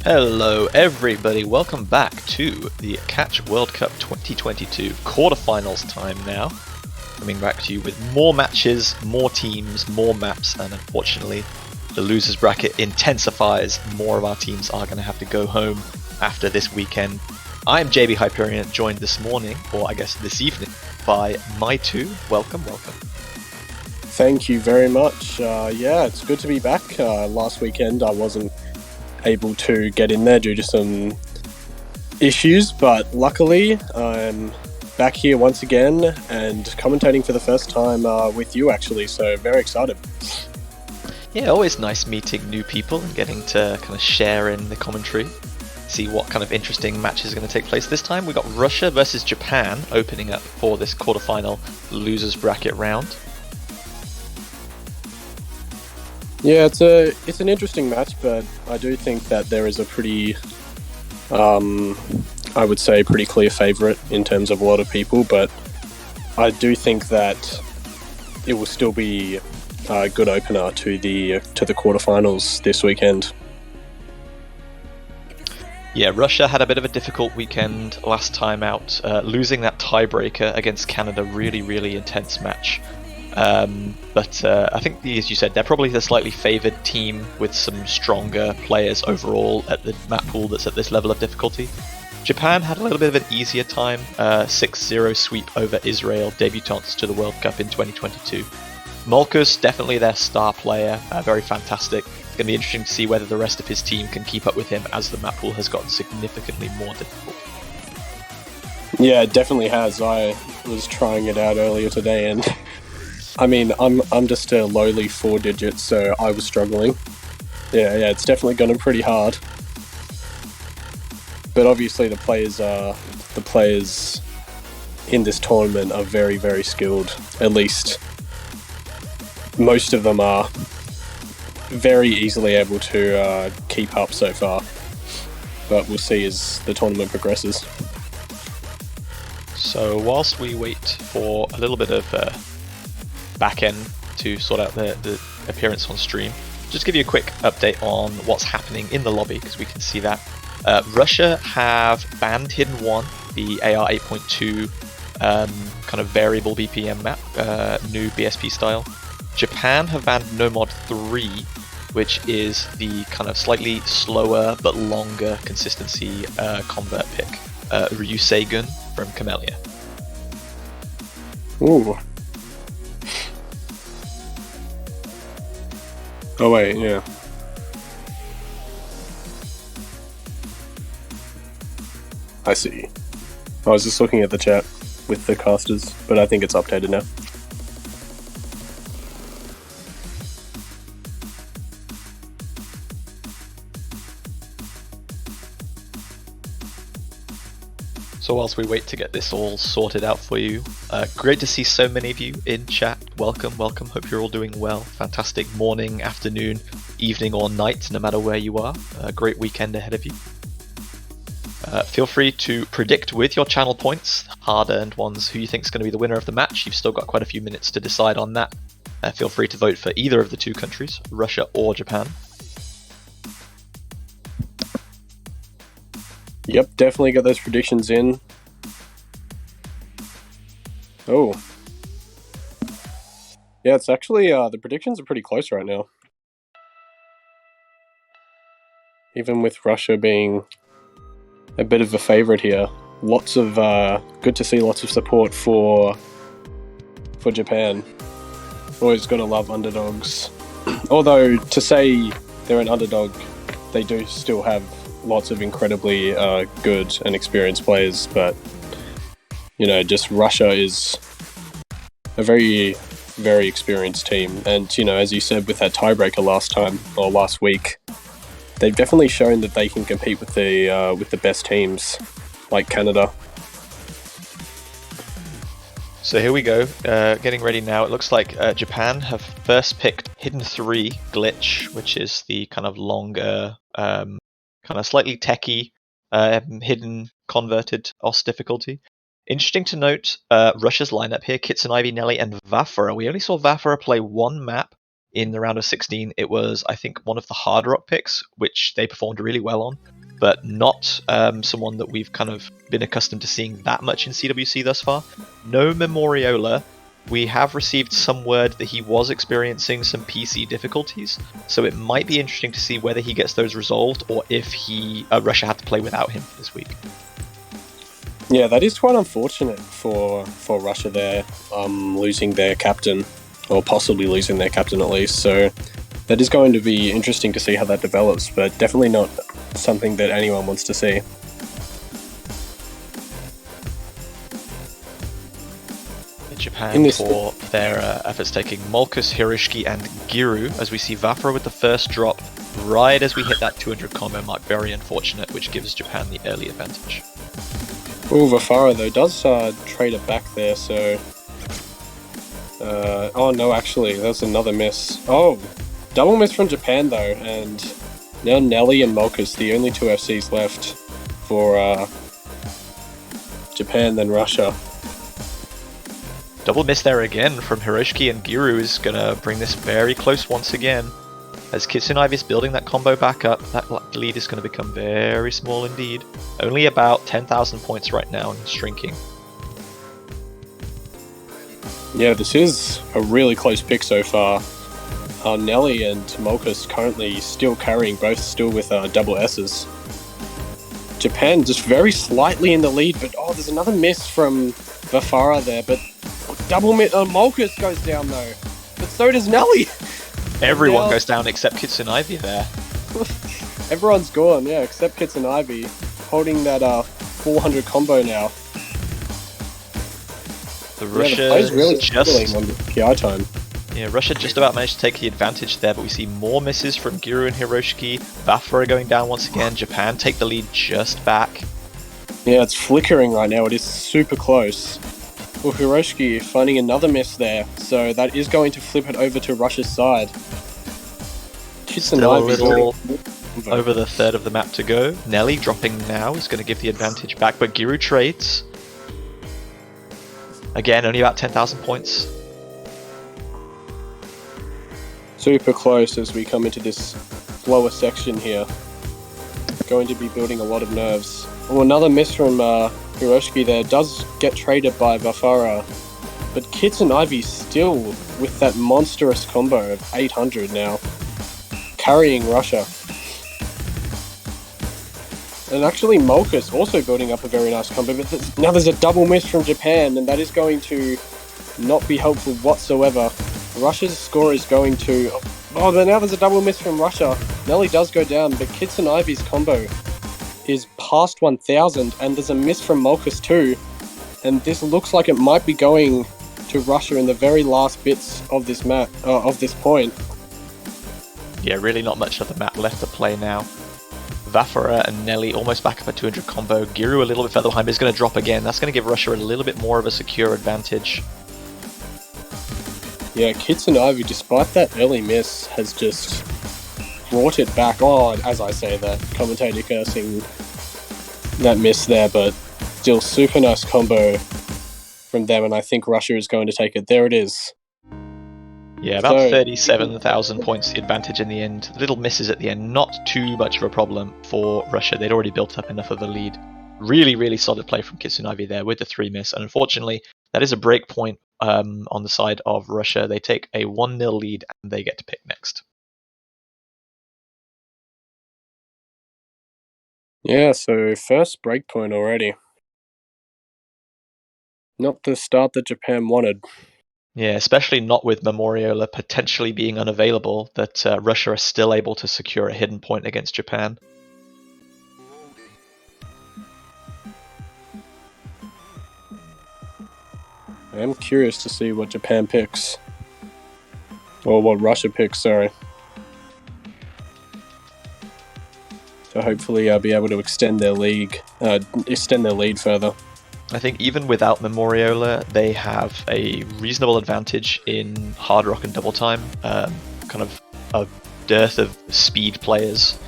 Hello everybody, welcome back to the Catch World Cup 2022 quarterfinals time now. Coming back to you with more matches, more teams, more maps, and unfortunately the losers bracket intensifies. More of our teams are going to have to go home after this weekend. I'm JB Hyperion, joined this morning, or I guess this evening, by my two. Welcome. Thank you very much. It's good to be back. Last weekend I wasn't able to get in there due to some issues, but luckily I'm back here once again and commentating for the first time with you actually, so very excited. Yeah, always nice meeting new people and getting to kind of share in the commentary, see what kind of interesting matches are going to take place. This time we got Russia versus Japan opening up for this quarterfinal losers bracket round. Yeah, it's an interesting match, but I do think that there is a pretty, I would say, pretty clear favourite in terms of a lot of people. But I do think that it will still be a good opener to the quarterfinals this weekend. Yeah, Russia had a bit of a difficult weekend last time out, losing that tiebreaker against Canada. Really intense match. But I think, as you said, they're probably the slightly favoured team with some stronger players overall at the map pool that's at this level of difficulty. Japan had a little bit of an easier time, 6-0 sweep over Israel, debutants to the World Cup in 2022. Molkus, definitely their star player, very fantastic. It's going to be interesting to see whether the rest of his team can keep up with him as the map pool has gotten significantly more difficult. Yeah, it definitely has. I was trying it out earlier today and I mean, I'm just a lowly 4 digits, so I was struggling. Yeah, it's definitely gotten pretty hard. But obviously the players in this tournament are very, very skilled. At least most of them are very easily able to keep up so far. But we'll see as the tournament progresses. So whilst we wait for a little bit of back end to sort out the appearance on stream, just give you a quick update on what's happening in the lobby, because we can see that Russia have banned Hidden 1, the AR 8.2 kind of variable BPM map, new BSP style. Japan have banned Nomod 3, which is the kind of slightly slower but longer consistency convert pick, Ryuseigun from Camellia. Ooh. Oh wait, yeah. I see. I was just looking at the chat with the casters, but I think it's updated now. So whilst we wait to get this all sorted out for you, great to see so many of you in chat. Welcome. Hope you're all doing well. Fantastic morning, afternoon, evening or night, no matter where you are. A great weekend ahead of you. Feel free to predict with your channel points, hard-earned ones, who you think is going to be the winner of the match. You've still got quite a few minutes to decide on that. Feel free to vote for either of the two countries, Russia or Japan. Yep, definitely got those predictions in. Oh. Yeah, it's actually, the predictions are pretty close right now. Even with Russia being a bit of a favourite here. Good to see lots of support for Japan. Always gotta love underdogs. Although, to say they're an underdog, they do still have lots of incredibly good and experienced players, but just Russia is a very, very experienced team. And as you said with that tiebreaker last week, they've definitely shown that they can compete with the best teams like Canada. So here we go, getting ready now. It looks like Japan have first picked Hidden 3 Glitch, which is the kind of longer, kind of slightly techie, hidden converted OS difficulty. Interesting to note, Russia's lineup here: Kitson, Ivy, Nelly, and Vafra. We only saw Vafra play one map in the round of 16. It was, I think, one of the hard rock picks, which they performed really well on. but not someone that we've kind of been accustomed to seeing that much in CWC thus far. No Memoriola. We have received some word that he was experiencing some PC difficulties, so it might be interesting to see whether he gets those resolved or if Russia had to play without him this week. Yeah, that is quite unfortunate for Russia there, losing their captain, or possibly losing their captain at least. So that is going to be interesting to see how that develops, but definitely not something that anyone wants to see. Japan for their efforts taking Molkus, Hiroshiki, and Giru, as we see Vafra with the first drop right as we hit that 200 combo mark. Very unfortunate, which gives Japan the early advantage. Oh, Vafara though does trade it back there, so... oh no, actually, that's another miss. Oh, double miss from Japan though, and now Nelly and Molkus, the only two FCs left for Japan, then Russia. Double miss there again from Hiroshiki, and Giru is going to bring this very close once again. As Kitsunaivi is building that combo back up, that lead is going to become very small indeed. Only about 10,000 points right now and shrinking. Yeah, this is a really close pick so far. Nelly and Molkus currently still carrying, both still with double S's. Japan just very slightly in the lead, but oh, there's another miss from Vafara there, but double miss. Molkus goes down though, but so does Nelly. Everyone goes down except Kitsunaivi there. Everyone's gone, yeah, except Kitsunaivi, holding that 400 combo now. Russia is really struggling on the PI time. Yeah, Russia just about managed to take the advantage there, but we see more misses from Giru and Hiroshiki. Vafra going down once again. Japan take the lead just back. Yeah, it's flickering right now. It is super close. Well, Hiroshiki finding another miss there, so that is going to flip it over to Russia's side. Still a little over the third of the map to go. Nelly dropping now is going to give the advantage back, but Giru trades. Again, only about 10,000 points. Super close as we come into this lower section here. Going to be building a lot of nerves. Oh, another miss from Hiroshiki there does get traded by Vafara, but Kitsunaivi still with that monstrous combo of 800 now, carrying Russia. And actually Molkus also building up a very nice combo, but now there's a double miss from Japan, and that is going to not be helpful whatsoever. Russia's score is going to... Oh, but now there's a double miss from Russia. Nelly does go down, but Kitsunaivi's combo is past 1,000, and there's a miss from Molkus too. And this looks like it might be going to Russia in the very last bits of this map, of this point. Yeah, really not much of the map left to play now. Vafara and Nelly almost back up at 200 combo. Giru a little bit further behind, but is going to drop again. That's going to give Russia a little bit more of a secure advantage. Yeah, Kitsunaivi, despite that early miss, has just brought it back. Oh, as I say that, commentator cursing that miss there, but still super nice combo from them, and I think Russia is going to take it. There it is. Yeah, about 37,000 points the advantage in the end. Little misses at the end, not too much of a problem for Russia. They'd already built up enough of the lead. Really, really solid play from Kitsunaivi there with the 3 miss, and unfortunately, that is a break point on the side of Russia. They take a 1-0 lead and they get to pick next. Yeah, so first break point already. Not the start that Japan wanted. Yeah, especially not with Memoriola potentially being unavailable, that Russia are still able to secure a hidden point against Japan. I am curious to see what Japan picks. Or what Russia picks, sorry. So hopefully I'll be able to extend their lead further. I think even without Memoriola, they have a reasonable advantage in hard rock and double time. Kind of a dearth of speed players.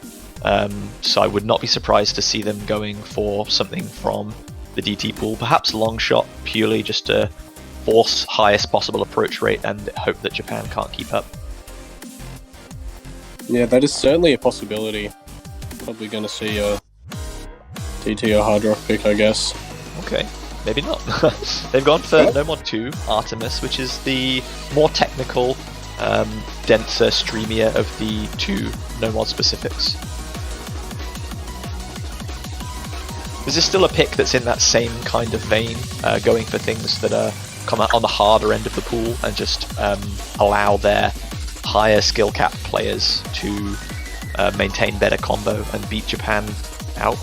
So I would not be surprised to see them going for something from the DT pool. Perhaps long shot, purely just to force highest possible approach rate and hope that Japan can't keep up. Yeah, that is certainly a possibility. Probably going to see a DT or Hard Rock pick, I guess. Okay, maybe not. They've gone for No Mod 2, Artemis, which is the more technical, denser, streamier of the two No Mod specifics. This is still a pick that's in that same kind of vein, going for things that are come out on the harder end of the pool and just allow their higher skill cap players to maintain better combo and beat Japan out.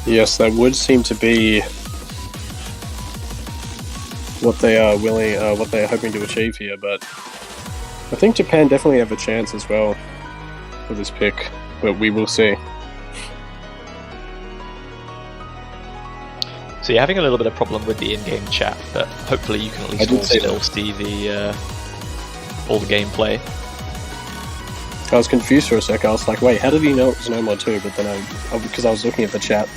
Yes, that would seem to be what they are what they are hoping to achieve here, but I think Japan definitely have a chance as well for this pick, but we will see. So you're having a little bit of problem with the in-game chat, but hopefully you can at least still see the all the gameplay. I was confused for a sec. I was like, wait, how did he know it was No Mod 2? But then because I was looking at the chat.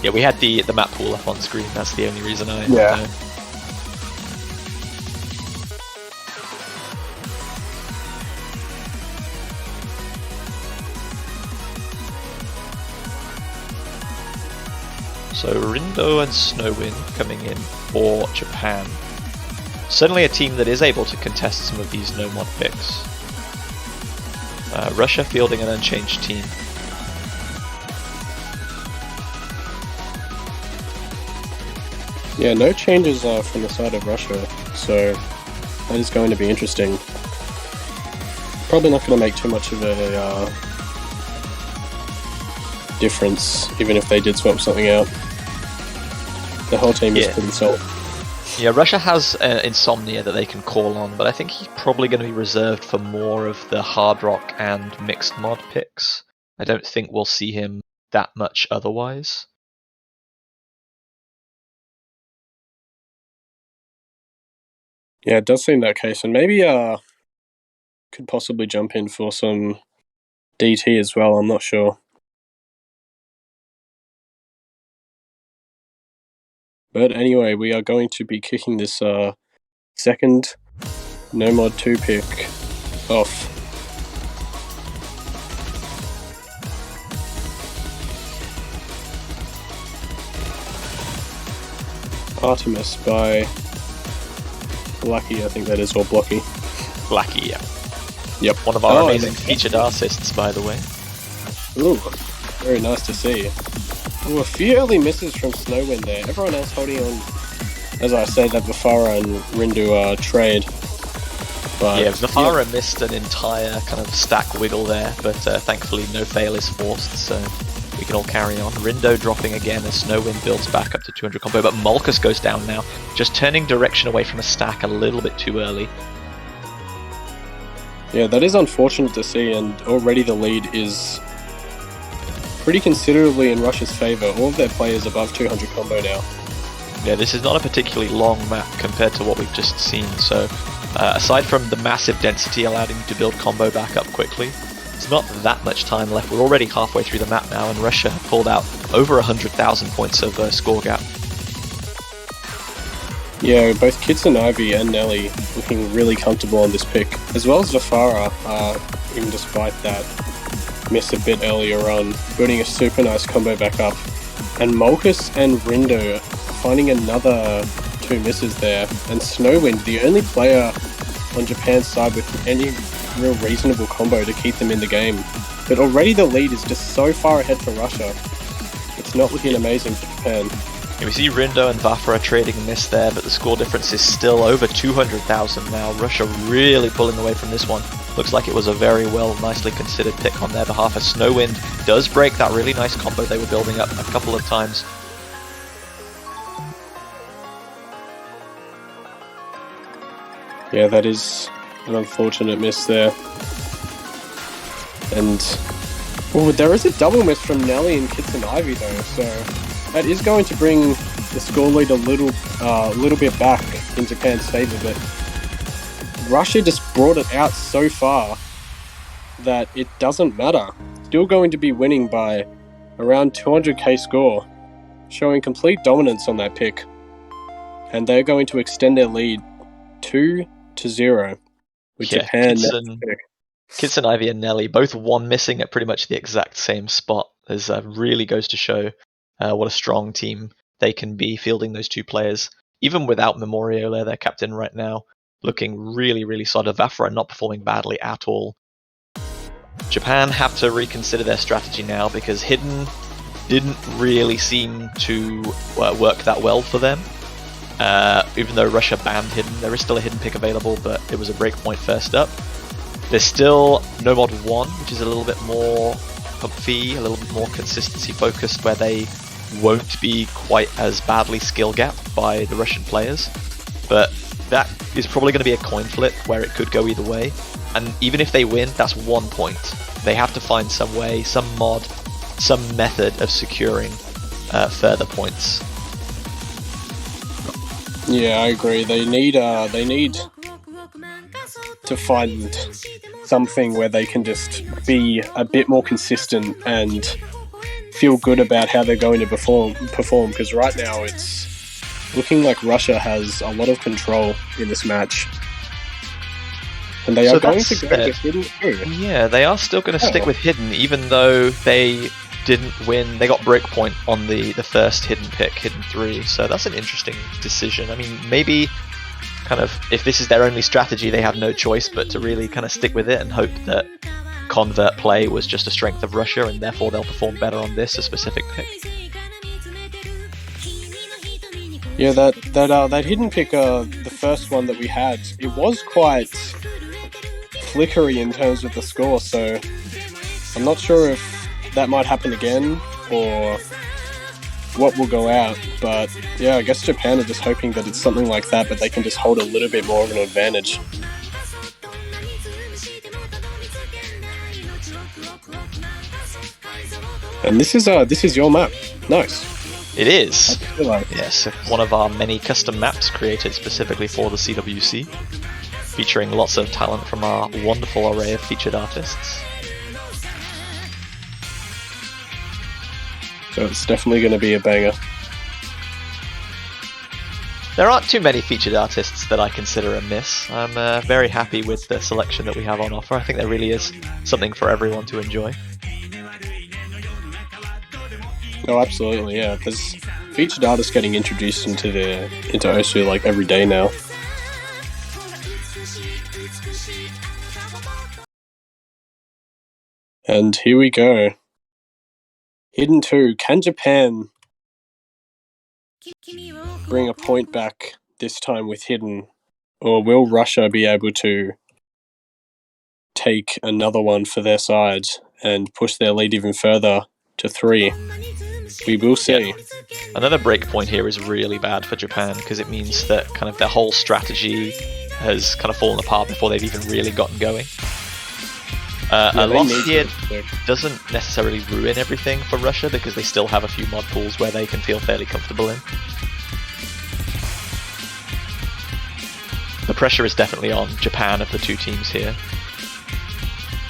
Yeah, we had the map pool up on screen. That's the only reason I know. So Rindo and Snowwind coming in for Japan. Certainly a team that is able to contest some of these no mod picks. Russia fielding an unchanged team. Yeah, no changes from the side of Russia, so that is going to be interesting. Probably not going to make too much of a difference, even if they did swap something out. The whole team is pretty solid. Yeah, Russia has Insomnia that they can call on, but I think he's probably going to be reserved for more of the hard rock and mixed mod picks. I don't think we'll see him that much otherwise. Yeah, it does seem that case, and maybe could possibly jump in for some DT as well, I'm not sure. But anyway, we are going to be kicking this second No Mod 2 pick off. Artemis by Lucky, I think that is, or Blocky. Blacky, yeah. Yep. One of our amazing featured artists, by the way. Ooh, very nice to see. Ooh, a few early misses from Snowwind there. Everyone else holding on, as I said, that Vafara and Rindu trade. But, yeah, Vafara missed an entire kind of stack wiggle there, but thankfully no fail is forced, so we can all carry on. Rindo dropping again as Snowwind builds back up to 200 combo, but Malkus goes down now, just turning direction away from a stack a little bit too early. Yeah, that is unfortunate to see, and already the lead is pretty considerably in Russia's favour. All of their players above 200 combo now. Yeah, this is not a particularly long map compared to what we've just seen, so aside from the massive density allowing you to build combo back up quickly, there's not that much time left. We're already halfway through the map now, and Russia have pulled out over 100,000 points of score gap. Yeah, both Kids and Ivy and Nelly looking really comfortable on this pick, as well as Vafara, even despite that miss a bit earlier on, building a super nice combo back up. And Malkus and Rindo finding another two misses there, and Snowwind, the only player on Japan's side with any real reasonable combo to keep them in the game. But already the lead is just so far ahead for Russia. It's not looking amazing for Japan. Yeah, we see Rindo and Vafara trading a miss there, but the score difference is still over 200,000 now. Russia really pulling away from this one. Looks like it was a very well, nicely considered pick on their behalf, as Snowwind does break that really nice combo they were building up a couple of times. Yeah, that is an unfortunate miss there. And there is a double miss from Nelly and Kids and Ivy though, so that is going to bring the score lead a little bit back in Japan's favour, but Russia just brought it out so far that it doesn't matter. Still going to be winning by around 200k score, showing complete dominance on that pick. And they're going to extend their lead 2-0 with Japan next pick. Kitson, Ivy, and Nelly, both one missing at pretty much the exact same spot. This really goes to show what a strong team they can be fielding those two players. Even without Memoriole, their captain right now, looking really, really solid. Vafra not performing badly at all. Japan have to reconsider their strategy now because Hidden didn't really seem to work that well for them. Even though Russia banned Hidden, there is still a Hidden pick available, but it was a breakpoint first up. There's still No Mod 1, which is a little bit more comfy, a little bit more consistency focused, where they won't be quite as badly skill gapped by the Russian players. But that is probably going to be a coin flip where it could go either way. And even if they win, that's 1 point. They have to find some way, some mod, some method of securing further points. Yeah, I agree. They need to find something where they can just be a bit more consistent and feel good about how they're going to perform. Because right now it's looking like Russia has a lot of control in this match. And they are going to go with Hidden too. Yeah, they are still going to stick with Hidden, even though they didn't win. They got breakpoint on the first Hidden pick, Hidden 3. So that's an interesting decision. I mean, maybe kind of if this is their only strategy, they have no choice but to really kind of stick with it and hope that convert play was just a strength of Russia, and therefore they'll perform better on this a specific pick. Yeah, that Hidden pick, the first one that we had, it was quite flickery in terms of the score, so I'm not sure if that might happen again or what will go out, but yeah, I guess Japan are just hoping that it's something like that, but they can just hold a little bit more of an advantage. And this is your map. Nice. It is. Like. Yes, one of our many custom maps created specifically for the CWC, featuring lots of talent from our wonderful array of featured artists. So it's definitely going to be a banger. There aren't too many featured artists that I consider a miss. I'm very happy with the selection that we have on offer. I think there really is something for everyone to enjoy. Oh, absolutely, yeah. There's featured artists getting introduced into OSU like every day now. And here we go. Hidden 2. Can Japan bring a point back this time with Hidden? Or will Russia be able to take another one for their side and push their lead even further to 3? We will see. Yeah. Another breakpoint here is really bad for Japan because it means that kind of their whole strategy has kind of fallen apart before they've even really gotten going. A loss here doesn't necessarily ruin everything for Russia because they still have a few mod pools where they can feel fairly comfortable in. The pressure is definitely on Japan of the two teams here.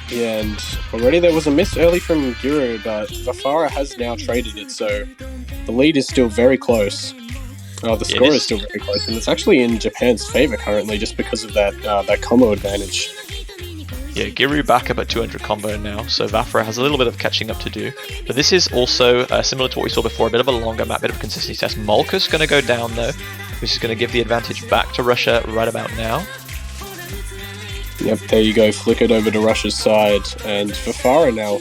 Yeah, and already there was a miss early from Giru, but Vafara has now traded it, so the lead is still very close. The score is still very close, and it's actually in Japan's favour currently just because of that combo advantage. Yeah, Giru back up at 200 combo now, so Vafra has a little bit of catching up to do. But this is also similar to what we saw before, a bit of a longer map, bit of a consistency test. Molka's going to go down though, which is going to give the advantage back to Russia right about now. Yep, there you go, flickered over to Russia's side, and Vafara now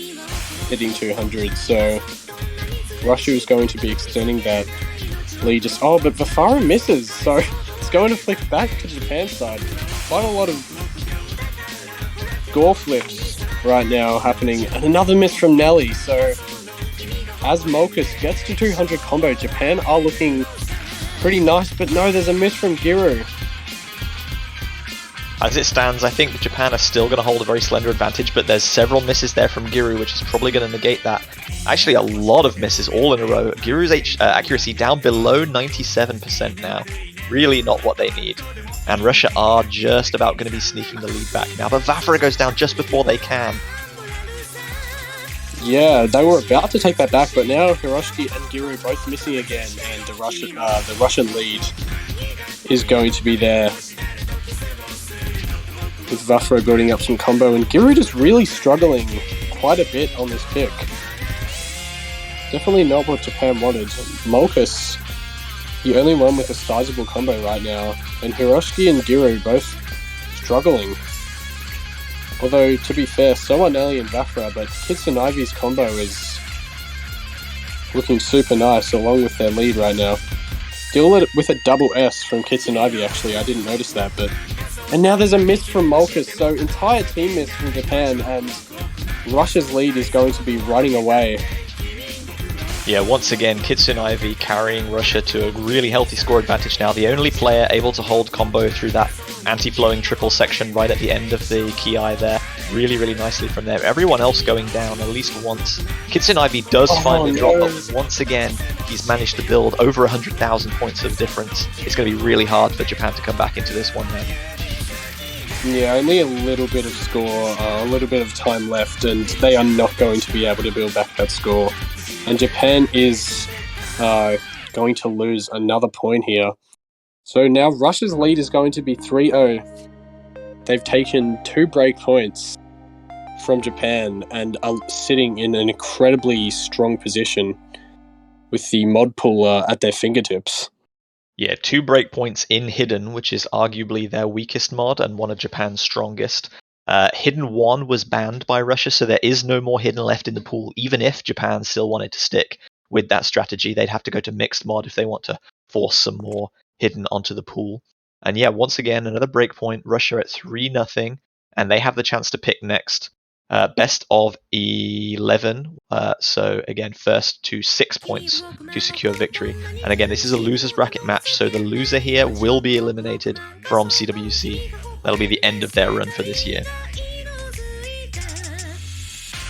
hitting 200, so Russia is going to be extending that lead. But Vafara misses, so it's going to flick back to Japan's side. Quite a lot of gore flips right now happening, and another miss from Nelly, so as Molkus gets to 200 combo, Japan are looking pretty nice, but no, there's a miss from Giru. As it stands, I think Japan are still going to hold a very slender advantage, but there's several misses there from Giru, which is probably going to negate that. Actually, a lot of misses all in a row. Giru's accuracy down below 97% now. Really not what they need. And Russia are just about going to be sneaking the lead back now, but Vafra goes down just before they can. Yeah, they were about to take that back, but now Hiroshiki and Giru both missing again, and the Russian lead is going to be there. with Vafra building up some combo, and Giru just really struggling quite a bit on this pick. Definitely not what Japan wanted. Molkus, the only one with a sizable combo right now, and Hiroshiki and Giru both struggling. Although, to be fair, so are Nelly and Vafra, but Kitsunivi's combo is looking super nice along with their lead right now. Still with a double S from Kitsunivi, actually. I didn't notice that, but... And now there's a miss from Molkus, so entire team miss from Japan, and Russia's lead is going to be running away. Yeah, once again, Kitsunivi carrying Russia to a really healthy score advantage now. The only player able to hold combo through that anti-flowing triple section right at the end of the Ki there. Really, really nicely from there. Everyone else going down at least once. Kitsunivi does finally drop, but once again, he's managed to build over 100,000 points of difference. It's going to be really hard for Japan to come back into this one now. Yeah, only a little bit of score, a little bit of time left, and they are not going to be able to build back that score. And Japan is going to lose another point here. So now Russia's lead is going to be 3-0. They've taken 2 break points from Japan and are sitting in an incredibly strong position with the mod pool at their fingertips. Yeah, 2 breakpoints in Hidden, which is arguably their weakest mod and one of Japan's strongest. Hidden 1 was banned by Russia, so there is no more Hidden left in the pool. Even if Japan still wanted to stick with that strategy, they'd have to go to Mixed mod if they want to force some more Hidden onto the pool. And yeah, once again, another breakpoint, Russia at 3-0, and they have the chance to pick next. Best of 11, so again, first to 6 points to secure victory. And again, this is a loser's bracket match, so the loser here will be eliminated from CWC. That'll be the end of their run for this year.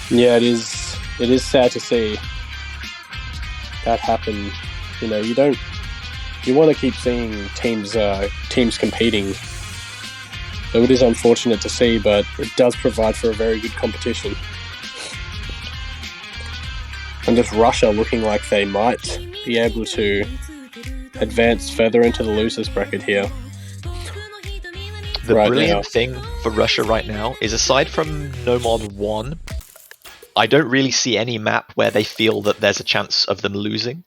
Yeah, it is sad to see that happen. You know, you want to keep seeing teams competing. So it is unfortunate to see, but it does provide for a very good competition. And just Russia looking like they might be able to advance further into the losers bracket here. The brilliant thing for Russia right now is, aside from Nomod 1, I don't really see any map where they feel that there's a chance of them losing,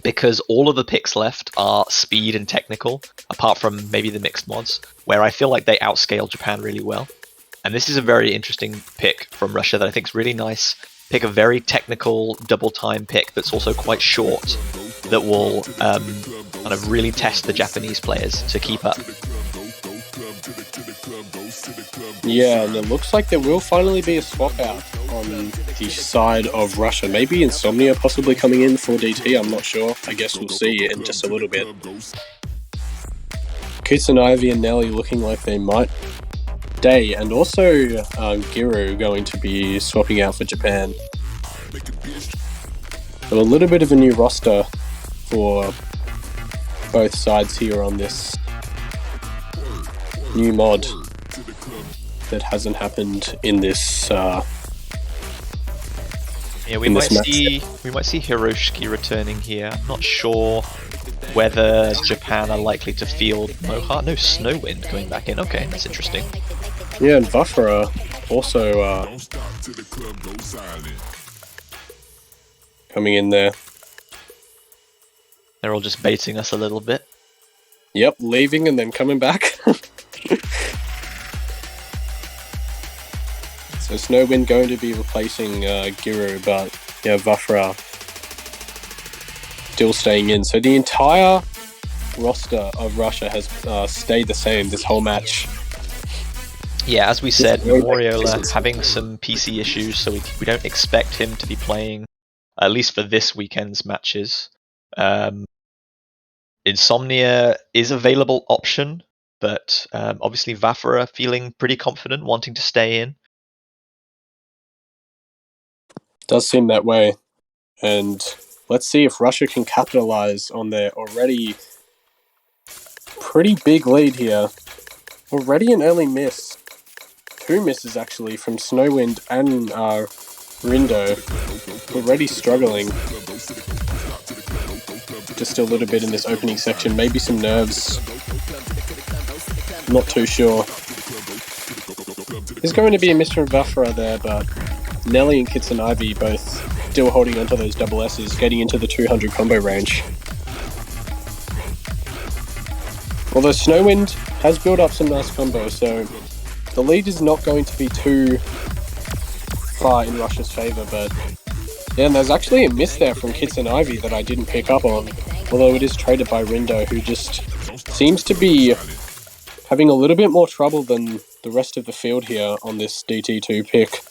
because all of the picks left are speed and technical, apart from maybe the mixed mods, where I feel like they outscale Japan really well. And this is a very interesting pick from Russia that I think is really nice. Pick a very technical double time pick that's also quite short, that will kind of really test the Japanese players to keep up. Yeah, and it looks like there will finally be a swap out on the side of Russia. Maybe Insomnia possibly coming in for DT, I'm not sure. I guess we'll see in just a little bit. Kitsunivi and Nelly looking like they might stay, and also Giru going to be swapping out for Japan. So a little bit of a new roster for both sides here on this new mod that hasn't happened in this yeah, we might see Hiroshiki returning here. I'm not sure whether Japan are likely to field Mohart. No, Snowwind going back in. Okay, that's interesting. Yeah, and Vafra also coming in there. They're all just baiting us a little bit. Yep, leaving and then coming back. So Snowwind going to be replacing Giru, but yeah, Vafra still staying in. So the entire roster of Russia has stayed the same this whole match. Yeah, as we said, Memoriola having some PC issues, so we don't expect him to be playing, at least for this weekend's matches. Insomnia is a available option, but obviously Vafra feeling pretty confident, wanting to stay in. Does seem that way. And let's see if Russia can capitalize on their already pretty big lead here. Already an early miss. 2 misses actually from Snowwind and Rindo. Already struggling. Just a little bit in this opening section. Maybe some nerves. Not too sure. There's going to be a miss from Vafra there, but Nelly and Kitsunabe both still holding onto those double S's, getting into the 200 combo range. Although Snowwind has built up some nice combos, so the lead is not going to be too far in Russia's favour, but yeah, and there's actually a miss there from Kitsunabe that I didn't pick up on, although it is traded by Rindo, who just seems to be having a little bit more trouble than the rest of the field here on this DT2 pick.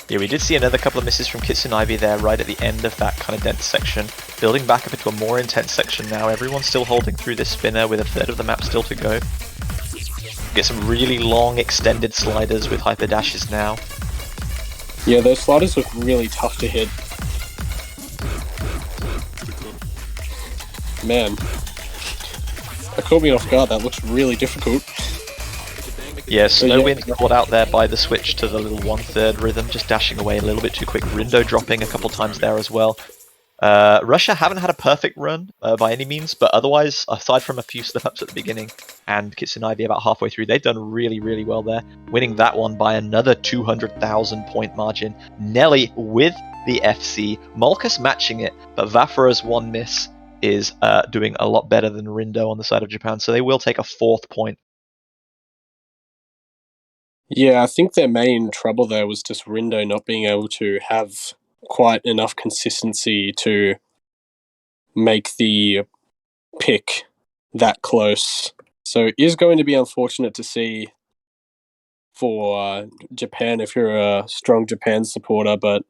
Yeah, we did see another couple of misses from Kitsunabe there right at the end of that kind of dense section. Building back up into a more intense section now. Everyone's still holding through this spinner with a third of the map still to go. Get some really long extended sliders with hyper dashes now. Yeah, those sliders look really tough to hit. Man, that caught me off guard. That looks really difficult. Yeah, Snowwind caught out there by the switch to the little 1/3 rhythm, just dashing away a little bit too quick. Rindo dropping a couple times there as well. Russia haven't had a perfect run by any means, but otherwise, aside from a few slip-ups at the beginning and Kitsunabe about halfway through, they've done really, really well there, winning that one by another 200,000 point margin. Nelly with the FC, Malkus matching it, but Vafra's one miss is doing a lot better than Rindo on the side of Japan, so they will take a 4th point. Yeah, I think their main trouble there was just Rindo not being able to have quite enough consistency to make the pick that close. So it is going to be unfortunate to see for Japan if you're a strong Japan supporter, but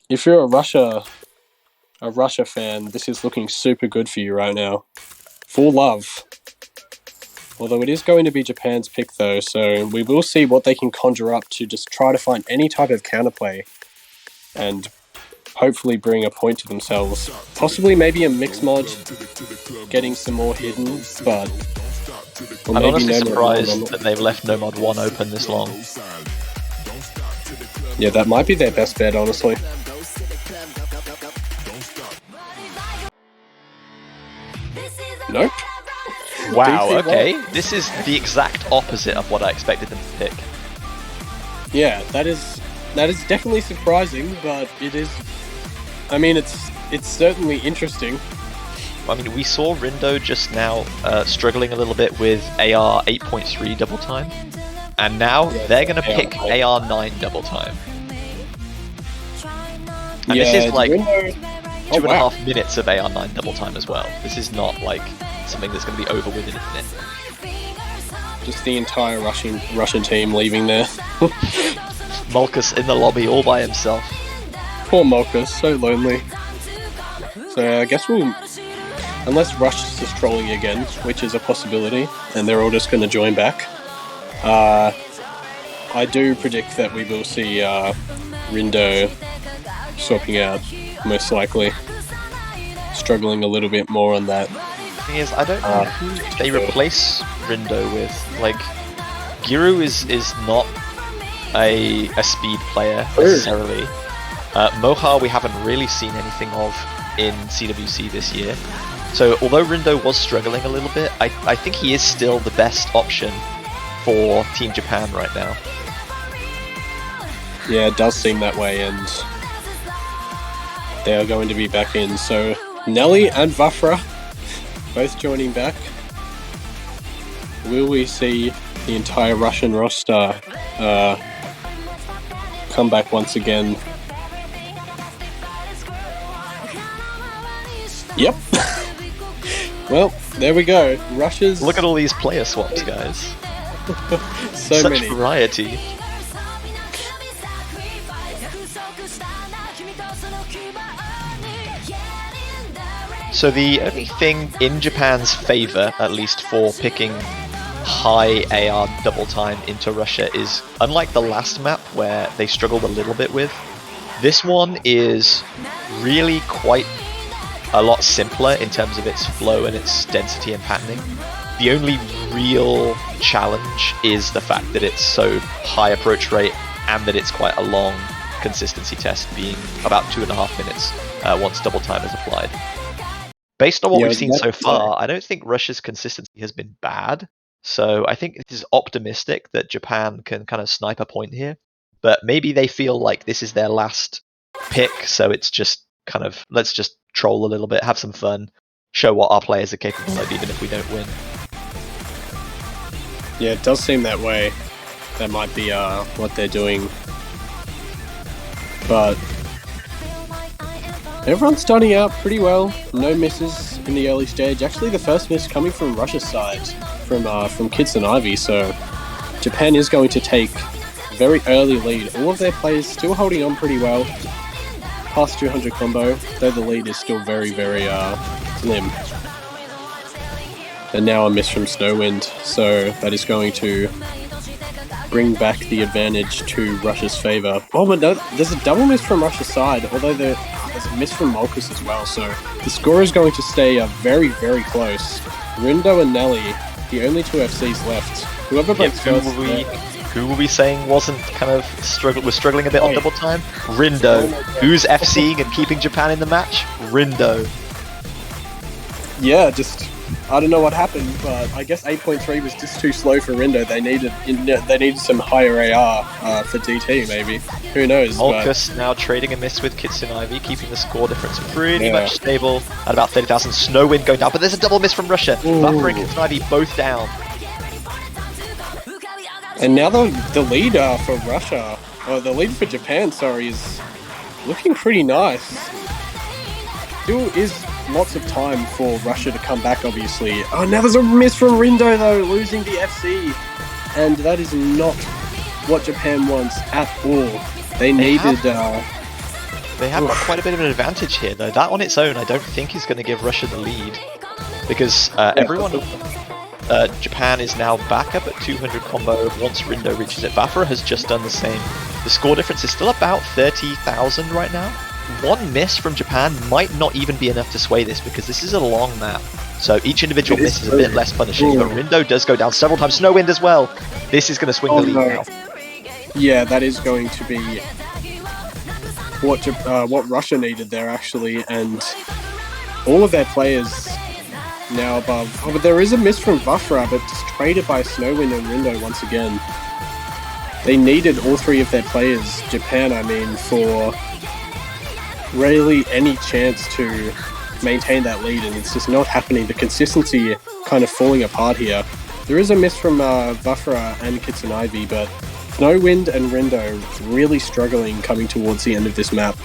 if you're a Russia fan, this is looking super good for you right now. Full love. Although it is going to be Japan's pick though, so we will see what they can conjure up to just try to find any type of counterplay and hopefully bring a point to themselves. Possibly maybe a mix mod, getting some more hidden, but... I'm honestly surprised that they've left No Mod 1 open this long. Yeah, that might be their best bet, honestly. Nope. Wow, okay. This is the exact opposite of what I expected them to pick. Yeah, that is definitely surprising, but it is... I mean, it's certainly interesting. I mean, we saw Rindo just now struggling a little bit with AR 8.3 double time, and now they're going to pick AR 9 double time. And this is like Rindo... 2.5 minutes of AR 9 double time as well. This is not like something that's going to be over within a minute. Just the entire Russian team leaving there. Malkus in the lobby all by himself. Poor Malkus, so lonely. So I guess we'll... Unless Rush is just trolling again, which is a possibility, and they're all just going to join back. I do predict that we will see Rindo swapping out, most likely. Struggling a little bit more on that. The thing is, I don't know who they replace Rindo with. Like, Giru is not a speed player necessarily. Mohar we haven't really seen anything of in CWC this year. So although Rindo was struggling a little bit, I think he is still the best option for Team Japan right now. Yeah, it does seem that way, and they are going to be back in. So Nelly and Vafra both joining back. Will we see the entire Russian roster come back once again? Yep. Well, there we go. Russia's... Look at all these player swaps, guys. So Such many. variety. So the only thing in Japan's favour, at least for picking high AR double time into Russia, is unlike the last map where they struggled a little bit with, this one is really quite a lot simpler in terms of its flow and its density and patterning. The only real challenge is the fact that it's so high approach rate and that it's quite a long consistency test, being about 2.5 minutes once double time is applied. Based on what we've seen so far, I don't think Russia's consistency has been bad. So I think it is optimistic that Japan can kind of snipe a point here, but maybe they feel like this is their last pick, so it's just kind of, let's just troll a little bit, have some fun, show what our players are capable of even if we don't win. Yeah, it does seem that way. That might be what they're doing. But everyone's starting out pretty well. No misses in the early stage. Actually, the first miss coming from Russia's side, from Kids and Ivy. So Japan is going to take a very early lead. All of their players still holding on pretty well. Past 200 combo, though the lead is still very, very slim. And now a miss from Snowwind, so that is going to bring back the advantage to Russia's favour. Oh, but no, there's a double miss from Russia's side, although there's a miss from Molkus as well, so the score is going to stay very, very close. Rindo and Nelly, the only two FCs left. Whoever breaks first... Who were we saying wasn't kind of struggling a bit on double time? Rindo. Who's FCing and keeping Japan in the match? Rindo. Yeah, just... I don't know what happened, but I guess 8.3 was just too slow for Rindo. They needed some higher AR for DT, maybe. Who knows? Molkus now trading a miss with Kitsune Ivy, keeping the score difference pretty much stable at about 30,000. Snowwind going down, but there's a double miss from Russia. Buffer and Kitsune Ivy both down. And now the lead for Russia, or the lead for Japan, sorry, is looking pretty nice. Still is lots of time for Russia to come back, obviously. Oh, now there's a miss from Rindo, though, losing the FC. And that is not what Japan wants at all. They needed... They have got quite a bit of an advantage here, though. That on its own, I don't think is going to give Russia the lead. Because Japan is now back up at 200 combo once Rindo reaches it. Vafra has just done the same. The score difference is still about 30,000 right now. One miss from Japan might not even be enough to sway this because this is a long map. So each individual miss is a bit less punishing, but Rindo does go down several times. Snowwind as well. This is going to swing the lead now. Yeah, that is going to be what Russia needed there, actually, and all of their players now above. Oh, but there is a miss from Vafra, but just traded by Snowwind and Rindo once again. They needed all three of their players, Japan, I mean, for really any chance to maintain that lead, and it's just not happening. The consistency kind of falling apart here. There is a miss from Vafra and Kitsune Ivy, but Snowwind and Rindo really struggling coming towards the end of this map.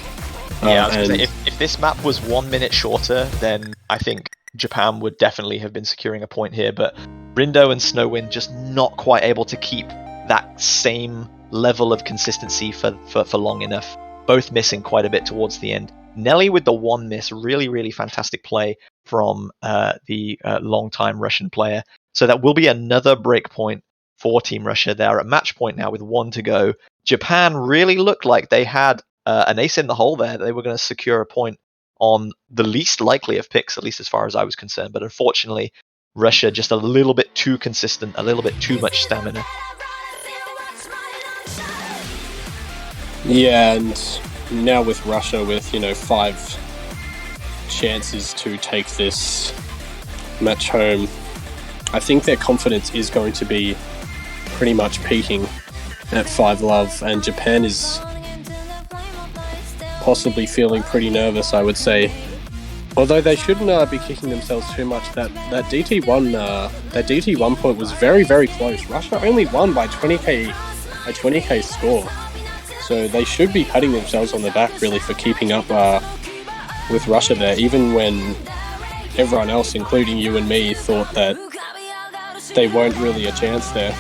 Yeah, I was gonna say, if this map was 1 minute shorter, then I think Japan would definitely have been securing a point here, but Rindo and Snowwind just not quite able to keep that same level of consistency for long enough. Both missing quite a bit towards the end. Nelly with the one miss, really, really fantastic play from the long-time Russian player. So that will be another break point for Team Russia. They're at match point now with 1 to go. Japan really looked like they had an ace in the hole there. They were going to secure a point on the least likely of picks, at least as far as I was concerned. But unfortunately, Russia just a little bit too consistent, a little bit too much stamina. Yeah, and now with Russia with, 5 chances to take this match home, I think their confidence is going to be pretty much peaking at 5-love, and Japan is possibly feeling pretty nervous, I would say. Although they shouldn't be kicking themselves too much. That DT1 point was very, very close. Russia only won by 20k score. So they should be patting themselves on the back, really, for keeping up with Russia there, even when everyone else, including you and me, thought that they weren't really a chance there.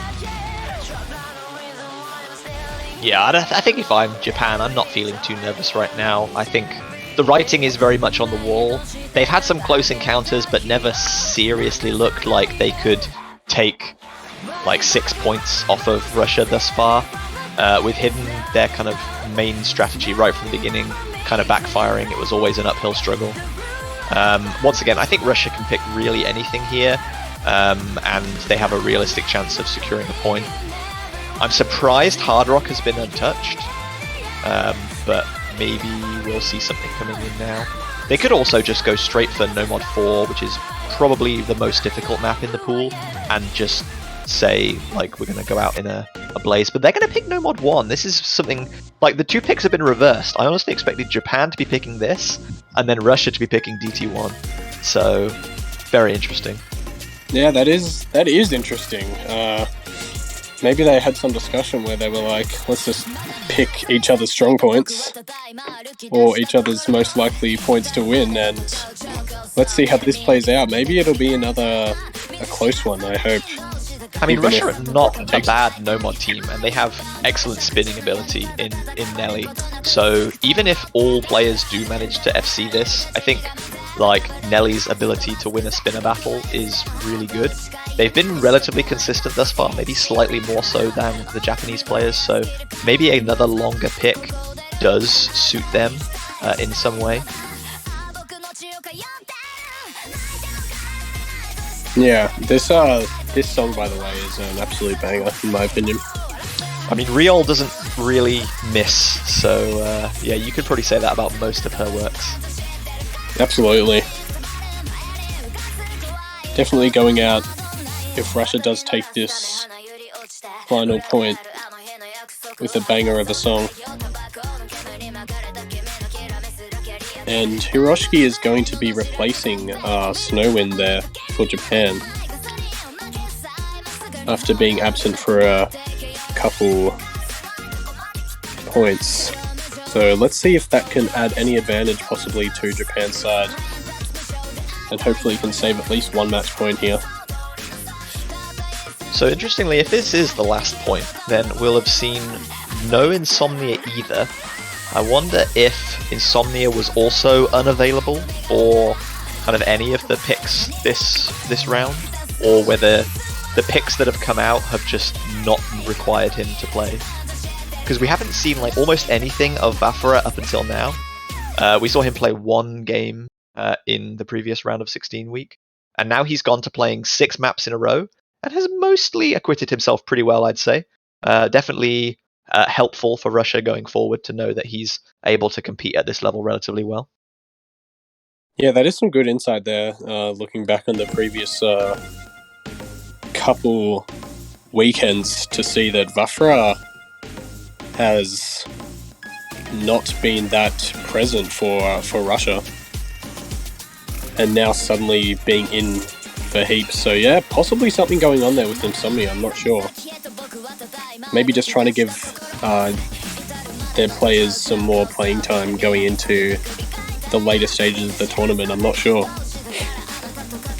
Yeah, I think if I'm Japan, I'm not feeling too nervous right now. I think the writing is very much on the wall. They've had some close encounters, but never seriously looked like they could take like 6 points off of Russia thus far. With Hidden, their kind of main strategy right from the beginning kind of backfiring. It was always an uphill struggle. Once again, I think Russia can pick really anything here, and they have a realistic chance of securing a point. I'm surprised Hard Rock has been untouched, but maybe we'll see something coming in now. They could also just go straight for No Mod 4, which is probably the most difficult map in the pool, and just say like we're going to go out in a blaze, but they're going to pick No Mod 1. This is something like the two picks have been reversed. I honestly expected Japan to be picking this and then Russia to be picking DT1. So very interesting. Yeah, that is interesting. Maybe they had some discussion where they were like, let's just pick each other's strong points or each other's most likely points to win, and let's see how this plays out. Maybe it'll be a close one, I hope. I mean, Russia are not a bad no-mod team, and they have excellent spinning ability in Nelly. So even if all players do manage to FC this, I think like Nelly's ability to win a spinner battle is really good. They've been relatively consistent thus far, maybe slightly more so than the Japanese players, so maybe another longer pick does suit them in some way. Yeah, this song, by the way, is an absolute banger, in my opinion. I mean, Riol doesn't really miss, so yeah, you could probably say that about most of her works. Absolutely. Definitely going out if Russia does take this final point with a banger of a song. And Hiroshiki is going to be replacing Snowwind there for Japan after being absent for a couple points. So let's see if that can add any advantage possibly to Japan's side, and hopefully can save at least one match point here. So interestingly, if this is the last point, then we'll have seen no Insomnia either. I wonder if Insomnia was also unavailable for kind of any of the picks this round, or whether the picks that have come out have just not required him to play. Because we haven't seen like almost anything of Vafra up until now. We saw him play one game in the previous round of 16 week, and now he's gone to playing 6 maps in a row and has mostly acquitted himself pretty well, I'd say. Definitely helpful for Russia going forward to know that he's able to compete at this level relatively well. Yeah, that is some good insight there, looking back on the previous couple weekends to see that Vafra has not been that present for Russia, and now suddenly being in for heaps. So yeah, possibly something going on there with Insomnia, I'm not sure. Maybe just trying to give their players some more playing time going into the later stages of the tournament, I'm not sure.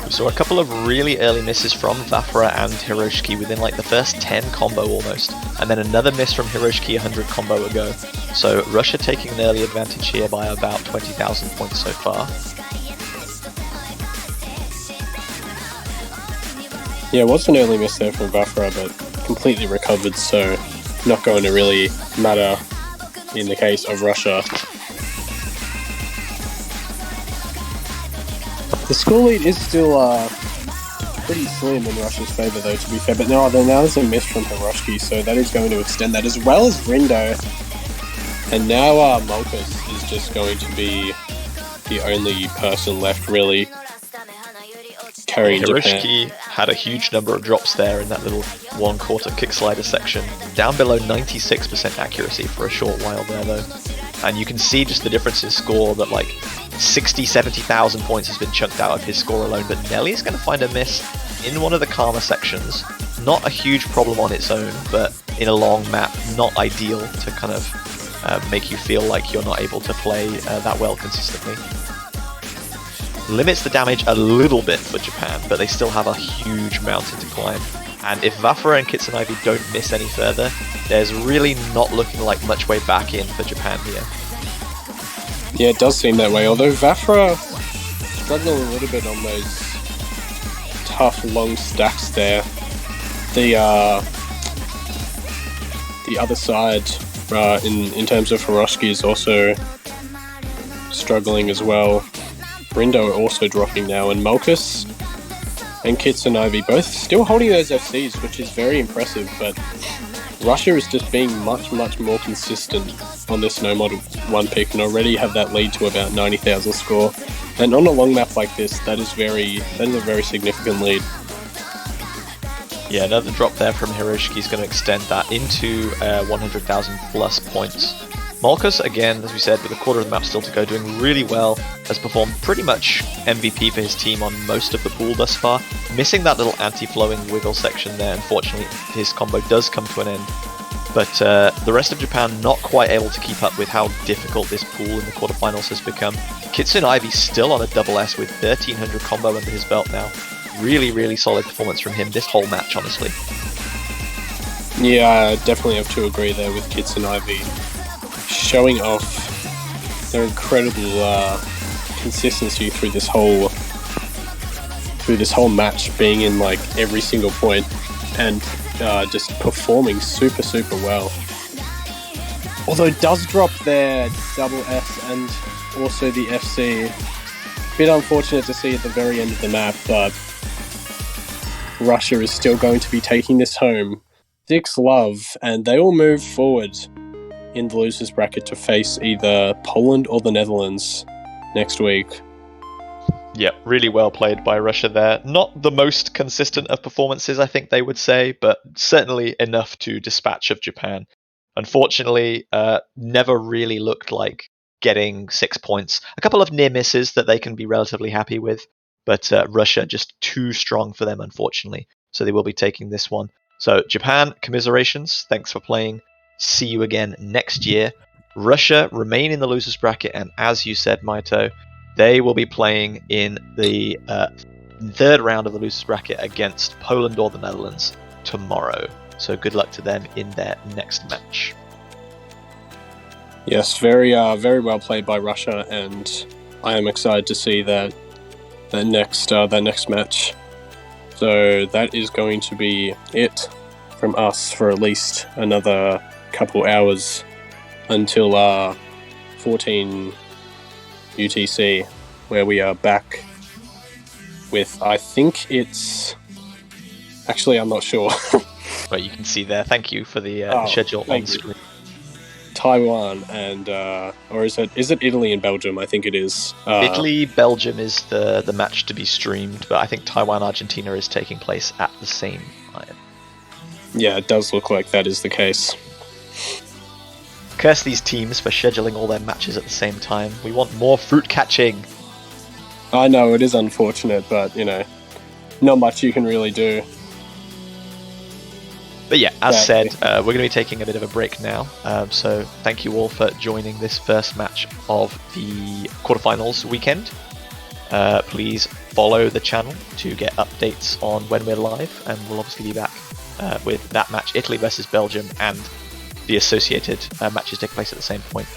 We saw a couple of really early misses from Vafra and Hiroshiki within like the first 10 combo almost, and then another miss from Hiroshiki 100 combo ago. So Russia taking an early advantage here by about 20,000 points so far. Yeah, it was an early miss there from Vafra, but completely recovered, so not going to really matter in the case of Russia. The score lead is still pretty slim in Russia's favour, though, to be fair. But now there's a miss from Hiroshiki, so that is going to extend that, as well as Rindo. And now Malkus is just going to be the only person left, really, carrying Hiroshiki Japan. had a huge number of drops there in that little 1/4 kick slider section. Down below 96% accuracy for a short while there, though. And you can see just the difference in score that, like, 70,000 points has been chunked out of his score alone, but Nelly's going to find a miss in one of the Karma sections. Not a huge problem on its own, but in a long map, not ideal to kind of make you feel like you're not able to play that well consistently. Limits the damage a little bit for Japan, but they still have a huge mountain to climb. And if Vafra and Kitsunavi don't miss any further, there's really not looking like much way back in for Japan here. Yeah, it does seem that way, although Vafra struggling a little bit on those tough long stacks there. The other side, in terms of Hiroshiki, is also struggling as well. Rindo are also dropping now, and Malkus and Kitsunavi both still holding those FCs, which is very impressive, but Russia is just being much, much more consistent on this No Mod 1 pick, and already have that lead to about 90,000 score. And on a long map like this, that is a very significant lead. Yeah, another drop there from Hiroshiki is going to extend that into 100,000 plus points. Molkas, again, as we said, with a quarter of the map still to go, doing really well, has performed pretty much MVP for his team on most of the pool thus far. Missing that little anti-flowing wiggle section there, unfortunately, his combo does come to an end. But the rest of Japan not quite able to keep up with how difficult this pool in the quarterfinals has become. Kitsune Ivy still on a double S with 1300 combo under his belt now. Really, really solid performance from him this whole match, honestly. Yeah, I definitely have to agree there with Kitsune Ivy. Showing off their incredible consistency through this whole match, being in like every single point and just performing super well. Although it does drop their double S and also the FC. Bit unfortunate to see at the very end of the map, but Russia is still going to be taking this home. 6 love, and they will move forward in the losers bracket to face either Poland or the Netherlands next week. Yeah, really well played by Russia there. Not the most consistent of performances, I think they would say, but certainly enough to dispatch of Japan. Unfortunately, never really looked like getting 6 points. A couple of near misses that they can be relatively happy with, but Russia just too strong for them, unfortunately. So they will be taking this one. So Japan, commiserations. Thanks for playing. See you again next year. Russia remain in the losers bracket, and as you said, Maito, they will be playing in the third round of the losers bracket against Poland or the Netherlands tomorrow. So good luck to them in their next match. Yes, very well played by Russia, and I am excited to see that next match. So that is going to be it from us for at least another couple hours until 14 UTC, where we are back with, I think it's... Actually, I'm not sure. But you can see there. Thank you for the schedule on screen. Taiwan and or is it Italy and Belgium? I think it is. Italy, Belgium is the match to be streamed, but I think Taiwan, Argentina is taking place at the same time. Yeah, it does look like that is the case. Curse these teams for scheduling all their matches at the same time. We want more fruit catching. I know, it is unfortunate, but not much you can really do. But yeah, as said, we're going to be taking a bit of a break now. So thank you all for joining this first match of the quarterfinals weekend. Please follow the channel to get updates on when we're live, and we'll obviously be back with that match, Italy versus Belgium, and the associated matches take place at the same point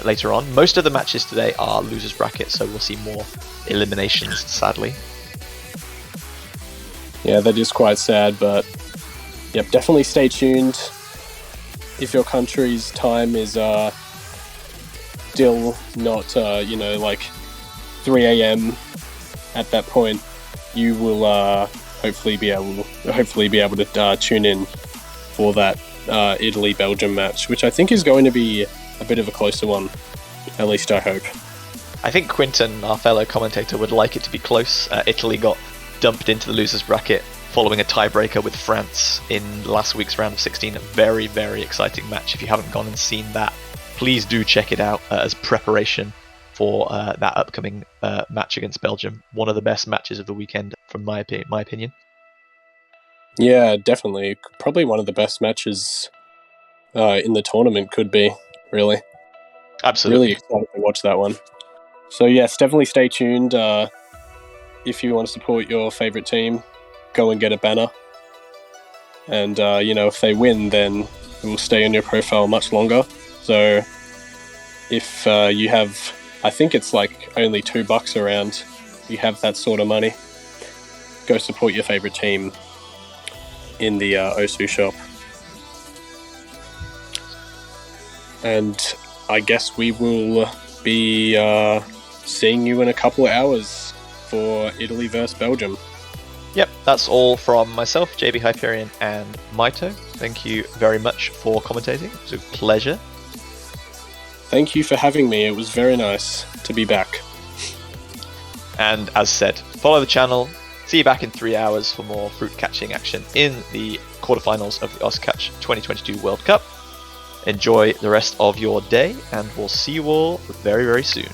later on. Most of the matches today are losers bracket, so we'll see more eliminations, sadly. Yeah, that is quite sad, but yep, definitely stay tuned. If your country's time is still not, like 3 a.m. at that point, you will hopefully be able to tune in for that Italy-Belgium match, which I think is going to be a bit of a closer one. At least I hope. I think Quinton, our fellow commentator, would like it to be close. Italy got dumped into the losers bracket following a tiebreaker with France in last week's round of 16. A very, very exciting match. If you haven't gone and seen that, please do check it out as preparation for that upcoming match against Belgium. One of the best matches of the weekend, from my opinion. Yeah, definitely. Probably one of the best matches in the tournament, could be, really. Absolutely. Really excited to watch that one. So yes, definitely stay tuned. If you want to support your favourite team, go and get a banner. And, if they win, then it will stay on your profile much longer. So if you have, I think it's like only $2 around, you have that sort of money, go support your favourite team in the Osu shop. And I guess we will be seeing you in a couple of hours for Italy versus Belgium. Yep, that's all from myself, JB Hyperion, and Maito. Thank you very much for commentating. It was a pleasure. Thank you for having me. It was very nice to be back. And as said, follow the channel, See you back in 3 hours for more fruit catching action in the quarterfinals of the Oscatch 2022 World Cup. Enjoy the rest of your day, and we'll see you all very, very soon.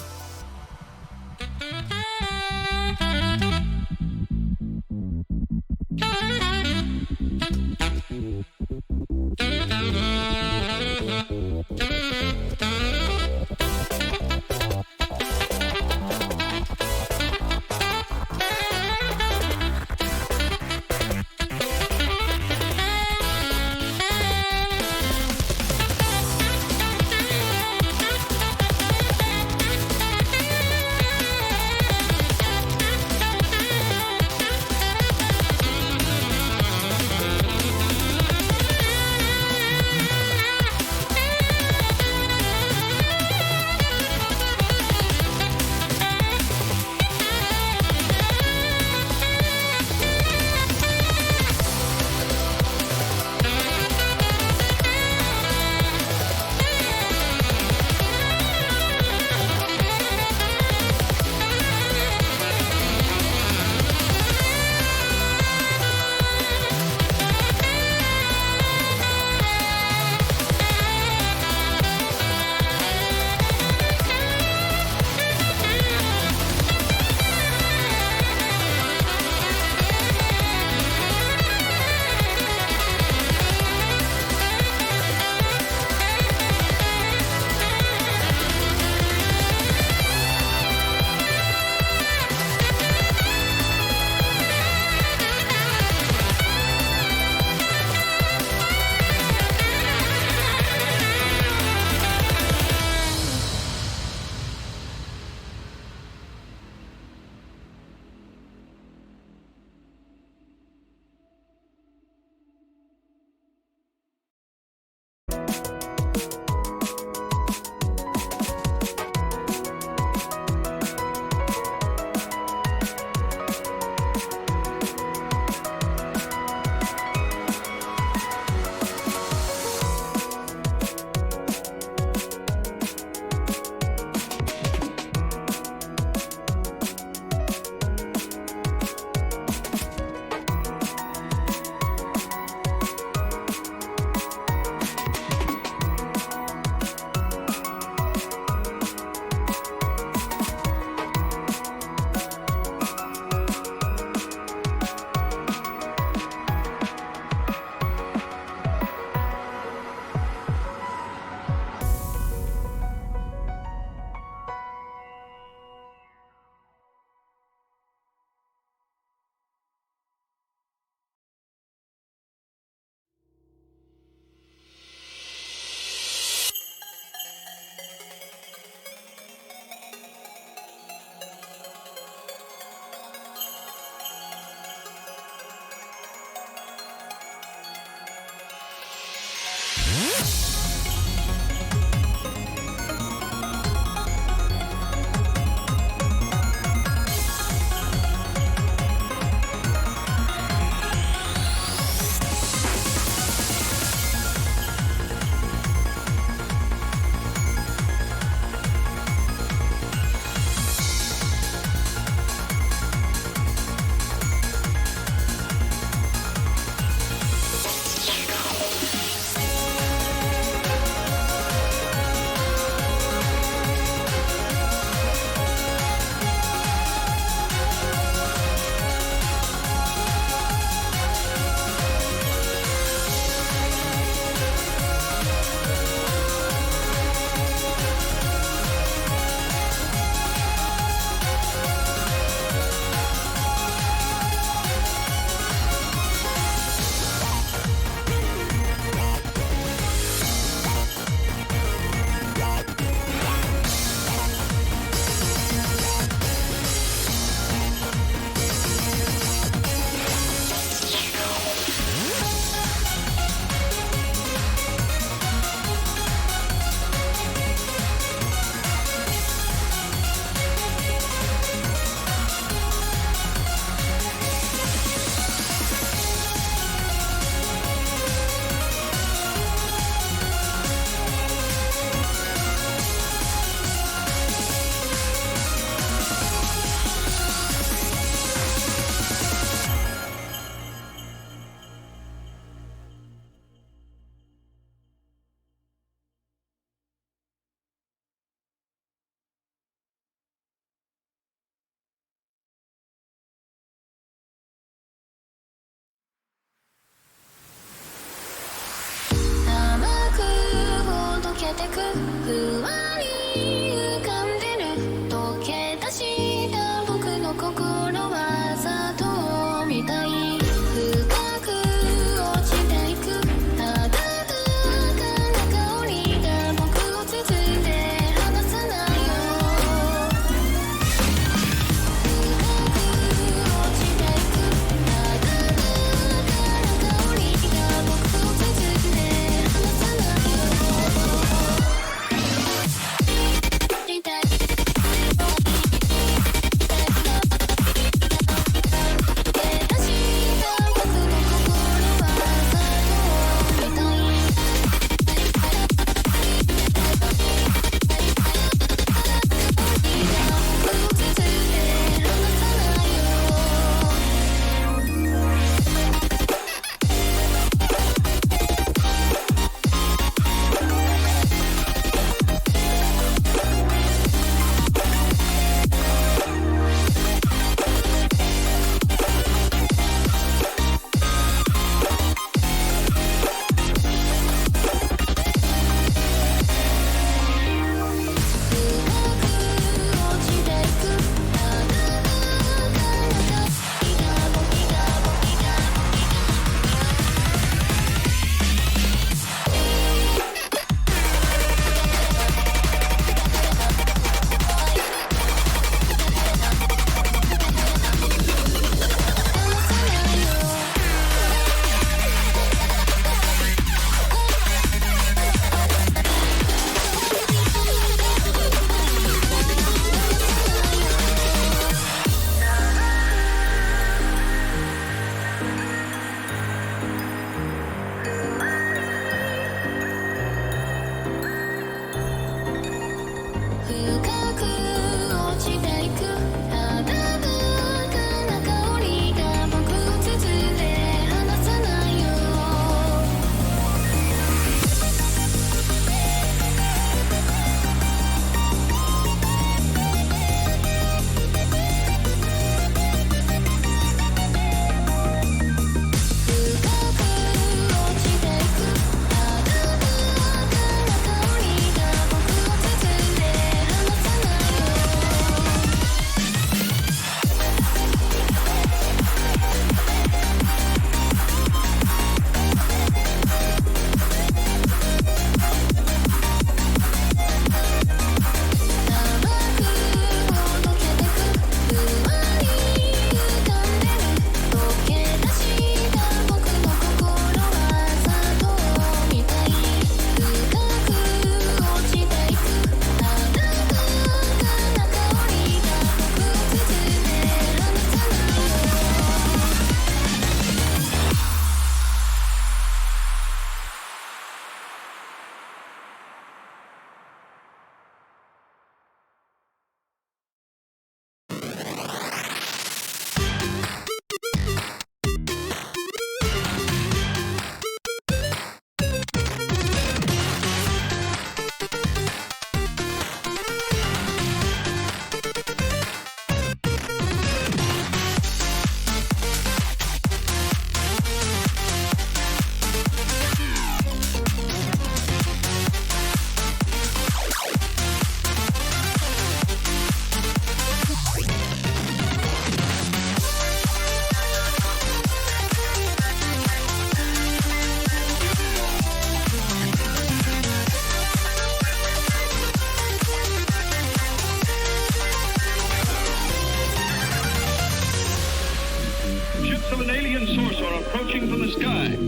sky.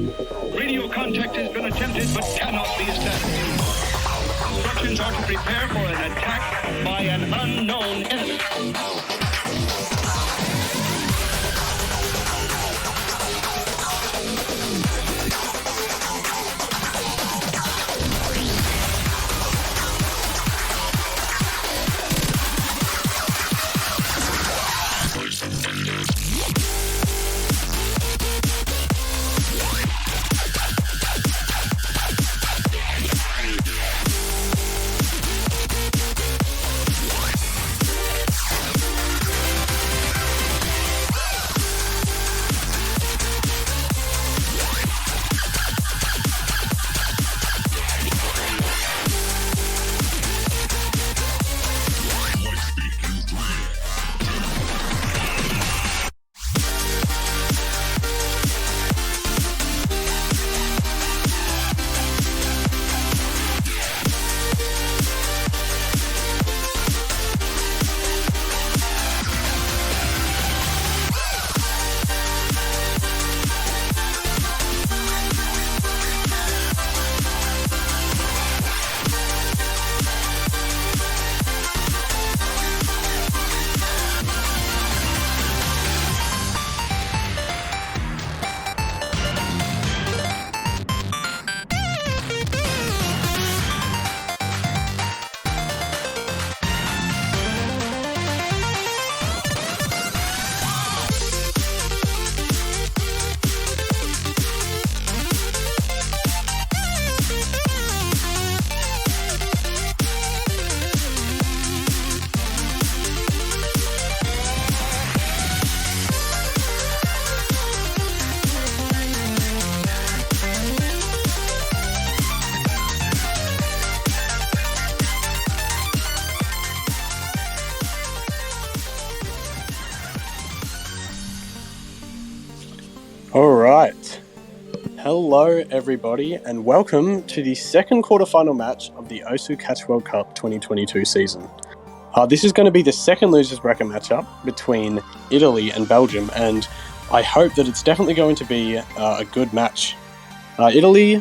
Radio contact has been attempted but cannot be established. Instructions are to prepare for an attack by an unknown enemy. All right. Hello, everybody, and welcome to the second quarterfinal match of the Osu Catch World Cup 2022 season. This is going to be the second losers bracket matchup between Italy and Belgium, and I hope that it's definitely going to be a good match. Italy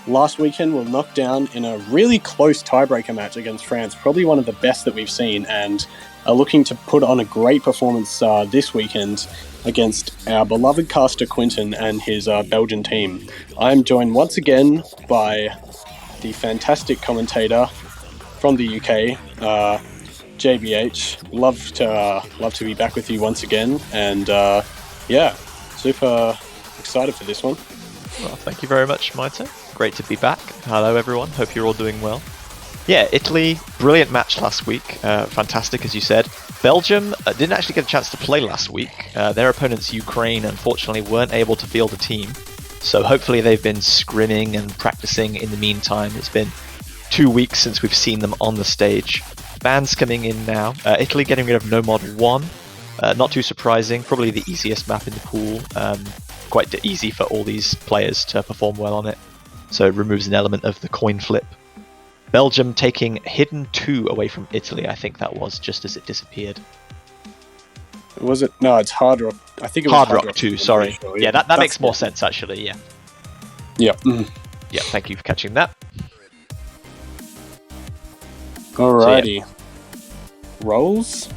last weekend were knocked down in a really close tiebreaker match against France, probably one of the best that we've seen, and are looking to put on a great performance this weekend against our beloved caster Quinton and his Belgian team. I'm joined once again by the fantastic commentator from the UK, JBH. Love to be back with you once again, and super excited for this one. Well, thank you very much, Maito. Great to be back. Hello, everyone. Hope you're all doing well. Yeah, Italy, brilliant match last week. Fantastic, as you said. Belgium didn't actually get a chance to play last week. Their opponents, Ukraine, unfortunately weren't able to field a team. So hopefully they've been scrimming and practicing in the meantime. It's been 2 weeks since we've seen them on the stage. Bans coming in now. Italy getting rid of No Mod 1. Not too surprising. Probably the easiest map in the pool. Quite easy for all these players to perform well on it. So it removes an element of the coin flip. Belgium taking Hidden 2 away from Italy, I think that was, just as it disappeared. Was it? No, it's Hard Rock. I think it was Hard Rock 2, sorry. Sure. Yeah, that makes more sense, actually, yeah. Yeah. Yeah, thank you for catching that. Alrighty. So, yeah. Rolls?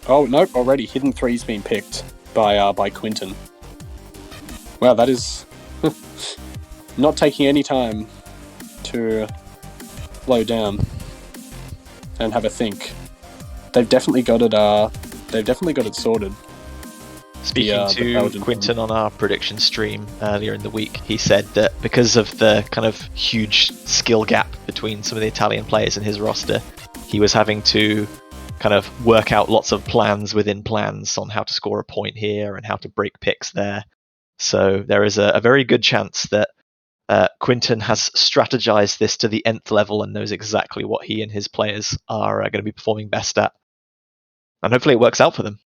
Oh, nope, already. Hidden 3's been picked by Quinton. Wow, that is not taking any time to slow down and have a think. They've definitely got it sorted. Speaking to Quinton on our prediction stream earlier in the week, he said that because of the kind of huge skill gap between some of the Italian players in his roster, he was having to kind of work out lots of plans within plans on how to score a point here and how to break picks there. So there is a very good chance that Quinton has strategized this to the nth level and knows exactly what he and his players are going to be performing best at. And hopefully it works out for them.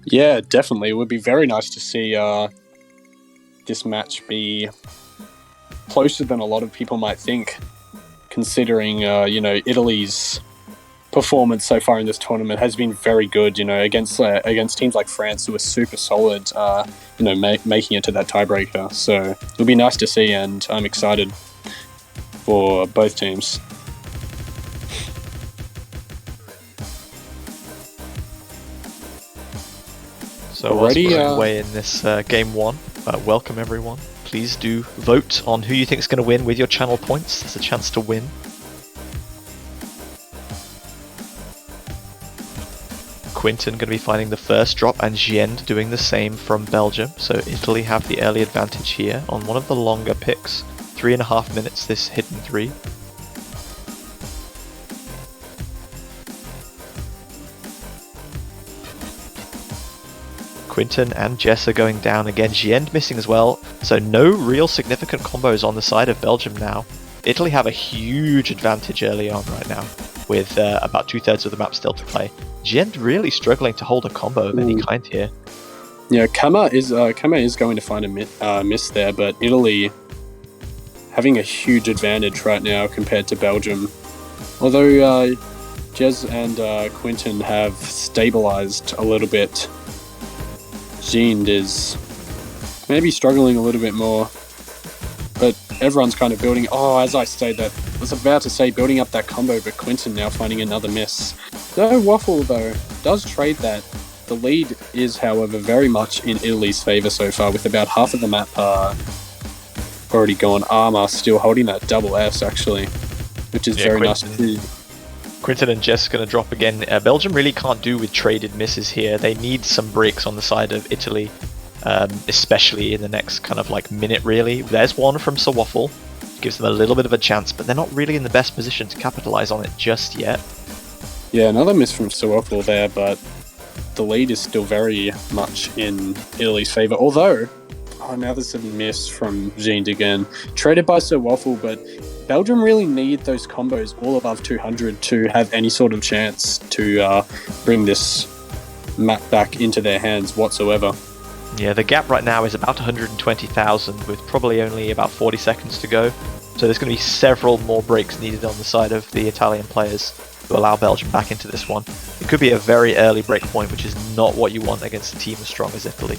Yeah, definitely. It would be very nice to see this match be closer than a lot of people might think, considering Italy's performance so far in this tournament has been very good. Against teams like France who are super solid. Making it to that tiebreaker. So it'll be nice to see, and I'm excited for both teams. So whilst we're away in this game one, welcome everyone. Please do vote on who you think is going to win with your channel points. There's a chance to win. Quinten going to be finding the first drop, and Giend doing the same from Belgium. So Italy have the early advantage here on one of the longer picks. 3.5 minutes, this hidden 3. Quinten and Jess are going down again. Giend missing as well. So no real significant combos on the side of Belgium now. Italy have a huge advantage early on right now, with about 2/3 of the map still to play. Giend really struggling to hold a combo of any kind here. Yeah, Kama is going to find a miss there, but Italy having a huge advantage right now compared to Belgium. Although Jez and Quinten have stabilized a little bit, Giend is maybe struggling a little bit more. But everyone's kind of building. Oh, as I say that, I was about to say building up that combo, but Quinten now finding another miss. No, Waffle though does trade that. The lead is, however, very much in Italy's favour so far, with about half of the map already gone. Arma still holding that double S actually, which is very nice to see. Quinten and Jess going to drop again. Belgium really can't do with traded misses here. They need some breaks on the side of Italy. Especially in the next kind of like minute really. There's one from Sir Waffle, gives them a little bit of a chance, but they're not really in the best position to capitalize on it just yet. Yeah, another miss from Sir Waffle there, but the lead is still very much in Italy's favour. Although, now there's a miss from Giend again. Traded by Sir Waffle, but Belgium really need those combos all above 200 to have any sort of chance to bring this map back into their hands whatsoever. Yeah, the gap right now is about 120,000 with probably only about 40 seconds to go. So there's going to be several more breaks needed on the side of the Italian players to allow Belgium back into this one. It could be a very early break point, which is not what you want against a team as strong as Italy.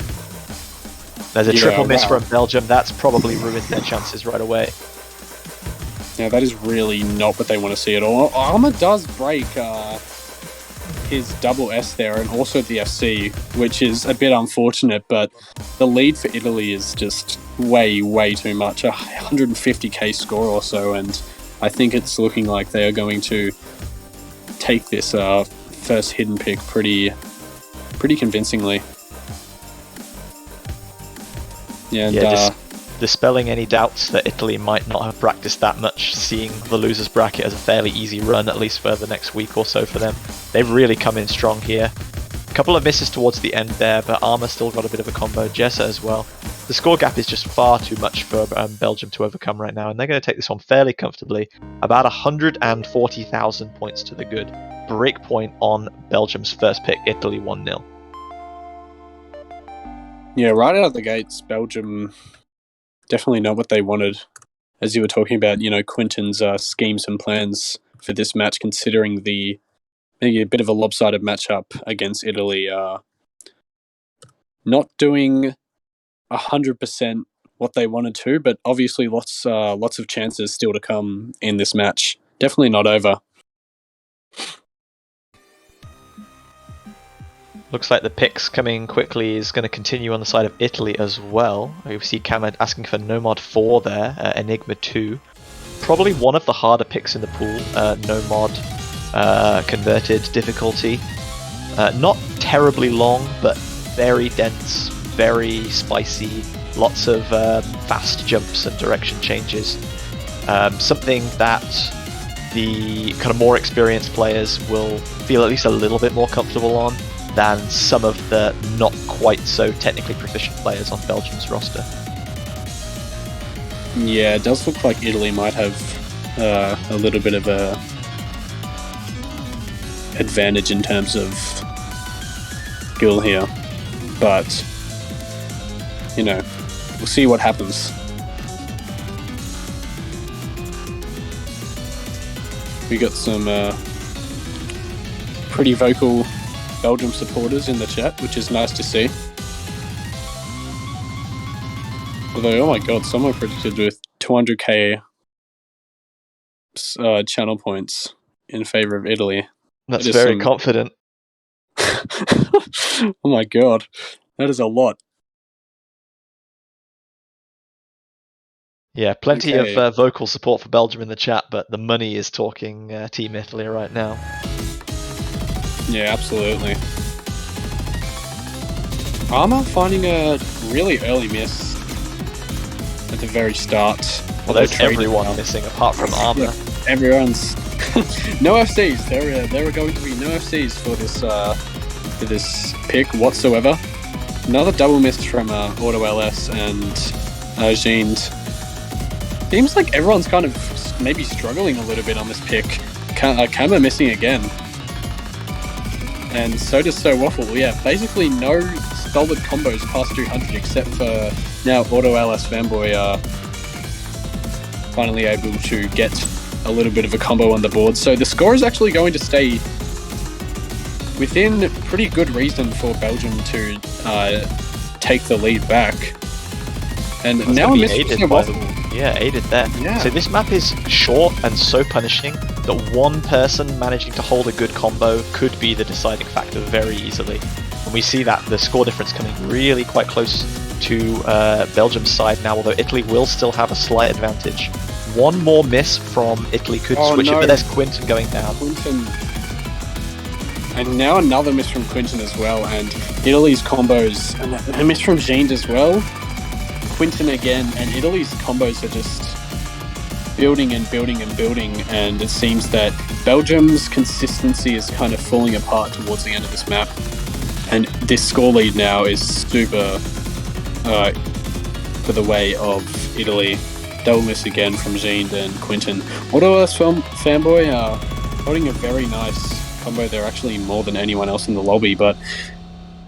There's a triple miss from Belgium. That's probably ruined their chances right away. Yeah, that is really not what they want to see at all. Arma does break his double S there and also the FC, which is a bit unfortunate, but the lead for Italy is just way too much, a 150k score or so, and I think it's looking like they are going to take this first hidden pick pretty convincingly. And dispelling any doubts that Italy might not have practiced that much, seeing the losers bracket as a fairly easy run, at least for the next week or so for them. They've really come in strong here. A couple of misses towards the end there, but Arma still got a bit of a combo, Jessa as well. The score gap is just far too much for Belgium to overcome right now, and they're going to take this one fairly comfortably. About 140,000 points to the good. Break point on Belgium's first pick, Italy 1-0. Yeah, right out of the gates, Belgium definitely not what they wanted. As you were talking about, Quinten's schemes and plans for this match, considering maybe a bit of a lopsided matchup against Italy, not doing 100% what they wanted to, but obviously lots of chances still to come in this match. Definitely not over. Looks like the picks coming quickly is going to continue on the side of Italy as well. We see Kamad asking for Nomad 4 there, Enigma 2. Probably one of the harder picks in the pool, Nomad converted difficulty. Not terribly long, but very dense, very spicy, lots of fast jumps and direction changes. Something that the kind of more experienced players will feel at least a little bit more comfortable on than some of the not quite so technically proficient players on Belgium's roster. Yeah, it does look like Italy might have a little bit of a advantage in terms of skill here, but we'll see what happens. We got some pretty vocal Belgium supporters in the chat, which is nice to see. Although, oh my god, someone predicted with 200k channel points in favor of Italy. That's very confident. Oh my god, that is a lot. Yeah, plenty of vocal support for Belgium in the chat, but the money is talking Team Italy right now. Yeah, absolutely. Armour finding a really early miss at the very start. Well, there's everyone missing apart from Armour. Yeah, everyone's no FCs. There are going to be no FCs for this pick whatsoever. Another double miss from Auto LS and Jeans. Seems like everyone's kind of maybe struggling a little bit on this pick. Kama missing again. And so does So Waffle. Yeah, basically no solid combos past 200 except for now Auto LS Fanboy finally able to get a little bit of a combo on the board. So the score is actually going to stay within pretty good reason for Belgium to take the lead back. And now I'm missing So Waffle. Yeah, aided there. Yeah. So this map is short and so punishing that one person managing to hold a good combo could be the deciding factor very easily. And we see that the score difference coming really quite close to Belgium's side now, although Italy will still have a slight advantage. One more miss from Italy could switch it, but there's Quinton going down. Quinton. And now another miss from Quinton as well, and Italy's combos, and a miss from Jean as well. Quinton again, and Italy's combos are just building and building and building, and it seems that Belgium's consistency is kind of falling apart towards the end of this map. And this score lead now is super for the way of Italy. Double miss again from Jean and Quinton. Auto LS Fanboy holding a very nice combo there, actually more than anyone else in the lobby, but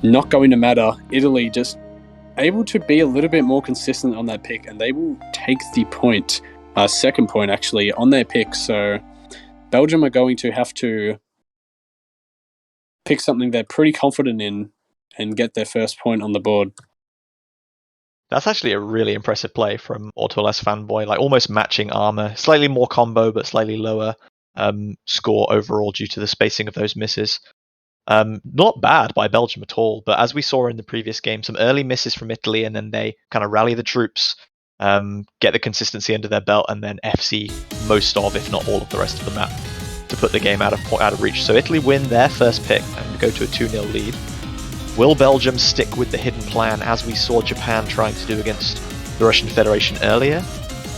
not going to matter. Italy just able to be a little bit more consistent on that pick, and they will take the point, second point actually, on their pick. So Belgium are going to have to pick something they're pretty confident in and get their first point on the board. That's actually a really impressive play from Auto LS Fanboy, like almost matching Armour. Slightly more combo, but slightly lower score overall due to the spacing of those misses. Not bad by Belgium at all, but as we saw in the previous game, some early misses from Italy, and then they kind of rally the troops, get the consistency under their belt, and then FC most of, if not all of the rest of the map to put the game out of reach. So Italy win their first pick and go to a 2-0 lead. Will Belgium stick with the hidden plan as we saw Japan trying to do against the Russian Federation earlier?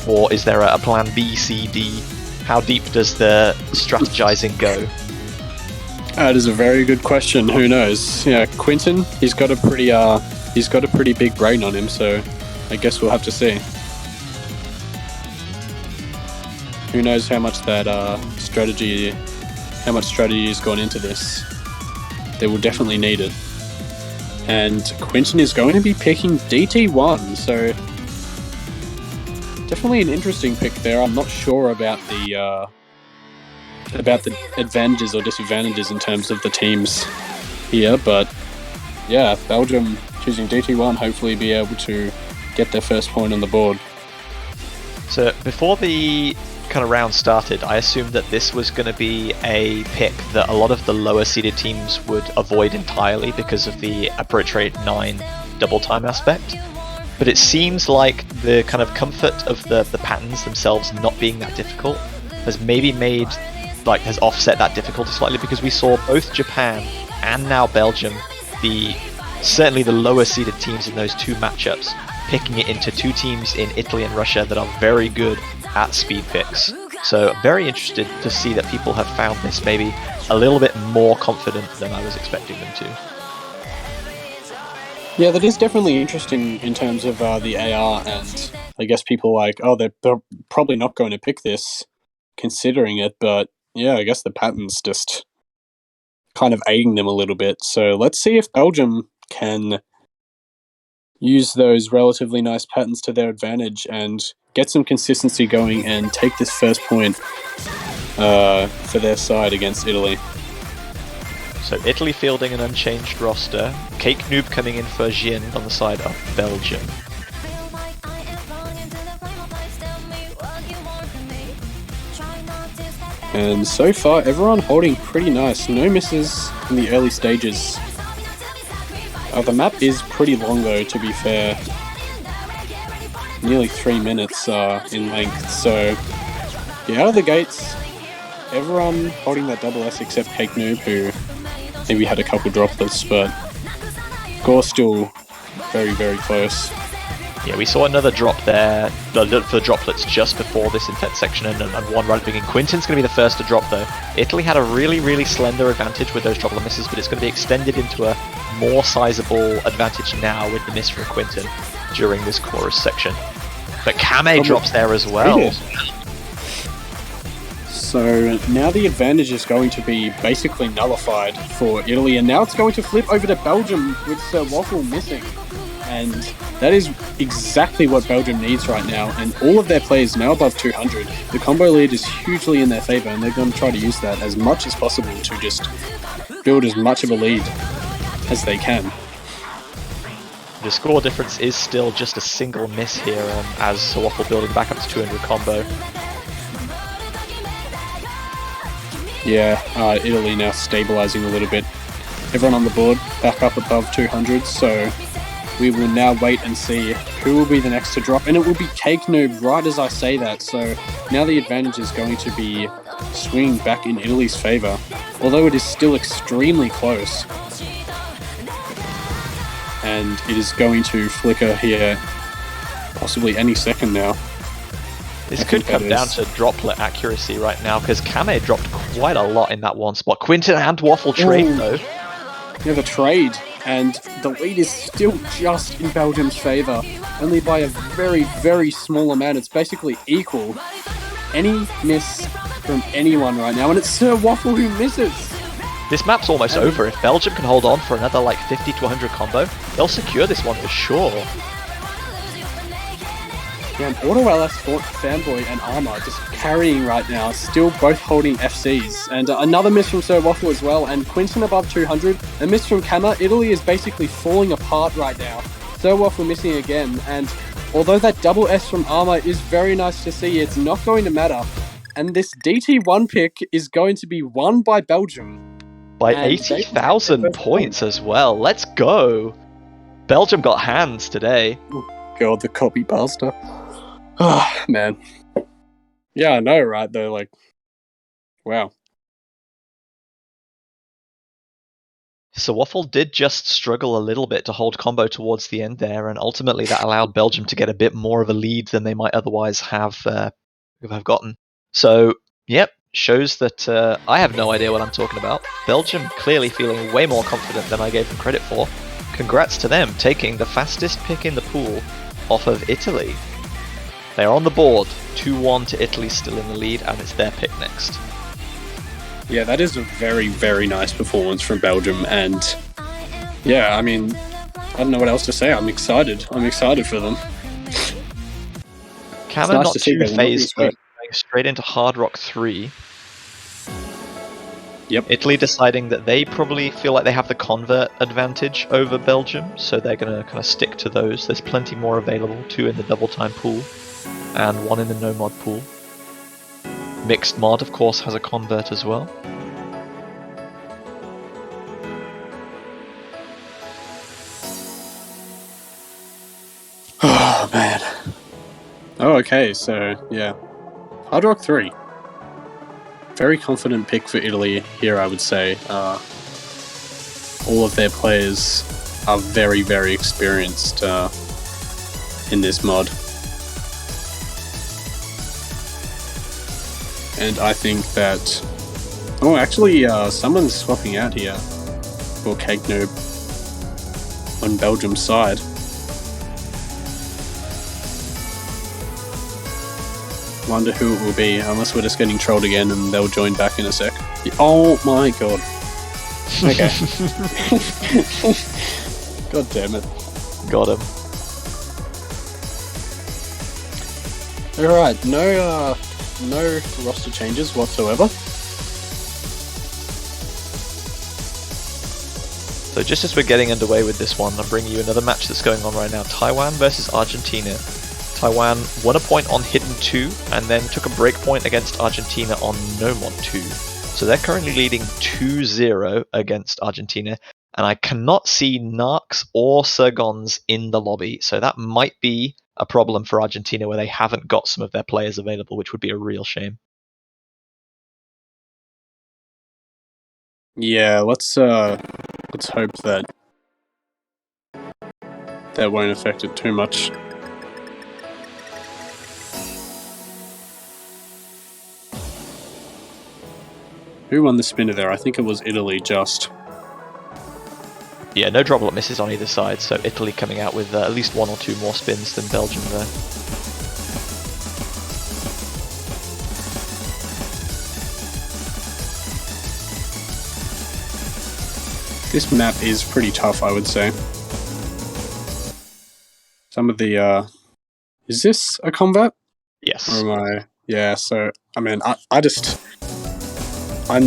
Or is there a plan B, C, D? How deep does the strategizing go? That is a very good question. Who knows? Yeah, Quinton, he's got a pretty big brain on him, so I guess we'll have to see. Who knows how much strategy has gone into this? They will definitely need it. And Quinton is going to be picking DT1, so definitely an interesting pick there. I'm not sure about the advantages or disadvantages in terms of the teams here, but yeah, Belgium choosing DT1, hopefully be able to get their first point on the board. So before the kind of round started, I assumed that this was going to be a pick that a lot of the lower seeded teams would avoid entirely because of the approach rate 9 double time aspect. But it seems like the kind of comfort of the patterns themselves not being that difficult has has offset that difficulty slightly, because we saw both Japan and now Belgium, certainly the lower seeded teams in those two matchups, picking it into two teams in Italy and Russia that are very good at speed picks. So very interested to see that people have found this maybe a little bit more confident than I was expecting them to. Yeah, that is definitely interesting in terms of the AR, and I guess people are like, oh, they're probably not going to pick this considering it, but yeah, I guess the pattern's just kind of aiding them a little bit. So let's see if Belgium can use those relatively nice patterns to their advantage and get some consistency going and take this first point for their side against Italy. So Italy fielding an unchanged roster. Cake Noob coming in for Jin on the side of Belgium. And so far, everyone holding pretty nice. No misses in the early stages. The map is pretty long though, to be fair. Nearly 3 minutes in length, so yeah, out of the gates, everyone holding that double S except Cake Noob, who maybe had a couple droplets, but Gore still very, very close. Yeah, we saw another drop there, the droplets just before this intense section, and one right at the beginning. Quinton's going to be the first to drop though. Italy had a really, really slender advantage with those droplet misses, but it's going to be extended into a more sizable advantage now with the miss from Quinton during this chorus section. But Kame drops there as well. So now the advantage is going to be basically nullified for Italy, and now it's going to flip over to Belgium with Sir Waffle missing. And that is exactly what Belgium needs right now, and all of their players now above 200. The combo lead is hugely in their favour, and they're going to try to use that as much as possible to just build as much of a lead as they can. The score difference is still just a single miss here, as Sir Waffle building back up to 200 combo. Yeah, Italy now stabilising a little bit. Everyone on the board back up above 200, so we will now wait and see who will be the next to drop, and it will be Cake Noob right as I say that, so now the advantage is going to be swinging back in Italy's favour, although it is still extremely close. And it is going to flicker here possibly any second now. This could come down to droplet accuracy right now, because Kame dropped quite a lot in that one spot. Quinton and Waffle trade though. Yeah, the trade, and the lead is still just in Belgium's favour, only by a very, very small amount. It's basically equal. Any miss from anyone right now, and it's Sir Waffle who misses. This map's almost over. If Belgium can hold on for another like 50 to 100 combo, they'll secure this one for sure. Yeah, and Auto LS Fanboy and Armor just carrying right now, still both holding FCs. And another miss from Sir Waffle as well, and Quinton above 200. A miss from Kama. Italy is basically falling apart right now. Sir Waffle missing again, and although that double S from Armor is very nice to see, it's not going to matter. And this DT1 pick is going to be won by Belgium. By 80,000 points as well. Let's go! Belgium got hands today. Oh, God, the copy bastard. Oh, man. Yeah, I know, right, though, like, wow. So Waffle did just struggle a little bit to hold combo towards the end there, and ultimately that allowed Belgium to get a bit more of a lead than they might otherwise have gotten. So, yep, shows that I have no idea what I'm talking about. Belgium clearly feeling way more confident than I gave them credit for. Congrats to them, taking the fastest pick in the pool off of Italy. They're on the board, 2-1 to Italy, still in the lead, and it's their pick next. Yeah, that is a very, very nice performance from Belgium, and yeah, I mean, I don't know what else to say. I'm excited. I'm excited for them. Cameron not too phased, going straight into Hard Rock 3. Yep. Italy deciding that they probably feel like they have the convert advantage over Belgium, so they're going to kind of stick to those. There's plenty more available, 2 in the double time pool, and 1 in the no mod pool. Mixed mod, of course, has a convert as well. Oh, man. Oh, okay, so, yeah. Hard Rock 3. Very confident pick for Italy here, I would say. All of their players are very, very experienced in this mod. And I think that... Oh, actually, someone's swapping out here for Cake Noob on Belgium's side. Wonder who it will be, unless we're just getting trolled again and they'll join back in a sec. Oh my god. Okay. God damn it. Got him. Alright, no roster changes whatsoever. So just as we're getting underway with this one, I'm bringing you another match that's going on right now. Taiwan versus Argentina. Taiwan won a point on Hidden 2 and then took a break point against Argentina on No Mod 2. So they're currently leading 2-0 against Argentina. And I cannot see Narcs or Sergons in the lobby, so that might be a problem for Argentina where they haven't got some of their players available, which would be a real shame. Yeah, let's hope that won't affect it too much. Who won the spinner there? I think it was Italy just. Yeah, no droplet misses on either side, so Italy coming out with at least 1 or 2 more spins than Belgium there. This map is pretty tough, I would say. Some of the, is this a combat? Yes. Or am I? Yeah, so, I mean, I'm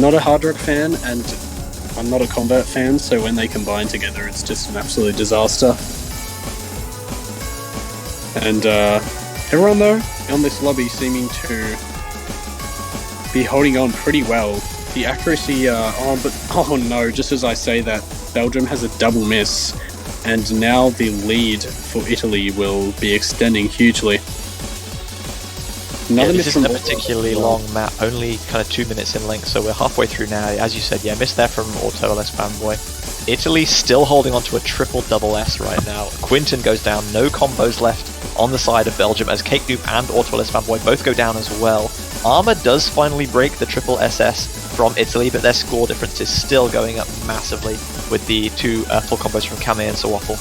not a hard rock fan, and I'm not a combat fan, so when they combine together, it's just an absolute disaster. And everyone, though, on this lobby seeming to be holding on pretty well. The accuracy, oh no, just as I say that, Belgium has a double miss, and now the lead for Italy will be extending hugely. Yeah, this isn't a particularly long map, only kind of 2 minutes in length, so we're halfway through now. As you said, yeah, missed there from Auto LS Fanboy. Italy still holding on to a triple double S right now. Quinton goes down, no combos left on the side of Belgium as Cake Noob and Auto LS Fanboy both go down as well. Armour does finally break the triple SS from Italy, but their score difference is still going up massively with the 2 full combos from Kame and Sawaffle.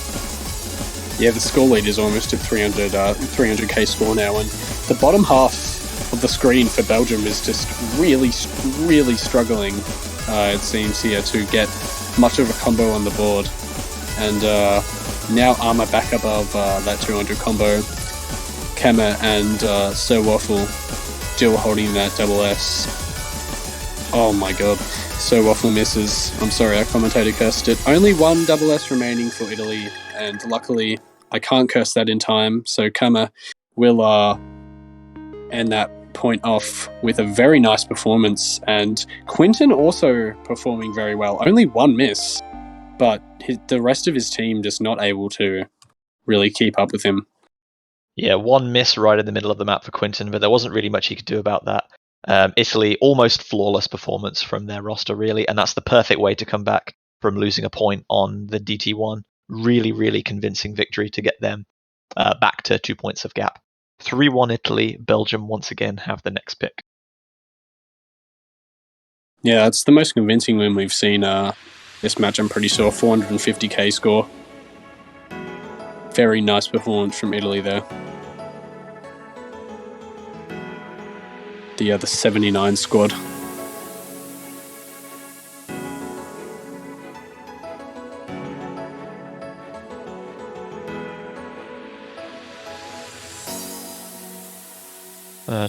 Yeah, the score lead is almost at 300k score now, and the bottom half of the screen for Belgium is just really, really struggling, it seems here, to get much of a combo on the board. And now Armour back above that 200 combo. Kama and So Waffle still holding that double S. Oh my god. So Waffle misses. I'm sorry, our commentator cursed it. Only 1 double S remaining for Italy, and luckily I can't curse that in time, so Kama will end that point off with a very nice performance, and Quinton also performing very well. Only 1 miss, but the rest of his team just not able to really keep up with him. Yeah, 1 miss right in the middle of the map for Quinton, but there wasn't really much he could do about that. Italy, almost flawless performance from their roster, really, and that's the perfect way to come back from losing a point on the DT1. Really, really convincing victory to get them back to 2 points of gap. 3-1 Italy. Belgium once again have the next pick. Yeah, it's the most convincing win we've seen this match, I'm pretty sure. 450k score. Very nice performance from Italy there. The 79 squad.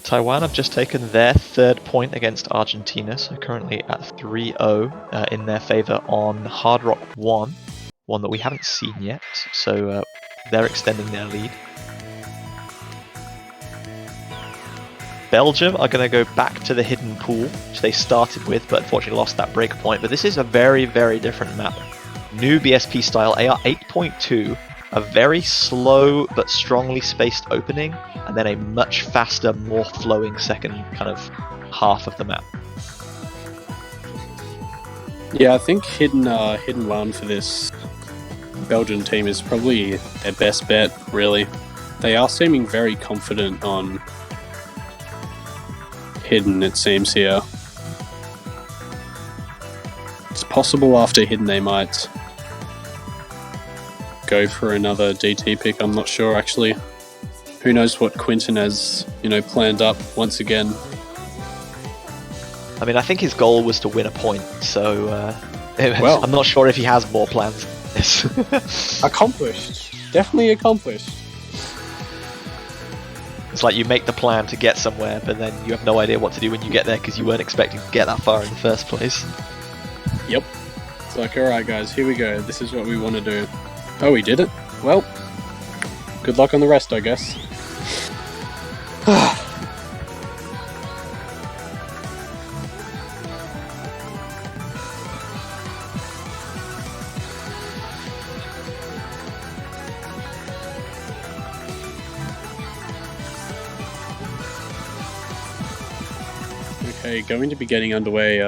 Taiwan have just taken their 3rd point against Argentina, so currently at 3-0 in their favour on Hard Rock 1, one that we haven't seen yet, so they're extending their lead. Belgium are going to go back to the hidden pool, which they started with, but unfortunately lost that break point. But this is a very, very different map. New BSP style, AR 8.2, a very slow but strongly spaced opening, and then a much faster, more flowing second kind of half of the map. Yeah, I think hidden 1 for this Belgian team is probably their best bet, really. They are seeming very confident on hidden, it seems here. It's possible after hidden they might go for another DT pick, I'm not sure actually. Who knows what Quinton has, planned up once again. I mean, I think his goal was to win a point, so I'm not sure if he has more plans than this. Accomplished. Definitely accomplished. It's like you make the plan to get somewhere, but then you have no idea what to do when you get there because you weren't expecting to get that far in the first place. Yep. It's like, alright guys, here we go. This is what we want to do. Oh, we did it? Well, good luck on the rest, I guess. Okay, going to be getting underway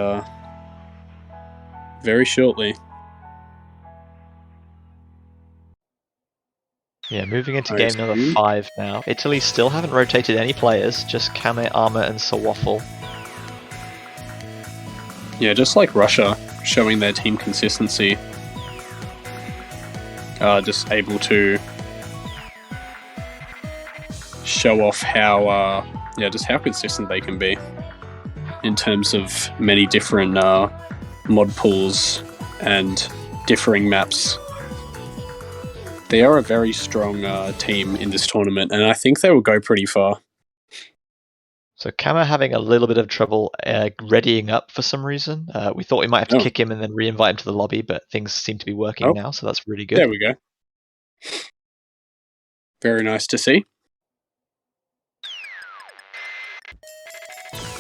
very shortly. Yeah, moving into I game number assume. 5 now. Italy still haven't rotated any players, just Kame, Arma, and Sawafel. Yeah, just like Russia, showing their team consistency. Just able to show off how, just how consistent they can be in terms of many different mod pools and differing maps. They are a very strong team in this tournament, and I think they will go pretty far. So Kama having a little bit of trouble readying up for some reason. We thought we might have to kick him and then re-invite him to the lobby, but things seem to be working now, so that's really good. There we go. Very nice to see.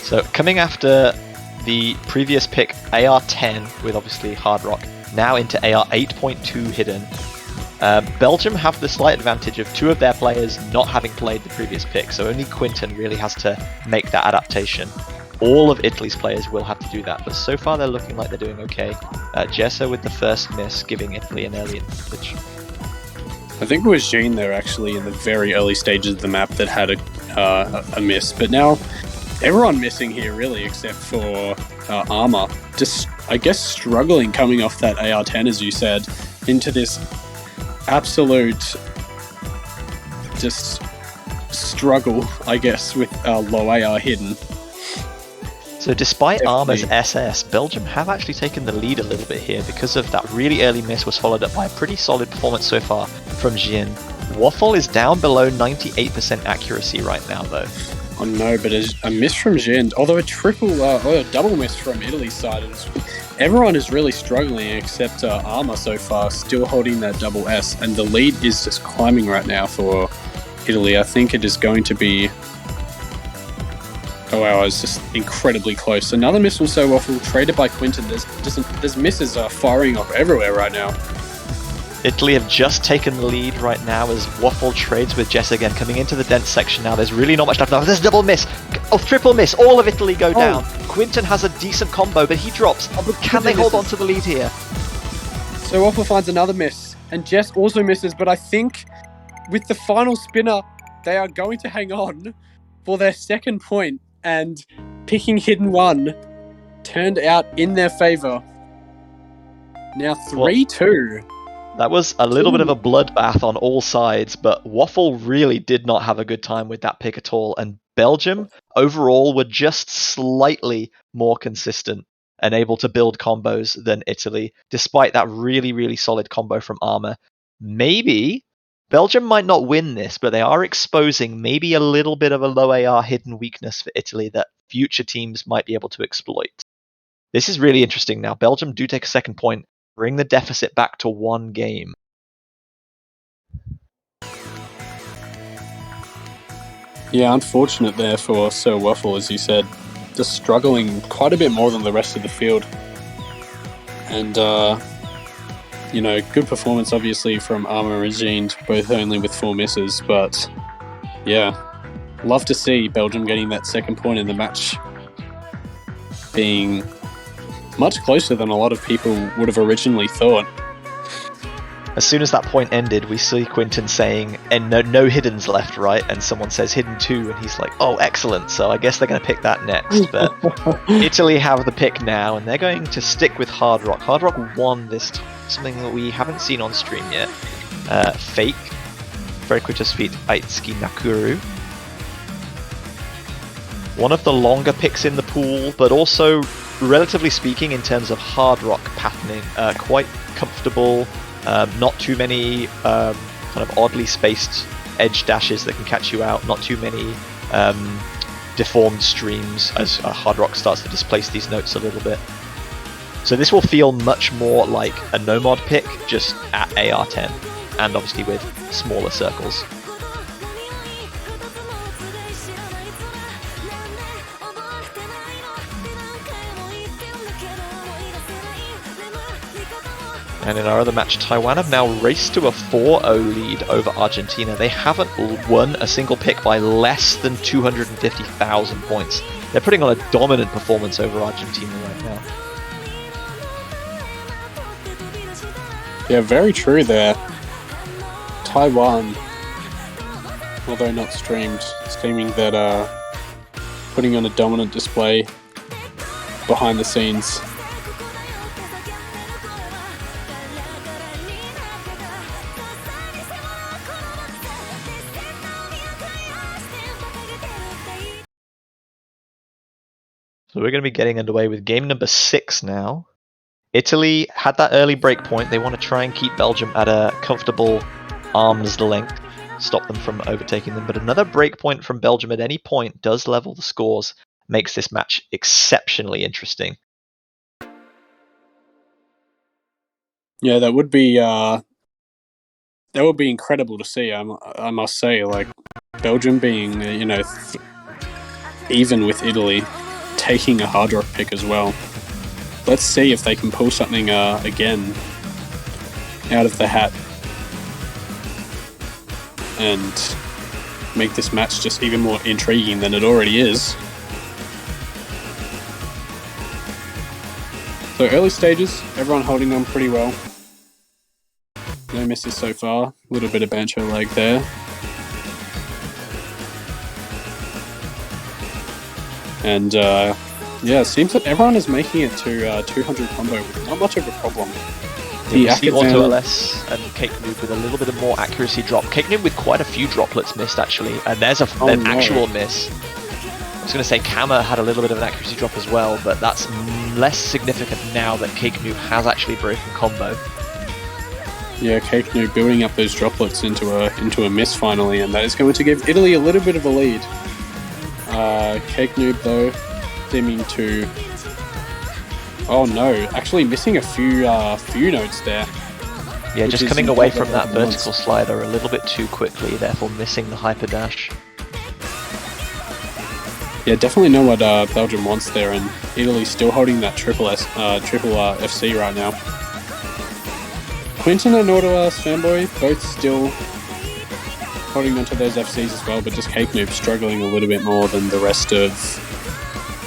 So coming after the previous pick, AR10 with obviously Hard Rock, now into AR 8.2 hidden. Belgium have the slight advantage of 2 of their players not having played the previous pick, so only Quinton really has to make that adaptation. All of Italy's players will have to do that, but so far they're looking like they're doing okay. Jessa with the first miss, giving Italy an early advantage. I think it was Jean there actually in the very early stages of the map that had a miss, but now everyone missing here really except for Arma. Just, I guess, struggling coming off that AR-10, as you said, into this absolute just struggle, I guess, with low AR hidden. So despite Definitely. Arma's SS, Belgium have actually taken the lead a little bit here because of that really early miss was followed up by a pretty solid performance so far from Jin. Waffle is down below 98% accuracy right now though. Oh no, but a miss from Jean, although a double miss from Italy's side. Everyone is really struggling except Arma so far, still holding that double S, and the lead is just climbing right now for Italy. I think it is going to be... Oh wow, it's just incredibly close. Another miss from So Waffle, traded by Quinton. There's misses firing off everywhere right now. Italy have just taken the lead right now as Waffle trades with Jess again, coming into the dense section now. There's really not much left now. There's a double miss. Oh, triple miss. All of Italy go down. Quinton has a decent combo, but he drops. Can they hold on to the lead here? So Waffle finds another miss, and Jess also misses, but I think with the final spinner, they are going to hang on for their second point, and picking Hidden 1 turned out in their favor. Now 3-2. That was a little bit of a bloodbath on all sides, but Waffle really did not have a good time with that pick at all, and Belgium overall were just slightly more consistent and able to build combos than Italy, despite that really, really solid combo from Arma. Maybe Belgium might not win this, but they are exposing maybe a little bit of a low AR hidden weakness for Italy that future teams might be able to exploit. This is really interesting now. Belgium do take a second point, bring the deficit back to 1 game. Yeah, unfortunate there for Sir Waffle, as you said. Just struggling quite a bit more than the rest of the field. And, good performance obviously from Arma and Jean, both only with 4 misses. But, yeah, love to see Belgium getting that second point in the match. Being much closer than a lot of people would have originally thought. As soon as that point ended, we see Quinton saying, and no hiddens left, right? And someone says hidden 2, and he's like, oh, excellent. So I guess they're going to pick that next. But Italy have the pick now, and they're going to stick with Hard Rock. Hard Rock won this time, something that we haven't seen on stream yet. Fake, very quick to feat Aitsuki Nakuru. One of the longer picks in the pool, but also, relatively speaking, in terms of Hard Rock patterning, quite comfortable. Not too many kind of oddly spaced edge dashes that can catch you out. Not too many deformed streams as Hard Rock starts to displace these notes a little bit. So this will feel much more like a no mod pick, just at AR10, and obviously with smaller circles. And in our other match, Taiwan have now raced to a 4-0 lead over Argentina. They haven't won a single pick by less than 250,000 points. They're putting on a dominant performance over Argentina right now. Yeah, very true there. Taiwan, although not streamed, seeming that putting on a dominant display behind the scenes. So we're going to be getting underway with game number 6 now. Italy had that early break point. They want to try and keep Belgium at a comfortable arm's length, stop them from overtaking them. But another break point from Belgium at any point does level the scores, makes this match exceptionally interesting. Yeah, that would be incredible to see. I must say, like Belgium being even with Italy, taking a hard rock pick as well. Let's see if they can pull something again out of the hat and make this match just even more intriguing than it already is. So early stages, everyone holding on pretty well. No misses so far. A little bit of bancho lag there. And yeah, it seems that everyone is making it to 200 combo with not much of a problem. We see Auto LS and Cake Noob with a little bit of more accuracy drop. Cake Noob with quite a few droplets missed actually, and there's an actual miss. I was going to say Kama had a little bit of an accuracy drop as well, but that's less significant now that Cake Noob has actually broken combo. Yeah, Cake Noob building up those droplets into a miss finally, and that is going to give Italy a little bit of a lead. Cake Noob though, seeming to... Oh no, actually missing a few notes there. Yeah, just coming away from that vertical slider a little bit too quickly, therefore missing the hyper dash. Yeah, definitely know what Belgium wants there, and Italy's still holding that triple FC right now. Quinton and AutoLS Fanboy both still holding onto those FCs as well, but just Cake Noob struggling a little bit more than the rest of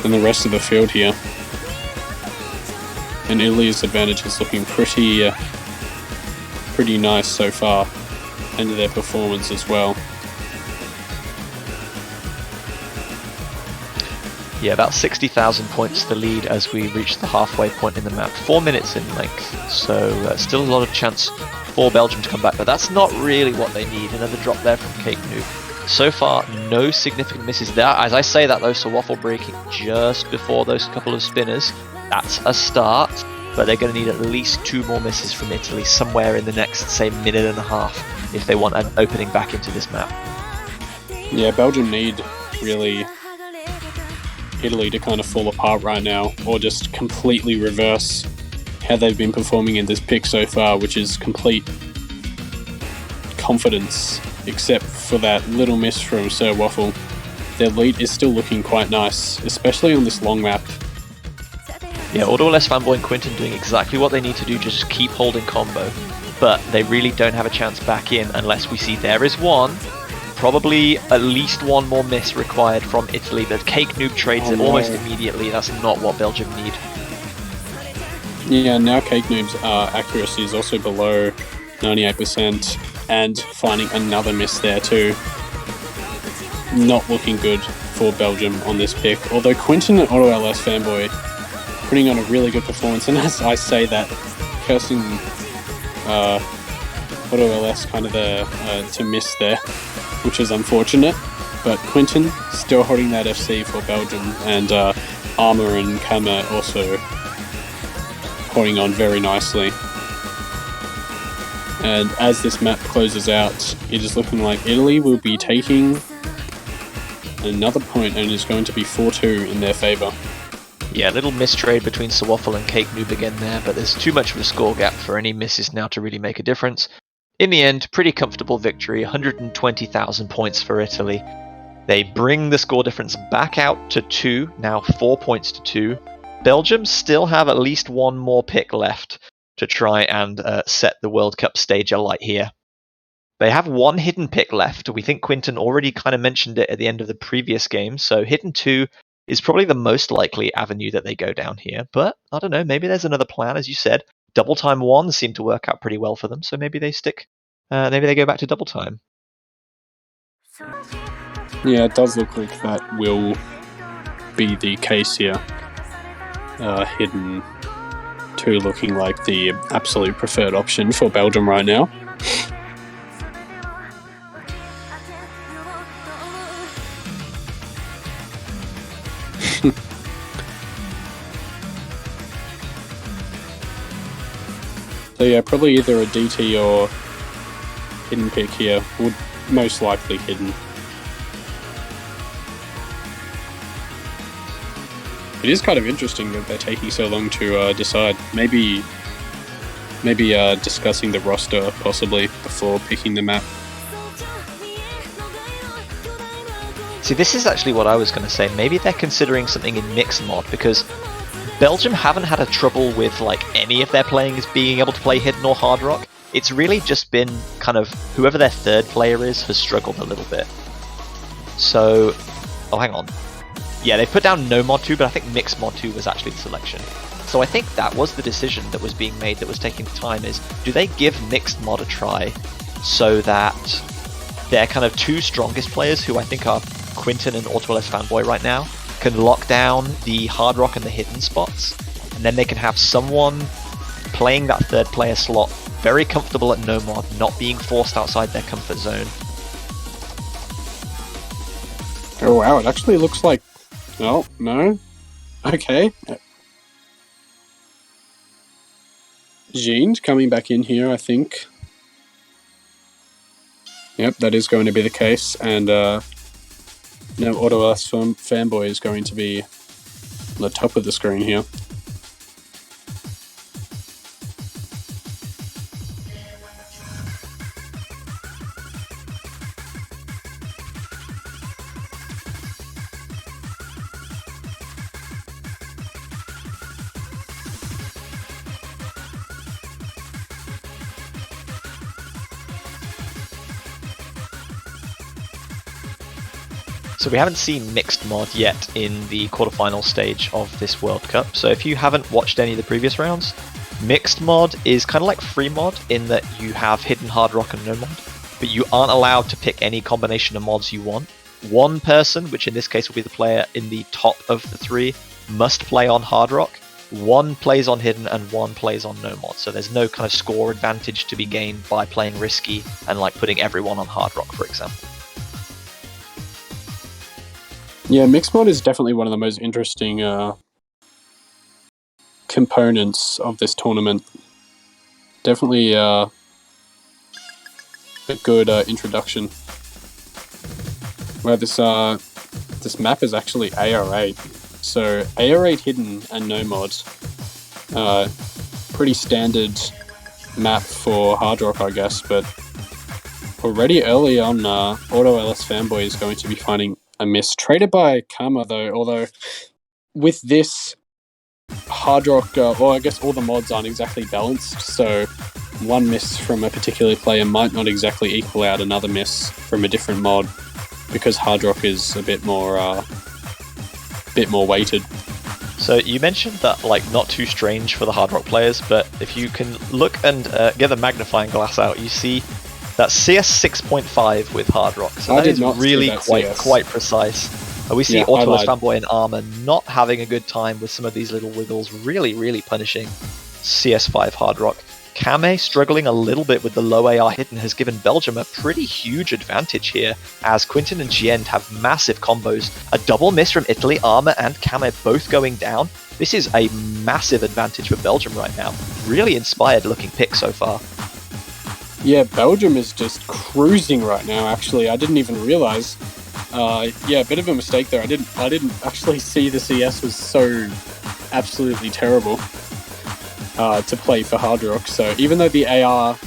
the field here. And Italy's advantage is looking pretty nice so far, and their performance as well. Yeah, about 60,000 points to the lead as we reach the halfway point in the map. 4 minutes in length, so still a lot of chance for Belgium to come back, but that's not really what they need. Another drop there from Cake Noob. So far, no significant misses there. As I say that though, so Waffle breaking just before those couple of spinners. That's a start, but they're going to need at least 2 more misses from Italy somewhere in the next, say, minute and a half if they want an opening back into this map. Yeah, Belgium need really Italy to kind of fall apart right now, or just completely reverse how they've been performing in this pick so far, which is complete confidence, except for that little miss from Sir Waffle. Their lead is still looking quite nice, especially on this long map. Yeah, AutoLS Fanboy and Quinton doing exactly what they need to do, just keep holding combo, but they really don't have a chance back in unless we see there is one. Probably at least one more miss required from Italy. The Cake Noob trades it almost immediately. That's not what Belgium need. Yeah, now Cake Noob's accuracy is also below 98%, and finding another miss there too. Not looking good for Belgium on this pick. Although Quinton and AutoLS Fanboy putting on a really good performance, and as I say that, cursing AutoLS kind of to miss there, which is unfortunate, but Quinton still holding that FC for Belgium, and Armour and Kama also holding on very nicely. And as this map closes out, it is looking like Italy will be taking another point, and it's going to be 4-2 in their favour. Yeah, a little mistrade between Sawaffle and Cake Noob again there, but there's too much of a score gap for any misses now to really make a difference. In the end, pretty comfortable victory, 120,000 points for Italy. They bring the score difference back out to 2, now 4 points to 2. Belgium still have at least one more pick left to try and set the World Cup stage alight here. They have one hidden pick left. We think Quinton already kind of mentioned it at the end of the previous game, so hidden 2 is probably the most likely avenue that they go down here. But I don't know, maybe there's another plan, as you said. Double time 1 seemed to work out pretty well for them, so maybe they maybe they go back to double time. Yeah, it does look like that will be the case here. Hidden 2 looking like the absolute preferred option for Belgium right now. So yeah, probably either a DT or hidden pick here. Would most likely hidden. It is kind of interesting that they're taking so long to decide. Maybe discussing the roster possibly before picking the map. See, this is actually what I was going to say. Maybe they're considering something in mixed mod, because Belgium haven't had a trouble with like any of their players being able to play hidden or hard rock. It's really just been kind of whoever their third player is has struggled a little bit. So, oh hang on. Yeah, they put down no mod 2, but I think mixed mod 2 was actually the selection. So I think that was the decision that was being made that was taking time, is do they give mixed mod a try so that their kind of 2 strongest players, who I think are Quinton and AutoLS Fanboy right now, can lock down the hard rock and the hidden spots, and then they can have someone playing that third player slot very comfortable at no mod, not being forced outside their comfort zone. Oh wow, it actually looks like... Oh, no? Okay. Jean's coming back in here, I think. Yep, that is going to be the case, and now AutoLS Fanboy is going to be on the top of the screen here. So we haven't seen mixed mod yet in the quarterfinal stage of this World Cup. So if you haven't watched any of the previous rounds, mixed mod is kind of like free mod in that you have hidden hard rock and no mod, but you aren't allowed to pick any combination of mods you want. One person, which in this case will be the player in the top of the 3, must play on hard rock. 1 plays on hidden and 1 plays on no mod. So there's no kind of score advantage to be gained by playing risky and like putting everyone on hard rock, for example. Yeah, mixed mod is definitely one of the most interesting components of this tournament. Definitely a good introduction. Well, this map is actually AR8. So AR8 hidden and no mods. Pretty standard map for hard rock, I guess, but already early on, AutoLS Fanboy is going to be finding a miss. Traded by Karma, though, although with this hard rock, well, I guess all the mods aren't exactly balanced, so one miss from a particular player might not exactly equal out another miss from a different mod, because hard rock is a bit more weighted. So you mentioned that like not too strange for the hard rock players, but if you can look and get the magnifying glass out, you see that CS 6.5 with hard rock. So that is really quite precise. We see AutoLS Fanboy and Armor not having a good time with some of these little wiggles, really punishing CS5 hard rock. Kame struggling a little bit with the low AR hidden has given Belgium a pretty huge advantage here, as Quinton and Giend have massive combos. A double miss from Italy, Armor and Kame both going down. This is a massive advantage for Belgium right now. Really inspired looking pick so far. Yeah, Belgium is just cruising right now, actually. I didn't even realize. Yeah, a bit of a mistake there. I didn't actually see the CS was so absolutely terrible to play for Hard Rock. So even though the AR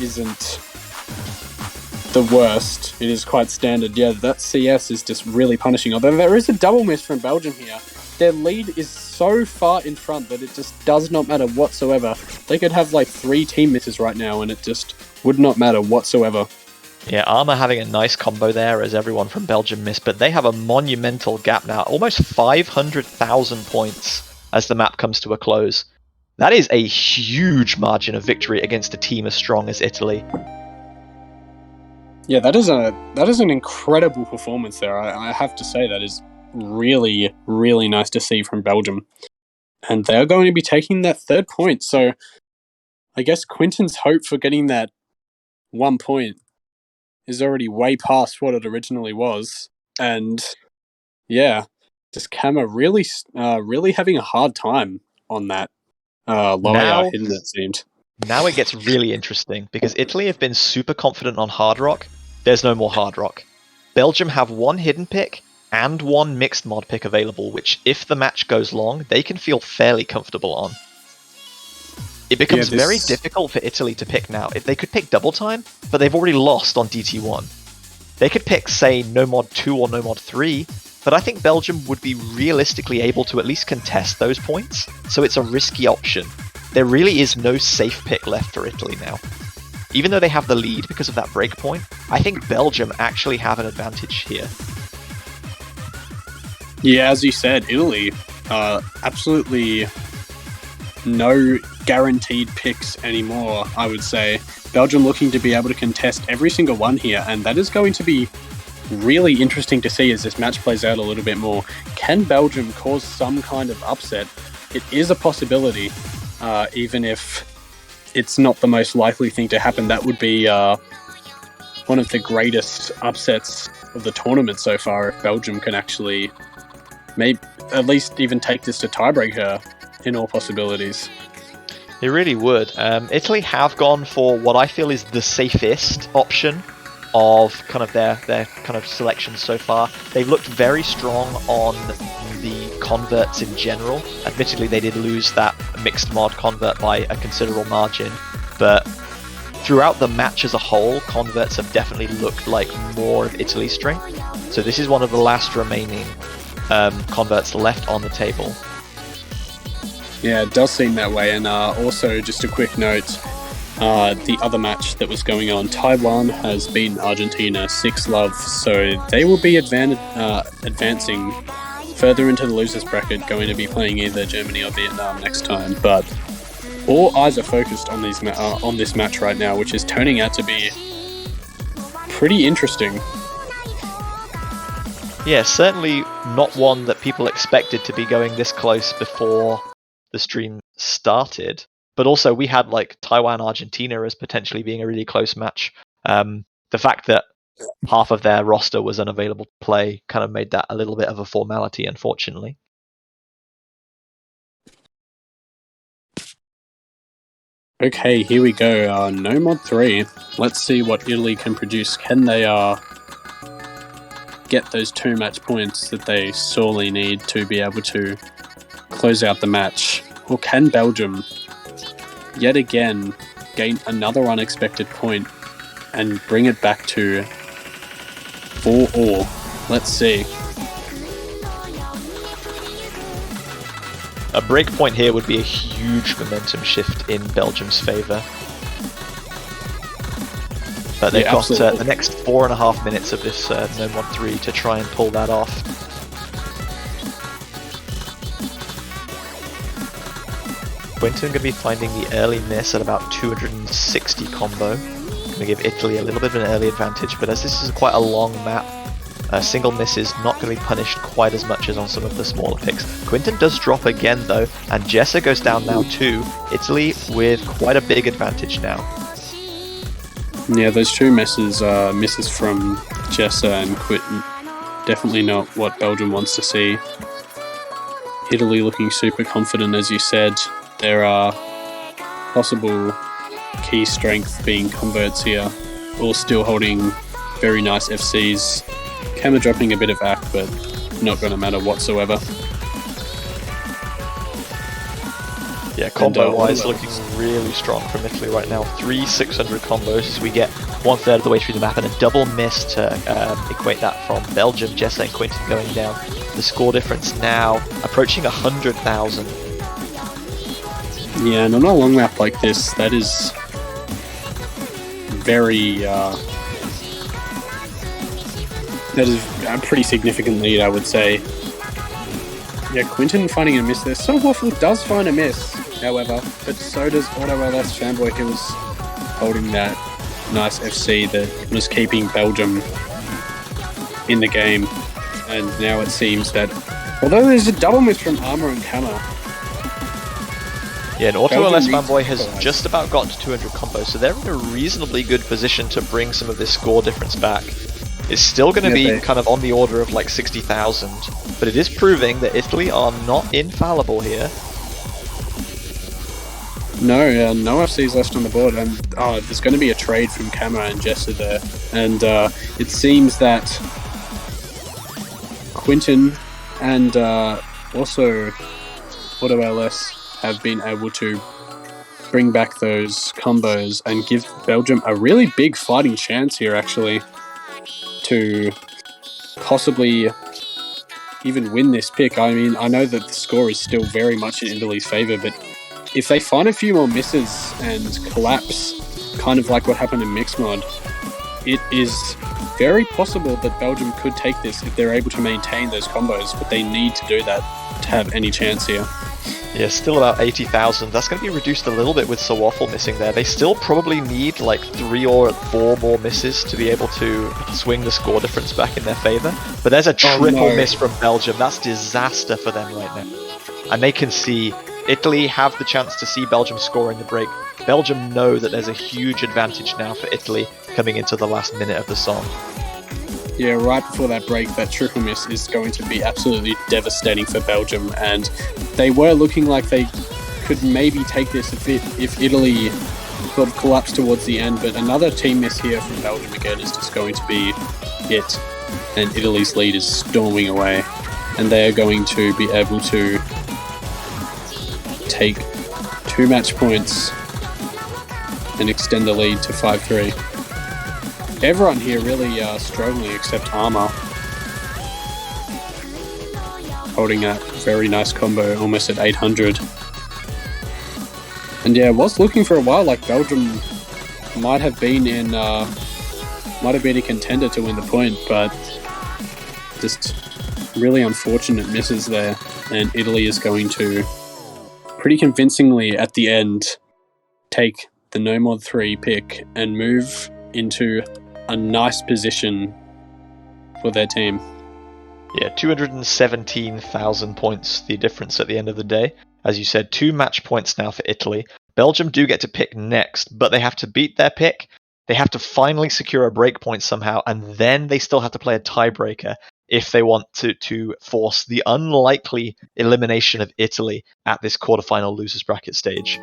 isn't the worst, it is quite standard. Yeah, that CS is just really punishing. Although there is a double miss from Belgium here. Their lead is so far in front that it just does not matter whatsoever. They could have like 3 team misses right now and it just would not matter whatsoever. Yeah, Armour having a nice combo there as everyone from Belgium missed, but they have a monumental gap now. Almost 500,000 points as the map comes to a close. That is a huge margin of victory against a team as strong as Italy. Yeah, that is an incredible performance there. I have to say that is really, really nice to see from Belgium. And they're going to be taking that 3rd point. So I guess Quinton's hope for getting that 1 point is already way past what it originally was. And yeah, just Kama really having a hard time on that low AR hidden, it seemed. Now it gets really interesting, because Italy have been super confident on Hard Rock. There's no more Hard Rock. Belgium have 1 hidden pick and 1 mixed mod pick available, which if the match goes long, they can feel fairly comfortable on. It becomes very difficult for Italy to pick now. If they could pick double time, but they've already lost on DT1. They could pick, say, no mod 2 or no mod 3, but I think Belgium would be realistically able to at least contest those points, so it's a risky option. There really is no safe pick left for Italy now. Even though they have the lead because of that breakpoint, I think Belgium actually have an advantage here. Yeah, as you said, Italy, absolutely no guaranteed picks anymore, I would say. Belgium looking to be able to contest every single one here, and that is going to be really interesting to see as this match plays out a little bit more. Can Belgium cause some kind of upset? It is a possibility, even if it's not the most likely thing to happen. That would be one of the greatest upsets of the tournament so far, if Belgium can actually maybe at least even take this to tiebreaker in all possibilities. They really would. Italy have gone for what I feel is the safest option of kind of their kind of selection so far. They've looked very strong on the converts in general. Admittedly, they did lose that mixed mod convert by a considerable margin, but throughout the match as a whole, converts have definitely looked like more of Italy's strength. So this is one of the last remaining converts left on the table. Yeah, it does seem that way. And also, just a quick note, the other match that was going on, Taiwan has beaten Argentina 6-love, so they will be advancing further into the losers bracket, going to be playing either Germany or Vietnam next time. But all eyes are focused on this match right now, which is turning out to be pretty interesting. Yeah, certainly not one that people expected to be going this close before the stream started. But also we had like Taiwan-Argentina as potentially being a really close match. The fact that half of their roster was unavailable to play kind of made that a little bit of a formality, unfortunately. Okay, here we go. No mod 3. Let's see what Italy can produce. Can they get those 2 match points that they sorely need to be able to close out the match? Or can Belgium yet again gain another unexpected point and bring it back to 4-all? Let's see. A break point here would be a huge momentum shift in Belgium's favour. But they've got the next 4.5 minutes of this no mod 3 to try and pull that off. Quinton going to be finding the early miss at about 260 combo. Going to give Italy a little bit of an early advantage, but as this is quite a long map, a single miss is not going to be punished quite as much as on some of the smaller picks. Quinton does drop again though, and Jessa goes down now too. Italy with quite a big advantage now. Yeah, those 2 misses from Jessa and Quinton. Definitely not what Belgium wants to see. Italy looking super confident, as you said. There are possible key strength being converts here, all still holding very nice FCs. Kama dropping a bit of ACK, but not going to matter whatsoever. Yeah, combo-wise, looking really strong from Italy right now. 3 600 combos as we get 1/3 of the way through the map, and a double miss to equate that from Belgium. Jesse and Quinton going down. The score difference now approaching 100,000. Yeah, and on a long map like this, that is very... that is a pretty significant lead, I would say. Yeah, Quinton finding a miss there. So Waffle does find a miss, however, but so does AutoLS Fanboy, who was holding that nice FC that was keeping Belgium in the game. And now it seems that, although there's a double miss from Armour and Kama. Yeah, and AutoLS Fanboy has just about got to 200 combos, so they're in a reasonably good position to bring some of this score difference back. It's still going to be kind of on the order of like 60,000, but it is proving that Italy are not infallible here. No, no FCs left on the board, and there's going to be a trade from Kama and Jessa there, and it seems that Quinton and also AutoLS have been able to bring back those combos and give Belgium a really big fighting chance here, actually, to possibly even win this pick. I mean, I know that the score is still very much in Italy's favour, but if they find a few more misses and collapse, kind of like what happened in Mixed Mod, it is very possible that Belgium could take this if they're able to maintain those combos, but they need to do that to have any chance here. Yeah, still about 80,000. That's going to be reduced a little bit with Sir Waffle missing there. They still probably need like 3 or 4 more misses to be able to swing the score difference back in their favour. But there's a triple miss from Belgium. That's disaster for them right now. And they can see Italy have the chance to see Belgium score in the break. Belgium know that there's a huge advantage now for Italy coming into the last minute of the song. Yeah, right before that break, that triple miss is going to be absolutely devastating for Belgium, and they were looking like they could maybe take this if Italy sort of collapsed towards the end, but another team miss here from Belgium again is just going to be it, and Italy's lead is storming away, and they are going to be able to take 2 match points and extend the lead to 5-3. Everyone here really struggling except Armour, holding a very nice combo almost at 800. And yeah, was looking for a while like Belgium might have been a contender to win the point, but just really unfortunate misses there, and Italy is going to pretty convincingly at the end take the No Mod 3 pick and move into a nice position for their team. Yeah, 217,000 points, the difference at the end of the day. As you said, 2 match points now for Italy. Belgium do get to pick next, but they have to beat their pick. They have to finally secure a break point somehow, and then they still have to play a tiebreaker if they want to force the unlikely elimination of Italy at this quarterfinal losers bracket stage.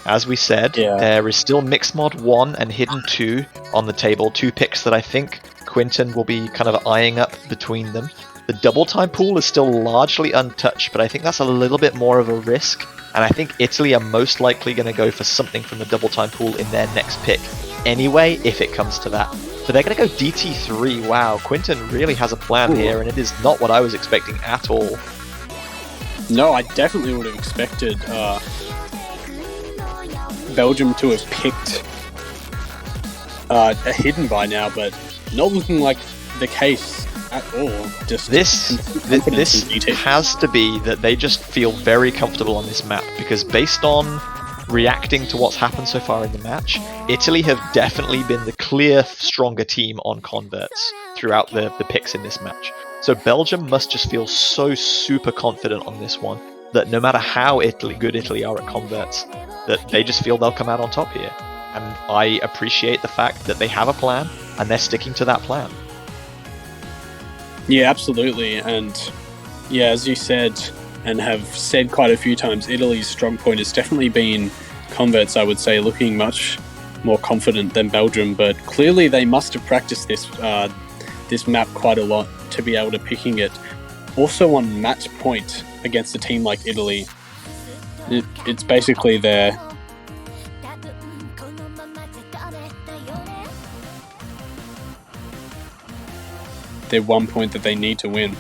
As we said, there is still Mixed Mod 1 and Hidden 2 on the table, 2 picks that I think Quinton will be kind of eyeing up between them. The double time pool is still largely untouched, but I think that's a little bit more of a risk, and I think Italy are most likely going to go for something from the double time pool in their next pick anyway, if it comes to that. So they're going to go DT3. Wow, Quinton really has a plan here, and it is not what I was expecting at all. No, I definitely would have expected Belgium to have picked a Hidden by now, but not looking like the case at all. Just this has to be that they just feel very comfortable on this map, because based on reacting to what's happened so far in the match, Italy have definitely been the clear stronger team on converts throughout the picks in this match. So Belgium must just feel so super confident on this one that no matter how good Italy are at converts, that they just feel they'll come out on top here. And I appreciate the fact that they have a plan and they're sticking to that plan. Yeah, absolutely. And yeah, as you said and have said quite a few times, Italy's strong point has definitely been converts, I would say, looking much more confident than Belgium, but clearly they must have practiced this map quite a lot to be able to picking it. Also on match point, against a team like Italy. It's basically their one point that they need to win.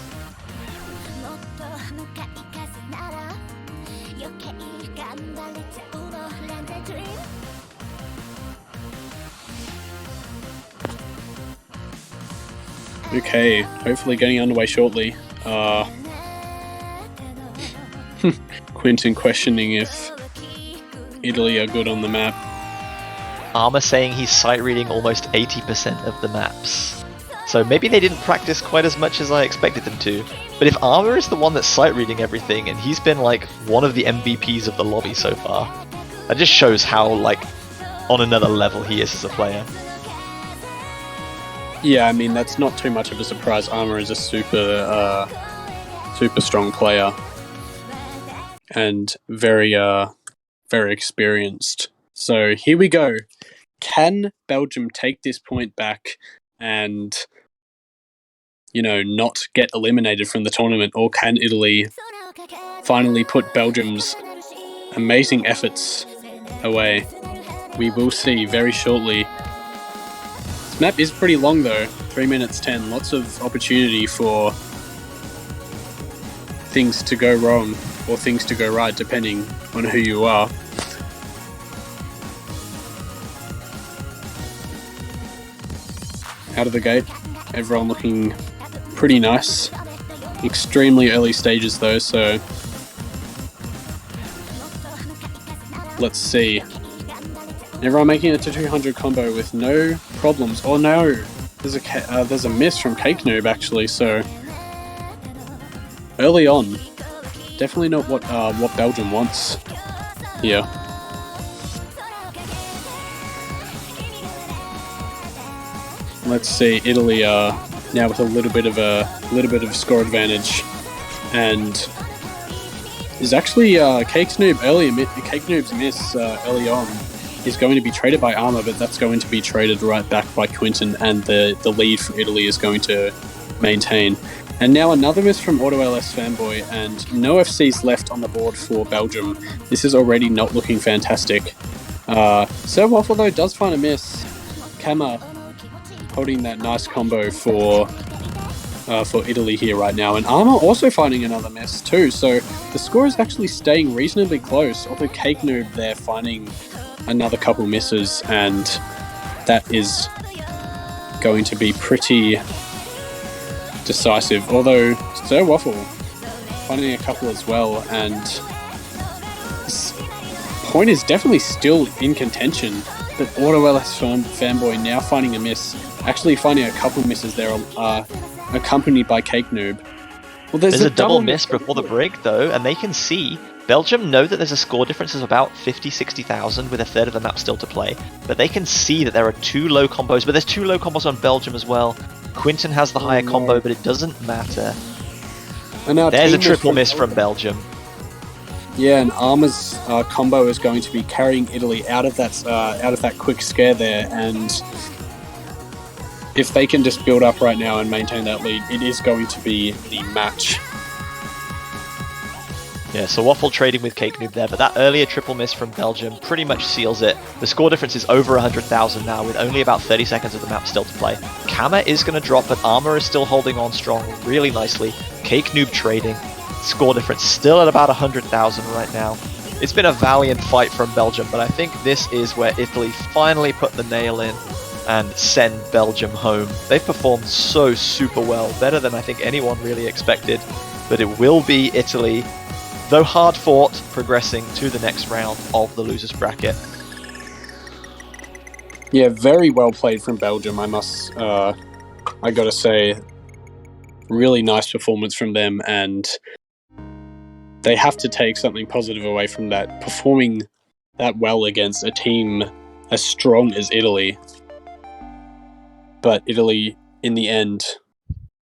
Okay, hopefully getting underway shortly. Quinton questioning if Italy are good on the map. Armour saying he's sight reading almost 80% of the maps. So maybe they didn't practice quite as much as I expected them to. But if Armour is the one that's sight reading everything, and he's been like one of the MVPs of the lobby so far, that just shows how like on another level he is as a player. Yeah, I mean that's not too much of a surprise. Armour is a super strong player and very experienced. So here we go. Can Belgium take this point back and, you know, not get eliminated from the tournament, or can Italy finally put Belgium's amazing efforts away? We will see very shortly. This map is pretty long though, 3 minutes 10. Lots of opportunity for things to go wrong or things to go right, depending on who you are. Out of the gate, everyone looking pretty nice. Extremely early stages though, so let's see. Everyone making it to 200 combo with no problems. Oh no, there's a miss from Cake Noob actually. So early on, definitely not what Belgium wants here. Let's see, Italy are now with a little bit of score advantage, and is actually Cake Noob's miss early on is going to be traded by Armour, but that's going to be traded right back by Quinton, and the lead for Italy is going to maintain. And now another miss from AutoLS Fanboy, and no FCs left on the board for Belgium. This is already not looking fantastic. Sir Waffle though does find a miss. Kama holding that nice combo for Italy here right now, and Armour also finding another miss too. So the score is actually staying reasonably close. Although Cake Noob there finding another couple misses, and that is going to be pretty decisive. Although Sir Waffle finding a couple as well, and this point is definitely still in contention. But AutoLS Fanboy now finding a miss, actually finding a couple misses there, accompanied by Cake Noob. Well, there's a double miss before the break though, and they can see Belgium know that there's a score difference of about 50-60,000 with a third of the map still to play, but they can see that there are two low combos, but there's two low combos on Belgium as well. Quinton has the higher combo, but it doesn't matter. And there's a triple miss from Belgium. Yeah, and Armour's combo is going to be carrying Italy out of that quick scare there, and if they can just build up right now and maintain that lead, it is going to be the match. Yeah, so Waffle trading with Cake Noob there, but that earlier triple miss from Belgium pretty much seals it. The score difference is over 100,000 now, with only about 30 seconds of the map still to play. Kama is going to drop, but Armour is still holding on strong really nicely. Cake Noob trading. Score difference still at about 100,000 right now. It's been a valiant fight from Belgium, but I think this is where Italy finally put the nail in and send Belgium home. They've performed so super well, better than I think anyone really expected, but it will be Italy, though hard fought, progressing to the next round of the losers bracket. Yeah, very well played from Belgium, I gotta say. Really nice performance from them, and they have to take something positive away from that, performing that well against a team as strong as Italy. But Italy, in the end,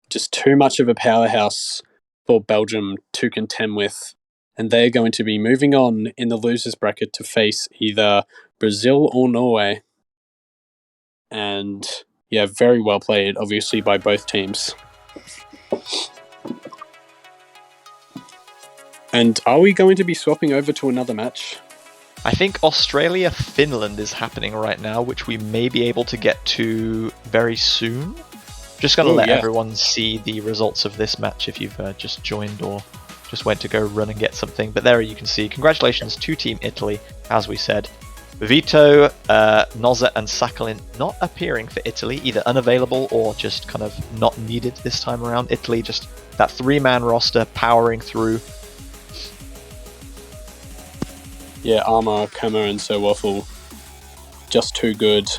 just too much of a powerhouse for Belgium to contend with. And they're going to be moving on in the losers bracket to face either Brazil or Norway. And yeah, very well played, obviously, by both teams. And are we going to be swapping over to another match? I think Australia-Finland is happening right now, which we may be able to get to very soon. Just going to let everyone see the results of this match if you've just joined or just went to go run and get something. But there you can see, congratulations to Team Italy, as we said. Vito, Noza and Sakhalin not appearing for Italy, either unavailable or just kind of not needed this time around. Italy just that 3-man roster powering through. Yeah, Armour, Kama and So Waffle, just too good.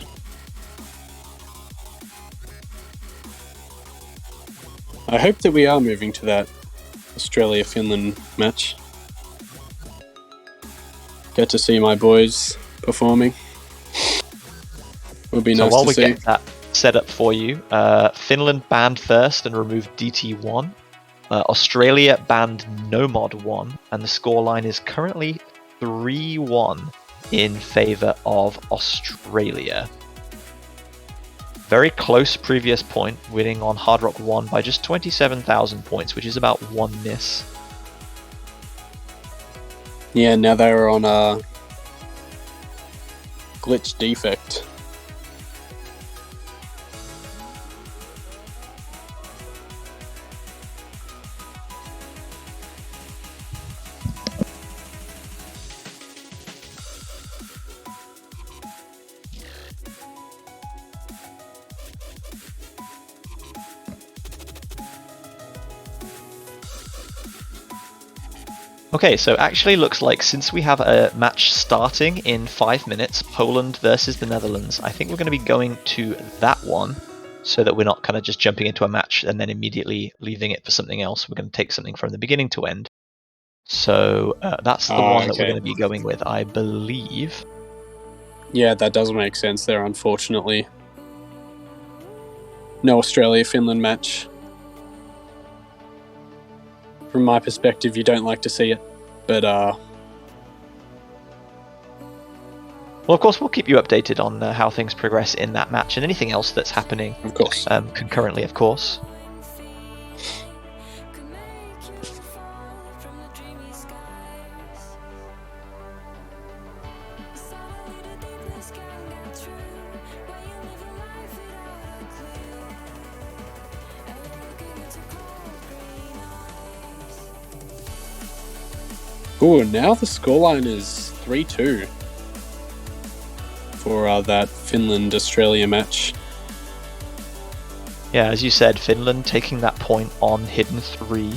I hope that we are moving to that Australia-Finland match. Get to see my boys performing. Would be nice to see. So while we get that set up for you, Finland banned Thirst and removed DT1. Australia banned Nomod 1, and the scoreline is currently 3-1 in favour of Australia. Very close previous point, winning on Hard Rock 1 by just 27,000 points, which is about 1 miss. Yeah, now they're on a glitch defect. Okay, so actually looks like since we have a match starting in 5 minutes, Poland versus the Netherlands, I think we're going to be going to that one so that we're not kind of just jumping into a match and then immediately leaving it for something else. We're going to take something from the beginning to end. So that's the one that we're going to be going with, I believe. Yeah, that does make sense there, unfortunately. No Australia-Finland match. From my perspective, you don't like to see it, but Well, of course, we'll keep you updated on how things progress in that match and anything else that's happening. Of course. Concurrently, of course. Ooh, now the scoreline is 3-2 for that Finland-Australia match. Yeah, as you said, Finland taking that point on Hidden 3.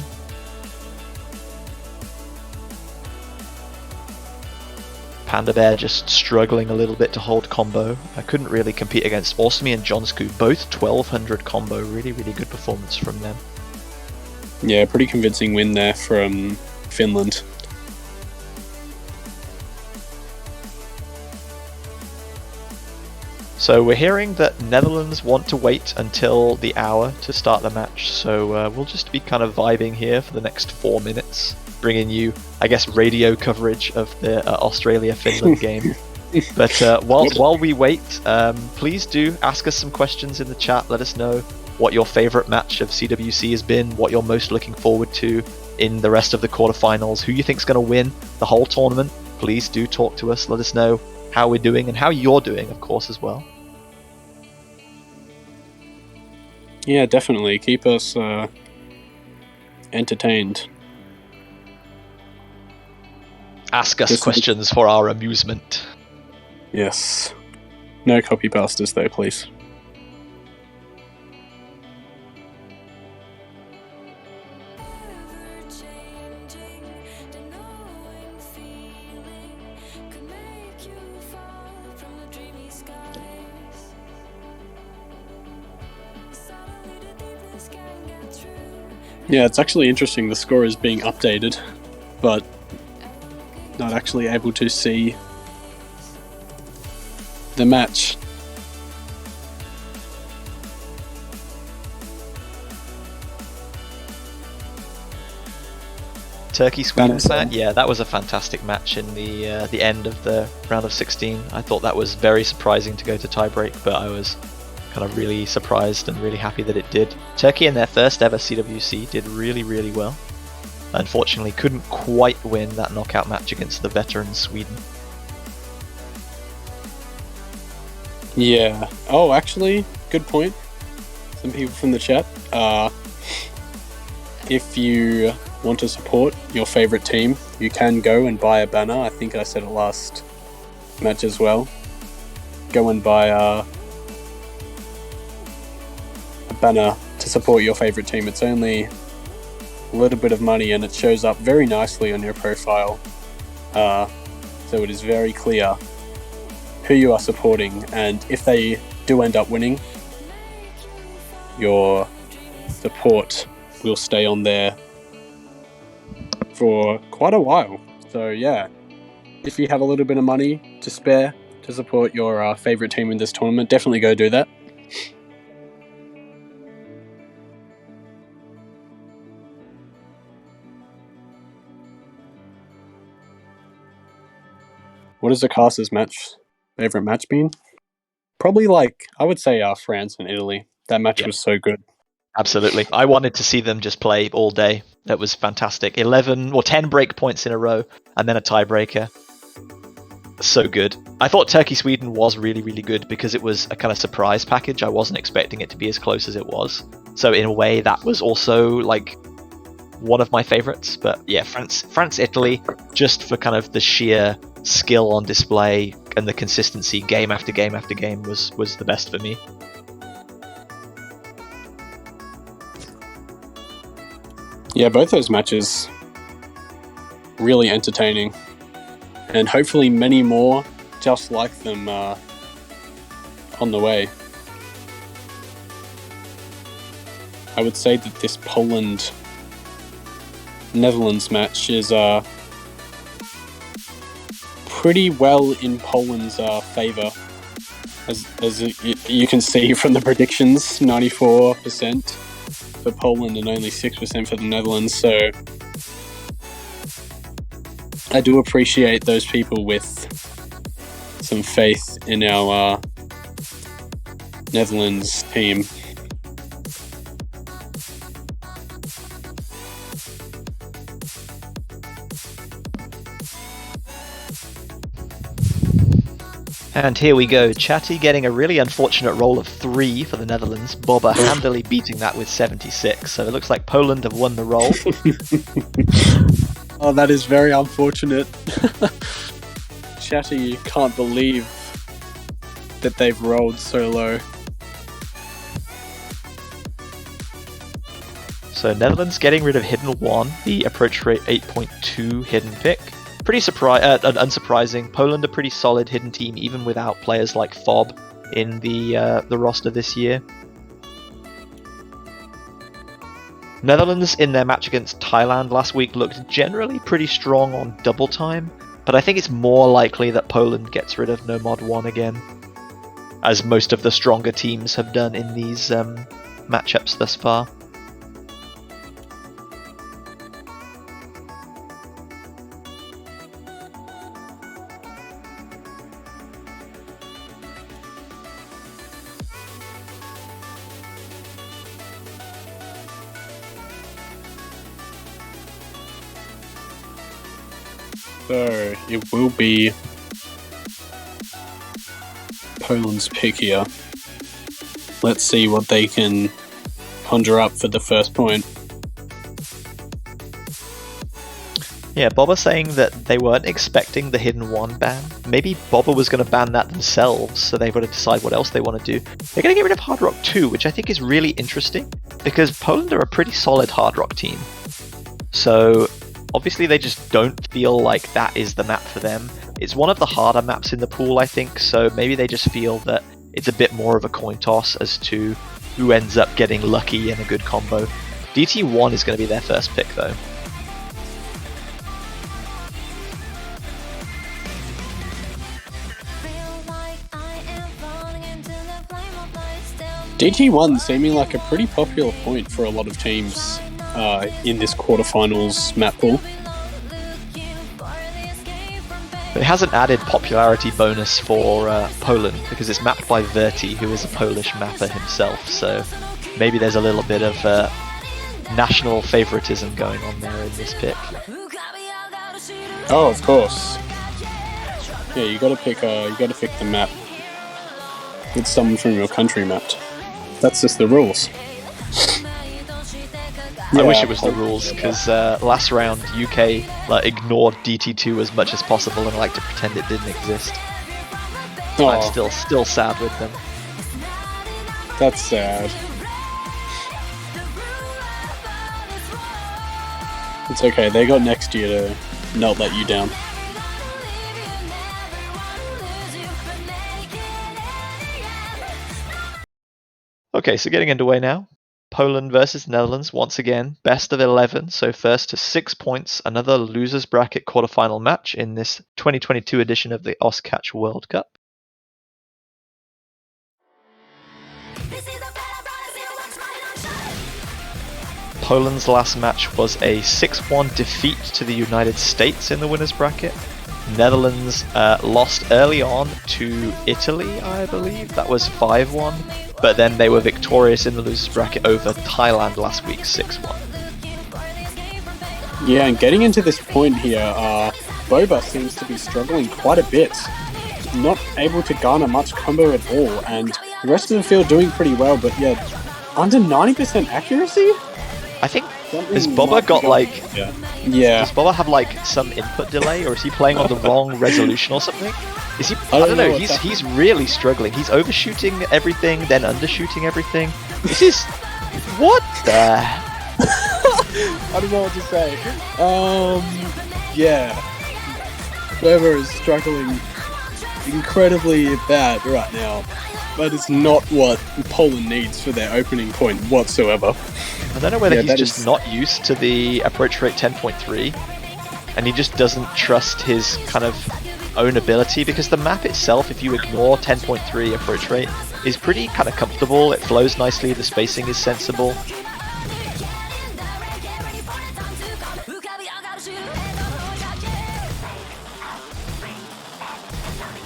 Panda Bear just struggling a little bit to hold combo. I couldn't really compete against Awesome and Jonsku, both 1200 combo. Really, really good performance from them. Yeah, pretty convincing win there from Finland. So we're hearing that Netherlands want to wait until the hour to start the match, so we'll just be kind of vibing here for the next 4 minutes, bringing you, I guess, radio coverage of the Australia-Finland game. But while we wait, please do ask us some questions in the chat. Let us know what your favourite match of CWC has been, what you're most looking forward to in the rest of the quarterfinals, who you think's going to win the whole tournament. Please do talk to us. Let us know how we're doing and how you're doing, of course, as well. Yeah, definitely. Keep us entertained. Ask us questions for our amusement. Yes. No copy pastors though, please. Yeah, it's actually interesting. The score is being updated, but not actually able to see the match. Turkey Sweden match, yeah, that was a fantastic match in the end of the round of 16. I thought that was very surprising to go to tiebreak, but I was kind of really surprised and really happy that it did. Turkey in their first ever CWC did really, really well. unfortunately couldn't quite win that knockout match against the veteran Sweden. Yeah. Oh, actually, good point. Some people from the chat. If you want to support your favorite team, you can go and buy a banner. I think I said it last match as well. Go and buy a banner to support your favorite team. It's only a little bit of money and it shows up very nicely on your profile. So it is very clear who you are supporting, and if they do end up winning, your support will stay on there for quite a while. So yeah, if you have a little bit of money to spare to support your favorite team in this tournament, definitely go do that. What is the caster's favorite match been? Probably I would say France and Italy. That match was so good. Absolutely. I wanted to see them just play all day. That was fantastic. 10 break points in a row, and then a tiebreaker. So good. I thought Turkey-Sweden was really, really good because it was a kind of surprise package. I wasn't expecting it to be as close as it was. So in a way, that was also one of my favorites. But yeah, France-Italy, just for kind of the sheer skill on display and the consistency game after game after game was the best for me. Yeah, both those matches really entertaining, and hopefully many more just like them on the way. I would say that this Poland-Netherlands match is pretty well in Poland's favour. As you can see from the predictions, 94% for Poland and only 6% for the Netherlands. So I do appreciate those people with some faith in our Netherlands team. And here we go, Chatty getting a really unfortunate roll of 3 for the Netherlands, Bobber handily beating that with 76, so it looks like Poland have won the roll. Oh, that is very unfortunate. Chatty can't believe that they've rolled so low. So Netherlands getting rid of Hidden 1, the approach rate 8.2 hidden pick. Pretty unsurprising. Poland a pretty solid hidden team, even without players like Fob in the roster this year. Netherlands in their match against Thailand last week looked generally pretty strong on double time, but I think it's more likely that Poland gets rid of No Mod 1 again, as most of the stronger teams have done in these matchups thus far. So it will be Poland's pick here. Let's see what they can conjure up for the first point. Yeah, Bobber saying that they weren't expecting the Hidden 1 ban. Maybe Bobber was going to ban that themselves, so they've got to decide what else they want to do. They're going to get rid of Hard Rock 2, which I think is really interesting, because Poland are a pretty solid Hard Rock team. So obviously they just don't feel like that is the map for them. It's one of the harder maps in the pool, I think, so maybe they just feel that it's a bit more of a coin toss as to who ends up getting lucky in a good combo. DT1 is going to be their first pick, though. DT1 seeming like a pretty popular point for a lot of teams in this quarterfinals map pool. But it hasn't added popularity bonus for Poland because it's mapped by Verti, who is a Polish mapper himself, so maybe there's a little bit of national favoritism going on there in this pick. Oh, of course. Yeah, you gotta pick the map with someone from your country mapped. That's just the rules. I wish it was the rules, because last round UK ignored DT2 as much as possible and like to pretend it didn't exist. Oh, I'm still sad with them. that's sad. It's okay, they got next year to not let you down. Okay, so getting underway now. Poland versus Netherlands once again, best of 11, so first to 6 points, another losers bracket quarterfinal match in this 2022 edition of the Oscatch World Cup. Poland's last match was a 6-1 defeat to the United States in the winners bracket. Netherlands lost early on to Italy, I believe. That was 5-1. But then they were victorious in the losers bracket over Thailand last week, 6-1. Yeah, and getting into this point here, Boba seems to be struggling quite a bit. Not able to garner much combo at all, and the rest of the field doing pretty well, but yeah, under 90% accuracy? I think, has Boba got like... Yeah. Does Boba have like some input delay, or is he playing on the wrong resolution or something? Is he? I don't know. He's really struggling. He's overshooting everything, then undershooting everything. This is what the? I don't know what to say. Yeah, Boba is struggling incredibly bad right now. That is not what Poland needs for their opening point whatsoever. I don't know whether he's just not used to the approach rate 10.3, and he just doesn't trust his kind of own ability, because the map itself, if you ignore 10.3 approach rate, is pretty kind of comfortable. It flows nicely, the spacing is sensible.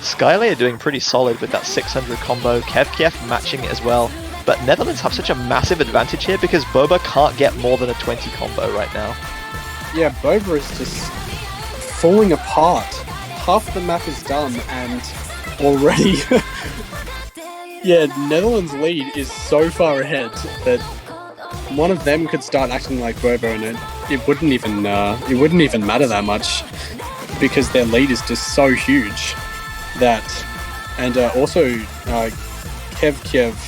Skyle are doing pretty solid with that 600 combo, Kiev matching it as well. But Netherlands have such a massive advantage here because Boba can't get more than a 20 combo right now. Yeah, Boba is just falling apart. Half the map is done and already... yeah, Netherlands' lead is so far ahead that one of them could start acting like Boba and it wouldn't even matter that much, because their lead is just so huge that... And also, Kiev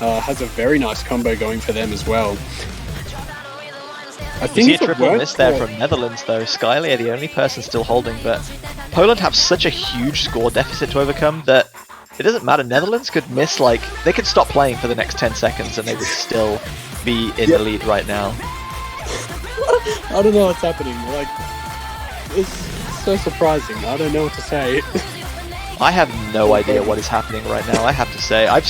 has a very nice combo going for them as well. I think you see a triple miss there from Netherlands though. Skyle are the only person still holding, but Poland have such a huge score deficit to overcome that it doesn't matter. Netherlands could miss, like, they could stop playing for the next 10 seconds and they would still be in the lead right now. I don't know what's happening. Like, it's so surprising. I don't know what to say. I have no idea what is happening right now, I have to say. I've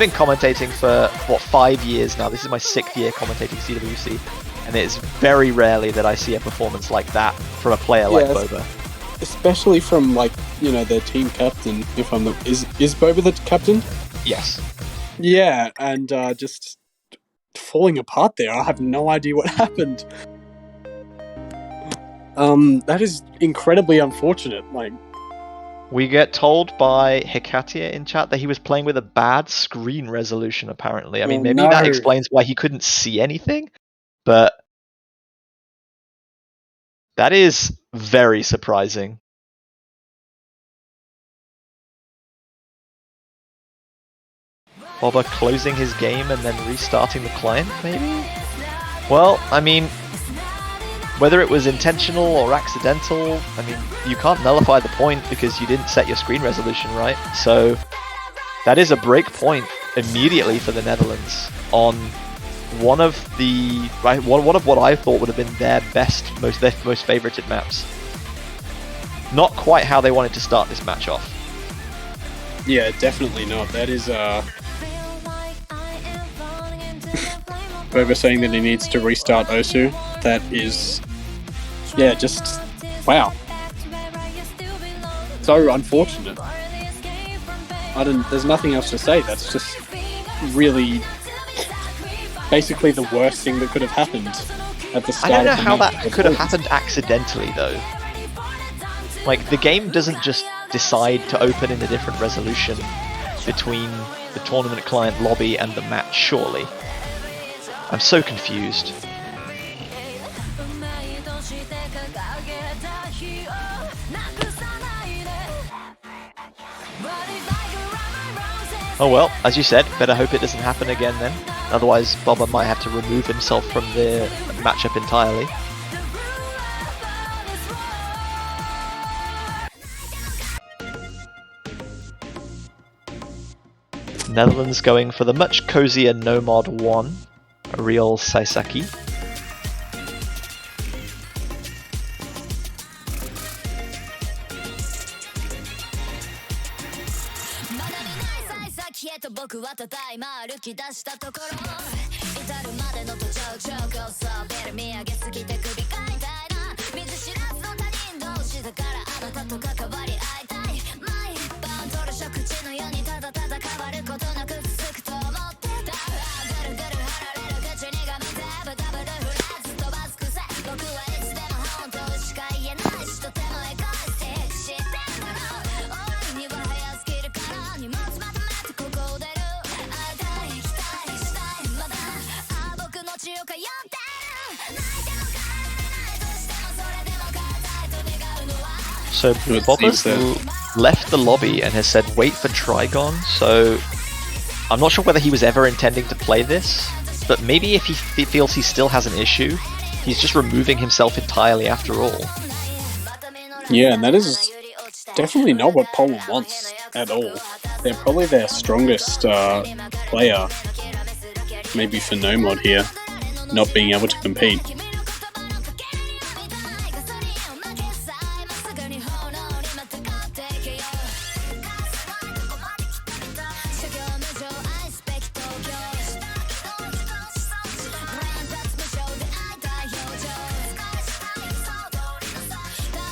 been commentating for, 5 years now. This is my 6th year commentating CWC, and it is very rarely that I see a performance like that from a player like Boba. Especially from, like, you know, their team captain, if I'm not... Is Boba the captain? Yes. Yeah, and just falling apart there. I have no idea what happened. That is incredibly unfortunate, like... We get told by Hekatia in chat that he was playing with a bad screen resolution, apparently. I mean, maybe that explains why he couldn't see anything, but that is very surprising. Boba closing his game and then restarting the client, maybe? Well, I mean, whether it was intentional or accidental, I mean, you can't nullify the point because you didn't set your screen resolution right. So that is a break point immediately for the Netherlands on one of what I thought would have been their most favorited maps. Not quite how they wanted to start this match off. Yeah, definitely not. That is Boba saying that he needs to restart Osu. That is, yeah, just wow. So unfortunate. There's nothing else to say. That's just really basically the worst thing that could have happened at the start. I don't know of the how match. that could have happened accidentally, though. Like, the game doesn't just decide to open in a different resolution between the tournament client lobby and the match, surely. I'm so confused. Oh well, as you said, better hope it doesn't happen again then. Otherwise, Bobber might have to remove himself from the matchup entirely. Netherlands going for the much cozier Nomad 1, Real Saisaki. So Bobber's left the lobby and has said wait for Trigon, so I'm not sure whether he was ever intending to play this, but maybe if he feels he still has an issue, he's just removing himself entirely after all. Yeah, and that is definitely not what Poland wants at all. They're probably their strongest player, maybe for Nomad here, not being able to compete.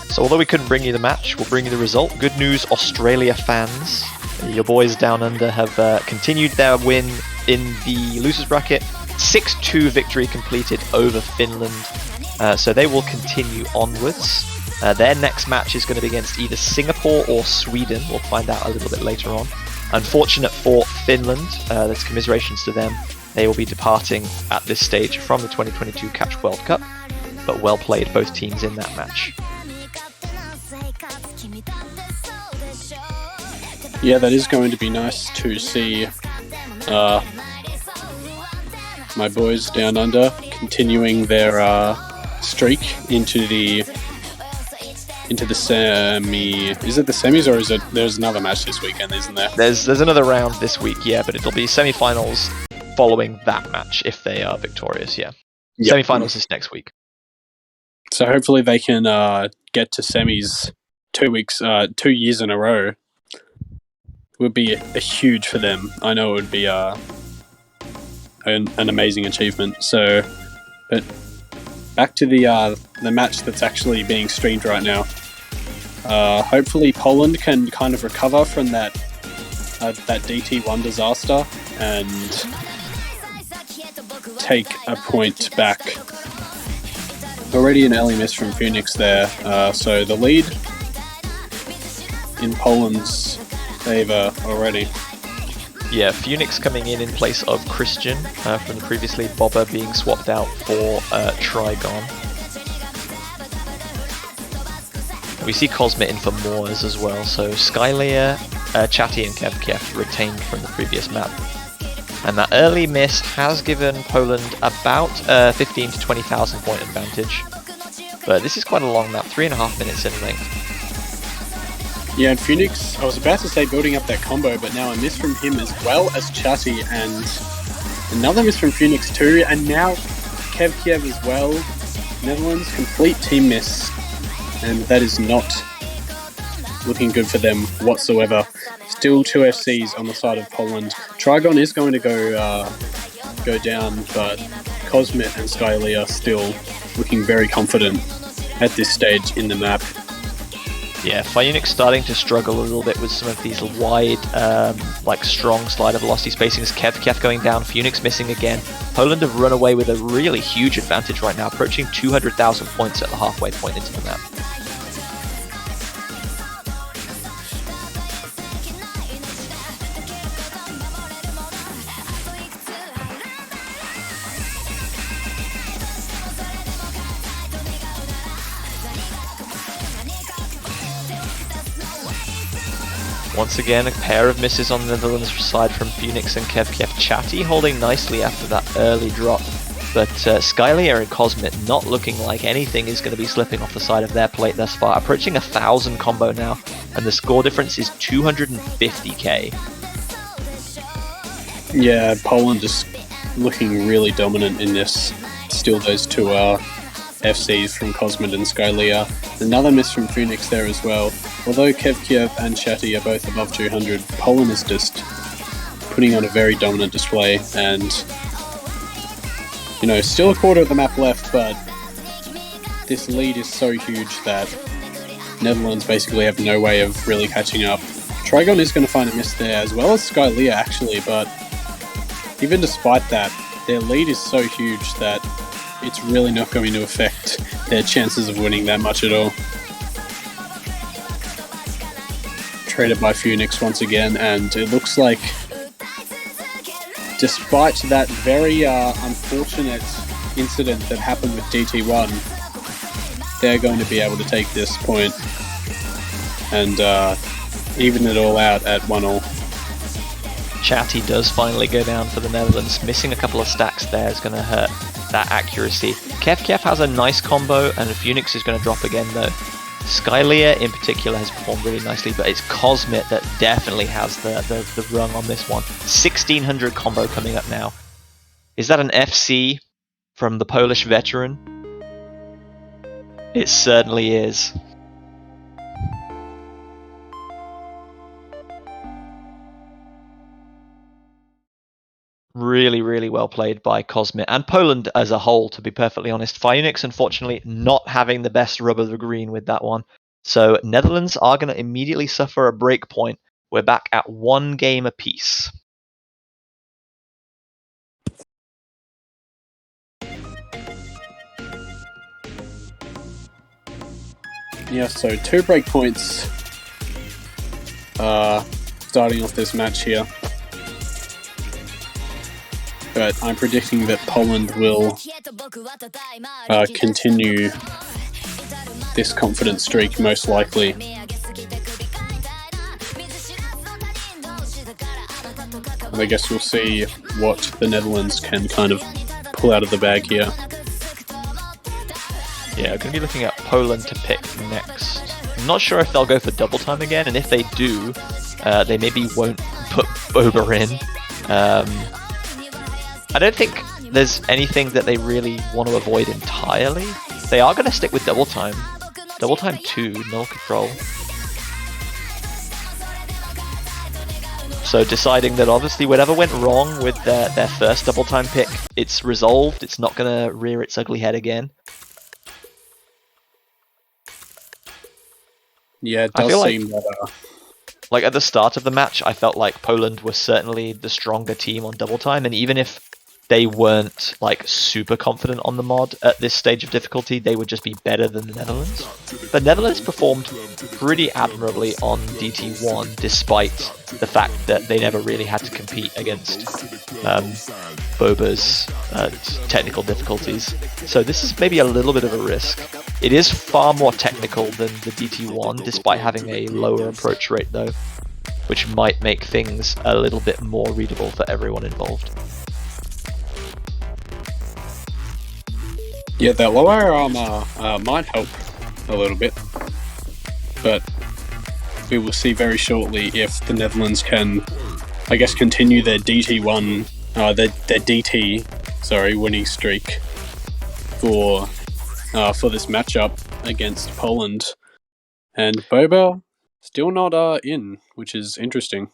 So although we couldn't bring you the match, we'll bring you the result. Good news, Australia fans. Your boys down under have continued their win in the losers bracket. 6-2 victory completed over Finland. So they will continue onwards. Their next match is going to be against either Singapore or Sweden. We'll find out a little bit later on. Unfortunate for Finland. There's commiserations to them. They will be departing at this stage from the 2022 Catch World Cup. But well played, both teams in that match. Yeah, that is going to be nice to see my boys down under continuing their streak into the semi. Is it the semis or is it? There's another match this weekend, isn't there? There's another round this week, yeah, but it'll be semi-finals following that match if they are victorious. Yeah, yep. Semi-finals is next week. So hopefully they can get to semis 2 years in a row. Would be a huge for them. I know it would be an amazing achievement. So, but back to the match that's actually being streamed right now. Hopefully Poland can kind of recover from that DT1 disaster and take a point back. Already an early miss from Phoenix there. So the lead in Poland's favor already. Yeah, Phoenix coming in place of Christian from the previously Bobber being swapped out for Trigon. We see Cosmit in for Moors as well, so Skylayer, Chatty and Kevkiev retained from the previous map. And that early miss has given Poland about 15 to 20,000 point advantage. But this is quite a long map, 3.5 minutes in length. Yeah, and Phoenix, I was about to say building up that combo, but now a miss from him as well as Chatty, and another miss from Phoenix too, and now Kevkiev as well. Netherlands, complete team miss, and that is not looking good for them whatsoever. Still 2 FCs on the side of Poland. Trigon is going to go down, but Cosmit and Skyly are still looking very confident at this stage in the map. Yeah, Phoenix starting to struggle a little bit with some of these wide, strong slider velocity spacings. Kevkiev going down, Phoenix missing again. Poland have run away with a really huge advantage right now, approaching 200,000 points at the halfway point into the map. Once again, a pair of misses on the Netherlands side from Phoenix and Kevkiev. Chatty holding nicely after that early drop, but Skylier and Cosmit not looking like anything is going to be slipping off the side of their plate thus far. Approaching 1,000 combo now, and the score difference is 250k. Yeah, Poland is looking really dominant in this. Still those two FCs from Cosmid and Skylia. Another miss from Phoenix there as well. Although Kevkiev and Chatty are both above 200, Poland is just putting on a very dominant display, and still a quarter of the map left, but this lead is so huge that Netherlands basically have no way of really catching up. Trigon is going to find a miss there, as well as Skylia actually, but even despite that, their lead is so huge that it's really not going to affect their chances of winning that much at all. Traded by Phoenix once again, and it looks like, despite that very unfortunate incident that happened with DT1, they're going to be able to take this point and even it all out at 1-1. Chatty does finally go down for the Netherlands. Missing a couple of stacks there is going to hurt that accuracy. Kevkiev has a nice combo, and Phoenix is going to drop again though. Skylia in particular has performed really nicely, but it's Cosmit that definitely has the rung on this one. 1600 combo coming up now. Is that an FC from the Polish veteran? It certainly is. Really, really well played by Cosmit and Poland as a whole, to be perfectly honest. Phoenix, unfortunately, not having the best rub of the green with that one. So Netherlands are going to immediately suffer a break point. We're back at 1 game apiece. Yeah, so 2 break points starting off this match here. But I'm predicting that Poland will continue this confident streak, most likely. And I guess we'll see what the Netherlands can kind of pull out of the bag here. Yeah, we're going to be looking at Poland to pick next. I'm not sure if they'll go for double time again, and if they do, they maybe won't put Boba in. I don't think there's anything that they really want to avoid entirely. They are going to stick with double time. Double time 2, null control. So deciding that obviously whatever went wrong with their first double time pick, it's resolved. It's not going to rear its ugly head again. Yeah, it does seem that... Like at the start of the match, I felt like Poland was certainly the stronger team on double time, and even if they weren't like super confident on the mod at this stage of difficulty, they would just be better than the Netherlands. But Netherlands performed pretty admirably on DT1, despite the fact that they never really had to compete against Boba's technical difficulties. So this is maybe a little bit of a risk. It is far more technical than the DT1, despite having a lower approach rate though, which might make things a little bit more readable for everyone involved. Yeah, that lower armor might help a little bit, but we will see very shortly if the Netherlands can, I guess, continue their DT1, their DT, winning streak for this matchup against Poland. And Boba still not in, which is interesting.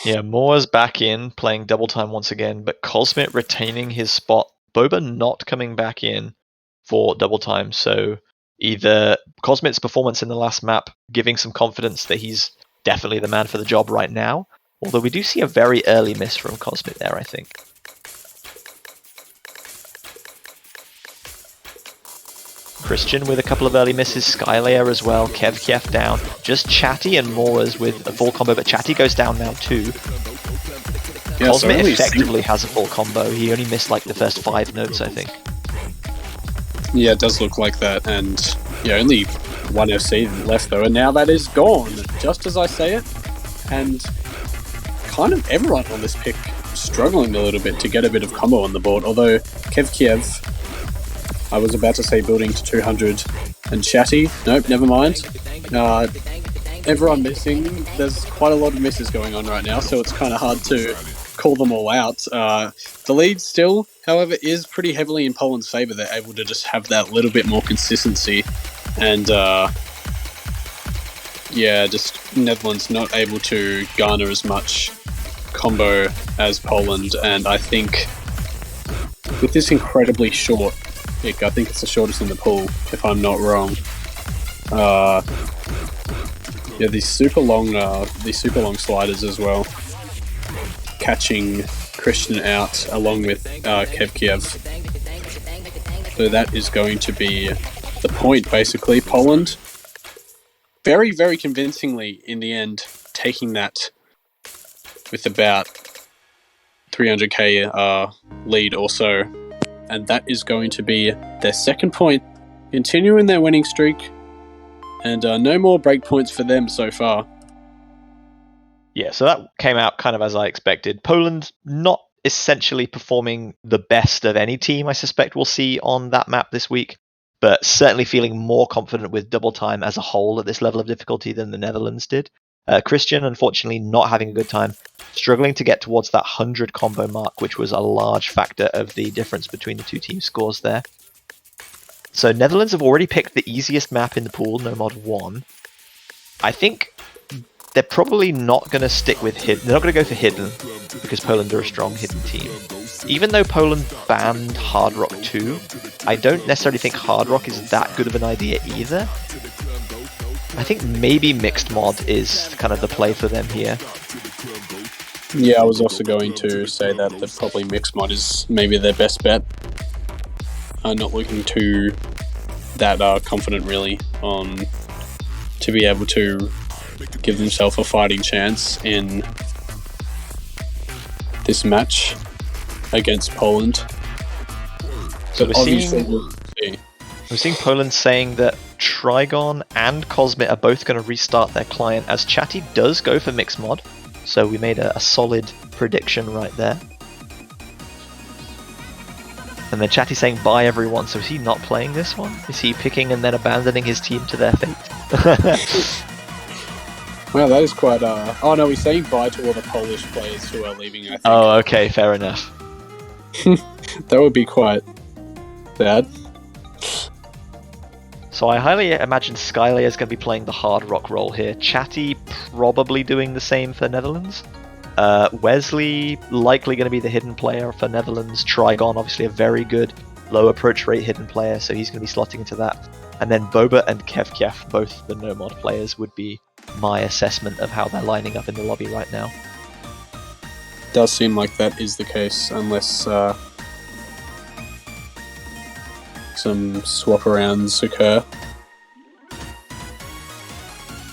Yeah, Moore's back in, playing double time once again, but Cosmit retaining his spot. Boba not coming back in for double time, so either Cosmit's performance in the last map giving some confidence that he's definitely the man for the job right now, although we do see a very early miss from Cosmit there, I think. Christian with a couple of early misses, Skylayer as well, Kiev down. Just Chatty and Moors with a full combo, but Chatty goes down now too. Yeah, Cosmic effectively has a full combo. He only missed like the first 5 notes, I think. Yeah, it does look like that, and yeah, only one FC left though, and now that is gone, just as I say it. And kind of everyone on this pick struggling a little bit to get a bit of combo on the board, although Kiev, I was about to say building to 200, and Chatty, nope, never mind. Everyone missing, there's quite a lot of misses going on right now, so it's kind of hard to call them all out. The lead still, however, is pretty heavily in Poland's favour. They're able to just have that little bit more consistency, and yeah, just Netherlands not able to garner as much combo as Poland, and I think with this incredibly short pick, I think it's the shortest in the pool, if I'm not wrong. Yeah, these super long sliders as well, catching Christian out along with Kiev. So that is going to be the point, basically. Poland, very, very convincingly in the end, taking that with about 300k lead or so. And that is going to be their second point, continuing their winning streak. And no more break points for them so far. Yeah, so that came out kind of as I expected. Poland not essentially performing the best of any team I suspect we'll see on that map this week, but certainly feeling more confident with double time as a whole at this level of difficulty than the Netherlands did. Christian, unfortunately, not having a good time, struggling to get towards that 100 combo mark, which was a large factor of the difference between the two team scores there. So Netherlands have already picked the easiest map in the pool, No Mod 1. I think they're probably not going to stick with hidden. They're not going to go for hidden because Poland are a strong hidden team. Even though Poland banned Hard Rock 2, I don't necessarily think Hard Rock is that good of an idea either. I think maybe Mixed Mod is kind of the play for them here. Yeah, I was also going to say that probably Mixed Mod is maybe their best bet. Not looking too that confident really on to be able to give themselves a fighting chance in this match against Poland. So But obviously we're seeing Poland saying that Trigon and Cosmic are both going to restart their client as Chatty does go for Mixed Mod. So we made a solid prediction right there. And then Chatty saying bye everyone, so is he not playing this one? Is he picking and then abandoning his team to their fate? Well, that is quite oh no, he's saying bye to all the Polish players who are leaving, I think. Oh, okay, fair enough. That would be quite bad. So I highly imagine Skylayer is going to be playing the hard rock role here. Chatty probably doing the same for Netherlands. Wesley likely going to be the hidden player for Netherlands. Trigon obviously a very good low approach rate hidden player, so he's going to be slotting into that. And then Boba and Kiev, both the no mod players, would be my assessment of how they're lining up in the lobby right now. Does seem like that is the case, unless some swap arounds occur.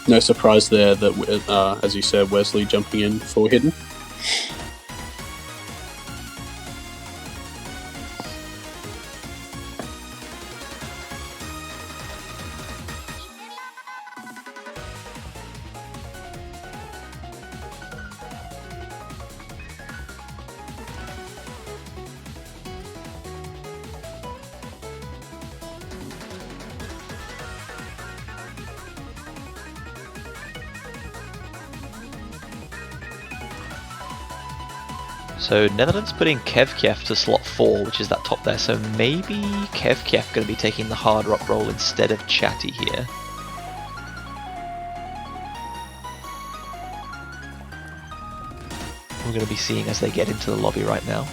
No surprise there that, as you said, Wesley jumping in for hidden. So Netherlands putting Kiev to slot 4, which is that top there, so maybe Kiev going to be taking the hard rock role instead of Chatty here. We're going to be seeing as they get into the lobby right now.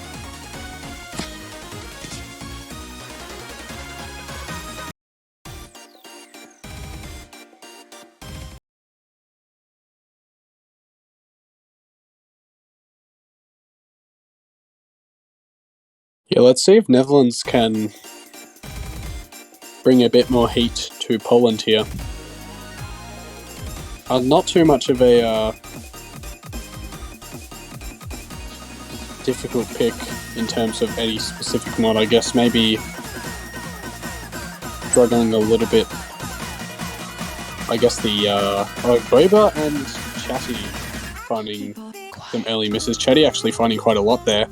Yeah, let's see if Netherlands can bring a bit more heat to Poland here. Not too much of a difficult pick in terms of any specific mod. I guess maybe struggling a little bit. I guess the Boba and Chatty finding some early misses. Chatty actually finding quite a lot there.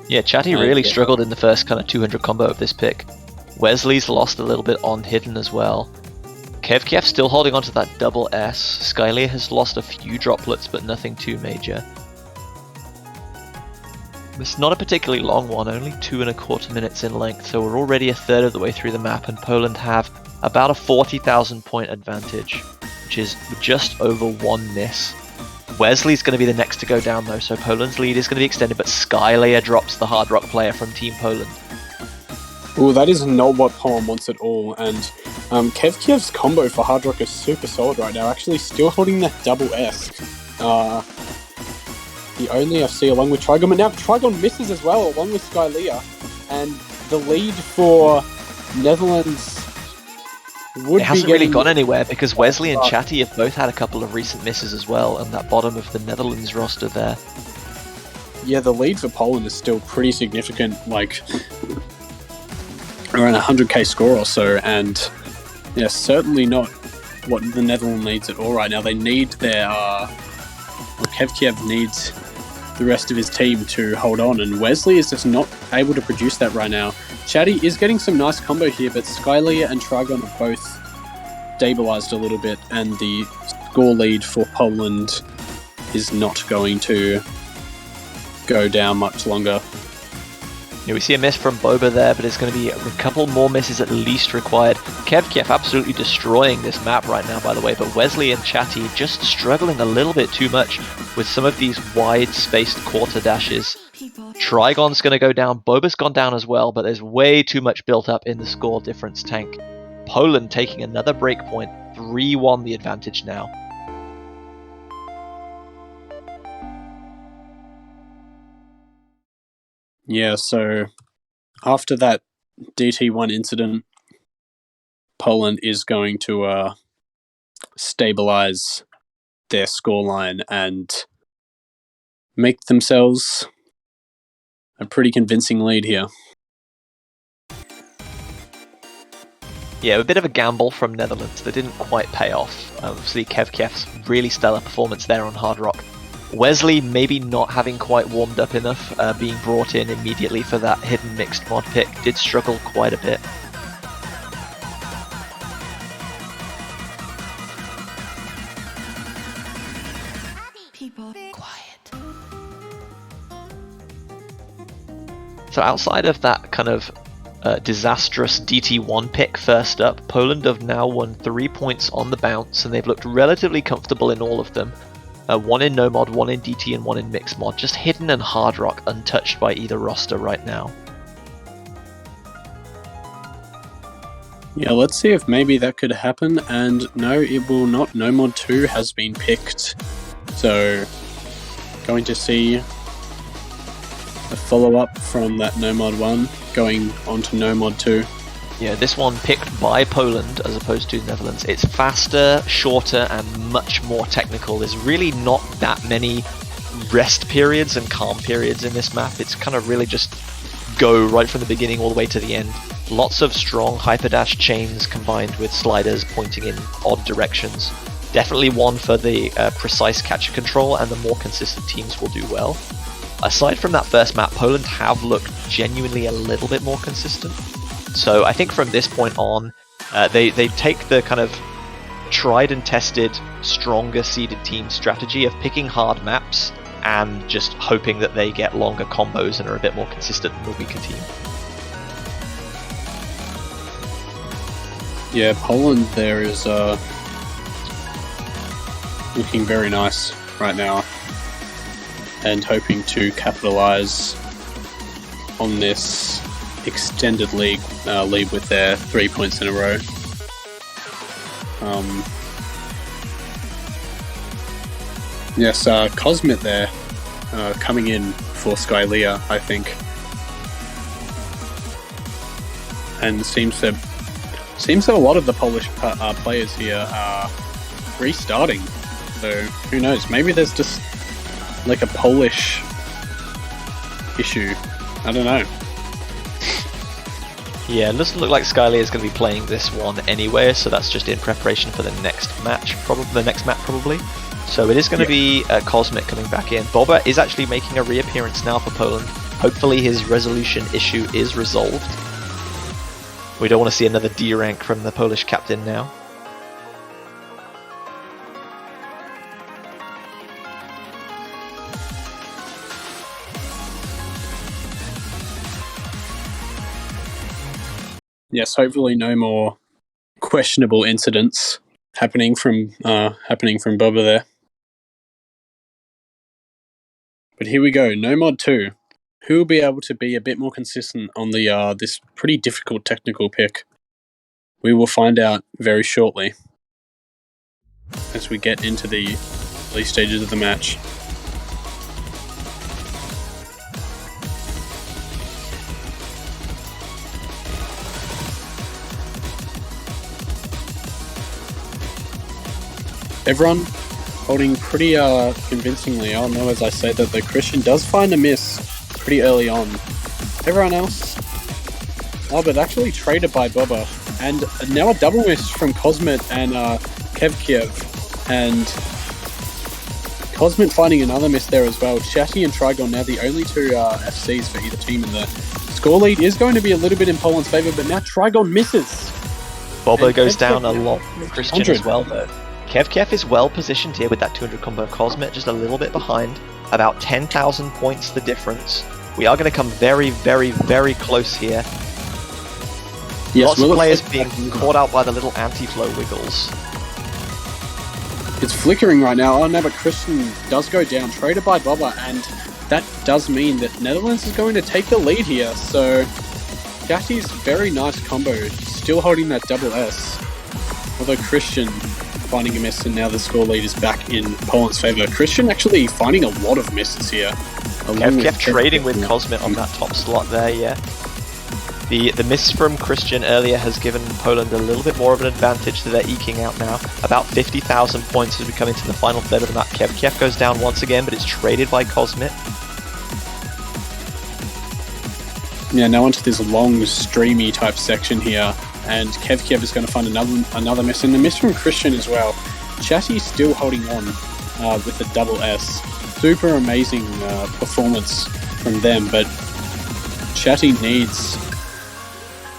Yeah, Chatty really struggled in the first kind of 200 combo of this pick. Wesley's lost a little bit on hidden as well. Kevkiev still holding on to that double S. Skylia has lost a few droplets, but nothing too major. It's not a particularly long one, only 2.25 minutes in length, so we're already a third of the way through the map, and Poland have about a 40,000 point advantage, which is just over one miss. Wesley's going to be the next to go down though, so Poland's lead is going to be extended, but Skylia drops the Hard Rock player from Team Poland. Ooh, that is not what Poland wants at all, and Kevkiev's combo for Hard Rock is super solid right now, actually still holding that double S. The only FC along with Trigon, but now Trigon misses as well along with Skylia, and the lead for Netherlands would it hasn't really gone anywhere because Wesley and Chatty have both had a couple of recent misses as well, and that bottom of the Netherlands roster there. Yeah, the lead for Poland is still pretty significant, like around 100k score or so, and yeah, certainly not what the Netherlands needs at all right now. They need their Kevkiev needs the rest of his team to hold on, and Wesley is just not able to produce that right now. Chatty is getting some nice combo here, but Skylia and Trigon are both stabilized a little bit, and the score lead for Poland is not going to go down much longer. Yeah, we see a miss from Boba there, but it's going to be a couple more misses at least required. Kevkiev absolutely destroying this map right now, by the way, but Wesley and Chatty just struggling a little bit too much with some of these wide-spaced quarter dashes. Trigon's going to go down, Boba's gone down as well, but there's way too much built up in the score difference tank. Poland taking another break point, 3-1 the advantage now. Yeah, so after that DT1 incident, Poland is going to stabilize their scoreline and make themselves a pretty convincing lead here. Yeah, a bit of a gamble from Netherlands that didn't quite pay off. Obviously, Kevkiev's really stellar performance there on Hard Rock. Wesley maybe not having quite warmed up enough, being brought in immediately for that hidden mixed mod pick, did struggle quite a bit. So outside of that kind of disastrous DT1 pick first up, Poland have now won 3 points on the bounce, and they've looked relatively comfortable in all of them. One in no mod, one in DT, and one in mixed mod. Just hidden and Hard Rock untouched by either roster right now. Yeah, let's see if maybe that could happen, and no, it will not. No mod 2 has been picked, so going to see a follow-up from that no mod 1 going on to no mod 2. Yeah, this one picked by Poland as opposed to Netherlands. It's faster, shorter, and much more technical. There's really not that many rest periods and calm periods in this map. It's kind of really just go right from the beginning all the way to the end. Lots of strong hyperdash chains combined with sliders pointing in odd directions. Definitely one for the precise catcher control, and the more consistent teams will do well. Aside from that first map, Poland have looked genuinely a little bit more consistent. So I think from this point on, they take the kind of tried and tested, stronger seeded team strategy of picking hard maps and just hoping that they get longer combos and are a bit more consistent than the weaker team. Yeah, Poland there is looking very nice right now, and hoping to capitalize on this extended lead with their 3 points in a row. Yes, Cosmit there coming in for Skylia, I think, and seems to Seems that a lot of the Polish players here are restarting, though who knows? Maybe there's just like a Polish issue. I don't know. Yeah, it doesn't look like Skyly is going to be playing this one anyway, so that's just in preparation for the next match, probably. So it is going to be Cosmic coming back in. Boba is actually making a reappearance now for Poland. Hopefully his resolution issue is resolved. We don't want to see another D rank from the Polish captain now. Yes, hopefully no more questionable incidents happening from Boba there. But here we go, No Mod 2. Who will be able to be a bit more consistent on the this pretty difficult technical pick? We will find out very shortly as we get into the early stages of the match. Everyone holding pretty convincingly. I'll know as I say that the Christian does find a miss pretty early on. Everyone else, but actually traded by Boba. And now a double miss from Cosmit and Kevkiev. And Cosmit finding another miss there as well. Chatty and Trigon now the only two FCs for either team in the score lead is going to be a little bit in Poland's favour, but now Trigon misses. Boba And goes Kevkiev down a lot. Christian 100. as well, though. Kevkiev is well positioned here with that 200 combo. Cosmit just a little bit behind. About 10,000 points the difference. We are going to come very, very, very close here. Yes, Lots of players being caught out by the little anti-flow wiggles. It's flickering right now. Oh no, but Christian does go down, traded by Boba, and that does mean that Netherlands is going to take the lead here. So Gatty's very nice combo, still holding that double S. Although Christian finding a miss, and now the score lead is back in Poland's favour. Christian actually finding a lot of misses here. Kevkiev trading with Cosmit on that top slot there, yeah. The miss from Christian earlier has given Poland a little bit more of an advantage that they're eking out now. About 50,000 points as we come into the final third of the map. Kevkiev goes down once again, but it's traded by Cosmit. Yeah, now onto this long, streamy type section here, and Kevkiev is going to find another miss, and the miss from Christian as well. Chatty still holding on with the double S. Super amazing performance from them, but Chatty needs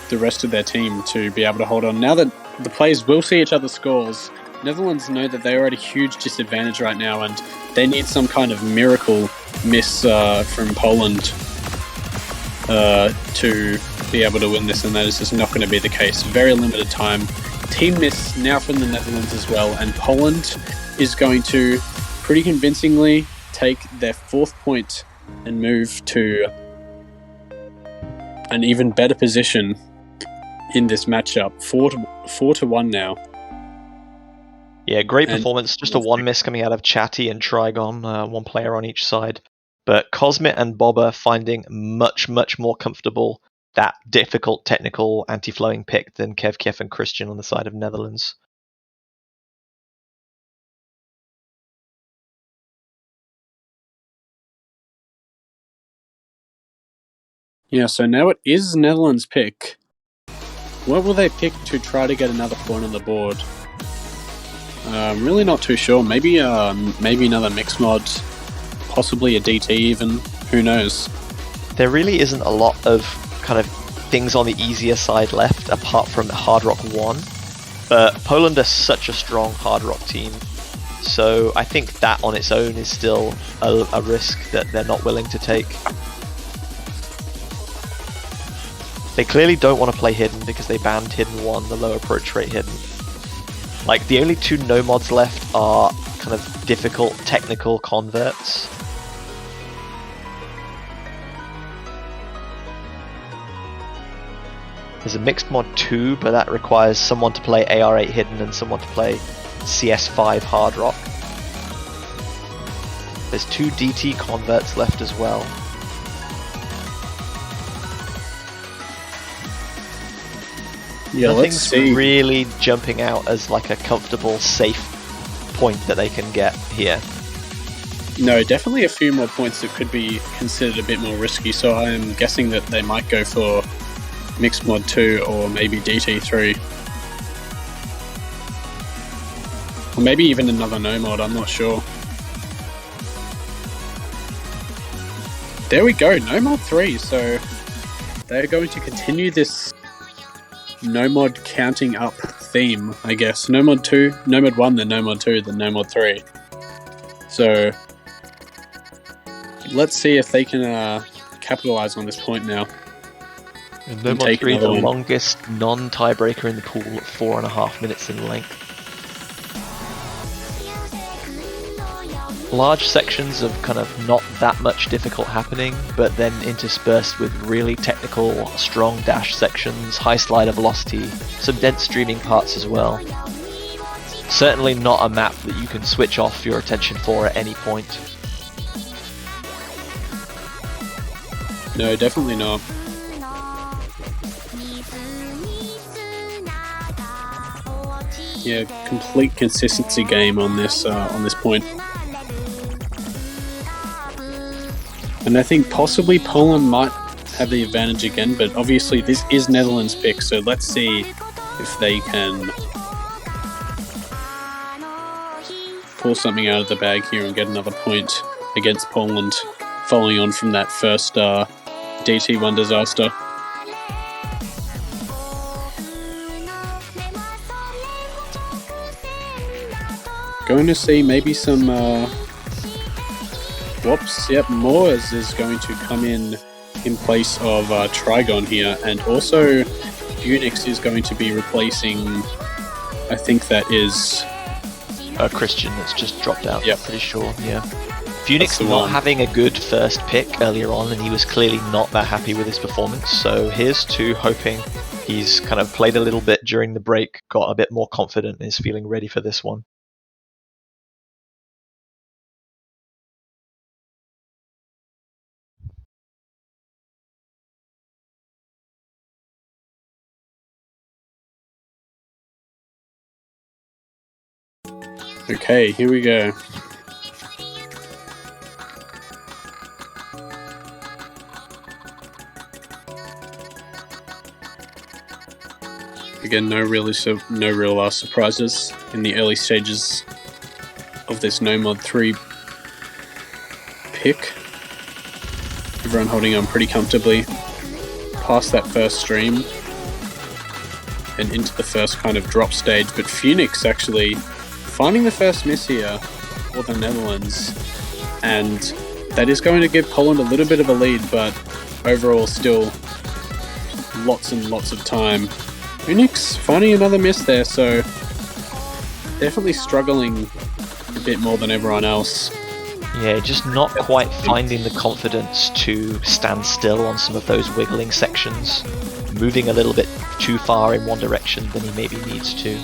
the rest of their team to be able to hold on. Now that the players will see each other's scores, Netherlands know that they are at a huge disadvantage right now, and they need some kind of miracle miss from Poland to be able to win this, and that is just not going to be the case. Very limited time. Team miss now from the Netherlands as well, and Poland is going to pretty convincingly take their 4th point and move to an even better position in this matchup. 4-1 now. Yeah, great performance. Just a one miss coming out of Chatty and Trigon, one player on each side. But Cosmit and Boba finding much, much more comfortable that difficult technical anti-flowing pick than Kevkiev and Christian on the side of Netherlands. Yeah, so now it is Netherlands' pick. What will they pick to try to get another point on the board? I'm really not too sure. Maybe another mix mod, possibly a DT even. Who knows? There really isn't a lot of kind of things on the easier side left apart from Hard Rock 1. But Poland are such a strong Hard Rock team. So I think that on its own is still a risk that they're not willing to take. They clearly don't want to play Hidden because they banned Hidden 1, the low approach rate Hidden. Like, the only two no mods left are kind of difficult technical converts. There's a mixed mod 2, but that requires someone to play AR8 Hidden and someone to play CS5 Hard Rock. There's 2 DT converts left as well. Yeah, let's Nothing's see. really jumping out as like a comfortable, safe point that they can get here. No, definitely a few more points that could be considered a bit more risky, so I am guessing that they might go for Mixed Mod 2 or maybe DT3. Or maybe even another no mod, I'm not sure. There we go, no mod 3, so they're going to continue this no mod counting up theme, I guess. No mod 2, no mod 1, then no mod 2, then no mod 3. So let's see if they can capitalize on this point now. And no mod 3, the longest non-tiebreaker in the pool at 4.5 minutes in length. Large sections of kind of not that much difficult happening, but then interspersed with really technical, strong dash sections, high slider velocity, some dense streaming parts as well. Certainly not a map that you can switch off your attention for at any point. No, definitely not. Yeah, complete consistency game on this point. And I think possibly Poland might have the advantage again, but obviously this is Netherlands' pick, so let's see if they can pull something out of the bag here and get another point against Poland, following on from that first DT1 disaster. Going to see maybe some whoops, yep, Moors is going to come in place of Trigon here, and also Unix is going to be replacing, I think that is Christian that's just dropped out. Yep. Pretty sure, yeah. Phoenix not having a good first pick earlier on, and he was clearly not that happy with his performance, so here's to hoping he's kind of played a little bit during the break, got a bit more confident, and is feeling ready for this one. Okay, here we go. Again, no real surprises in the early stages of this No Mod 3 pick. Everyone holding on pretty comfortably past that first stream and into the first kind of drop stage, but Phoenix actually finding the first miss here for the Netherlands, and that is going to give Poland a little bit of a lead, but overall still lots and lots of time. Phoenix finding another miss there, so definitely struggling a bit more than everyone else. Yeah, just not quite finding the confidence to stand still on some of those wiggling sections, moving a little bit too far in one direction than he maybe needs to.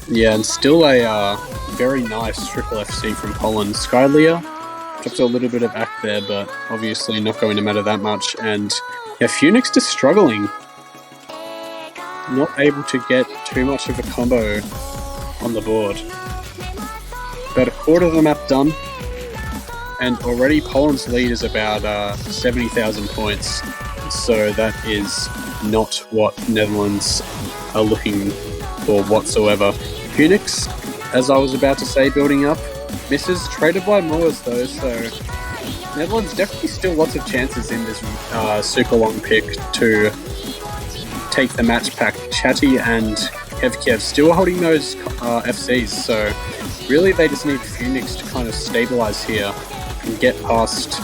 Yeah, and still a very nice triple FC from Poland. Skylia dropped a little bit of act there, but obviously not going to matter that much. And yeah, Phoenix just struggling. Not able to get too much of a combo on the board. About a quarter of the map done. And already Poland's lead is about 70,000 points. So that is not what Netherlands are looking for whatsoever. Phoenix, as I was about to say, building up, misses, traded by Moors though, so Netherlands definitely still lots of chances in this super long pick to take the match pack. Chatty and Kevkiev still holding those FCs, so really they just need Phoenix to kind of stabilize here and get past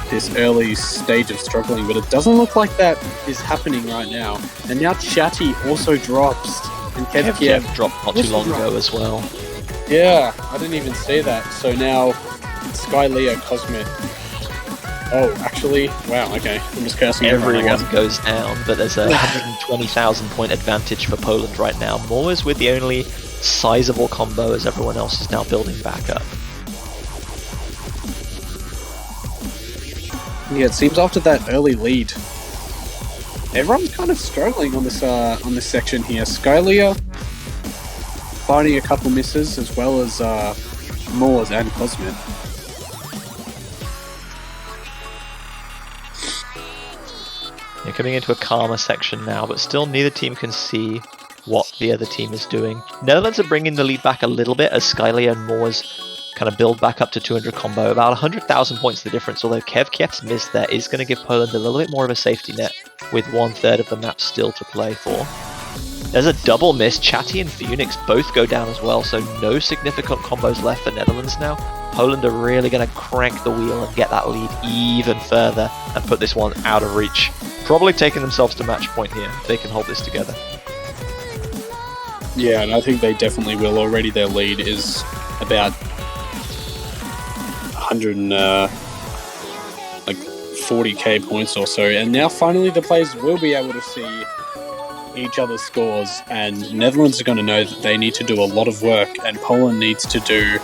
this early stage of struggling, but it doesn't look like that is happening right now. And now Chatty also drops. And Kevkiev dropped not too long ago as well. Yeah, I didn't even see that. So now Skylia, Cosmic. Oh, actually, wow, okay. I'm just cursing everyone goes down, but there's a 120,000 point advantage for Poland right now. Moors with the only sizable combo as everyone else is now building back up. Yeah, it seems after that early lead, everyone's kind of struggling on this section here. Skylia finding a couple misses, as well as Moors and Cosmid. You're coming into a calmer section now, but still neither team can see what the other team is doing. Netherlands are bringing the lead back a little bit as Skylia and Moors kind of build back up to 200 combo. About 100,000 points the difference, although Kevkiev's miss there is going to give Poland a little bit more of a safety net with 1/3 of the map still to play for. There's a double miss. Chatty and Phoenix both go down as well, so no significant combos left for Netherlands now. Poland are really going to crank the wheel and get that lead even further and put this one out of reach. Probably taking themselves to match point here if they can hold this together. Yeah, and I think they definitely will. Already their lead is about 40k points or so, and now finally the players will be able to see each other's scores, and Netherlands are going to know that they need to do a lot of work, and Poland needs to do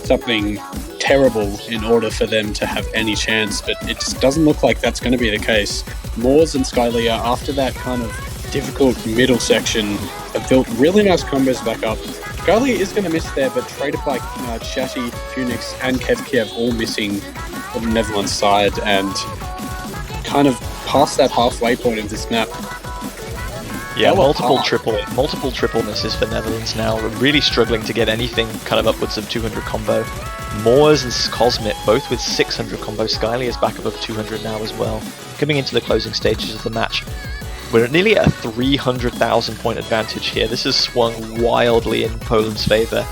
something terrible in order for them to have any chance, but it just doesn't look like that's going to be the case. Moors and Skylia, after that kind of difficult middle section, have built really nice combos back up. Skylia is going to miss there, but traded by Chatty, Phoenix, and Kevkiev all missing on the Netherlands side, and kind of past that halfway point of this map. Yeah, multiple triple misses for Netherlands now. We're really struggling to get anything kind of upwards of 200 combo. Moors and Cosmit both with 600 combo. Skyly is back above 200 now as well. Coming into the closing stages of the match, we're at nearly a 300,000 point advantage here. This has swung wildly in Poland's favour.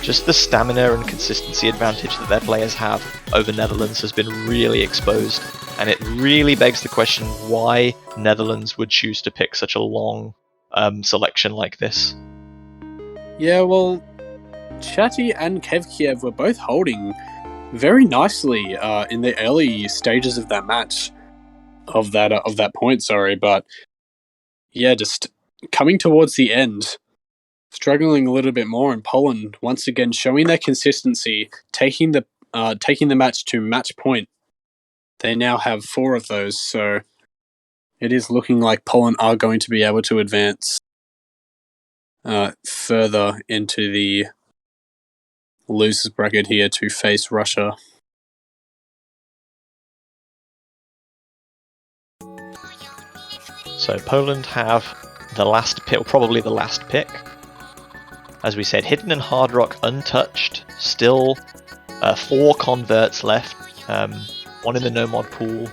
Just the stamina and consistency advantage that their players have over Netherlands has been really exposed. And it really begs the question why Netherlands would choose to pick such a long selection like this. Yeah, well, Chatty and Kevkiev were both holding very nicely in the early stages of that match, of that point. Sorry, but yeah, just coming towards the end, struggling a little bit more. And Poland once again showing their consistency, taking the match to match point. They now have 4 of those, so it is looking like Poland are going to be able to advance further into the losers bracket here to face Russia. So Poland have the last pick, probably the last pick. As we said, Hidden and Hard Rock untouched, still 4 converts left. 1 in the no mod pool,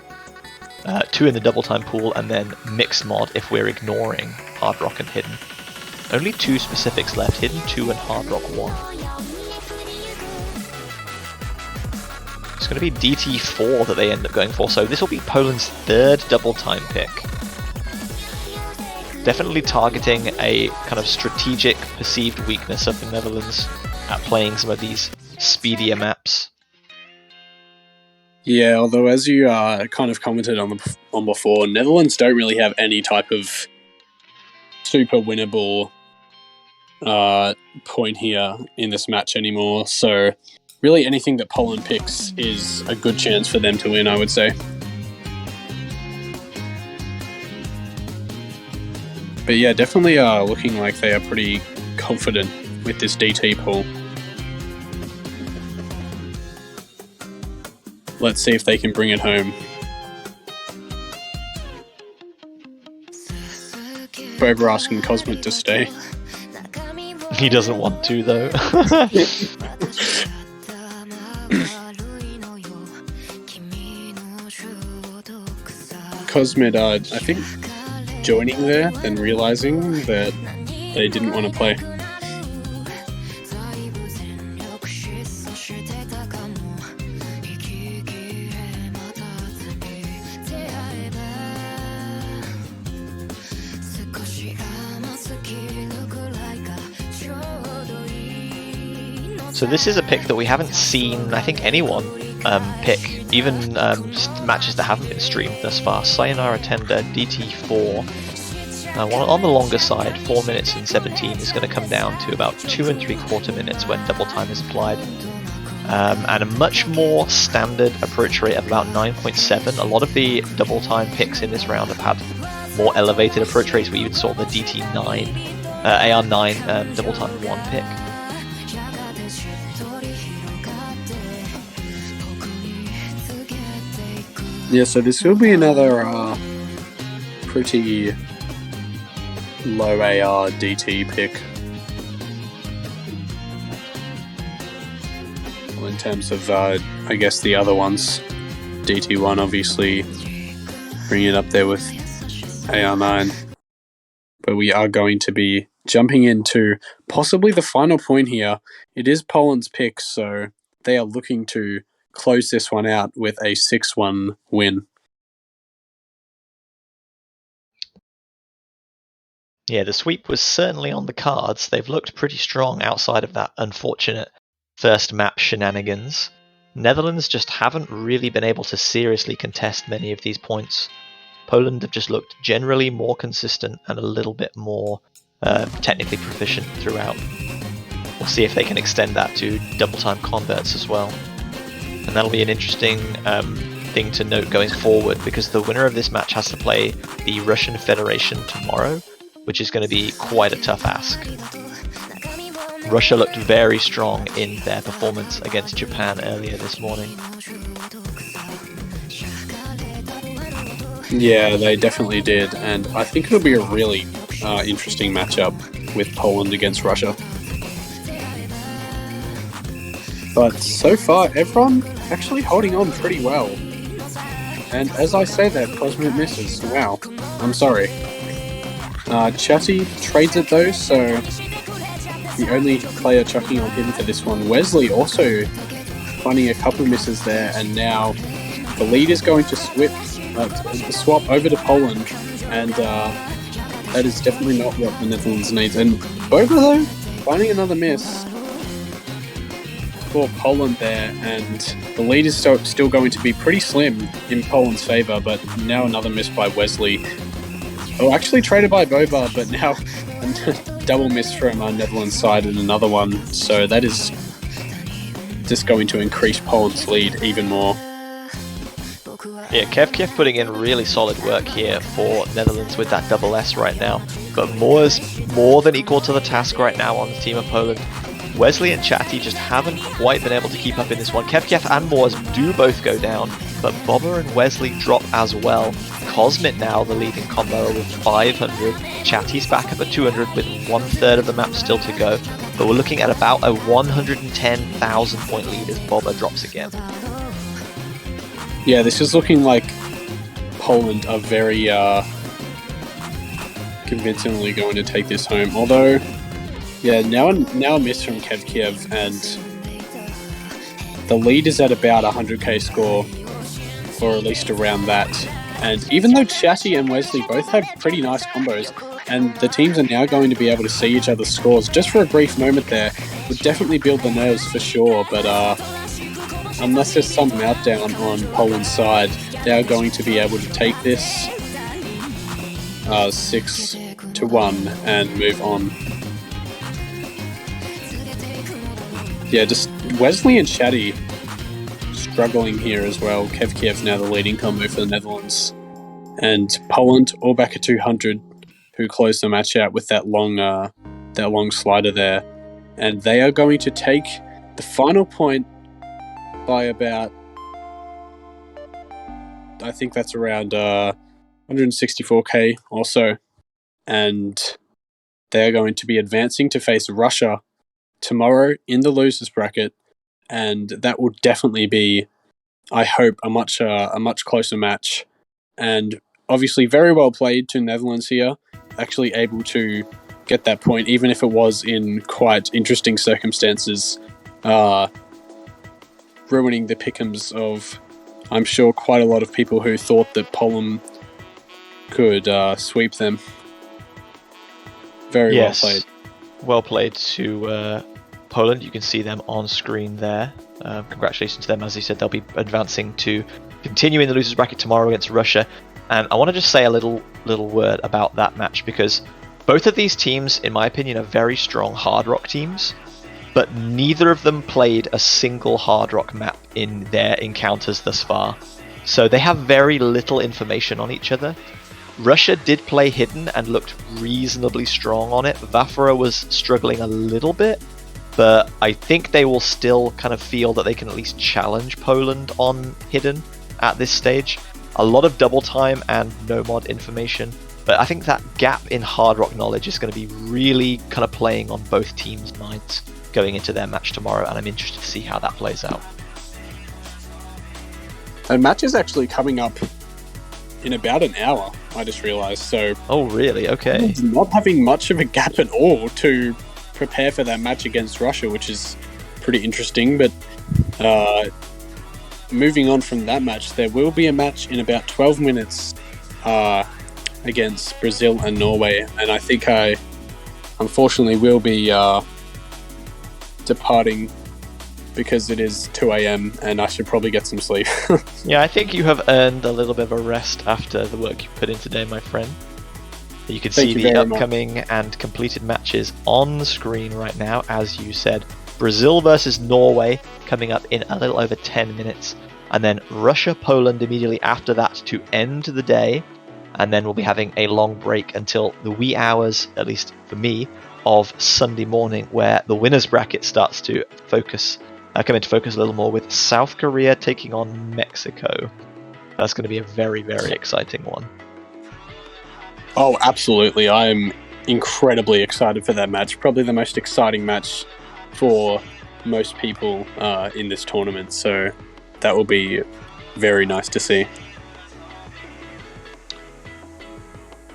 2 in the double time pool, and then mixed mod if we're ignoring Hard Rock and Hidden. Only 2 specifics left, Hidden 2 and Hard Rock 1. It's going to be DT4 that they end up going for, so this will be Poland's 3rd double time pick. Definitely targeting a kind of strategic perceived weakness of the Netherlands at playing some of these speedier maps. Yeah, although as you kind of commented on before, Netherlands don't really have any type of super winnable point here in this match anymore. So really anything that Poland picks is a good chance for them to win, I would say. But yeah, definitely looking like they are pretty confident with this DT pool. Let's see if they can bring it home. Boba asking Cosmic to stay. He doesn't want to, though. Cosmid, I think, joining there, then realizing that they didn't want to play. So this is a pick that we haven't seen, I think, anyone pick, even matches that haven't been streamed thus far. Sayonara Tender, DT4. On the longer side, 4 minutes and 17 is going to come down to about 2 3/4 minutes when double time is applied. And a much more standard approach rate of about 9.7. A lot of the double time picks in this round have had more elevated approach rates. We even saw the DT9, AR9 double time 1 pick. Yeah, so this will be another pretty low AR DT pick. Well, in terms of, I guess, the other ones, DT1 obviously bringing it up there with AR9. But we are going to be jumping into possibly the final point here. It is Poland's pick, so they are looking to close this one out with a 6-1 win. Yeah, the sweep was certainly on the cards. They've looked pretty strong outside of that unfortunate first map shenanigans. Netherlands just haven't really been able to seriously contest many of these points. Poland have just looked generally more consistent and a little bit more technically proficient throughout. We'll see if they can extend that to double time converts as well. And that'll be an interesting thing to note going forward, because the winner of this match has to play the Russian Federation tomorrow, which is going to be quite a tough ask. Russia looked very strong in their performance against Japan earlier this morning. Yeah, they definitely did, and I think it'll be a really interesting matchup with Poland against Russia. But so far, everyone actually holding on pretty well. And as I say that, Cosmic misses. Wow, I'm sorry. Chatty trades it though, so the only player chucking on him for this one. Wesley also finding a couple misses there, and now the lead is going to swap over to Poland, and that is definitely not what the Netherlands needs. And Boba though, finding another miss for Poland there, and the lead is still going to be pretty slim in Poland's favour, but now another miss by Wesley. Oh, actually traded by Boba, but now a double miss from our Netherlands side and another one, so that is just going to increase Poland's lead even more. Yeah, Kiev putting in really solid work here for Netherlands with that double S right now, but Moore's more than equal to the task right now on the team of Poland. Wesley and Chatty just haven't quite been able to keep up in this one. Kiev and Moors do both go down, but Bobber and Wesley drop as well. Cosmit now the leading combo with 500. Chatty's back up at 200 with 1/3 of the map still to go, but we're looking at about a 110,000 point lead as Bobber drops again. Yeah, this is looking like Poland are very convincingly going to take this home. Although, yeah, now a miss from Kiev, and the lead is at about 100k score, or at least around that. And even though Chatty and Wesley both have pretty nice combos, and the teams are now going to be able to see each other's scores, just for a brief moment there, would definitely build the nerves for sure, but unless there's some meltdown on Poland's side, they are going to be able to take this 6-1 and move on. Yeah, just Wesley and Chatty struggling here as well. Kiev now the leading combo for the Netherlands. And Poland all back at 200, who closed the match out with that long slider there. And they are going to take the final point by about, I think that's around 164k or so. And they are going to be advancing to face Russia tomorrow in the losers bracket, and that will definitely be, I hope, a much closer match. And obviously very well played to Netherlands here, actually able to get that point, even if it was in quite interesting circumstances, ruining the pick'ems of, I'm sure, quite a lot of people who thought that Poland could sweep them. Very well played. Well played to Poland. You can see them on screen there. Congratulations to them. As I said, they'll be advancing to continue in the losers bracket tomorrow against Russia. And I want to just say a little word about that match, because both of these teams, in my opinion, are very strong hard rock teams, but neither of them played a single hard rock map in their encounters thus far. So they have very little information on each other. Russia did play hidden and looked reasonably strong on it. Vafra was struggling a little bit, but I think they will still kind of feel that they can at least challenge Poland on hidden at this stage. A lot of double time and no mod information, but I think that gap in hard rock knowledge is going to be really kind of playing on both teams' minds going into their match tomorrow, and I'm interested to see how that plays out. A match is actually coming up in about an hour, I just realised. So, oh really? Okay. Not having much of a gap at all to prepare for that match against Russia, which is pretty interesting. But moving on from that match, there will be a match in about 12 minutes against Brazil and Norway, and I think I unfortunately will be departing because it is 2 a.m. and I should probably get some sleep. Yeah, I think you have earned a little bit of a rest after the work you put in today, my friend. You can see the upcoming and completed matches on the screen right now, as you said. Brazil versus Norway coming up in a little over 10 minutes, and then Russia-Poland immediately after that to end the day, and then we'll be having a long break until the wee hours, at least for me, of Sunday morning, where the winners bracket starts to come into focus a little more, with South Korea taking on Mexico. That's going to be a very, very exciting one. Oh, absolutely. I am incredibly excited for that match. Probably the most exciting match for most people in this tournament. So that will be very nice to see.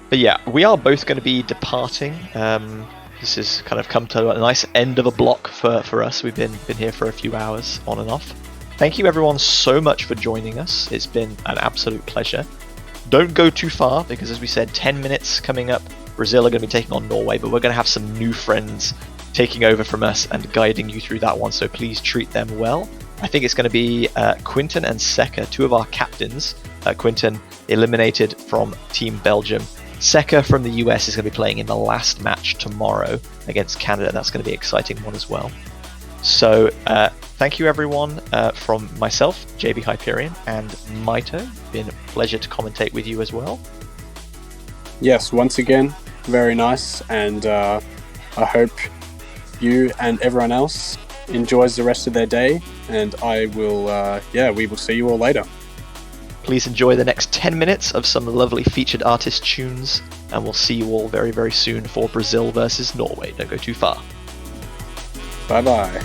But yeah, we are both going to be departing. This has kind of come to a nice end of a block for us. We've been here for a few hours on and off. Thank you everyone so much for joining us. It's been an absolute pleasure. Don't go too far, because as we said, 10 minutes coming up, Brazil are going to be taking on Norway, but we're going to have some new friends taking over from us and guiding you through that one, so please treat them well. I think it's going to be Quinton and Seka, two of our captains. Quinton eliminated from Team Belgium. Seka from the US is going to be playing in the last match tomorrow against Canada. That's going to be an exciting one as well. So thank you everyone from myself, JB Hyperion, and Maito. Been a pleasure to commentate with you as well. Yes, once again, very nice, and I hope you and everyone else enjoys the rest of their day, and I will, we will see you all later. Please enjoy the next 10 minutes of some lovely featured artist tunes, and we'll see you all very, very soon for Brazil versus Norway. Don't go too far. Bye-bye.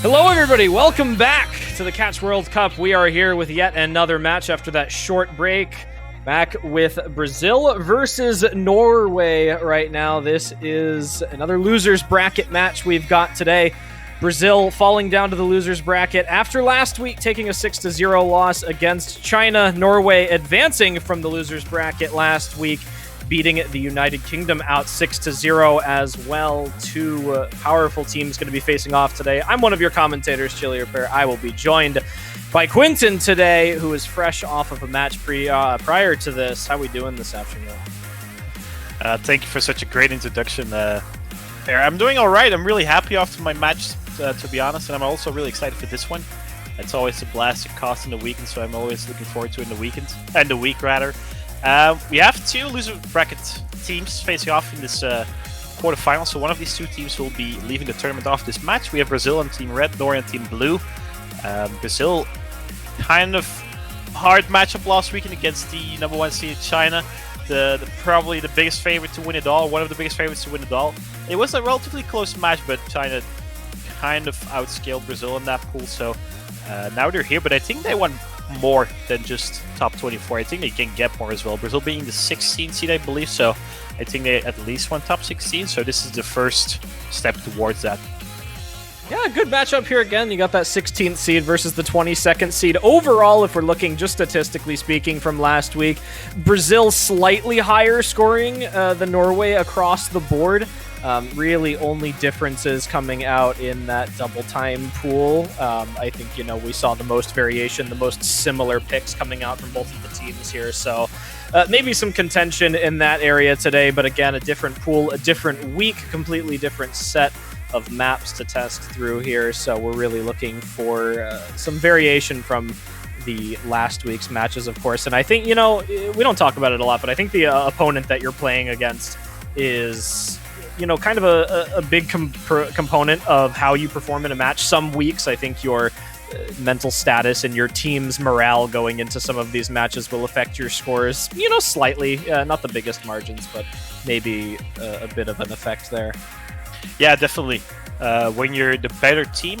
Hello, everybody. Welcome back to the Catch World Cup. We are here with yet another match after that short break. Back with Brazil versus Norway right now. This is another losers bracket match we've got today. Brazil falling down to the losers bracket after last week taking a 6-0 loss against China. Norway advancing from the losers bracket last week, beating the United Kingdom out 6-0 as well. Two powerful teams going to be facing off today. I'm one of your commentators, Chili Repair. I will be joined by Quinton today, who is fresh off of a match prior to this. How are we doing this afternoon? Thank you for such a great introduction there. I'm doing all right. I'm really happy after my match, to be honest, and I'm also really excited for this one. It's always a blast to cast in the weekend, so I'm always looking forward to it in the weekend, and the week rather. We have two loser bracket teams facing off in this quarterfinal, so one of these two teams will be leaving the tournament off this match. We have Brazil on Team Red, Norway on Team Blue. Brazil, kind of hard matchup last weekend against the number one seed China. Probably the biggest favorite to win it all, one of the biggest favorites to win it all. It was a relatively close match, but China kind of outscaled Brazil in that pool, so now they're here, but I think they won more than just top 24. I think they can get more as well. Brazil being the 16th seed, I believe, so I think they at least won top 16, so this is the first step towards that. Yeah, good matchup here again. You got that 16th seed versus the 22nd seed. Overall, if we're looking just statistically speaking from last week, Brazil slightly higher scoring than Norway across the board. Really only differences coming out in that double time pool. I think, we saw the most variation, the most similar picks coming out from both of the teams here. So maybe some contention in that area today, but again, a different pool, a different week, completely different set of maps to test through here. So we're really looking for some variation from the last week's matches, of course. And I think, we don't talk about it a lot, but I think the opponent that you're playing against is kind of a big component of how you perform in a match. Some weeks, I think your mental status and your team's morale going into some of these matches will affect your scores, slightly. Not the biggest margins, but maybe a bit of an effect there. Yeah, definitely. When you're the better team,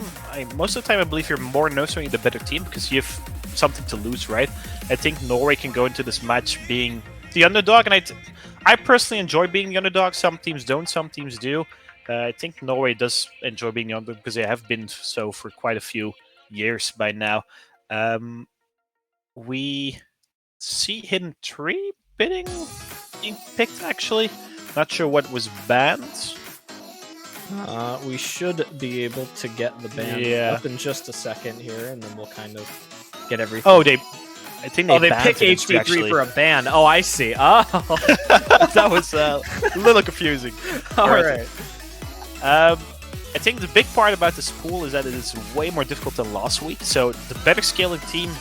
most of the time I believe you're more noticing the better team because you have something to lose, right? I think Norway can go into this match being the underdog, and I personally enjoy being the underdog. Some teams don't, some teams do. I think Norway does enjoy being the underdog because they have been so for quite a few years by now. We see Hidden Tree being picked, actually. Not sure what was banned. We should be able to get the ban Yeah. up in just a second here, and then we'll kind of get everything. Oh, I think they they banned pick Hidden Tree, HP3 actually. for a ban. Oh, I see. Oh, That was a little confusing. all Right. right. I think the big part about this pool is that it is way more difficult than last week, so the better scaling team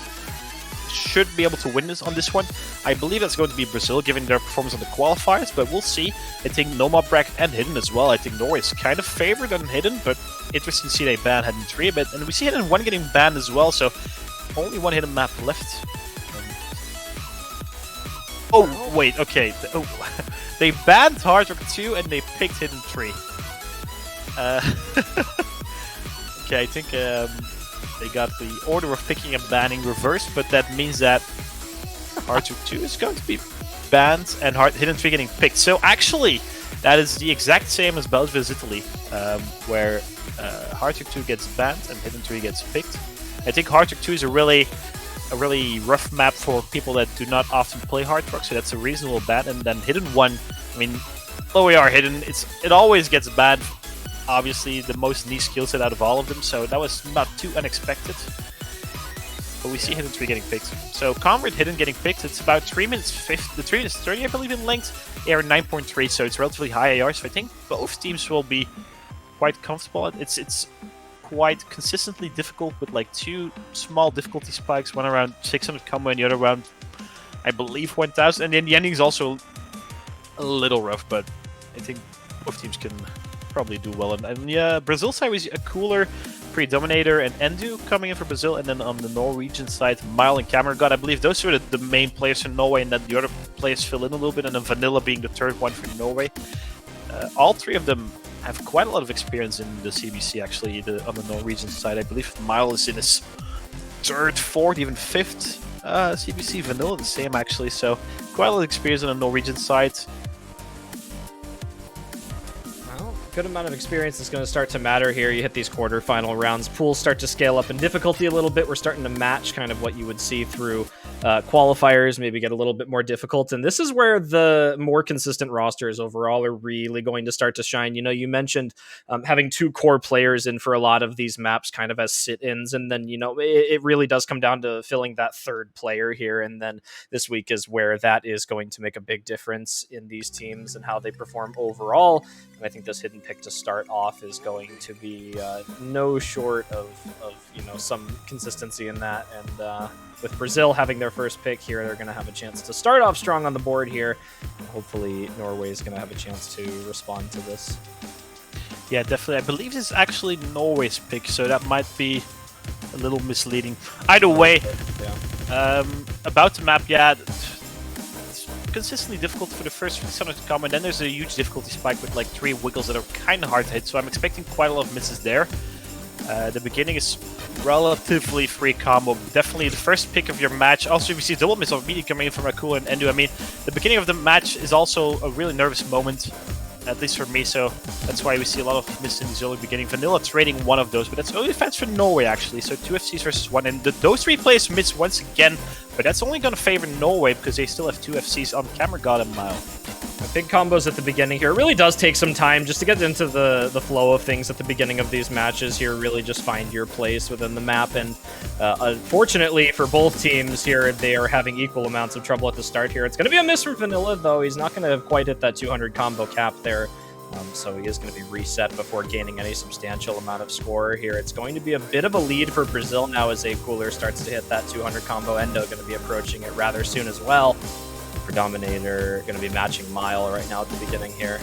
should be able to win this on this one. I believe that's going to be Brazil, given their performance on the qualifiers, but we'll see. I think Nomad Bracket and Hidden as well. I think Norway is kind of favored on Hidden, but interesting to see they ban Hidden 3 a bit. And we see Hidden 1 getting banned as well, so only one Hidden map left. Oh, wait, okay. They banned Hard Rock 2 and they picked Hidden 3. Okay, I think they got the order of picking and banning reversed, but that means that Hard Rock 2 is going to be banned and Hidden 3 getting picked. So actually, that is the exact same as Belgium vs Italy, where Hard Rock 2 gets banned and Hidden 3 gets picked. I think Hard Rock 2 is a really rough map for people that do not often play Hard Rock, so that's a reasonable ban. And then Hidden 1, I mean, though we are Hidden, it always gets banned. Obviously, the most niche skill set out of all of them, so that was not too unexpected. But we see Hidden 3 getting picked. So Convert Hidden getting picked, it's about 3 minutes 50, 3 minutes 30, I believe, in length. AR 9.3, so it's relatively high AR, so I think both teams will be quite comfortable. It's quite consistently difficult with like 2 small difficulty spikes, one around 600 combo and the other around, I believe, 1000. And then the ending is also a little rough, but I think both teams can probably do well. And yeah, Brazil side was a cooler Predominator and Endu coming in for Brazil, and then on the Norwegian side, Mile and Camera God. I believe those were the main players for Norway, and then the other players fill in a little bit, and then Vanilla being the third one for Norway. All 3 of them have quite a lot of experience in the CBC, actually, on the Norwegian side. I believe Mile is in his 3rd, 4th, even 5th CBC. Vanilla the same, actually, so quite a lot of experience on the Norwegian side. Good amount of experience is going to start to matter here. You hit these quarterfinal rounds. Pools start to scale up in difficulty a little bit. We're starting to match kind of what you would see through qualifiers, maybe get a little bit more difficult. And this is where the more consistent rosters overall are really going to start to shine. You know, you mentioned having 2 core players in for a lot of these maps kind of as sit-ins. And then, you know, it really does come down to filling that 3rd player here. And then this week is where that is going to make a big difference in these teams and how they perform overall. And I think this Hidden pick to start off is going to be no short of you know, some consistency in that. And with Brazil having their first pick here, they're going to have a chance to start off strong on the board here. And hopefully Norway is going to have a chance to respond to this. Yeah, definitely. I believe this is actually Norway's pick, so that might be a little misleading. Either way, Yeah. about the map, yeah, it's consistently difficult for the first 600 to come, and then there's a huge difficulty spike with like 3 wiggles that are kind of hard to hit, so I'm expecting quite a lot of misses there. The beginning is relatively free combo. Definitely the first pick of your match. Also, if you see double miss of media coming in from Akula and Endu, I mean, the beginning of the match is also a really nervous moment, at least for me, so that's why we see a lot of misses in the early beginning. Vanilla trading one of those, but that's only fans for Norway, actually, so 2 FCs versus 1, and those 3 players miss once again, but that's only going to favor Norway because they still have 2 FCs on Camera God and Mile. Big combos at the beginning here. It really does take some time just to get into the flow of things at the beginning of these matches here. Really just find your place within the map. And unfortunately for both teams here, they are having equal amounts of trouble at the start here. It's going to be a miss from Vanilla, though. He's not going to quite hit that 200 combo cap there. So he is going to be reset before gaining any substantial amount of score here. It's going to be a bit of a lead for Brazil now as A Cooler starts to hit that 200 combo. Endo going to be approaching it rather soon as well. Predominator going to be matching Mile right now at the beginning here.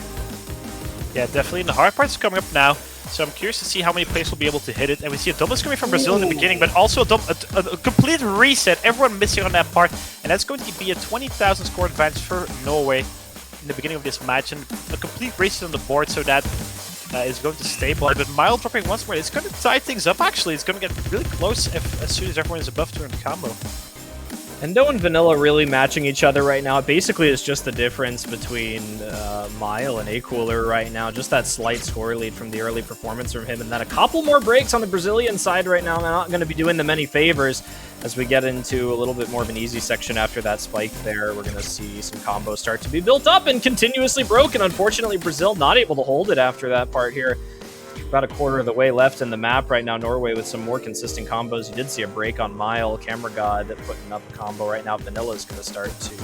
Yeah, definitely. And the hard part's coming up now, so I'm curious to see how many players will be able to hit it. And we see a double coming from Brazil in the beginning, but also a complete reset. Everyone missing on that part, and that's going to be a 20,000 score advantage for Norway in the beginning of this match, and a complete reset on the board, so that is going to stabilize. But Mile dropping once more, it's going to tie things up. Actually, it's going to get really close as soon as everyone is above 200 combo. Endo and Vanilla really matching each other right now. Basically, it's just the difference between Mile and A Cooler right now. Just that slight score lead from the early performance from him. And then a couple more breaks on the Brazilian side right now. They're not going to be doing them any favors. as we get into a little bit more of an easy section after that spike there, we're going to see some combos start to be built up and continuously broken. Unfortunately, Brazil not able to hold it after that part here. About a quarter of the way left in the map right now. Norway with some more consistent combos. You did see a break on Mile. Camera God putting up a combo right now. Vanilla is going to start to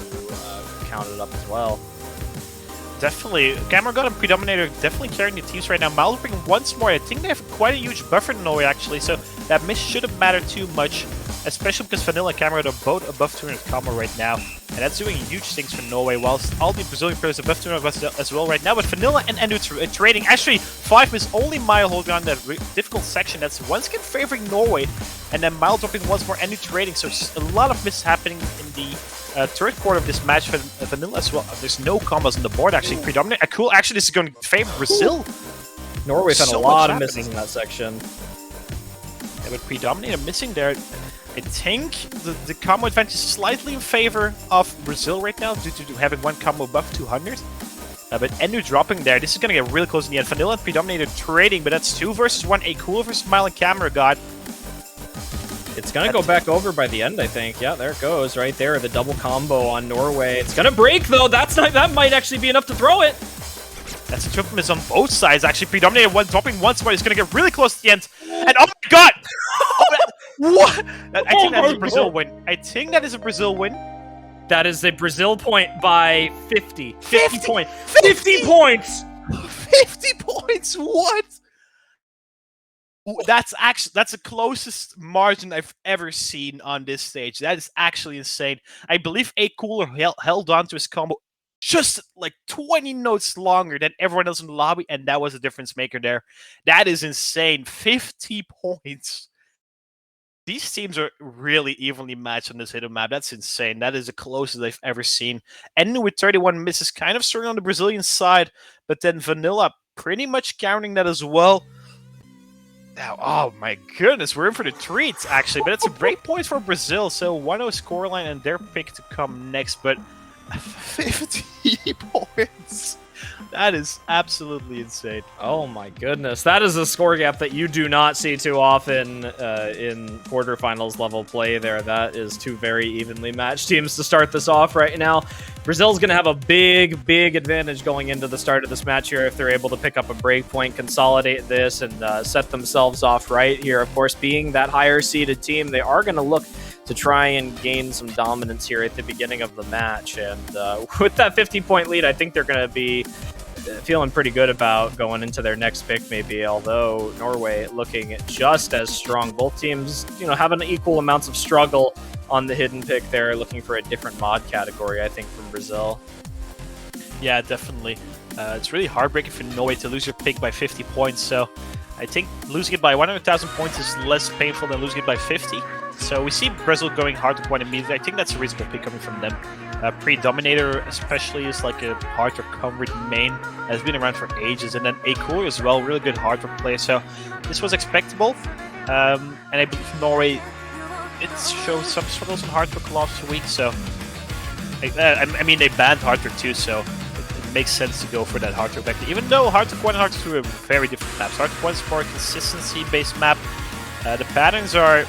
count it up as well. Definitely. Camera God and Predominator definitely carrying the teams right now. Mile bringing once more. I think they have quite a huge buffer in Norway, actually, so that miss shouldn't matter too much, especially because Vanilla and Camera God are both above 200 combo right now. And that's doing huge things for Norway, whilst all the Brazilian players are above 200 as well right now. But Vanilla and Endo trading. Actually, 5 miss, only Mile holding on that difficult section. That's once again favoring Norway. And then Mile dropping once more, Endo trading. So a lot of misses happening in the third quarter of this match for Vanilla as well. There's no combos on the board, actually. Predominant. Cool, actually, this is going to favor Brazil. Norway's had a lot of misses in that section. Yeah, but Predominator missing there. I think the combo advantage is slightly in favor of Brazil right now due to having one combo above 200. But Endo dropping there. This is going to get really close in the end. Vanilla and Predominator trading, but that's 2 versus 1. A Cool versus Mile and Camera God. It's going to go back over by the end, I think. Yeah, there it goes right there. The double combo on Norway. It's going to break, though. That might actually be enough to throw it. That's a triple miss on both sides, actually. Predominator dropping once more. It's going to get really close to the end. And oh my god! What? I think that is a Brazil win. I think that is a Brazil win. That is a Brazil point by 50. 50 points. 50 points! 50 points? What? That's the closest margin I've ever seen on this stage. That is actually insane. I believe A Cooler held on to his combo just like 20 notes longer than everyone else in the lobby, and that was a difference maker there. That is insane. 50 points. These teams are really evenly matched on this hidden map. That's insane. That is the closest I've ever seen. Endo with 31 misses, kind of struggling on the Brazilian side, but then Vanilla pretty much counting that as well. Now, oh my goodness, we're in for the treats, actually. But it's a break point for Brazil, so 1-0 scoreline and their pick to come next. But 50 points. That is absolutely insane. Oh my goodness. That is a score gap that you do not see too often in quarterfinals level play there. That is 2 very evenly matched teams to start this off right now. Brazil's going to have a big advantage going into the start of this match here if they're able to pick up a break point, consolidate this, and set themselves off right here. Of course, being that higher seeded team, they are going to look to try and gain some dominance here at the beginning of the match. And with that 50-point lead, I think they're going to be feeling pretty good about going into their next pick, maybe. Although Norway looking just as strong. Both teams, having equal amounts of struggle on the hidden pick there, looking for a different mod category, I think, from Brazil. Yeah, definitely. It's really heartbreaking for Norway to lose your pick by 50 points. So I think losing it by 100,000 points is less painful than losing it by 50. So we see Brazil going hard to point immediately. I think that's a reasonable pick coming from them. Predominator especially is like a hard recovered main, has been around for ages, and then A Cooler as well, really good hard work player. So this was expectable, and I believe Norway, it shows some struggles in hard work last 2 weeks. So I mean they banned hard work too, so it makes sense to go for that hard work back. Even though hard work 1 and hard work 2 are very different maps. Hard work 1 is more a consistency based map. The patterns are,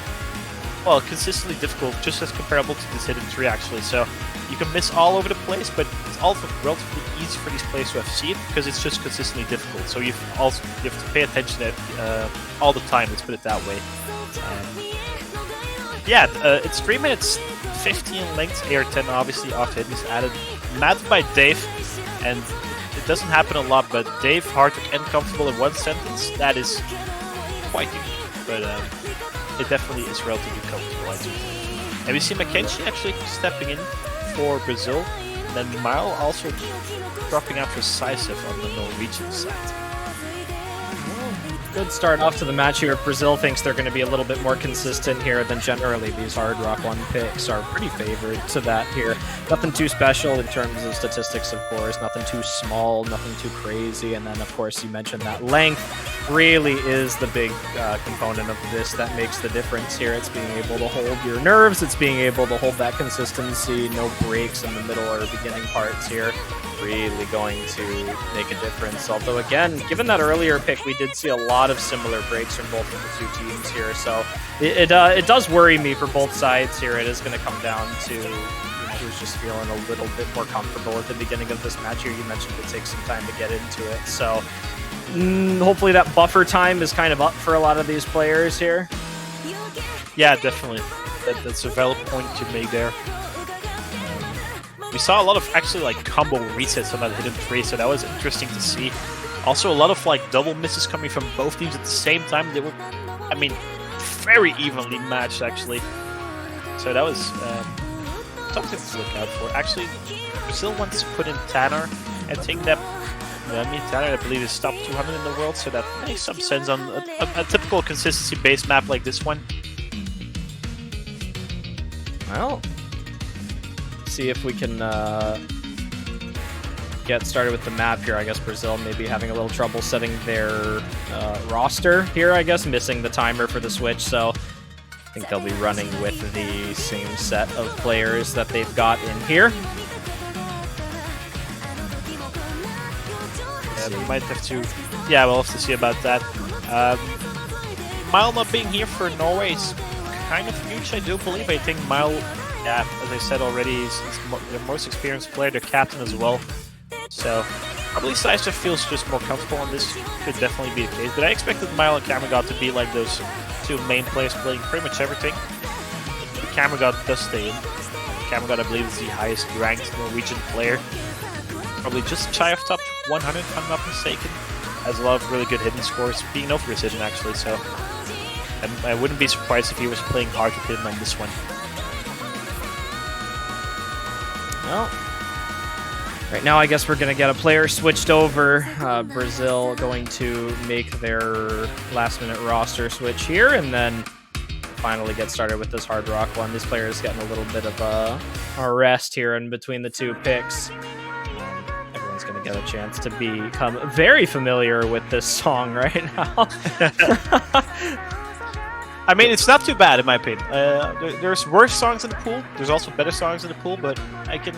well, consistently difficult, just as comparable to this hidden tree actually. So you can miss all over the place, but it's also relatively easy for these players to have seen because it's just consistently difficult. So you have to pay attention to it all the time. Let's put it that way. Yeah, it's 3 minutes 50 in length. AR10 obviously off hidden is added. Mapped by Dave, and it doesn't happen a lot. But Dave, hard and comfortable in 1 sentence. That is quite unique, but it definitely is relatively comfortable. And we see Mackenzie actually stepping in for Brazil, and then Mile also dropping out for Sisif on the Norwegian side. Good start off to the match here. Brazil thinks they're going to be a little bit more consistent here than generally these hard rock 1 picks are pretty favored to that here. Nothing too special in terms of statistics, of course. Nothing too small, nothing too crazy. And then, of course, you mentioned that length really is the big component of this that makes the difference here. It's being able to hold your nerves. It's being able to hold that consistency. No breaks in the middle or beginning parts here. really going to make a difference. Although, again, given that earlier pick, we did see a lot of similar breaks from both of the two teams here. So it does worry me for both sides here. It is going to come down to who's just feeling a little bit more comfortable at the beginning of this match here. You mentioned it takes some time to get into it. So hopefully that buffer time is kind of up for a lot of these players here. Yeah, definitely. That's a valid point to make there. We saw a lot of actually like combo resets on that hidden tree, so that was interesting to see. Also, a lot of like double misses coming from both teams at the same time. They were, I mean, very evenly matched actually. So that was something to look out for. Actually, Brazil wants to put in Tanner. I think that Tanner, I believe, is top 200 in the world, so that makes some sense on a typical consistency-based map like this one. Well, see if we can get started with the map here. I guess Brazil may be having a little trouble setting their roster here, I guess, missing the timer for the switch, so I think they'll be running with the same set of players that they've got in here. We might have to... Yeah, we'll have to see about that. Mile not being here for Norway is kind of huge, I do believe. I think Mile, yeah, as I said already, is their most experienced player, their captain as well. So, probably Seistra feels just more comfortable on this. Could definitely be the case. But I expected Mile and Cameragod to be like those two main players playing pretty much everything. But Cameragod does stay in. Cameragod, I believe, is the highest ranked Norwegian player. Probably just shy of top 100, if I'm not mistaken. Has a lot of really good hidden scores, being no precision actually, so I wouldn't be surprised if he was playing hard with him on this one. Well, right now I guess we're going to get a player switched over. Brazil going to make their last-minute roster switch here, and then finally get started with this Hard Rock one. This player is getting a little bit of a rest here in between the two picks. Everyone's going to get a chance to become very familiar with this song right now. I mean, it's not too bad in my opinion. There's worse songs in the pool. There's also better songs in the pool, but I can.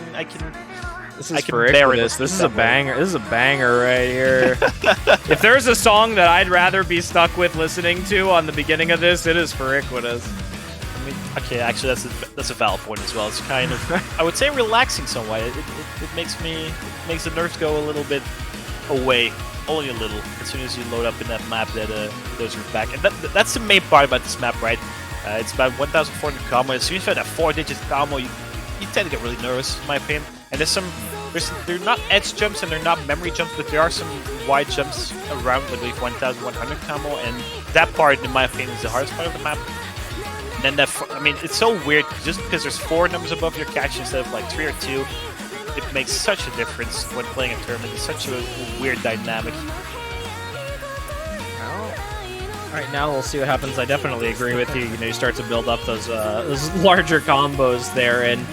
This is for this is a banger. This is a banger right here. If there's a song that I'd rather be stuck with listening to on the beginning of this, it is for Iniquitous. I mean, okay, actually, that's a valid point as well. It's kind of, I would say, relaxing somewhat. It makes the nerves go a little bit away, only a little. As soon as you load up in that map, that those are back, and that's the main part about this map, right? It's about 1,400 combo. As soon as you have that 4-digit combo, you tend to get really nervous, in my opinion. And they're not edge jumps and they're not memory jumps, but there are some wide jumps around, I believe, 1,100 combo, and that part, in my opinion, is the hardest part of the map. And then I mean, it's so weird, just because there's 4 numbers above your catch instead of like 3 or 2, it makes such a difference when playing a tournament. It's such a weird dynamic. Right now, we'll see what happens. I definitely agree with you. You start to build up those larger combos there, and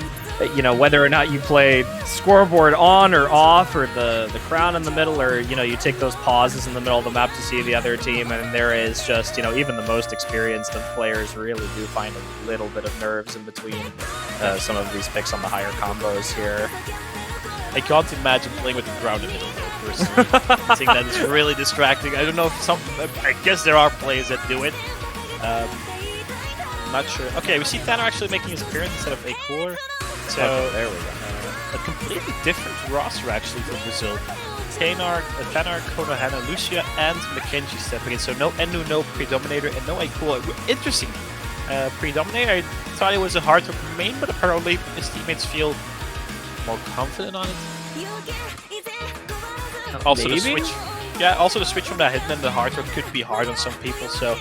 whether or not you play scoreboard on or off, or the crown in the middle, or you take those pauses in the middle of the map to see the other team, and there is just even the most experienced of players really do find a little bit of nerves in between some of these picks on the higher combos here. I can't imagine playing with the ground in the middle, though, personally. I think that is really distracting. I don't know if I guess there are players that do it. I'm not sure. Okay, we see Tanner actually making his appearance instead of A Cooler. So, there we go. A completely different roster, actually, for Brazil. Tanner, Konohana, Lucia, and Mackenzie stepping in. So no Enu, no Predominator, and no A Cooler. Interesting. Predominator, I thought it was a hard to main, but apparently his teammates feel more confident on it. Also the switch, also the switch from that hidden and the hard rock could be hard on some people, so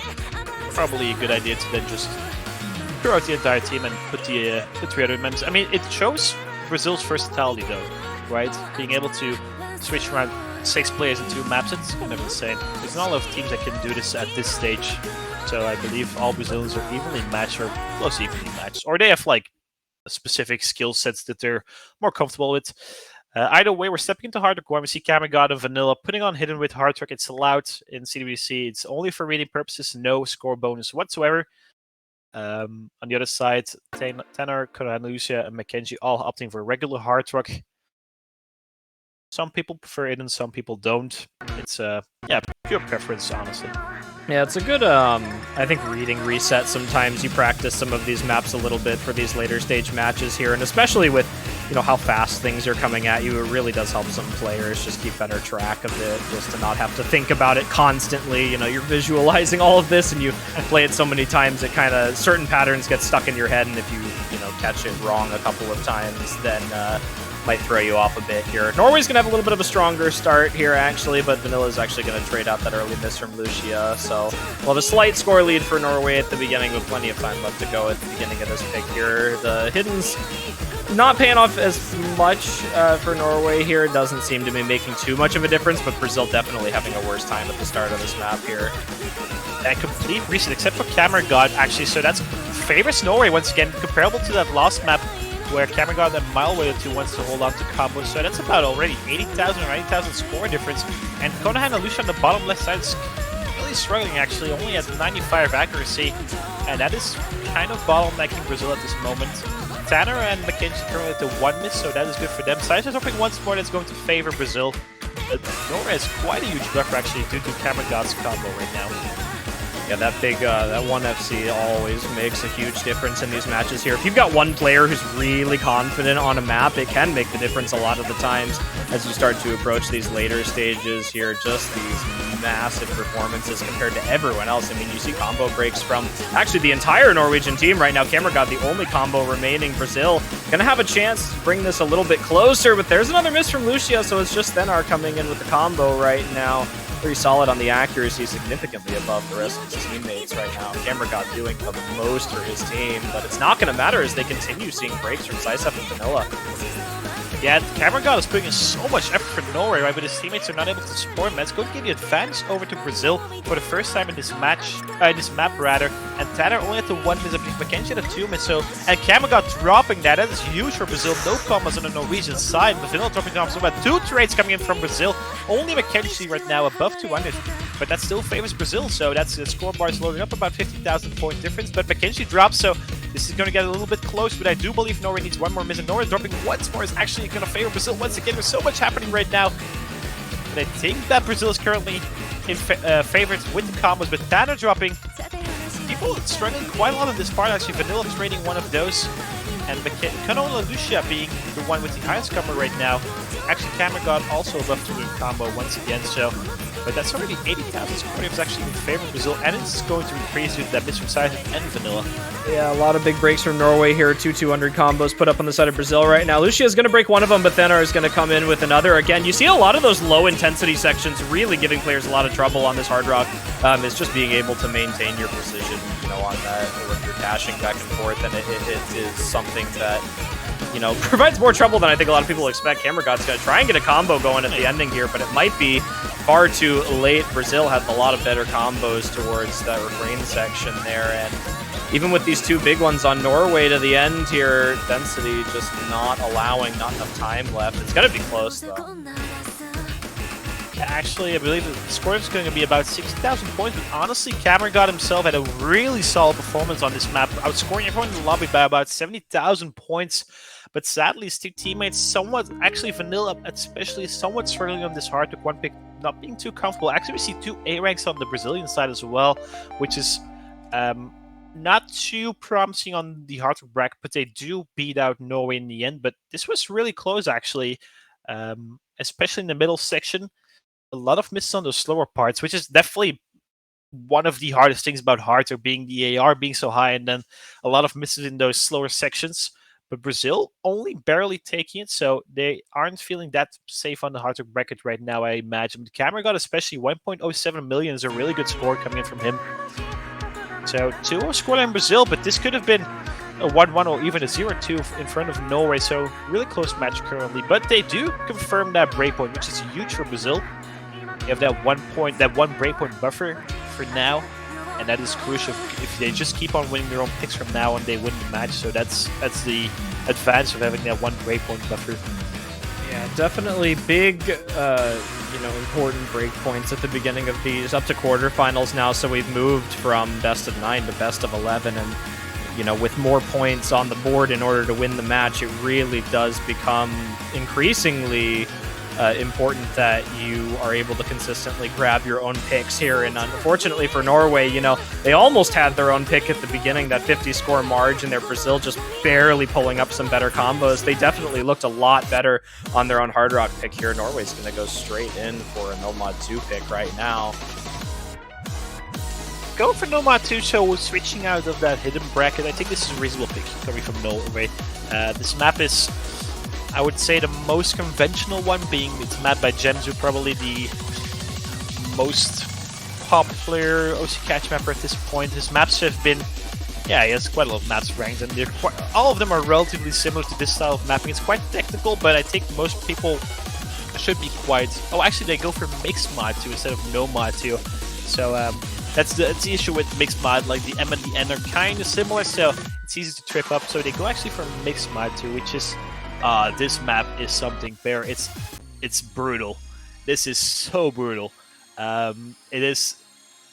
probably a good idea to then just throw out the entire team and put the 3 other members. I mean, it shows Brazil's versatility though, right? Being able to switch around 6 players in 2 maps, it's kind of insane. There's not a lot of teams that can do this at this stage, so I believe all Brazilians are evenly matched or close to evenly matched, or they have like specific skill sets that they're more comfortable with. Either way, we're stepping into Hard Rock 1. We see Cameragod and Vanilla putting on Hidden with Hard Rock. It's allowed in CWC. It's only for reading purposes, no score bonus whatsoever. On the other side, Tanner, Konohana, Lucia, and Mackenzie all opting for regular Hard Rock. Some people prefer it and some people don't. It's pure preference, honestly. Yeah, it's a good, I think, reading reset. Sometimes you practice some of these maps a little bit for these later stage matches here, and especially with, how fast things are coming at you, it really does help some players just keep better track of it, just to not have to think about it constantly. You're visualizing all of this, and you play it so many times, it kind of, certain patterns get stuck in your head, and if you, catch it wrong a couple of times, then, might throw you off a bit here. Norway's going to have a little bit of a stronger start here, actually, but Vanilla's actually going to trade out that early miss from Lucia, so we'll have a slight score lead for Norway at the beginning, with plenty of time left to go at the beginning of this pick here. The Hidden's not paying off as much for Norway here. It doesn't seem to be making too much of a difference, but Brazil definitely having a worse time at the start of this map here. And complete reset, except for Camera God, actually, so that's favors Norway once again, comparable to that last map where Cameron got that Mileway 2 wants to hold on to combos, so that's about already 80,000 or 90,000 score difference. And Konohan and Lucia on the bottom left side is really struggling, actually, only at 95 accuracy, and that is kind of bottlenecking Brazil at this moment. Tanner and Mackenzie currently at the 1 miss, so that is good for them. Science is hoping once more that's going to favor Brazil. But Norway has quite a huge buffer, actually, due to Cameron God's combo right now. Yeah, that big, that 1FC always makes a huge difference in these matches here. If you've got one player who's really confident on a map, it can make the difference a lot of the times as you start to approach these later stages here. Just these massive performances compared to everyone else. I mean, you see combo breaks from actually the entire Norwegian team right now. Cameron got the only combo remaining. Brazil gonna have a chance to bring this a little bit closer, but there's another miss from Lucia, so it's just Thenar coming in with the combo right now. Pretty solid on the accuracy, significantly above the rest of his teammates right now. Cameron got doing the most for his team, but it's not going to matter as they continue seeing breaks from Sysef and Vanilla. Yeah, Cameron God is putting in so much effort for Norway, right? But his teammates are not able to support him. That's going to give the advantage over to Brazil for the first time in this match, this map rather. And Tanner only had the 1 miss, Mackenzie had a 2 miss. So, and Cameron God dropping that. That is huge for Brazil. No combos on the Norwegian side. But Vanilla dropping combos. So about 2 trades coming in from Brazil. Only Mackenzie right now above 200. But that still favors Brazil. So that's the scoreboard is loading up about 50,000 point difference. But Mackenzie drops, so this is going to get a little bit close, but I do believe Norway needs one more miss, and Norway dropping once more is actually going to favor Brazil once again. There's so much happening right now. And I think that Brazil is currently in favorites with the combos, but Tanner dropping. People struggling quite a lot on this part, actually. Vanilla trading one of those, and Kano and Lucia being the one with the highest combo right now. Actually, Cameron got also above 200 combo once again, so... But that's already 80,000 score difference actually in favor of Brazil, and it's going to increase with that miss from Sysef and Vanilla. Yeah, a lot of big breaks from Norway here. 200 combos put up on the side of Brazil right now. Lucia is going to break one of them, but Thenar is going to come in with another. Again, you see a lot of those low-intensity sections really giving players a lot of trouble on this hard rock. It's just being able to maintain your precision, on that when you're dashing back and forth, and it is something that... provides more trouble than I think a lot of people expect. Cameron God's going to try and get a combo going at the ending here, but it might be far too late. Brazil had a lot of better combos towards that refrain section there, and even with these 2 big ones on Norway to the end here, density just not allowing, not enough time left. It's going to be close, though. Actually, I believe the score is going to be about 60,000 points, but honestly, Cameron God himself had a really solid performance on this map, outscoring everyone in the lobby by about 70,000 points. But sadly, his 2 teammates somewhat, actually Vanilla especially, somewhat struggling on this hard to 1 pick, not being too comfortable. Actually, we see 2 A ranks on the Brazilian side as well, which is not too promising on the hard to bracket, but they do beat out Norway in the end. But this was really close, actually, especially in the middle section. A lot of misses on those slower parts, which is definitely one of the hardest things about hard, or being the AR being so high, and then a lot of misses in those slower sections. But Brazil only barely taking it, so they aren't feeling that safe on the hard to bracket right now, I imagine. But Cameron got especially 1.07 million is a really good score coming in from him. So 2-0 scoreline Brazil, but this could have been a 1-1 or even a 0-2 in front of Norway, so really close match currently. But they do confirm that breakpoint, which is huge for Brazil. They have that 1 breakpoint buffer for now, and that is crucial. If they just keep on winning their own picks from now on, they win the match. So that's the advantage of having that 1 breakpoint buffer. Yeah, definitely big, important breakpoints at the beginning of these, up to quarterfinals now. So we've moved from best of 9 to best of 11, and with more points on the board in order to win the match, it really does become increasingly important that you are able to consistently grab your own picks here. And unfortunately for Norway, they almost had their own pick at the beginning, that 50-score margin there. Brazil just barely pulling up some better combos. They definitely looked a lot better on their own Hard Rock pick here. Norway's going to go straight in for a Nomad 2 pick right now. Go for Nomad 2, so switching out of that hidden bracket. I think this is a reasonable pick coming from Norway. This map is, I would say, the most conventional one, being it's mapped by Gemzu, probably the most popular OC catch mapper at this point. His maps have been, he has quite a lot of maps ranked, and all of them are relatively similar to this style of mapping. It's quite technical, but I think most people should be quite... Oh, actually, they go for Mixed Mod 2 instead of No Mod 2. So that's the issue with Mixed Mod. Like, the M and the N are kind of similar, so it's easy to trip up. So they go actually for Mixed Mod 2, which is... this map is something fair. It's brutal. This is so brutal. It is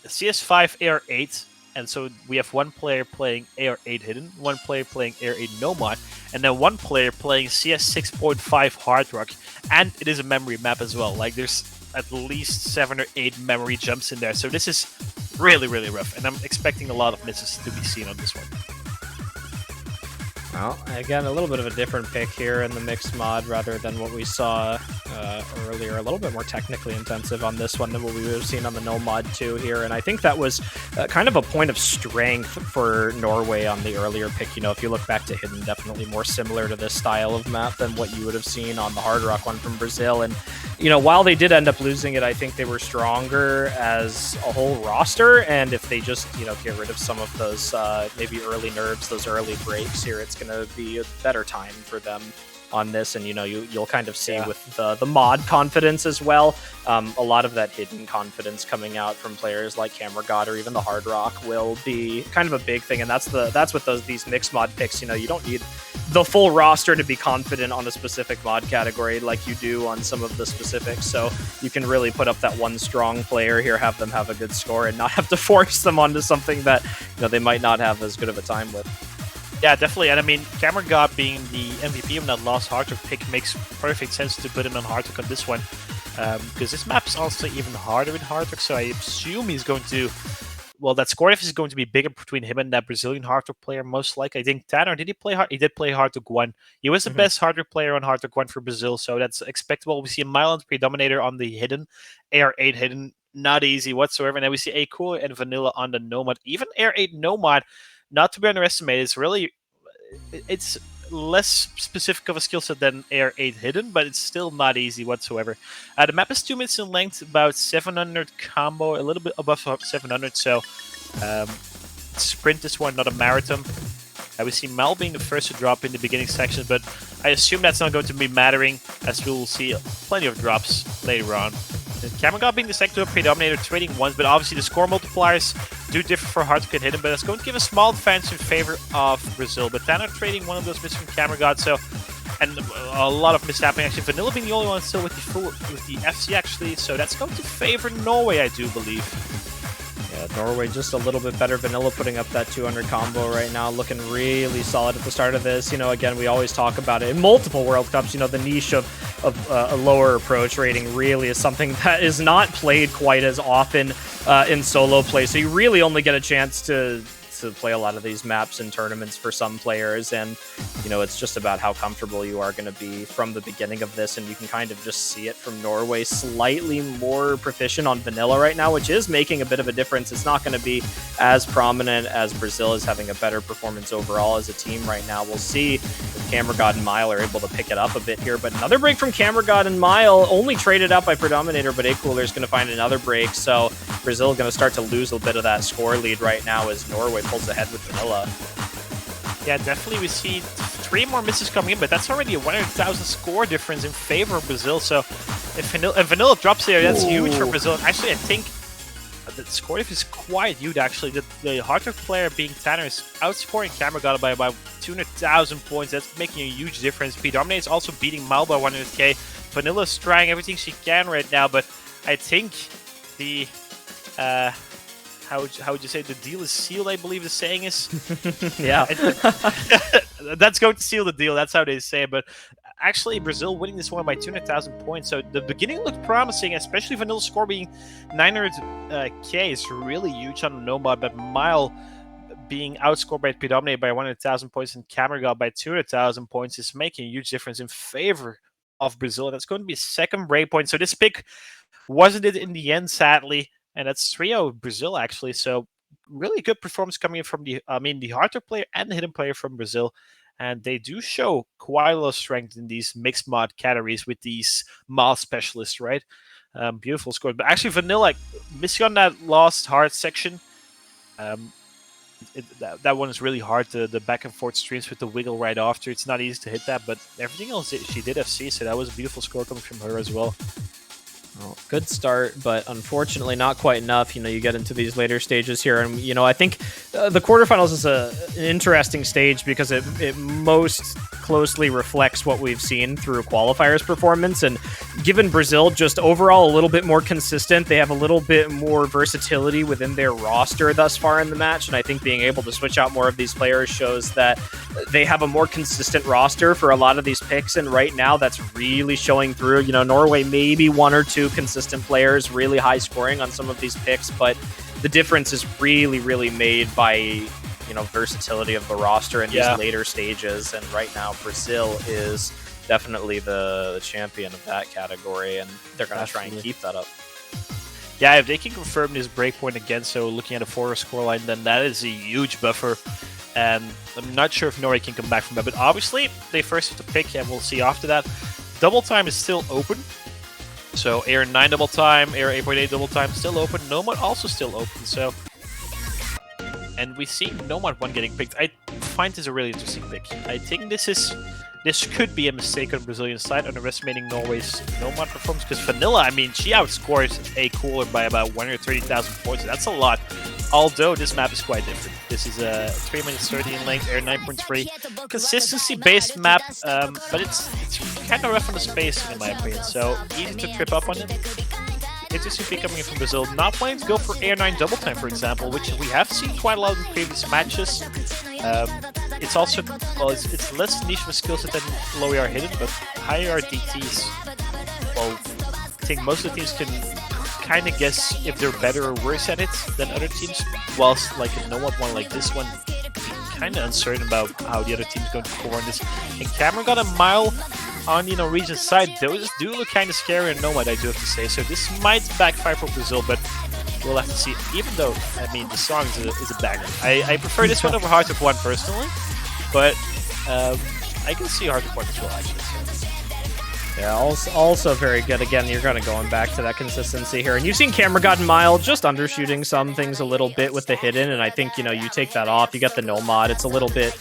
CS5 AR8, and so we have one player playing AR8 hidden, one player playing AR8 Nomad, and then one player playing CS 6.5 Hard Rock. And it is a memory map as well. Like, there's at least 7 or 8 memory jumps in there. So this is really, really rough, and I'm expecting a lot of misses to be seen on this one. Well, again, a little bit of a different pick here in the mixed mod rather than what we saw earlier. A little bit more technically intensive on this one than what we would have seen on the No Mod 2 here. And I think that was kind of a point of strength for Norway on the earlier pick. If you look back to Hidden, definitely more similar to this style of map than what you would have seen on the Hard Rock one from Brazil. And, while they did end up losing it, I think they were stronger as a whole roster. And if they just, get rid of some of those maybe early nerves, those early breaks here, it's going to be a better time for them on this. And you'll kind of see with the mod confidence as well, a lot of that hidden confidence coming out from players like Camera God or even the Hard Rock will be kind of a big thing. And that's what these mixed mod picks, you don't need the full roster to be confident on a specific mod category like you do on some of the specifics. So you can really put up that one strong player here, have them have a good score, and not have to force them onto something that they might not have as good of a time with. Yeah, definitely. And I mean, Camera God being the MVP of that last Hard Rock pick makes perfect sense to put him on Hard Rock on this one. Because this map's also even harder in Hard Rock, so I assume he's going to... Well, that score diff is going to be bigger between him and that Brazilian Hard Rock player, most likely. I think Tanner, did he play Hard? He did play Hard Rock 1. He was the best Hard Rock player on Hard Rock 1 for Brazil, so that's expectable. We see a Milan Predominator on the Hidden, AR8 Hidden, not easy whatsoever. And then we see A Cool and Vanilla on the Nomad. Even AR8 Nomad, not to be underestimated, it's less specific of a skill set than AR8 Hidden, but it's still not easy whatsoever. The map is 2 minutes in length, about 700 combo, a little bit above 700, so sprint this one, not a marathon. We see Mal being the first to drop in the beginning section, but I assume that's not going to be mattering, as we will see plenty of drops later on. Camera God being the sector predominator, trading ones, but obviously the score multipliers do differ for Hard Rock and Hidden, but that's going to give a small advantage in favor of Brazil. But Tanner trading one of those misses from Camera God, so, and a lot of mishappening actually. Vanilla being the only one still with the FC actually, so that's going to favor Norway, I do believe. Yeah, Norway just a little bit better. Vanilla putting up that 200 combo right now, looking really solid at the start of this. Again, we always talk about it in multiple World Cups. The niche of a lower approach rating really is something that is not played quite as often in solo play. So you really only get a chance to play a lot of these maps in tournaments for some players, and it's just about how comfortable you are going to be from the beginning of this. And you can kind of just see it from Norway, slightly more proficient on Vanilla right now, which is making a bit of a difference. It's not going to be as prominent as Brazil is having a better performance overall as a team right now. We'll see if Camera God and Mile are able to pick it up a bit here, but another break from Camera God and Mile, only traded out by Predominator, but A-Cooler is going to find another break, so Brazil is going to start to lose a bit of that score lead right now as Norway pulls ahead with Vanilla. Yeah, definitely we see 3 more misses coming in, but that's already a 100,000 score difference in favor of Brazil. So if Vanilla drops there, that's huge for Brazil. Actually, I think the score diff is quite huge, actually. The Hard Rock player being Tanner is outscoring Camera God by about 200,000 points. That's making a huge difference. Predominate is also beating Mal by 100k. Vanilla's trying everything she can right now, but I think the... How would you say, the deal is sealed, I believe the saying is? Yeah. That's going to seal the deal. That's how they say it. But actually Brazil winning this one by 200,000 points. So the beginning looked promising, especially Vanilla score being 900k is really huge on Nomad, but Mile being outscored by Predominate by 100,000 points and Camergal by 200,000 points is making a huge difference in favor of Brazil. That's going to be a second breakpoint. So this pick wasn't it in the end, sadly, and that's 3-0 Brazil actually. So really good performance coming in from the Harter player and the hidden player from Brazil. And they do show quite a lot of strength in these mixed mod categories with these mod specialists, right? Beautiful score. But actually, Vanilla, missing on that last hard section. That one is really hard. The back and forth streams with the wiggle right after. It's not easy to hit that, but everything else she did FC, so that was a beautiful score coming from her as well. Well, good start, but unfortunately not quite enough. You get into these later stages here, and I think the quarterfinals is an interesting stage because it most closely reflects what we've seen through qualifiers performance. And given Brazil just overall a little bit more consistent, they have a little bit more versatility within their roster thus far in the match, and I think being able to switch out more of these players shows that they have a more consistent roster for a lot of these picks. And right now, that's really showing through. Norway maybe one or two consistent players, really high scoring on some of these picks, but the difference is really, really made by versatility of the roster in these later stages. And right now, Brazil is definitely the champion of that category, and they're going to try and keep that up. Yeah, if they can confirm this breakpoint again, so looking at a 4 scoreline, then that is a huge buffer. And I'm not sure if Norway can come back from that, but obviously they first have to pick, and we'll see after that. Double time is still open. So Air 9 double time, Air 8.8 double time still open. Nomad also still open. So, and we see Nomad 1 getting picked. I find this a really interesting pick. I think this could be a mistake on the Brazilian side, underestimating Norway's Nomad performance, because Vanilla, she outscores a cooler by about 130,000 points. That's a lot. Although this map is quite different. This is a 3 minutes 30 in length, Air 9.3. Consistency-based map, but it's kind of rough on the spacing in my opinion, so easy to trip up on it. Interesting pick coming in from Brazil. Not planning to go for Air 9 double time, for example, which we have seen quite a lot in previous matches. It's also, it's less niche of a skill set than low AR hidden, but high AR DTs, well, I think most of the teams can kind of guess if they're better or worse at it than other teams, whilst like a Nomad one like this one, kind of uncertain about how the other team's going to score on this. And Cameron got a mile on the Norwegian side. Those do look kind of scary and Nomad, I do have to say. So this might backfire for Brazil, but we'll have to see. Even though, the song is a banger. I prefer this one over Heart of One personally, but I can see Heart of One as well, actually. So. Yeah, also very good. Again, you're kind of going back to that consistency here. And you've seen Camera gotten mild, just undershooting some things a little bit with the hidden. And I think, you take that off, you get the no mod. It's a little bit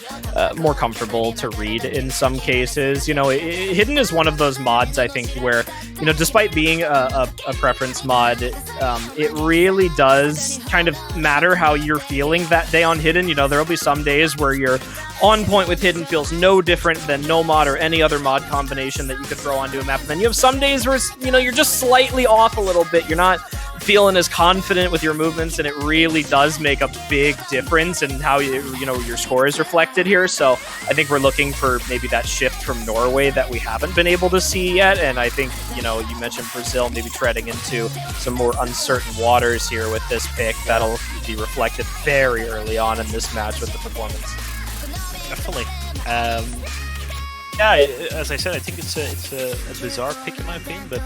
more comfortable to read in some cases. Hidden is one of those mods, I think, where, despite being a preference mod, it really does kind of matter how you're feeling that day on hidden. There'll be some days where you're on point with hidden, feels no different than no mod or any other mod combination that you could throw onto a map. And then you have some days where you're just slightly off a little bit. You're not feeling as confident with your movements, and it really does make a big difference in how your score is reflected here. So I think we're looking for maybe that shift from Norway that we haven't been able to see yet. And I think you mentioned Brazil maybe treading into some more uncertain waters here with this pick. That'll be reflected very early on in this match with the performance. Definitely. As I said, I think it's a bizarre pick in my opinion, but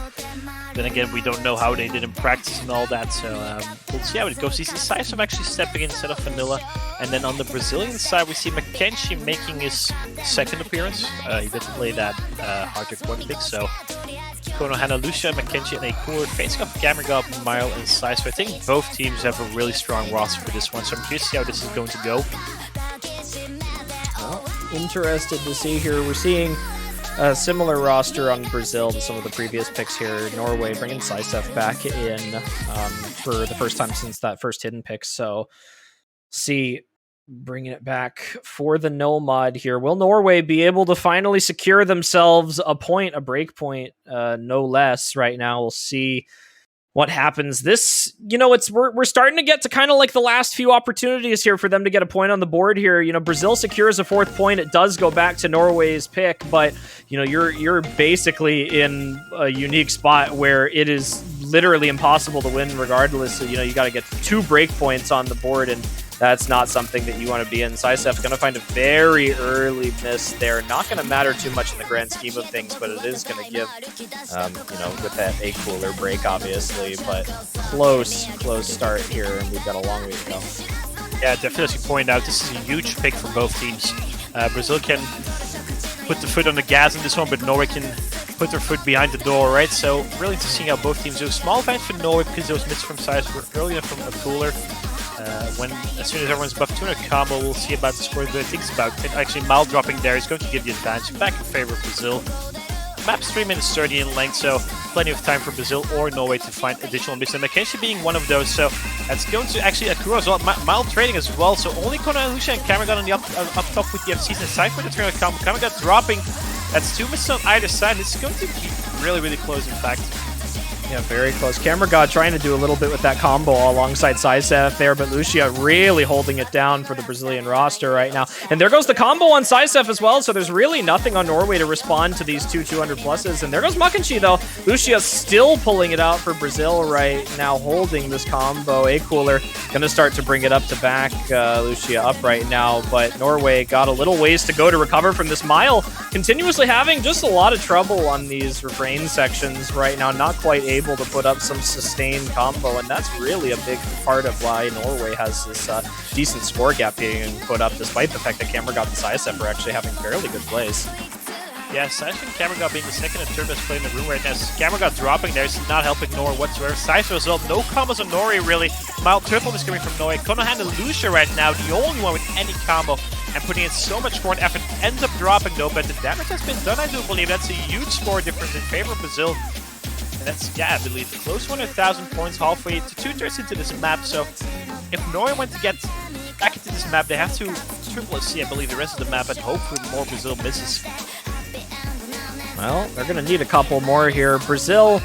then again, we don't know how they did in practice and all that, so we'll see how it goes. You see Saisom actually stepping in instead of Vanilla, and then on the Brazilian side, we see Mackenzie making his second appearance. He didn't play that Hardrick 1 pick, so Kono, Hannah, Lucia, Mackenzie, and a cooler facing off Gamergob, Mile, and Sai. So I think both teams have a really strong roster for this one, so I'm curious to see how this is going to go. Well, interested to see here. We're seeing a similar roster on Brazil to some of the previous picks here. Norway bringing Sysef back in for the first time since that first hidden pick. So, bringing it back for the no mod here. Will Norway be able to finally secure themselves a break point, no less right now? We'll see what happens. This, we're starting to get to kind of like the last few opportunities here for them to get a point on the board here. Brazil secures a 4th point. It does go back to Norway's pick, but you're basically in a unique spot where it is literally impossible to win regardless. So, you got to get 2 break points on the board, and that's not something that you want to be in. Saisev's going to find a very early miss there. Not going to matter too much in the grand scheme of things, but it is going to give, with that a cooler break, obviously. But close start here, and we've got a long way to go. Yeah, definitely, as you point out, this is a huge pick for both teams. Brazil can put the foot on the gas in this one, but Norway can put their foot behind the door, right? So really interesting how both teams do. Small advantage for Norway because those mids from Sais were early enough from a cooler. As soon as everyone's above 200 combo, we'll see about the score. But I think it's about 10. Actually, Mal dropping there is going to give the advantage. Back in favor of Brazil. Map's 3 minutes 30 in length, so plenty of time for Brazil or Norway to find additional misses. And Mackenzie being one of those, so that's going to actually Akura as well. Mal trading as well, so only Kona Lucia and Cameron on the up top with the FCs and side for the turn of combo. Cameron dropping. That's 2 misses on either side. This is going to be really, really close, in fact. Yeah, very close. Cameragod trying to do a little bit with that combo alongside Saisev there, but Lucia really holding it down for the Brazilian roster right now. And there goes the combo on Saisev as well, so there's really nothing on Norway to respond to these 200 pluses. And there goes Makanchi though. Lucia still pulling it out for Brazil right now, holding this combo. A cooler gonna start to bring it up to back Lucia up right now, but Norway got a little ways to go to recover from this. Mile continuously having just a lot of trouble on these refrain sections right now, not quite able to put up some sustained combo, and that's really a big part of why Norway has this decent score gap being put up, despite the fact that Cameragod and Saisev are actually having fairly good plays. Yeah, Saisev and Cameragod being the second and third best play in the room right now. Cameragod dropping there is not helping Norway whatsoever. Saisev as well, no combos on Norway really. Mild triple is coming from Norway. Konohan and Lucia right now, the only one with any combo, and putting in so much score and effort. Ends up dropping though, but the damage has been done, I do believe. That's a huge score difference in favor of Brazil. And that's, yeah, I believe, close to 100,000 points halfway to 2/3 into this map. So if Norway want to get back into this map, they have to triple C, I believe, the rest of the map and hope for more Brazil misses. Well, they're going to need a couple more here. Brazil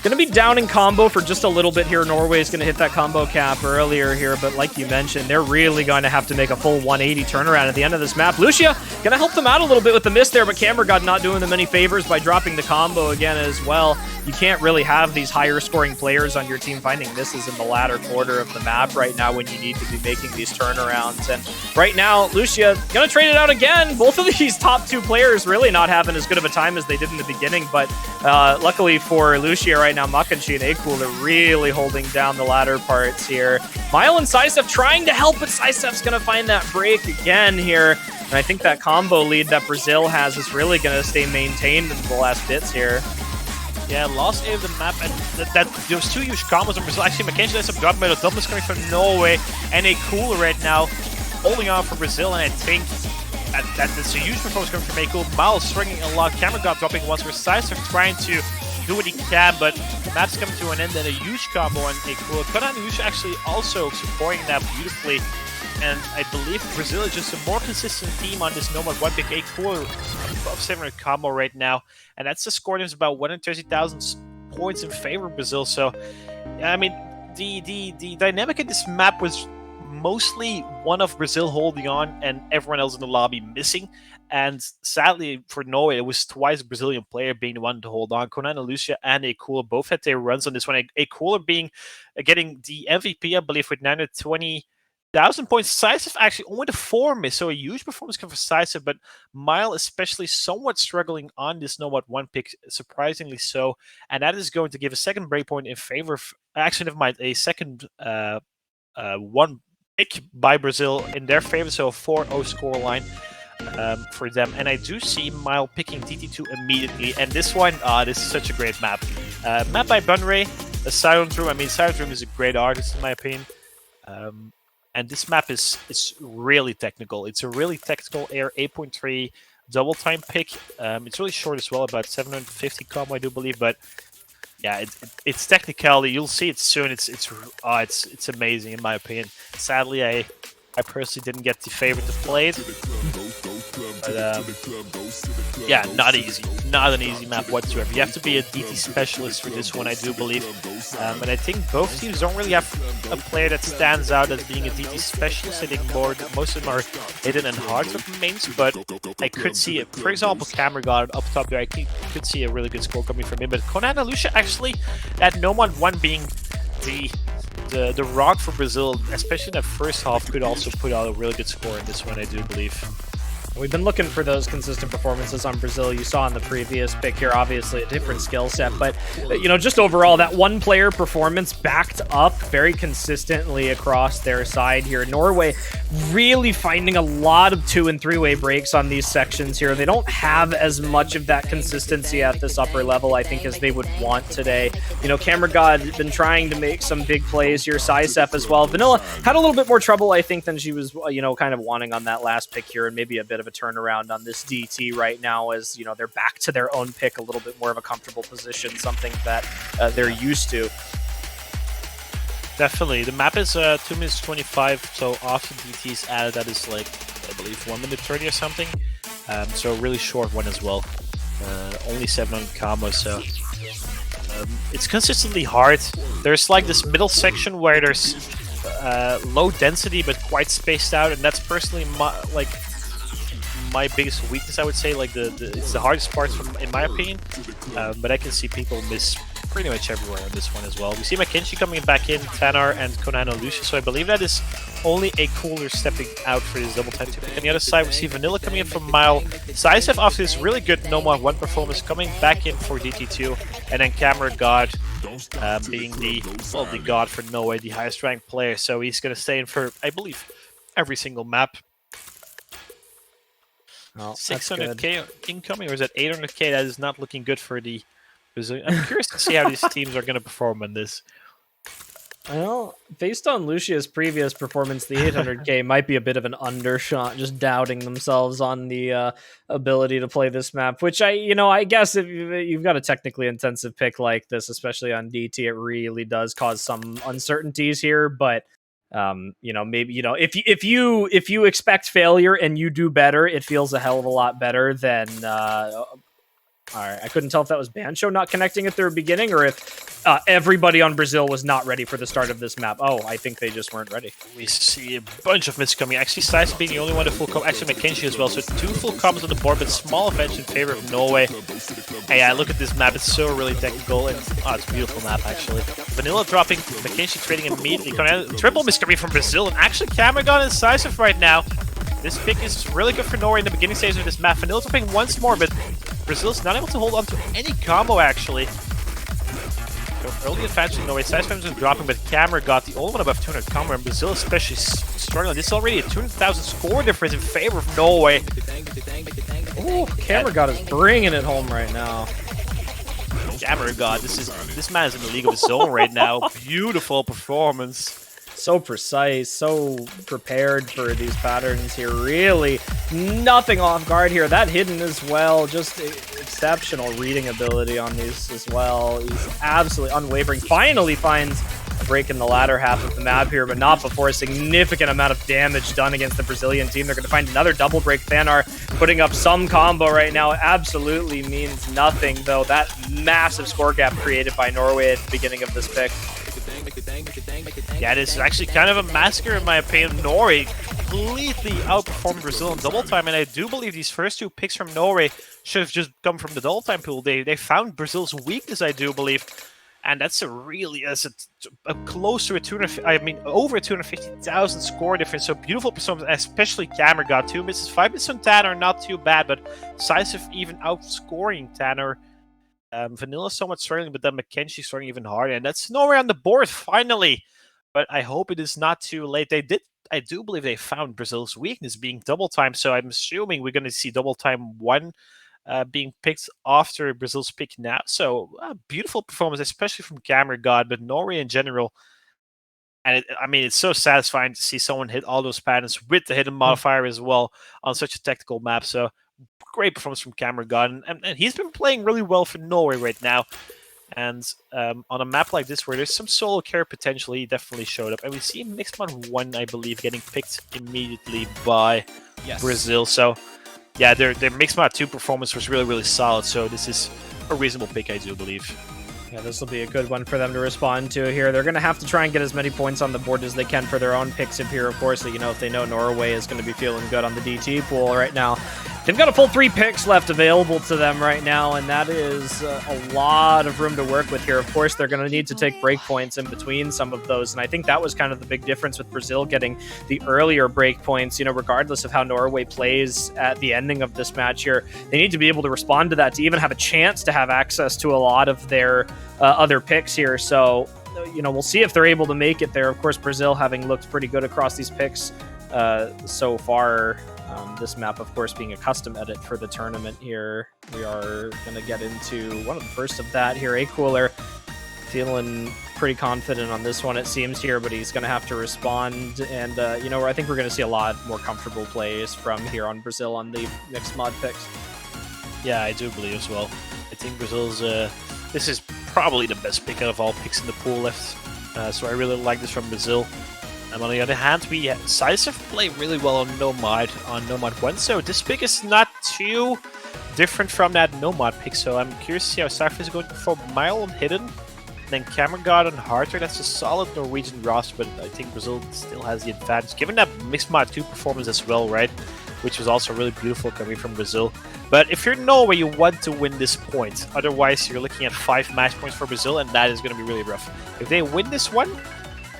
going to be down in combo for just a little bit here. Norway's going to hit that combo cap earlier here, but like you mentioned, they're really going to have to make a full 180 turnaround at the end of this map. Lucia going to help them out a little bit with the miss there, but Cameragod not doing them any favors by dropping the combo again as well. You can't really have these higher scoring players on your team finding misses in the latter quarter of the map right now when you need to be making these turnarounds. And right now, Lucia going to trade it out again. Both of these top 2 players really not having as good of a time as they did in the beginning, but luckily for Lucia right now, Makanchi and A-Cool are really holding down the latter parts here. Mile and Saisev trying to help, but Saisev's going to find that break again here. And I think that combo lead that Brazil has is really going to stay maintained in the last bits here. Yeah, lost A of the map, and those 2 huge combos on Brazil. Actually, Mackenzie has some drop metal doubles coming from Norway, and a cooler right now holding on for Brazil, and I think that's a huge performance coming from A-Cool. Miles swinging a lot, Cameragod dropping once, where Saisev trying to do what he can, but the map's coming to an end, and a huge combo on A-Cool. Konan and Yusha actually also supporting that beautifully, and I believe Brazil is just a more consistent team on this Nomad 1 pick. A-Cool above 700 combo right now, and that's the score difference about 130,000 points in favor of Brazil. So, I mean, the dynamic in this map was mostly one of Brazil holding on and everyone else in the lobby missing. And sadly for Norway, it was twice a Brazilian player being the one to hold on. Conan and Lucia and A-Cooler both had their runs on this one. A-Cooler being getting the MVP, I believe, with 920,000 points. Saisev actually only the 4 miss, so a huge performance come for Saisev, but Mile especially somewhat struggling on this Nomad 1 pick, surprisingly so. And that is going to give a second breakpoint in favor of, actually, never mind, a second 1 pick by Brazil in their favor, so a 4-0 scoreline for them. And I do see Mile picking TT2 immediately, and this one, this is such a great map. Map by Bunray, a Silent Room. I mean, Silent Room is a great artist in my opinion. And this map is really technical. It's a really technical Air 8.3 double time pick. It's really short as well, about 750 combo, I do believe, but yeah, it's technicality. You'll see it soon. It's amazing in my opinion. Sadly, I personally didn't get the favorite to play it. But yeah, not easy. Not an easy map whatsoever. You have to be a DT specialist for this one, I do believe. And I think both teams don't really have a player that stands out as being a DT specialist. I think most of them are hidden and hard mains, but I could see it. For example, Cameragod up top there, I could see a really good score coming from him. But Conan and Lucia actually, that Nomad 1 being the rock for Brazil, especially in that first half, could also put out a really good score in this one, I do believe. We've been looking for those consistent performances on Brazil. You saw in the previous pick here, obviously a different skill set, but just overall, that one player performance backed up very consistently across their side here. Norway really finding a lot of 2- and 3-way breaks on these sections here. They don't have as much of that consistency at this upper level, I think, as they would want today. Cameragod been trying to make some big plays here. Sisef as well. Vanilla had a little bit more trouble, I think, than she was, kind of wanting on that last pick here, and maybe a bit of a turnaround on this DT right now as, they're back to their own pick, a little bit more of a comfortable position, something that they're used to. Definitely. The map is 2 minutes 25, so after DT's added, that is like, I believe, 1 minute 30 or something. So a really short one as well. Only 700 combos, so it's consistently hard. There's like this middle section where there's low density but quite spaced out, and that's personally my biggest weakness, I would say. Like it's the hardest parts in my opinion, but I can see people miss pretty much everywhere on this one as well. We see McKinsey coming back in, Tanar and Conan and Lucia, so I believe that is only a cooler stepping out for this double time. On the other side, we see Vanilla coming in from Mile. Sisef, after this really good Nomad 1 performance, coming back in for DT2, and then Cameragod being the god for Norway, the highest ranked player, so he's going to stay in for, I believe, every single map. Oh, 600k incoming, or is that 800k? That is not looking good for the Brazilian. I'm curious to see how these teams are going to perform on this. Well, based on Lucia's previous performance, the 800k might be a bit of an undershot, just doubting themselves on the ability to play this map, which I guess if you've got a technically intensive pick like this, especially on DT, it really does cause some uncertainties here, but maybe, if you expect failure and you do better, it feels a hell of a lot better than all right, I couldn't tell if that was Bancho not connecting at their beginning or if everybody on Brazil was not ready for the start of this map. Oh, I think they just weren't ready. We see a bunch of miss coming. Actually, Sice being the only one to full combo. Actually, McKinsey as well. So 2 full combos on the board, but small advantage in favor of Norway. Hey, yeah, look at this map. It's so really technical. And, it's a beautiful map, actually. Vanilla dropping, McKinsey trading immediately. Triple miss coming from Brazil. And actually, Cameragod and Sisef right now. This pick is really good for Norway in the beginning stages of this map. Vanilla dropping once more, but Brazil's not able to hold on to any combo, actually. So early advantage in Norway. Sisef is dropping, but Cameragod the only one above 200 combo, and Brazil especially struggling. This is already a 200,000 score difference in favor of Norway. Ooh, Cameragod is bringing it home right now. Cameragod, this man is in the league of his own right now. Beautiful performance. So precise, so prepared for these patterns here. Really, nothing off guard here. That hidden as well, just exceptional reading ability on these as well. He's absolutely unwavering. Finally finds a break in the latter half of the map here, but not before a significant amount of damage done against the Brazilian team. They're going to find another double break. Thanar putting up some combo right now. Absolutely means nothing, though. That massive score gap created by Norway at the beginning of this pick. Yeah, this is actually kind of a massacre in my opinion. Norway completely outperformed Brazil in double time, and I do believe these first 2 picks from Norway should have just come from the double time pool. They found Brazil's weakness, I do believe, and that's a close to over 250,000 score difference. So beautiful performance, especially Cameragod. 2 misses, 5 misses on Tanner, not too bad, but Sisef even outscoring Tanner. Vanilla somewhat struggling, but then McKenzie struggling even harder, and that's Norway on the board finally. But I hope it is not too late. I do believe they found Brazil's weakness being double time, so I'm assuming we're going to see double time 1 being picked after Brazil's pick now. So beautiful performance, especially from Cameragod, but Norway in general. And it's so satisfying to see someone hit all those patterns with the hidden modifier as well on such a technical map. So great performance from Cameragod, and he's been playing really well for Norway right now. And on a map like this, where there's some solo carry potential, he definitely showed up. And we see Mixed Mod 1, I believe, getting picked immediately by Brazil. So, yeah, their Mixed Mod 2 performance was really, really solid. So this is a reasonable pick, I do believe. Yeah, this will be a good one for them to respond to here. They're going to have to try and get as many points on the board as they can for their own picks up here, of course. So, if they know Norway is going to be feeling good on the DT pool right now. They've got a full 3 picks left available to them right now, and that is a lot of room to work with here. Of course, they're going to need to take breakpoints in between some of those, and I think that was kind of the big difference with Brazil getting the earlier breakpoints. Regardless of how Norway plays at the ending of this match here, they need to be able to respond to that to even have a chance to have access to a lot of their other picks here. So, we'll see if they're able to make it there. Of course, Brazil having looked pretty good across these picks so far. This map, of course, being a custom edit for the tournament here. We are going to get into one of the first of that here. A-Cooler feeling pretty confident on this one, it seems here, but he's going to have to respond. And, I think we're going to see a lot more comfortable plays from here on Brazil on the mixed mod picks. Yeah, I do believe as well. I think Brazil's... this is probably the best pick out of all picks in the pool left. So I really like this from Brazil. And on the other hand, we Saisev play really well on Nomad 1, so this pick is not too different from that Nomad pick, so I'm curious to see how Saisev is going for Mile on Hidden, then Camera God on Harter. That's a solid Norwegian roster, but I think Brazil still has the advantage, given that Mixed Mod 2 performance as well, right? Which was also really beautiful coming from Brazil. But if you're Norway, you want to win this point. Otherwise, you're looking at 5 match points for Brazil, and that is going to be really rough. If they win this one,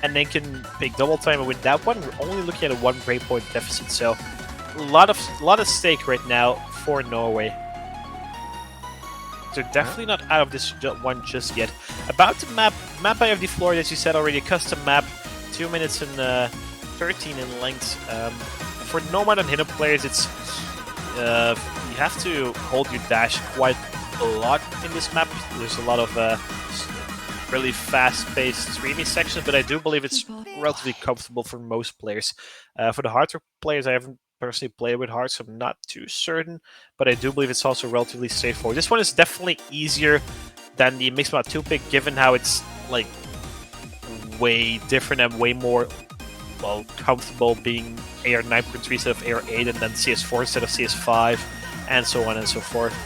and they can pick double time and win that one, we're only looking at a 1 breakpoint deficit. So a lot of stake right now for Norway. They're definitely not out of this one just yet. About the map I have the floor, as you said already, a custom map, 2 minutes and 13 in length. For Nomad and Hidden players, it's you have to hold your dash quite a lot in this map. There's a lot of really fast-paced streaming sections, but I do believe it's relatively comfortable for most players. For the harder players, I haven't personally played with hard, so I'm not too certain, but I do believe it's also relatively straightforward. This one is definitely easier than the Mixed Mod 2 pick, given how it's like way different and way more comfortable being AR 9.3 instead of AR 8 and then CS4 instead of CS5 and so on and so forth.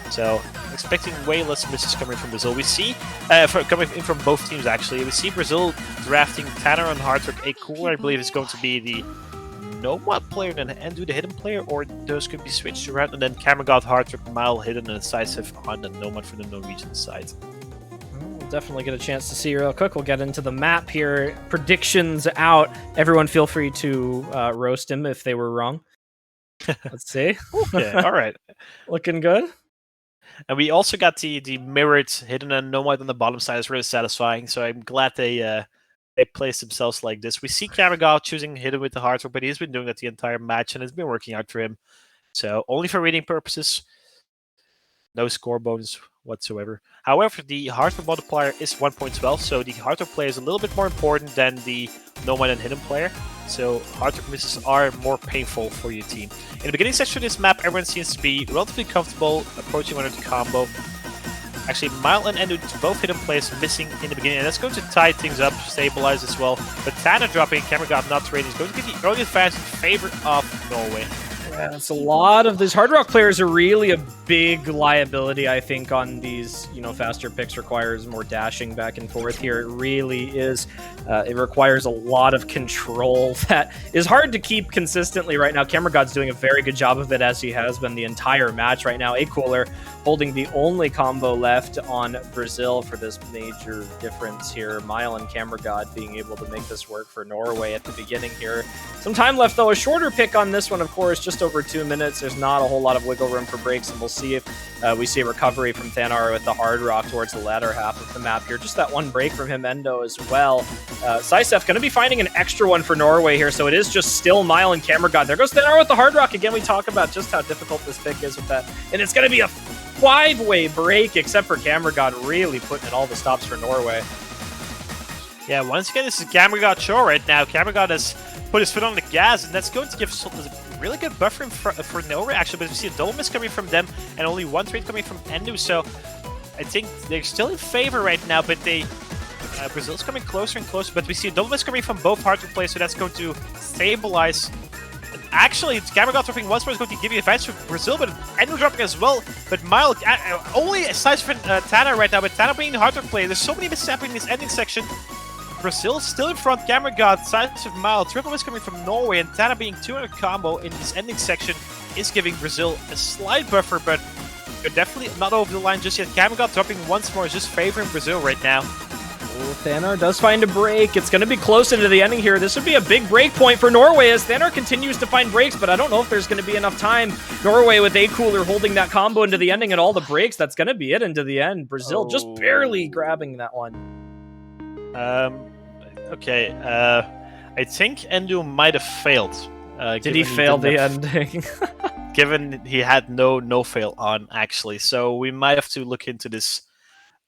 So expecting way less misses coming from Brazil. We see coming in from both teams actually. We see Brazil drafting Tanner on Hardrock. A-Cooler, I believe, is going to be the Nomad player and Endu the Hidden player, or those could be switched around, and then Camera God, Hardrock, Mile, Hidden, and Decisive on the Nomad for the Norwegian side. We'll definitely get a chance to see real quick. We'll get into the map here. Predictions out. Everyone feel free to roast him if they were wrong. Let's see. Okay, all right. Looking good. And we also got the mirrored Hidden and Nomad on the bottom side. It's really satisfying, so I'm glad they placed themselves like this. We see Camera choosing Hidden with the hardware, but he's been doing that the entire match, and it's been working out for him. So only for reading purposes, no score bonus whatsoever. However, the hardware multiplier is 1.12, so the hardware player is a little bit more important than the Nomad and Hidden player. So hardware misses are more painful for your team. In the beginning section of this map, everyone seems to be relatively comfortable approaching one of the combo. Actually, Mile and Endu, both Hidden players missing in the beginning, and that's going to tie things up, stabilize as well. But Tanner dropping, Camera God not rating is going to give the early advantage in favor of Norway. Yeah, it's a lot of these Hard Rock players are really a big liability, I think, on these, faster picks. Requires more dashing back and forth here. It really is. It requires a lot of control that is hard to keep consistently right now. Camera God's doing a very good job of it, as he has been the entire match right now. A-Cooler holding the only combo left on Brazil for this major difference here. Mile and Camera God being able to make this work for Norway at the beginning here. Some time left, though. A shorter pick on this one, of course, just over 2 minutes. There's not a whole lot of wiggle room for breaks, and we'll see if we see a recovery from Thanar with the hard rock towards the latter half of the map here. Just that one break from him, Endo, as well. Sysef going to be finding an extra one for Norway here, so it is just still Mile and Camera God. There goes Thanar with the hard rock. Again, we talk about just how difficult this pick is with that, and it's going to be a 5-way break, except for Camera God really putting in all the stops for Norway. Yeah, once again, this is Camera God show right now. Camera God has put his foot on the gas, and that's going to give a really good buffer for Norway, actually. But we see a double miss coming from them, and only one trade coming from Endu. So I think they're still in favor right now, but Brazil's coming closer and closer. But we see a double miss coming from both hard to play, so that's going to stabilize. Actually, Gamma God dropping once more is going to give you advantage for Brazil, but Endo dropping as well. But Mile only a slice for Tana right now, but Tana being the hard to play. There's so many misses happening in this ending section. Brazil still in front. Gamma God, size of Mile, triple miss coming from Norway, and Tana being 200 combo in this ending section is giving Brazil a slight buffer, but they're definitely not over the line just yet. Gamma God dropping once more is just favoring Brazil right now. Thanar does find a break. It's going to be close into the ending here. This would be a big break point for Norway as Thanar continues to find breaks, but I don't know if there's going to be enough time. Norway with A-Cooler holding that combo into the ending and all the breaks. That's going to be it into the end. Brazil just barely grabbing that one. Okay. I think Endo might have failed. Did he fail the ending? Given he had no fail on, actually. So we might have to look into this.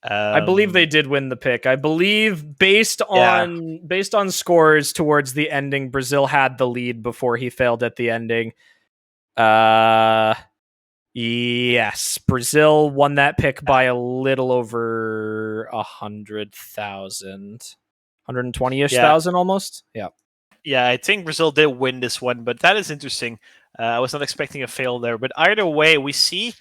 I believe they did win the pick. I believe based on scores towards the ending, Brazil had the lead before he failed at the ending. Yes, Brazil won that pick by a little over 100,000, 120-ish thousand almost. Yeah. Yeah, I think Brazil did win this one, but that is interesting. I was not expecting a fail there, but either way, we see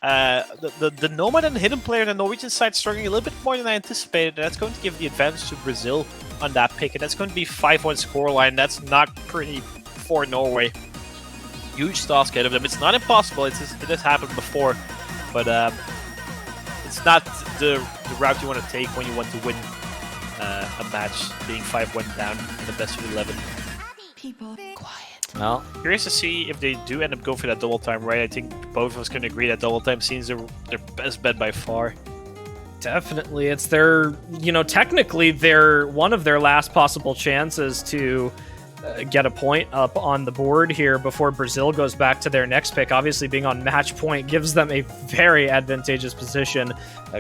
the Nomad and Hidden player on the Norwegian side struggling a little bit more than I anticipated. That's going to give the advantage to Brazil on that pick, and that's going to be 5-1 scoreline. That's not pretty for Norway. Huge task ahead of them. It's not impossible. It has happened before, but it's not the route you want to take when you want to win a match, being 5-1 down in the best of 11. People quiet. Well, curious to see if they do end up going for that double time, right? I think both of us can agree that double time seems their best bet by far. Definitely. It's their, technically they're one of their last possible chances to get a point up on the board here before Brazil goes back to their next pick. Obviously, being on match point gives them a very advantageous position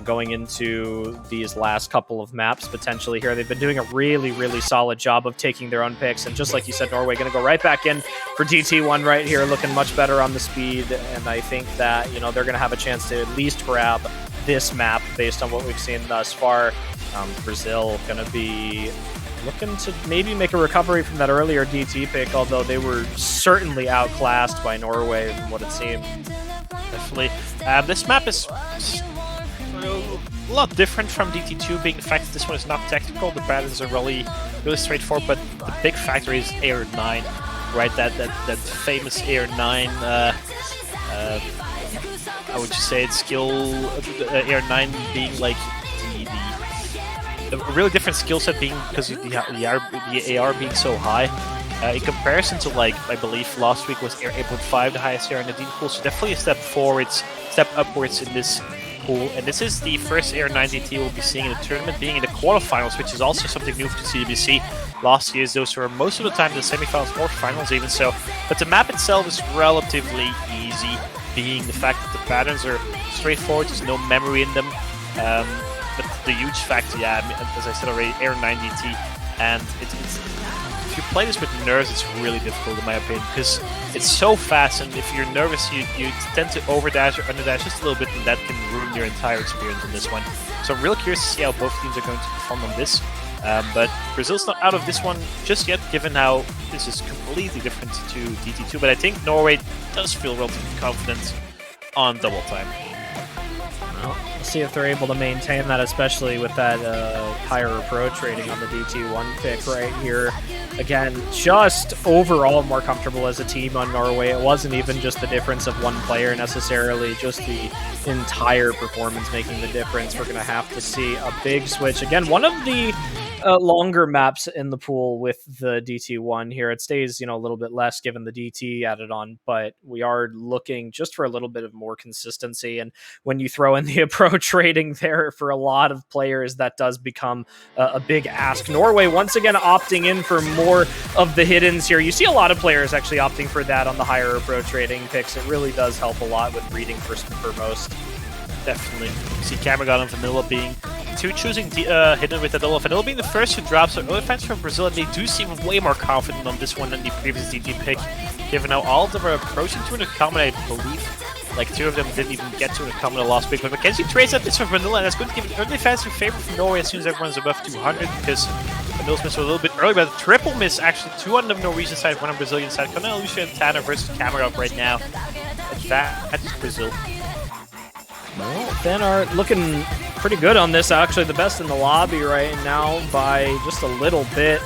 going into these last couple of maps potentially here. They've been doing a really, really solid job of taking their own picks. And just like you said, Norway going to go right back in for DT1 right here, looking much better on the speed. And I think that, they're going to have a chance to at least grab this map based on what we've seen thus far. Brazil going to be looking to maybe make a recovery from that earlier DT pick, although they were certainly outclassed by Norway from what it seemed. Definitely. This map is a lot different from DT2, being the fact that this one is not technical. The patterns are really straightforward, but the big factor is Air 9, right? That famous Air 9, how would you say it, skill, Air 9 being like a really different skill set, being because of the AR being so high. In comparison to, like, I believe last week was Air 8.5, the highest AR in the DT pool, so definitely a step upwards in this pool. And this is the first Air 9 DT we'll be seeing in the tournament, being in the quarterfinals, which is also something new for CWC. Last year's those were most of the time the semifinals or finals even so. But the map itself is relatively easy, being the fact that the patterns are straightforward, there's no memory in them. But the huge factor, as I said already, Air 9 DT, and if you play this with nerves, it's really difficult in my opinion, because it's so fast, and if you're nervous, you tend to overdash or underdash just a little bit, and that can ruin your entire experience in this one. So I'm really curious to see how both teams are going to perform on this. But Brazil's not out of this one just yet, given how this is completely different to DT2, but I think Norway does feel relatively confident on double time. Well, we'll see if they're able to maintain that, especially with that higher approach rating on the DT1 pick right here. Again, just overall more comfortable as a team on Norway. It wasn't even just the difference of one player necessarily, just the entire performance making the difference. We're going to have to see a big switch. Again, one of the longer maps in the pool with the DT1 here. It stays, a little bit less given the DT added on, but we are looking just for a little bit of more consistency. And when you throw in the approach rating there for a lot of players, that does become a big ask. Norway once again opting in for more of the hiddens here. You see a lot of players actually opting for that on the higher approach rating picks. It really does help a lot with reading for most. Definitely. You see Cameron and Vanilla being choosing hidden with the double. Vanilla being the first to drop, so early fans from Brazil, and they do seem way more confident on this one than the previous DT pick, given how all of them are approaching 200 common, I believe. Like, two of them didn't even get to the common last pick. But Mackenzie trades up this for Vanilla, and that's going to give an early defensive favor for Norway as soon as everyone's above 200, because Vanilla's missed a little bit early, but a triple miss, actually. 2 on the Norwegian side, 1 on the Brazilian side. Cornel, Lucia, and Tanner versus Cameron right now. That's Brazil. Well, Then are looking pretty good on this, actually. The best in the lobby right now by just a little bit.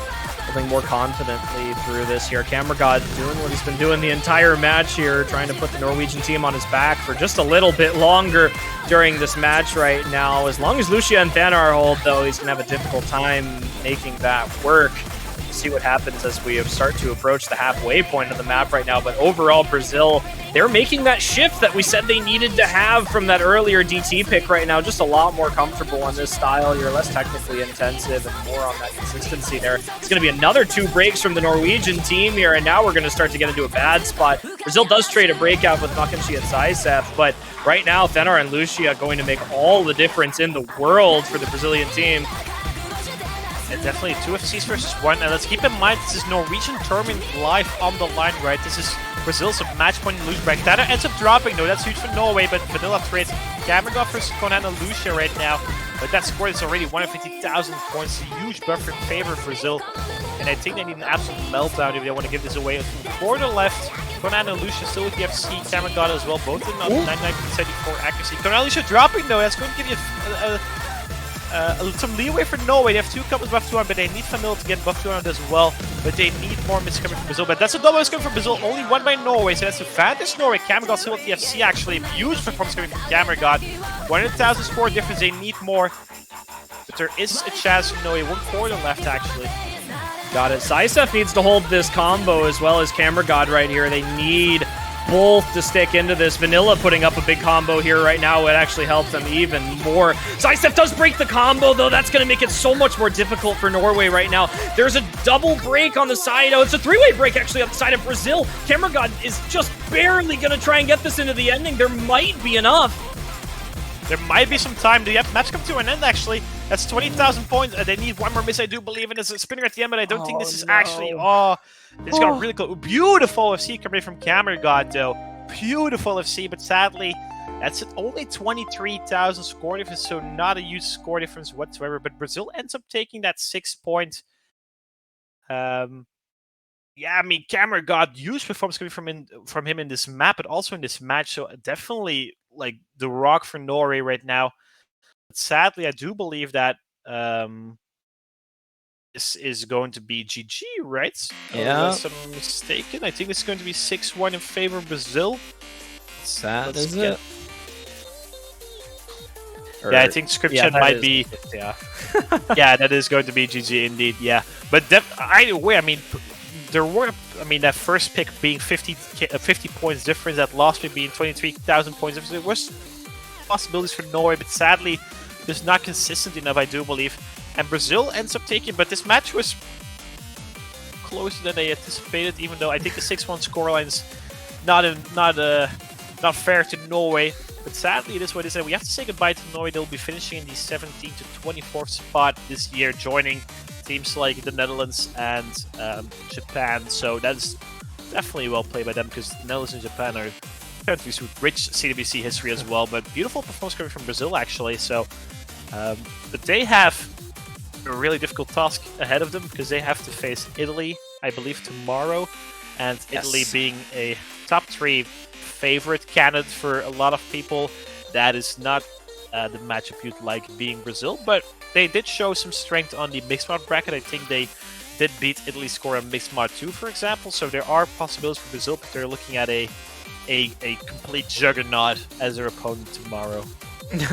Moving more confidently through this here. Cameragod doing what he's been doing the entire match here, trying to put the Norwegian team on his back for just a little bit longer during this match right now. As long as Lucia and Thanar hold, though, he's going to have a difficult time making that work. We'll see what happens as we start to approach the halfway point of the map right now. But overall, Brazil, they're making that shift that we said they needed to have from that earlier DT pick right now. Just a lot more comfortable on this style. You're less technically intensive and more on that consistency there. It's going to be another 2 breaks from the Norwegian team here, and now we're going to start to get into a bad spot. Brazil does trade a breakout with Makanchi and Saisef, but right now, Thanar and Lucia are going to make all the difference in the world for the Brazilian team. And definitely 2 FCs versus 1. And let's keep in mind, this is Norwegian tournament live on the line, right? This is Brazil's match point and lose break. That ends up dropping, though. That's huge for Norway, but Vanilla trades Cameragod versus Conan and Lucia right now. But that score is already 150,000 points. A huge buffer in favor of Brazil. And I think they need an absolute meltdown if they want to give this away. Quarter left. Conan and Lucia still with the FC. Cameragod as well. Both in on 99.74 accuracy. Conan and Lucia dropping, though. That's going to give you some leeway for Norway. They have 2 couples above 200, but they need Vanilla to get above 200 as well. But they need more misses coming from Brazil. But that's a double miss coming from Brazil, only 1 by Norway, so that's advantage Norway. Cameragod still with the FC, actually. Huge performance coming from Cameragod. 100,000 score difference, they need more. But there is a chance for Norway. 1 quarter left, actually. Got it. Saisef needs to hold this combo as well as Cameragod right here. They need both to stick into this. Vanilla putting up a big combo here right now would actually help them even more. Saisef does break the combo, though. That's going to make it so much more difficult for Norway right now. There's a double break on the side. Oh, it's a 3-way break, actually, on the side of Brazil. Cameragod is just barely going to try and get this into the ending. There might be enough. There might be some time. The match come to an end, actually. That's 20,000 points. They need 1 more miss, I do believe. And there's a spinner at the end, but I don't think this is actually... This got really cool. Beautiful FC coming from Cameragod, though. Beautiful FC, but sadly, that's only 23,000 score difference, so not a huge score difference whatsoever. But Brazil ends up taking that 6 point. Yeah, I mean, Cameragod, huge performance coming from him in this map, but also in this match. So definitely, like, the rock for Norway right now. But sadly, I do believe that this is going to be GG, right? Yeah. Unless I'm mistaken. I think it's going to be 6-1 in favor of Brazil. That is it. Yeah, I think description might be... Yeah. Yeah, that is going to be GG indeed, yeah. But either way, I mean, there were... I mean, that first pick being 50 points difference, that last pick being 23,000 points difference, there was possibilities for Norway, but sadly, just not consistent enough, I do believe. And Brazil ends up taking, but this match was closer than they anticipated, even though I think the 6-1 scoreline's not fair to Norway. But sadly, it is what it is. We have to say goodbye to Norway. They'll be finishing in the 17th to 24th spot this year, joining teams like the Netherlands and Japan. So that's definitely well played by them, because the Netherlands and Japan are countries with rich CWC history as well. But beautiful performance coming from Brazil, actually. So, but they have a really difficult task ahead of them, because they have to face Italy, I believe, tomorrow. And Italy being a top 3 favorite candidate for a lot of people, that is not the matchup you'd like, being Brazil. But they did show some strength on the mixed mod bracket. I think they did beat Italy's score on mixed mod 2, for example. So there are possibilities for Brazil, but they're looking at a complete juggernaut as their opponent tomorrow.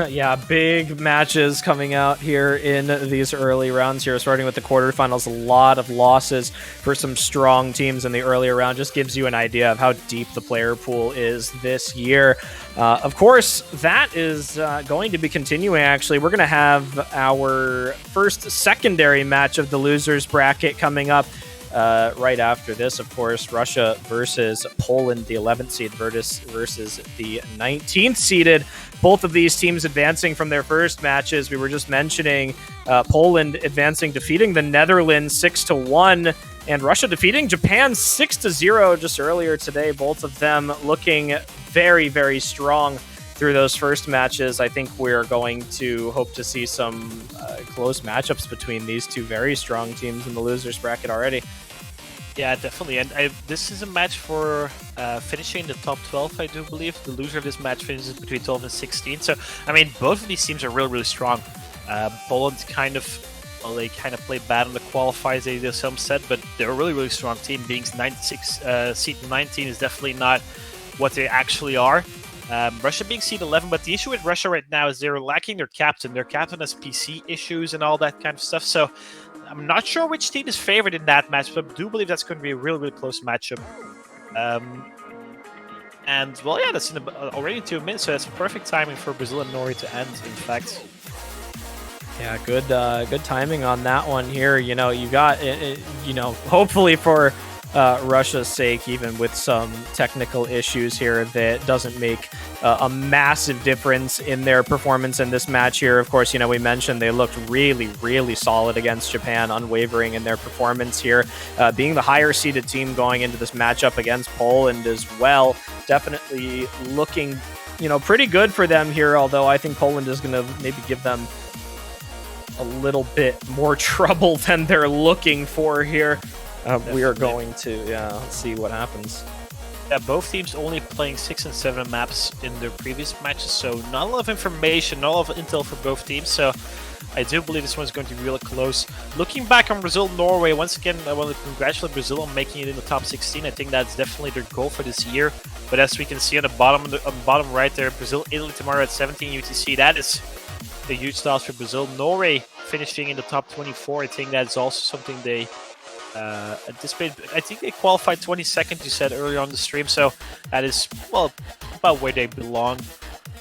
Yeah, big matches coming out here in these early rounds here, starting with the quarterfinals. A lot of losses for some strong teams in the earlier round. Just gives you an idea of how deep the player pool is this year. Of course, that is going to be continuing, actually. We're going to have our first secondary match of the losers bracket coming up right after this. Of course, Russia versus Poland, the 11th seed versus the 19th seeded. Both of these teams advancing from their first matches. We were just mentioning Poland advancing, defeating the Netherlands 6-1, and Russia defeating Japan 6-0 just earlier today. Both of them looking very, very strong through those first matches. I think we're going to hope to see some close matchups between these two very strong teams in the losers bracket already. Yeah, definitely. And this is a match for finishing the top 12, I do believe. The loser of this match finishes between 12 and 16. So, I mean, both of these teams are really, really strong. Poland they kind of played bad on the qualifiers, they did some set, but they're a really, really strong team. Being 96, seed 19 is definitely not what they actually are. Russia being seed 11, but the issue with Russia right now is they're lacking their captain. Their captain has PC issues and all that kind of stuff. So I'm not sure which team is favored in that match, but I do believe that's going to be a really, really close matchup. And, well, yeah, that's already 2 minutes, so that's perfect timing for Brazil and Norway to end, in fact. Yeah, good timing on that one here. You know, you got, hopefully for Russia's sake, even with some technical issues here, that doesn't make a massive difference in their performance in this match here. Of course, we mentioned they looked really, really solid against Japan, unwavering in their performance here. Being the higher seeded team going into this matchup against Poland as well, definitely looking, pretty good for them here, although I think Poland is going to maybe give them a little bit more trouble than they're looking for here. We are going to, let's see what happens. Yeah, both teams only playing 6 and 7 maps in their previous matches, so not a lot of information, not a lot of intel for both teams, so I do believe this one's going to be really close. Looking back on Brazil-Norway, once again, I want to congratulate Brazil on making it in the top 16. I think that's definitely their goal for this year, but as we can see on the bottom right there, Brazil-Italy tomorrow at 17 UTC, that is a huge loss for Brazil. Norway finishing in the top 24, I think that's also something they anticipate. I think they qualified 22nd, you said earlier on the stream, so that is, well, about where they belong.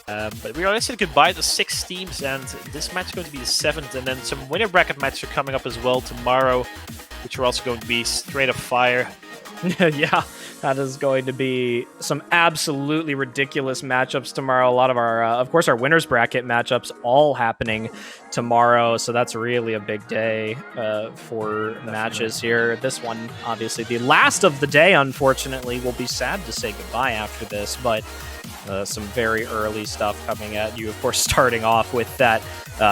But we already said goodbye to 6 teams, and this match is going to be the 7th, and then some winner bracket matches are coming up as well tomorrow, which are also going to be straight up fire. Yeah, that is going to be some absolutely ridiculous matchups tomorrow. A lot of our, of course, our winners bracket matchups all happening tomorrow. So that's really a big day for matches here. This one, obviously, the last of the day, unfortunately, will be sad to say goodbye after this, but some very early stuff coming at you. Of course, starting off with that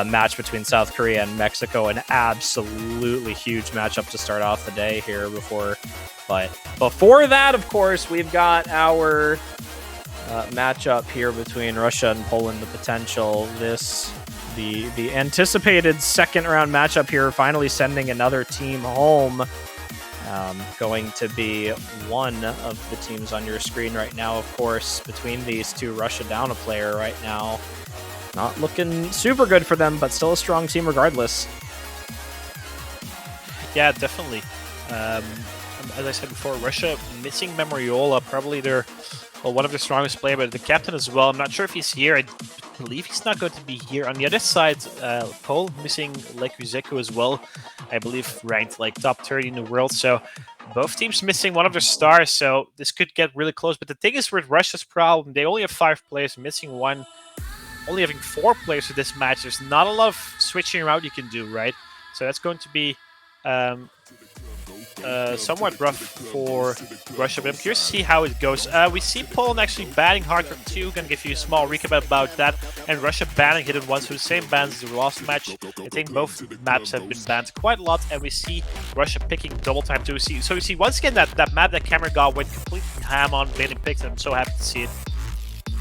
match between South Korea and Mexico, an absolutely huge matchup to start off the day here But before that, of course, we've got our matchup here between Russia and Poland, the potential. The anticipated second round matchup here, finally sending another team home. Going to be one of the teams on your screen right now, of course, between these two. Russia down a player right now. Not looking super good for them, but still a strong team regardless. Yeah, definitely. As I said before, Russia missing Memoriola, probably one of their strongest players, but the captain as well. I'm not sure if he's here. I believe he's not going to be here. On the other side, Poland missing Lekuzeku as well. I believe ranked like top 30 in the world. So both teams missing one of their stars. So this could get really close. But the thing is with Russia's problem, they only have 5 players, missing 1. Only having 4 players for this match. There's not a lot of switching around you can do, right? So that's going to be somewhat rough for Russia, but I'm curious to see how it goes. We see Poland actually banning Hardcore 2. Gonna give you a small recap about that. And Russia banning Hidden Ones, so the same bans as the last match. I think both maps have been banned quite a lot, and we see Russia picking Double Time 2. So you see once again that map that Cameron God went completely ham on being picked, and I'm so happy to see it.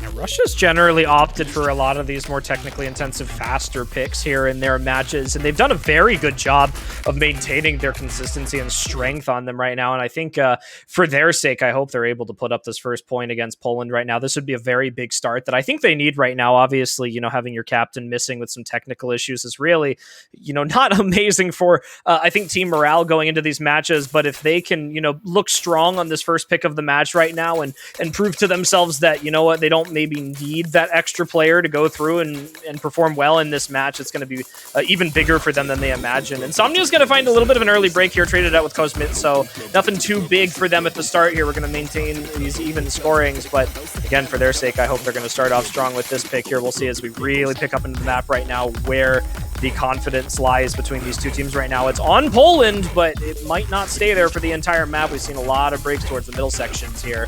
Yeah, Russia's generally opted for a lot of these more technically intensive, faster picks here in their matches, and they've done a very good job of maintaining their consistency and strength on them right now. And I think for their sake, I hope they're able to put up this first point against Poland right now. This would be a very big start that I think they need right now. Obviously, having your captain missing with some technical issues is really, not amazing for, I think, team morale going into these matches. But if they can, look strong on this first pick of the match right now and prove to themselves that, they don't maybe need that extra player to go through and perform well in this match, it's going to be even bigger for them than they imagined. Insomnia's going to find a little bit of an early break here, traded out with Kozmit, so nothing too big for them at the start here. We're going to maintain these even scorings, but again, for their sake, I hope they're going to start off strong with this pick here. We'll see as we really pick up into the map right now where the confidence lies between these two teams right now. It's on Poland, but it might not stay there for the entire map. We've seen a lot of breaks towards the middle sections here.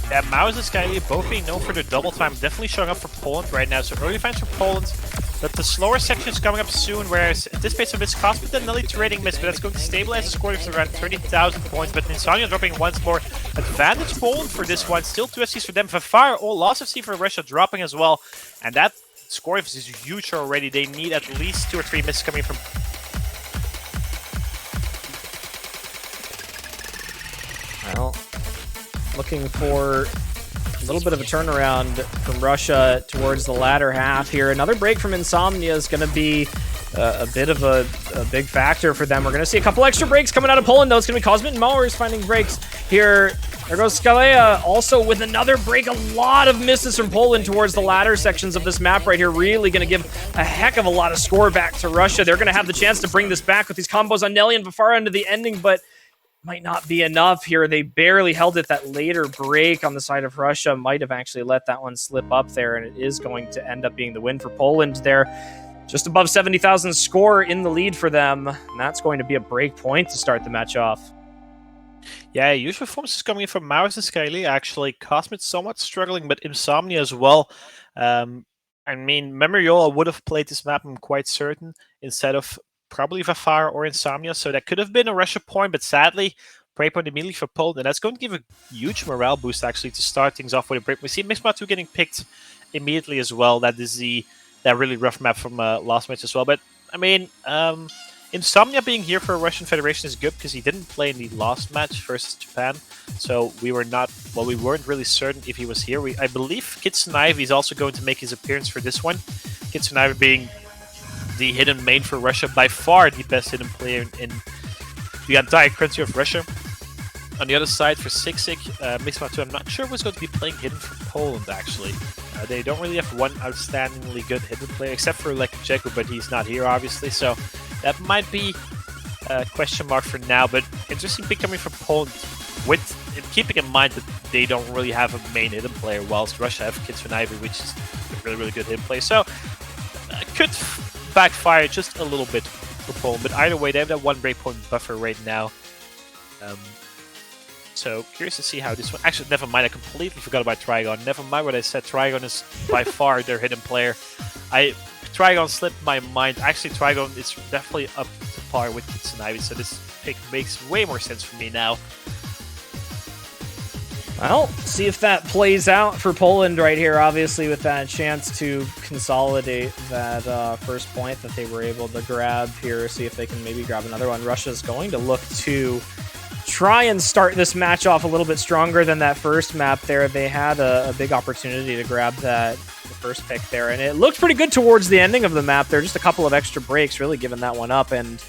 Yeah, Maus and Skyly both being known for their double time, definitely showing up for Poland right now. So early fans for Poland, but the slower section is coming up soon, whereas at this pace of this Cosmic and Nelly trading miss, but that's going to stabilize the score to around 30,000 points. But Insomnia dropping once more. Advantage Poland for this one, still 2 FCs for them. Vafar, all loss FC for Russia dropping as well. And that score is huge already. They need at least 2 or 3 misses coming from. Well, looking for a little bit of a turnaround from Russia towards the latter half here. Another break from Insomnia is going to be a bit of a big factor for them. We're going to see a couple extra breaks coming out of Poland, though. It's going to be Cosmic and Mowers finding breaks here. There goes Skalea also with another break. A lot of misses from Poland towards the latter sections of this map right here. Really going to give a heck of a lot of score back to Russia. They're going to have the chance to bring this back with these combos on Nelly and Vafara into the ending, but might not be enough here. They barely held it. That later break on the side of Russia might have actually let that one slip up there, and it is going to end up being the win for Poland there. Just above 70,000 score in the lead for them, and that's going to be a break point to start the match off. Yeah, huge performances coming in from Maus and Skyly. Actually, Cosmic's somewhat struggling, but Insomnia as well. I mean, Memoriola would have played this map, I'm quite certain, instead of probably Vafar or Insomnia, so that could have been a Russia point, but sadly, break point immediately for Poland, and that's going to give a huge morale boost, actually, to start things off with a break. We see Mixma 2 getting picked immediately as well. That is that really rough map from last match as well, but, I mean, Insomnia being here for Russian Federation is good because he didn't play in the last match versus Japan, so we weren't really certain if he was here. I believe Kitsunavi is also going to make his appearance for this one. Kitsunavi being the hidden main for Russia, by far the best hidden player in the entire country of Russia. On the other side for Siksik, Mixma2, I'm not sure who's going to be playing hidden for Poland, actually. They don't really have one outstandingly good hidden player, except for like Jeku, but he's not here, obviously, so that might be a question mark for now, but interesting pick coming from Poland, with keeping in mind that they don't really have a main hidden player, whilst Russia have Kitsunavi, which is a really, really good hidden player, so could backfire just a little bit for Poland, but either way, they have that 1 breakpoint buffer right now. So curious to see how this one. Actually, never mind. I completely forgot about Trigon. Never mind what I said. Trigon is by far their hidden player. Trigon slipped my mind. Actually, Trigon is definitely up to par with Kitsunavi, so this pick makes way more sense for me now. Well, see if that plays out for Poland right here, obviously, with that chance to consolidate that first point that they were able to grab here. See if they can maybe grab another one. Russia's going to look to try and start this match off a little bit stronger than that first map there. They had a big opportunity to grab the first pick there, and it looked pretty good towards the ending of the map there. Just a couple of extra breaks really giving that one up, and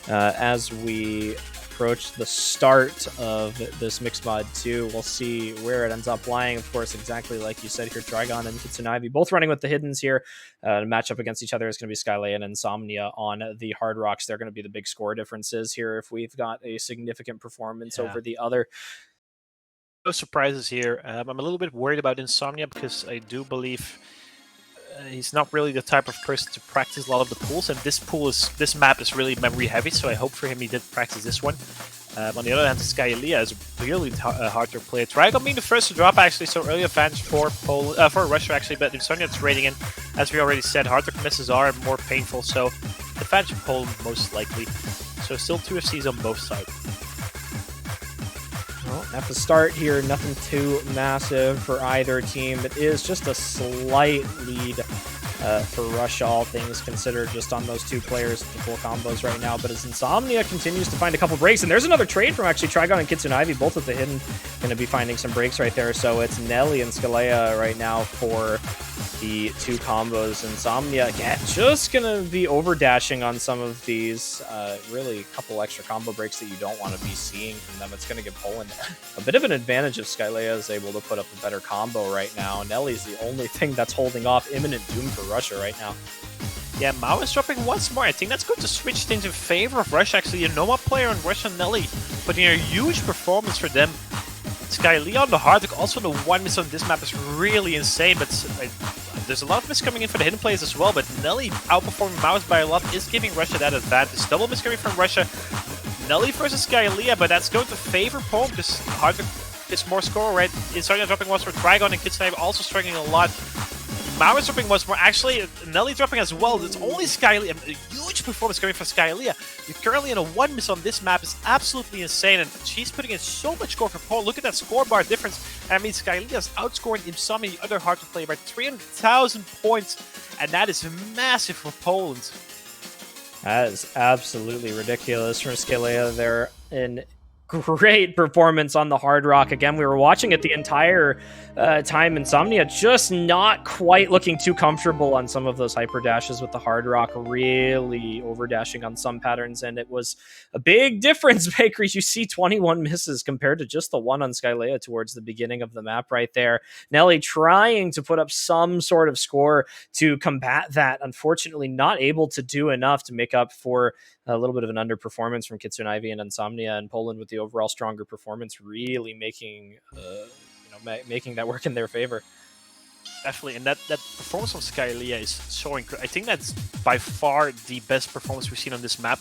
as we approach the start of this Mixed Mod 2, we'll see where it ends up lying. Of course, exactly like you said here, Trigon and Kitsunavi both running with the hiddens here. To match up against each other is going to be Skylay and Insomnia on the Hard Rocks. They're going to be the big score differences here if we've got a significant performance over the other. No surprises here. I'm a little bit worried about Insomnia because I do believe he's not really the type of person to practice a lot of the pools, and this map is really memory heavy, so I hope for him he did practice this one. On the other hand, Skylia is really hard to play. Trigon being the first to drop, actually, so early advantage for Russia, actually, but Insomnia trading in. As we already said, hard to misses are more painful, so advantage of Poland most likely. So still 2 FCs on both sides. Well, at the start here, nothing too massive for either team. It is just a slight lead for Russia, all things considered, just on those 2 players, the full combos right now. But as Insomnia continues to find a couple breaks, and there's another trade from actually Trigon and Kitsunavi, both at the hidden, going to be finding some breaks right there. So it's Nelly and Skalea right now for the 2 combos. Insomnia, again, just going to be over-dashing on some of these. Really, a couple extra combo breaks that you don't want to be seeing from them. It's going to give Poland a bit of an advantage if Skylea is able to put up a better combo right now. Nelly's the only thing that's holding off imminent doom for Russia right now. Yeah, Mao is dropping once more. I think that's going to switch things in favor of Russia. Actually, a Noma player on Russian Nelly, putting a huge performance for them. Skylia on the hard, also the 1 miss on this map is really insane, but there's a lot of miss coming in for the hidden plays as well, but Nelly outperforming Maus by a lot is giving Russia that advantage. Double miss coming from Russia. Nelly versus Skylia, but that's going to favor Poland because Hardwick It's more score, right? Insomnia dropping once more. Trigon and Kitsune also struggling a lot. Mauer's dropping once more. Actually, Nelly dropping as well. It's only Skylia. A huge performance coming from Skylia. You're currently in a 1 miss on this map. Is absolutely insane. And she's putting in so much score for Poland. Look at that score bar difference. I mean, Skylia's outscoring Insomnia, the other hard to play, by 300,000 points. And that is massive for Poland. That is absolutely ridiculous from Scalia there. In great performance on the Hard Rock. Again, we were watching it the entire time. Insomnia just not quite looking too comfortable on some of those hyper dashes with the Hard Rock, really over dashing on some patterns, and it was a big difference, Bakery. You see 21 misses compared to just the one on Skylea towards the beginning of the map right there. Nelly trying to put up some sort of score to combat that, unfortunately not able to do enough to make up for a little bit of an underperformance from Kitsune Ivy and Insomnia, and Poland with the overall stronger performance really making making that work in their favor. Definitely, and that performance from Skylia is so incredible. I think that's by far the best performance we've seen on this map.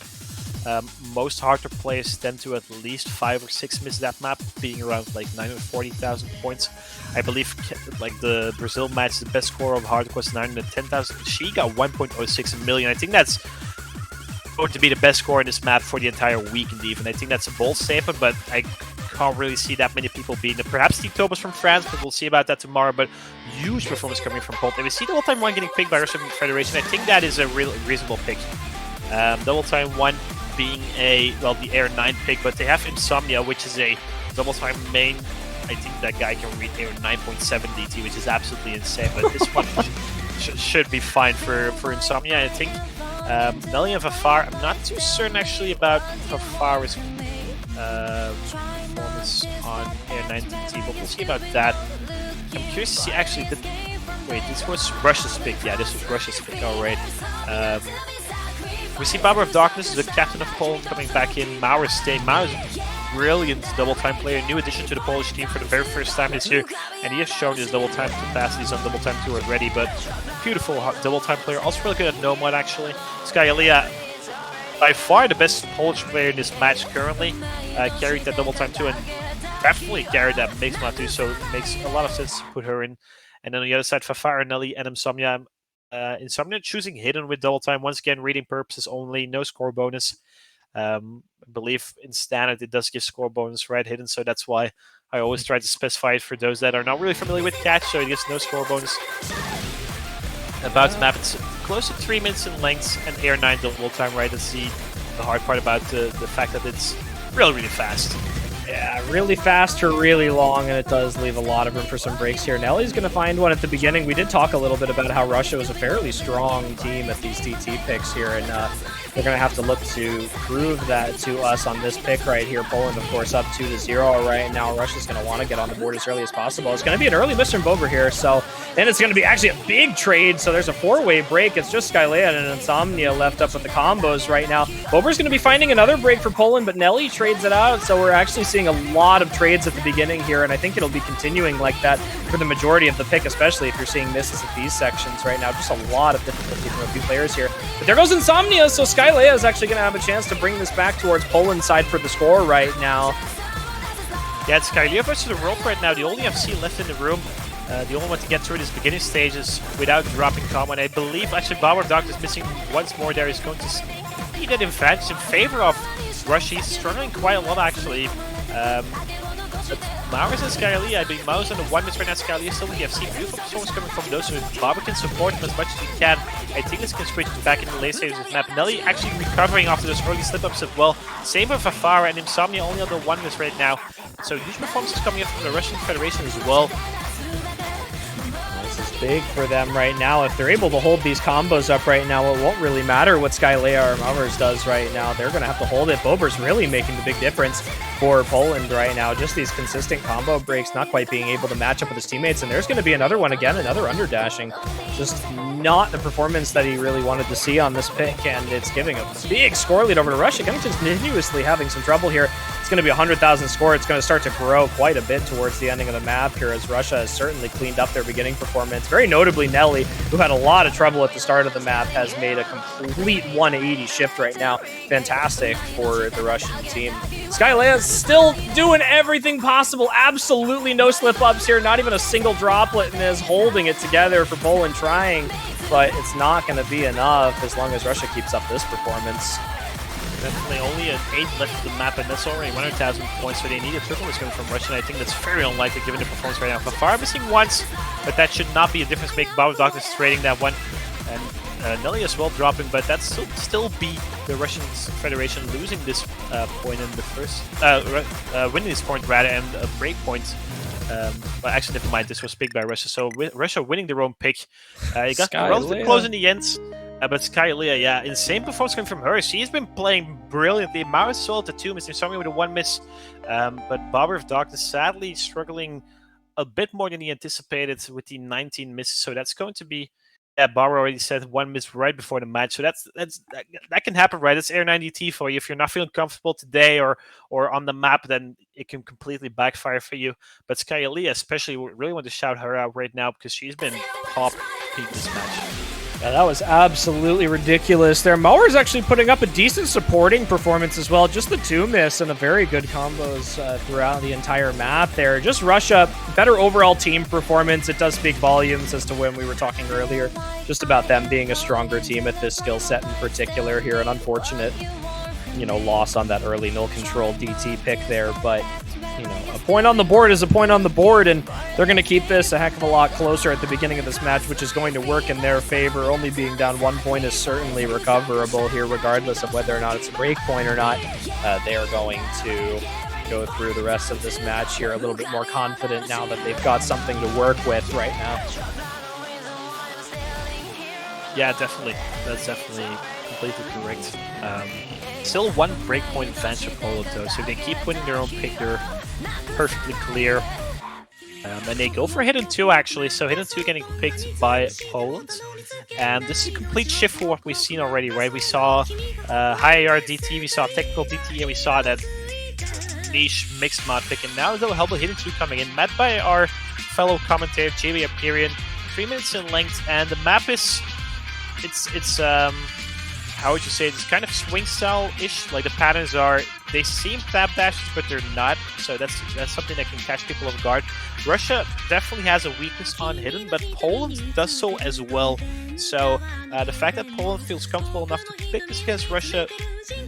Most harder players tend to at least 5 or 6 miss that map, being around like 940,000 points. I believe like the Brazil match, the best score of hard was 910,000. She got 1.06 million. I think that's going to be the best score in this map for the entire weekend even. I think that's a bold statement, but I can't really see that many people beating it. Perhaps Team Tobas from France, but we'll see about that tomorrow. But huge performance coming from Poland. And we see Double Time 1 getting picked by Russian Federation. I think that is a real reasonable pick. Double Time 1 being the Air 9 pick, but they have Insomnia, which is a Double Time main. I think that guy can read Air 9.7 DT, which is absolutely insane. But this one should be fine for Insomnia. I think Nelly and Fafar, I'm not too certain actually about Fafar's performance on Air 9 DT, but we'll see about that. I'm curious to see actually. Wait, this was Russia's pick. Yeah, this was Russia's pick. All right. We see Baba of Darkness, the captain of Poland, coming back in. Mauer's staying. Mauer's brilliant double time player, new addition to the Polish team for the very first time this year, and he has shown his double time capacities on double time 2 already. But beautiful double time player, also really good at no mod actually. Skylia, by far the best Polish player in this match currently, carried that double time 2 and definitely carried that mixed mod 2, so it makes a lot of sense to put her in. And then on the other side, Fafar, Nelly, and Insomnia. Insomnia choosing Hidden with double time, once again reading purposes only, no score bonus. I believe in standard it does give score bonus, right, Hidden, so that's why I always try to specify it for those that are not really familiar with catch, so it gives no score bonus. About the map, it's close to 3 minutes in length and Air 9 double time, right? That's the hard part about the fact that it's really fast. Yeah, really fast or really long, and it does leave a lot of room for some breaks here. Nelly's going to find one at the beginning. We did talk a little bit about how Russia was a fairly strong team at these DT picks here, and they're going to have to look to prove that to us on this pick right here. Poland, of course, up 2-0 right now. Russia's going to want to get on the board as early as possible. It's going to be an early miss from Bober here, so then it's going to be actually a big trade, so there's a 4-way break. It's just Skylea and Insomnia left up with the combos right now. Bober's going to be finding another break for Poland, but Nelly trades it out, so we're actually seeing a lot of trades at the beginning here, and I think it'll be continuing like that for the majority of the pick, especially if you're seeing misses at these sections right now. Just a lot of difficulty from a few players here. But there goes Insomnia, so Skylea is actually going to have a chance to bring this back towards Poland's side for the score right now. Yeah, it's Skylia versus the Rope right now. The only FC left in the room. The only one to get through these beginning stages without dropping combo. And I believe actually Bauer Doctor is missing once more there. He's going to see that advantage in favor of Russia. He's struggling quite a lot actually. But Maurus and Skylia, I mean, Maurus on the 1 miss right now, Skylia still in the FC. Beautiful performance coming from those, so Bauer can support him as much as he can. I think this can switch back into the late stages of the map. Nelly actually recovering after those early slip-ups as well. Same with Fafara, and Insomnia only on the 1 miss right now. So huge performances coming up from the Russian Federation as well. This is big for them right now. If they're able to hold these combos up right now, it won't really matter what Skylea or Maurus does right now. They're going to have to hold it. Bober's really making the big difference for Poland right now. Just these consistent combo breaks, not quite being able to match up with his teammates. And there's going to be another one again, another underdashing. Just not the performance that he really wanted to see on this pick, and it's giving a big score lead over to Russia. Continuously having some trouble here. It's going to be 100,000 score. It's going to start to grow quite a bit towards the ending of the map here, as Russia has certainly cleaned up their beginning performance. Very notably, Nelly, who had a lot of trouble at the start of the map, has made a complete 180 shift right now. Fantastic for the Russian team. Skylea's still doing everything possible. Absolutely no slip-ups here. Not even a single droplet in this, holding it together for Poland trying. But it's not going to be enough as long as Russia keeps up this performance. Definitely only an 8 left of the map, and that's already 100,000 points, so they need a performance coming from Russia, and I think that's very unlikely given the performance right now. Fafar missing once, but that should not be a difference maker. Bauer Doctor's trading that one, and Nelly as well dropping, but that still be the Russian Federation losing this point in the first, winning this point rather, and a break point. But actually, never mind, this was picked by Russia, so Russia winning their own pick. You got relatively close in the end. But Sky Leah, yeah, insane performance coming from her. She's been playing brilliantly. Mao is still at the 2 miss, Something with a 1 miss. But Barber of Darkness sadly struggling a bit more than he anticipated with the 19 misses. So that's going to be, yeah, Barber already said 1 miss right before the match. So that can happen, right? That's Air 90T for you. If you're not feeling comfortable today or on the map, then it can completely backfire for you. But Sky Leah especially, really want to shout her out right now because she's been top peak this match. Yeah, that was absolutely ridiculous there. Mauer's actually putting up a decent supporting performance as well. Just the 2 miss and a very good combos throughout the entire map there. Just Russia, better overall team performance. It does speak volumes as to when we were talking earlier, just about them being a stronger team at this skill set in particular here. An unfortunate, loss on that early null control DT pick there, but a point on the board is a point on the board, and they're going to keep this a heck of a lot closer at the beginning of this match, which is going to work in their favor. Only being down 1 point is certainly recoverable here, regardless of whether or not it's a break point or not. They are going to go through the rest of this match here a little bit more confident now that they've got something to work with right now. Yeah, definitely. That's definitely completely correct. Still 1 breakpoint advantage for Poland, though, so if they keep winning their own pick, they're perfectly clear. And they go for Hidden 2, actually, so Hidden 2 getting picked by Poland. And this is a complete shift for what we've seen already, right? We saw high AR DT, we saw technical DT, and we saw that niche mixed mod pick. And now though, Hellblade Hidden 2 coming in, met by our fellow commentator, JB Aperian, 3 minutes in length, and the map is... It's how would you say it? It's kind of swing style-ish. Like the patterns are, they seem tap dashes, but they're not. So that's something that can catch people off guard. Russia definitely has a weakness on hidden, but Poland does so as well. So the fact that Poland feels comfortable enough to pick this against Russia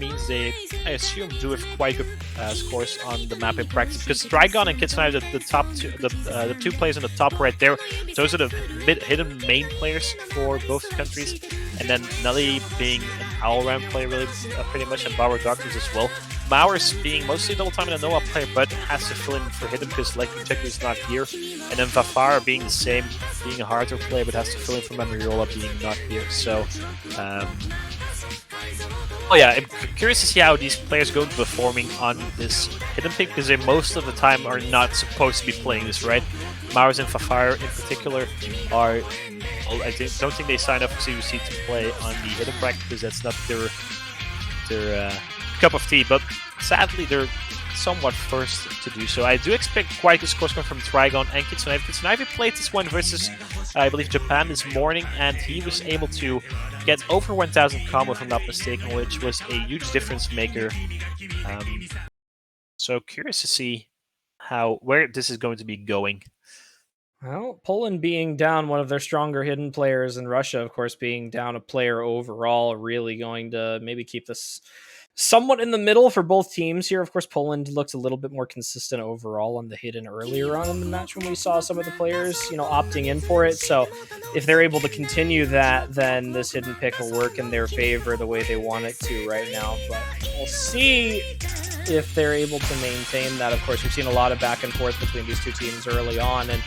means they, I assume, do have quite good scores on the map in practice. Because Trigon and Kitsune, the top two, the 2 players on the top right there, those are the hidden main players for both countries. And then Nelly being an all-round player, really, pretty much, and Bauer Doctors as well. Mauer's being mostly double time and a Noah player, but has to fill in for hidden because like Protector is not here. And then Vafar being the same, being a harder player, but has to fill in for Mamariola being not here. So, oh yeah, I'm curious to see how these players go performing on this hidden pick because they most of the time are not supposed to be playing this, right? Mauer's and Fafar in particular are, I don't think they signed up for CUC to play on the hidden bracket because that's not their cup of tea, but sadly they're somewhat forced to do so. I do expect quite a score coming from Trigon and Kitsune. Kitsune played this one versus, I believe, Japan this morning, and he was able to get over 1,000 combo, if I'm not mistaken, which was a huge difference maker. So curious to see where this is going to be going. Well, Poland being down one of their stronger hidden players, and Russia, of course, being down a player overall, really going to maybe keep this somewhat in the middle for both teams here. Of course, Poland looked a little bit more consistent overall on the hidden earlier on in the match when we saw some of the players, opting in for it. So if they're able to continue that, then this hidden pick will work in their favor the way they want it to right now. But we'll see if they're able to maintain that. Of course, we've seen a lot of back and forth between these two teams early on, and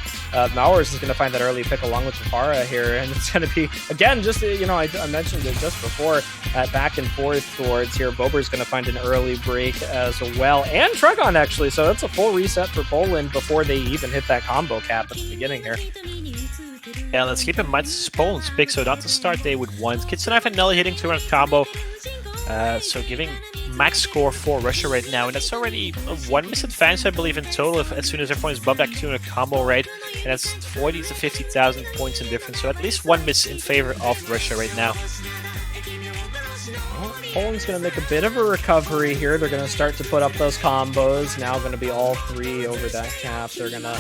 Mauers is going to find that early pick along with Jafara here, and it's going to be, again, just, I mentioned it just before, back and forth towards here. Bober's going to find an early break as well, and Trigon, actually, so that's a full reset for Poland before they even hit that combo cap at the beginning here. Yeah, let's keep in mind this is Poland's pick, so not to start day with 1. Kitsune and Nelly hitting 200 combo, so giving max score for Russia right now, and that's already a 1 miss advantage, I believe, in total, as soon as everyone is bumped back to a combo rate, and that's 40 to 50,000 points in difference, so at least 1 miss in favor of Russia right now. Poland's going to make a bit of a recovery here. They're going to start to put up those combos. Now going to be all three over that cap. They're going to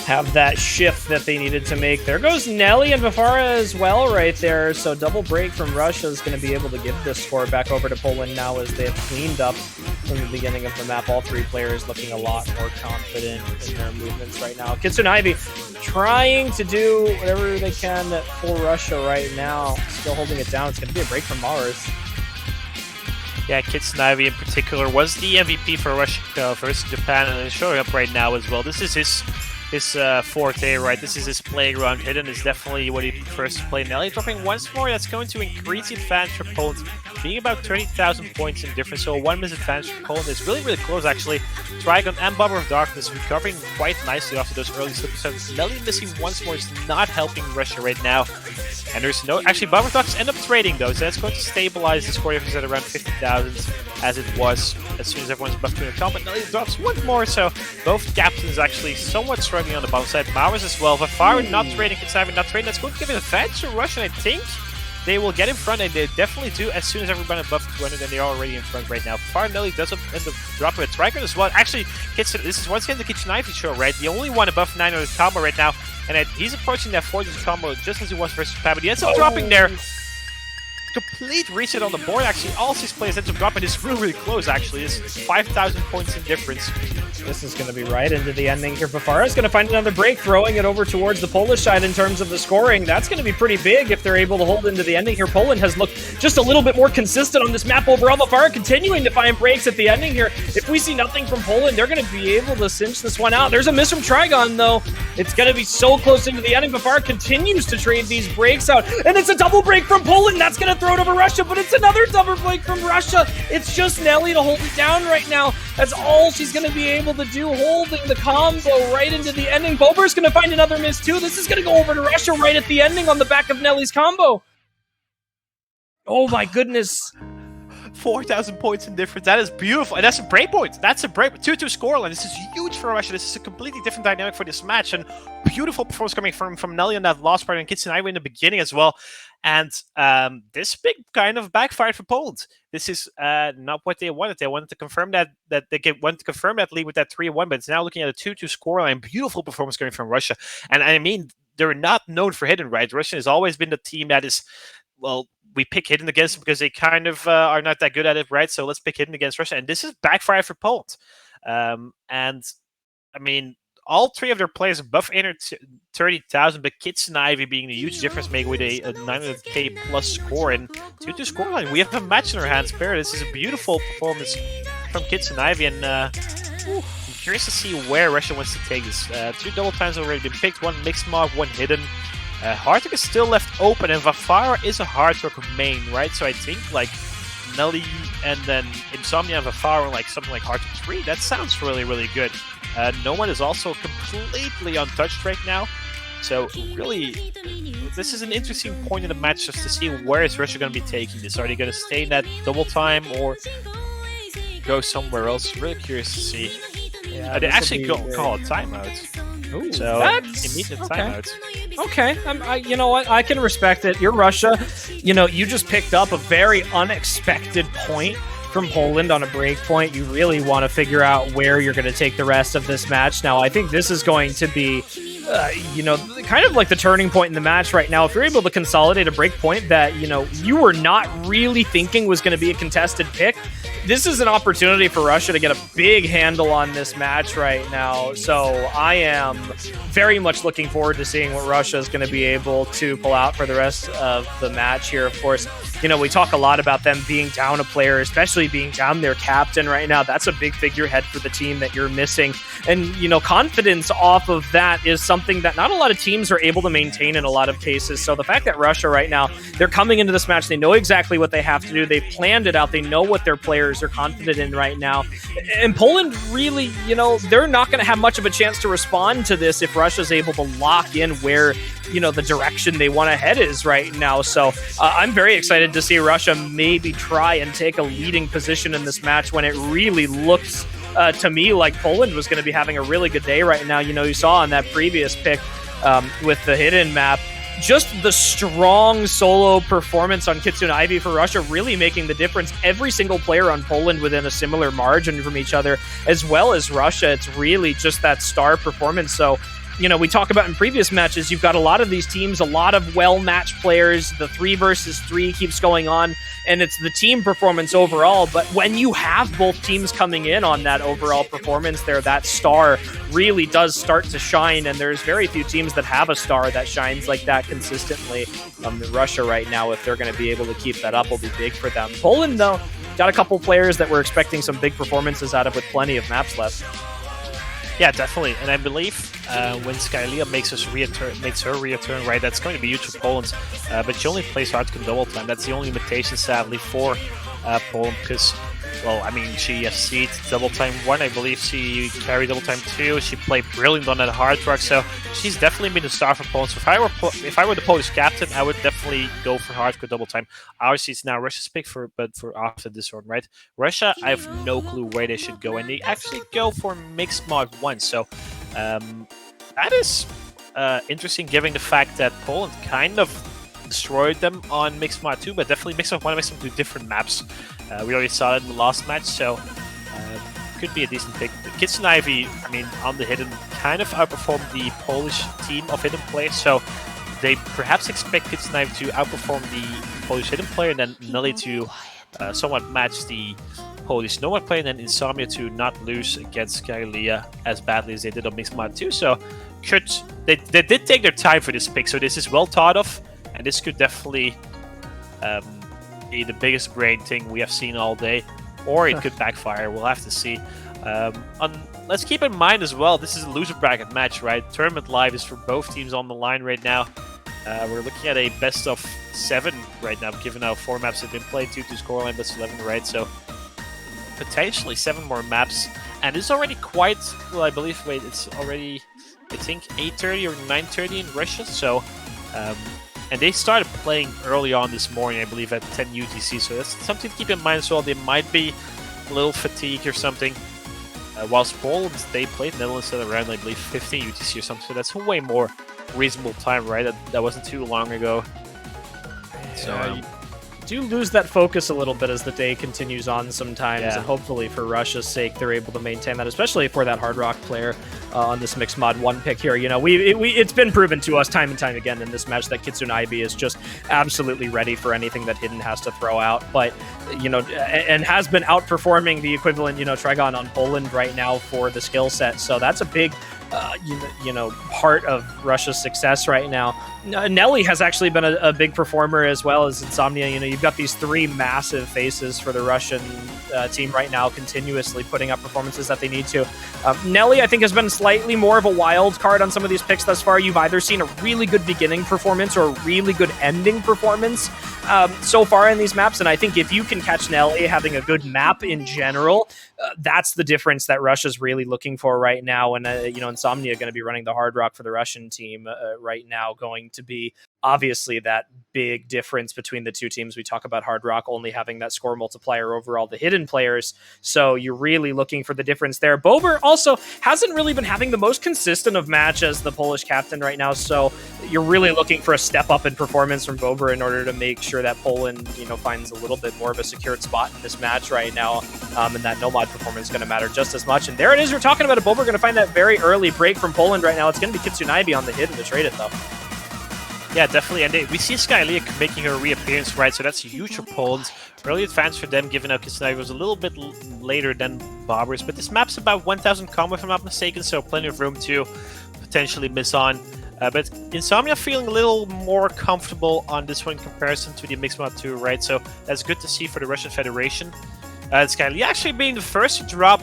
have that shift that they needed to make. There goes Nelly and Vafara as well right there. So double break from Russia is going to be able to give this score back over to Poland now as they have cleaned up from the beginning of the map. All three players looking a lot more confident in their movements right now. Kitsune Ivy trying to do whatever they can for Russia right now. Still holding it down. It's going to be a break from Mars. Yeah, Kitsune Ivy in particular was the MVP for Russia versus Japan, and is showing up right now as well. This is his forte, right? This is his playground. Hidden is definitely what he prefers to play. Nelly dropping once more. That's going to increase the advantage for Poland, being about 30,000 points in difference. So a 1 minute advantage for Poland is really, really close, actually. Trigon and Bubble of Darkness recovering quite nicely after those early slips. So Nelly missing once more is not helping Russia right now. And there's no... Actually, Bubble of Darkness end up trading, though, so that's going to stabilize the score difference at around 50,000, as it was as soon as everyone's buffed to the top. But Nelly drops one more, so both captains actually somewhat struggling on the bottom side. Mowers as well. Vafara not trading, Kitsune not trading. That's going to give an advantage to Russia, and I think they will get in front, and they definitely do as soon as everybody above 200, and they're already in front right now. Vafara Nelly does end up dropping a Trigon as well. Actually, Kitsune, this is once again the Kitsune Ivy show, right? The only one above 900 combo right now, and he's approaching that 4-digit combo just as he was versus Japan, but he ends up dropping there. Complete reset on the board, actually. All 6 players end up dropping. It's really, really close, actually. It's 5,000 points in difference. This is going to be right into the ending here. Vafara is going to find another break, throwing it over towards the Polish side in terms of the scoring. That's going to be pretty big if they're able to hold into the ending here. Poland has looked just a little bit more consistent on this map overall. Vafara continuing to find breaks at the ending here. If we see nothing from Poland, they're going to be able to cinch this one out. There's a miss from Trigon, though. It's going to be so close into the ending. Vafara continues to trade these breaks out, and it's a double break from Poland. That's going to throw it over Russia, but it's another double break from Russia. It's just Nelly to hold it down right now. That's all she's going to be able to do, holding the combo right into the ending. Bober's going to find another miss too. This is going to go over to Russia right at the ending on the back of Nelly's combo. Oh my goodness. 4,000 points in difference. That is beautiful. And that's a break point. That's a break. 2-2 scoreline. This is huge for Russia. This is a completely different dynamic for this match. And beautiful performance coming from Nelly on that last part, and Kitsune Ivy in the beginning as well. And this big kind of backfired for Poland. This is not what they wanted. They wanted to confirm that wanted to confirm that lead with that 3-1, but it's now looking at a 2-2 scoreline. Beautiful performance coming from Russia. And I mean, they're not known for hidden, right? Russia has always been the team that is, well, we pick hidden against them because they kind of are not that good at it, right? So let's pick hidden against Russia. And this is backfire for Poland. And I mean, all 3 of their players above 830,000, but Kitsune Ivy being the huge difference maker with a 900k plus score and 2-2 scoreline. We have a match in our hands, pair. This is a beautiful performance from Kitsune Ivy, and I'm curious to see where Russia wants to take this. 2 double times already been picked, 1 mixed mob, 1 hidden. Hardrock is still left open, and Vafara is a Hardrock main, right? So I think like Nelly and then Insomnia and Vafara, like something like Hardrock 3, that sounds really, really good. No one is also completely untouched right now. So really, this is an interesting point in the match just to see where is Russia going to be taking this. Are they going to stay in that double time or go somewhere else? Really curious to see. Yeah, they actually call a timeout. Ooh, so immediate timeout. Okay, you know what? I can respect it. You're Russia. You know, you just picked up a very unexpected point from Poland on a break point. You really want to figure out where you're going to take the rest of this match. Now, I think this is going to be, you know, kind of like the turning point in the match right now. If you're able to consolidate a break point that, you know, you were not really thinking was going to be a contested pick, this is an opportunity for Russia to get a big handle on this match right now. So I am very much looking forward to seeing what Russia is going to be able to pull out for the rest of the match here. Of course, you know, we talk a lot about them being down a player, especially being down their captain right now. That's a big figurehead for the team that you're missing. And, you know, confidence off of that is something that not a lot of teams are able to maintain in a lot of cases. So the fact that Russia right now, they're coming into this match, they know exactly what they have to do. They've planned it out. They know what their players are confident in right now. And Poland really, you know, they're not going to have much of a chance to respond to this if Russia's able to lock in where, you know, the direction they want to head is right now. So I'm very excited to see Russia maybe try and take a leading position in this match when it really looks to me like Poland was going to be having a really good day right now. You know, you saw on that previous pick with the hidden map, just the strong solo performance on Kitsune Ivy for Russia really making the difference. Every single player on Poland within a similar margin from each other, as well as Russia. It's really just that star performance. So, we talk about in previous matches, you've got a lot of these teams, a lot of well-matched players. The 3 versus 3 keeps going on, and it's the team performance overall. But when you have both teams coming in on that overall performance there, that star really does start to shine, and there's very few teams that have a star that shines like that consistently. Russia right now, if they're going to be able to keep that up, will be big for them. Poland, though, got a couple players that we're expecting some big performances out of with plenty of maps left. Yeah, definitely. And I believe when Skylia makes her return, right, that's going to be huge for Poland. But she only plays hardcore double time. That's the only limitation, sadly, for Poland, because, well, I mean, she has seed double time 1. I believe she carried double time 2. She played brilliant on that hard rock, so she's definitely been a star for Poland. So if I were the Polish captain, I would definitely go for hardcore double time. Obviously, it's now Russia's pick for after this one, right? Russia, I have no clue where they should go, and they actually go for mixed mod 1. So that is interesting, given the fact that Poland kind of destroyed them on mixed mod 2, but definitely mixed mod 1 makes them do different maps. We already saw it in the last match, so could be a decent pick. Kitsune Ivy, I mean, on the hidden, kind of outperformed the Polish team of hidden players, so they perhaps expect Kitsune Ivy to outperform the Polish hidden player, and then Nelly to somewhat match the Polish Nomad player, and then Insomnia to not lose against Skylia as badly as they did on mixed mod 2. So they did take their time for this pick, so this is well thought of, and this could definitely be the biggest brain thing we have seen all day, or it could backfire. We'll have to see. Let's keep in mind as well, this is a loser bracket match, right? Tournament Live is for both teams on the line right now. We're looking at a best of 7 right now, given how 4 maps have been played, 2 scoreline, best 11, right? So potentially 7 more maps, and it's already quite, well, I believe, it's already, I think, 8:30 or 9:30 in Russia, so and they started playing early on this morning, I believe, at 10 UTC, so that's something to keep in mind as well. They might be a little fatigued or something. Whilst Poland, they played Netherlands at around, I believe, 15 UTC or something, so that's a way more reasonable time, right? That wasn't too long ago. So, do lose that focus a little bit as the day continues on sometimes, and hopefully for Russia's sake they're able to maintain that, especially for that hard rock player on this mixed mod 1 pick here. It's been proven to us time and time again in this match that Kitsune Ivy is just absolutely ready for anything that Hidden has to throw out, but and has been outperforming the equivalent Trigon on Poland right now for the skill set, so that's a big part of Russia's success right now. Nelly has actually been a big performer, as well as Insomnia. You've got these 3 massive faces for the Russian team right now, continuously putting up performances that they need to. Nelly, I think, has been slightly more of a wild card on some of these picks thus far. You've either seen a really good beginning performance or a really good ending performance so far in these maps, and I think if you can catch Nelly having a good map in general, that's the difference that Russia's really looking for right now. And Insomnia going to be running the hard rock for the Russian team right now, going to be obviously that big difference between the two teams. We talk about hard rock only having that score multiplier over all the hidden players, so you're really looking for the difference there. Bober also hasn't really been having the most consistent of match as the Polish captain right now, so you're really looking for a step up in performance from Bober in order to make sure that Poland finds a little bit more of a secured spot in this match right now, and that Nomad performance is going to matter just as much. And there it is, we're talking about it. Bober going to find that very early break from Poland right now. It's going to be Kitsune Ivy on the hidden to trade it, though. Yeah, definitely, and we see Skylia making her reappearance, right? So that's huge for Poland. Early advance for them, given how Kitsune Ivy was a little bit later than Bobbers. But this map's about 1,000 combo, if I'm not mistaken, so plenty of room to potentially miss on. But Insomnia feeling a little more comfortable on this one in comparison to the Mixed Mod 2, right? So that's good to see for the Russian Federation. Skylia actually being the first to drop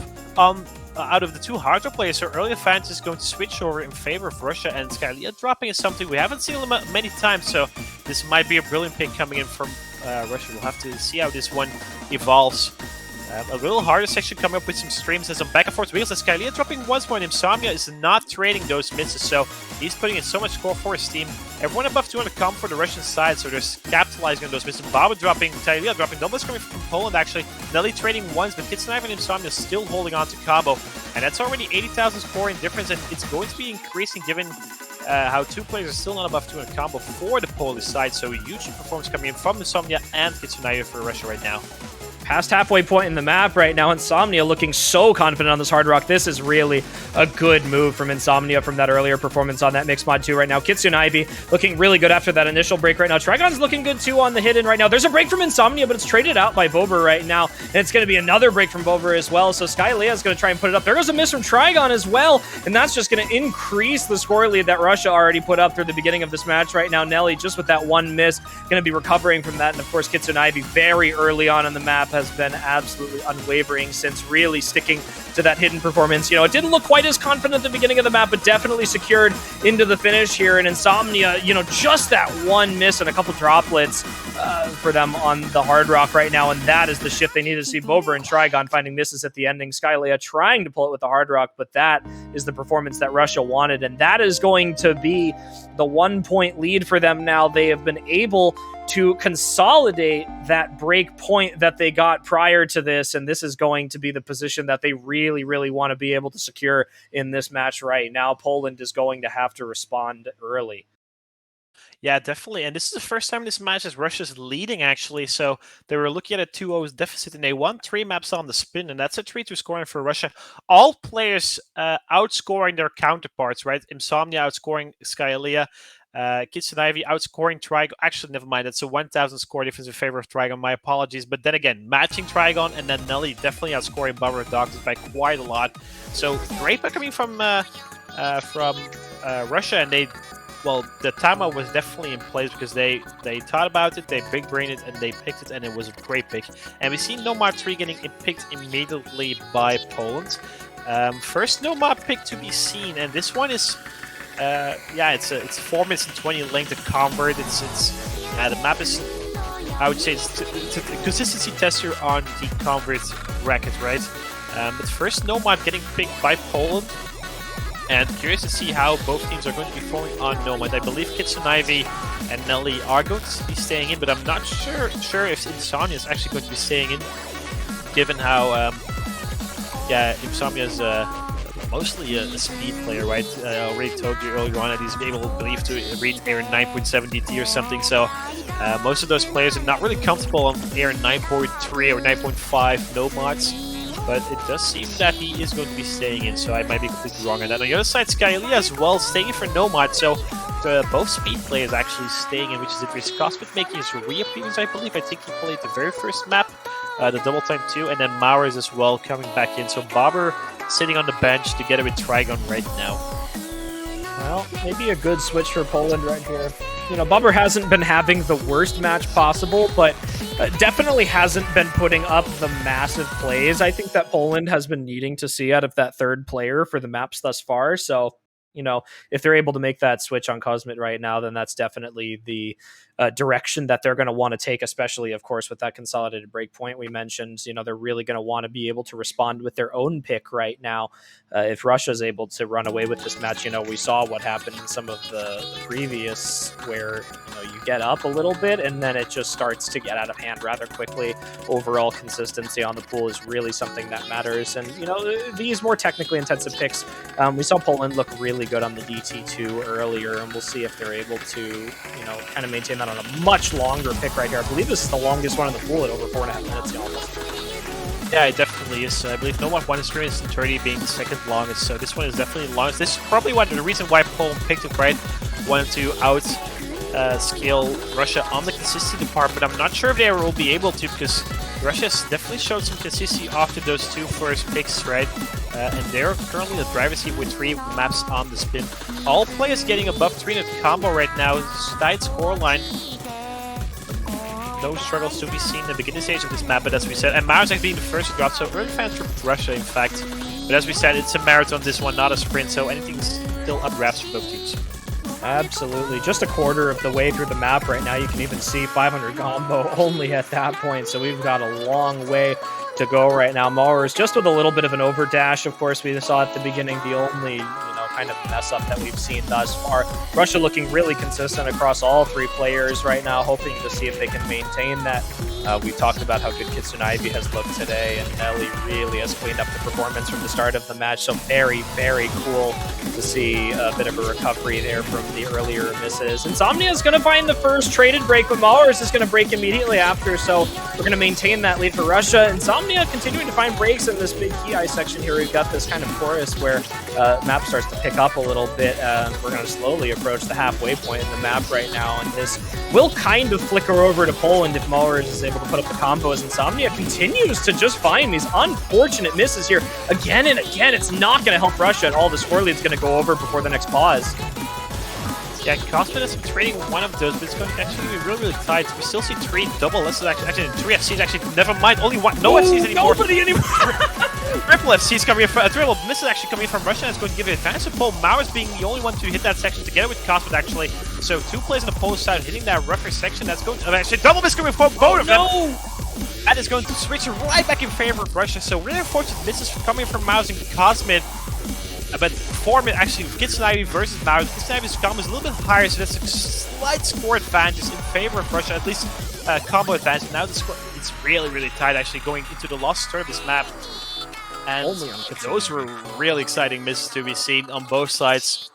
out of the 2 hardcore players, so early advance is going to switch over in favor of Russia, and Skylia dropping is something we haven't seen many times, so this might be a brilliant pick coming in from Russia. We'll have to see how this one evolves. A little harder section coming up with some streams and some back and forth wheels. And Skylia dropping once more, and Insomnia is not trading those misses, so he's putting in so much score for his team. Everyone above 200 come for the Russian side, so they're capitalizing on those misses. Baba dropping, Skylia dropping, doubles coming from Poland actually. Nelly trading ones, but Kitsune Ivy and Insomnia still holding on to combo. And that's already 80,000 score in difference, and it's going to be increasing given how two players are still not above 200 combo for the Polish side. So a huge performance coming in from Insomnia and Kitsunaive for Russia right now. Past halfway point in the map right now. Insomnia looking so confident on this hard rock. This is really a good move from Insomnia from that earlier performance on that mixed mod 2 right now. Kitsunaive looking really good after that initial break right now. Trigon's looking good too on the hidden right now. There's a break from Insomnia, but it's traded out by Bober right now. And it's going to be another break from Bober as well. So Skylea is going to try and put it up. There goes a miss from Trigon as well. And that's just going to increase the score lead that Russia already put up through the beginning of this match right now. Nelly, just with that one miss, going to be recovering from that. And of course, Kitsunaive very early on in the map has been absolutely unwavering since really sticking to that hidden performance. You know, it didn't look quite as confident at the beginning of the map, but definitely secured into the finish here. And Insomnia, you know, just that one miss and a couple droplets for them on the hard rock right now. And that is the shift they need to see. Bober and Trigon finding misses at the ending. Skylea trying to pull it with the hard rock, but that is the performance that Russia wanted. And that is going to be the 1 point lead for them now. They have been able to consolidate that break point that they got prior to this, and this is going to be the position that they really, really want to be able to secure in this match right now. Poland is going to have to respond early. Yeah, definitely. And this is the first time in this match as Russia's leading, actually. So they were looking at a 2-0 deficit, and they won 3 maps on the spin, and that's a 3-2 scoring for Russia. All players outscoring their counterparts, right? Insomnia outscoring Skylea, Kitsunaive outscoring Trigon. Actually, never mind. That's a 1,000 score difference in favor of Trigon. My apologies. But then again, matching Trigon and then Nelly definitely outscoring Barbara Dogs by quite a lot. So great pick coming from Russia, and they... Well, the timeout was definitely in place because they thought about it, they big brained it, and they picked it, and it was a great pick. And we see Nomad 3 getting picked immediately by Poland. First Nomad pick to be seen, and this one is, it's 4 minutes and 20 length to convert. The map is, I would say, it's a consistency tester on the convert bracket, right? But first Nomad getting picked by Poland. And curious to see how both teams are going to be falling on Nomad. I believe Kitsunaive and Nelly are going to be staying in, but I'm not sure if Insomnia is actually going to be staying in, given how Insomnia is mostly a speed player, right? I already told you earlier on that he's able, I believe, to reach air 9.7 DT or something. So most of those players are not really comfortable on air 9.3 or 9.5 Nomads. But it does seem that he is going to be staying in, so I might be completely wrong on that. On the other side, Skylea as well, staying in for Nomad, so both speed players actually staying in, which is interesting. Cosmic making his reappearance, I believe. I think he played the very first map, the double time 2, and then Mauers as well coming back in. So Bobber sitting on the bench together with Trigon right now. Well, maybe a good switch for Poland right here. You know, Bobber hasn't been having the worst match possible, but definitely hasn't been putting up the massive plays I think that Poland has been needing to see out of that third player for the maps thus far. So, you know, if they're able to make that switch on Cosmic right now, then that's definitely the direction that they're going to want to take, especially, of course, with that consolidated breakpoint we mentioned. You know, they're really going to want to be able to respond with their own pick right now. If Russia's able to run away with this match, you know, we saw what happened in some of the previous where, you know, you get up a little bit and then it just starts to get out of hand rather quickly. Overall consistency on the pool is really something that matters. And, you know, these more technically intensive picks, we saw Poland look really good on the DT2 earlier, and we'll see if they're able to, you know, kind of maintain that on a much longer pick right here. I believe this is the longest one in the pool at over 4.5 minutes almost. Yeah, it definitely is. I believe Nomad 1 is 3 minutes and 30 being the second longest, so this one is definitely the longest. This is probably the reason why Poland picked it, right? Wanted to scale Russia on the consistency part, but I'm not sure if they will be able to, because Russia has definitely showed some consistency after those 2 first picks, right? And they're currently the driver's seat with 3 maps on the spin. All players getting above 300 combo right now. Tight scoreline. No struggles to be seen in the beginning stage of this map, but as we said, and Mauers being the first to drop, so early fans for Russia, in fact. But as we said, it's a marathon, this one, not a sprint, so anything's still up wraps for both teams. Absolutely. Just a quarter of the way through the map right now. You can even see 500 combo only at that point, so we've got a long way to go right now. Mauers just with a little bit of an overdash. Of course, we saw at the beginning the only, kind of mess up that we've seen thus far. Russia looking really consistent across all 3 players right now, hoping to see if they can maintain that We talked about how good Kitsune Ivy has looked today, and Nelly really has cleaned up the performance from the start of the match. So very, very cool to see a bit of a recovery there from the earlier misses. Insomnia is going to find the first traded break, but Mallers is going to break immediately after, so we're going to maintain that lead for Russia. Insomnia continuing to find breaks in this big key eye section here. We've got this kind of chorus where map starts to pick up a little bit. We're going to slowly approach the halfway point in the map right now, and this will kind of flicker over to Poland if Mallers is able to put up the combo, as Insomnia continues to just find these unfortunate misses here again and again. It's not going to help Russia at all. The score lead's going to go over before the next pause. Yeah, Cosmin has been trading one of those, but it's going to actually be really, really tight. We still see 3 double S's, actually 3 FCs, actually, never mind, only one, no FCs anymore. Nobody anymore. Triple FCs coming in from, triple misses actually coming in from Russia, and it's going to give it advantage to Paul. Mowers being the only one to hit that section together with Cosmin, actually. So 2 players on the Polish side hitting that rougher section. That's going to, actually, double miss coming from both of them. That is going to switch right back in favor of Russia. So really unfortunate misses coming from Mowers and Cosmin. But for me, actually, Kitsune Ivy versus Mowers, Kitsune Ivy's combo is a little bit higher, so that's a slight score advantage in favor of Russia, at least combo advantage. Now the score, it's really, really tight, actually, going into the last turn of this map. And those were really exciting misses to be seen on both sides.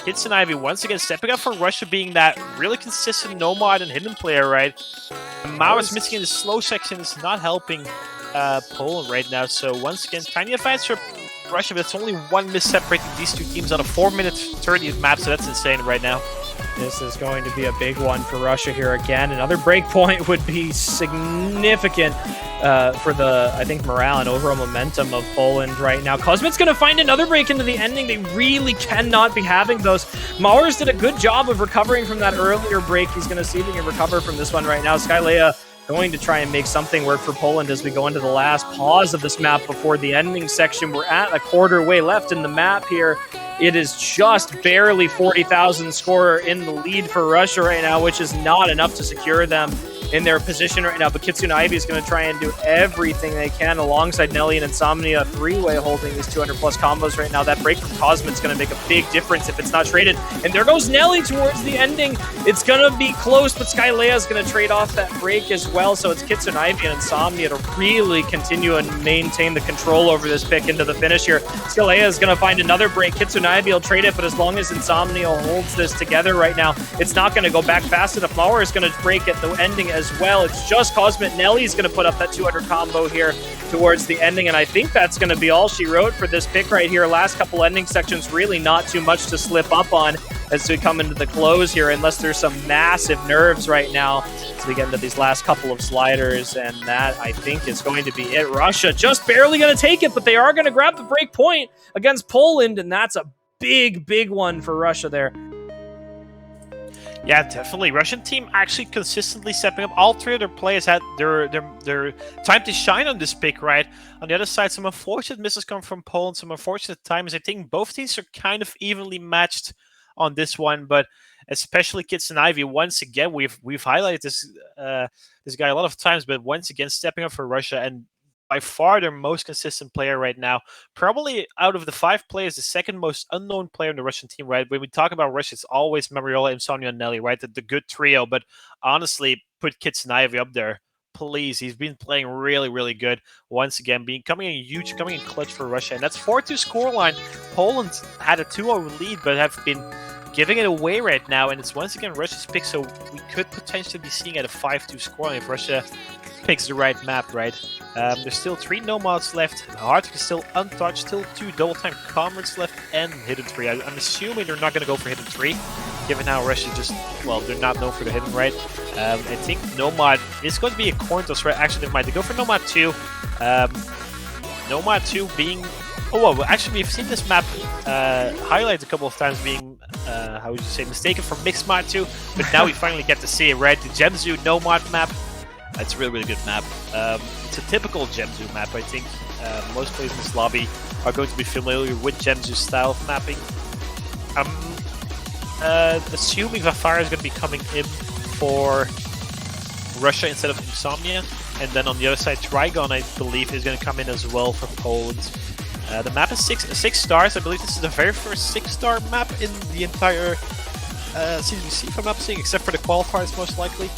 Kitsune Ivy once again stepping up for Russia, being that really consistent nomad and hidden player, right? And Mowers missing in the slow section is not helping Poland right now, so once again, tiny advantage for Russia, but it's only 1 miss separating these 2 teams on a 4-minute 30th map, so that's insane right now. This is going to be a big one for Russia here again. Another breakpoint would be significant for the, I think, morale and overall momentum of Poland right now. Cosmit's going to find another break into the ending. They really cannot be having those. Mowers did a good job of recovering from that earlier break. He's going to see if he can recover from this one right now. Skylea going to try and make something work for Poland as we go into the last pause of this map before the ending section. We're at a quarter way left in the map here. It is just barely 40,000 score in the lead for Russia right now, which is not enough to secure them in their position right now. But Kitsune Ivy is going to try and do everything they can alongside Nelly and Insomnia, 3-way holding these 200 plus combos right now. That break from Cosmit's going to make a big difference if it's not traded. And there goes Nelly towards the ending. It's going to be close, but Skylea is going to trade off that break as well. So it's Kitsune Ivy and Insomnia to really continue and maintain the control over this pick into the finish here. Skylea is going to find another break. Kitsune Ivy will trade it, but as long as Insomnia holds this together right now, it's not going to go back fast enough. Mauer is going to break at the ending as well. It's just Cosmic Nelly's going to put up that 200 combo here towards the ending, and I think that's going to be all she wrote for this pick right here. Last couple ending sections, really not too much to slip up on as we come into the close here, unless there's some massive nerves right now as we get into these last couple of sliders, and that, I think, is going to be it. Russia just barely going to take it, but they are going to grab the break point against Poland, and that's a big, big one for Russia there. Yeah, definitely. Russian team actually consistently stepping up. All 3 of their players had their time to shine on this pick, right? On the other side, some unfortunate misses come from Poland, some unfortunate times. I think both teams are kind of evenly matched on this one, but especially Kitsune Ivy. Once again, we've highlighted this guy a lot of times, but once again stepping up for Russia, and by far their most consistent player right now. Probably out of the 5 players, the second most unknown player in the Russian team, right? When we talk about Russia, it's always Mariola, Insomnia, and Nelly, right? The good trio. But honestly, put Kitsune Ivy up there. Please, he's been playing really, really good. Once again, coming in clutch for Russia. And that's 4-2 scoreline. Poland had a 2-0 lead, but have been giving it away right now. And it's once again Russia's pick, so we could potentially be seeing at a 5-2 scoreline if Russia picks the right map, right? There's still 3 nomads left. Hardwick is still untouched. Still 2 double-time comrades left and hidden 3. I'm assuming they're not going to go for hidden 3, given how Russia just, well, they're not known for the hidden, right? I think nomad is going to be a coin toss, right? Actually, never mind. They go for nomad 2. Nomad 2 being... Oh, well, actually, we've seen this map highlighted a couple of times being, how would you say, mistaken for mixed mod 2, but now we finally get to see it, right? The Gemzu nomad map. It's a really, really good map. It's a typical Gemzu map. I think most players in this lobby are going to be familiar with Gemzu's style of mapping. Assuming Vafara is going to be coming in for Russia instead of Insomnia, and then on the other side, Trigon, I believe, is going to come in as well for Poland. The map is 6 stars. I believe this is the very first 6-star map in the entire CWC, if I'm not mistaken, except for the qualifiers, most likely.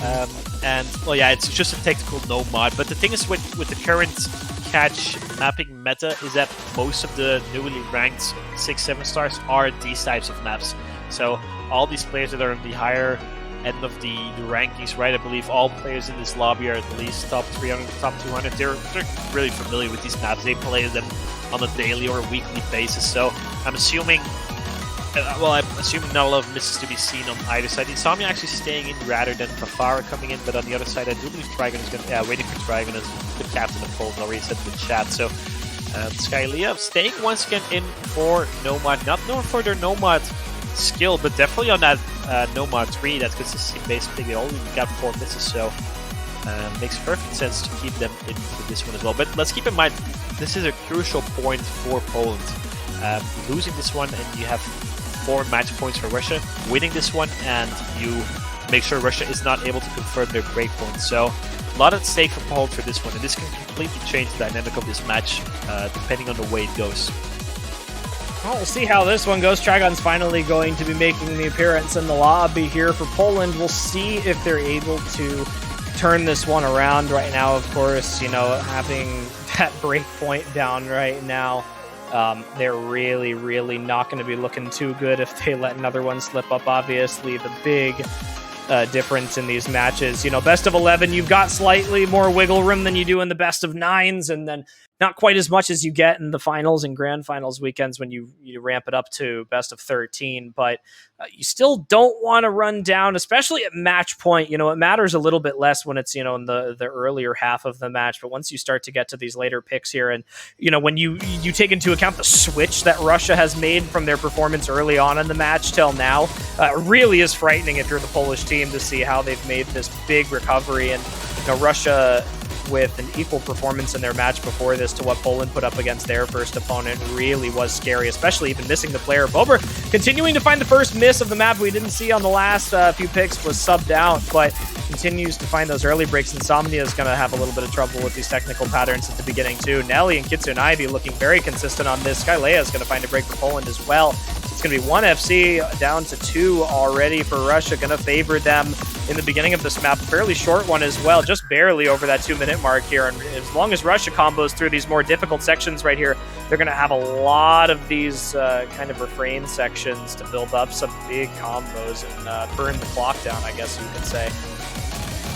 And well, yeah, it's just a technical no mod. But the thing is with the current catch mapping meta is that most of the newly ranked 6-7 stars are these types of maps. So all these players that are on the higher end of the rankings, right? I believe all players in this lobby are at least top 300, top 200. They're really familiar with these maps. They play them on a daily or weekly basis. So I'm assuming, I'm assuming not a lot of misses to be seen on either side. Insomnia actually staying in rather than Fafara coming in, but on the other side, I do believe Trigon is going to, waiting for Trigon as the captain of Poland already said in the chat. So Skylea staying once again in for Nomad, not known for their Nomad skill, but definitely on that Nomad 3 that's consisting basically. They only got 4 misses, so makes perfect sense to keep them in for this one as well. But let's keep in mind, this is a crucial point for Poland. Losing this one and you have 4 match points for Russia. Winning this one and you make sure Russia is not able to confirm their breakpoint. So a lot at stake for Poland for this one, and this can completely change the dynamic of this match depending on the way it goes. Well, we'll see how this one goes. Trigon's finally going to be making the appearance in the lobby here for Poland. We'll see if they're able to turn this one around. Right now, of course, you know, having that break point down right now, they're really, really not going to be looking too good if they let another one slip up. Obviously, the big difference in these matches, you know, best of 11, you've got slightly more wiggle room than you do in the best of 9s, and then not quite as much as you get in the finals and grand finals weekends when you ramp it up to best of 13. But you still don't want to run down, especially at match point. You know, it matters a little bit less when it's, you know, in the earlier half of the match. But once you start to get to these later picks here, and, you know, when you take into account the switch that Russia has made from their performance early on in the match till now, really is frightening if you're the Polish team to see how they've made this big recovery. And, you know, Russia, with an equal performance in their match before this to what Poland put up against their first opponent, really was scary, especially even missing the player. Bober continuing to find the first miss of the map we didn't see on the last few picks, was subbed out, but continues to find those early breaks. Insomnia is going to have a little bit of trouble with these technical patterns at the beginning too. Nelly and Kitsune Ivy looking very consistent on this. Skylea is going to find a break for Poland as well. It's going to be 1 FC down to 2 already for Russia. Going to favor them in the beginning of this map. A fairly short one as well, just barely over that 2-minute mark here. And as long as Russia combos through these more difficult sections right here, they're going to have a lot of these kind of refrain sections to build up some big combos and burn the clock down, I guess you could say.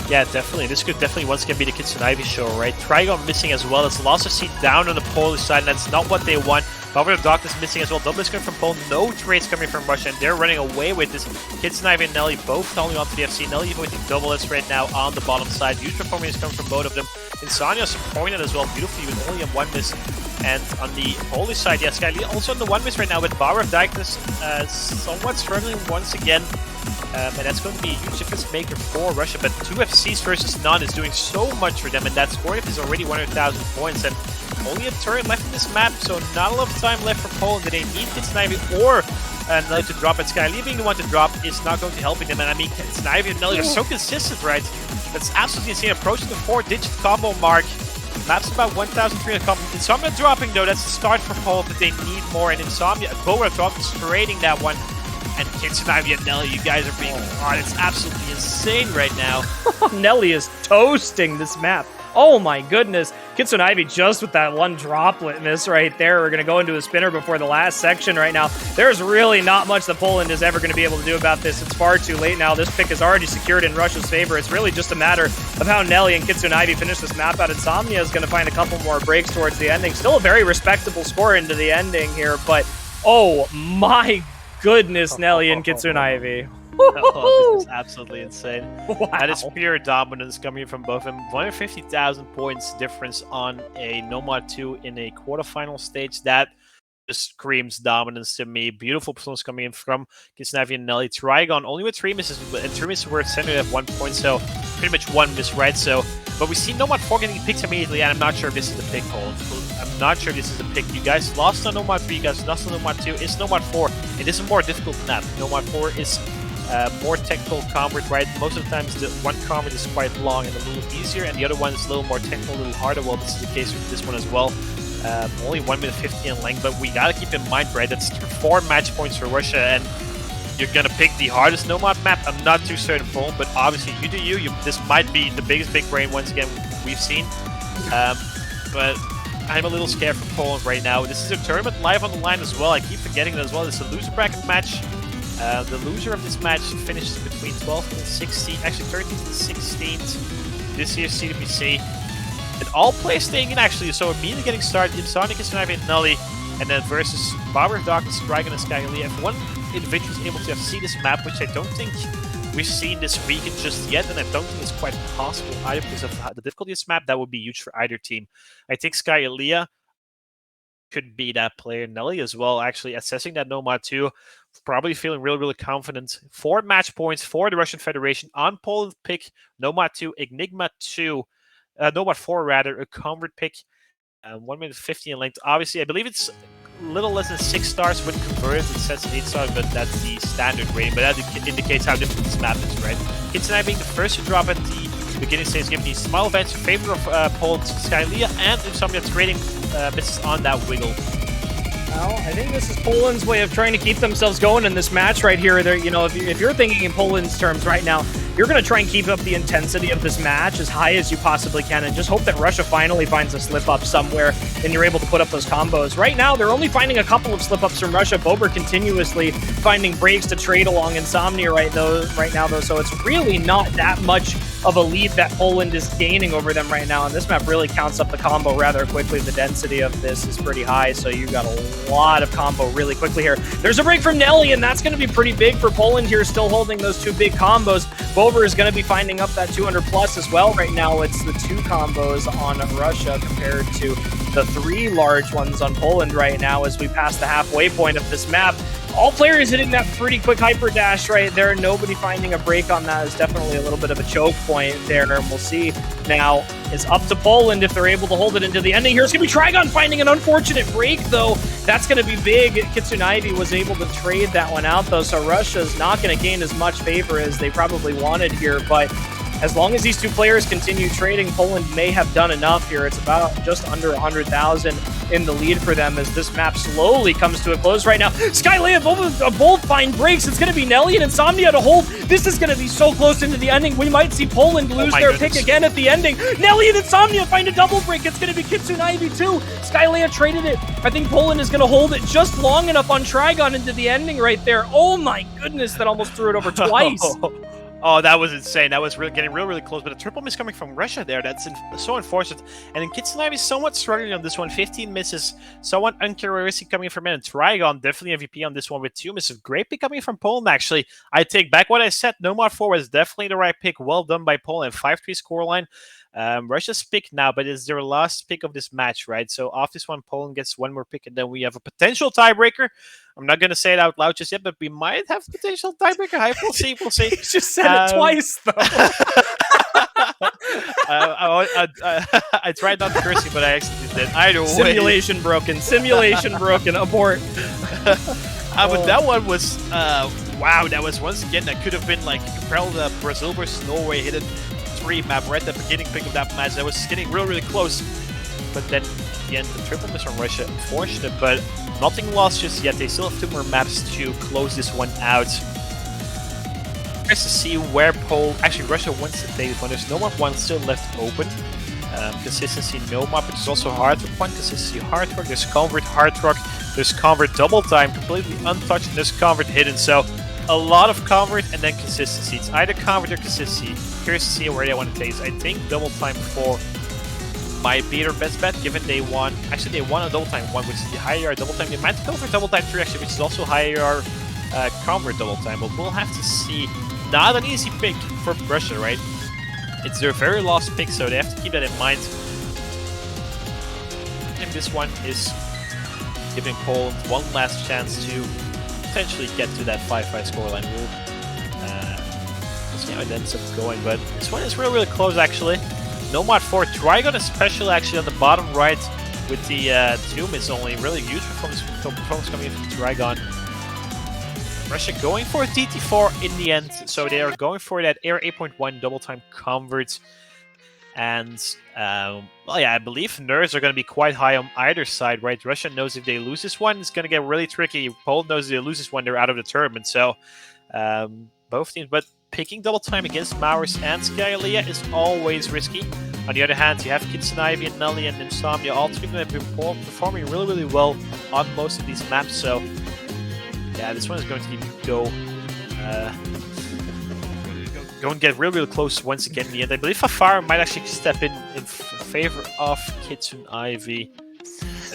Yeah, definitely. This could definitely once again be the Kitsune Ivy show, right? Trigon missing as well. It's lost a seat down on the Polish side, and that's not what they want. Power of Darkness missing as well. Double is coming from Poland. No trades coming from Russia, and they're running away with this. Kitsune Ivy and Nelly both falling onto the FC. Nelly with the double S right now on the bottom side. Huge performance coming from both of them. Insomnia supporting it as well beautifully with only a 1 miss. And on the Polish side, yeah, Skyly also on the 1 miss right now with Power of Darkness somewhat struggling once again. And that's going to be a huge difference maker for Russia. But 2 FCs versus none is doing so much for them, and that score is already 100,000 points. And only a turret left in this map, so not a lot of time left for Poland. They need Kitsune Ivy or Nelly to drop it. Skyly being the one to drop is not going to help them. And I mean, Kitsune Ivy and Nelly are so consistent, right? That's absolutely insane. Approaching the 4-digit combo mark. Map's about 1,300 combo. Insomnia dropping, though. That's the start for Poland, but they need more. And Insomnia, Bora dropping, trading that one. And Kitsune Ivy and Nelly, you guys are being hard. It's absolutely insane right now. Nelly is toasting this map. Oh my goodness. Kitsune Ivy just with that one droplet miss right there. We're going to go into a spinner before the last section right now. There's really not much that Poland is ever going to be able to do about this. It's far too late now. This pick is already secured in Russia's favor. It's really just a matter of how Nelly and Kitsune Ivy finish this map out. Insomnia is going to find a couple more breaks towards the ending. Still a very respectable score into the ending here, but oh my goodness, Nelly and Kitsune Ivy. Oh, this is absolutely insane. Wow. That is pure dominance coming from both of them. 150,000 points difference on a Nomad 2 in a quarterfinal stage. That just screams dominance to me. Beautiful performance coming in from Kitsune Ivy and Nelly. Trigon only with 3 misses, and 3 misses were centered at 1 point, so pretty much 1 miss, right? So, but we see Nomad 4 getting picked immediately, and I'm not sure if this is the pick, Poland. I'm not sure this is the pick. You guys lost on Nomad 3, you guys lost on Nomad 2. It's Nomad 4. It is a more difficult map. Nomad 4 is more technical combat, right? Most of the times the one combat is quite long and a little easier, and the other one is a little more technical, a little harder. Well, this is the case with this one as well. Only 1 minute 50 in length, but we gotta keep in mind, right? That's 4 match points for Russia, and you're gonna pick the hardest Nomad map. I'm not too certain, Poland, but obviously you do you. This might be the biggest big brain once again we've seen. But I'm a little scared for Poland right now. This is a tournament live on the line as well. I keep forgetting that as well. It's a loser bracket match. The loser of this match finishes between 12th and 16th, actually 13th and 16th this year's CWC. And all players staying in actually, so immediately getting started. Insonic is Knife and Nully, and then versus Barber of Darkness, Dragon, and Skylia. If one individual is able to see this map, which I don't think we've seen this weekend just yet, and I don't think it's quite possible either because of the difficulty of this map, that would be huge for either team. I think Skylia could be that player. Nelly as well, actually assessing that Nomad 2, probably feeling really confident. 4 match points for the Russian Federation on Poland pick, Nomad 2, Enigma 2, Nomad 4 rather, a convert pick, 1 minute 50 in length. Obviously, I believe it's a little less than 6 stars when converted. It says 8 stars, but that's the standard rating. But that indicates how difficult this map is, right? Kitsunai being the first to drop at the beginning stage, giving these small events in favor of Poland's Skylia, and Insomnia trading misses on that wiggle. Well, I think this is Poland's way of trying to keep themselves going in this match right here. You know, if you're thinking in Poland's terms right now, you're going to try and keep up the intensity of this match as high as you possibly can and just hope that Russia finally finds a slip-up somewhere and you're able to put up those combos. Right now, they're only finding a couple of slip-ups from Russia. Bober continuously finding breaks to trade along Insomnia right now, though, so it's really not that much of a lead that Poland is gaining over them right now, and this map really counts up the combo rather quickly. The density of this is pretty high, so you got a lot of combo really quickly here. There's a break from Nelly, and that's going to be pretty big for Poland here, still holding those 2 big combos. Bober is going to be finding up that 200 plus as well right now. It's the 2 combos on Russia compared to the 3 large ones on Poland right now as we pass the halfway point of this map. All players hitting that pretty quick hyper dash right there. Nobody finding a break on that is definitely a little bit of a choke point there, and we'll see. Now, it's up to Poland if they're able to hold it into the ending here. It's going to be Trigon finding an unfortunate break, though. That's going to be big. Kitsunaivi was able to trade that one out, though, so Russia's not going to gain as much favor as they probably wanted here, but as long as these 2 players continue trading, Poland may have done enough here. It's about just under 100,000 in the lead for them as this map slowly comes to a close right now. Skylea both find breaks. It's going to be Nelly and Insomnia to hold. This is going to be so close into the ending. We might see Poland lose their pick again at the ending. Nelly and Insomnia find a double break. It's going to be Kitsunaivi too. Skylea traded it. I think Poland is going to hold it just long enough on Trigon into the ending right there. Oh my goodness, that almost threw it over twice. Oh, that was insane. That was getting really close. But a triple miss coming from Russia there. That's so unfortunate. And then Kitsunaivi is somewhat struggling on this one. 15 misses. Somewhat uncharacteristic coming from him. And Trigon, definitely MVP on this one with 2 misses. Great pick coming from Poland, actually. I take back what I said. Nomad 4 was definitely the right pick. Well done by Poland. 5-3 scoreline. Russia's pick now, but it's their last pick of this match, right? So off this one, Poland gets 1 more pick, and then we have a potential tiebreaker. I'm not going to say it out loud just yet, but we might have potential tiebreaker. We'll see. We'll see. You just said it twice, though. I tried not to curse you, but I actually did. Either way. Simulation broken. Simulation broken. Abort. But that one was, wow, that was once again, that could have been like, compared to Brazil versus Norway hidden 3 map right at the beginning pick of that match. That was getting really close. But then, again, the triple miss from Russia, unfortunate, but nothing lost just yet. They still have 2 more maps to close this one out. Nice to see where actually Russia wants to take this one. There's no map 1 still left open. Consistency no map, which is also hard rock 1. Consistency hard rock. There's convert hard rock. There's convert double time, completely untouched. And there's convert hidden. So a lot of convert and then consistency. It's either convert or consistency. Curious to see where they want to take this. I think double time 4 might be their best bet, given they won. Actually, they won a double time 1, which is the higher double time. They might go for double time 3, actually, which is also higher convert double time. But we'll have to see. Not an easy pick for Russia, right? It's their very last pick, so they have to keep that in mind. And this one is giving Poland one last chance to potentially get to that 5-5 scoreline rule. We'll see how it ends up going, but this one is really close, actually. Nomad 4, Trigon especially actually on the bottom right with the Doom is only really huge performance coming in from Trigon. Russia going for a DT4 in the end, so they are going for that Air 8.1 double time convert. And, well, yeah, I believe nerves are going to be quite high on either side, right? Russia knows if they lose this one, it's going to get really tricky. Poland knows if they lose this one, they're out of the tournament. So both teams. But picking double time against Maurus and Skylia is always risky. On the other hand, you have Kitsun Ivy and Nelly and Insomnia. All three of them have been performing really, really well on most of these maps. So, yeah, this one is going to go and get really, really close once again in the end. I believe Fafara might actually step in favor of Kitsun Ivy.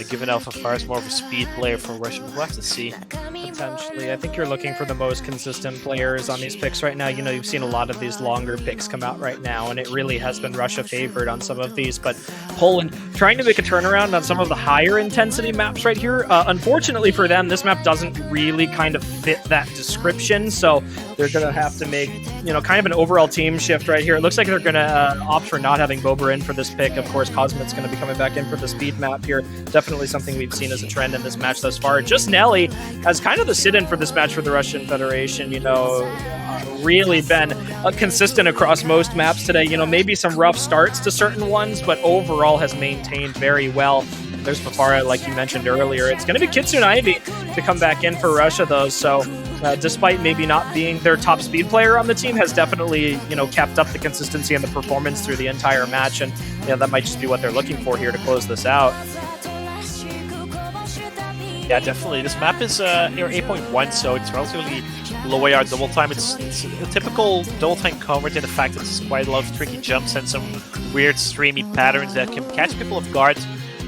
Given Alpha Fire is more of a speed player for Russia, we'll have to see. Potentially. I think you're looking for the most consistent players on these picks right now. You know, you've seen a lot of these longer picks come out right now, and it really has been Russia favored on some of these. But Poland trying to make a turnaround on some of the higher intensity maps right here. Unfortunately for them, this map doesn't really kind of fit that description, so they're going to have to make, you know, kind of an overall team shift right here. It looks like they're going to opt for not having Bober in for this pick. Of course, Cosmit's going to be coming back in for the speed map here. Definitely something we've seen as a trend in this match thus far. Just Nelly has kind of the sit-in for this match for the Russian Federation, you know, really been consistent across most maps today. You know, maybe some rough starts to certain ones, but overall has maintained very well. There's Fafara, like you mentioned earlier. It's going to be Kitsun Ivy to come back in for Russia, though, so despite maybe not being their top speed player on the team, has definitely, you know, kept up the consistency and the performance through the entire match, and you know, that might just be what they're looking for here to close this out. Yeah, definitely. This map is 8.1, so it's relatively low AR double time. It's a typical double time convert in the fact that there's quite a lot of tricky jumps and some weird streamy patterns that can catch people off guard.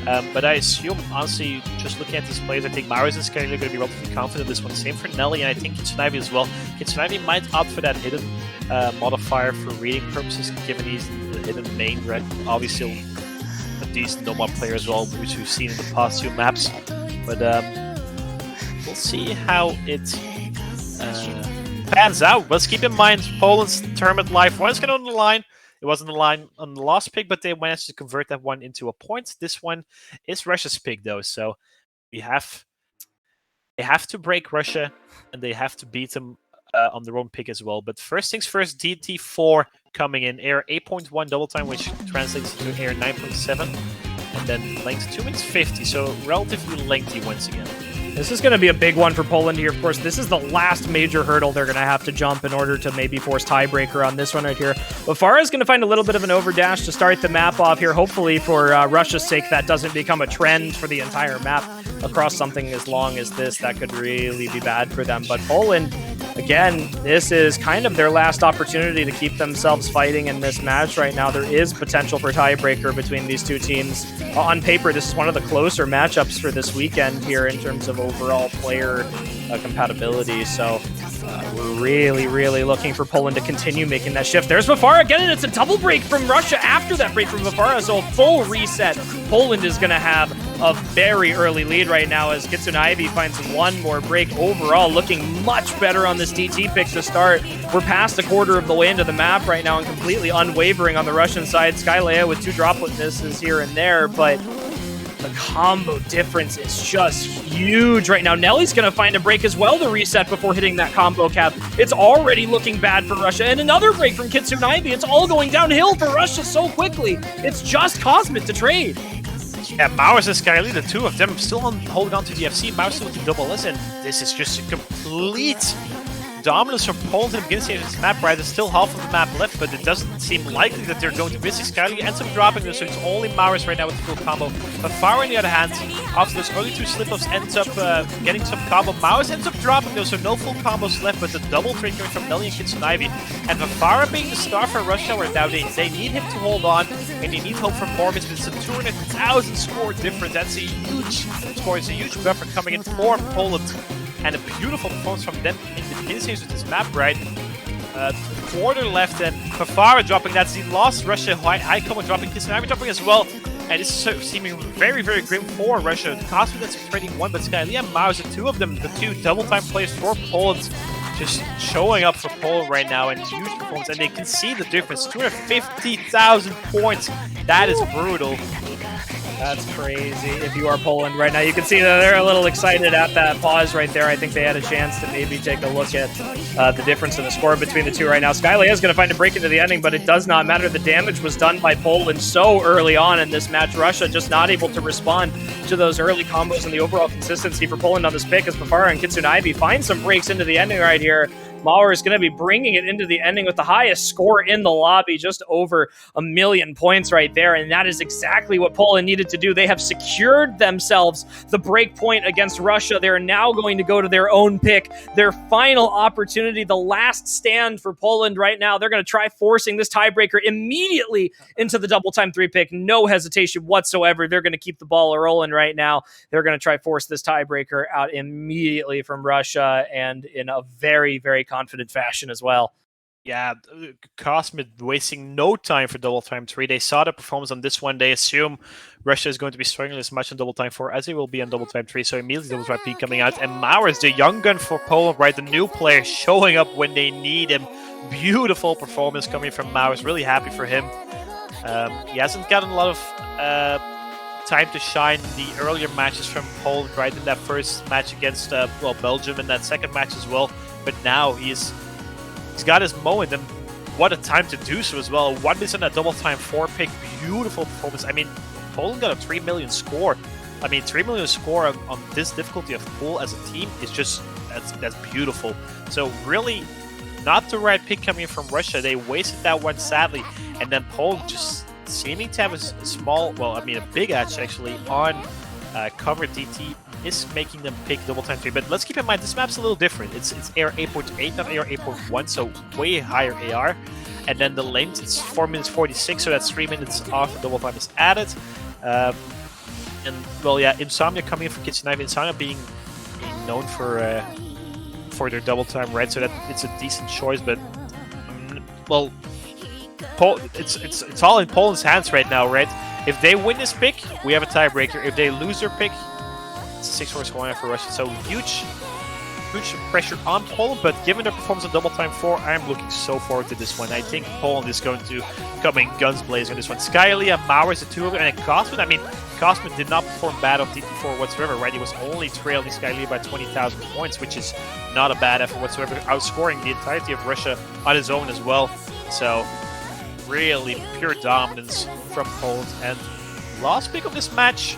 But I assume, honestly, just looking at these players, I think Maurus and Skyler are going to be relatively confident in this one. Same for Nelly, and I think Kitsun Ivy as well. Kitsun Ivy might opt for that hidden modifier for reading purposes, given he's the hidden main, right? Obviously, a decent Nomad player as well, which we've seen in the past few maps. But we'll see how it pans out. Let's keep in mind Poland's tournament life was going on the line. It wasn't the line on the last pick, but they managed to convert that one into a point. This one is Russia's pick, though, so they have to break Russia, and they have to beat them on their own pick as well. But first things first, DT4 coming in, air 8.1 double time, which translates to air 9.7, and then length 2 minutes 50, so relatively lengthy once again. This is going to be a big one for Poland here. Of course, this is the last major hurdle they're going to have to jump in order to maybe force tiebreaker on this one right here. But Farah is going to find a little bit of an overdash to start the map off here. Hopefully, for Russia's sake, that doesn't become a trend for the entire map across something as long as this. That could really be bad for them. But Poland, again, this is kind of their last opportunity to keep themselves fighting in this match right now. There is potential for tiebreaker between these two teams. On paper, this is one of the closer matchups for this weekend here in terms of overall player compatibility. So we're really, really looking for Poland to continue making that shift. There's Vafara again, and it's a double break from Russia after that break from Vafara. So a full reset. Poland is going to have a very early lead right now as Kitsun Ivy finds one more break. Overall, looking much better on this DT pick to start. We're past a quarter of the way into the map right now and completely unwavering on the Russian side. Skylea with 2 droplet misses here and there, but the combo difference is just huge right now. Nelly's going to find a break as well to reset before hitting that combo cap. It's already looking bad for Russia. And another break from Kitsun Ivy. It's all going downhill for Russia so quickly. It's just Cosmit to trade. Yeah, Maurus and Skyly, the two of them still holding on to the FC. Maurus with the double S, and this is just a complete dominance from Poland in the beginning stage of this map, right? There's still half of the map left, but it doesn't seem likely that they're going to miss. Skyly ends up dropping this, so it's only Maurus right now with the full combo. But Farah, on the other hand, after those early 2 slip-ups, ends up getting some combo. Maurus ends up dropping those, so no full combos left, but the double trade coming from Nelly and Kitsun Ivy. And Farah being the star for Russia right now, they need him to hold on, and they need hope for Morgans, but it's a 200,000 score difference. That's a huge score, it's a huge buffer coming in for Poland. And a beautiful performance from them in the beginning stage of this map, right? Quarter left, and Fafara dropping. That's the last Russia high combo dropping. Kitsun Ivy dropping as well. And this is seeming very, very grim for Russia. Cosmo that's trading 1, but Skylia and Maus, the 2 of them, the 2 double-time players for Poland, just showing up for Poland right now, and huge performance. And they can see the difference. 250,000 points. That is brutal. That's crazy. If you are Poland right now, you can see that they're a little excited at that pause right there. I think they had a chance to maybe take a look at the difference in the score between the two right now. Skylea is going to find a break into the ending, but it does not matter. The damage was done by Poland so early on in this match. Russia just not able to respond to those early combos, and the overall consistency for Poland on this pick as Fafara and Kitsun Ivy find some breaks into the ending right here. Mauer is going to be bringing it into the ending with the highest score in the lobby, just over 1 million points right there, and that is exactly what Poland needed to do. They have secured themselves the break point against Russia. They're now going to go to their own pick, their final opportunity, the last stand for Poland right now. They're going to try forcing this tiebreaker immediately into the double time 3 pick. No hesitation whatsoever. They're going to keep the ball rolling right now. They're going to try force this tiebreaker out immediately from Russia, and in a very, very confident fashion as well. Yeah, Cosmid wasting no time for double time 3. They saw the performance on this one. They assume Russia is going to be struggling as much on double time 4 as they will be on double time 3. So immediately double time P coming out. And Mauer is the young gun for Poland, right? The new player showing up when they need him. Beautiful performance coming from Mauer. Really happy for him. He hasn't gotten a lot of time to shine in the earlier matches from Poland, right? In that first match against Belgium, and that second match as well. But now he's got his moment, and what a time to do so as well. 1 miss on that double time 4 pick. Beautiful performance. I mean, Poland got a 3 million score. I mean, 3 million score on this difficulty of pool as a team is just that's beautiful. So really not the right pick coming from Russia. They wasted that one sadly, and then Poland just seeming to have a small, well, I mean a big edge actually on cover DT is making them pick double time 3. But let's keep in mind this map's a little different. It's AR 8.8, not AR 8.1, so way higher AR. And then the length, it's 4 minutes 46, so that's 3 minutes off the double time is added. And well, yeah, Insomnia coming in for Kitchen Knife. Insomnia being known for their double time, right? So that it's a decent choice, but well, it's all in Poland's hands right now, right? If they win this pick, we have a tiebreaker. If they lose their pick, it's a 6-horse going for Russia. So huge pressure on Poland, but given their performance on double time 4, I'm looking so forward to this one. I think Poland is going to come in guns blazing on this one. Skylia, Mauer is the two of them, and Cosmid. I mean, Cosmid did not perform bad on DT4 whatsoever, right? He was only trailing Skylia by 20,000 points, which is not a bad effort whatsoever, outscoring the entirety of Russia on his own as well. So really pure dominance from Poland. And last pick of this match,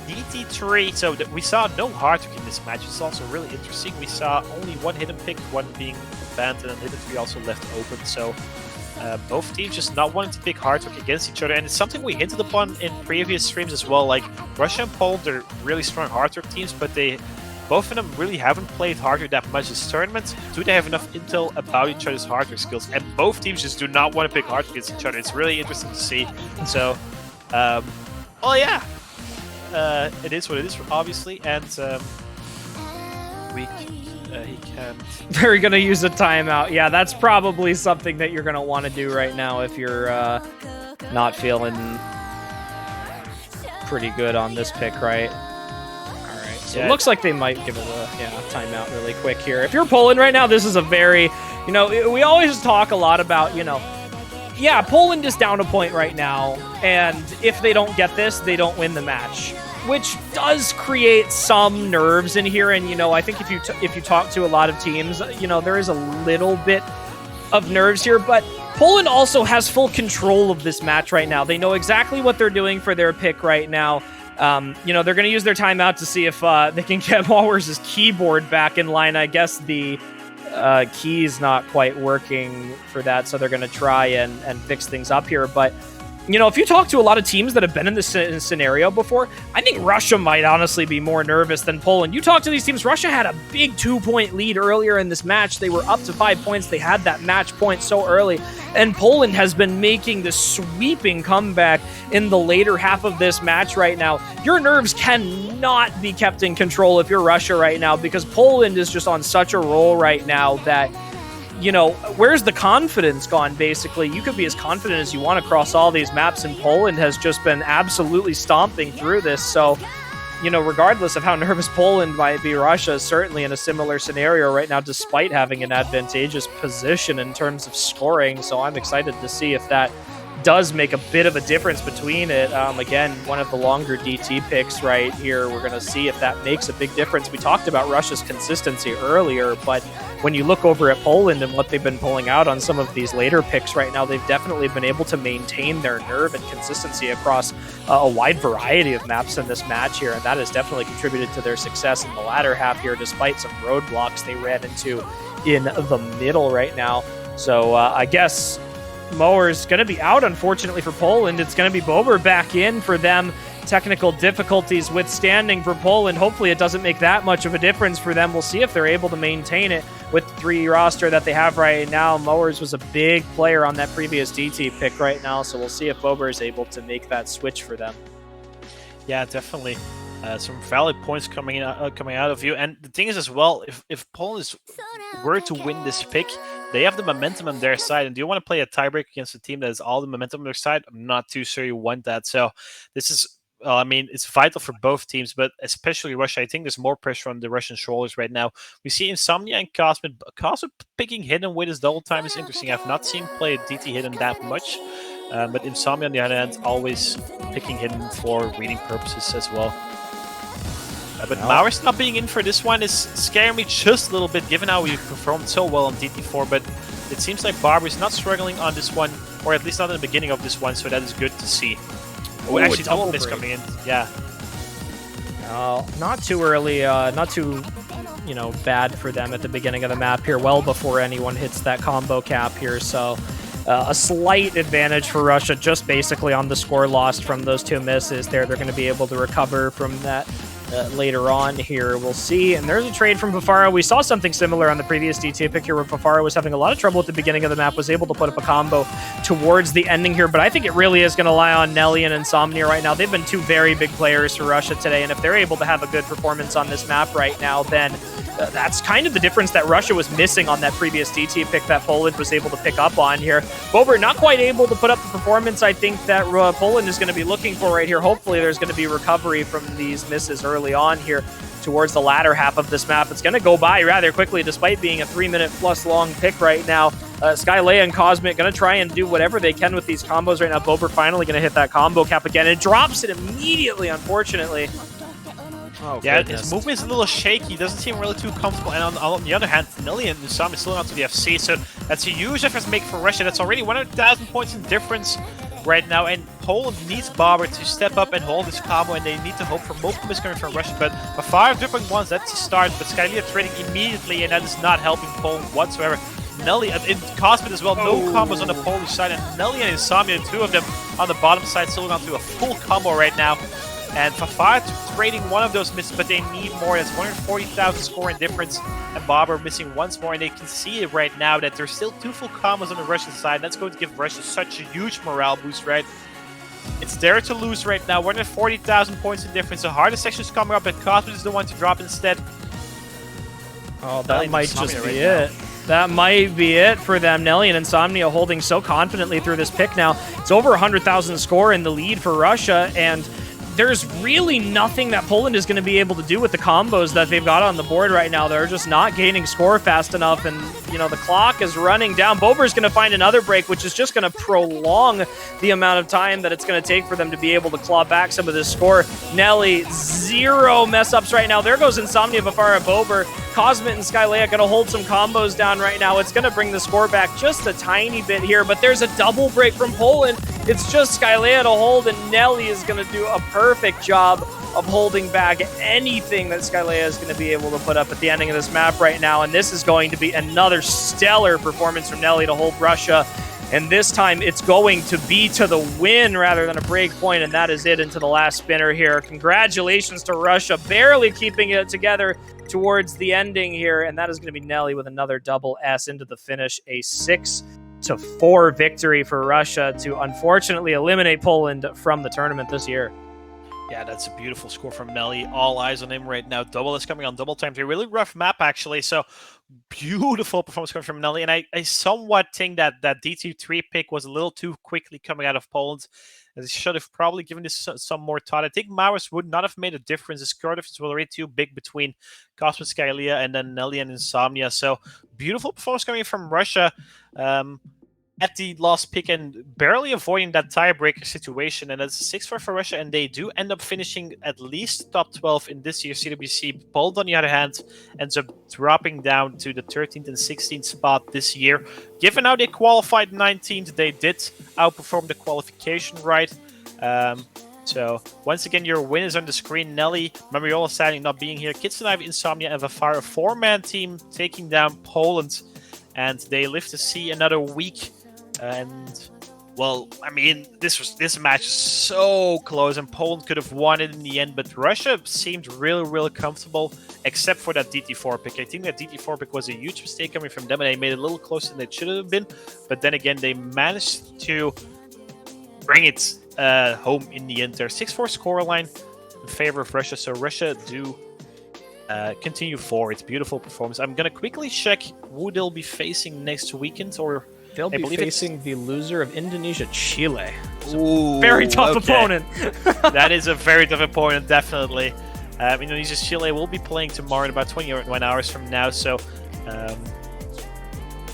DT3. So we saw no Hardwick in this match. It's also really interesting. We saw only one hidden pick, one being abandoned, and hidden 3 also left open. So both teams just not wanting to pick Hardwick against each other. And it's something we hinted upon in previous streams as well. Like Russia and Poland are really strong Hardwick teams, but both of them really haven't played Hardwick that much this tournament. Do they have enough intel about each other's Hardwick skills? And both teams just do not want to pick Hardwick against each other. It's really interesting to see. So, well, yeah. It is what it is, obviously, and he can't. They're gonna use a timeout. Yeah, that's probably something that you're gonna want to do right now if you're not feeling pretty good on this pick, right? All right. So it looks like they might give it a timeout really quick here. If you're Poland right now, this is a very, we always talk a lot about, yeah, Poland is down a point right now, and if they don't get this, they don't win the match, which does create some nerves in here. And I think if you talk to a lot of teams, there is a little bit of nerves here, but Poland also has full control of this match right now. They know exactly what they're doing for their pick right now. They're going to use their timeout to see if they can get Mauer's keyboard back in line. I guess the key's not quite working for that, so they're going to try and fix things up here. But if you talk to a lot of teams that have been in this scenario before, I think Russia might honestly be more nervous than Poland. You talk to these teams, Russia had a big 2-point lead earlier in this match. They were up to 5 points. They had that match point so early. And Poland has been making this sweeping comeback in the later half of this match right now. Your nerves cannot be kept in control if you're Russia right now, because Poland is just on such a roll right now that where's the confidence gone, basically? You could be as confident as you want across all these maps, and Poland has just been absolutely stomping through this. So, regardless of how nervous Poland might be, Russia is certainly in a similar scenario right now, despite having an advantageous position in terms of scoring. So I'm excited to see if that does make a bit of a difference between it. Again, one of the longer DT picks right here. We're going to see if that makes a big difference. We talked about Russia's consistency earlier, but when you look over at Poland and what they've been pulling out on some of these later picks right now, they've definitely been able to maintain their nerve and consistency across a wide variety of maps in this match here, and that has definitely contributed to their success in the latter half here, despite some roadblocks they ran into in the middle right now. So I guess Mower's going to be out, unfortunately, for Poland. It's going to be Bober back in for them. Technical difficulties withstanding for Poland. Hopefully it doesn't make that much of a difference for them. We'll see if they're able to maintain it with the 3 roster that they have right now. Mowers was a big player on that previous DT pick right now, so we'll see if Bober is able to make that switch for them. Yeah, definitely. Some valid points coming out of you. And the thing is as well, if Poland were to win this pick, they have the momentum on their side. And do you want to play a tiebreak against a team that has all the momentum on their side? I'm not too sure you want that. So this is, well, I mean, it's vital for both teams, but especially Russia. I think there's more pressure on the Russian shoulders right now. We see Insomnia and Cosmic. Cosmic picking Hidden with his double time is interesting. I've not seen him play DT Hidden that much. But Insomnia, on the other hand, always picking Hidden for reading purposes as well. But Mowers not being in for this one is scaring me just a little bit, given how we performed so well on DT4. But it seems like Barber is not struggling on this one, or at least not in the beginning of this one, so that is good to see. Oh, actually, double miss coming in. Yeah. Not too early, not too, bad for them at the beginning of the map here, well before anyone hits that combo cap here, so a slight advantage for Russia just basically on the score lost from those 2 misses there. They're going to be able to recover from that later on here. We'll see. And there's a trade from Fafara. We saw something similar on the previous DT pick here where Fafara was having a lot of trouble at the beginning of the map, was able to put up a combo towards the ending here. But I think it really is going to lie on Nelly and Insomnia right now. They've been 2 very big players for Russia today. And if they're able to have a good performance on this map right now, then that's kind of the difference that Russia was missing on that previous DT pick that Poland was able to pick up on here. Bober not quite able to put up the performance I think that Poland is going to be looking for right here. Hopefully there's going to be recovery from these misses early on here towards the latter half of this map. It's going to go by rather quickly despite being a 3-minute plus long pick right now. Skylea and Cosmic going to try and do whatever they can with these combos right now. Bober finally going to hit that combo cap again and drops it immediately, unfortunately. Oh, yeah, goodness. His movement is a little shaky. He doesn't seem really too comfortable. And on the other hand, Nelly and Nusam is still not to the FC, so that's a huge difference to make for Russia. That's already 100,000 points in difference right now, and Poland needs Barber to step up and hold this combo, and they need to hope for multiple misses coming from Russia. But a 5 dripping ones, that's a start, but Skylea trading immediately, and that is not helping Poland whatsoever. Nelly and Cosmic as well, no combos on the Polish side, and Nelly and Insomnia, 2 of them on the bottom side, still not to a full combo right now. And Fafara trading one of those misses, but they need more. That's 140,000 score in difference. And Barber missing once more. And they can see it right now that there's still 2 full combos on the Russian side. That's going to give Russia such a huge morale boost, right? It's there to lose right now. 140,000 points in difference. The hardest section is coming up, and Cosmic is the one to drop instead. Oh, that might just be it. That might be it for them. Nelly and Insomnia holding so confidently through this pick now. It's over 100,000 score in the lead for Russia, and there's really nothing that Poland is going to be able to do with the combos that they've got on the board right now. They're just not gaining score fast enough, and, the clock is running down. Bober's going to find another break, which is just going to prolong the amount of time that it's going to take for them to be able to claw back some of this score. Nelly, 0 mess-ups right now. There goes Insomnia, Fafara, Bober. Cosmic and Skylea going to hold some combos down right now. It's going to bring the score back just a tiny bit here, but there's a double break from Poland. It's just Skylea to hold, and Nelly is going to do a perfect job of holding back anything that Skylea is going to be able to put up at the ending of this map right now. And this is going to be another stellar performance from Nelly to hold Russia. And this time it's going to be to the win rather than a break point, and that is it into the last spinner here. Congratulations to Russia, barely keeping it together towards the ending here. And that is going to be Nelly with another double S into the finish. A 6-4 victory for Russia to unfortunately eliminate Poland from the tournament this year. Yeah, that's a beautiful score from Nelly. All eyes on him right now. Double is coming on double time. A really rough map, actually. So, beautiful performance coming from Nelly. And I somewhat think that DT3 pick was a little too quickly coming out of Poland. They should have probably given this some more thought. I think Maurus would not have made a difference. The score difference was already too big between Cosmic, Skylea and then Nelly and Insomnia. So, beautiful performance coming from Russia. at the last pick and barely avoiding that tiebreaker situation. And that's 6-4 for Russia, and they do end up finishing at least top 12 in this year's CWC. Poland, on the other hand, ends up dropping down to the 13th and 16th spot this year. Given how they qualified 19th, they did outperform the qualification, right? So, once again, your win is on the screen. Nelly, Mariola sadly not being here. Kitsunavi, Insomnia, and Vafar, a 4-man team taking down Poland. And they live to see another week. And, well, I mean, this match is so close, and Poland could have won it in the end. But Russia seemed really, really comfortable, except for that DT4 pick. I think that DT4 pick was a huge mistake coming from them, and they made it a little closer than it should have been. But then again, they managed to bring it home in the end. Their 6-4 scoreline in favor of Russia, so Russia do continue forward. Beautiful performance. I'm gonna quickly check who they'll be facing next weekend, or They'll be facing the loser of Indonesia-Chile. Ooh, Very tough okay. opponent. That is a very tough opponent, definitely. Indonesia-Chile will be playing tomorrow in about 21 hours from now, so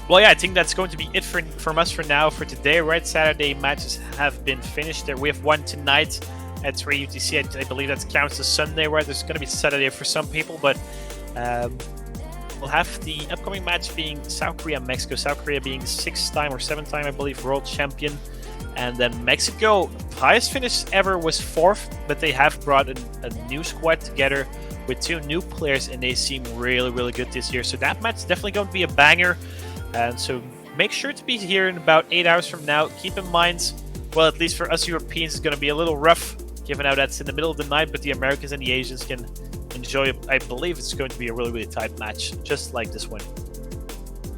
well, yeah, I think that's going to be it from us for now, for today, right? Saturday matches have been finished. We have one tonight at 3 UTC. I believe that counts as Sunday, right? There's going to be Saturday for some people, but we'll have the upcoming match being South Korea and Mexico. South Korea being 6th-time or 7th-time, I believe, world champion. And then Mexico, highest finish ever was 4th, but they have brought a new squad together with 2 new players, and they seem really, really good this year. So that match is definitely going to be a banger. And so make sure to be here in about 8 hours from now. Keep in mind, well, at least for us Europeans, it's going to be a little rough, given how that's in the middle of the night, but the Americans and the Asians can enjoy it. I believe it's going to be a really, really tight match, just like this one.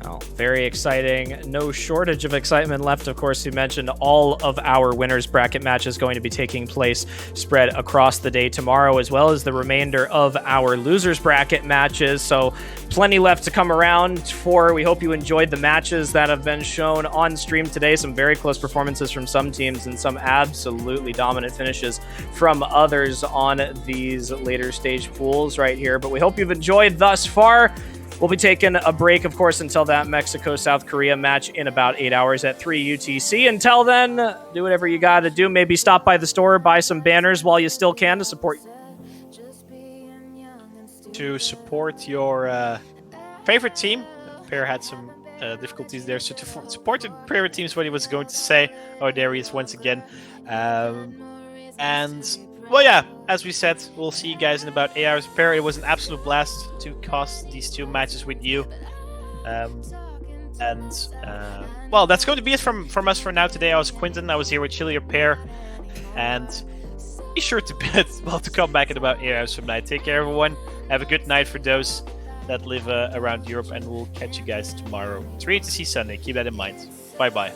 Oh, very exciting. No shortage of excitement left. Of course, you mentioned all of our winners bracket matches going to be taking place spread across the day tomorrow, as well as the remainder of our losers bracket matches. So plenty left to come around for. We hope you enjoyed the matches that have been shown on stream today. Some very close performances from some teams and some absolutely dominant finishes from others on these later stage pools right here. But we hope you've enjoyed thus far. We'll be taking a break, of course, until that Mexico-South Korea match in about 8 hours at 3 UTC. Until then, do whatever you got to do. Maybe stop by the store, buy some banners while you still can to support your favorite team. Pear had some difficulties there, so to support the favorite team is what he was going to say. Oh, there he is once again. And well, yeah, as we said, we'll see you guys in about 8 hours. Pear, it was an absolute blast to cast these 2 matches with you. Well, that's going to be it from us for now today. I was Quinton. I was here with Chili or Pear, and be sure to come back in about 8 hours from now. Take care, everyone. Have a good night for those that live around Europe, and we'll catch you guys tomorrow. 3 to see Sunday. Keep that in mind. Bye-bye.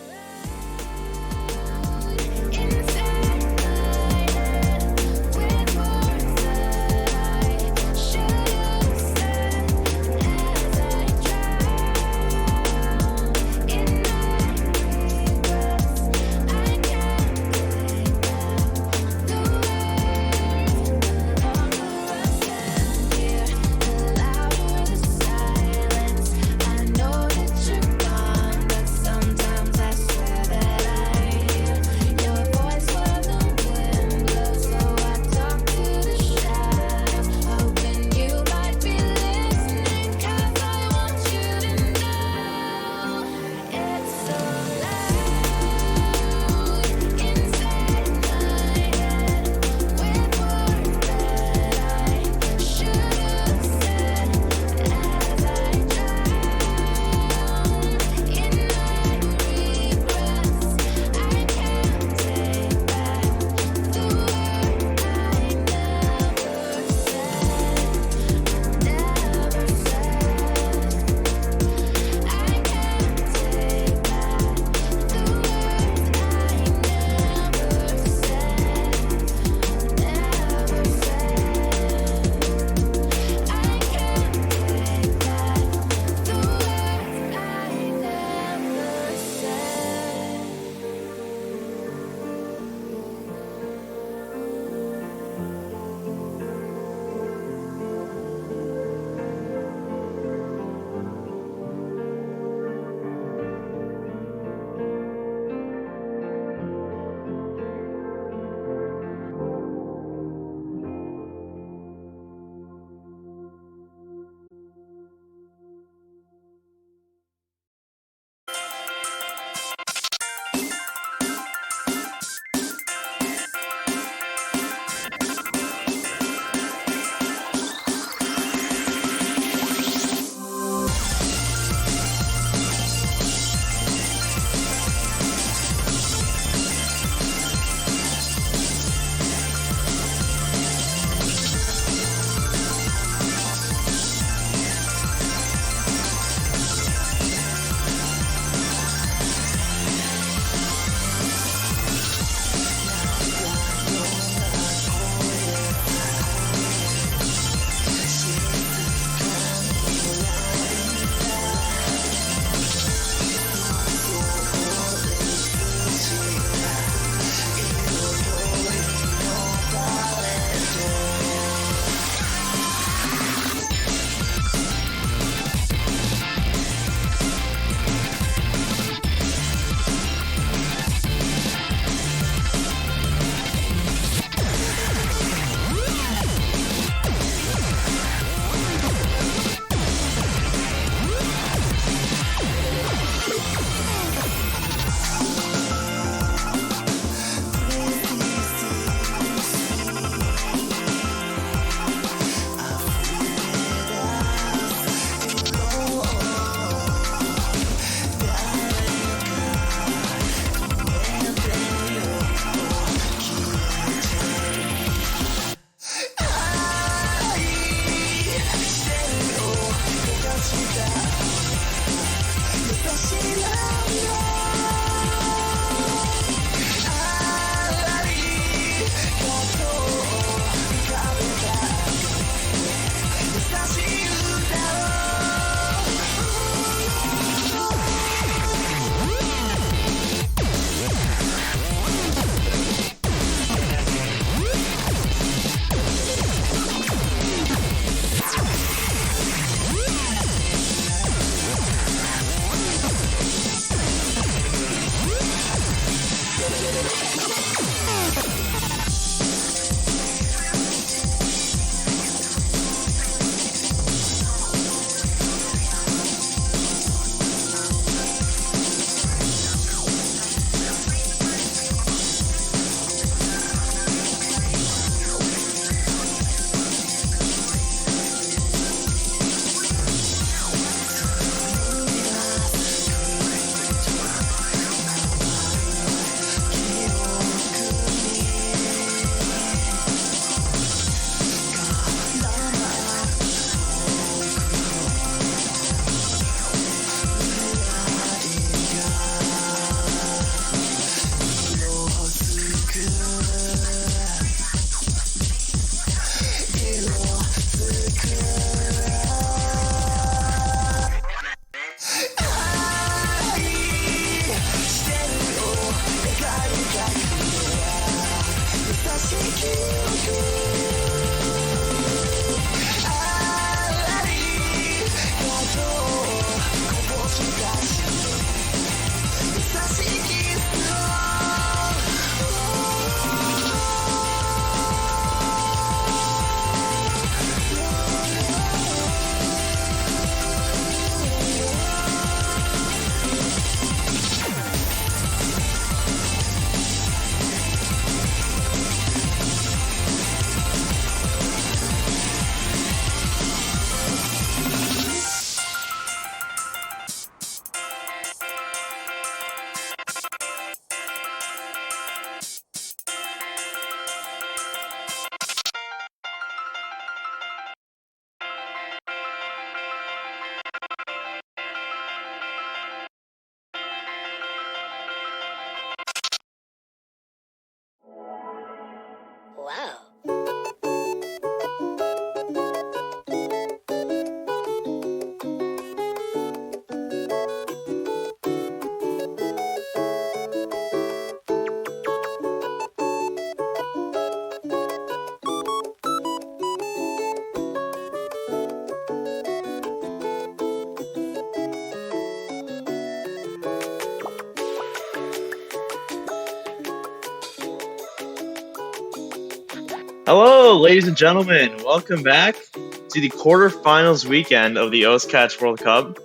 Hello, ladies and gentlemen. Welcome back to the quarterfinals weekend of the Catch World Cup.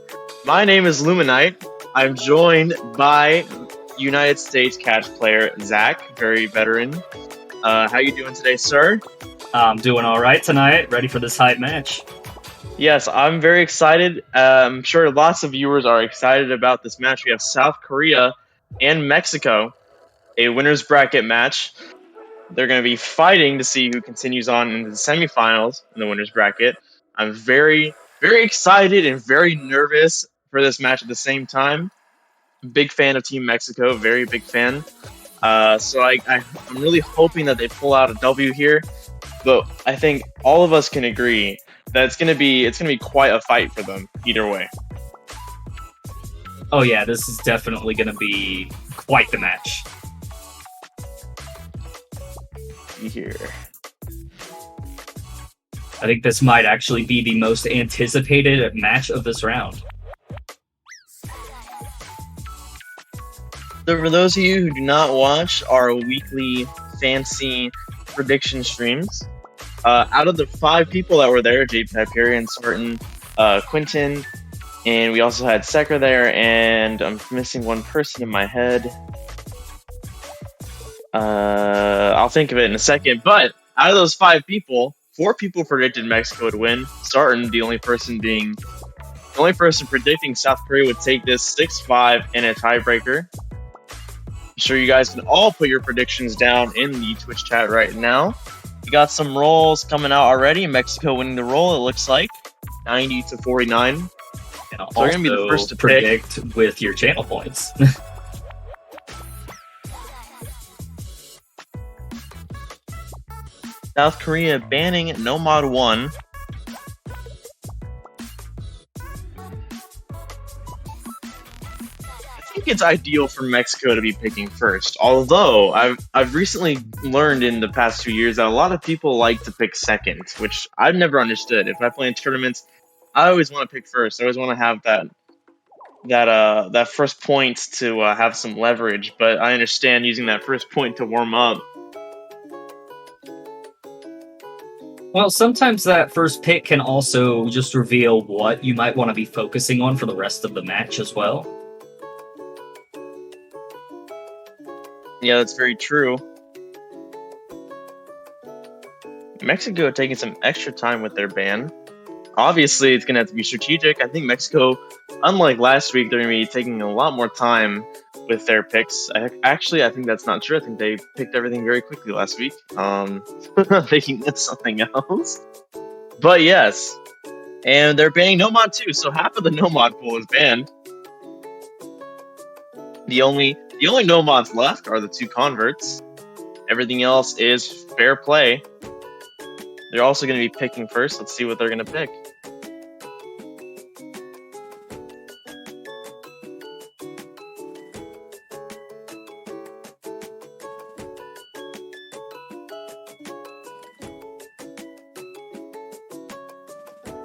My name is Luminite. I'm joined by United States catch player Zach, very veteran. How you doing today, sir? I'm doing all right tonight. Ready for this hype match. Yes, I'm very excited. I'm sure lots of viewers are excited about this match. We have South Korea and Mexico, a winner's bracket match. They're going to be fighting to see who continues on into the semifinals in the winner's bracket. I'm very, very excited and very nervous for this match at the same time. Big fan of Team Mexico, very big fan. So I'm really hoping that they pull out a W here. But I think all of us can agree that it's gonna be quite a fight for them either way. Oh yeah, this is definitely going to be quite the match. Here. I think this might actually be the most anticipated match of this round. So for those of you who do not watch our weekly fancy prediction streams, out of the 5 people that were there, Hyperion, Spartan, Quentin, and we also had Sekra there, and I'm missing one person in my head. I'll think of it in a second, but out of those 5 people, 4 people predicted Mexico would win. Spartan, the only person predicting South Korea would take this 6-5 in a tiebreaker. I'm sure you guys can all put your predictions down in the Twitch chat right now. We got some rolls coming out already. Mexico winning the roll, it looks like 90-49. And So they're gonna be the first to predict with your channel points. South Korea banning No Mod 1. I think it's ideal for Mexico to be picking first. Although I've recently learned in the past 2 years that a lot of people like to pick second, which I've never understood. If I play in tournaments, I always want to pick first. I always want to have that first point to have some leverage. But I understand using that first point to warm up. Well, sometimes that first pick can also just reveal what you might want to be focusing on for the rest of the match as well. Yeah, that's very true. Mexico taking some extra time with their ban. Obviously, it's going to have to be strategic. I think Mexico, unlike last week, they're going to be taking a lot more time with their picks. I think that's not true. I think they picked everything very quickly last week. Thinking that's something else. But yes. And they're banning No Mod too, so half of the No Mod pool is banned. The only No Mods left are the 2 converts. Everything else is fair play. They're also going to be picking first. Let's see what they're going to pick.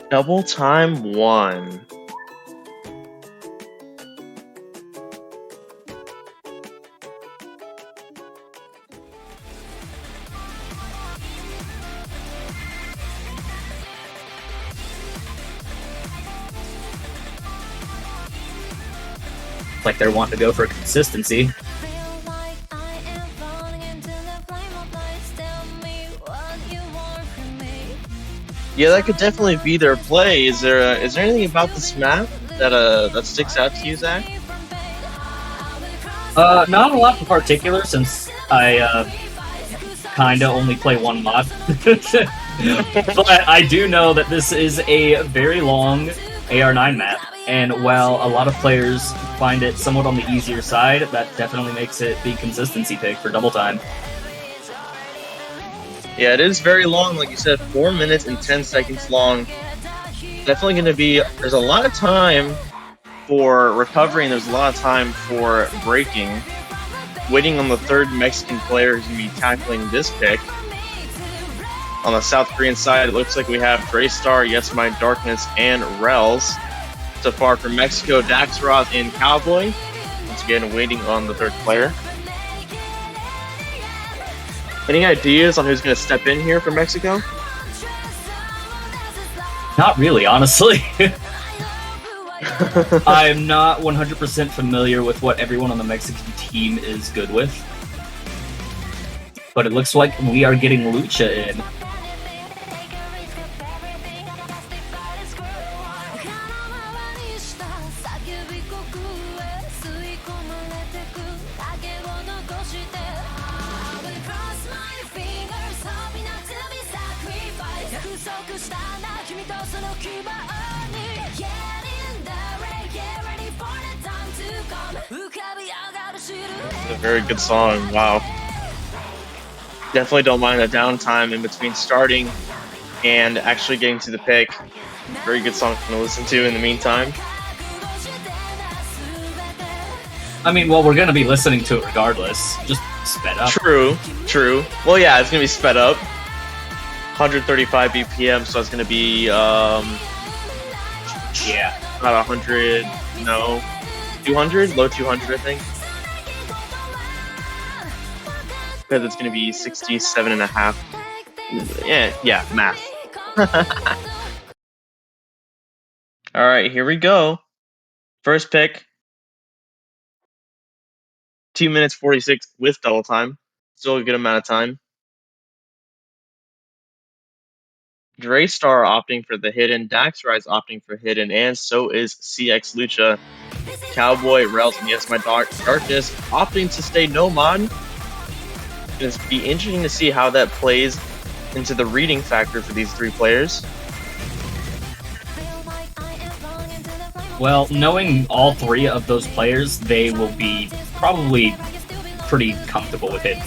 Double time 1. Like they're wanting to go for consistency. Yeah, that could definitely be their play. Is there anything about this map that sticks out to you, Zach? Not a lot in particular, since I kinda only play one mod. But I do know that this is a very long AR9 map, and while a lot of players find it somewhat on the easier side, that definitely makes it the consistency pick for double time. Yeah, it is very long, like you said, 4 minutes and 10 seconds long. Definitely going to be, there's a lot of time for recovering, there's a lot of time for breaking. Waiting on the 3rd Mexican player who's going to be tackling this pick. On the South Korean side, it looks like we have Greystar, Yes My Darkness, and Rels. So far from Mexico, Daxroth and Cowboy. Once again, waiting on the 3rd player. Any ideas on who's going to step in here for Mexico? Not really, honestly. I'm not 100% familiar with what everyone on the Mexican team is good with. But it looks like we are getting Lucha in. A very good song. Wow. Definitely don't mind the downtime in between starting and actually getting to the pick. Very good song to listen to in the meantime. I mean, well, we're gonna be listening to it regardless. Just sped up. True. Well, yeah, it's gonna be sped up. 135 BPM, so it's gonna be Yeah. about 100. No, 200, low 200, I think. Because it's gonna be 67 and a half. Yeah, math. All right, here we go. First pick. 2 minutes 46 with double time. Still a good amount of time. Draystar opting for the hidden, Daxrise opting for hidden, and so is CX Lucha. Cowboy, Rails, and yes, my darkness opting to stay no mod. It's be interesting to see how that plays into the reading factor for these three players. Well, knowing all three of those players, they will be probably pretty comfortable with it.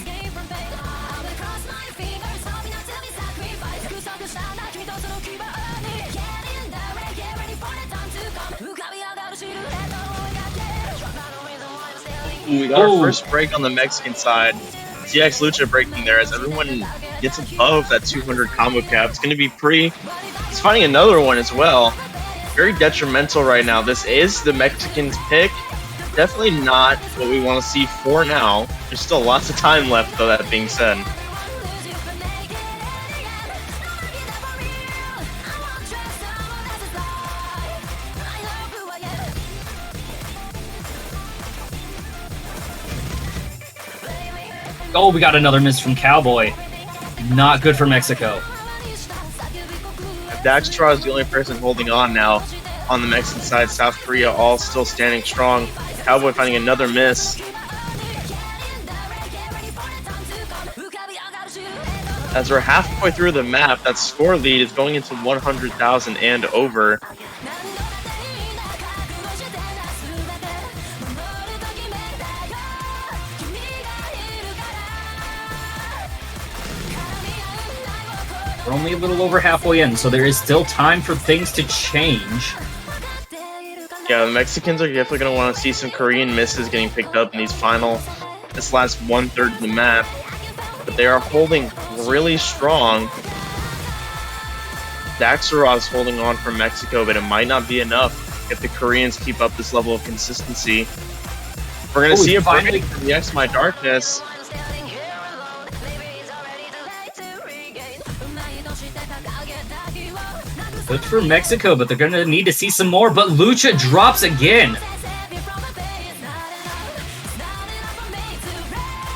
We got our first break on the Mexican side. CX Lucha breaking there as everyone gets above that 200 combo cap. It's going to be pretty... He's finding another one as well. Very detrimental right now. This is the Mexicans' pick. Definitely not what we want to see for now. There's still lots of time left, though, that being said. Oh, we got another miss from Cowboy. Not good for Mexico. Daxtra is the only person holding on now on the Mexican side. South Korea all still standing strong. Cowboy finding another miss. As we're halfway through the map, that score lead is going into 100,000 and over. We're only a little over halfway in, so there is still time for things to change. Yeah, the Mexicans are definitely going to want to see some Korean misses getting picked up in this last 1/3 of the map. But they are holding really strong. Daxarov's holding on for Mexico, but it might not be enough if the Koreans keep up this level of consistency. We're going to see a break from Yes My Darkness. Good for Mexico, but they're going to need to see some more. But Lucha drops again.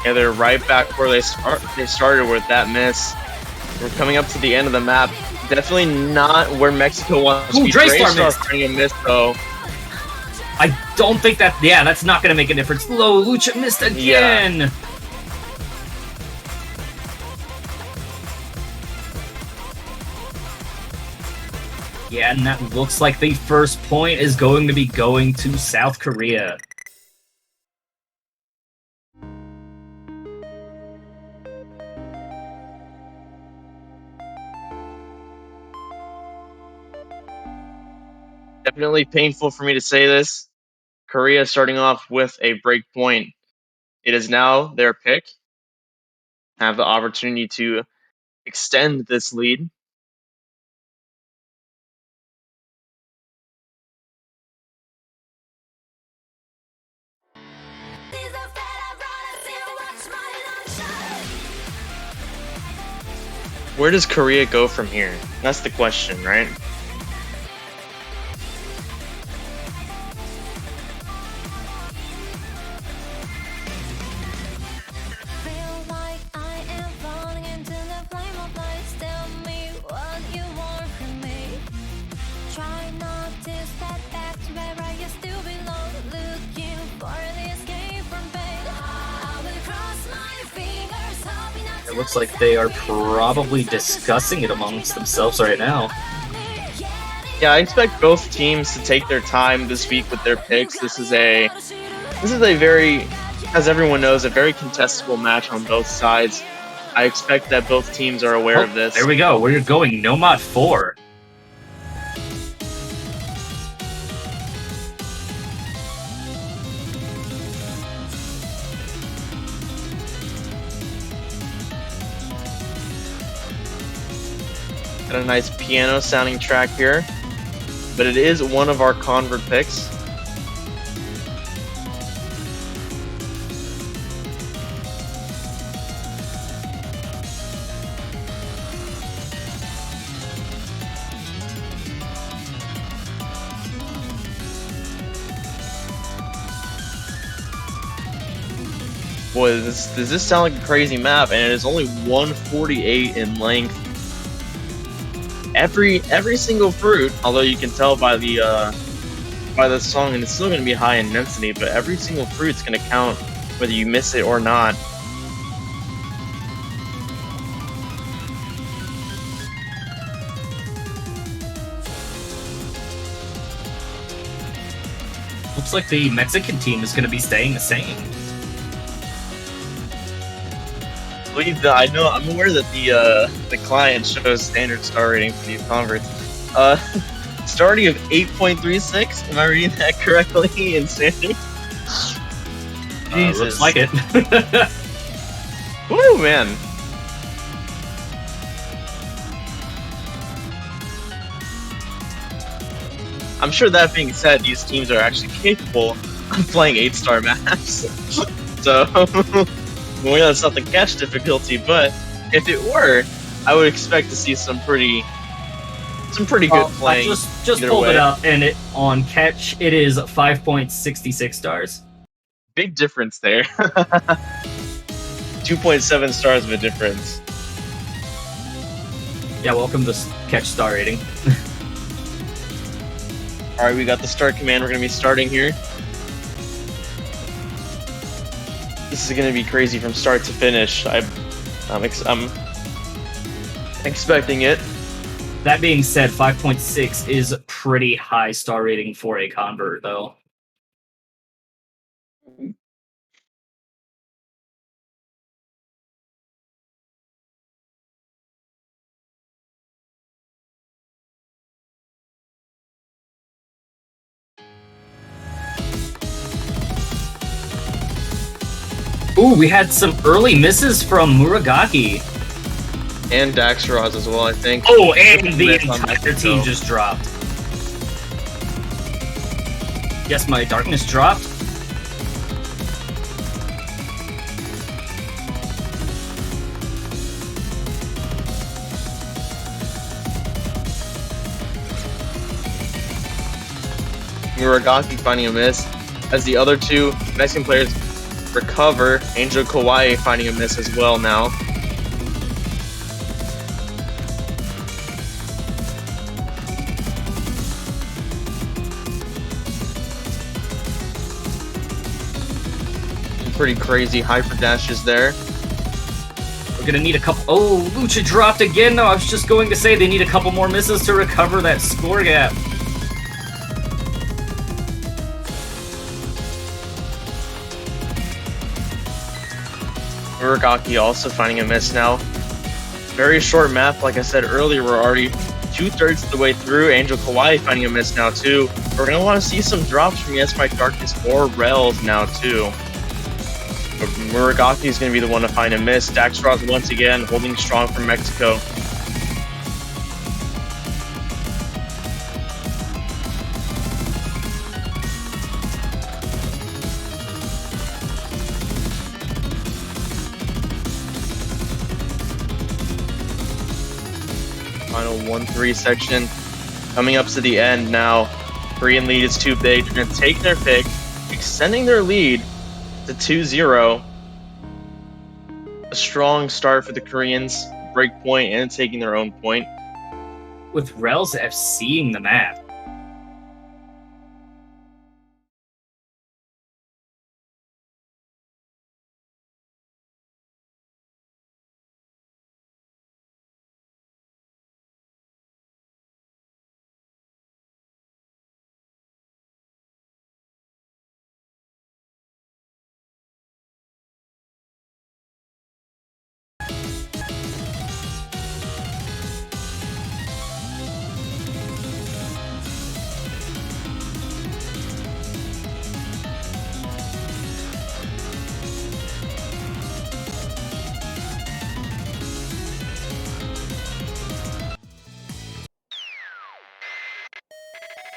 Yeah, they're right back where they started with that miss. We're coming up to the end of the map. Definitely not where Mexico wants to be. Draystar finding a miss, though. I don't think that... Yeah, that's not going to make a difference. Low, Lucha missed again. Yeah. Yeah, and that looks like the first point is going to be going to South Korea. Definitely painful for me to say this. Korea starting off with a break point. It is now their pick. Have the opportunity to extend this lead. Where does Korea go from here? That's the question, right? It looks like they are probably discussing it amongst themselves right now. Yeah, I expect both teams to take their time this week with their picks. This is a very, as everyone knows, a very contestable match on both sides. I expect that both teams are aware of this. There we go. We're going Nomad 4. Got a nice piano sounding track here, but it is one of our convert picks. Boy, does this sound like a crazy map, and it is only 148 in length. Every single fruit, although you can tell by the song, and it's still going to be high in density, but every single fruit's going to count whether you miss it or not. Looks like the Mexican team is going to be staying the same. I'm aware that the client shows standard star rating for these converts. Starting of 8.36. Am I reading that correctly in standard? Jesus. Looks like it. Woo, man. I'm sure that being said, these teams are actually capable of playing 8-star maps. So, well, that's not the catch difficulty, but if it were, I would expect to see some pretty good playing. I just pulled it up, and it on catch it is 5.66 stars. Big difference there. 2.7 stars of a difference. Yeah, welcome to catch star rating. Alright, we got the start command. We're going to be starting here. This is going to be crazy from start to finish. I'm expecting it. That being said, 5.6 is pretty high star rating for a convert, though. Ooh, we had some early misses from Muragaki. And Daxaraz as well, I think. Oh, and the entire team just dropped. Yes, my darkness dropped. Muragaki finding a miss. As the other two Mexican players recover, Angel Kawaii finding a miss as well now. Pretty crazy hyper dashes there. We're gonna need a couple. Oh, Lucha dropped again. No, I was just going to say they need a couple more misses to recover that score gap. Muragaki also finding a miss now. Very short map, like I said earlier, we're already 2/3 of the way through. Angel Kawaii finding a miss now too. We're gonna want to see some drops from Yes My Darkness or Rels now too. But Muragaki is going to be the one to find a miss. Daxaraz once again holding strong from Mexico. final 1-3 section. Coming up to the end now. Korean lead is too big. They're going to take their pick, extending their lead to 2-0. A strong start for the Koreans. Break point and taking their own point. With Rels FCing the map.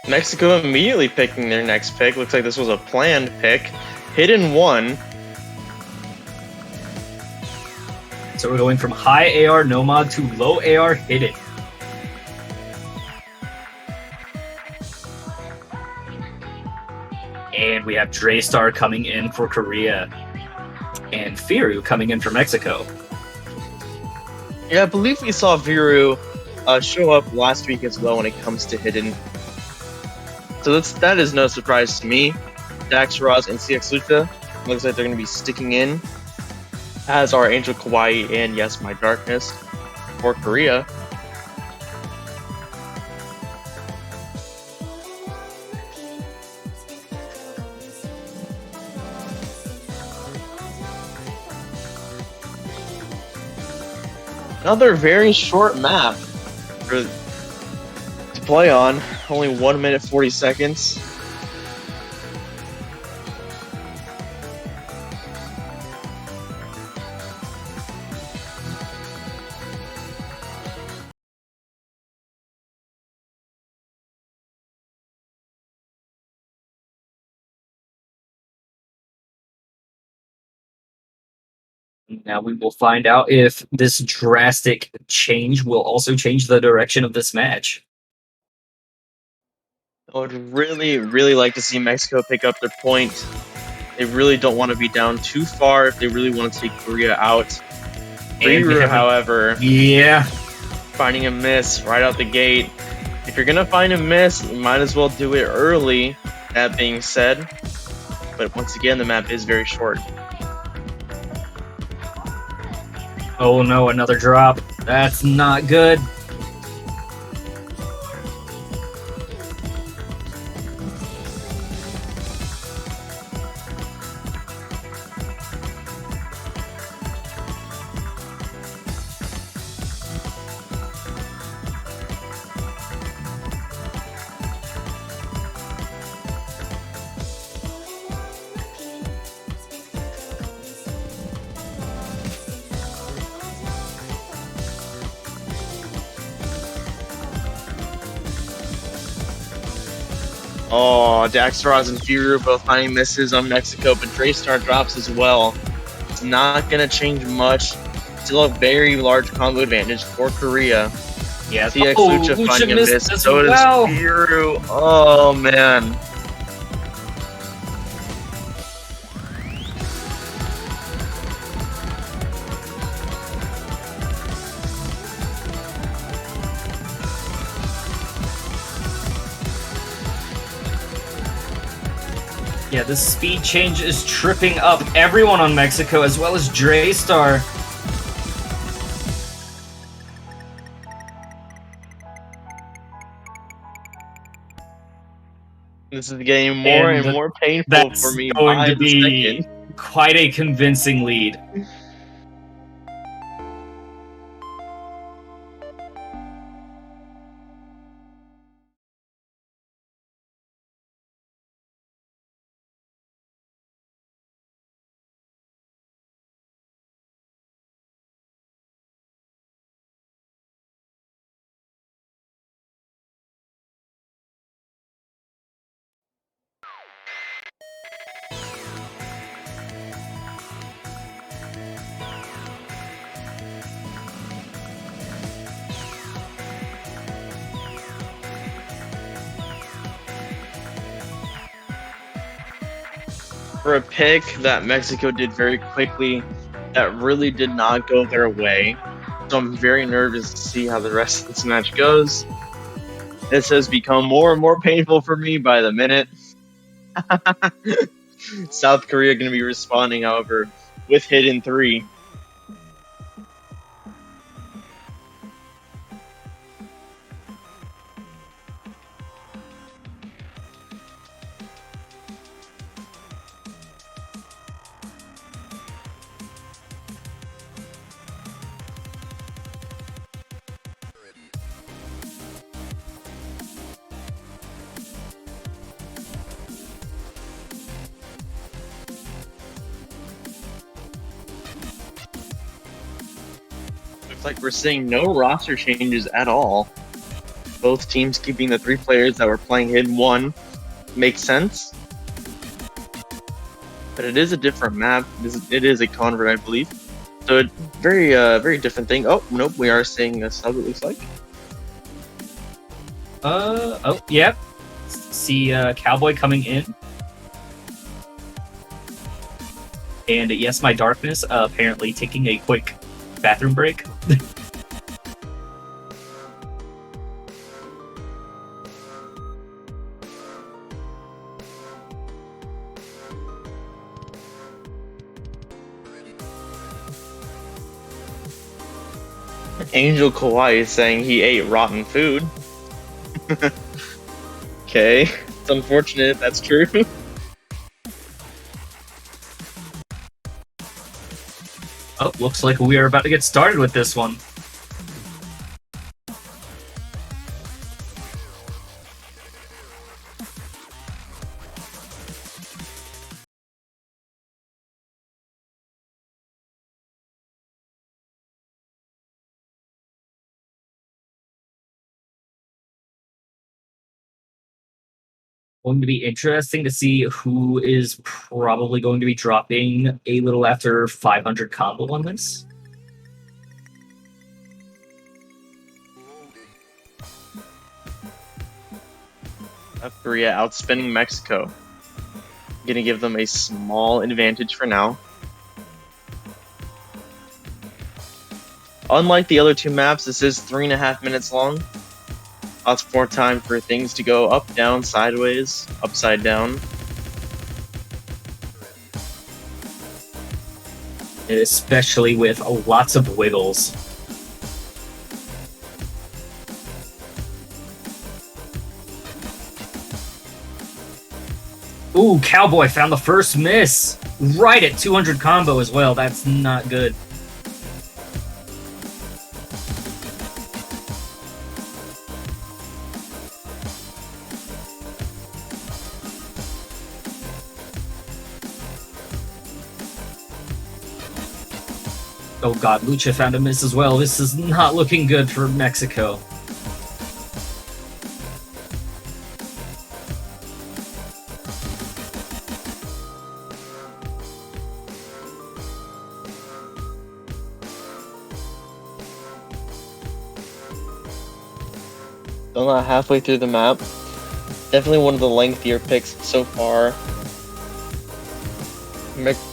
Mexico immediately picking their next pick. Looks like this was a planned pick. Hidden 1. So we're going from high AR Nomad to low AR Hidden. And we have Draystar coming in for Korea. And Firu coming in for Mexico. Yeah, I believe we saw Viru show up last week as well when it comes to Hidden. So that is no surprise to me. Dax Roz and CX Lucha looks like they're going to be sticking in, as are Angel Kawaii and Yes My Darkness for Korea. Another very short map to play on. Only 1 minute 40 seconds. Now we will find out if this drastic change will also change the direction of this match. I would really, really like to see Mexico pick up their point. They really don't want to be down too far if they really want to take Korea out. Viru, however, finding a miss right out the gate. If you're gonna find a miss, you might as well do it early. That being said, but once again, the map is very short. Oh no, another drop. That's not good. Oh, Daxaraz and Firu both finding misses on Mexico, but Draystar drops as well. It's not going to change much. Still a very large combo advantage for Korea. Yeah, CX Lucha finding a miss. So does Firu. Oh, man. Yeah, this speed change is tripping up everyone on Mexico as well as Draystar. This is getting more and more painful for me. That's going by to the be second. quite a convincing lead. for a pick that Mexico did very quickly that really did not go their way. So I'm very nervous to see how the rest of this match goes. This has become more and more painful for me by the minute. South Korea going to be responding, however, with hidden 3. Looks like we're seeing no roster changes at all. Both teams keeping the 3 players that were playing Hidden 1. Makes sense. But it is a different map. It is a convert, I believe. So a very different thing. Oh, nope, we are seeing a sub, it looks like. Oh, yep. See Cowboy coming in. And yes, my darkness apparently taking a quick bathroom break. Angel Kawaii is saying he ate rotten food. Okay, it's unfortunate, that's true. Oh, looks like we are about to get started with this one. Going to be interesting to see who is probably going to be dropping a little after 500 combo on this. South Korea outspinning Mexico. Gonna give them a small advantage for now. Unlike the other 2 maps, this is 3.5 minutes long. Lots more time for things to go up, down, sideways, upside down. Especially with lots of wiggles. Ooh, Cowboy found the first miss! Right at 200 combo as well, that's not good. Oh god, Lucha found a miss as well. This is not looking good for Mexico. Still not halfway through the map. Definitely one of the lengthier picks so far.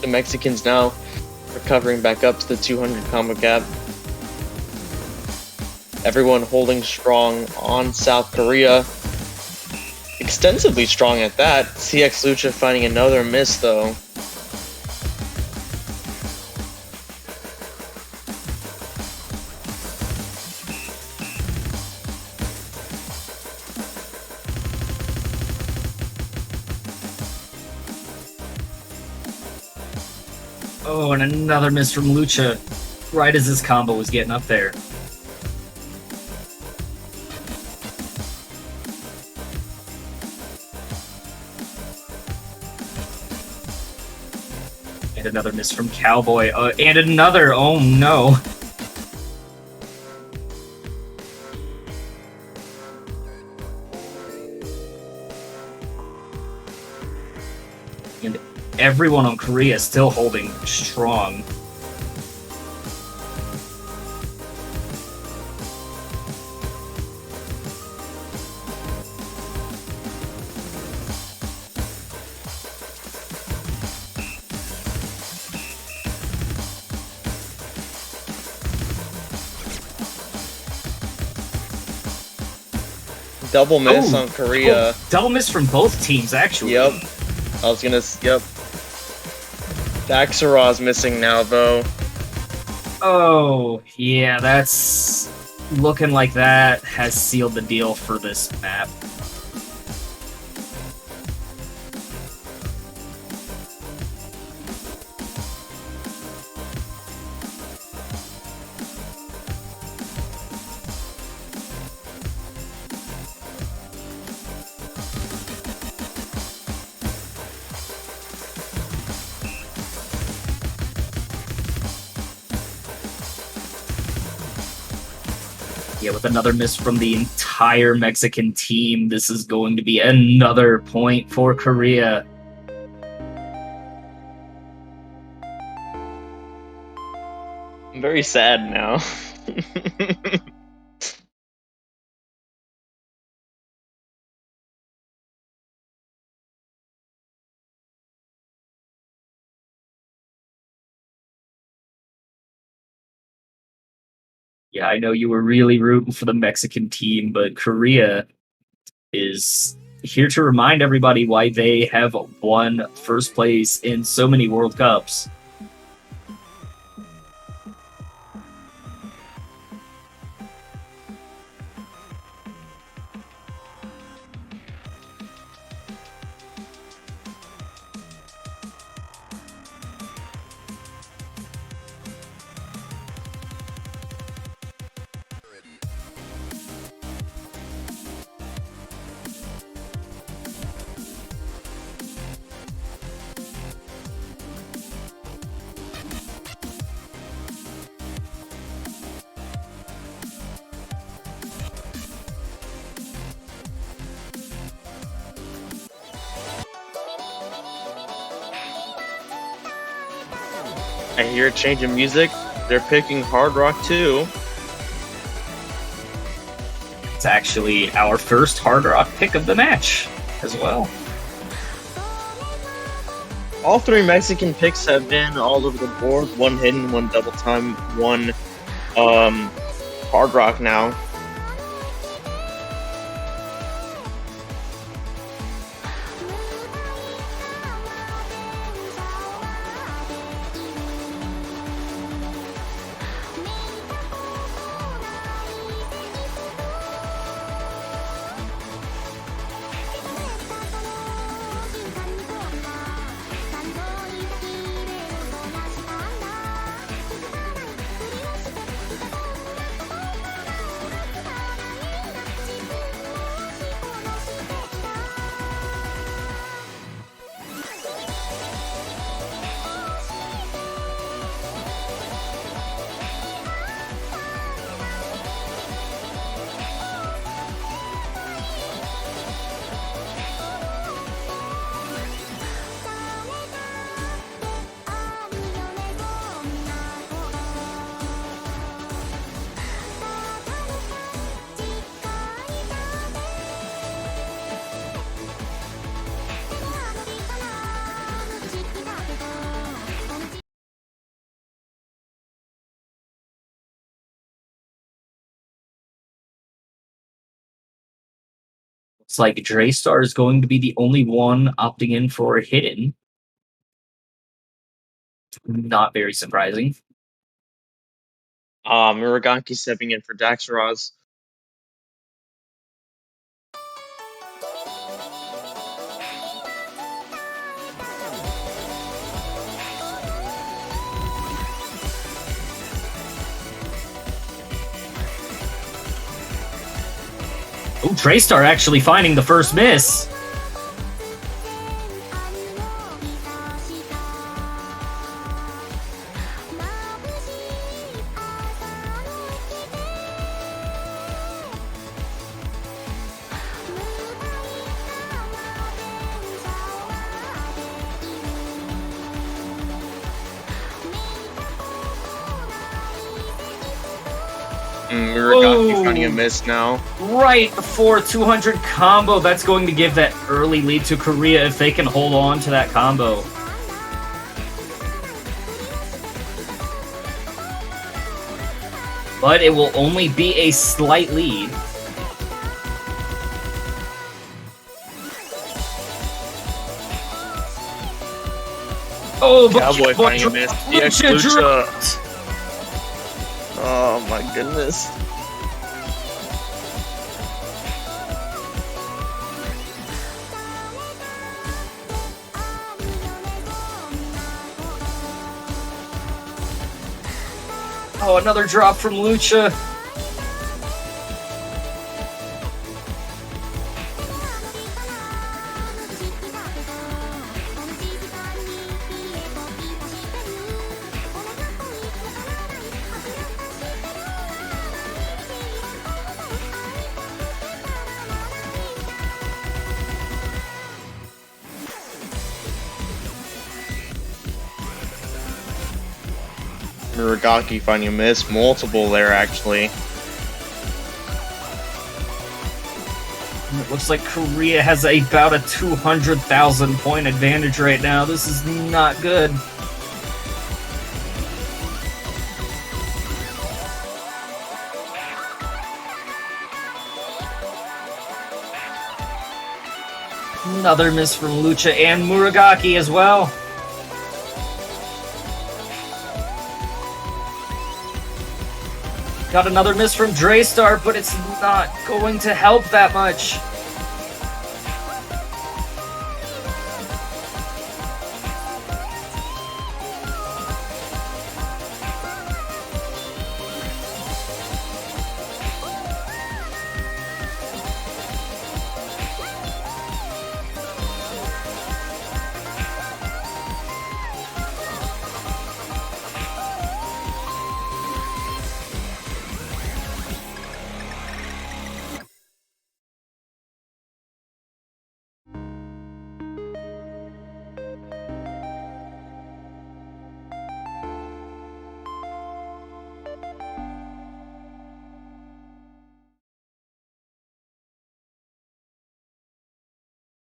The Mexicans now recovering back up to the 200 combo gap. Everyone holding strong on South Korea. Extensively strong at that. CX Lucha finding another miss though. Oh, and another miss from Lucha, right as his combo was getting up there. And another miss from Cowboy, and another, oh no. And everyone on Korea is still holding strong. double miss Oh, on Korea. double miss from both teams, actually. Yep. Yep. Daxaraw's missing now, though. Oh, yeah, that's looking like that has sealed the deal for this map. Yeah, with another miss from the entire Mexican team, this is going to be another point for Korea. I'm very sad now. Yeah, I know you were really rooting for the Mexican team, but Korea is here to remind everybody why they have won first place in so many World Cups. I hear a change in music. They're picking Hard Rock too. It's actually our first hard rock pick of the match as well. All three Mexican picks have been all over the board. One hidden, one double time, one Hard Rock now. It's like Draystar is going to be the only one opting in for hidden. Not very surprising. Muraganki stepping in for Daxaraz. Oh, Draystar actually finding the first miss. Muraganki finding a miss now. Right before 200 combo. That's going to give that early lead to Korea if they can hold on to that combo. But it will only be a slight lead. Oh, but Cowboy finding a miss. Yes, Lucha Lucha. Oh my goodness. Oh, another drop from Lucha. Muragaki finding a miss. Multiple there, actually. It looks like Korea has about a 200,000 point advantage right now. This is not good. Another miss from Lucha and Muragaki as well. Got another miss from Draystar, but it's not going to help that much.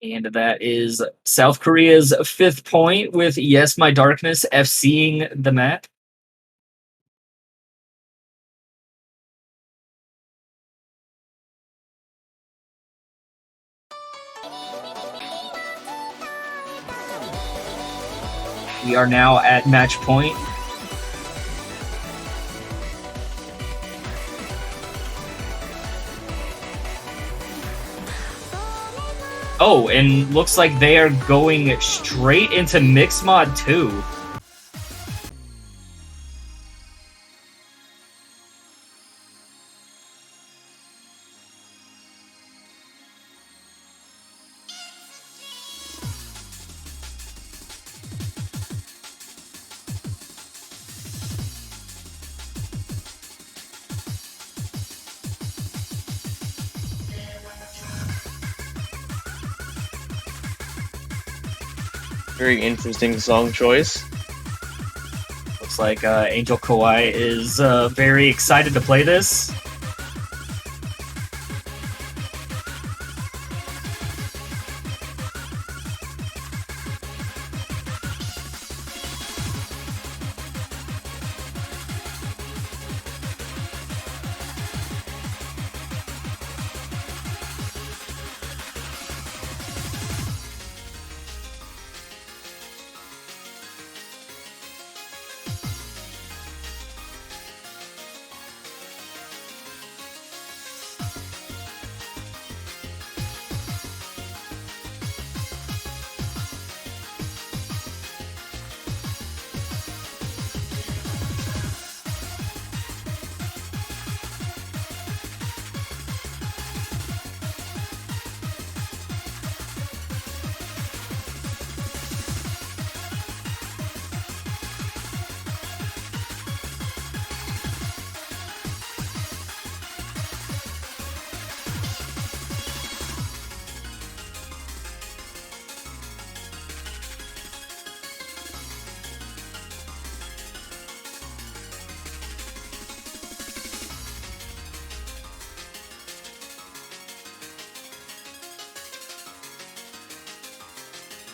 And that is South Korea's 5th point with Yes My Darkness FCing the map. We are now at match point. Oh, and looks like they are going straight into Mix Mod 2. Very interesting song choice. Looks like Angel Kawhi is very excited to play this.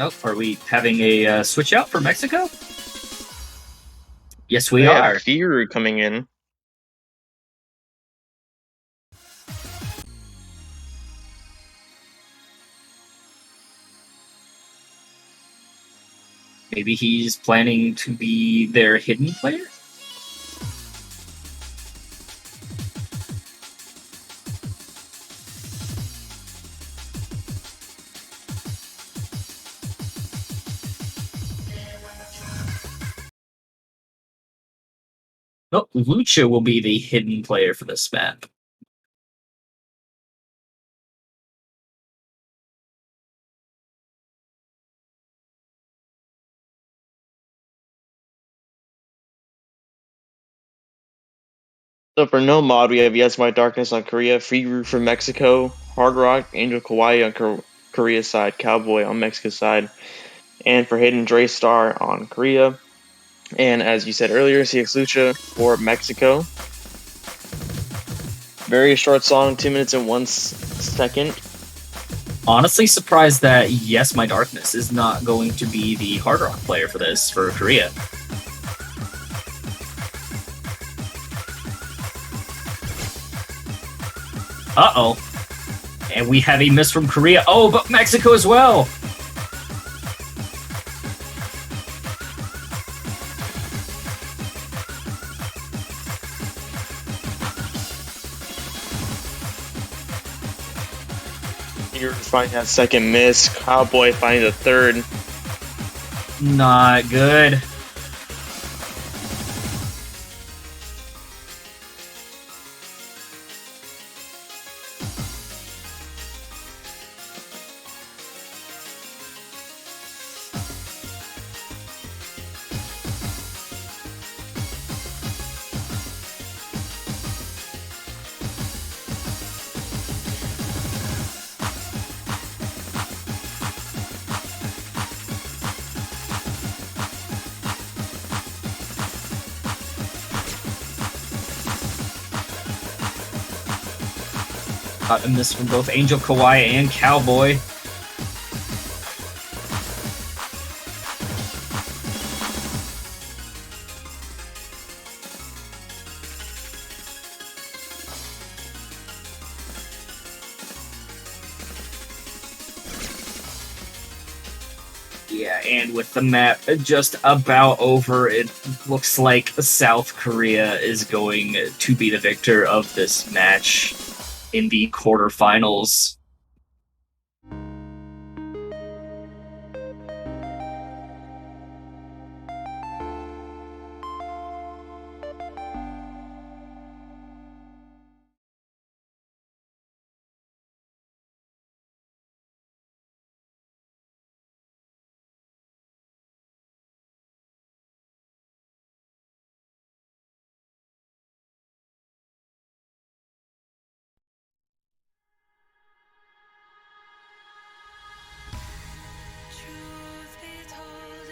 Oh, are we having a switch out for Mexico? Yes, we They are. have Firu coming in. Maybe he's planning to be their hidden player? No, Lucha will be the hidden player for this map. So for no mod, we have Yes My Darkness on Korea, Free from Mexico, Hard Rock, Angel Kawaii on Korea's side, Cowboy on Mexico's side, and for Hidden Dre Star on Korea. And as you said earlier, CX Lucha for Mexico. Very short song, 2 minutes and 1 second. Honestly surprised that Yes My Darkness is not going to be the Hard Rock player for this, for Korea. Uh-oh. And we have a miss from Korea. Oh, but Mexico as well! You're finding that second miss. Cowboy finding the third. Not good. Got a miss from both Angel Kawaii and Cowboy. Yeah, and with the map just about over, it looks like South Korea is going to be the victor of this match in the quarterfinals.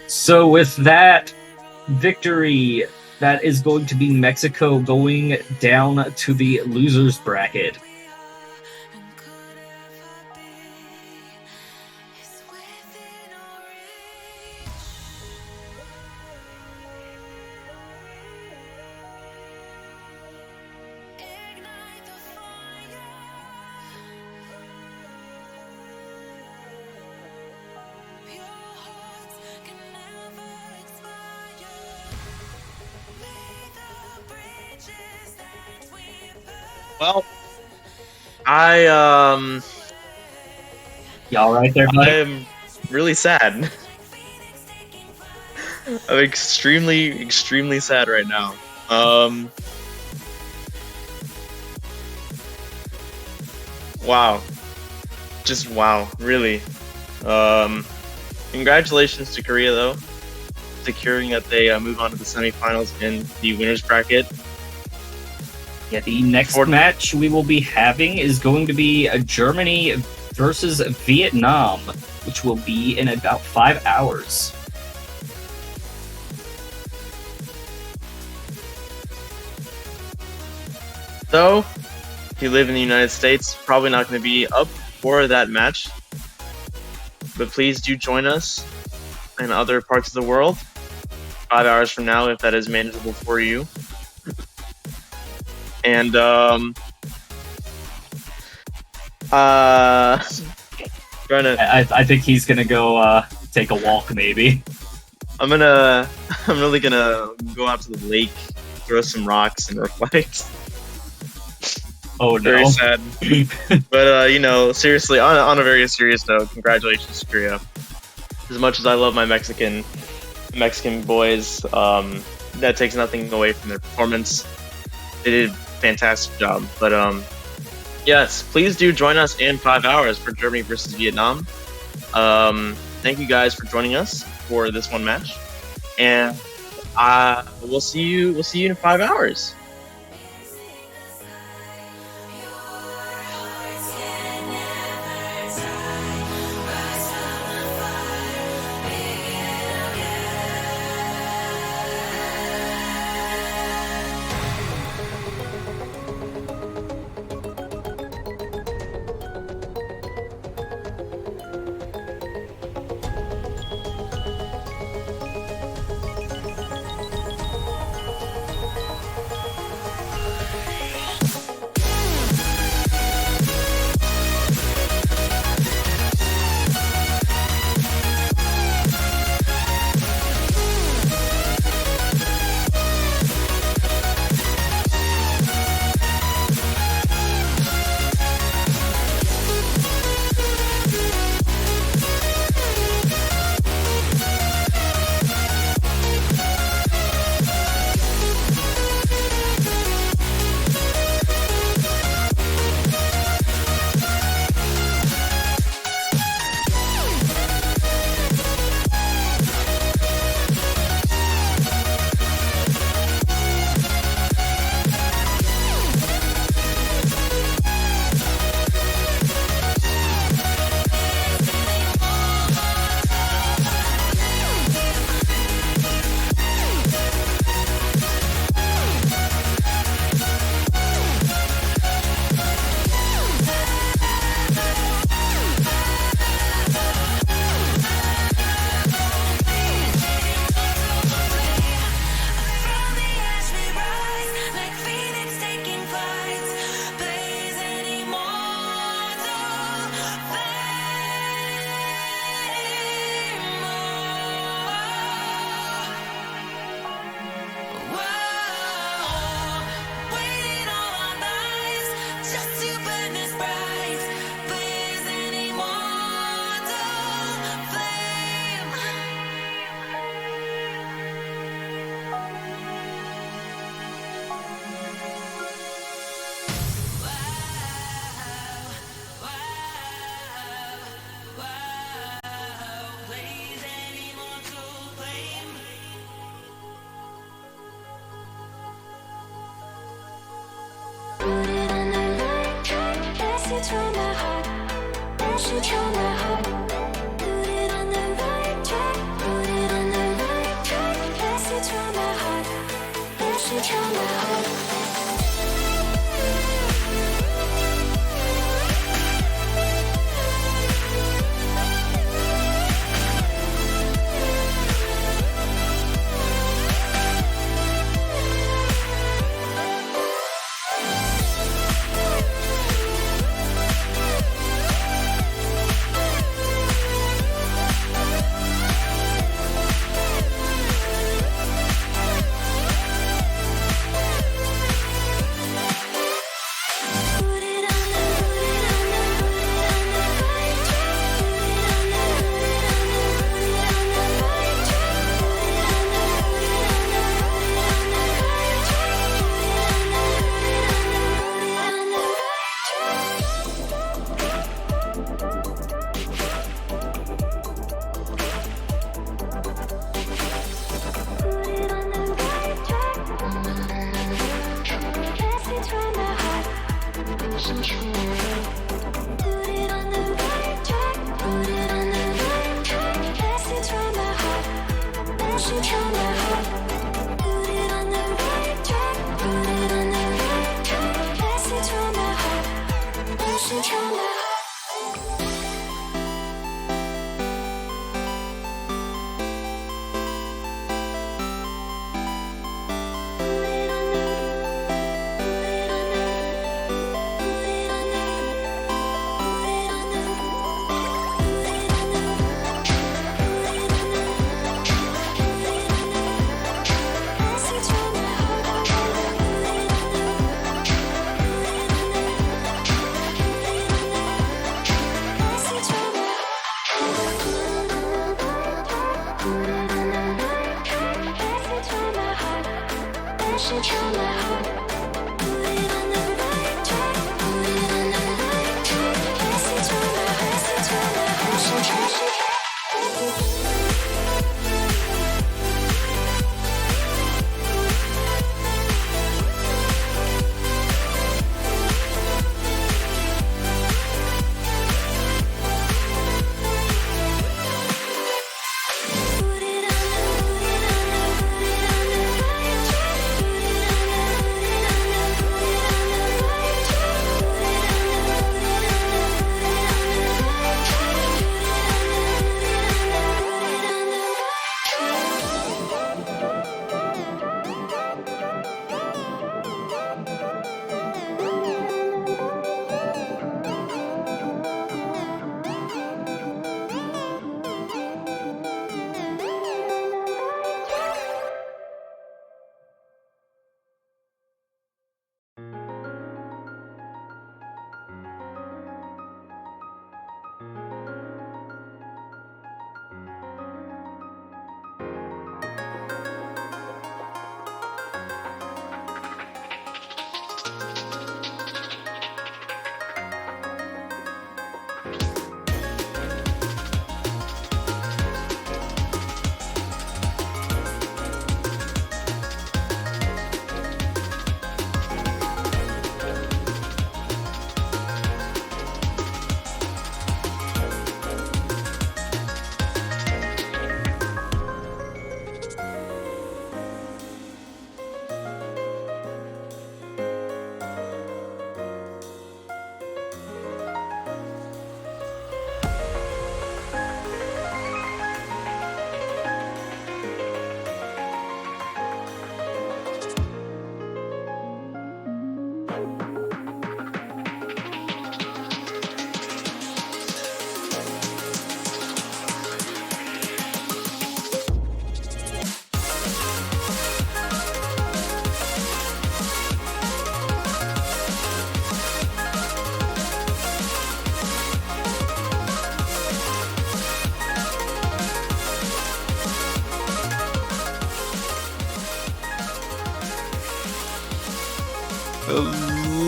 So with that victory, that is going to be Mexico going down to the losers bracket. Well, Y'all right there, buddy? I'm really sad. I'm extremely sad right now. Wow. Just wow, really. Congratulations to Korea, though, securing that they move on to the semifinals in the winners bracket. Yeah, the next match we will be having is going to be Germany versus Vietnam, which will be in about 5 hours. So, if you live in the United States, probably not going to be up for that match. But please do join us in other parts of the world 5 hours from now, if that is manageable for you. And trying to. I think he's gonna go take a walk, maybe. I'm gonna I'm really gonna go out to the lake, throw some rocks, and reflect. Oh Very no. sad. But seriously, on a very serious note, congratulations to Korea. As much as I love my Mexican boys, that takes nothing away from their performance. They did a fantastic job. But yes, please do join us in 5 hours for Germany versus Vietnam. Thank you guys for joining us for this one match, and we'll see you in 5 hours.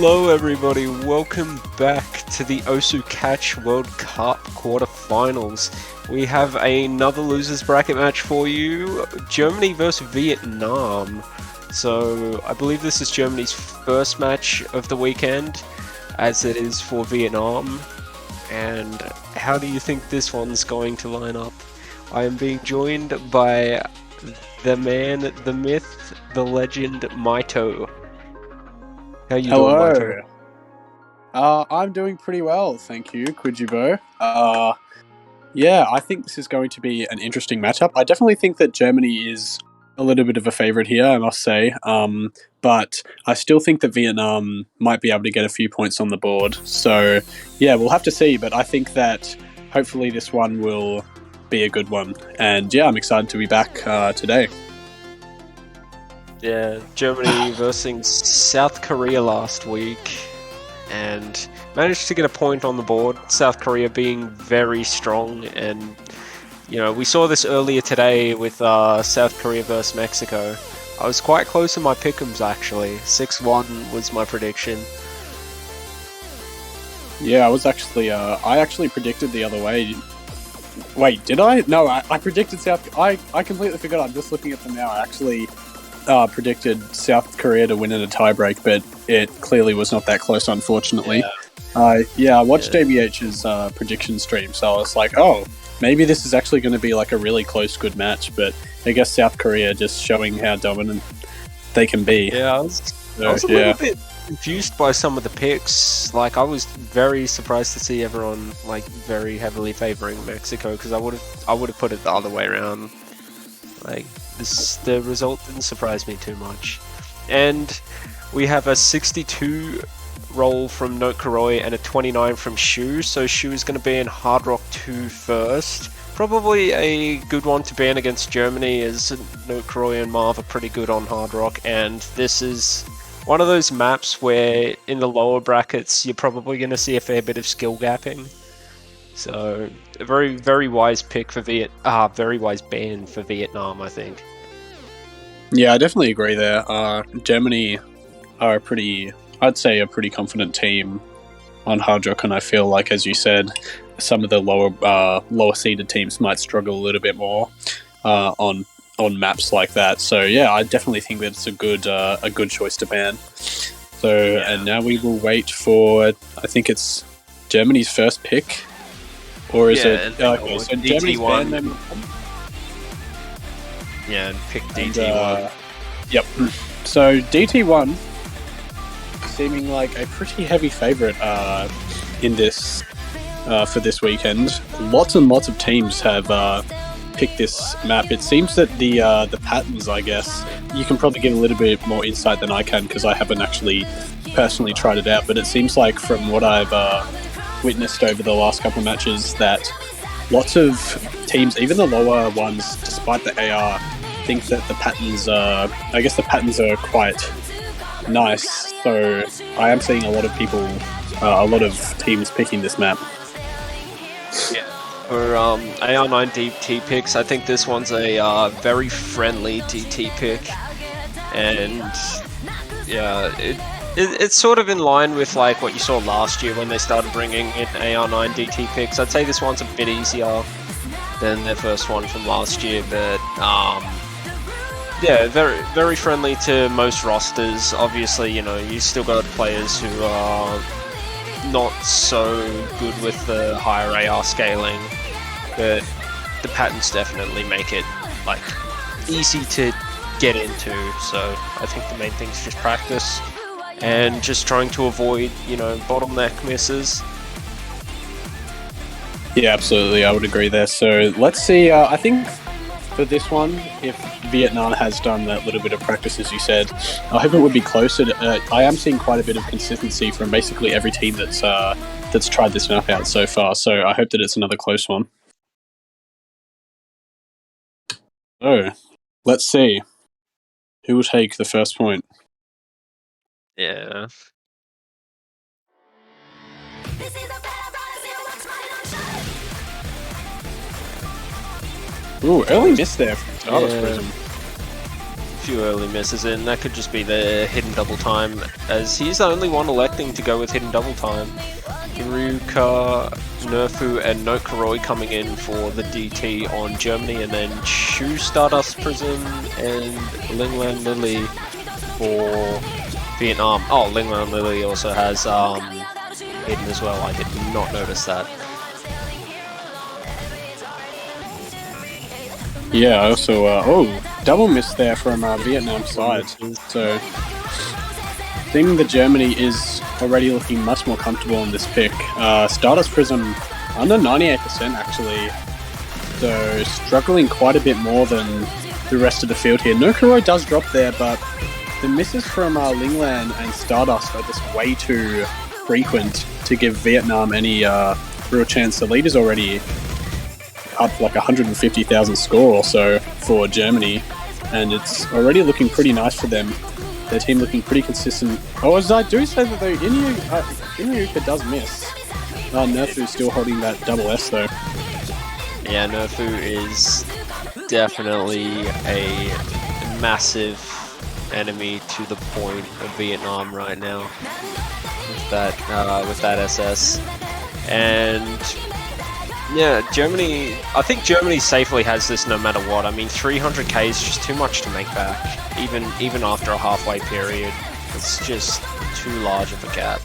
Hello everybody, welcome back to the Osu Catch World Cup Quarterfinals. We have another losers bracket match for you, Germany versus Vietnam. So I believe this is Germany's first match of the weekend, as it is for Vietnam. And how do you think this one's going to line up? I am being joined by the man, the myth, the legend, Maito. How you doing, Maito? I'm doing pretty well, thank you, Kujibo. Yeah, I think this is going to be an interesting matchup. I definitely think that Germany is a little bit of a favourite here, I must say. But I still think that Vietnam might be able to get a few points on the board. So, yeah, we'll have to see. But I think that hopefully this one will be a good one. And yeah, I'm excited to be back today. Yeah, Germany versus South Korea last week, and managed to get a point on the board. South Korea being very strong, and you know, we saw this earlier today with South Korea versus Mexico. I was quite close in my pick'ems actually. 6-1 was my prediction. Yeah, I actually predicted the other way. Wait, did I? No, I predicted South. I completely forgot. I'm just looking at them now. I actually predicted South Korea to win in a tiebreak, but it clearly was not that close, unfortunately. I watched ABH's prediction stream, so I was like, oh, maybe this is actually going to be like a really close, good match. But I guess South Korea just showing how dominant they can be. Yeah, I was a little bit confused by some of the picks. Like, I was very surprised to see everyone like very heavily favoring Mexico, because I would have put it the other way around. Like, the result didn't surprise me too much. And we have a 62 roll from Note Kuroi and a 29 from Shu, so Shu is going to be in Hard Rock 2 first. Probably a good one to ban against Germany, as Note Kuroi and Marv are pretty good on Hard Rock, and this is one of those maps where in the lower brackets you're probably going to see a fair bit of skill gapping. So, a very, very wise pick for very wise ban for Vietnam, I think. Yeah, I definitely agree there. Germany are I'd say a pretty confident team on Hard Rock, and I feel like, as you said, some of the lower seeded teams might struggle a little bit more on maps like that. So yeah, I definitely think that it's a good choice to ban. So and now we will wait for, I think it's Germany's first pick, or is it? Okay, so Germany's banned them. Yeah, and pick DT1. Yep. So DT1 seeming like a pretty heavy favorite in this for this weekend. Lots and lots of teams have picked this map. It seems that the patterns, I guess, you can probably give a little bit more insight than I can because I haven't actually personally tried it out. But it seems like from what I've witnessed over the last couple of matches that lots of teams, even the lower ones, despite the AR, think that the patterns are quite nice. So I am seeing a lot of people, a lot of teams picking this map. Yeah. For AR9 DT picks, I think this one's a very friendly DT pick, and yeah, it's sort of in line with like what you saw last year when they started bringing in AR9 DT picks. I'd say this one's a bit easier than their first one from last year, but yeah, very very friendly to most rosters. Obviously, you know, you still got players who are not so good with the higher AR scaling, but the patterns definitely make it like easy to get into. So I think the main thing is just practice and just trying to avoid, you know, bottleneck misses. Yeah, absolutely, I would agree there. So let's see. I think for this one, if Vietnam has done that little bit of practice, as you said, I hope it would be closer. I am seeing quite a bit of consistency from basically every team that's tried this map out so far. So I hope that it's another close one. So let's see who will take the first point. Yeah. Ooh, early miss there from Stardust Prism. A few early misses, and that could just be the hidden double time, as he's the only one electing to go with hidden double time. Iruka, Nerfu, and Nokoroi coming in for the DT on Germany, and then Shu, Stardust Prism, and Linglan Lily for Vietnam. Oh, Linglan Lily also has hidden as well. I did not notice that. Yeah, I also, double miss there from Vietnam's side. So, seeming that Germany is already looking much more comfortable in this pick. Stardust Prism under 98% actually, so struggling quite a bit more than the rest of the field here. Nokoroi does drop there, but the misses from Linglan and Stardust are just way too frequent to give Vietnam any real chance. The lead is already up like 150,000 score or so for Germany, and it's already looking pretty nice for them. Their team looking pretty consistent. Oh, as I do say that though, Inuka does miss. Nerfu still holding that double S though. Yeah, Nerfu is definitely a massive enemy to the point of Vietnam right now with that SS. And yeah, Germany, I think Germany safely has this no matter what. I mean, 300k is just too much to make back, even after a halfway period. It's just too large of a gap.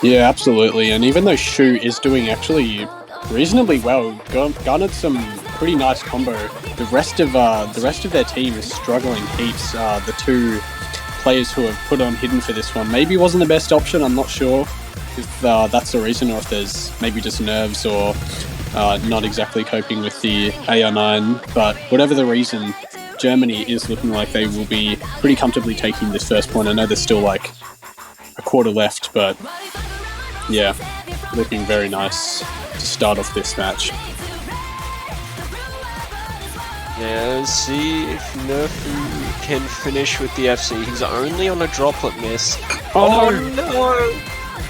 Yeah, absolutely. And even though Shu is doing actually reasonably well, garnered some pretty nice combo, the rest of their team is struggling heaps. The two players who have put on hidden for this one maybe wasn't the best option. I'm not sure if that's the reason, or if there's maybe just nerves or not exactly coping with the AR9, but whatever the reason, Germany is looking like they will be pretty comfortably taking this first point. I know there's still like a quarter left, but yeah, looking very nice to start off this match. Yeah, let's see if Nerfu can finish with the FC. He's only on a droplet miss. Oh no!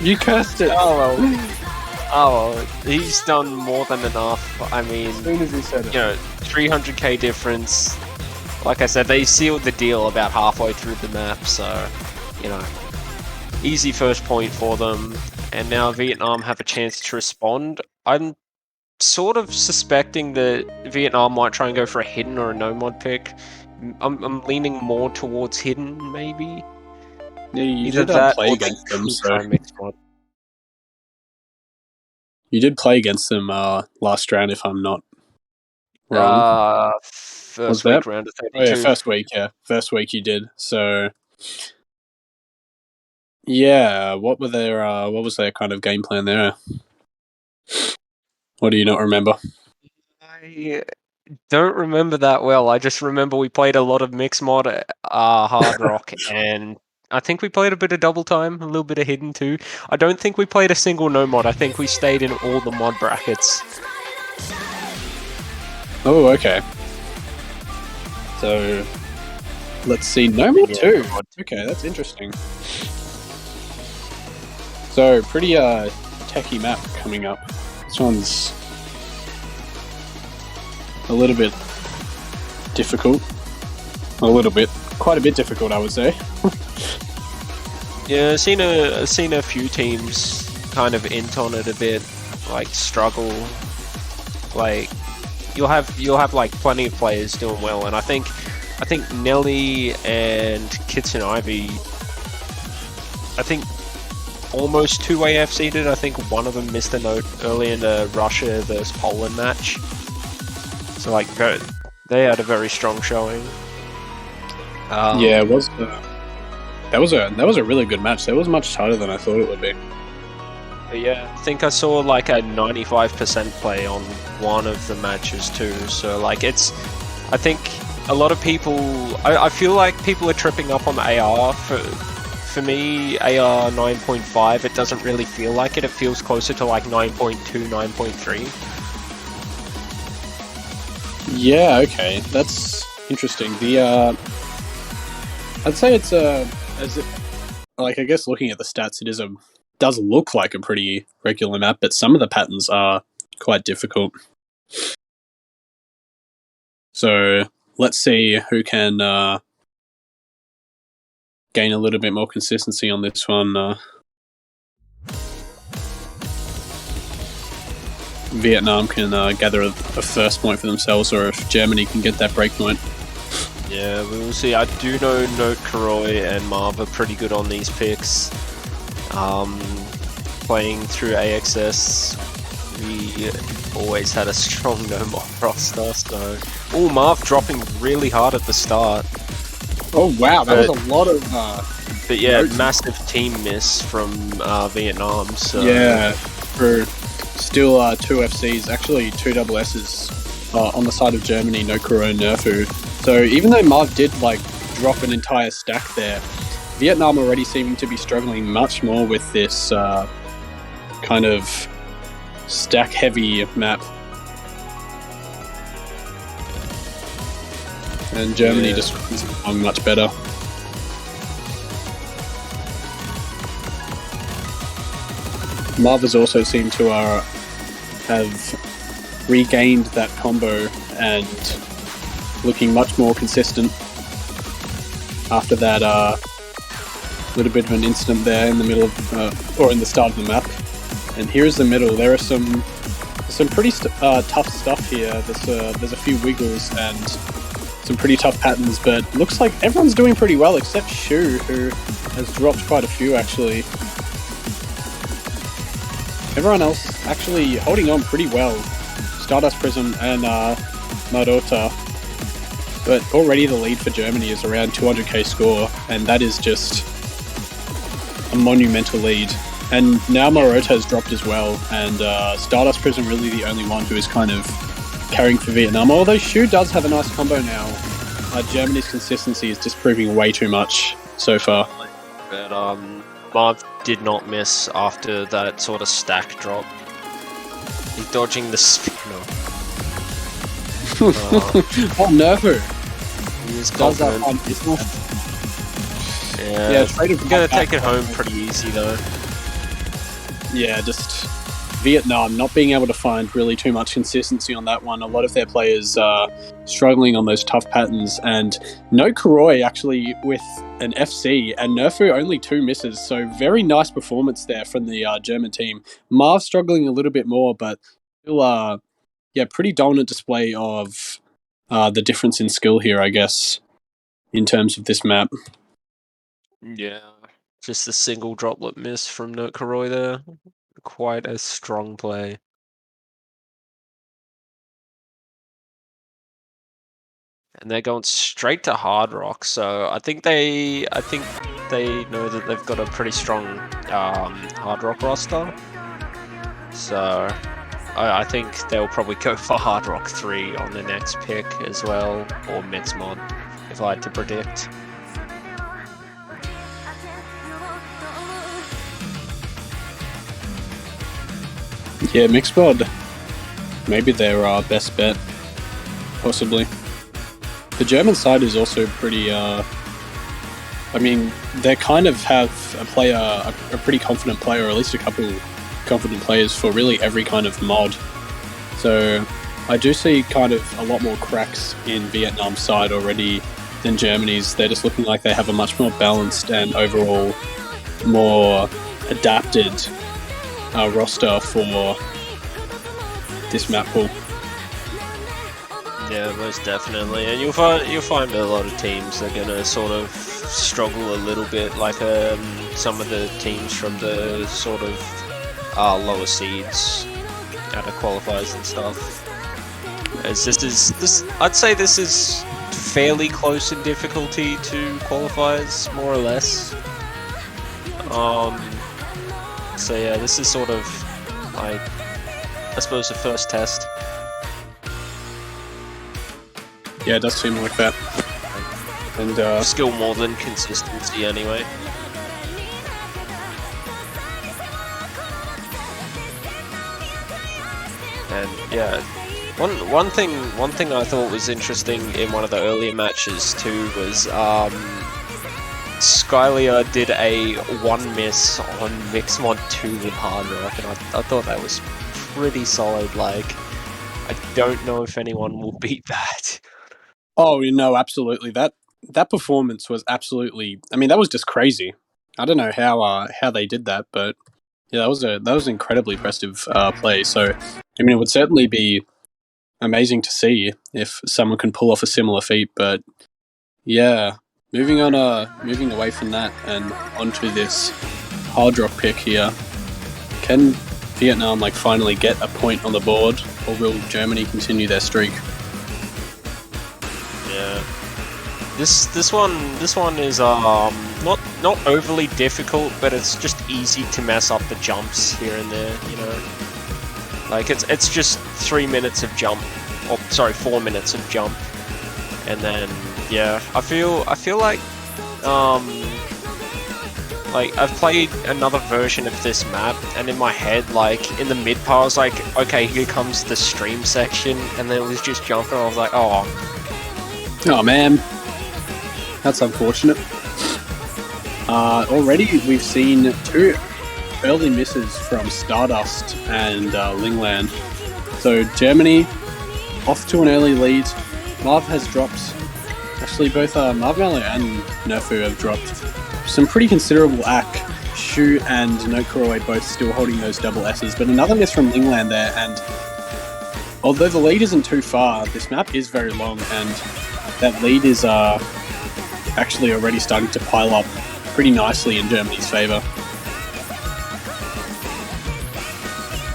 You cursed it! Oh well, he's done more than enough. I mean, As soon as he said it. you know, 300k difference. like I said, they sealed the deal about halfway through the map, so, you know, easy first point for them. And now Vietnam have a chance to respond. I'm sort of suspecting that Vietnam might try and go for a hidden or a no mod pick. I'm leaning more towards hidden, maybe. Yeah, you Either did that play or they against them, could so try and mix mod. you did play against them last round, if I'm not wrong. Was First that? week, round of Oh yeah, 32. first week. Yeah, first week you did. So yeah, what were their what was their kind of game plan there? What do you not remember? I don't remember that well. I just remember we played a lot of mixed mod, hard rock, and I think we played a bit of double time, a little bit of hidden too. I don't think we played a single no mod. I think we stayed in all the mod brackets. Oh, okay. So let's see, no more two. Okay, that's interesting. So pretty techie map coming up. This one's a little bit difficult. Quite a bit difficult, I would say. Yeah, I've seen a few teams kind of int on it a bit, like struggle. Like you'll have like plenty of players doing well, and I think Nelly and Kitson Ivy, I think almost 2 AF seeded. I think one of them missed a note early in the Russia versus Poland match. So like they had a very strong showing. Yeah, it was. That was a really good match. That was much tighter than I thought it would be. But yeah, I think I saw like a 95% play on one of the matches too. So like I think a lot of people, I feel like people are tripping up on the AR. For me, AR 9.5, it doesn't really feel like it. It feels closer to like 9.2, 9.3. Yeah, okay, that's interesting. I'd say it's like, I guess looking at the stats, does look like a pretty regular map, but some of the patterns are quite difficult. So let's see who can gain a little bit more consistency on this one. Vietnam can gather a first point for themselves, or if Germany can get that break point. Yeah, we will see. I do know Note Karoy and Marv are pretty good on these picks. Playing through AXS, we always had a strong no mod roster, so... Oh, Marv dropping really hard at the start. Oh wow, that was a lot of... But yeah, massive team miss from Vietnam, so... Yeah, for still 2 FCs, actually 2 double S's on the side of Germany, no Kuro and Nerfu. So even though Marv did like drop an entire stack there, Vietnam already seeming to be struggling much more with this kind of stack-heavy map. And Germany just runs along much better. Marv has also seemed to have regained that combo and looking much more consistent after that little bit of an incident there in the middle of, or in the start of the map. And here's the middle. There are some pretty tough stuff here. There's a few wiggles and some pretty tough patterns, but looks like everyone's doing pretty well except Shu, who has dropped quite a few actually. Everyone else actually holding on pretty well. Stardust Prism and Marota. But already the lead for Germany is around 200k score, and that is just a monumental lead. And now Marota has dropped as well, and Stardust Prism really the only one who is kind of carrying for Vietnam. Although Shu does have a nice combo now, Germany's consistency is just proving way too much so far. But Marv did not miss after that sort of stack drop. He's dodging the spinner. Oh, Nerfu! He is Does that confident. on Yeah, he's gonna take it home pretty easy though. Yeah, just Vietnam not being able to find really too much consistency on that one. A lot of their players struggling on those tough patterns, and no Kuroi actually with an FC, and Nerfu only 2 misses, so very nice performance there from the German team. Marv struggling a little bit more, but still, pretty dominant display of the difference in skill here, I guess, in terms of this map. Yeah, just a single droplet miss from Nurkaroi there. Quite a strong play. And they're going straight to Hard Rock, so I think they know that they've got a pretty strong Hard Rock roster. So I think they'll probably go for Hard Rock 3 on the next pick as well, or Mixmod, if I had to predict. Yeah, Mixmod, maybe their best bet, possibly. The German side is also pretty. I mean, they kind of have a pretty confident player, or at least a couple confident players for really every kind of mod. So I do see kind of a lot more cracks in Vietnam's side already than Germany's. They're just looking like they have a much more balanced and overall more adapted roster for this map pool. Yeah, most definitely, and you'll find a lot of teams are gonna sort of struggle a little bit, like some of the teams from the sort of lower seeds out of qualifiers and stuff. As I'd say this is fairly close in difficulty to qualifiers, more or less. So yeah, this is sort of like, I suppose, the first test. Yeah, it does seem like that. And skill more than consistency, anyway. And yeah, one thing I thought was interesting in one of the earlier matches too was Skylia did a 1 miss on Mixmod 2 with Hard Rock, and I thought that was pretty solid. Like, I don't know if anyone will beat that. Oh, no, absolutely. That performance was absolutely. I mean, that was just crazy. I don't know how they did that, but yeah, that was an incredibly impressive play. So, I mean, it would certainly be amazing to see if someone can pull off a similar feat. But yeah, moving away from that and onto this Hard Rock pick here. Can Vietnam finally get a point on the board, or will Germany continue their streak? Yeah. This one is not overly difficult, but it's just easy to mess up the jumps here and there, you know. Like it's just 3 minutes of jump, or sorry, 4 minutes of jump, and then yeah, I feel like I've played another version of this map, and in my head, in the mid part, I was like, okay, here comes the stream section, and then it was just jumping, and I was like, oh man, that's unfortunate. Already we've seen 2 early misses from Stardust and Lingland. So Germany off to an early lead. Marv has dropped. Actually, both Marv Mallow and Nerfu have dropped some pretty considerable ack. Shu and Nokuroi both still holding those double S's, but another miss from Lingland there, and although the lead isn't too far, this map is very long, and that lead is actually already starting to pile up pretty nicely in Germany's favour.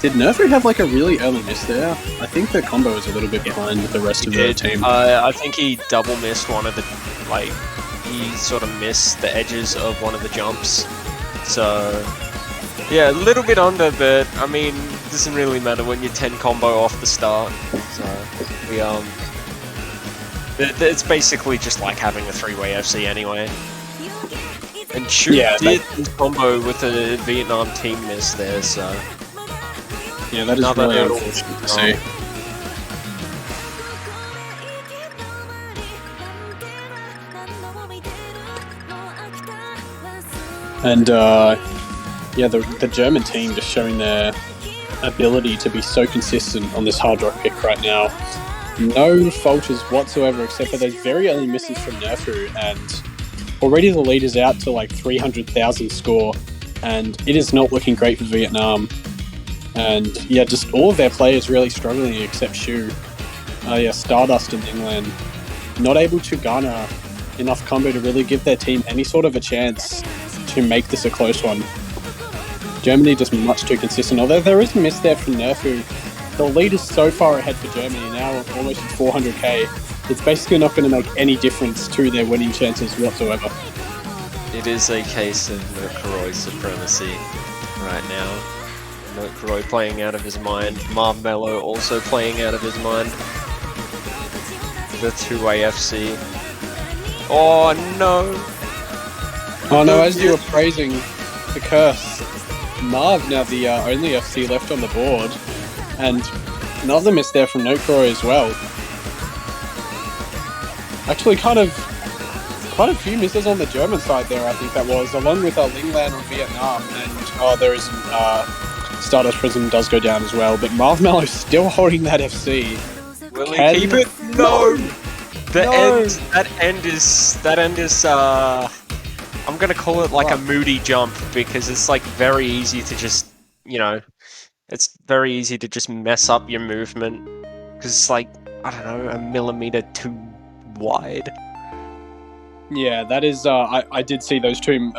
Did Nerfu have a really early miss there? I think the combo was a little bit behind the rest of the team. I think he double missed one of the, he sort of missed the edges of one of the jumps. So, yeah, a little bit under, but I mean, it doesn't really matter when you're 10 combo off the start. So, it's basically just like having a 3-way FC anyway. And Shu did his combo with a Vietnam team miss there, so... Yeah, that is really unfortunate to see. And yeah, the German team just showing their ability to be so consistent on this Hard Rock pick right now. No falters whatsoever, except for those very early misses from Nerfu, and already the lead is out to like 300,000 score, and it is not looking great for Vietnam. And yeah, just all of their players really struggling except Shu. Stardust and England not able to garner enough combo to really give their team any sort of a chance to make this a close one. Germany just much too consistent, although there is a miss there from Nerfu. The lead is so far ahead for Germany, now almost at 400k. It's basically not going to make any difference to their winning chances whatsoever. It is a case of Kuroi supremacy right now. Kuroi playing out of his mind. Marv Mello also playing out of his mind. The 2-way FC. Oh no! Oh no, as you were praising the curse, Marv now the only FC left on the board, and another miss there from Kuroi as well. Actually, quite a few misses on the German side there, I think that was, along with Lingland on Vietnam, and there is Stardust Prism does go down as well, but Marv Mello still holding that FC. Will he keep it? No! That end is I'm gonna call it like a moody jump, because it's like very easy to just, it's very easy to just mess up your movement, because it's like, I don't know, a millimeter too wide. Yeah, that is, I did see those two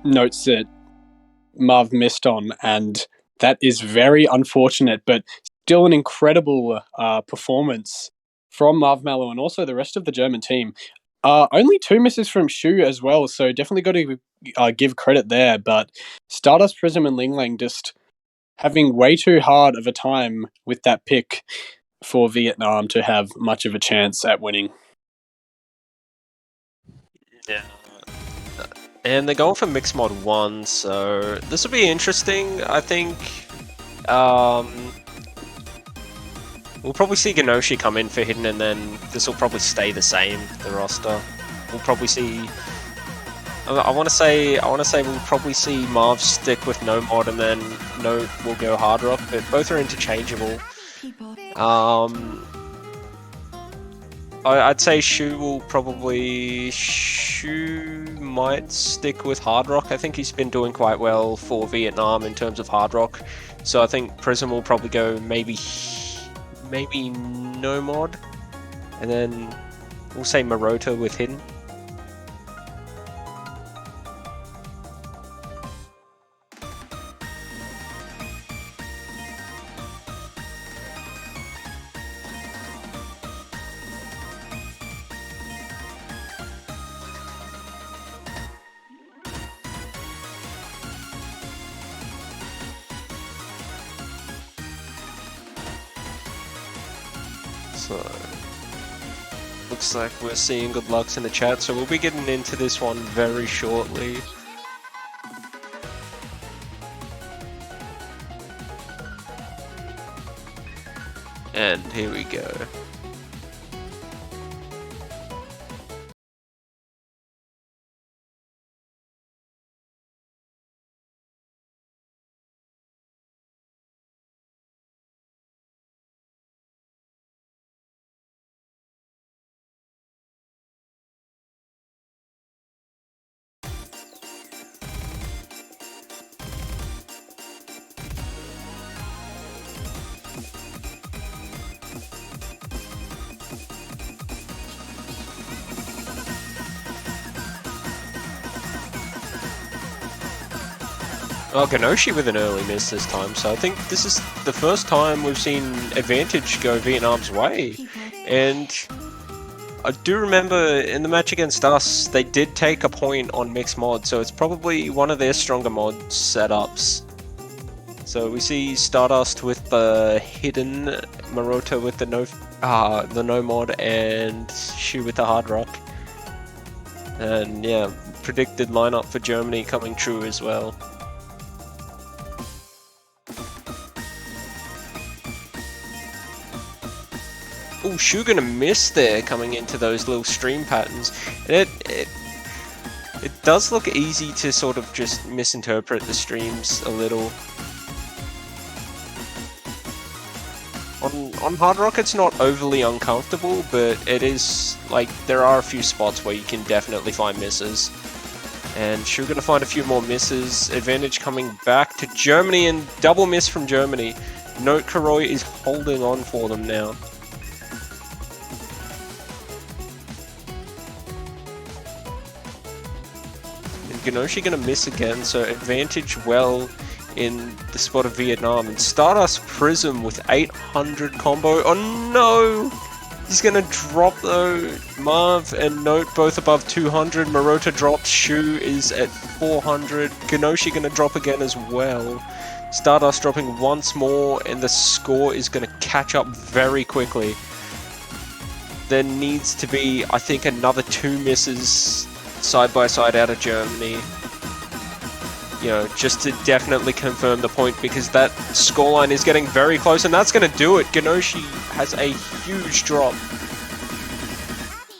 notes that Marv missed on, and that is very unfortunate, but still an incredible performance from Marv Mello and also the rest of the German team. Only 2 misses from Shu as well, so definitely got to give credit there, but Stardust Prism and Linglang just having way too hard of a time with that pick for Vietnam to have much of a chance at winning. Yeah. And they're going for Mixed Mod 1, so this will be interesting. I think we'll probably see Genoshi come in for Hidden, and then this will probably stay the same, the roster. We'll probably see... I want to say we'll probably see Marv stick with no mod, and then no will go Hard Rock, but both are interchangeable. I'd say Shu might stick with Hard Rock. I think he's been doing quite well for Vietnam in terms of Hard Rock. So I think Prism will probably go maybe no mod. And then we'll say Maroto with Hidden. So, looks like we're seeing good lucks in the chat, so we'll be getting into this one very shortly. And here we go. Oh, Genoshi with an early miss this time, so I think this is the first time we've seen advantage go Vietnam's way. And I do remember in the match against us, they did take a point on mixed mod, so it's probably one of their stronger mod setups. So we see Stardust with the Hidden, Maroto with the no mod, and Shu with the Hard Rock. And yeah, predicted lineup for Germany coming true as well. Oh, Shu gonna miss there coming into those little stream patterns. And it does look easy to sort of just misinterpret the streams a little. on hard rock, it's not overly uncomfortable, but it is like there are a few spots where you can definitely find misses. And Shu gonna find a few more misses. Advantage coming back to Germany, and double miss from Germany. Note Karoi is holding on for them now. And Genoshi gonna miss again, so advantage well in the spot of Vietnam. And Stardust Prism with 800 combo. Oh no! He's gonna drop though. Marv and Note both above 200. Marotta drops. Shu is at 400. Genoshi gonna drop again as well. Stardust dropping once more, and the score is gonna catch up very quickly. There needs to be, I think, another 2 misses side by side out of Germany. You know, just to definitely confirm the point, because that scoreline is getting very close, and that's going to do it. Genoshi has a huge drop.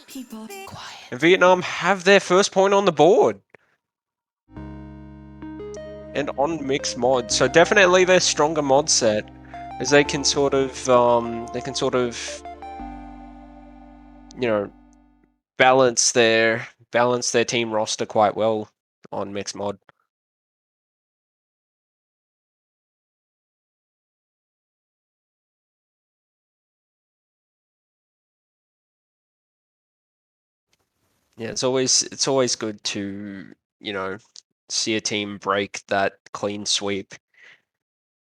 People, quiet. And Vietnam have their first point on the board. And on mixed mod, so definitely their stronger mod set, as they can sort of, you know, balance their team roster quite well on mixed mod. Yeah, it's always good to, you know, see a team break that clean sweep.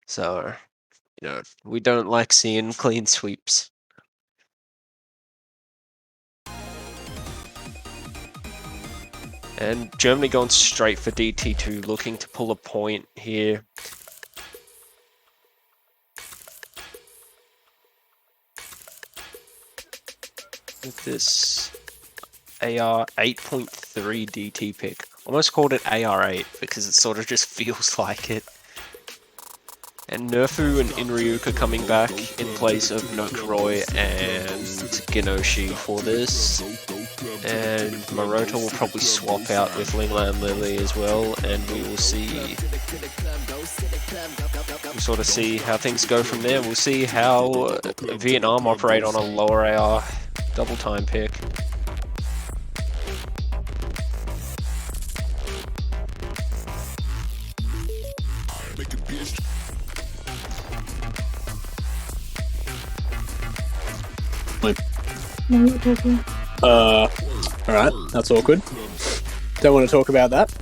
So, you know, we don't like seeing clean sweeps. And Germany going straight for DT2, looking to pull a point here. With this AR 8.3 DT pick. Almost called it AR8 because it sort of just feels like it. And Nerfu and Inryuka coming back in place of Nokuroi and Genoshi for this. And Marotta will probably swap out with Linglan Lily as well, and we will see. We'll sort of see how things go from there. We'll see how Vietnam operate on a lower AR double time pick. Alright, that's awkward. Don't want to talk about that.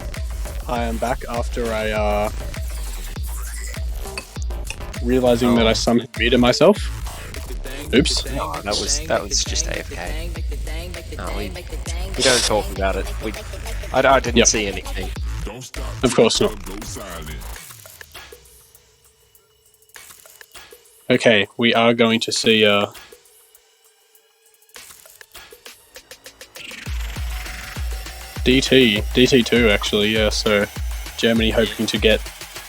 I am back after I, realizing that I somehow muted myself. Oops. Oh, that was just AFK. No, we don't talk about it. I didn't see anything. Of course not. Okay, we are going to see, DT2 actually, yeah, so Germany hoping to get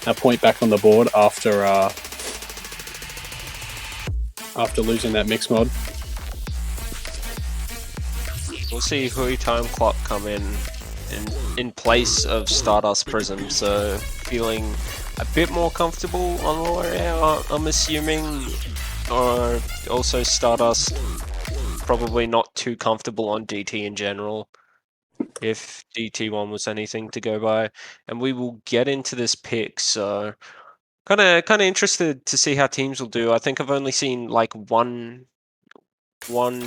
a point back on the board after losing that mix mod. We'll see Hui Time Clock come in place of Stardust Prism, so feeling a bit more comfortable on lower air, I'm assuming, or also Stardust probably not too comfortable on DT in general, if DT1 was anything to go by. And we will get into this pick, so kind of interested to see how teams will do. I think I've only seen like one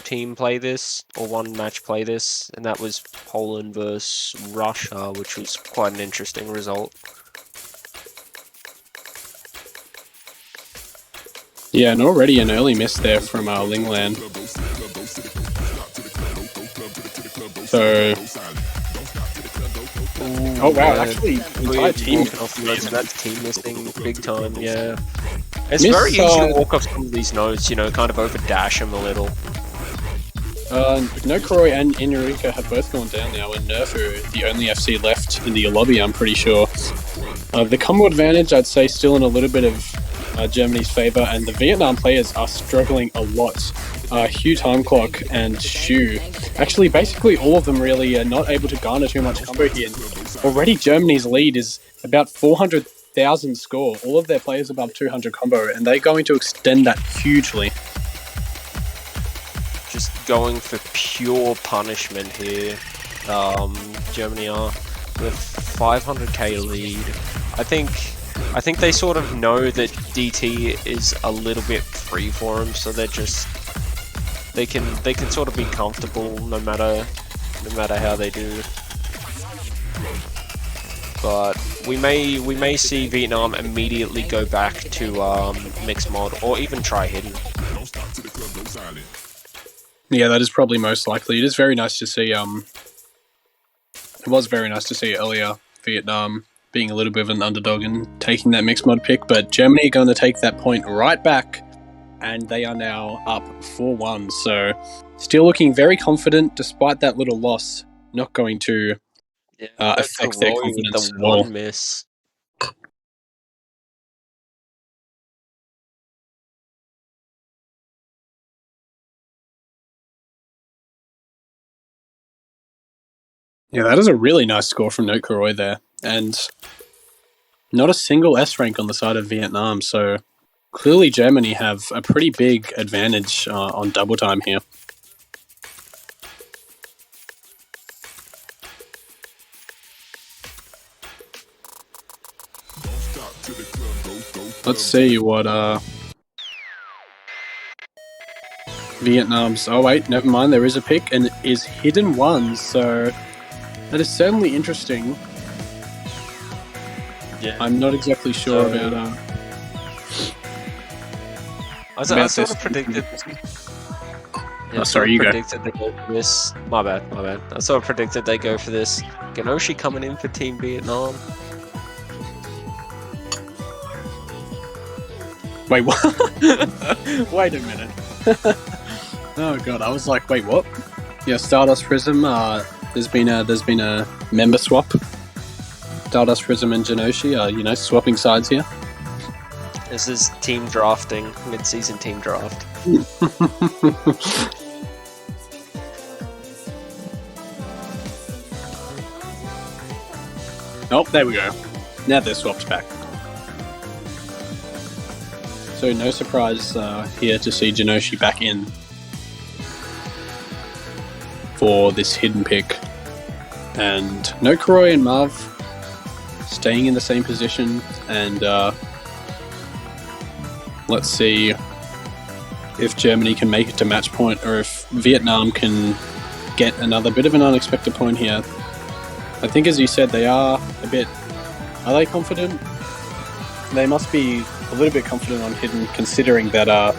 team play this, or one match play this, and that was Poland versus Russia, which was quite an interesting result. Yeah, and already an early miss there from Lingland. So, oh wow, actually, the entire team off the notes, and that's team missing big time. Yeah, it's Miss, very easy to walk off some of these notes, you know, kind of over dash them a little. Nokuroi and Inarika have both gone down now, and Nerfu, the only FC left in the lobby, I'm pretty sure. The combo advantage, I'd say, still in a little bit of Germany's favour, and the Vietnam players are struggling a lot. Hugh Time Clock and Shu, actually basically all of them really are not able to garner too much combo here. Already Germany's lead is about 400,000 1,000 score. All of their players above 200 combo, and they're going to extend that hugely. Just going for pure punishment here. Germany are with 500k lead. I think they sort of know that DT is a little bit free for them, so they're just they can sort of be comfortable no matter how they do. But we may see Vietnam immediately go back to mixed mod or even try hidden. Yeah, that is probably most likely. It is very nice to see. It was very nice to see earlier Vietnam being a little bit of an underdog and taking that mixed mod pick, but Germany are going to take that point right back, and they are now up 4-1. So, still looking very confident despite that little loss. Not going to affect their confidence at all. Miss. Yeah, that is a really nice score from Note Kuroi there, and not a single S rank on the side of Vietnam, so clearly Germany have a pretty big advantage on double time here. Let's see what Vietnam's... Oh wait, never mind, there is a pick, and it is hidden ones, so that is certainly interesting. Yeah. I'm not exactly sure about... I sort of predicted... Yeah, sorry, you go. Predicted they go for this. My bad. I sort of predicted they go for this. Genoshi coming in for Team Vietnam. Wait, what? Wait a minute. Oh god, I was like, wait, what? Yeah, Stardust Prism. There's been a member swap. Stardust Prism and Genoshi are swapping sides here. This is team drafting, mid-season team draft. Oh, there we go. Now they're swapped back. So no surprise here to see Genoshi back in for this hidden pick. And Nokuroi and Marv staying in the same position, and let's see if Germany can make it to match point, or if Vietnam can get another bit of an unexpected point here. I think, as you said, they are a bit... Are they confident? They must be a little bit confident on hidden, considering that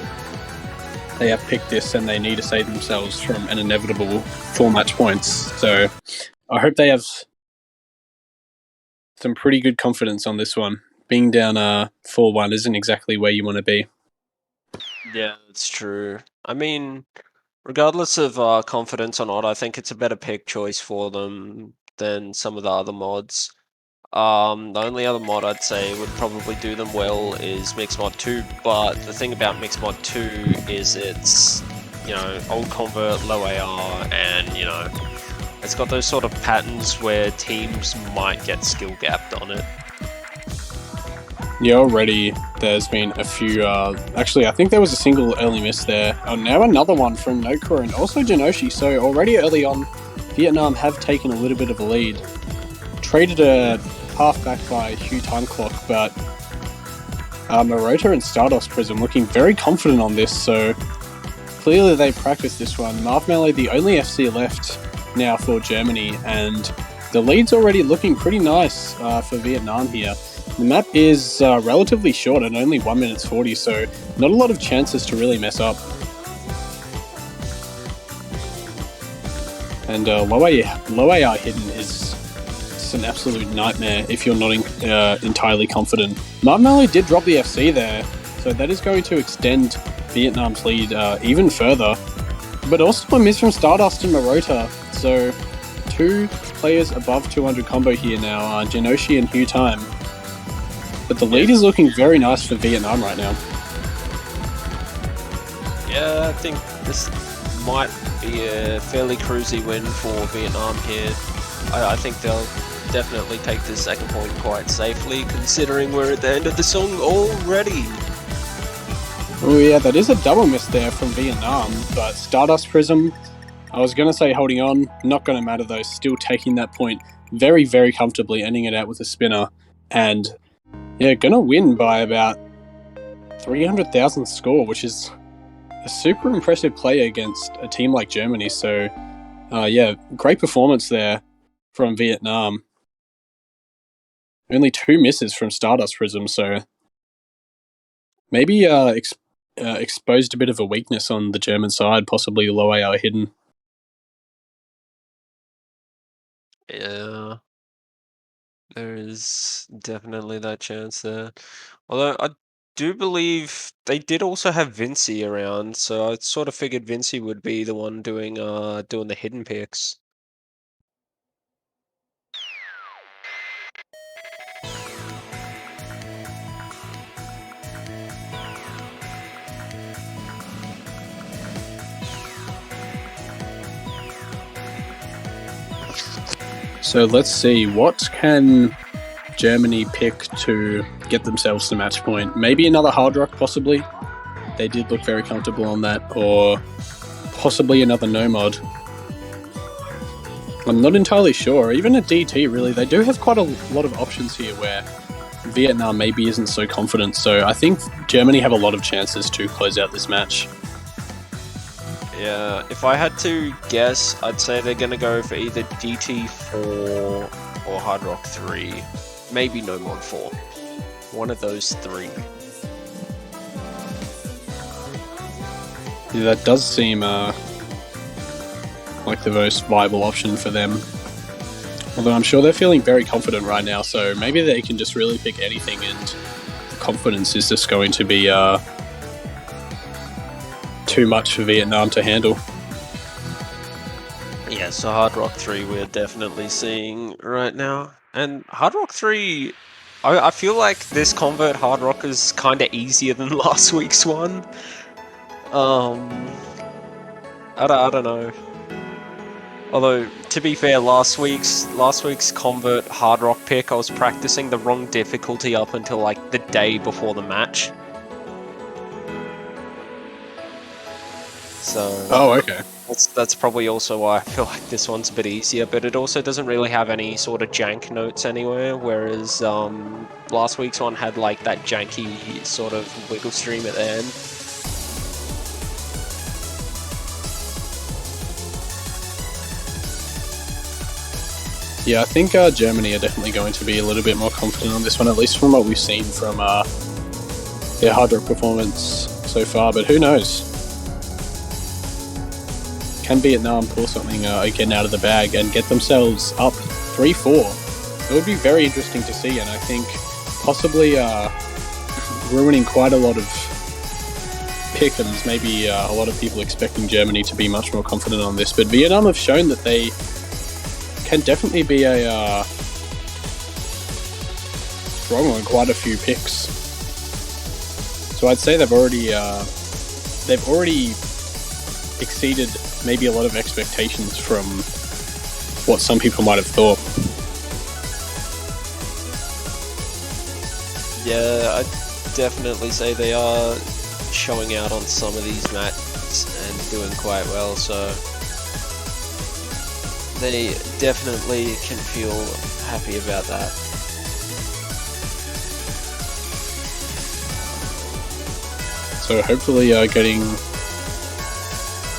they have picked this and they need to save themselves from an inevitable 4 match points. So I hope they have some pretty good confidence on this one. Being down 4-1 isn't exactly where you want to be. Yeah, it's true. I mean, regardless of confidence or not, I think it's a better pick choice for them than some of the other mods. The only other mod I'd say would probably do them well is Mixed Mod 2, but the thing about Mixed Mod 2 is it's, old convert, low AR, and, it's got those sort of patterns where teams might get skill gapped on it. Yeah, already there's been a few... actually, I think there was a single early miss there. Oh, now another one from Nokura and also Genoshi. So already early on, Vietnam have taken a little bit of a lead. Traded a half back by Hugh Time Clock, but Marota and Stardust Prism looking very confident on this, so clearly they practiced this one. Marv Melee, the only FC left now for Germany, and the lead's already looking pretty nice for Vietnam here. The map is relatively short at only 1 minute 40, so not a lot of chances to really mess up. And low AR hidden is an absolute nightmare if you're not entirely confident. Marv Melee did drop the FC there, so that is going to extend Vietnam's lead even further. But also a miss from Stardust and Marota, so 2 players above 200 combo here now, Genoshi and Hugh Time. But the lead is looking very nice for Vietnam right now. Yeah, I think this might be a fairly cruisy win for Vietnam here. I think definitely take the second point quite safely, considering we're at the end of the song already. Oh yeah, that is a double miss there from Vietnam, but Stardust Prism, I was going to say holding on, not going to matter though, still taking that point very, very comfortably, ending it out with a spinner, and yeah, going to win by about 300,000 score, which is a super impressive play against a team like Germany, so yeah, great performance there from Vietnam. Only 2 misses from Stardust Prism, so maybe exposed a bit of a weakness on the German side, possibly low AR hidden. Yeah, there is definitely that chance there. Although I do believe they did also have Vinci around, so I sort of figured Vinci would be the one doing the hidden picks. So let's see, what can Germany pick to get themselves to match point? Maybe another hard rock, possibly. They did look very comfortable on that, or possibly another no mod. I'm not entirely sure. Even a DT, really, they do have quite a lot of options here where Vietnam maybe isn't so confident. So I think Germany have a lot of chances to close out this match. Yeah, if I had to guess, I'd say they're going to go for either DT4 or Hard Rock 3. Maybe No Mod 4. One of those 3. Yeah, that does seem like the most viable option for them. Although I'm sure they're feeling very confident right now, so maybe they can just really pick anything, and confidence is just going to be too much for Vietnam to handle. Yeah, so Hard Rock 3 we're definitely seeing right now. And Hard Rock 3, I feel like this convert Hard Rock is kind of easier than last week's one. I don't know. Although, to be fair, last week's convert Hard Rock pick, I was practicing the wrong difficulty up until like the day before the match. So Oh, okay. that's probably also why I feel like this one's a bit easier, but it also doesn't really have any sort of jank notes anywhere, whereas last week's one had like that janky sort of wiggle stream at the end. Yeah, I think Germany are definitely going to be a little bit more confident on this one, at least from what we've seen from their hard rock performance so far, but who knows? Can Vietnam pull something again out of the bag and get themselves up 3-4? It would be very interesting to see, and I think possibly ruining quite a lot of pick'ems. Maybe a lot of people expecting Germany to be much more confident on this, but Vietnam have shown that they can definitely be a strong on quite a few picks. So I'd say they've already exceeded maybe a lot of expectations from what some people might have thought. Yeah, I'd definitely say they are showing out on some of these mats and doing quite well, so they definitely can feel happy about that. So hopefully getting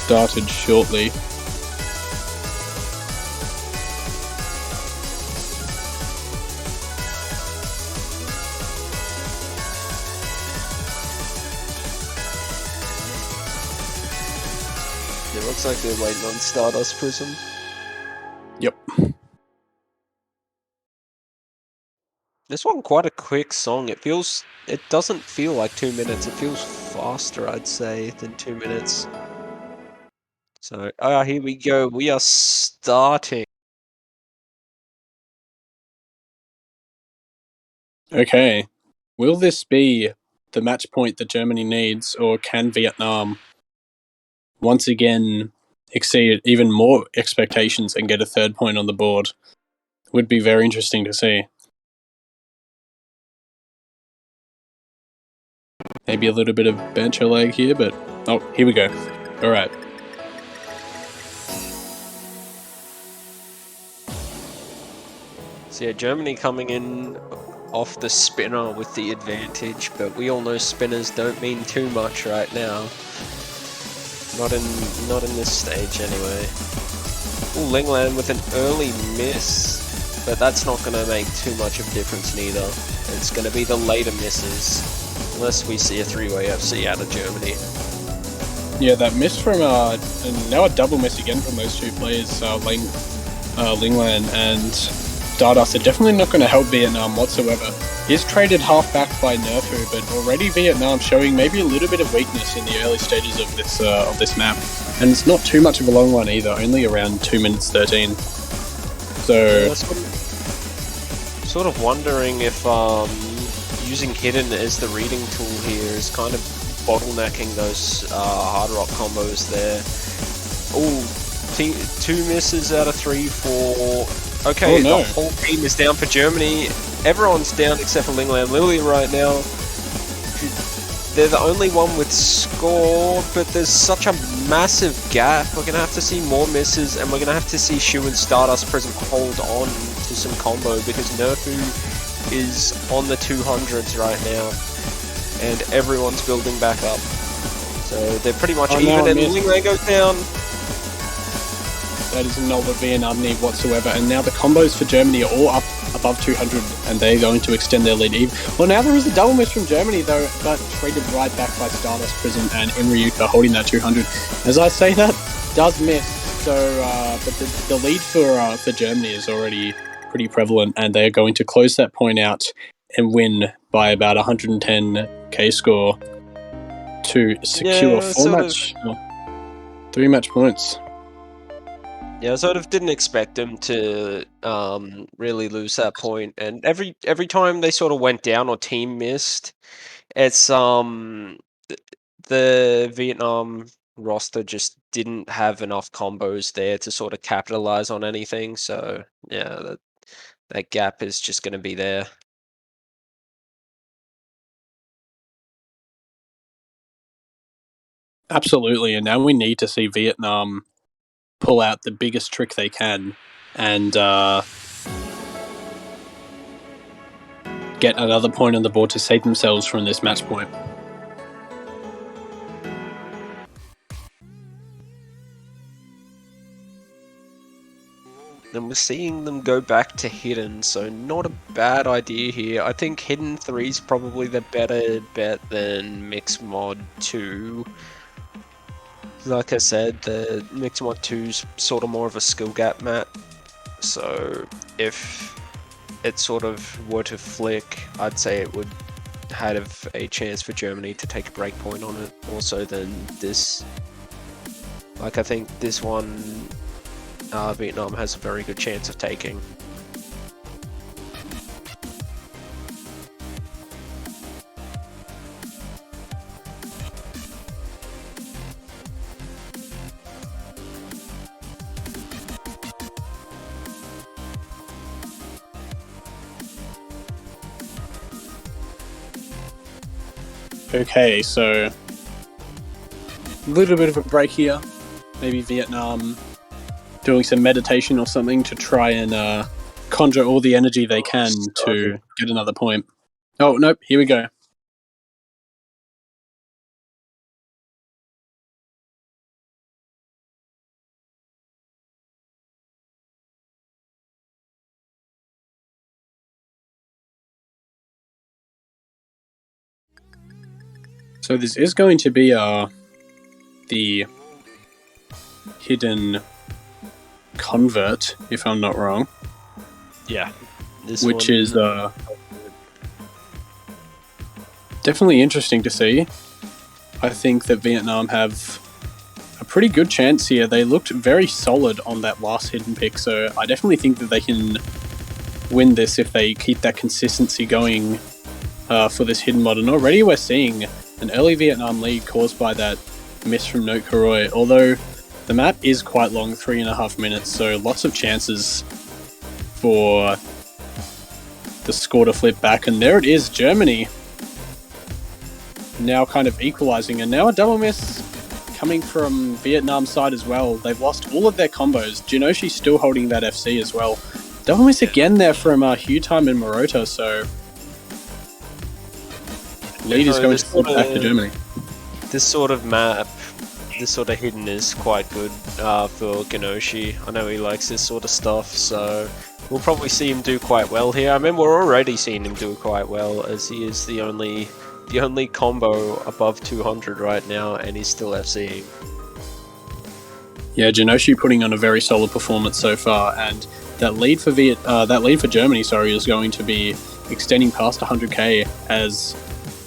started shortly. It looks like they're waiting on Stardust Prism. Yep. This one quite a quick song. It doesn't feel like 2 minutes. It feels faster, I'd say, than 2 minutes. So, here we go. We are starting. Okay. Will this be the match point that Germany needs, or can Vietnam once again exceed even more expectations and get a third point on the board? Would be very interesting to see. Maybe a little bit of bench lag here, but oh, here we go. All right. So yeah, Germany coming in off the spinner with the advantage, but we all know spinners don't mean too much right now. Not in this stage anyway. Ooh, Lingland with an early miss, but that's not going to make too much of a difference neither. It's going to be the later misses, unless we see a three-way FC out of Germany. Yeah, that miss from and now a double miss again from those two players, Lingland and Stardust, are definitely not going to help Vietnam whatsoever. He's traded half back by Nerfu, but already Vietnam showing maybe a little bit of weakness in the early stages of this map, and it's not too much of a long one either, only around 2 minutes 13. So Yeah, sort of wondering if using Hidden as the reading tool here is kind of bottlenecking those hard rock combos there. Oh, 2 misses out of 3 for... Okay, oh, no. The whole team is down for Germany. Everyone's down except for Lingland Lily right now. They're the only one with score, but there's such a massive gap. We're going to have to see more misses, and we're going to have to see Shu and Stardust Prism hold on to some combo, because Nerfu is on the 200s right now, and everyone's building back up. So they're pretty much even, and Lingland goes down. That is not what Vietnam need whatsoever, and now the combos for Germany are all up above 200, and they're going to extend their lead even. Well, now there is a double miss from Germany, though, but traded right back by Stardust Prism and Enryuka holding that 200. As I say that, does miss, so but the lead for Germany is already pretty prevalent, and they are going to close that point out and win by about 110k score to secure 3 match points. Yeah, I sort of didn't expect them to really lose that point, and every time they sort of went down or team missed, it's the Vietnam roster just didn't have enough combos there to sort of capitalize on anything. So yeah, that gap is just going to be there. Absolutely, and now we need to see Vietnam pull out the biggest trick they can and get another point on the board to save themselves from this match point. And we're seeing them go back to Hidden, so not a bad idea here. I think Hidden 3 is probably the better bet than Mix Mod 2. Like I said, the Mix Mod 2 is sort of more of a skill gap map, so if it sort of were to flick, I'd say it would have a chance for Germany to take a break point on it also than this. Like, I think this one Vietnam has a very good chance of taking. Okay, so a little bit of a break here. Maybe Vietnam doing some meditation or something to try and conjure all the energy they can to get another point. Oh, nope, here we go. So this is going to be the hidden convert, if I'm not wrong. Yeah. Which is definitely interesting to see. I think that Vietnam have a pretty good chance here. They looked very solid on that last hidden pick, so I definitely think that they can win this if they keep that consistency going for this hidden mod. And already we're seeing an early Vietnam lead caused by that miss from Note Karoi, although the map is quite long, 3.5 minutes, so lots of chances for the score to flip back, and there it is, Germany now kind of equalizing, and now a double miss coming from Vietnam's side as well. They've lost all of their combos. Genoshi's still holding that FC as well. Double miss again there from Hugh Time and Morota, so lead is going to flip back to Germany. This sort of map, this sort of hidden is quite good for Genoshi. I know he likes this sort of stuff, so we'll probably see him do quite well here. I mean, we're already seeing him do quite well, as he is the only combo above 200 right now, and he's still FCing. Yeah, Genoshi putting on a very solid performance so far, and that lead for Germany, is going to be extending past 100k, as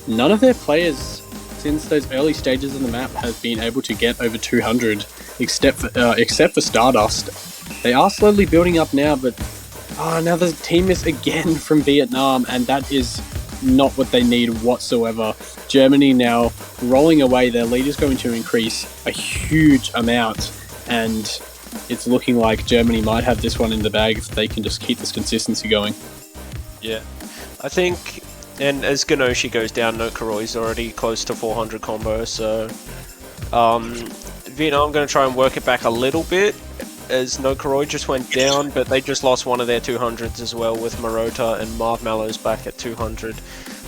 none of their players since those early stages of the map have been able to get over 200, except for Stardust. They are slowly building up now, but now there's a team miss again from Vietnam, and that is not what they need whatsoever. Germany now rolling away. Their lead is going to increase a huge amount, and it's looking like Germany might have this one in the bag if they can just keep this consistency going. Yeah, I think, and as Genoshi goes down, Nokaroi's already close to 400 combo, so Vietnam going to try and work it back a little bit, as Nokaroi just went down, but they just lost one of their 200s as well with Morota, and Marv Mallow's back at 200.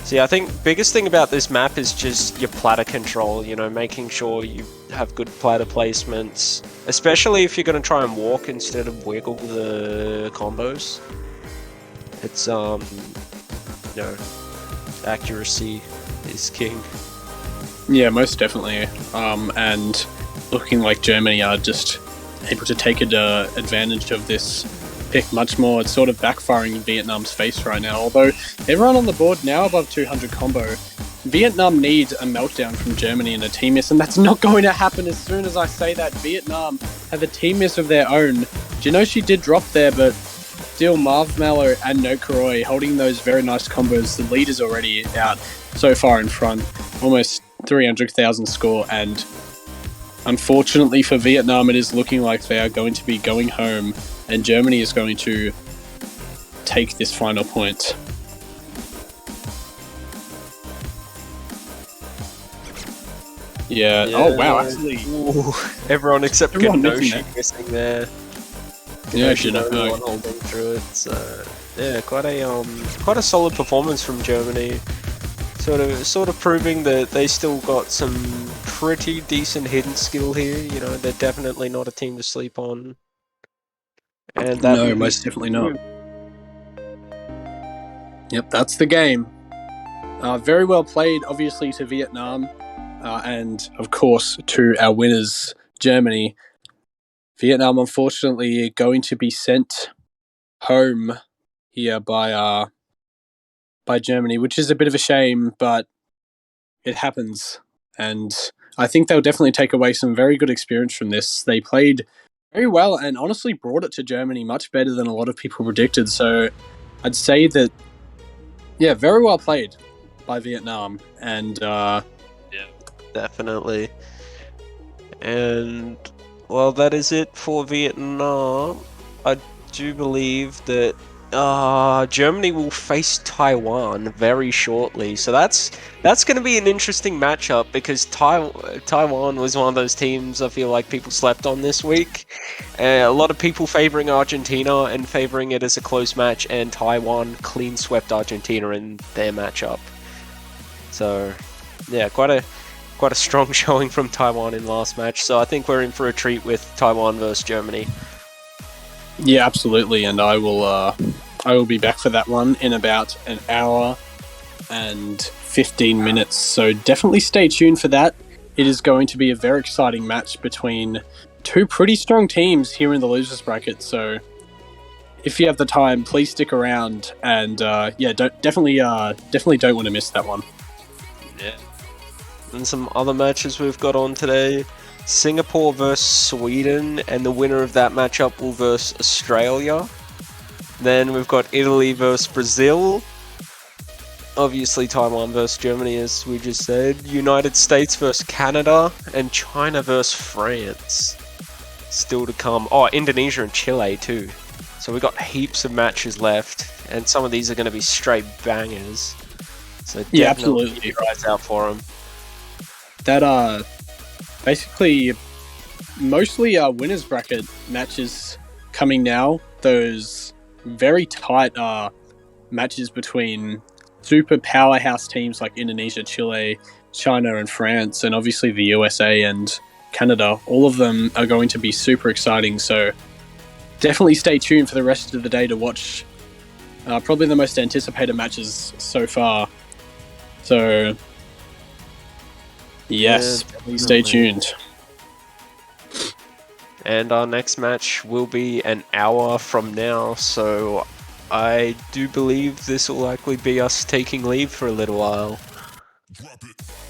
So yeah, I think biggest thing about this map is just your platter control, making sure you have good platter placements, especially if you're going to try and walk instead of wiggle the combos. It's, accuracy is king. Yeah, most definitely. And looking like Germany are just able to take advantage of this pick much more. It's sort of backfiring in Vietnam's face right now. Although everyone on the board now above 200 combo, Vietnam needs a meltdown from Germany and a team miss, and that's not going to happen. As soon as I say that, Vietnam have a team miss of their own. Genoshi did drop there, but still Marv Mallow and Nokaroi holding those very nice combos. The lead is already out so far in front, almost 300,000 score, and unfortunately for Vietnam, it is looking like they are going to be going home, and Germany is going to take this final point. Yeah. Oh wow! Actually, everyone except Genoshi missing there. Yeah, Genoshi holding through it. So yeah, quite a solid performance from Germany. Sort of proving that they still got some pretty decent hidden skill here. They're definitely not a team to sleep on. And that no, most definitely not. Yep, that's the game. Very well played, obviously, to Vietnam, and of course to our winners, Germany. Vietnam, unfortunately, going to be sent home here by Germany, which is a bit of a shame, but it happens. And I think they'll definitely take away some very good experience from this. They played very well and honestly brought it to Germany much better than a lot of people predicted. So I'd say that, yeah, very well played by Vietnam. And yeah, definitely. And well, that is it for Vietnam. I do believe that Germany will face Taiwan very shortly, so that's going to be an interesting matchup, because Taiwan was one of those teams I feel like people slept on this week. A lot of people favoring Argentina and favoring it as a close match, and Taiwan clean swept Argentina in their matchup. So yeah, quite a strong showing from Taiwan in last match. So I think we're in for a treat with Taiwan versus Germany. Yeah, absolutely, and I will be back for that one in about an hour and 15 minutes, so definitely stay tuned for that. It is going to be a very exciting match between two pretty strong teams here in the losers bracket, so if you have the time, please stick around, and definitely don't want to miss that one. Yeah. And some other matches we've got on today. Singapore versus Sweden, and the winner of that matchup will versus Australia. Then we've got Italy versus Brazil. Obviously Taiwan versus Germany, as we just said. United States versus Canada, and China versus France. Still to come. Oh, Indonesia and Chile too. So we got heaps of matches left, and some of these are going to be straight bangers. So definitely Yeah, absolutely. keep your eyes out for them. That basically mostly winners bracket matches coming now. Those very tight matches between super powerhouse teams like Indonesia, Chile, China, and France, and obviously the USA and Canada. All of them are going to be super exciting. So definitely stay tuned for the rest of the day to watch probably the most anticipated matches so far. So yes, Yeah, stay definitely. tuned. And our next match will be an hour from now, so I do believe this will likely be us taking leave for a little while.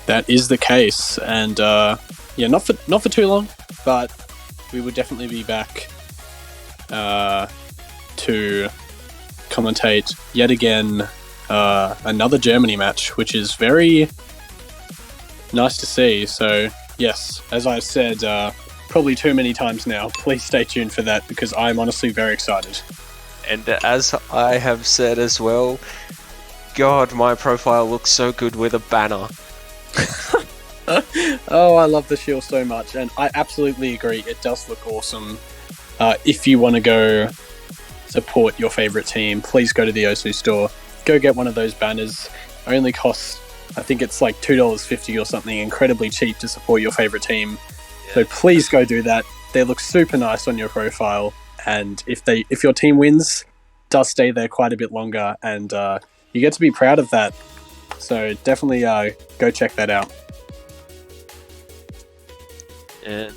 That is the case, and yeah, not for too long, but we will definitely be back to commentate yet again another Germany match, which is very nice to see. So yes, as I've said probably too many times now, please stay tuned for that because I'm honestly very excited. And as I have said as well, God, my profile looks so good with a banner. Oh, I love the shield so much, and I absolutely agree. It does look awesome. If you want to go support your favorite team, please go to the Osu store. Go get one of those banners. Only costs, I think it's like $2.50 or something, incredibly cheap to support your favorite team. So please go do that. They look super nice on your profile, and if your team wins, it does stay there quite a bit longer, and you get to be proud of that. So definitely go check that out. And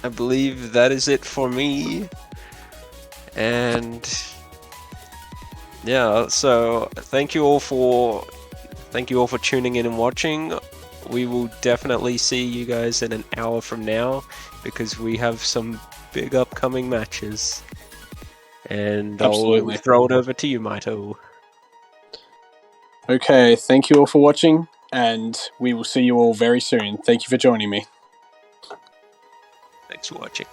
I believe that is it for me. And yeah, so thank you all for tuning in and watching. We will definitely see you guys in an hour from now because we have some big upcoming matches. And Absolutely. I'll throw it over to you, Maito. Okay, thank you all for watching, and we will see you all very soon. Thank you for joining me. Thanks for watching.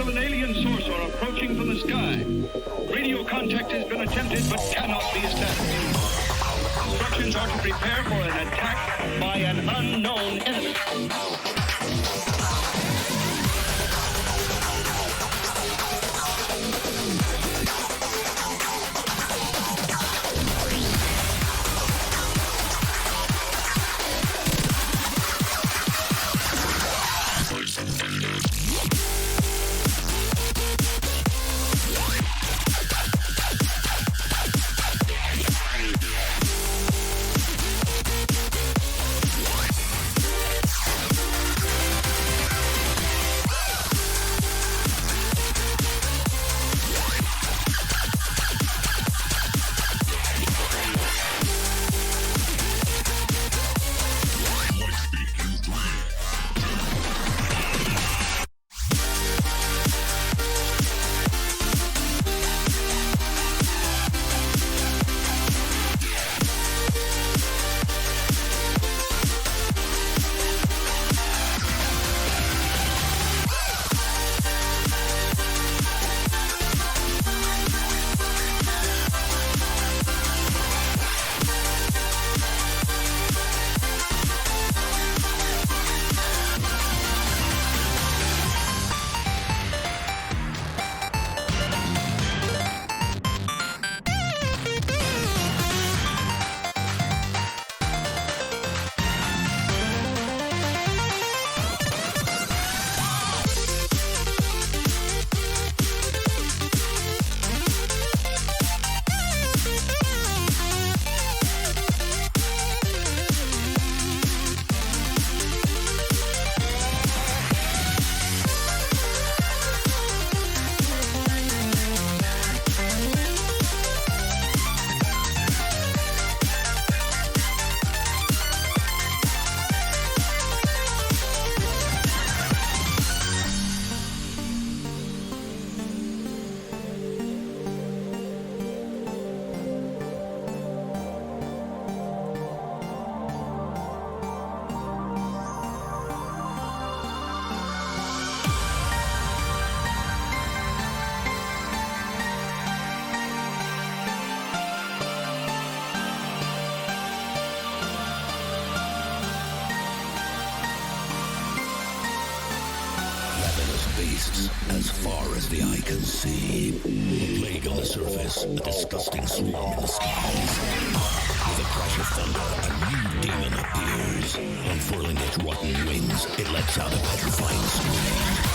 of an alien source are approaching from the sky. Radio contact has been attempted but cannot be established. Instructions are to prepare for an attack by an unknown enemy. beasts as far as the eye can see. A plague on the surface, a disgusting swarm in the skies. With a crash of thunder, a new demon appears. Unfurling its rotten wings, it lets out a petrifying scream.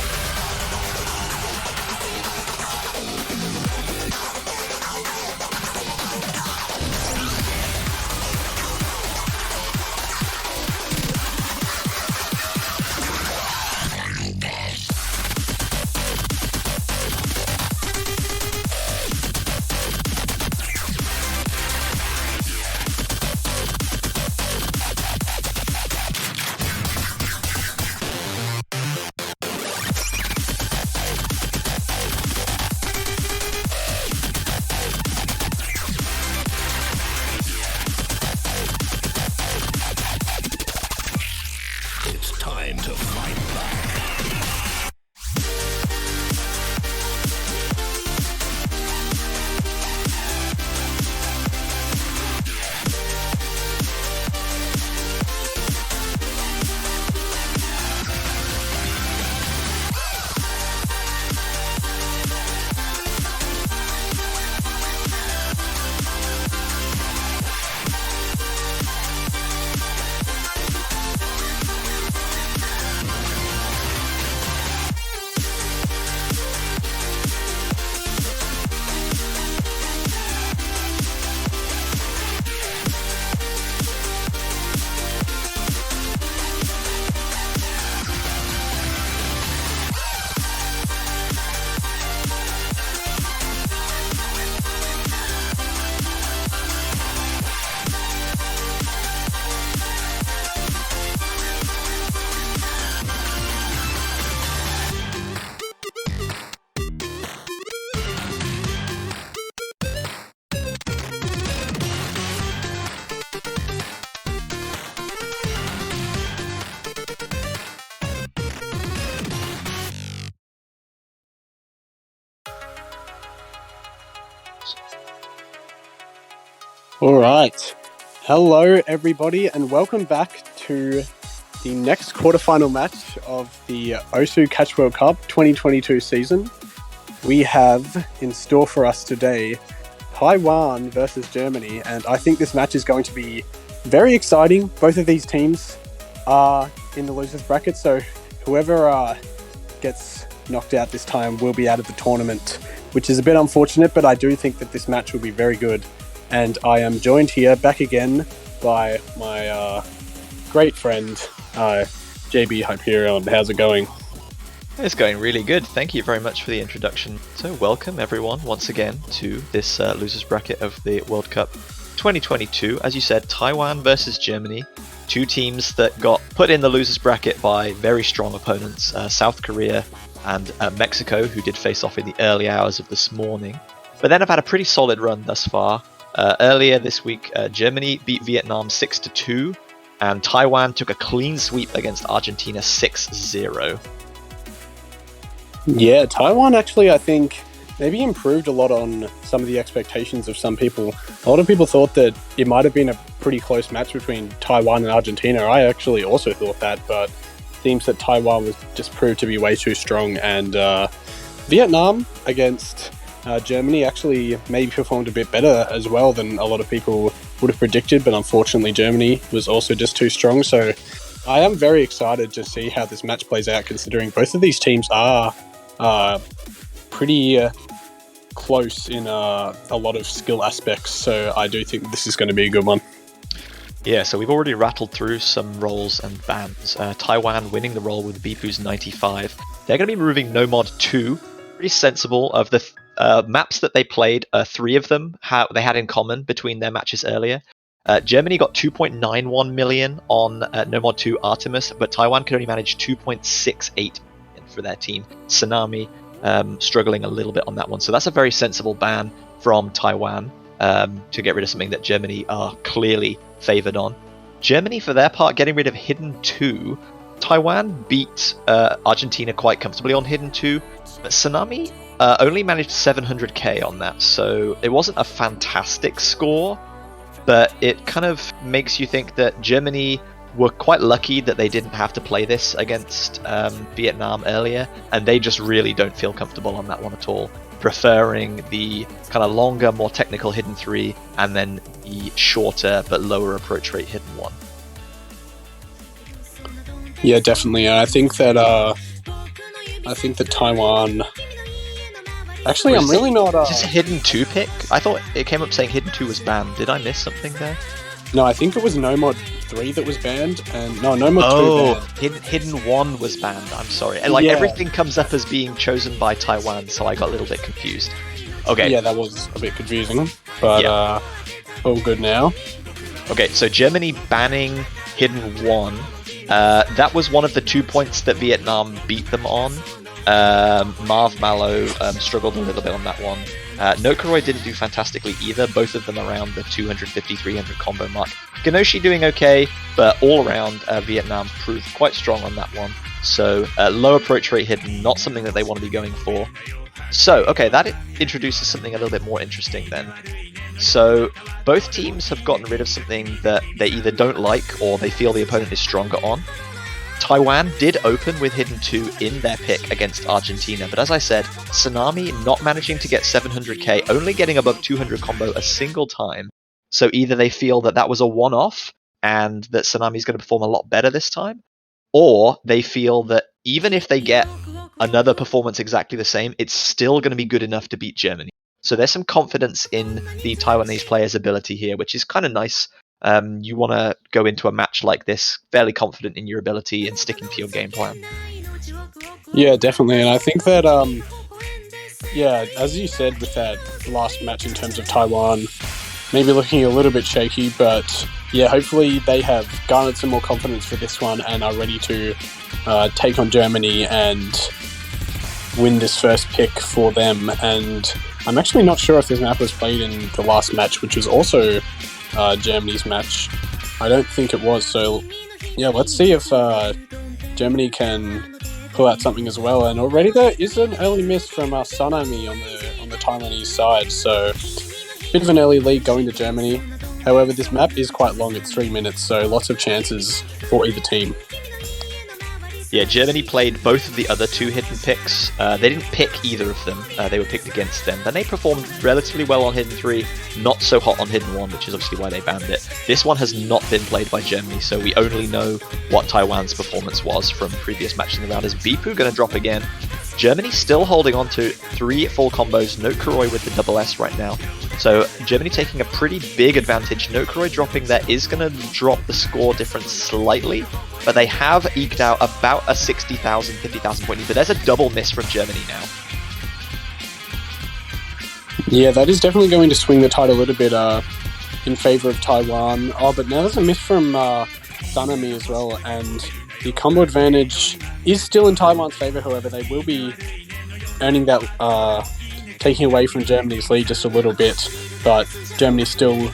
Time to fight back. All right. Hello, everybody, and welcome back to the next quarterfinal match of the Osu Catch World Cup 2022 season. We have in store for us today Taiwan versus Germany, and I think this match is going to be very exciting. Both of these teams are in the losers bracket, so whoever gets knocked out this time will be out of the tournament, which is a bit unfortunate, but I do think that this match will be very good. And I am joined here back again by my great friend, JB Hyperion. How's it going? It's going really good. Thank you very much for the introduction. So welcome everyone once again to this losers bracket of the World Cup 2022. As you said, Taiwan versus Germany. Two teams that got put in the losers bracket by very strong opponents, South Korea and Mexico, who did face off in the early hours of this morning. But then have had a pretty solid run thus far. Earlier this week, Germany beat Vietnam 6-2, and Taiwan took a clean sweep against Argentina 6-0. Yeah, Taiwan actually, I think, maybe improved a lot on some of the expectations of some people. A lot of people thought that it might have been a pretty close match between Taiwan and Argentina. I actually also thought that, but it seems that Taiwan was just proved to be way too strong, and Vietnam against Germany actually maybe performed a bit better as well than a lot of people would have predicted, but unfortunately Germany was also just too strong. So I am very excited to see how this match plays out, considering both of these teams are pretty close in a lot of skill aspects. So I do think this is going to be a good one. Yeah, so we've already rattled through some roles and bans. Taiwan winning the role with Bifu's 95. They're going to be moving No Mod 2. Pretty sensible. Of the maps that they played, three of them they had in common between their matches earlier. Germany got 2.91 million on No Mod 2 Artemis, but Taiwan could only manage 2.68 million for their team. Tsunami struggling a little bit on that one. So that's a very sensible ban from Taiwan to get rid of something that Germany are clearly favoured on. Germany, for their part, getting rid of Hidden 2. Taiwan beat Argentina quite comfortably on Hidden 2, but Tsunami only managed 700k on that, so it wasn't a fantastic score, but it kind of makes you think that Germany were quite lucky that they didn't have to play this against Vietnam earlier, and they just really don't feel comfortable on that one at all, preferring the kind of longer, more technical Hidden 3 and then the shorter but lower approach rate Hidden 1. Yeah, definitely. I think that Taiwan. Actually, I'm really not. Is this a Hidden 2 pick? I thought it came up saying Hidden 2 was banned. Did I miss something there? No, I think it was No Mod 3 that was banned, and No Mod 2 banned. Hidden 1 was banned. I'm sorry. Like, everything comes up as being chosen by Taiwan, so I got a little bit confused. Okay. Yeah, that was a bit confusing, but all good now. Okay, so Germany banning Hidden 1. That was one of the 2 points that Vietnam beat them on. Marv Mallow struggled a little bit on that one. Nokoroi didn't do fantastically either, both of them around the 250-300 combo mark. Ganoshi doing okay, but all around Vietnam proved quite strong on that one. So low approach rate Hidden, not something that they want to be going for. So, okay, that introduces something a little bit more interesting then. So both teams have gotten rid of something that they either don't like or they feel the opponent is stronger on. Taiwan did open with Hidden 2 in their pick against Argentina, but as I said, Tsunami not managing to get 700k, only getting above 200 combo a single time. So either they feel that that was a one-off and that Tsunami is going to perform a lot better this time, or they feel that even if they get another performance exactly the same, it's still going to be good enough to beat Germany. So there's some confidence in the Taiwanese players' ability here, which is kind of nice. You want to go into a match like this fairly confident in your ability and sticking to your game plan. Yeah, definitely. And I think that, as you said with that last match in terms of Taiwan, maybe looking a little bit shaky, but yeah, hopefully they have garnered some more confidence for this one and are ready to take on Germany and win this first pick for them. And I'm actually not sure if this map was played in the last match, which was also Germany's match. I don't think it was. So yeah, let's see if Germany can pull out something as well. And already there is an early miss from Tsunami on the Taiwanese side. So bit of an early lead going to Germany. However, this map is quite long, it's 3 minutes, so lots of chances for either team. Yeah, Germany played both of the other 2 hidden picks. They didn't pick either of them. They were picked against them. Then they performed relatively well on Hidden 3, not so hot on Hidden 1, which is obviously why they banned it. This one has not been played by Germany, so we only know what Taiwan's performance was from previous matches in the round. Is Bipu going to drop again? Germany still holding on to 3 full combos. No Kuroi with the double S right now. So Germany taking a pretty big advantage. No Kuroi dropping there is going to drop the score difference slightly, but they have eked out about a 60,000, 50,000 point lead. But there's a double miss from Germany now. Yeah, that is definitely going to swing the tide a little bit in favour of Taiwan. Oh, but now there's a miss from Sanami as well, and the combo advantage is still in Taiwan's favour. However, they will be earning that, taking away from Germany's lead just a little bit, but Germany still...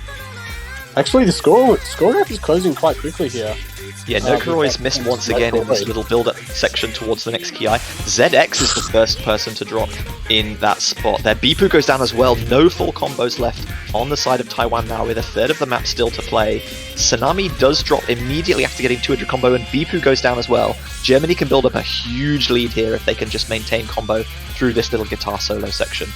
Actually, the score gap is closing quite quickly here. Yeah, no Kuroi's missed once again in this little build-up section towards the next Ki. ZX is the first person to drop in that spot there. Bipu goes down as well. No full combos left on the side of Taiwan now, with a third of the map still to play. Sanami does drop immediately after getting 200 combo, and Bipu goes down as well. Germany can build up a huge lead here if they can just maintain combo through this little guitar solo section.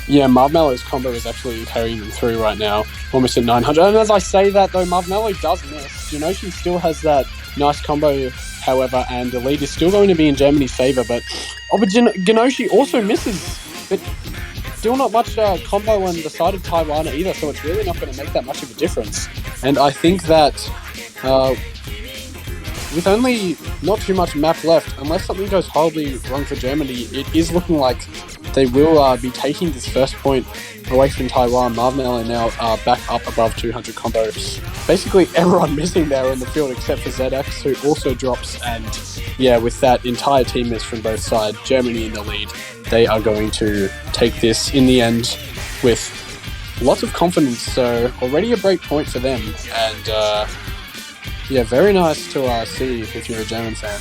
Yeah, Marvmello's combo is actually carrying them through right now, almost at 900. And as I say that, though, Marvmello does miss. Genoshi still has that nice combo, however, and the lead is still going to be in Germany's favour. But Genoshi also misses, but still not much combo on the side of Taiwan either, so it's really not going to make that much of a difference. And I think that with only not too much map left, unless something goes horribly wrong for Germany, it is looking like they will be taking this first point away from Taiwan. Marvmello now back up above 200 combos. Basically everyone missing there in the field except for ZX, who also drops, and yeah, with that entire team miss from both sides, Germany in the lead. They are going to take this in the end with lots of confidence, so already a break point for them, and yeah, very nice to see if you're a German fan.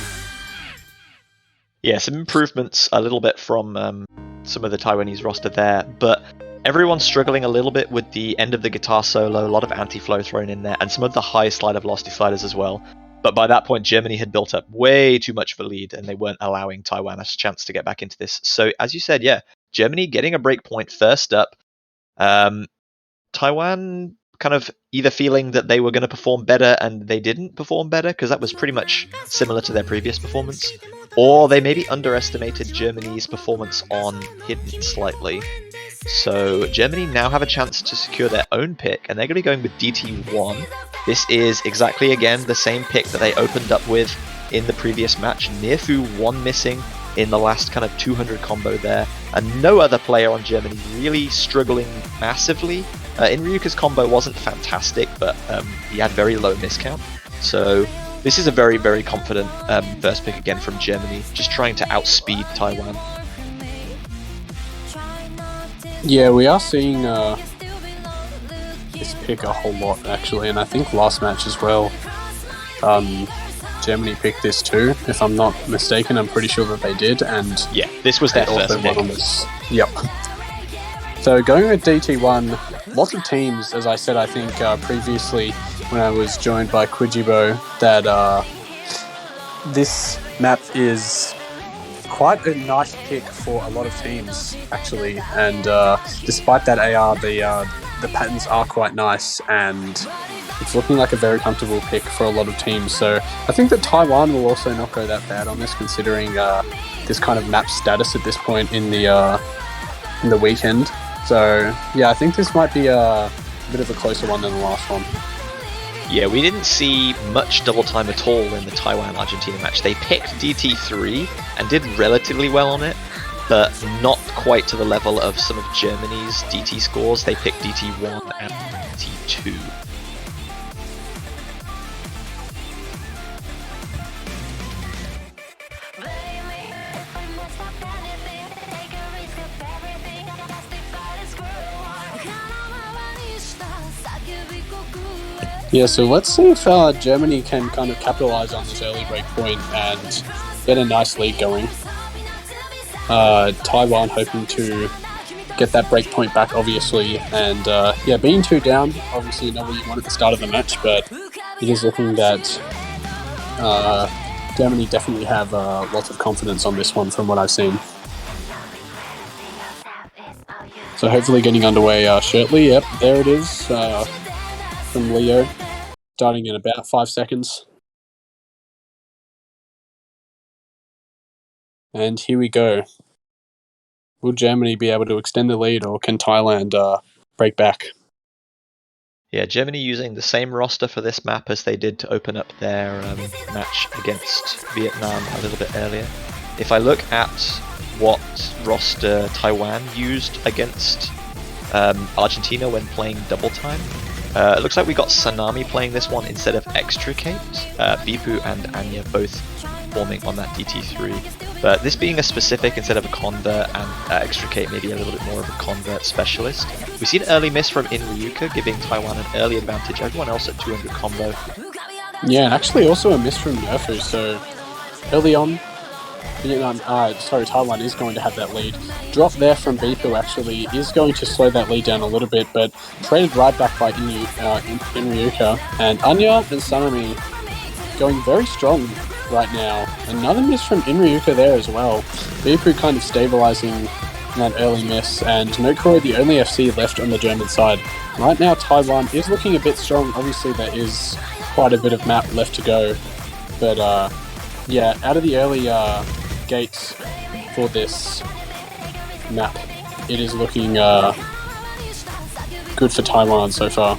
Yeah, some improvements a little bit from some of the Taiwanese roster there, but everyone's struggling a little bit with the end of the guitar solo, a lot of anti-flow thrown in there, and some of the high slide velocity sliders as well. But by that point, Germany had built up way too much of a lead, and they weren't allowing Taiwan a chance to get back into this. So, as you said, yeah, Germany getting a break point first up. Taiwan kind of either feeling that they were going to perform better and they didn't perform better, because that was pretty much similar to their previous performance, or they maybe underestimated Germany's performance on Hidden slightly. So Germany now have a chance to secure their own pick, and they're going to be going with DT1. This is exactly, again, the same pick that they opened up with in the previous match. Nearfu 1 missing in the last kind of 200 combo there, and no other player on Germany really struggling massively. Ryuka's combo wasn't fantastic, but he had very low miscount. So this is a very, very confident first pick again from Germany, just trying to outspeed Taiwan. Yeah, we are seeing this pick a whole lot, actually, and I think last match as well, Germany picked this too, if I'm not mistaken. I'm pretty sure that they did, and yeah, this was their first pick. Yep. So going with DT1, lots of teams, as I said, I think previously when I was joined by Quijibo, that this map is quite a nice pick for a lot of teams, actually. And despite that AR, the patterns are quite nice, and it's looking like a very comfortable pick for a lot of teams. So I think that Taiwan will also not go that bad on this, considering this kind of map status at this point in the weekend. So yeah, I think this might be a bit of a closer one than the last one. Yeah, we didn't see much double time at all in the Taiwan-Argentina match. They picked DT3 and did relatively well on it, but not quite to the level of some of Germany's DT scores. They picked DT1 and DT2. Yeah, so let's see if Germany can kind of capitalize on this early break point and get a nice lead going. Taiwan hoping to get that break point back, obviously. And being 2 down, obviously not what you want at the start of the match, but it is looking that Germany definitely have lots of confidence on this one from what I've seen. So hopefully getting underway shortly. Yep, there it is from Leo, starting in about 5 seconds. And here we go. Will Germany be able to extend the lead, or can Thailand break back? Yeah, Germany using the same roster for this map as they did to open up their match against Vietnam a little bit earlier. If I look at what roster Taiwan used against Argentina when playing double time, it looks like we got Sanami playing this one instead of Extricate. Bipu and Anya both forming on that DT3. But this being a specific instead of a convert, and Extricate maybe a little bit more of a convert specialist. We see an early miss from Inryuka, giving Taiwan an early advantage. Everyone else at 200 combo. Yeah, and actually also a miss from Nerfu. So early on, Taiwan is going to have that lead. Drop there from Bipu actually is going to slow that lead down a little bit, but traded right back by Inryuka. And Anya and Sanami going very strong right now. Another miss from Inryuka there as well. Bipu kind of stabilizing that early miss, and Nokuroi the only FC left on the German side. Right now Taiwan is looking a bit strong. Obviously there is quite a bit of map left to go, but out of the early gates for this map, it is looking good for Taiwan so far.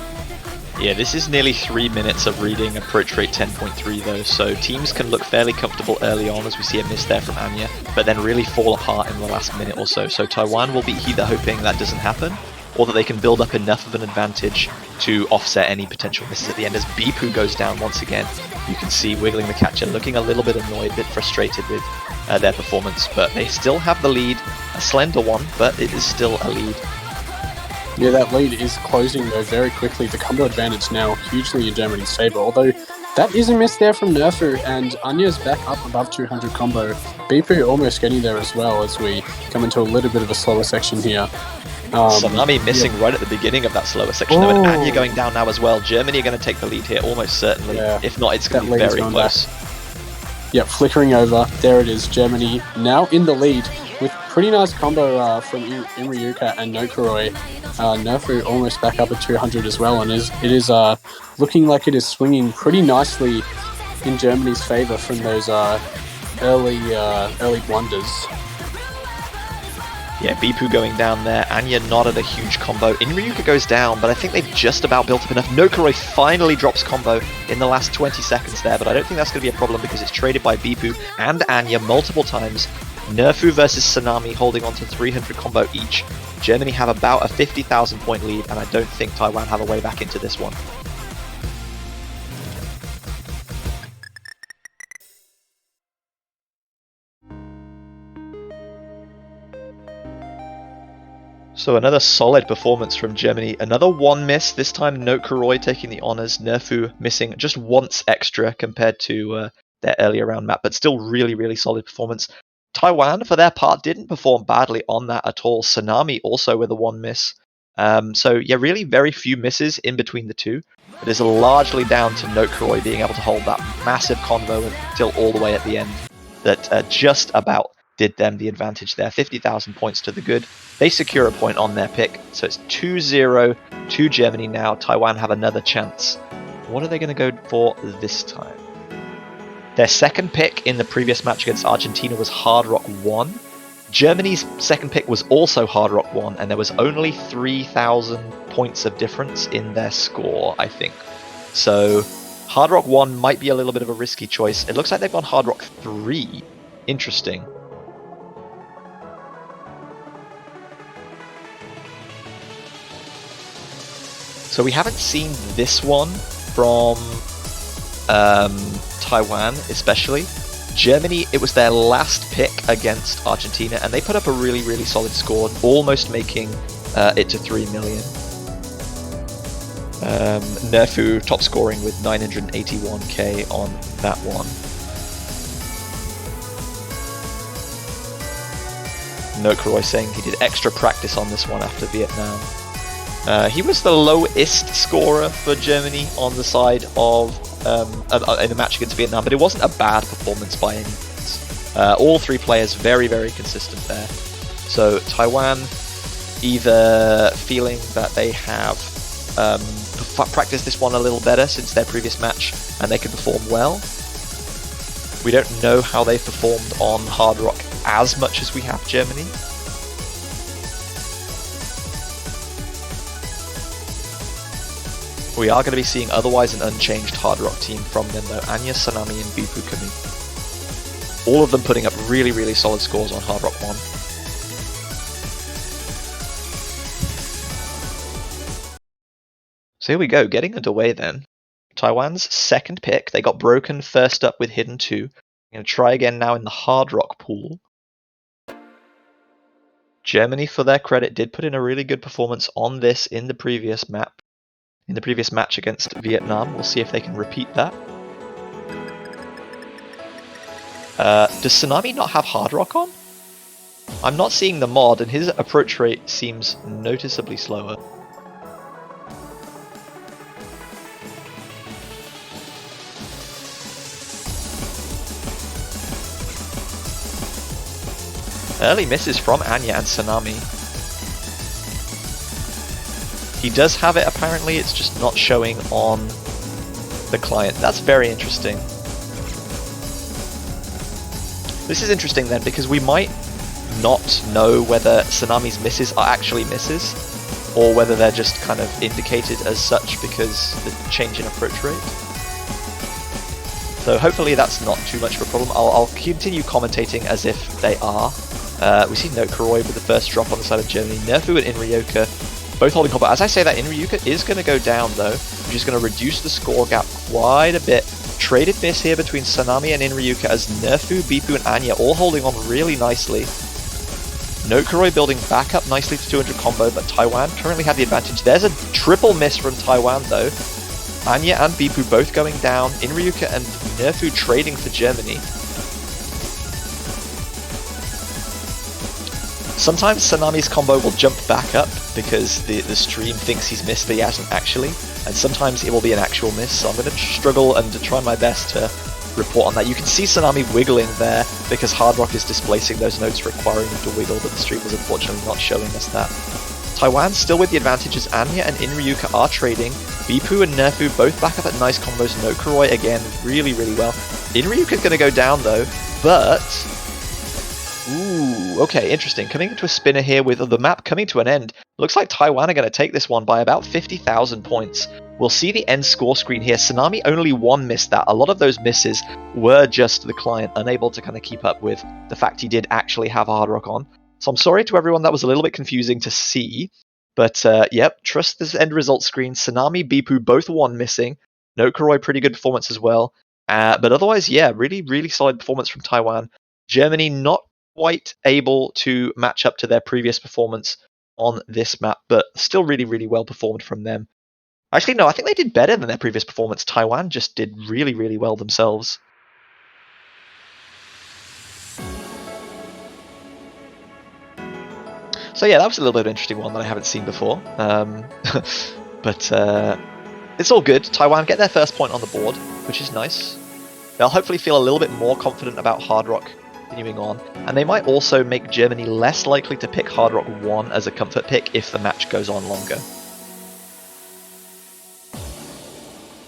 Yeah, this is nearly 3 minutes of reading approach rate 10.3 though, so teams can look fairly comfortable early on as we see a miss there from Anya, but then really fall apart in the last minute or so. So Taiwan will be either hoping that doesn't happen, or that they can build up enough of an advantage to offset any potential misses at the end. As Bipu goes down once again, you can see wiggling the catcher, looking a little bit annoyed, a bit frustrated with their performance, but they still have the lead, a slender one, but it is still a lead. Yeah, that lead is closing though very quickly. The combo advantage now hugely in Germany's favour, although that is a miss there from Nerfu, and Anya's back up above 200 combo. Bipu almost getting there as well as we come into a little bit of a slower section here. Sanami missing right at the beginning of that slower section though, and Anya going down now as well. Germany are going to take the lead here, almost certainly. Yeah, if not, it's going to be very close. Yep, flickering over. There it is, Germany now in the lead with pretty nice combo from Inryuka and Nokuroi. Nerfu almost back up at 200 as well, and it is looking like it is swinging pretty nicely in Germany's favour from those early blunders. Yeah, Bipu going down there. Anya not at a huge combo. Inryuka goes down, but I think they've just about built up enough. Nokuroi finally drops combo in the last 20 seconds there, but I don't think that's going to be a problem because it's traded by Bipu and Anya multiple times. Nerfu versus Sanami holding on to 300 combo each. Germany have about a 50,000 point lead, and I don't think Taiwan have a way back into this one. So another solid performance from Germany. Another one miss, this time Nokuroi taking the honours. Nerfu missing just once extra compared to their earlier round map, but still really, really solid performance. Taiwan, for their part, didn't perform badly on that at all. Sanami also with a one miss. So yeah, really very few misses in between the two. It is largely down to Nokuroi being able to hold that massive convo until all the way at the end that just about did them the advantage there. 50,000 points to the good. They secure a point on their pick, so it's 2-0 to Germany now. Taiwan have another chance. What are they going to go for this time? Their second pick in the previous match against Argentina was Hard Rock 1. Germany's second pick was also Hard Rock 1, and there was only 3,000 points of difference in their score, I think. So Hard Rock 1 might be a little bit of a risky choice. It looks like they've gone Hard Rock 3. Interesting. So we haven't seen this one from Taiwan, especially. Germany, it was their last pick against Argentina, and they put up a really, really solid score, almost making it to 3 million. Nerfu top scoring with 981k on that one. Nokeroy saying he did extra practice on this one after Vietnam. He was the lowest scorer for Germany on the side of in the match against Vietnam, but it wasn't a bad performance by any means. All three players very, very consistent there. So Taiwan either feeling that they have practiced this one a little better since their previous match and they can perform well. We don't know how they've performed on Hard Rock as much as we have Germany. We are going to be seeing otherwise an unchanged Hard Rock team from them though. Anya, Sanami and Bipu Kami. All of them putting up really, really solid scores on Hard Rock 1. So here we go, getting underway then. Taiwan's second pick. They got broken first up with Hidden 2. I'm going to try again now in the Hard Rock pool. Germany, for their credit, did put in a really good performance on this in the previous map. In the previous match against Vietnam. We'll see if they can repeat that. Does Tsunami not have Hard Rock on? I'm not seeing the mod, and his approach rate seems noticeably slower. Early misses from Anya and Tsunami. He does have it apparently, it's just not showing on the client. That's very interesting. This is interesting then, because we might not know whether Tsunami's misses are actually misses, or whether they're just kind of indicated as such because the change in approach rate. So hopefully that's not too much of a problem. I'll continue commentating as if they are. We see Nokeroy with the first drop on the side of Germany. Nerfu and Inryuka both holding combat. As I say that, Inryuka is going to go down though, which is going to reduce the score gap quite a bit. Traded miss here between Sanami and Inryuka as Nerfu, Bipu and Anya all holding on really nicely. Nokeroy building back up nicely to 200 combo, but Taiwan currently have the advantage. There's a triple miss from Taiwan though. Anya and Bipu both going down. Inryuka and Nerfu trading for Germany. Sometimes Sanami's combo will jump back up because the stream thinks he's missed but he hasn't actually, and sometimes it will be an actual miss, so I'm going to struggle and to try my best to report on that. You can see Sanami wiggling there because Hard Rock is displacing those notes requiring him to wiggle, but the stream was unfortunately not showing us that. Taiwan still with the advantages. Anya and Inryuka are trading. Bipu and Nerfu both back up at nice combos. Nokeroy again really, really well. Inryuka's going to go down though, but... Ooh, okay, interesting. Coming into a spinner here with the map coming to an end. Looks like Taiwan are going to take this one by about 50,000 points. We'll see the end score screen here. Tsunami only one missed that. A lot of those misses were just the client unable to kind of keep up with the fact he did actually have Hard Rock on. So I'm sorry to everyone, that was a little bit confusing to see. But yep, trust this end result screen. Tsunami, Bipu, both one missing. Nokeroy, pretty good performance as well. But otherwise, yeah, really, really solid performance from Taiwan. Germany not quite able to match up to their previous performance on this map, but still really, really well performed from them. Actually, no, I think they did better than their previous performance. Taiwan just did really, really well themselves. So yeah, that was a little bit of an interesting one that I haven't seen before. But it's all good. Taiwan get their first point on the board, which is nice. They'll hopefully feel a little bit more confident about Hard Rock continuing on, and they might also make Germany less likely to pick Hard Rock 1 as a comfort pick if the match goes on longer.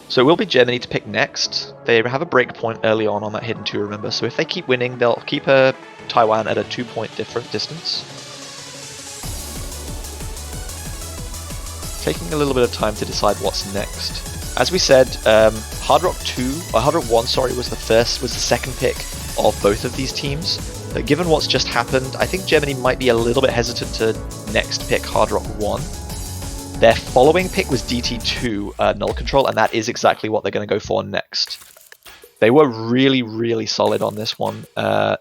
So it will be Germany to pick next. They have a break point early on that Hidden 2, remember, so if they keep winning, they'll keep Taiwan at a 2-point different distance. Taking a little bit of time to decide what's next. As we said, Hard Rock 1, sorry, was the second pick of both of these teams. But given what's just happened, I think Germany might be a little bit hesitant to next pick Hard Rock 1. Their following pick was DT2 Null Control, and that is exactly what they're going to go for next. They were really, really solid on this one. Yeah,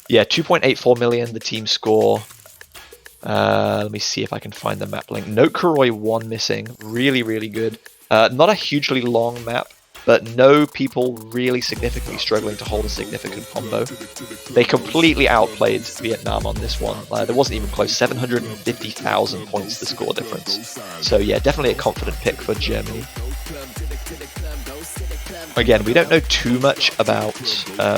2.84 million, the team score. Let me see if I can find the map link. Nokeroy 1 missing. Really, really good. Not a hugely long map, but no people really significantly struggling to hold a significant combo. They completely outplayed Vietnam on this one. There wasn't even close, 750,000 points the score difference. So yeah, definitely a confident pick for Germany. Again, we don't know too much about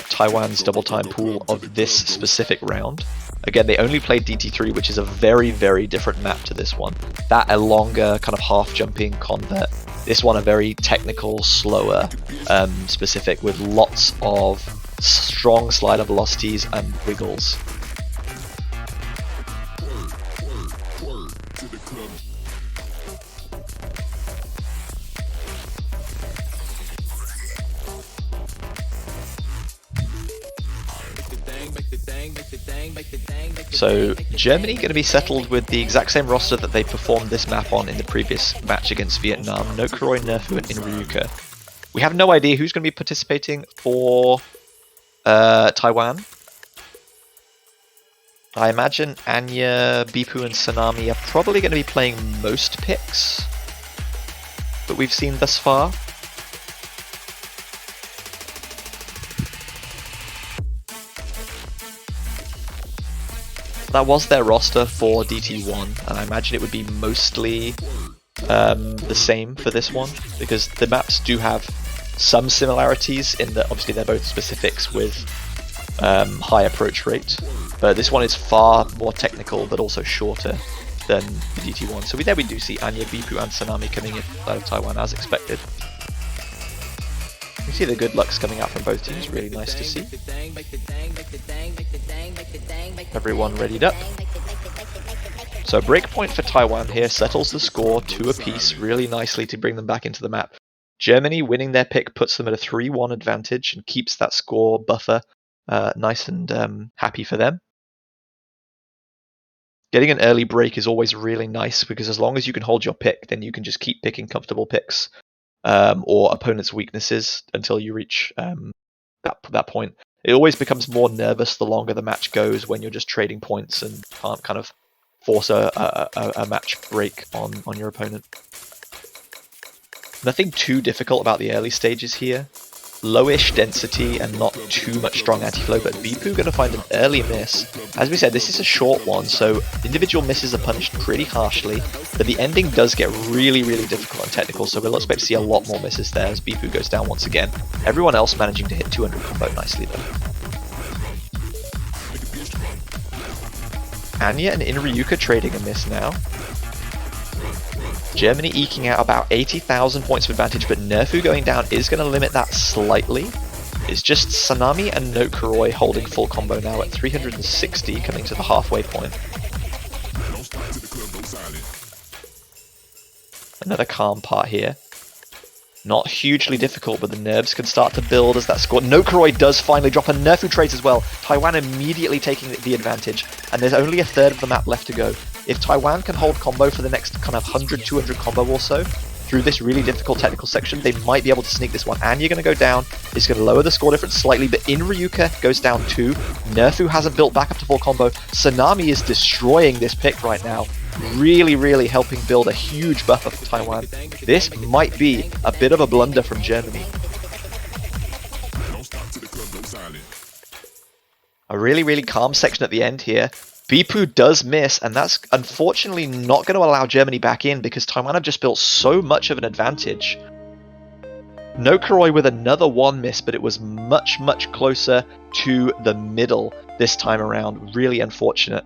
Taiwan's double time pool of this specific round. Again, they only played DT3, which is a very, very different map to this one. That a longer kind of half-jumping convert. This one a very technical, slower, specific with lots of strong slider velocities and wiggles. So Germany going to be settled with the exact same roster that they performed this map on in the previous match against Vietnam. No Kuroi, Nerfu, and Inryuka. We have no idea who's going to be participating for Taiwan. I imagine Anya, Bipu, and Sanami are probably going to be playing most picks that we've seen thus far. That was their roster for DT1, and I imagine it would be mostly the same for this one, because the maps do have some similarities in that obviously they're both specifics with high approach rate, but this one is far more technical but also shorter than the DT1. So there we do see Anya, Bipu, and Sanami coming in out of Taiwan as expected. You see the good lucks coming out from both teams, really nice to see. Everyone readied up. So breakpoint for Taiwan here settles the score to a piece really nicely to bring them back into the map. Germany winning their pick puts them at a 3-1 advantage and keeps that score buffer nice and happy for them. Getting an early break is always really nice because as long as you can hold your pick, then you can just keep picking comfortable picks or opponents' weaknesses until you reach that point. It always becomes more nervous the longer the match goes when you're just trading points and can't kind of force a match break on your opponent. Nothing too difficult about the early stages here. Lowish density and not too much strong anti-flow, but Bipu going to find an early miss. As we said, this is a short one, so individual misses are punished pretty harshly, but the ending does get really, really difficult and technical, so we'll expect to see a lot more misses there as Bipu goes down once again. Everyone else managing to hit 200 combo nicely though. Anya and Inryuka trading a miss now. Germany eking out about 80,000 points of advantage, but Nerfu going down is going to limit that slightly. It's just Sanami and No Kuroi holding full combo now at 360, coming to the halfway point. Another calm part here. Not hugely difficult, but the nerves can start to build as that score. No Kuroi does finally drop, and Nerfu trades as well. Taiwan immediately taking the advantage, and there's only a third of the map left to go. If Taiwan can hold combo for the next kind of 100, 200 combo or so, through this really difficult technical section, they might be able to sneak this one. And you're going to go down. It's going to lower the score difference slightly, but Inryuka goes down too. Nerfu hasn't built back up to full combo. Sanami is destroying this pick right now. Really, really helping build a huge buffer for Taiwan. This might be a bit of a blunder from Germany. A really, really calm section at the end here. Bipu does miss, and that's unfortunately not going to allow Germany back in because Taiwan have just built so much of an advantage. No Kuroi with another one miss, but it was much, much closer to the middle this time around. Really unfortunate.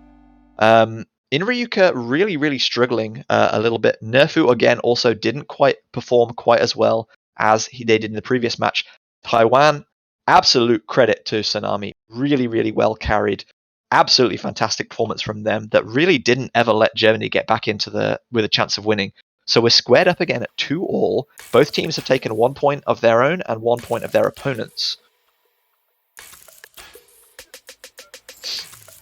Inryuka really, really struggling a little bit. Nerfu, again, also didn't quite perform quite as well as they did in the previous match. Taiwan, absolute credit to Sanami. Really, really well carried. Absolutely fantastic performance from them that really didn't ever let Germany get back into with a chance of winning. So we're squared up again at 2-all. Both teams have taken 1 point of their own and 1 point of their opponents.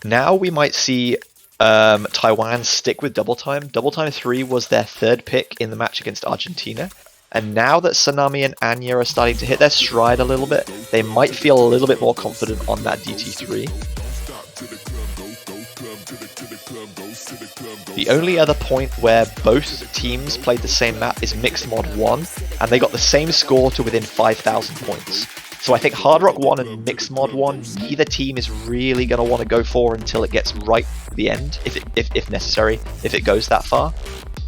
Now we might see Taiwan stick with Double Time. Double Time 3 was their third pick in the match against Argentina. And now that Sanami and Anya are starting to hit their stride a little bit, they might feel a little bit more confident on that DT3. The only other point where both teams played the same map is Mixed Mod 1, and they got the same score to within 5,000 points. So I think Hard Rock 1 and Mixed Mod 1, neither team is really going to want to go for until it gets right to the end, if necessary, if it goes that far.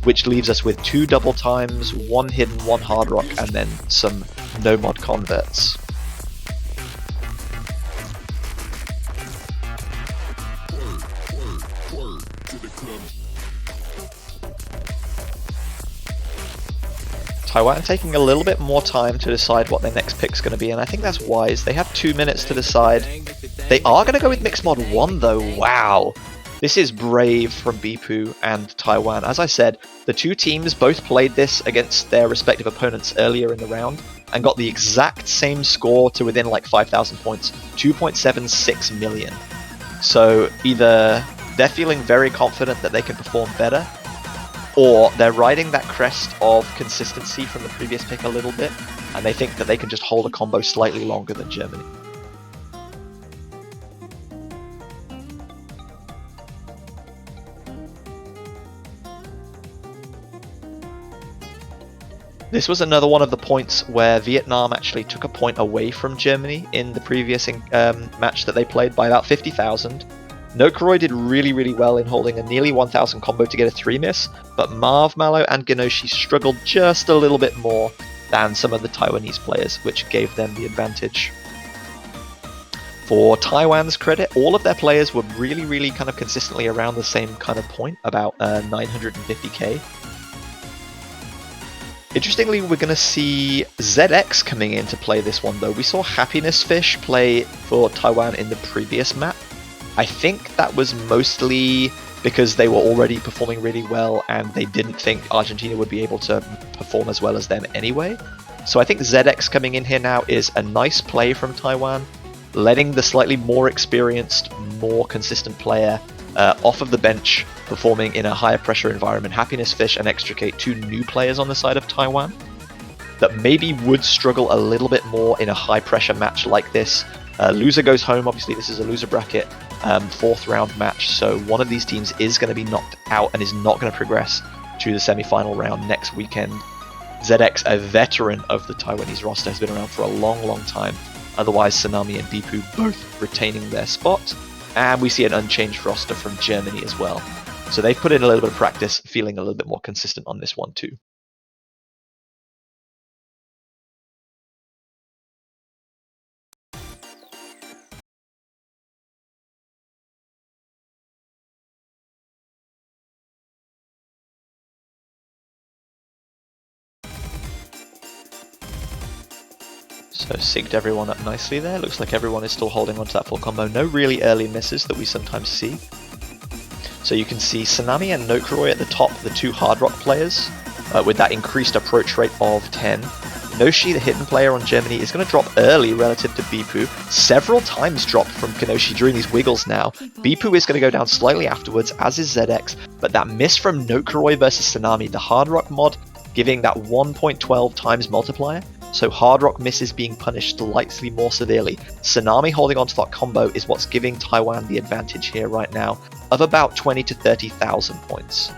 Which leaves us with 2 double times, 1 hidden, 1 Hard Rock, and then some no mod converts. Taiwan taking a little bit more time to decide what their next pick's going to be, and I think that's wise. They have 2 minutes to decide. They are going to go with Mixed Mod 1 though, wow! This is brave from Bipu and Taiwan. As I said, the two teams both played this against their respective opponents earlier in the round, and got the exact same score to within like 5,000 points, 2.76 million. So either they're feeling very confident that they can perform better, or they're riding that crest of consistency from the previous pick a little bit, and they think that they can just hold a combo slightly longer than Germany. This was another one of the points where Vietnam actually took a point away from Germany in the previous match that they played by about 50,000. Nokoroi did really well in holding a nearly 1,000 combo to get a 3 miss, but Marvmallow and Genoshi struggled just a little bit more than some of the Taiwanese players, which gave them the advantage. For Taiwan's credit, all of their players were really kind of consistently around the same kind of point, about 950k. Interestingly, we're going to see ZX coming in to play this one though. We saw Happiness Fish play for Taiwan in the previous map. I think that was mostly because they were already performing really well and they didn't think Argentina would be able to perform as well as them anyway. So I think ZX coming in here now is a nice play from Taiwan, letting the slightly more experienced, more consistent player off of the bench, performing in a higher pressure environment. Happiness Fish and Extricate, 2 new players on the side of Taiwan that maybe would struggle a little bit more in a high pressure match like this. Loser goes home. Obviously this is a loser bracket, 4th round match, so one of these teams is going to be knocked out and is not going to progress to the semi-final round next weekend. ZX, a veteran of the Taiwanese roster, has been around for a long time. Otherwise, Tsunami and Bipu both retaining their spot, and we see an unchanged roster from Germany as well. So they've put in a little bit of practice, feeling a little bit more consistent on this one too. So synced everyone up nicely there. Looks like everyone is still holding on to that full combo. No really early misses that we sometimes see. So you can see Tsunami and Nokoroi at the top, the 2 Hard Rock players, with that increased approach rate of 10. Noshi, the hidden player on Germany, is going to drop early relative to Bipu. Several times dropped from Kenoshi during these wiggles now. Bipu is going to go down slightly afterwards, as is ZX, but that miss from Nokoroi versus Tsunami, the Hard Rock mod, giving that 1.12 times multiplier. So Hard Rock misses being punished slightly more severely. Tsunami holding onto that combo is what's giving Taiwan the advantage here right now, of about 20 to 30,000 points.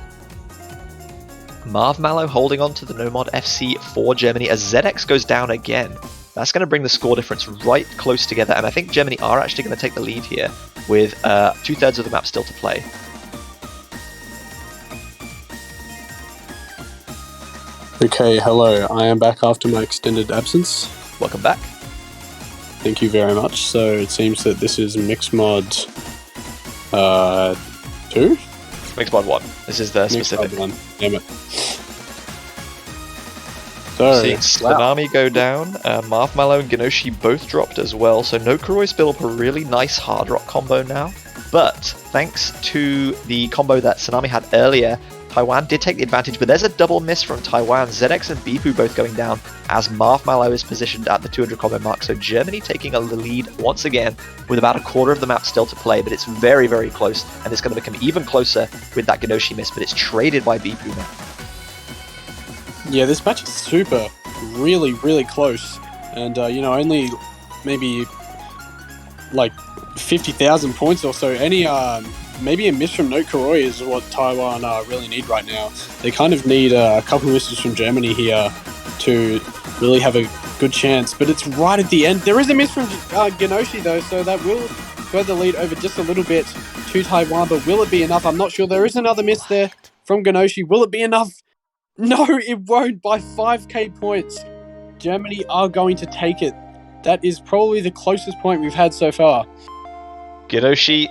Marvmallow holding on to the Nomod FC for Germany as ZX goes down again. That's going to bring the score difference right close together, and I think Germany are actually going to take the lead here with 2/3 of the map still to play. Okay, hello. I am back after my extended absence. Welcome back. Thank you very much. So it seems that this is Mixed Mod 2? Mixed Mod 1. This is the specific. Mixed Mod 1. Damn it. So, seeing Tsunami go down, Marvmallow and Genoshi both dropped as well, so Nokoroi's built up a really nice Hard Rock combo now. But thanks to the combo that Tsunami had earlier, Taiwan did take the advantage, but there's a double miss from Taiwan. ZX and Bipu both going down as Marvmallow is positioned at the 200 combo mark. So Germany taking a lead once again with about 1/4 of the map still to play, but it's very close, and it's going to become even closer with that Genoshi miss, but it's traded by Bipu now. Yeah, this match is super, really close, and only maybe like 50,000 points or so. maybe a miss from No Kuroi is what Taiwan really need right now. They kind of need a couple of misses from Germany here to really have a good chance. But it's right at the end. There is a miss from Genoshi, though, so that will further lead over just a little bit to Taiwan. But will it be enough? I'm not sure. There is another miss there from Genoshi. Will it be enough? No, it won't. By 5k points, Germany are going to take it. That is probably the closest point we've had so far. Genoshi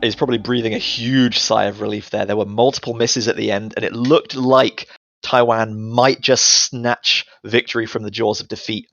is probably breathing a huge sigh of relief there. There were multiple misses at the end, and it looked like Taiwan might just snatch victory from the jaws of defeat.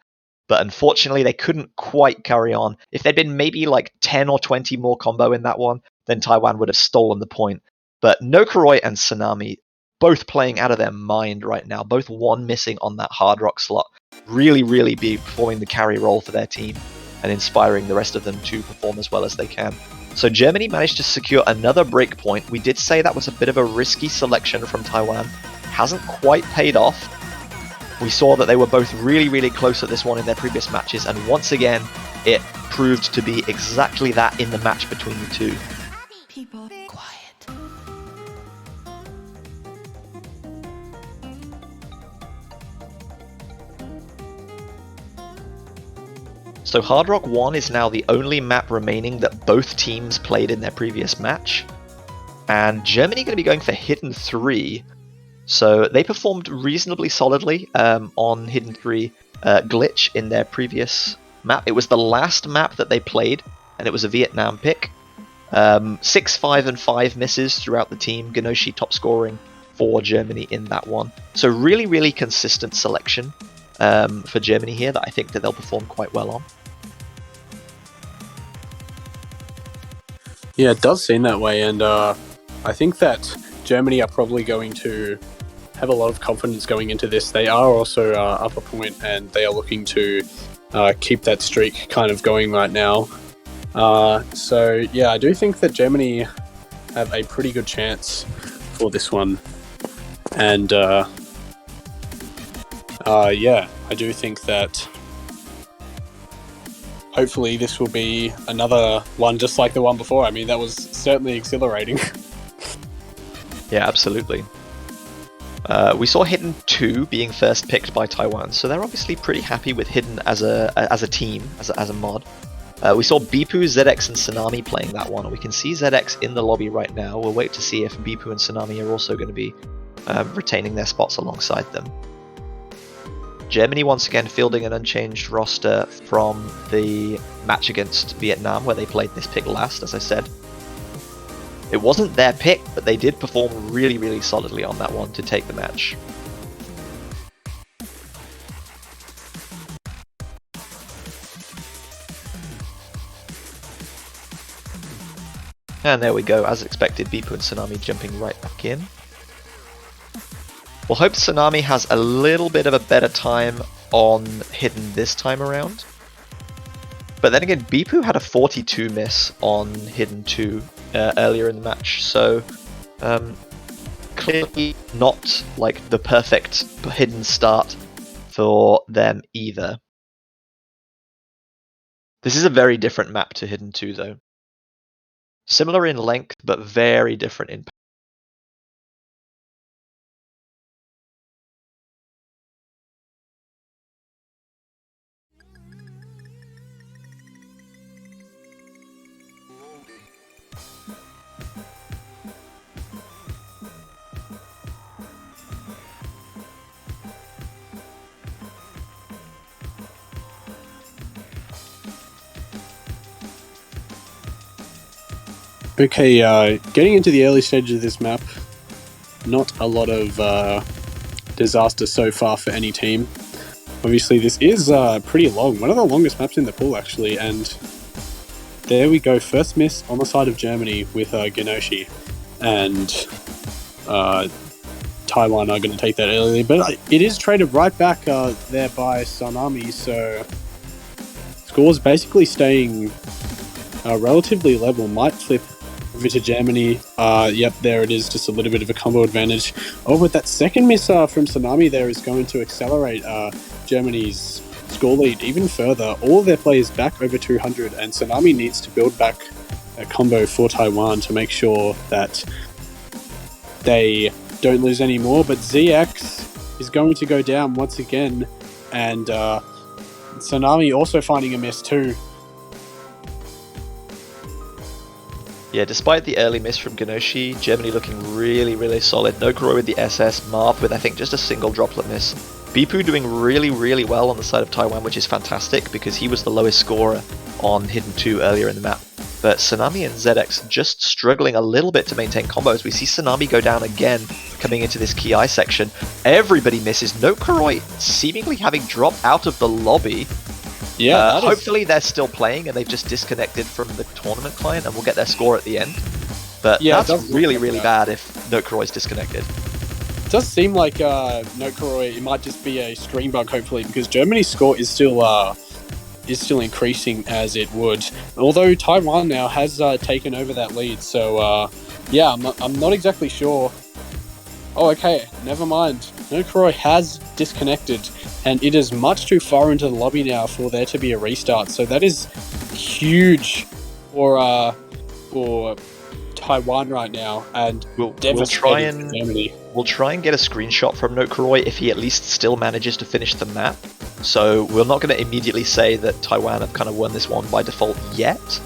But unfortunately, they couldn't quite carry on. If there'd been maybe like 10 or 20 more combo in that one, then Taiwan would have stolen the point. But Nokuroi and Tsunami, both playing out of their mind right now, both one missing on that hard rock slot, really be performing the carry role for their team and inspiring the rest of them to perform as well as they can. So Germany managed to secure another break point. We did say that was a bit of a risky selection from Taiwan. Hasn't quite paid off. We saw that they were both really close at this one in their previous matches, and once again, it proved to be exactly that in the match between the two. People, quiet. So Hard Rock 1 is now the only map remaining that both teams played in their previous match. And Germany going to be going for Hidden 3. So they performed reasonably solidly on Hidden 3 Glitch in their previous map. It was the last map that they played, and it was a Vietnam pick. 6, 5, and 5 misses throughout the team. Genoshi top scoring for Germany in that one. So really consistent selection for Germany here that I think that they'll perform quite well on. Yeah, it does seem that way, and I think that Germany are probably going to have a lot of confidence going into this. They are also up a point, and they are looking to keep that streak kind of going right now. So yeah, I do think that Germany have a pretty good chance for this one, and yeah, I do think that hopefully this will be another one just like the one before. I mean, that was certainly exhilarating. Yeah, absolutely. We saw Hidden 2 being first picked by Taiwan, so they're obviously pretty happy with Hidden as a team, as a mod. We saw Bipu, ZX, and Tsunami playing that one, and we can see ZX in the lobby right now. We'll wait to see if Bipu and Tsunami are also going to be retaining their spots alongside them. Germany once again fielding an unchanged roster from the match against Vietnam, where they played this pick last, as I said. It wasn't their pick, but they did perform really solidly on that one to take the match. And there we go, as expected, Bipu and Tsunami jumping right back in. We'll hope Tsunami has a little bit of a better time on Hidden this time around. But then again, Bipu had a 42 miss on Hidden 2 earlier in the match, so clearly not like the perfect Hidden start for them either. This is a very different map to Hidden 2 though. Similar in length, but very different in Okay, getting into the early stages of this map, not a lot of disaster so far for any team. Obviously, this is pretty long, one of the longest maps in the pool actually, and there we go, first miss on the side of Germany with Genoshi, and Taiwan are going to take that early, but it is traded right back there by Tsunami, so scores basically staying relatively level. Might flip over to Germany. Yep, there it is, just a little bit of a combo advantage. Oh, but that second miss from Tsunami there is going to accelerate Germany's score lead even further. All of their players back over 200, and Tsunami needs to build back a combo for Taiwan to make sure that they don't lose any more. But ZX is going to go down once again, and Tsunami also finding a miss too. Yeah, despite the early miss from Ganoshi, Germany looking really, really solid. Nokuroi with the SS, Marv with I think just a single droplet miss. Bipu doing really, really well on the side of Taiwan, which is fantastic because he was the lowest scorer on Hidden 2 earlier in the map. But Tsunami and ZX just struggling a little bit to maintain combos. We see Tsunami go down again coming into this Ki section. Everybody misses. Nokuroi seemingly having dropped out of the lobby. Yeah, hopefully they're still playing and they've just disconnected from the tournament client and we'll get their score at the end. But yeah, that's really, really bad if Nokuroi's disconnected. It does seem like Nokuroi, it might just be a screen bug, hopefully, because Germany's score is still increasing as it would. Although Taiwan now has taken over that lead, so yeah, I'm not exactly sure. Oh, okay, never mind. Nokuroi has disconnected, and it is much too far into the lobby now for there to be a restart. So that is huge for Taiwan right now, and we'll try and Germany. We'll try and get a screenshot from Nokuroi if he at least still manages to finish the map. So we're not going to immediately say that Taiwan have kind of won this one by default yet.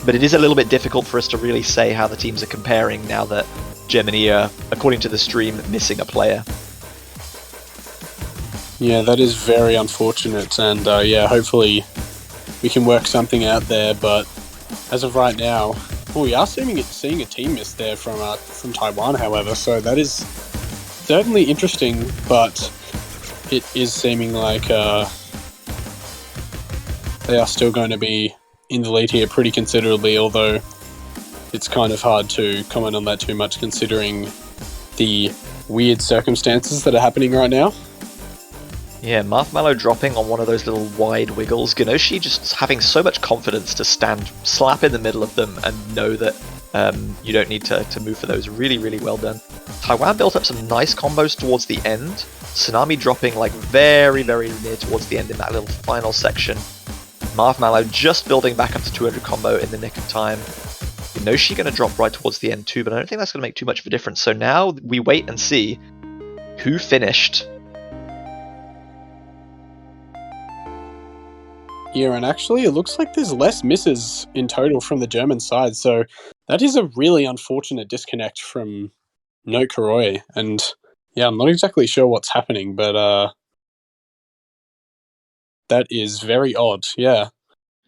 But it is a little bit difficult for us to really say how the teams are comparing now that Germany are, according to the stream, missing a player. Yeah, that is very unfortunate, and yeah, hopefully we can work something out there, but as of right now, we are seeing a team miss there from Taiwan, however, so that is certainly interesting, but it is seeming like they are still going to be in the lead here pretty considerably, although it's kind of hard to comment on that too much considering the weird circumstances that are happening right now. Yeah, Marthmallow dropping on one of those little wide wiggles. Ganoshi just having so much confidence to stand slap in the middle of them and know that you don't need to move for those. Really, really well done. Taiwan built up some nice combos towards the end. Tsunami dropping like very, very near towards the end in that little final section. Marthmallow just building back up to 200 combo in the nick of time. Ganoshi going to drop right towards the end too, but I don't think that's going to make too much of a difference. So now we wait and see who finished. Yeah, and actually it looks like there's less misses in total from the German side, so that is a really unfortunate disconnect from Nokuroi, and yeah, I'm not exactly sure what's happening, but that is very odd, yeah.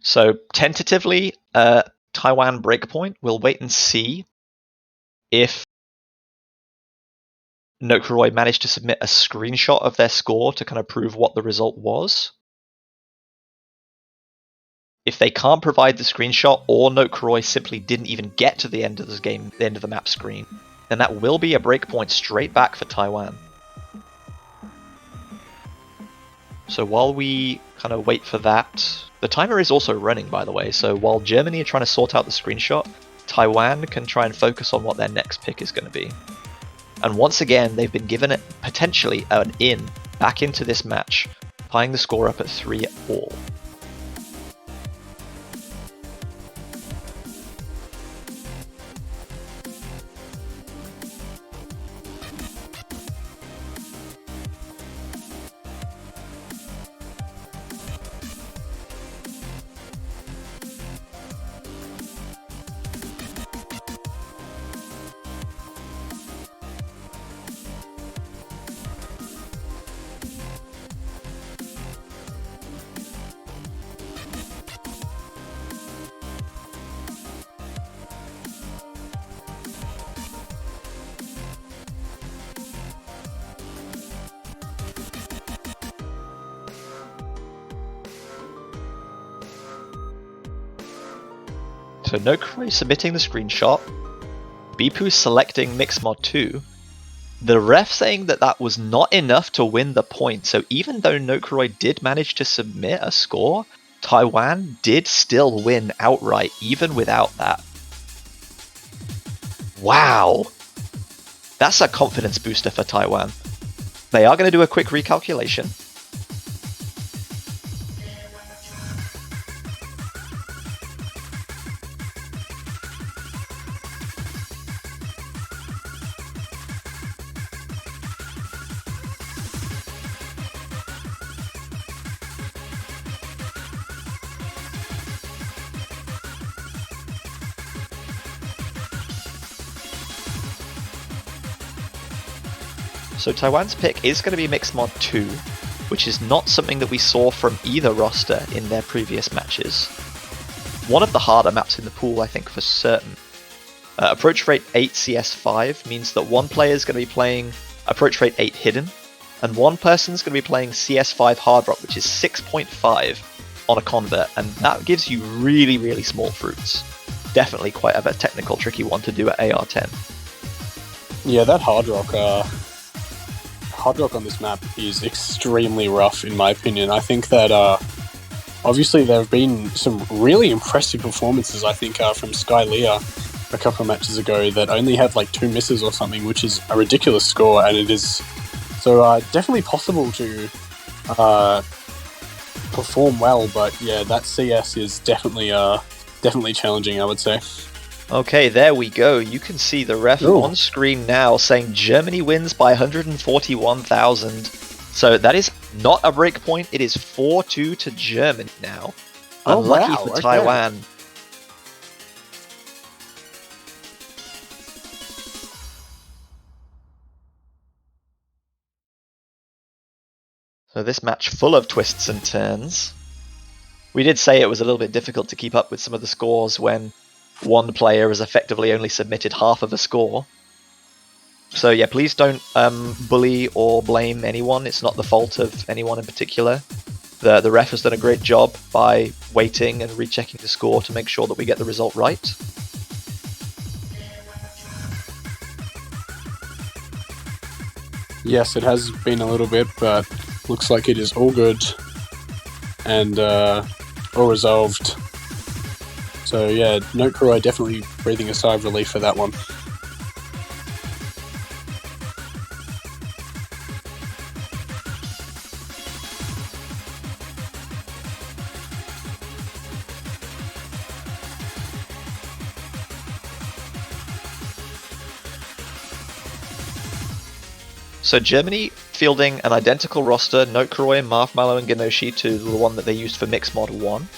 So tentatively, Taiwan breakpoint, we'll wait and see if Nokuroi managed to submit a screenshot of their score to kind of prove what the result was. If they can't provide the screenshot, or Nokuroi simply didn't even get to the end of this game, the end of the map screen, then that will be a breakpoint straight back for Taiwan. So while we kind of wait for that, the timer is also running, by the way, so while Germany are trying to sort out the screenshot, Taiwan can try and focus on what their next pick is going to be. And once again, they've been given potentially an in back into this match, tying the score up at 3-all. So Nokuroi submitting the screenshot, Bipu selecting Mixmod 2, the ref saying that that was not enough to win the point, so even though Nokuroi did manage to submit a score, Taiwan did still win outright, even without that. Wow! That's a confidence booster for Taiwan. They are going to do a quick recalculation. So Taiwan's pick is going to be Mixed Mod 2, which is not something that we saw from either roster in their previous matches. One of the harder maps in the pool, I think, for certain. Approach rate 8 CS5 means that one player is going to be playing approach rate 8 hidden, and one person is going to be playing CS5 hard rock, which is 6.5 on a convert, and that gives you really, really small fruits. Definitely quite a technical, tricky one to do at AR10. Yeah, that hard rock on this map is extremely rough, in my opinion. I think that obviously there have been some really impressive performances, I think, from Skylia a couple of matches ago that only had like 2 misses or something, which is a ridiculous score, and it is so definitely possible to perform well, but yeah, that CS is definitely challenging, I would say. Okay, there we go. You can see the ref on screen now saying Germany wins by 141,000. So that is not a break point. It is 4-2 to Germany now. Unlucky for Taiwan. So this match full of twists and turns. We did say it was a little bit difficult to keep up with some of the scores when one player has effectively only submitted half of a score. So yeah, please don't bully or blame anyone. It's not the fault of anyone in particular. The ref has done a great job by waiting and rechecking the score to make sure that we get the result right. Yes, it has been a little bit, but looks like it is all good and all resolved. So yeah, Note Crew definitely breathing a sigh of relief for that one. So Germany fielding an identical roster, Notekaroi, Marshmallow and Genoshi to the one that they used for Mixed Mod 1.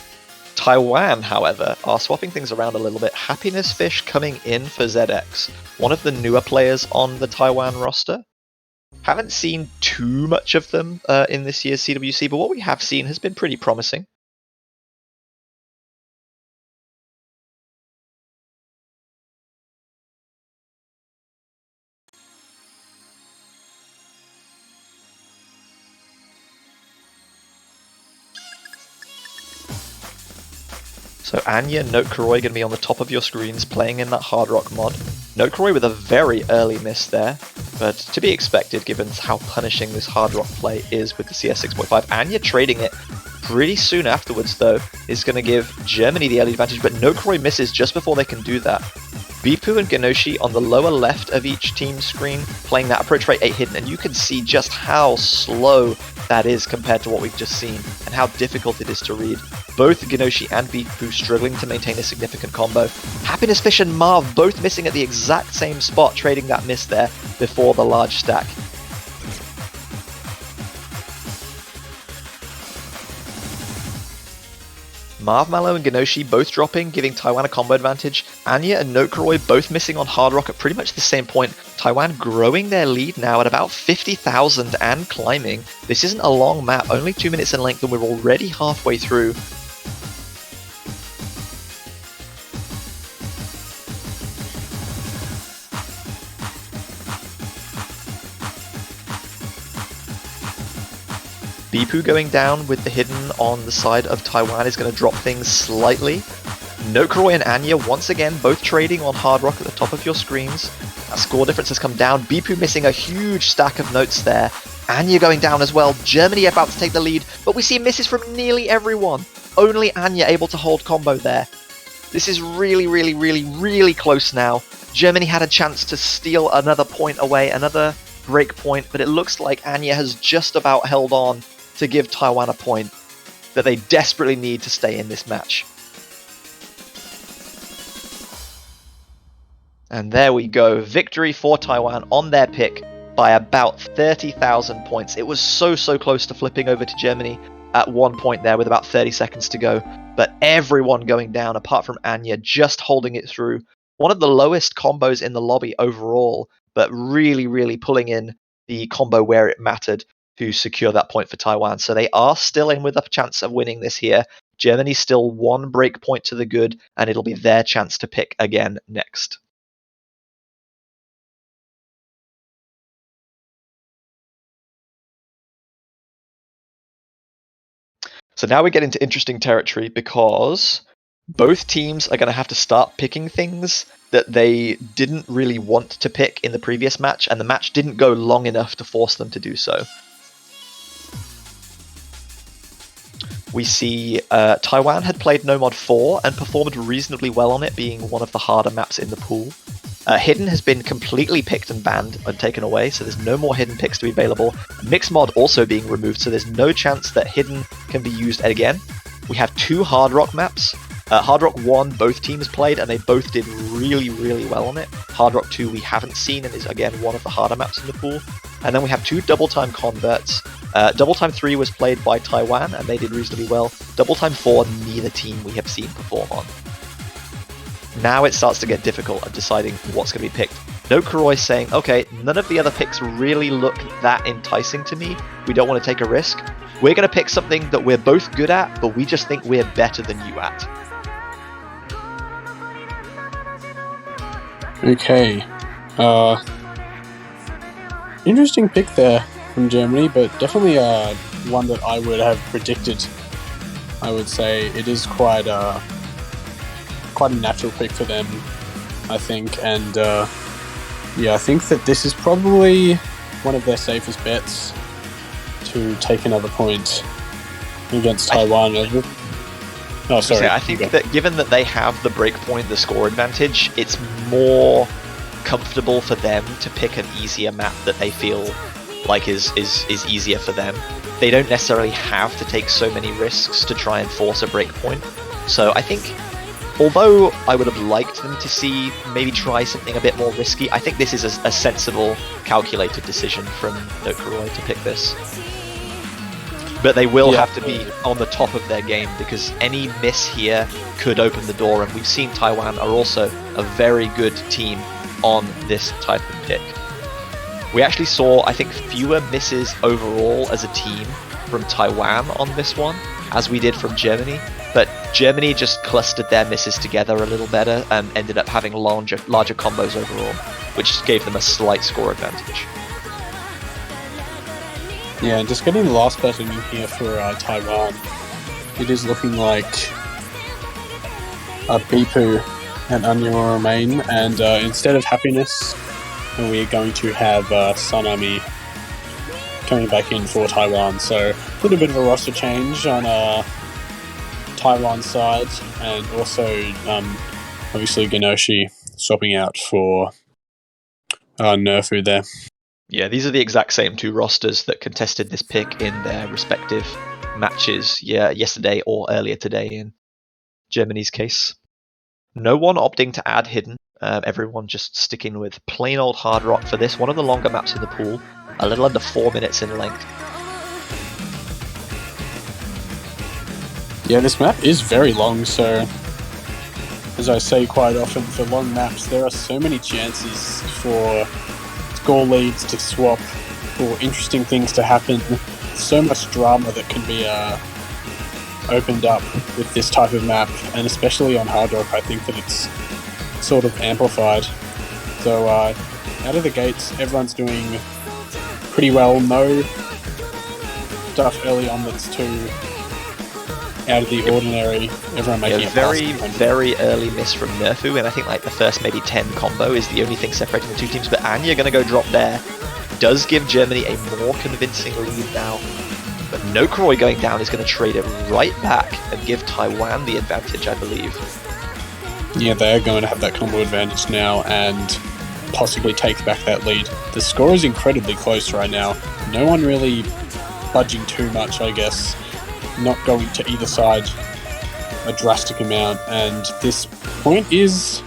Taiwan, however, are swapping things around a little bit. Happiness Fish coming in for ZX, one of the newer players on the Taiwan roster. Haven't seen too much of them in this year's CWC, but what we have seen has been pretty promising. So Anya, Notekaroi going to be on the top of your screens playing in that Hard Rock mod. Notekaroi with a very early miss there, but to be expected given how punishing this Hard Rock play is with the CS 6.5. Anya trading it pretty soon afterwards though is going to give Germany the early advantage, but Notekaroi misses just before they can do that. Bipu and Genoshi on the lower left of each team's screen playing that approach rate 8 hidden, and you can see just how slow that is compared to what we've just seen and how difficult it is to read. Both Genoshi and Bipu struggling to maintain a significant combo. Happiness Fish and Marv both missing at the exact same spot, trading that miss there before the large stack. Marshmallow and Genoshi both dropping, giving Taiwan a combo advantage. Anya and Notekaroi both missing on Hard Rock at pretty much the same point. Taiwan growing their lead now at about 50,000 and climbing. This isn't a long map, only 2 minutes in length, and we're already halfway through. Bipu going down with the hidden on the side of Taiwan is going to drop things slightly. Notekaroi and Anya once again both trading on Hard Rock at the top of your screens. That score difference has come down. Bipu missing a huge stack of notes there. Anya going down as well. Germany about to take the lead, but we see misses from nearly everyone. Only Anya able to hold combo there. This is really, really, really, really close now. Germany had a chance to steal another point away, another break point, but it looks like Anya has just about held on to give Taiwan a point that they desperately need to stay in this match. And there we go, victory for Taiwan on their pick by about 30,000 points. It was so close to flipping over to Germany at one point there with about 30 seconds to go, but everyone going down apart from Anya just holding it through. One of the lowest combos in the lobby overall, but really pulling in the combo where it mattered to secure that point for Taiwan. So they are still in with a chance of winning this here. Germany's still 1 break point to the good, and it'll be their chance to pick again next. So now we get into interesting territory because both teams are going to have to start picking things that they didn't really want to pick in the previous match, and the match didn't go long enough to force them to do so. We see Taiwan had played No Mod 4 and performed reasonably well on it, being one of the harder maps in the pool. Hidden has been completely picked and banned and taken away, so there's no more hidden picks to be available. Mixed mod also being removed, so there's no chance that hidden can be used again. We have 2 Hard Rock maps. Hard Rock 1, both teams played, and they both did really, really well on it. Hard Rock 2 we haven't seen, and is again one of the harder maps in the pool. And then we have 2 Double Time Converts. Double Time 3 was played by Taiwan, and they did reasonably well. Double Time 4, neither team we have seen perform on. Now it starts to get difficult of deciding what's going to be picked. No Kuroi saying, okay, none of the other picks really look that enticing to me. We don't want to take a risk. We're going to pick something that we're both good at, but we just think we're better than you at. Okay. Interesting pick there from Germany, but definitely one that I would have predicted. I would say it is quite a natural pick for them, I think, and I think that this is probably one of their safest bets to take another point against Taiwan. Oh, sorry. I think that given that they have the breakpoint, the score advantage, it's more comfortable for them to pick an easier map that they feel like is easier for them. They don't necessarily have to take so many risks to try and force a breakpoint. So I think, although I would have liked them to see maybe try something a bit more risky, I think this is a sensible, calculated decision from Nokuroi to pick this. But they will have to be on the top of their game, because any miss here could open the door, and we've seen Taiwan are also a very good team on this type of pick. We actually saw, I think, fewer misses overall as a team from Taiwan on this one, as we did from Germany, but Germany just clustered their misses together a little better and ended up having larger combos overall, which gave them a slight score advantage. Yeah, and just getting the last person in here for Taiwan, it is looking like Bipu and Anya will remain, and instead of Happiness, we're going to have Sanami coming back in for Taiwan. So a little bit of a roster change on Taiwan's side, and also obviously Genoshi swapping out for Nerfu there. Yeah, these are the exact same 2 rosters that contested this pick in their respective matches yesterday or earlier today in Germany's case. No one opting to add hidden. Everyone just sticking with plain old Hard Rock for this, one of the longer maps in the pool, a little under 4 minutes in length. Yeah, this map is very long, so as I say quite often, for long maps there are so many chances for score leads to swap, for interesting things to happen, so much drama that can be opened up with this type of map, and especially on Hard Rock I think that it's sort of amplified. So out of the gates everyone's doing pretty well. No stuff early on that's too out of the ordinary. Everyone making a very early miss from Nerfu, and I think like the first maybe 10 combo is the only thing separating the 2 teams, but Anya going to go drop there. Does give Germany a more convincing lead now, but Nokuroi going down is going to trade it right back and give Taiwan the advantage, I believe. Yeah, they're going to have that combo advantage now and possibly take back that lead. The score is incredibly close right now. No one really budging too much, I guess. Not going to either side a drastic amount, and this point is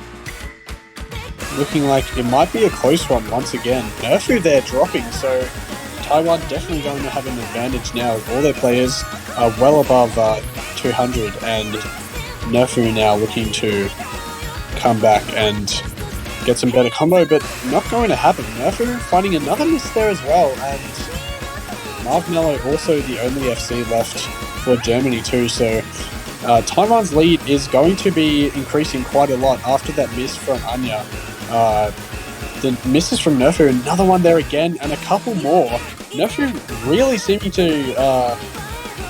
looking like it might be a close one once again. Nerfu there dropping, so Taiwan definitely going to have an advantage now. All their players are well above 200, and Nerfu now looking to come back and get some better combo, but not going to happen. Nerfu finding another miss there as well, and Marvmello also the only FC left for Germany too, so Taiwan's lead is going to be increasing quite a lot after that miss from Anya. The misses from Nerfu, another one there again, and a couple more. Nerfu really seeming to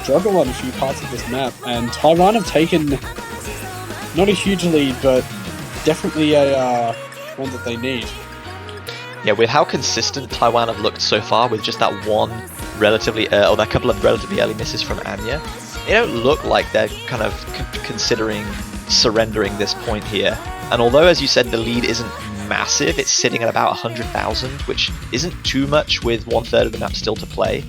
struggle on a few parts of this map, and Taiwan have taken not a huge lead, but definitely a one that they need. Yeah, with how consistent Taiwan have looked so far, with just that one relatively, or that couple of relatively early misses from Anya, they don't look like they're kind of considering surrendering this point here. And although, as you said, the lead isn't massive, it's sitting at about 100,000, which isn't too much with 1/3 of the map still to play.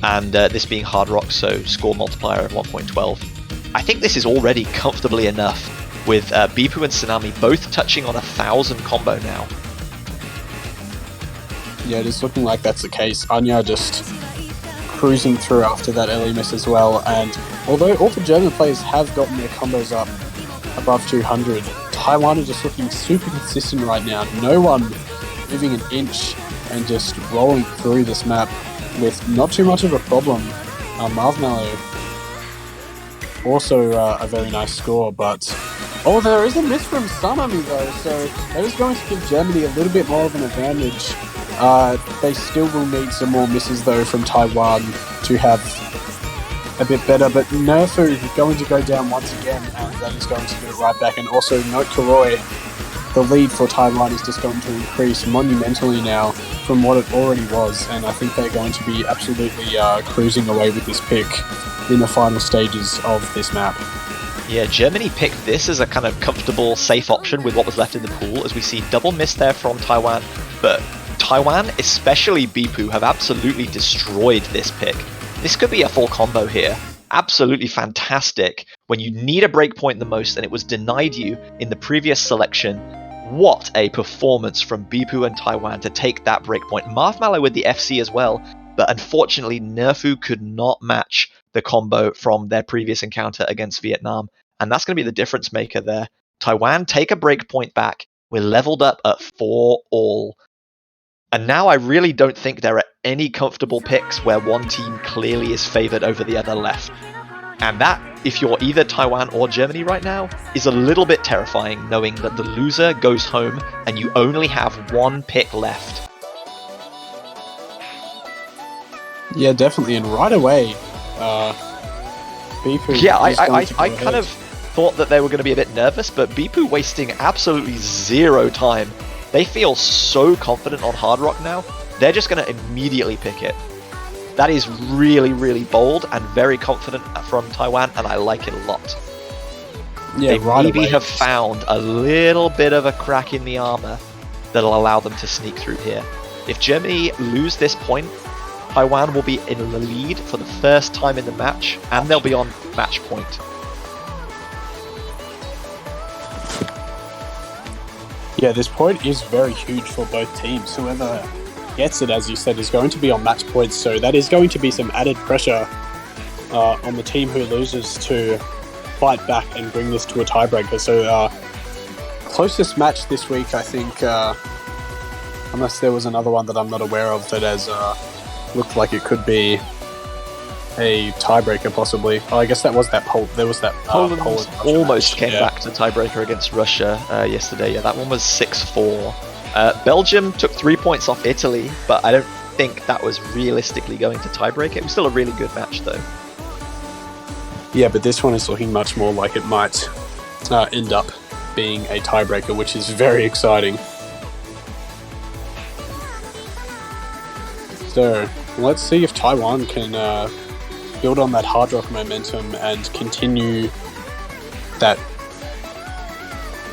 And this being Hard Rock, so score multiplier of 1.12. I think this is already comfortably enough, with Bipu and Tsunami both touching on 1,000 combo now. Yeah, it is looking like that's the case. Anya just cruising through after that early miss as well, and although all the German players have gotten their combos up above 200, Taiwan are just looking super consistent right now. No one moving an inch and just rolling through this map with not too much of a problem. Marvmello also a very nice score, but there is a miss from Tsunami though, so that is going to give Germany a little bit more of an advantage. They still will need some more misses though from Taiwan to have a bit better, but Nerfu is going to go down once again, and that is going to get it right back. And also note Karoi, the lead for Taiwan is just going to increase monumentally now from what it already was, and I think they're going to be absolutely cruising away with this pick in the final stages of this map. Yeah, Germany picked this as a kind of comfortable, safe option with what was left in the pool, as we see double miss there from Taiwan, but Taiwan, especially Bipu, have absolutely destroyed this pick. This could be a full combo here. Absolutely fantastic. When you need a breakpoint the most and it was denied you in the previous selection, what a performance from Bipu and Taiwan to take that breakpoint. Marvmello with the FC as well, but unfortunately Nerfu could not match the combo from their previous encounter against Vietnam, and that's going to be the difference maker there. Taiwan take a breakpoint back. We're leveled up at 4-all. And now I really don't think there are any comfortable picks where one team clearly is favored over the other left. And that, if you're either Taiwan or Germany right now, is a little bit terrifying, knowing that the loser goes home and you only have one pick left. Yeah, definitely, and right away, Bipu. Yeah, I kind of thought that they were going to be a bit nervous, but Bipu wasting absolutely zero time. They feel so confident on Hard Rock now, they're just going to immediately pick it. That is really, really bold and very confident from Taiwan, and I like it a lot. Yeah, they right maybe away. have found a little bit of a crack in the armor that'll allow them to sneak through here. If Germany lose this point, Taiwan will be in the lead for the first time in the match, and they'll be on match point. Yeah, this point is very huge for both teams. Whoever gets it, as you said, is going to be on match points, so that is going to be some added pressure on the team who loses to fight back and bring this to a tiebreaker. So, closest match this week, I think, unless there was another one that I'm not aware of that has looked like it could be a tiebreaker, possibly. Oh, I guess that was that poll. There was that Poland almost match. came back to tiebreaker against Russia yesterday. Yeah, that one was 6-4. Belgium took 3 points off Italy, but I don't think that was realistically going to tiebreak. It was still a really good match, though. Yeah, but this one is looking much more like it might end up being a tiebreaker, which is very exciting. So, let's see if Taiwan can build on that Hard Rock momentum and continue that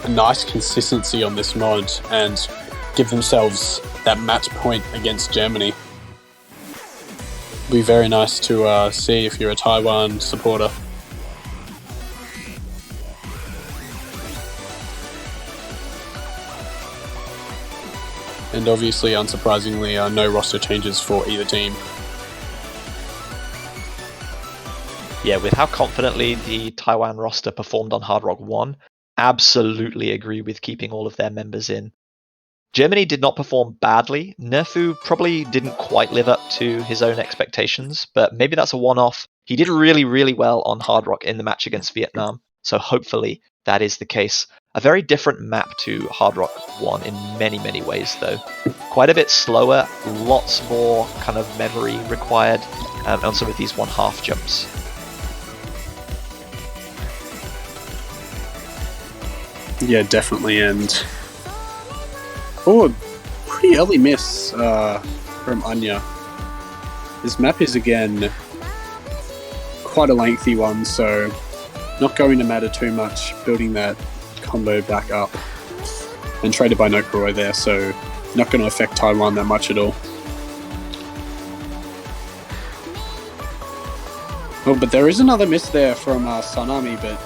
nice consistency on this mod and give themselves that match point against Germany. It'll be very nice to see if you're a Taiwan supporter. And obviously, unsurprisingly, no roster changes for either team. Yeah, with how confidently the Taiwan roster performed on Hard Rock 1, absolutely agree with keeping all of their members in. Germany did not perform badly. Nerfu probably didn't quite live up to his own expectations, but maybe that's a one-off. He did really, really well on Hard Rock in the match against Vietnam, so hopefully that is the case. A very different map to Hard Rock 1 in many, many ways, though. Quite a bit slower, lots more kind of memory required on some of these 1/2 jumps. Yeah, definitely, and a pretty early miss from Anya. This map is again quite a lengthy one, so not going to matter too much building that combo back up. And traded by Nokuroi there, so not going to affect Taiwan that much at all. Oh, but there is another miss there from Sanami, but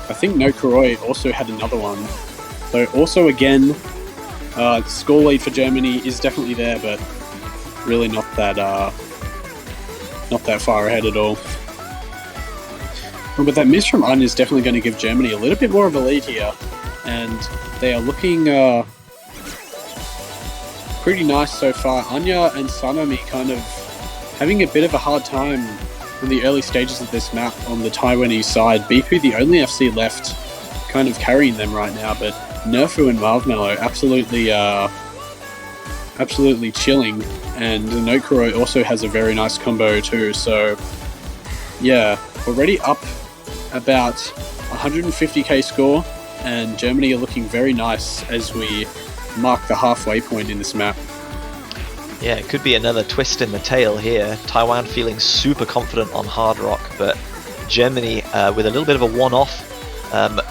I think Nokuroi also had another one. So also again, score lead for Germany is definitely there, but really not that far ahead at all. But that miss from Un is definitely going to give Germany a little bit more of a lead here, and they are looking pretty nice so far. Anya and Sanami kind of having a bit of a hard time in the early stages of this map on the Taiwanese side. Bipu, the only FC left, kind of carrying them right now, but Nerfu and Marvmello absolutely chilling, and Nokuroi also has a very nice combo too, so yeah, already up about 150k score, and Germany are looking very nice as we mark the halfway point in this map. Yeah, it could be another twist in the tail here. Taiwan feeling super confident on Hard Rock, but Germany with a little bit of a one-off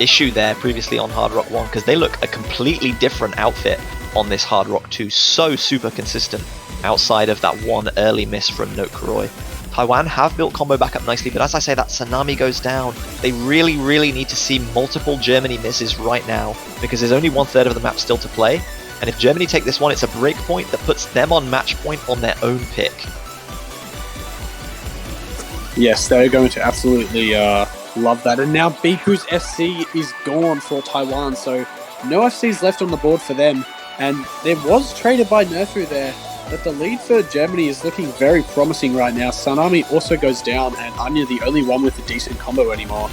issue there previously on Hard Rock 1, because they look a completely different outfit on this Hard Rock 2. So super consistent outside of that one early miss from Nokuroi. Taiwan have built combo back up nicely, but as I say, that Sanami goes down. They really, really need to see multiple Germany misses right now, because there's only 1/3 of the map still to play. And if Germany take this one, it's a break point that puts them on match point on their own pick. Yes, they're going to absolutely love that. And now Bipu's FC is gone for Taiwan, so no FCs left on the board for them. And there was traded by Nerfu there, but the lead for Germany is looking very promising right now. Sanami also goes down, and Anya the only one with a decent combo anymore.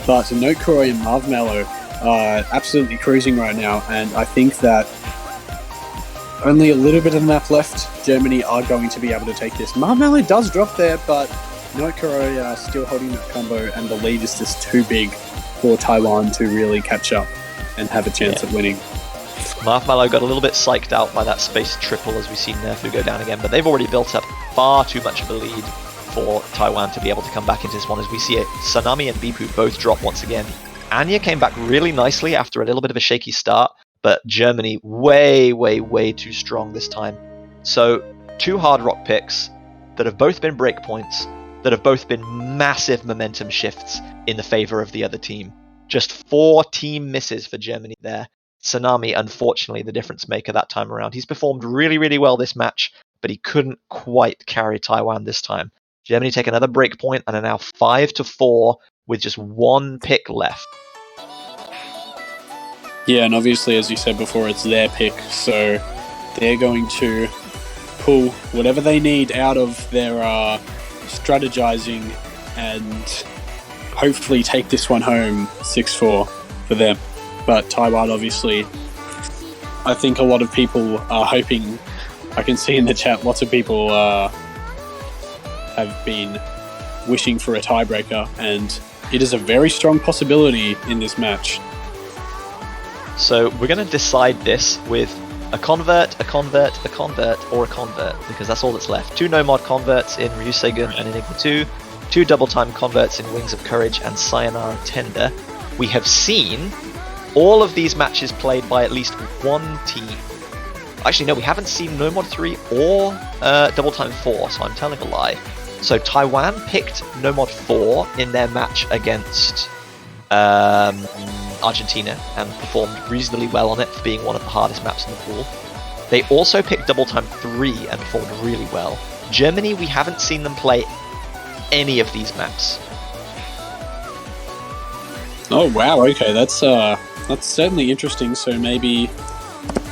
But Nokuroi and Marvmello are absolutely cruising right now, and I think that only a little bit of the map left. Germany are going to be able to take this. Marvmello does drop there, but Nokuroi are still holding that combo, and the lead is just too big for Taiwan to really catch up and have a chance at winning. Marvmello got a little bit psyched out by that space triple as we see Nerfu go down again, but they've already built up far too much of a lead for Taiwan to be able to come back into this one, as we see it. Sanami and Bipu both drop once again. Anya came back really nicely after a little bit of a shaky start, but Germany way, way, way too strong this time. So 2 Hard Rock picks that have both been breakpoints, that have both been massive momentum shifts in the favor of the other team. Just 4 team misses for Germany there. Sanami, unfortunately, the difference maker that time around. He's performed really, really well this match, but he couldn't quite carry Taiwan this time. Germany take another break point and are now 5-4 with just 1 pick left. Yeah, and obviously, as you said before, it's their pick, so they're going to pull whatever they need out of their strategizing and hopefully take this one home 6-4 for them. But Taiwan, obviously, I think a lot of people are hoping, I can see in the chat, lots of people have been wishing for a tiebreaker, and it is a very strong possibility in this match. So we're going to decide this with a convert, a convert, a convert, or a convert, because that's all that's left. 2 no-mod converts in Ryusegun and Enigma 2, 2 double-time converts in Wings of Courage and Sayonara Tender. We have seen all of these matches played by at least one team. Actually, no, we haven't seen No Mod 3 or Double Time 4, so I'm telling a lie. So Taiwan picked No Mod 4 in their match against Argentina and performed reasonably well on it for being one of the hardest maps in the pool. They also picked Double Time 3 and performed really well. Germany, we haven't seen them play any of these maps. Oh wow, okay, that's certainly interesting. So maybe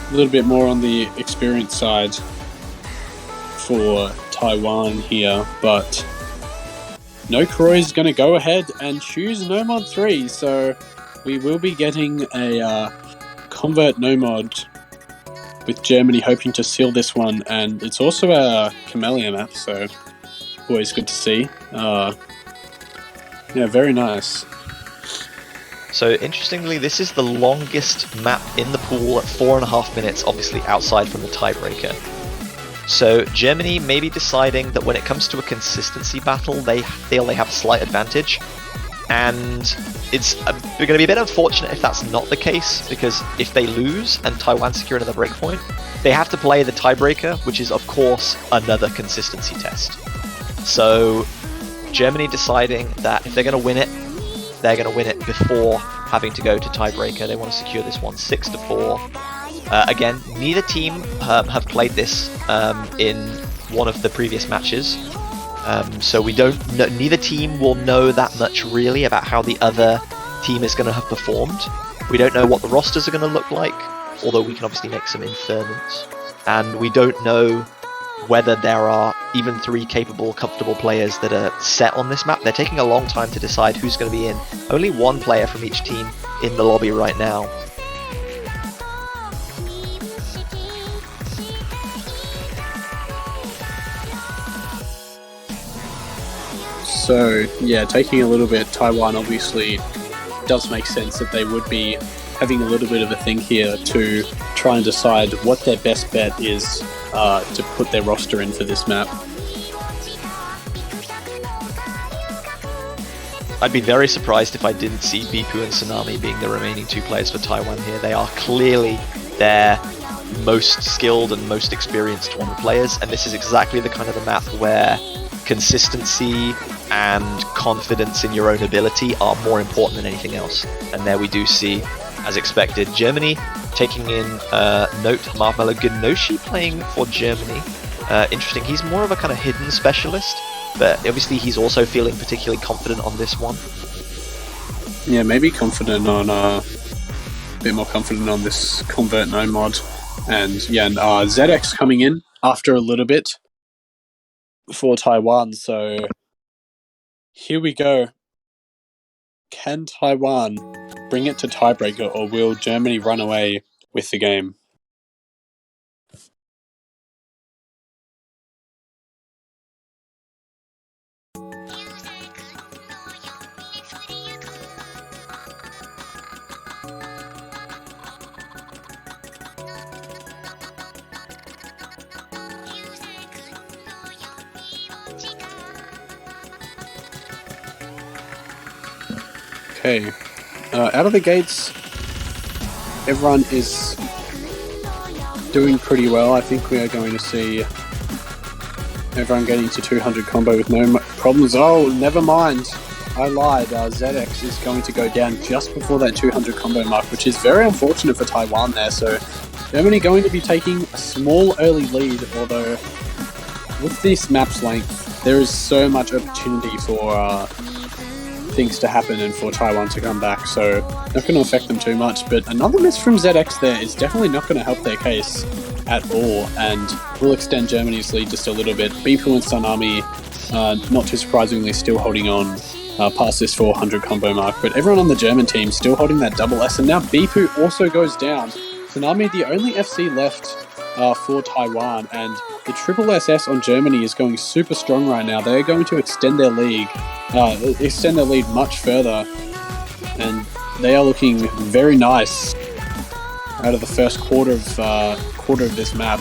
a little bit more on the experience side for Taiwan here, but Nokoroi is going to go ahead and choose Nomod 3, so we will be getting a Convert Nomod with Germany hoping to seal this one, and it's also a Camellia map, so always good to see. Yeah, very nice. So interestingly, this is the longest map in the pool at 4.5 minutes, obviously outside from the tiebreaker. So Germany may be deciding that when it comes to a consistency battle, they feel they have a slight advantage. And it's going to be a bit unfortunate if that's not the case, because if they lose and Taiwan secure another breakpoint, they have to play the tiebreaker, which is of course another consistency test. So Germany deciding that if they're going to win it, they're going to win it before having to go to tiebreaker. They want to secure this one 6-4. Again, neither team have played this in one of the previous matches. So we don't. Neither team will know that much really about how the other team is going to have performed. We don't know what the rosters are going to look like, although we can obviously make some inference. And we don't know whether there are even 3 capable, comfortable players that are set on this map. They're taking a long time to decide who's going to be in. Only 1 player from each team in the lobby right now. So, yeah, taking a little bit, Taiwan obviously does make sense that they would be having a little bit of a think here to try and decide what their best bet is to put their roster in for this map. I'd be very surprised if I didn't see Bipu and Tsunami being the remaining 2 players for Taiwan here. They are clearly their most skilled and most experienced tournament players, and this is exactly the kind of the map where consistency and confidence in your own ability are more important than anything else. And there we do see, as expected, Germany taking in note Marshmallow Genoshi playing for Germany. Interesting, he's more of a kind of hidden specialist, but obviously he's also feeling particularly confident on this one. Yeah, maybe confident on a bit more confident on this Convert No mod. And yeah, and ZX coming in after a little bit for Taiwan, so here we go. Can Taiwan bring it to tiebreaker, or will Germany run away with the game? Okay, out of the gates, everyone is doing pretty well. I think we are going to see everyone getting to 200 combo with no problems. Oh, never mind. I lied. ZX is going to go down just before that 200 combo mark, which is very unfortunate for Taiwan there. So Germany going to be taking a small early lead, although with this map's length, there is so much opportunity for things to happen and for Taiwan to come back, so not going to affect them too much. But another miss from ZX there is definitely not going to help their case at all, and will extend Germany's lead just a little bit. Bipu and Tsunami, not too surprisingly, still holding on past this 400 combo mark, but everyone on the German team still holding that double S, and now Bipu also goes down. Tsunami, the only FC left for Taiwan, and the triple SS on Germany is going super strong right now. They're going to extend their lead much further, and they are looking very nice out of the first quarter of this map.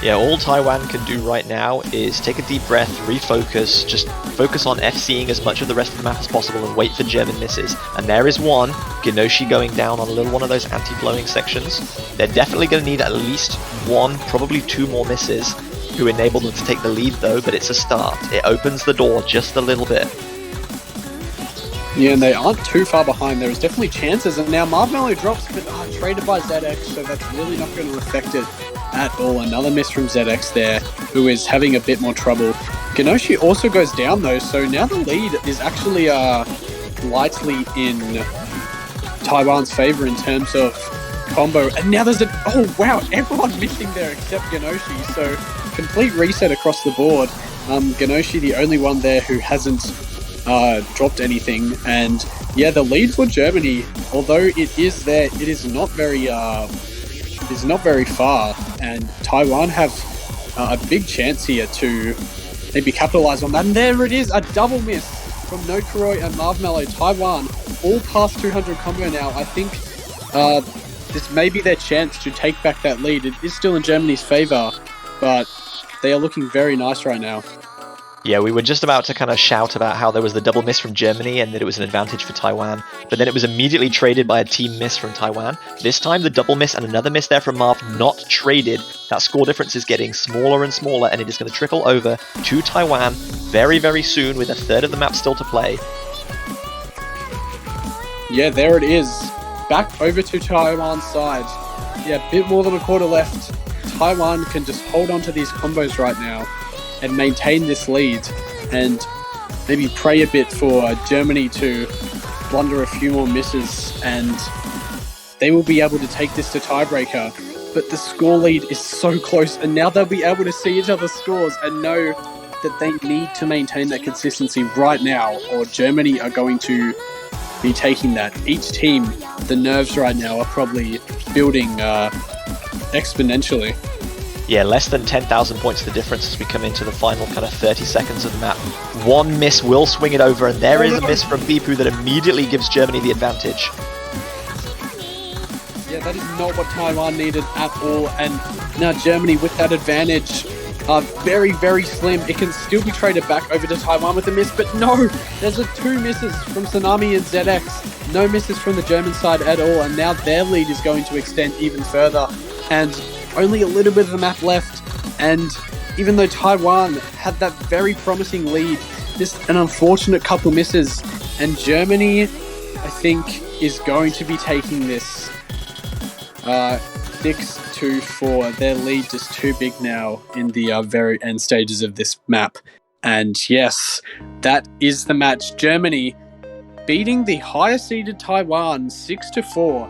Yeah, all Taiwan can do right now is take a deep breath, refocus, just focus on FCing as much of the rest of the map as possible and wait for German misses. And there is one, Genoshi going down on a little one of those anti-blowing sections. They're definitely going to need at least 1, probably 2 more misses to enable them to take the lead though, but it's a start. It opens the door just a little bit. Yeah, and they aren't too far behind. There is definitely chances, and now Marshmallow drops, but traded by ZX, so that's really not going to affect it at all. Another miss from ZX there, who is having a bit more trouble. Genoshi also goes down though, so now the lead is actually lightly in Taiwan's favor in terms of combo, and now there's oh wow, everyone missing there except Genoshi, so complete reset across the board. Genoshi the only one there who hasn't dropped anything, and yeah, the lead for Germany, although it is there, it is not very far, and Taiwan have a big chance here to maybe capitalize on that, and there it is, a double miss from Nokuroi and Marvmello. Taiwan all past 200 combo now. I think this may be their chance to take back that lead. It is still in Germany's favor, but they are looking very nice right now. Yeah, we were just about to kind of shout about how there was the double miss from Germany and that it was an advantage for Taiwan, but then it was immediately traded by a team miss from Taiwan. This time the double miss and another miss there from Marv not traded. That score difference is getting smaller and smaller, and it is going to trickle over to Taiwan very, very soon with a third of the map still to play. Yeah, there it is. Back over to Taiwan's side. Yeah, a bit more than a quarter left. Taiwan can just hold on to these combos right now and maintain this lead, and maybe pray a bit for Germany to blunder a few more misses, and they will be able to take this to tiebreaker. But the score lead is so close, and now they'll be able to see each other's scores and know that they need to maintain that consistency right now, or Germany are going to be taking that. Each team, the nerves right now are probably building exponentially. Yeah, less than 10,000 points the difference as we come into the final kind of 30 seconds of the map. One miss will swing it over, and there is a miss from Bipu that immediately gives Germany the advantage. Yeah, that is not what Taiwan needed at all, and now Germany with that advantage are very, very slim. It can still be traded back over to Taiwan with a miss, but no! There's two misses from Tsunami and ZX. No misses from the German side at all, and now their lead is going to extend even further, and only a little bit of the map left, and even though Taiwan had that very promising lead, just an unfortunate couple misses, and Germany, I think, is going to be taking this 6-4. Their lead just too big now in the very end stages of this map, and yes, that is the match. Germany beating the higher seeded Taiwan 6-4.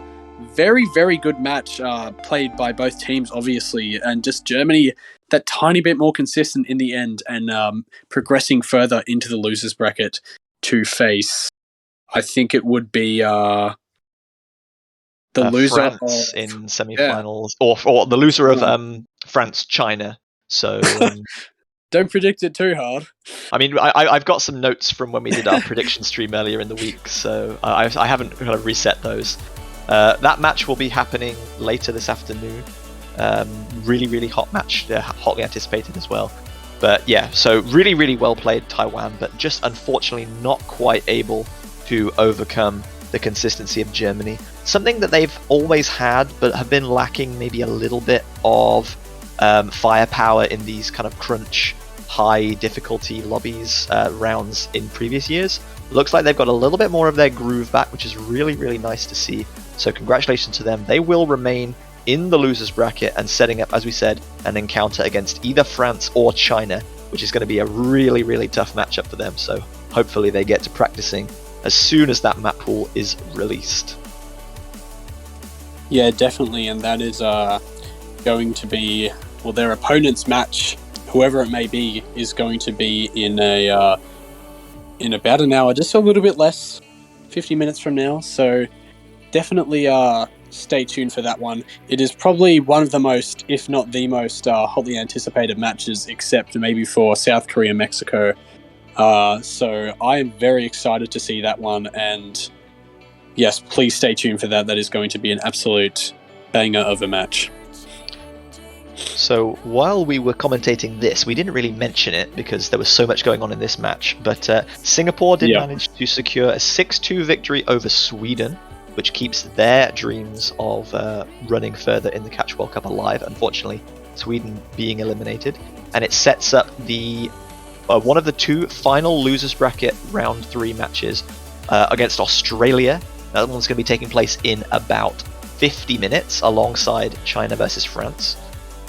Very, very good match played by both teams, obviously, and just Germany that tiny bit more consistent in the end, and progressing further into the losers bracket to face, I think it would be the loser France in semi-finals, or the loser of France-China. So don't predict it too hard. I mean, I've got some notes from when we did our prediction stream earlier in the week, so I haven't kind of reset those. That match will be happening later this afternoon. Really, really hot match. Hotly anticipated as well. But yeah, so really, really well played Taiwan, but just unfortunately not quite able to overcome the consistency of Germany. Something that they've always had, but have been lacking maybe a little bit of firepower in these kind of crunch, high difficulty lobbies rounds in previous years. Looks like they've got a little bit more of their groove back, which is really, really nice to see. So congratulations to them. They will remain in the losers bracket and setting up, as we said, an encounter against either France or China, which is going to be a really, really tough matchup for them. So hopefully they get to practicing as soon as that map pool is released. Yeah, definitely, and that is going to be, well, their opponent's match, whoever it may be, is going to be in about an hour, just a little bit less, 50 minutes from now. So definitely stay tuned for that one. It is probably one of the most, if not the most, hotly anticipated matches, except maybe for South Korea, Mexico. So I am very excited to see that one, and yes, please stay tuned for that. That is going to be an absolute banger of a match. So while we were commentating this, we didn't really mention it because there was so much going on in this match, but Singapore did manage to secure a 6-2 victory over Sweden, which keeps their dreams of running further in the Catch World Cup alive. Unfortunately, Sweden being eliminated, and it sets up the one of the two final losers bracket round 3 matches against Australia. That one's going to be taking place in about 50 minutes alongside China versus France.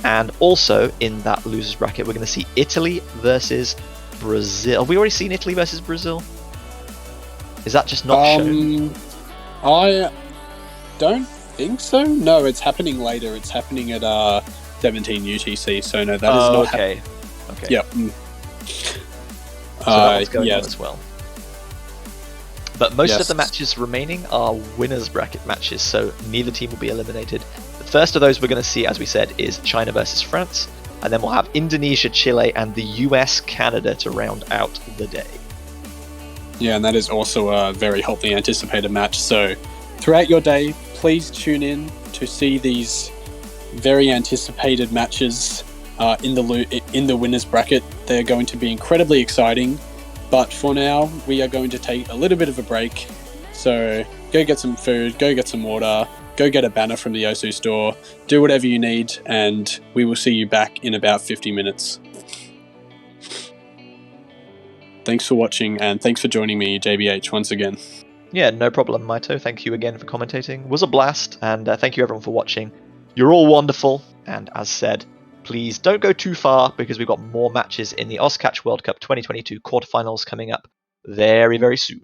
And also in that losers bracket, we're going to see Italy versus Brazil. Have we already seen Italy versus Brazil? Is that just not shown? I don't think so. No, it's happening later. It's happening at 17 UTC. So no, that is not okay. Okay. Yep. So that one's going yes. on as well. But most Yes. of the matches remaining are winners bracket matches, so neither team will be eliminated. The first of those we're going to see, as we said, is China versus France, and then we'll have Indonesia, Chile, and the US, Canada to round out the day. Yeah, and that is also a very hotly anticipated match. So throughout your day, please tune in to see these very anticipated matches in the winners bracket. They're going to be incredibly exciting. But for now, we are going to take a little bit of a break. So go get some food, go get some water, go get a banner from the Osu store, do whatever you need, and we will see you back in about 50 minutes. Thanks for watching, and thanks for joining me, JBH, once again. Yeah, no problem, Maito. Thank you again for commentating. It was a blast, and thank you everyone for watching. You're all wonderful, and as said, please don't go too far because we've got more matches in the Oscatch World Cup 2022 quarterfinals coming up very, very soon.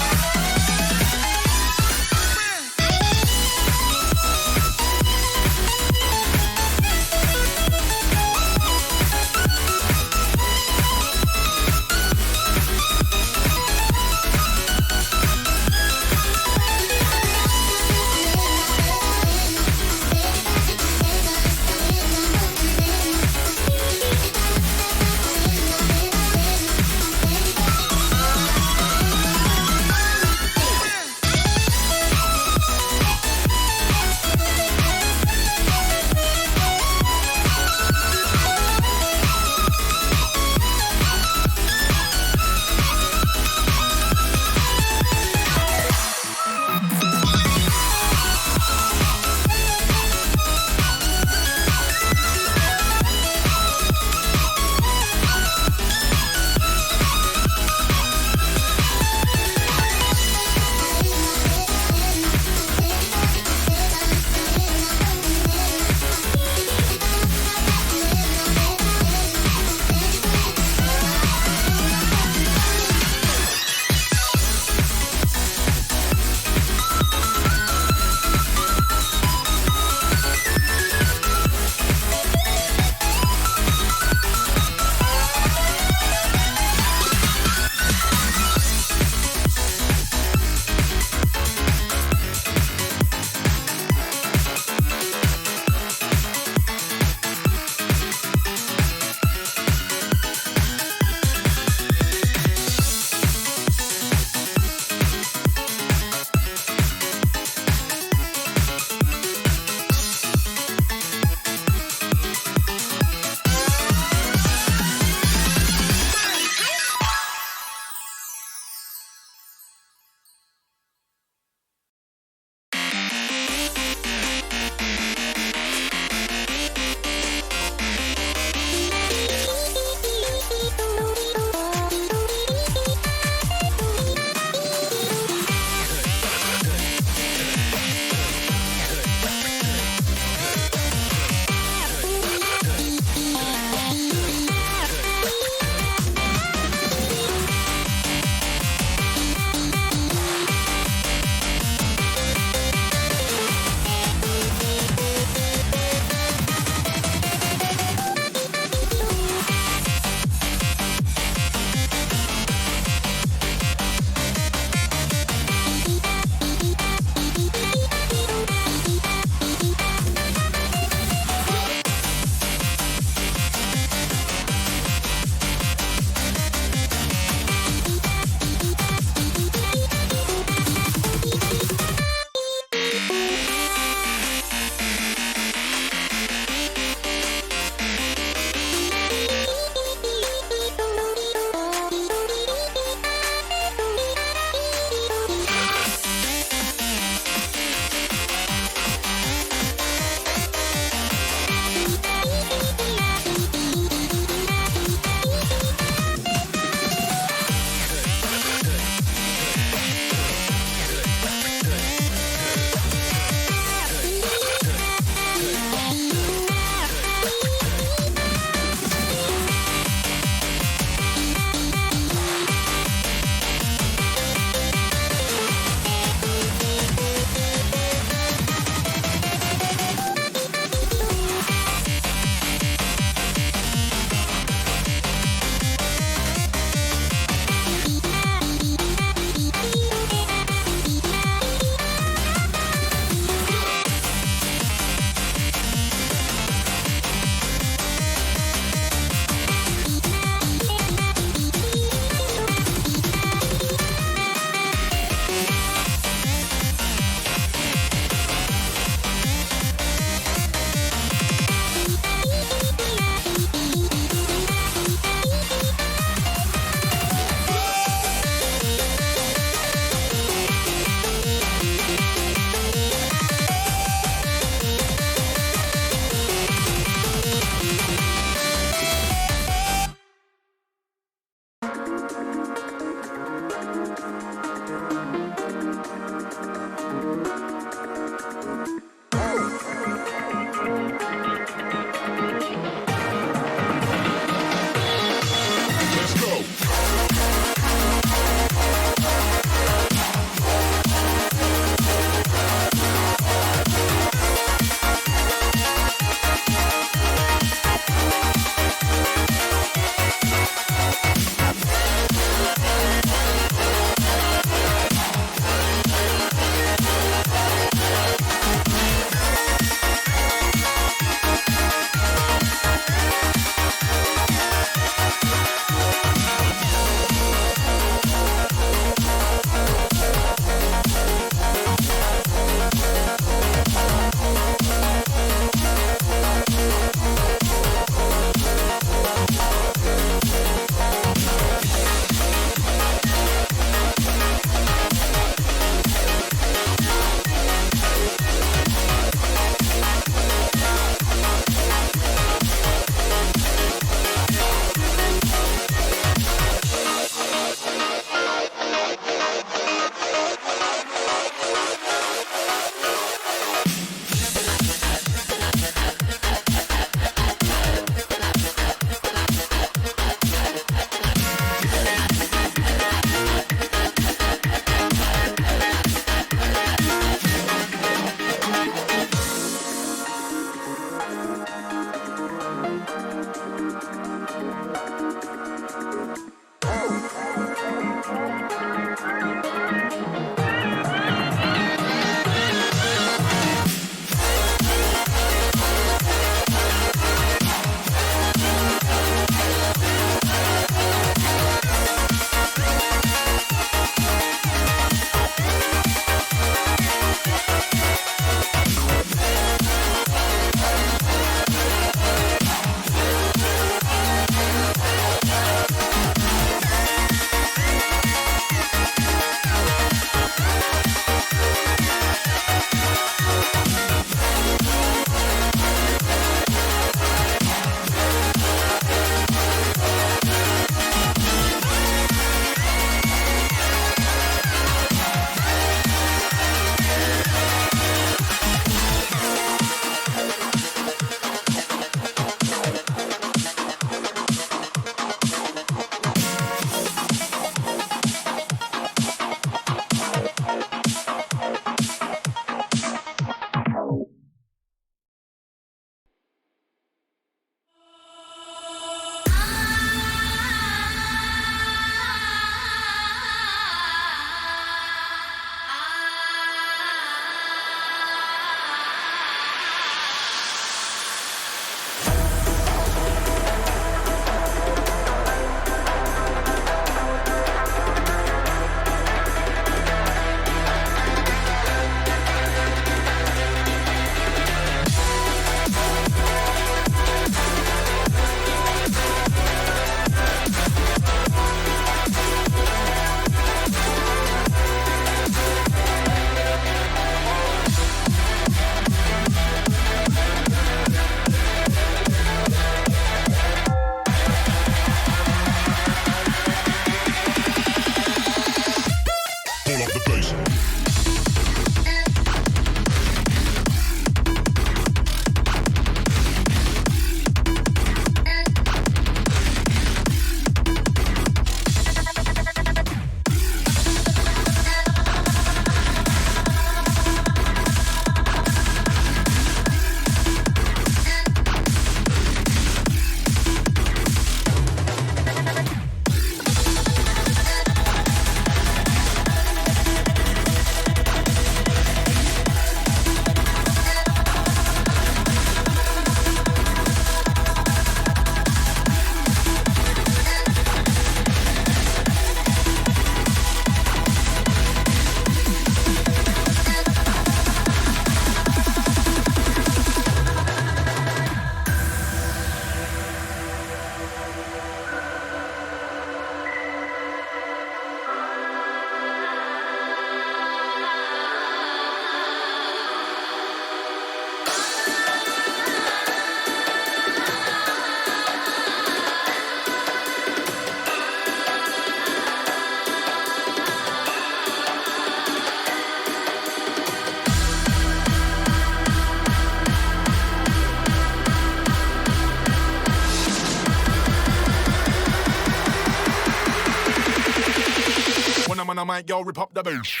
I might go rip up the bass.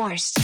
Worst.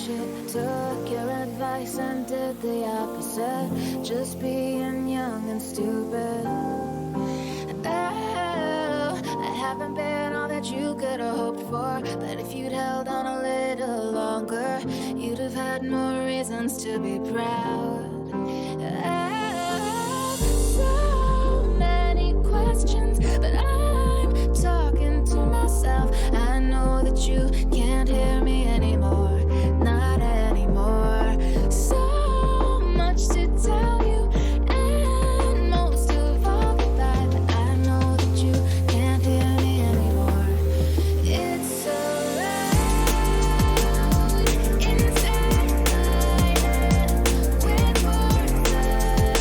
shit. Took your advice and did the opposite. Just being young and stupid. I haven't been all that you could have hoped for, but if you'd held on a little longer, you'd have had more reasons to be proud. So many questions, but I'm talking to myself. I know that you can't hear me anymore, not anymore. So much to tell you, and most of all the fact that I know that you can't hear me anymore. It's so loud inside my head with voices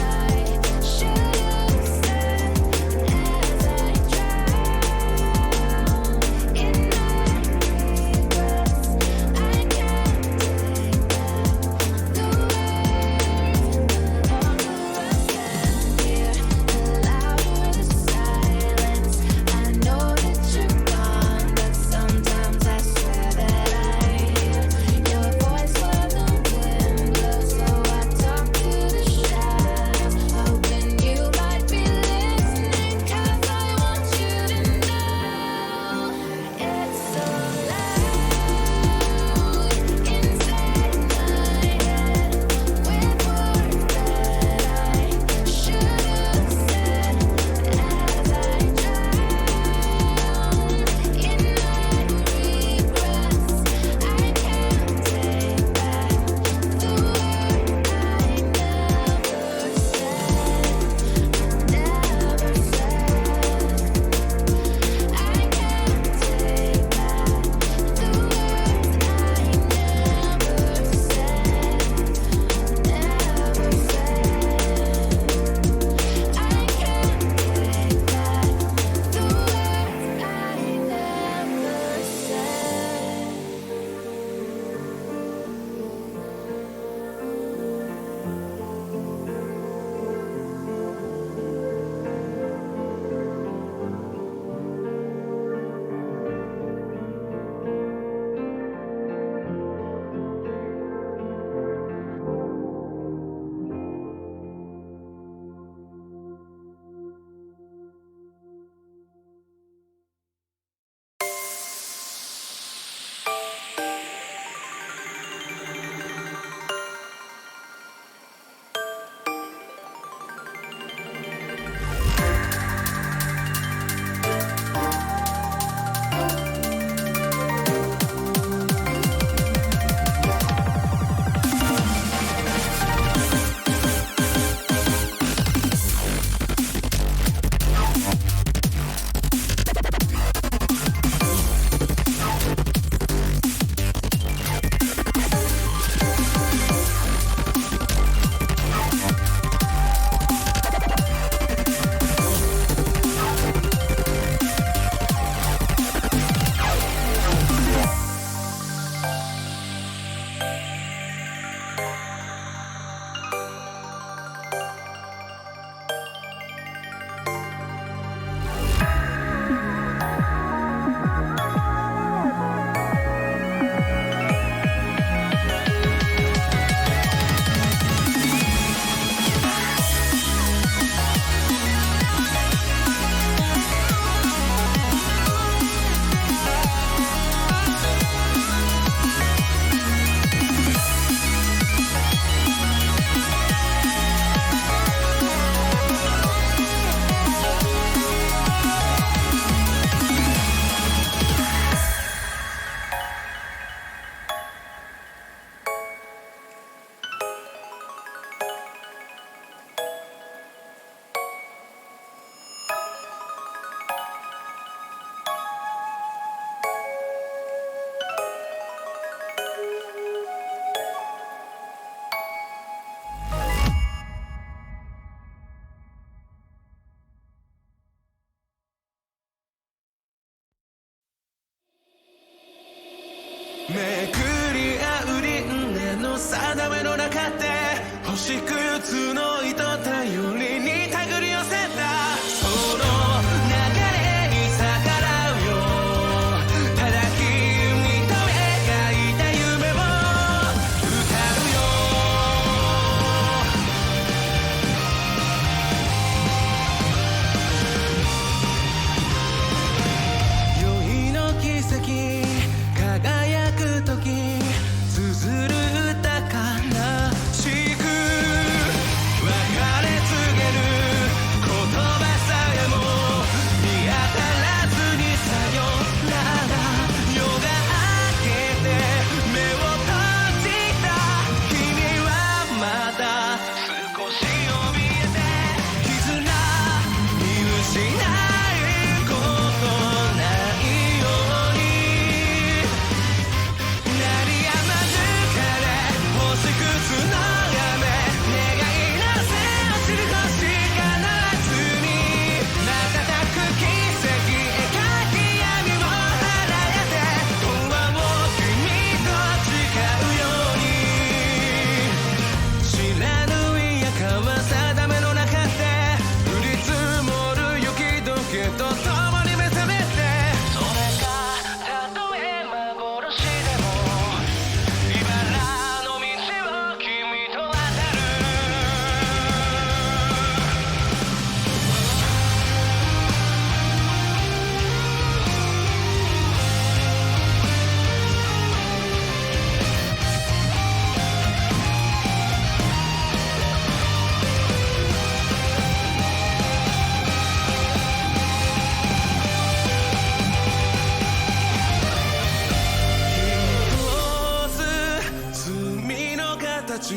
たち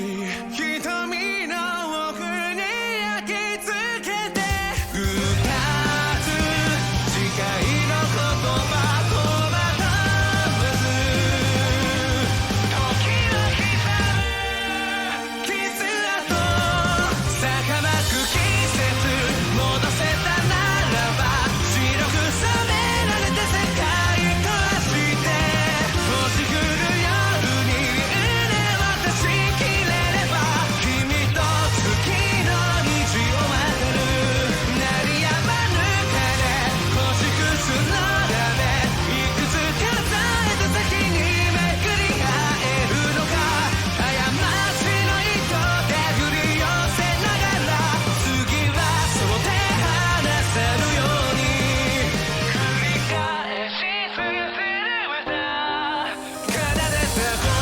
瞳の奥に焼き付けて二つ誓いの言葉とまたむず時は刻むキス跡坂巻く季節戻せたならば白く染められて世界として星降る夜に私きれれば君と月の虹を渡る鳴りやまぬ鐘星屑のためいくつ数えた先にめくり合えるのか過ちの糸で振り寄せながら次はそう手離せるように繰り返し続ける歌奏でた声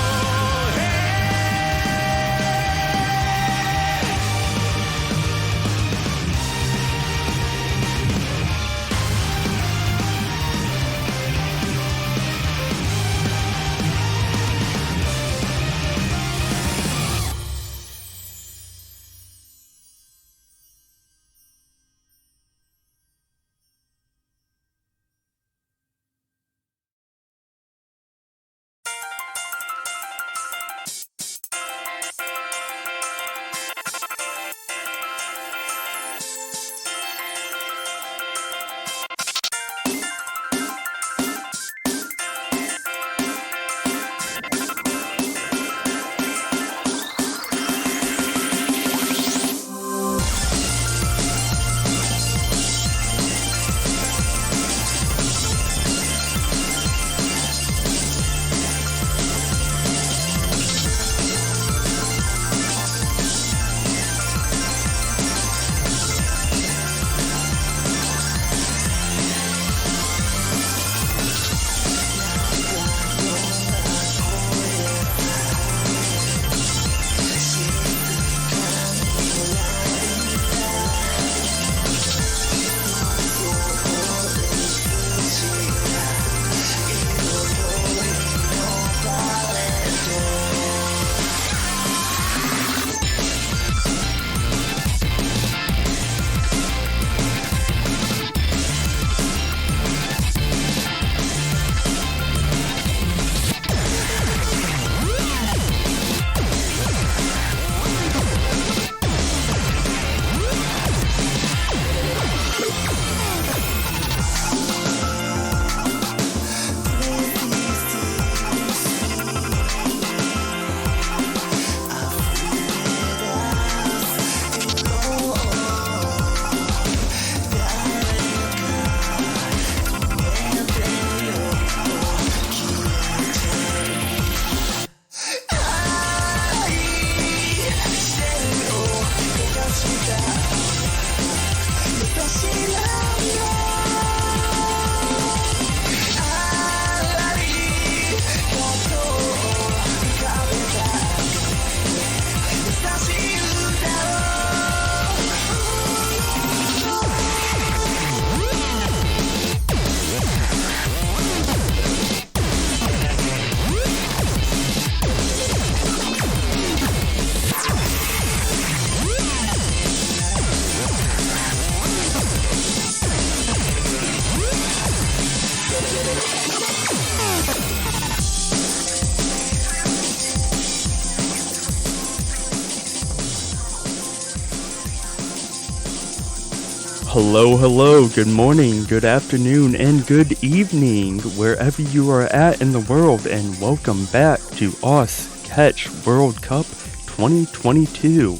Hello, good morning, good afternoon, and good evening, wherever you are at in the world, and welcome back to Us Catch World Cup 2022.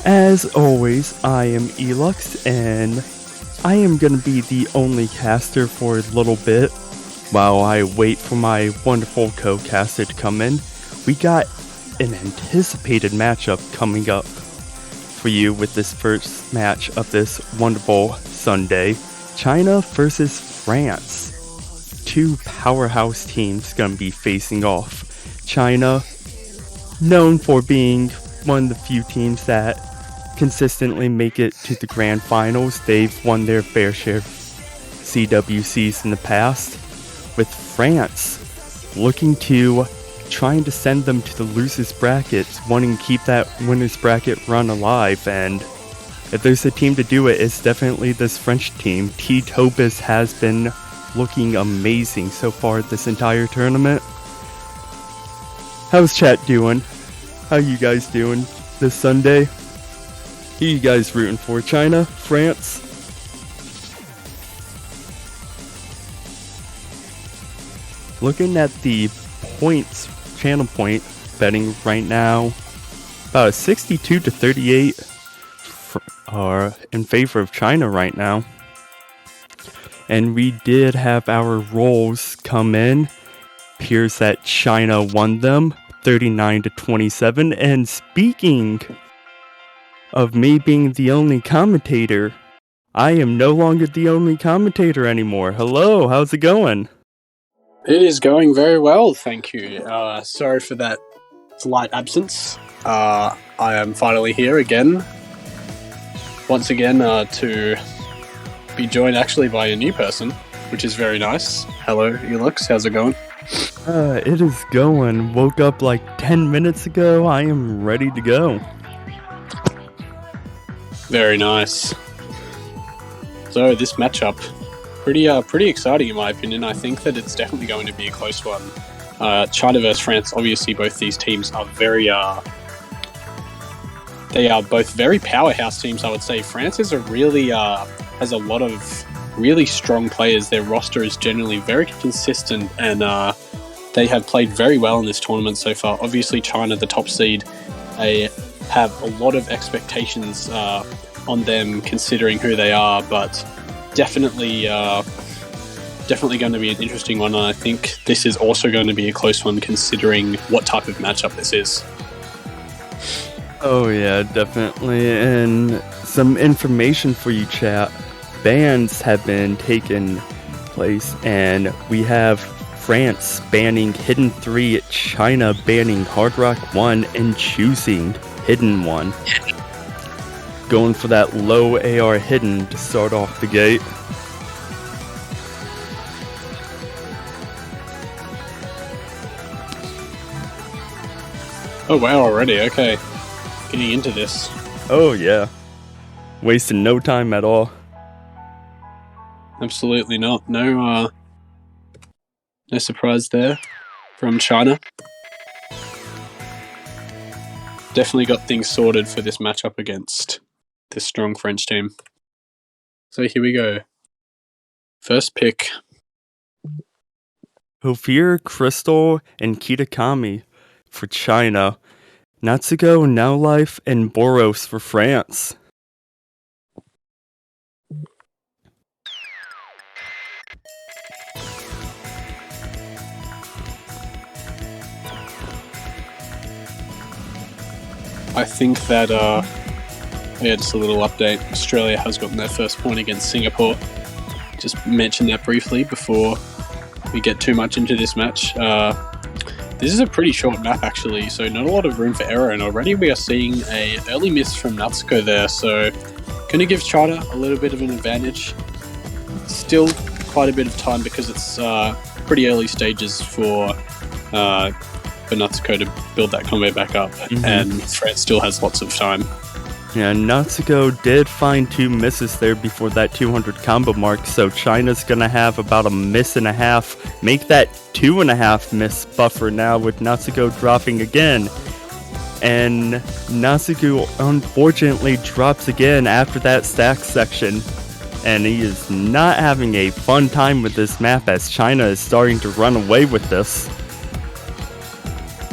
As always, I am Elux, and I am going to be the only caster for a little bit while I wait for my wonderful co-caster to come in. We got an anticipated matchup coming up for you with this first match of this wonderful Sunday. China versus France. Two powerhouse teams gonna be facing off. China, known for being one of the few teams that consistently make it to the grand finals. They've won their fair share of CWCs in the past. With France looking to trying to send them to the losers brackets, wanting to keep that winners bracket run alive, and if there's a team to do it, it's definitely this French team. T. Tobis has been looking amazing so far this entire tournament. How's chat doing? How you guys doing this Sunday? Who you guys rooting for? China? France? Looking at the points, channel point betting right now, about 62 to 38 are in favor of China right now. And we did have our rolls come in. Appears that China won them 39 to 27. And speaking of me being the only commentator, I am no longer the only commentator anymore. Hello, how's it going? It is going very well, thank you. Sorry for that slight absence. I am finally here again. Once again, to be joined actually by a new person, which is very nice. Hello, Elux, how's it going? It is going. Woke up like 10 minutes ago. I am ready to go. Very nice. So this matchup, pretty exciting in my opinion. I think that it's definitely going to be a close one. China versus France. Obviously, both these teams are they are both very powerhouse teams. I would say France is has a lot of really strong players. Their roster is generally very consistent, and they have played very well in this tournament so far. Obviously, China, the top seed, they have a lot of expectations on them considering who they are, but definitely going to be an interesting one, and I think this is also going to be a close one considering what type of matchup this is. Oh yeah, definitely. And some information for you, chat. Bans have been taken place, and we have France banning Hidden 3, China banning Hard Rock 1, and choosing Hidden 1. Going for that low AR Hidden to start off the gate. Oh wow, already, okay. Getting into this. Oh yeah. Wasting no time at all. Absolutely not. No surprise there from China. Definitely got things sorted for this matchup against this strong French team. So here we go. First pick. Hofir, Crystal, and Kitakami for China. Natsuko, Now Life, and Boros for France. I think that, just a little update. Australia has gotten their first point against Singapore. Just mention that briefly before we get too much into this match. This is a pretty short map actually, so not a lot of room for error, and already we are seeing an early miss from Natsuko there, so going to give China a little bit of an advantage. Still quite a bit of time because it's pretty early stages for Natsuko to build that combo back up, and France still has lots of time. Yeah, Natsuko did find 2 misses there before that 200 combo mark, so China's gonna have about a miss and a half. Make that 2.5 miss buffer now with Natsuko dropping again. And Natsuko unfortunately drops again after that stack section. And he is not having a fun time with this map as China is starting to run away with this.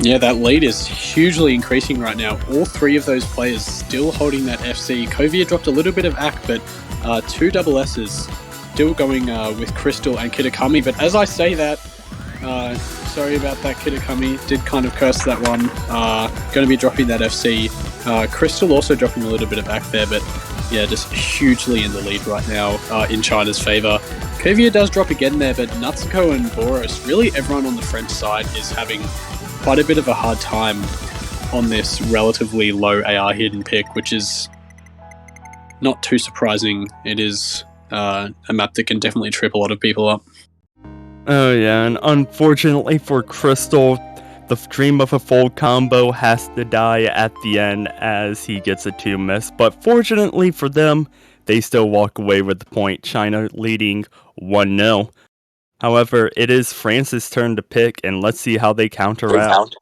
Yeah, that lead is hugely increasing right now. All 3 of those players still holding that FC. Kovia dropped a little bit of AK, but 2 double S's still going with Crystal and Kitakami. But as I say that, sorry about that, Kitakami. Did kind of curse that one. Going to be dropping that FC. Crystal also dropping a little bit of AK there, but yeah, just hugely in the lead right now in China's favour. Kovia does drop again there, but Natsuko and Boros, really everyone on the French side is having quite a bit of a hard time on this relatively low AR hidden pick, which is not too surprising. It is a map that can definitely trip a lot of people up. Oh yeah, and unfortunately for Crystal, The dream of a full combo has to die at the end as he gets a 2 miss, but fortunately for them, they still walk away with the point, China leading 1-0. However, it is France's turn to pick, and let's see how they counter out.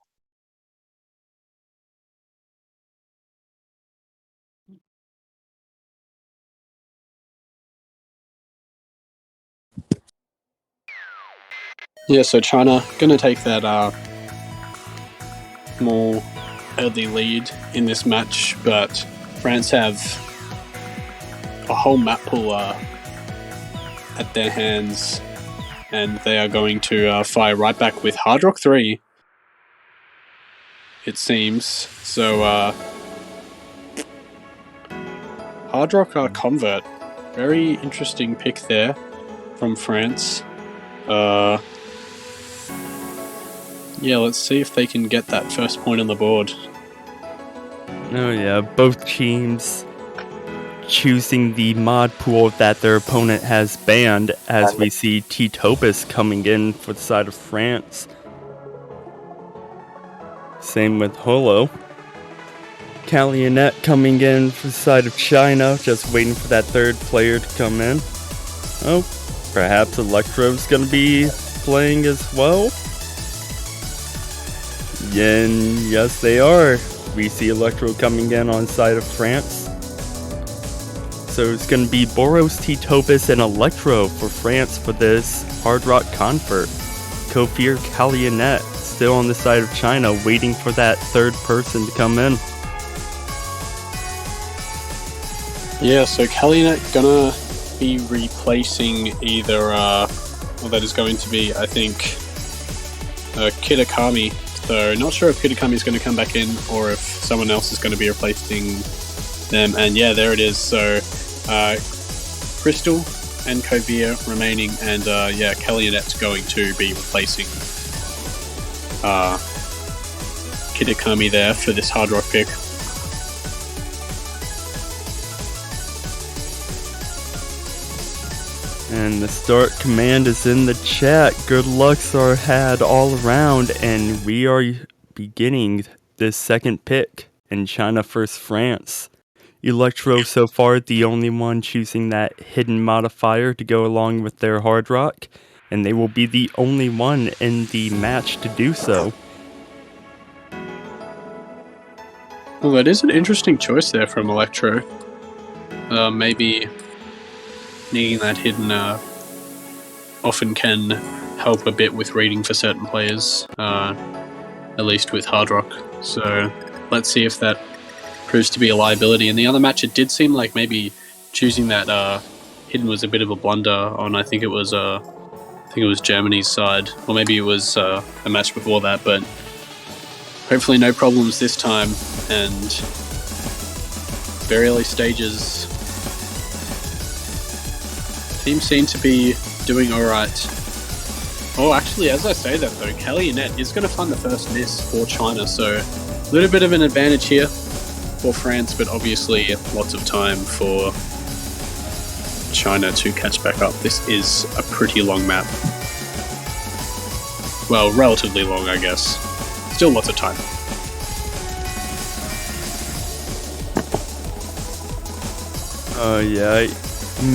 Yeah, so China gonna take that more early lead in this match, but France have a whole map pool at their hands, and they are going to fire right back with Hard Rock 3, it seems. So Hard Rock Convert, very interesting pick there from France. Yeah, let's see if they can get that first point on the board. Oh yeah, both teams choosing the mod pool that their opponent has banned, as we see Titobus coming in for the side of France. Same with Holo. Calionet coming in for the side of China, just waiting for that third player to come in. Oh, perhaps Electro's gonna be playing as well? Yes, they are. We see Electro coming in on side of France. So it's going to be Boros, Titobus, and Electro for France for this Hard Rock Convert. Kofir Calionet still on the side of China, waiting for that third person to come in. Yeah, so Calionet gonna be replacing either, well, that is going to be, I think, Kitakami. So not sure if Kitakami is going to come back in or if someone else is going to be replacing them. And yeah, there it is. So Crystal and Kovir remaining, and yeah, Calionet's going to be replacing Kitakami there for this Hard Rock pick. And the start command is in the chat. Good lucks are had all around, and we are beginning this second pick in China vs France. Electro so far the only one choosing that hidden modifier to go along with their Hard Rock, and they will be the only one in the match to do so. Well, that is an interesting choice there from Electro. Maybe needing that hidden often can help a bit with reading for certain players, at least with Hard Rock. So let's see if that proves to be a liability. In the other match, it did seem like maybe choosing that hidden was a bit of a blunder on, I think it was Germany's side, or maybe it was a match before that, but hopefully no problems this time, and very early stages. Teams seem to be doing alright. Oh, actually, as I say that though, Calionet is going to find the first miss for China, so a little bit of an advantage here for France, but obviously lots of time for China to catch back up. This is a pretty long map. Well, relatively long, I guess. Still lots of time. Yeah,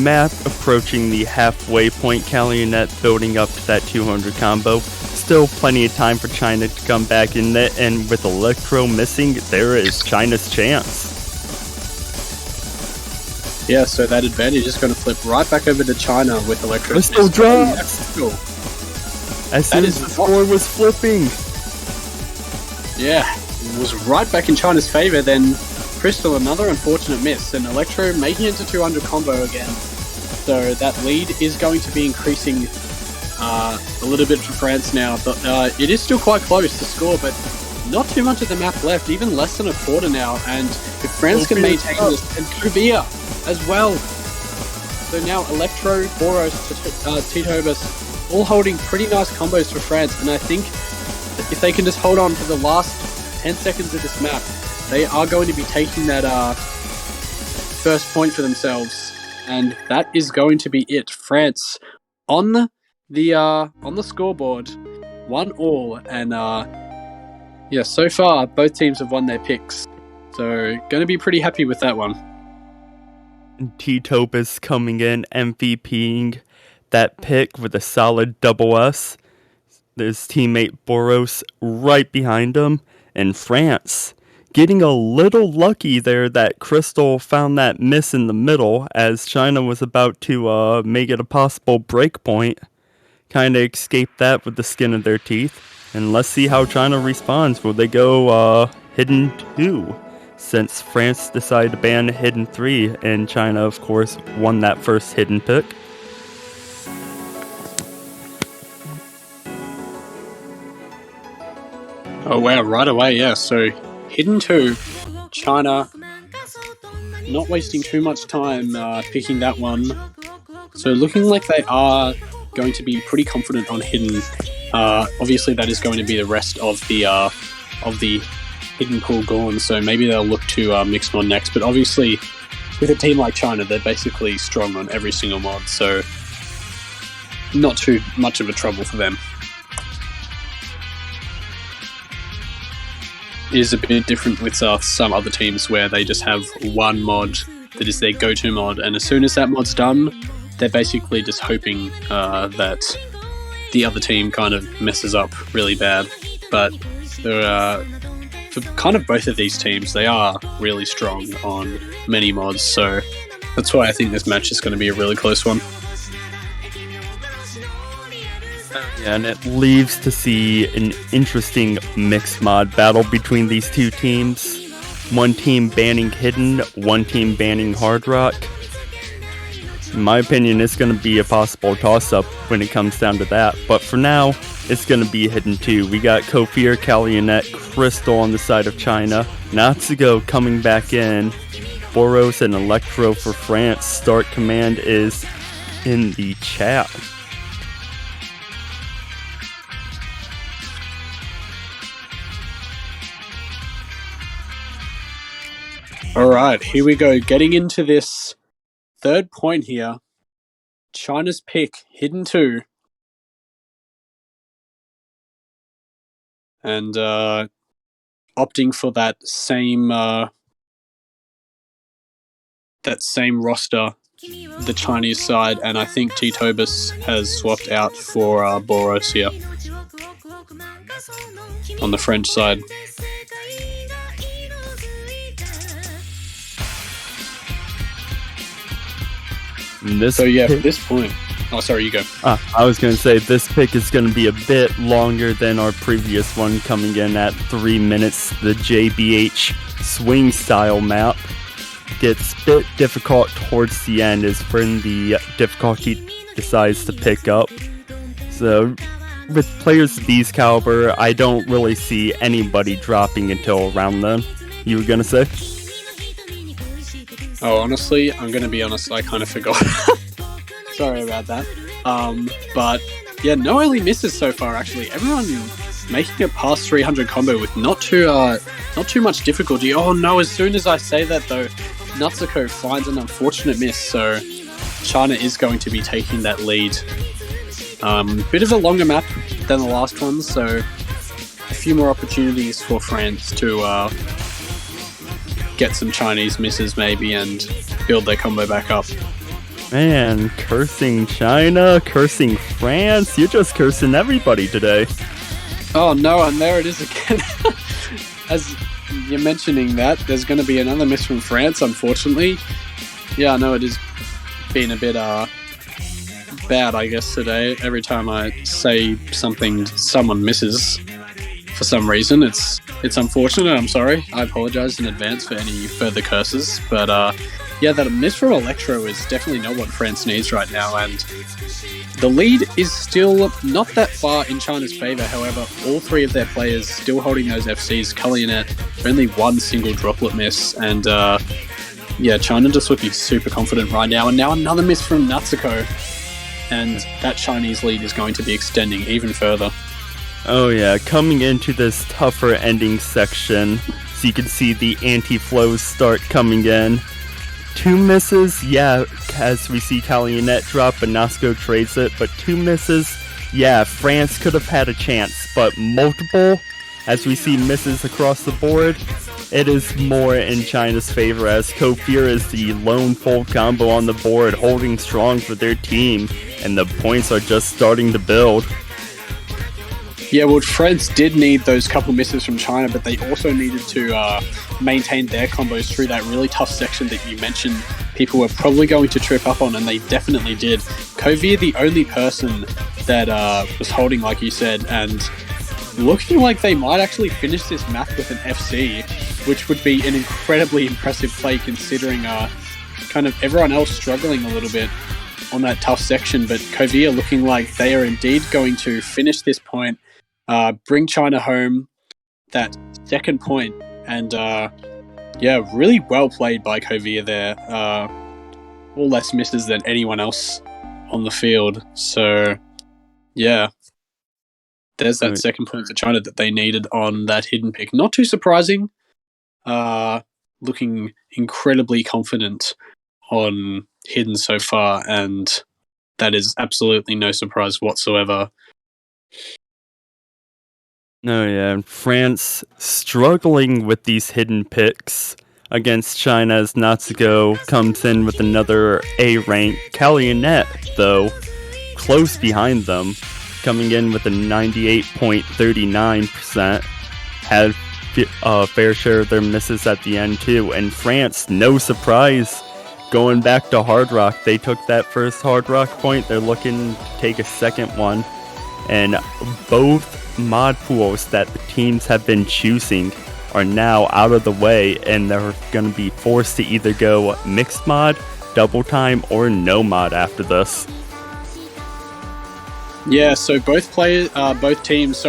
map approaching the halfway point, Calionet building up to that 200 combo. Still plenty of time for China to come back in it, and with Electro missing, there is China's chance. Yeah, so that advantage is going to flip right back over to China with Electro. Crystal drops! As soon as the score was flipping. Yeah, it was right back in China's favor. Then Crystal, another unfortunate miss, and Electro making it to 200 combo again. So that lead is going to be increasing a little bit for France now, but it is still quite close to score, but not too much of the map left, even less than a quarter now, and if France can maintain this, and Kovir as well. So now Electro, Boros, Titobus, all holding pretty nice combos for France, and I think if they can just hold on for the last 10 seconds of this map, they are going to be taking that first point for themselves, and that is going to be it. France on the scoreboard, 1-1, and Yeah, so far, both teams have won their picks. So, going to be pretty happy with that one. T-Topus coming in, MVPing that pick with a solid double S. His teammate Boros right behind him. And France getting a little lucky there that Crystal found that miss in the middle as China was about to make it a possible break point. Kind of escaped that with the skin of their teeth. And let's see how China responds. Will they go hidden 2? Since France decided to ban hidden 3, and China, of course, won that first hidden pick. Oh wow, right away, yeah. So, hidden 2, China not wasting too much time picking that one. So, looking like they are going to be pretty confident on hidden. Obviously, that is going to be the rest of the hidden pool gone, so maybe they'll look to mix mod next. But obviously, with a team like China, they're basically strong on every single mod, so not too much of a trouble for them. It is a bit different with some other teams where they just have one mod that is their go-to mod, and as soon as that mod's done, they're basically just hoping that the other team kind of messes up really bad. But for kind of both of these teams, they are really strong on many mods, so that's why I think this match is going to be a really close one. Yeah, and it leaves to see an interesting mixed mod battle between these two teams. One team banning hidden, one team banning hard rock. In my opinion, it's going to be a possible toss-up when it comes down to that. But for now, it's going to be hidden 2. We got Kofir, Kalionet, Crystal on the side of China. Natsugo coming back in. Boros and Electro for France. Start command is in the chat. Alright, here we go. Getting into this third point here. China's pick, hidden 2. And opting for that same roster, the Chinese side, and I think T-Tobus has swapped out for Boros here on the French side. So yeah, for this point... Oh, sorry, you go. I was going to say, this pick is going to be a bit longer than our previous one, coming in at 3 minutes. The JBH swing style map gets a bit difficult towards the end as when the difficulty decides to pick up. So, with players of these caliber, I don't really see anybody dropping until around then. You were going to say? Oh, honestly, I'm going to be honest, I kind of forgot. Sorry about that. But yeah, no early misses so far, actually. Everyone making it past 300 combo with not too much difficulty. Oh no, as soon as I say that though, Natsuko finds an unfortunate miss, so China is going to be taking that lead. Bit of a longer map than the last one, so a few more opportunities for France to get some Chinese misses maybe and build their combo back up. Man, cursing China, cursing France, you're just cursing everybody today. Oh no, and there it is again. As you're mentioning that, there's going to be another miss from France, unfortunately. Yeah, I know it has been a bit bad, I guess, today. Every time I say something, someone misses for some reason. It's unfortunate, I'm sorry. I apologize in advance for any further curses, but yeah, that miss from Electro is definitely not what France needs right now, and the lead is still not that far in China's favour. However, all 3 of their players still holding those FCs. Kalionet, only 1 single droplet miss, and yeah, China just looking super confident right now, and now another miss from Natsuko, and that Chinese lead is going to be extending even further. Oh yeah, coming into this tougher ending section, so you can see the anti-flows start coming in. 2 misses, yeah, as we see Kalionet drop, but Natsuko trades it, but 2 misses, yeah, France could have had a chance, but multiple, As we see misses across the board, it is more in China's favor as Kofir is the lone full combo on the board, holding strong for their team, and the points are just starting to build. Yeah, well, France did need those couple misses from China, but they also needed to maintain their combos through that really tough section that you mentioned people were probably going to trip up on, and they definitely did. Kovir, the only person that was holding, like you said, and looking like they might actually finish this map with an FC, which would be an incredibly impressive play considering kind of everyone else struggling a little bit on that tough section. But Kovir looking like they are indeed going to finish this point, bring China home that second point, and really well played by Kovir there. All less misses than anyone else on the field. So, yeah. There's that second point for China that they needed on that hidden pick. Not too surprising. Looking incredibly confident on hidden so far, and that is absolutely no surprise whatsoever. No, yeah, and France struggling with these hidden picks against China as Natsuko comes in with another A rank. Kalionet, though, close behind them, coming in with a 98.39%, had a fair share of their misses at the end too. And France, no surprise, going back to Hard Rock. They took that first Hard Rock point. They're looking to take a second one. And both mod pools that the teams have been choosing are now out of the way, and they're going to be forced to either go mixed mod, double time, or no mod after this. Yeah, so both teams,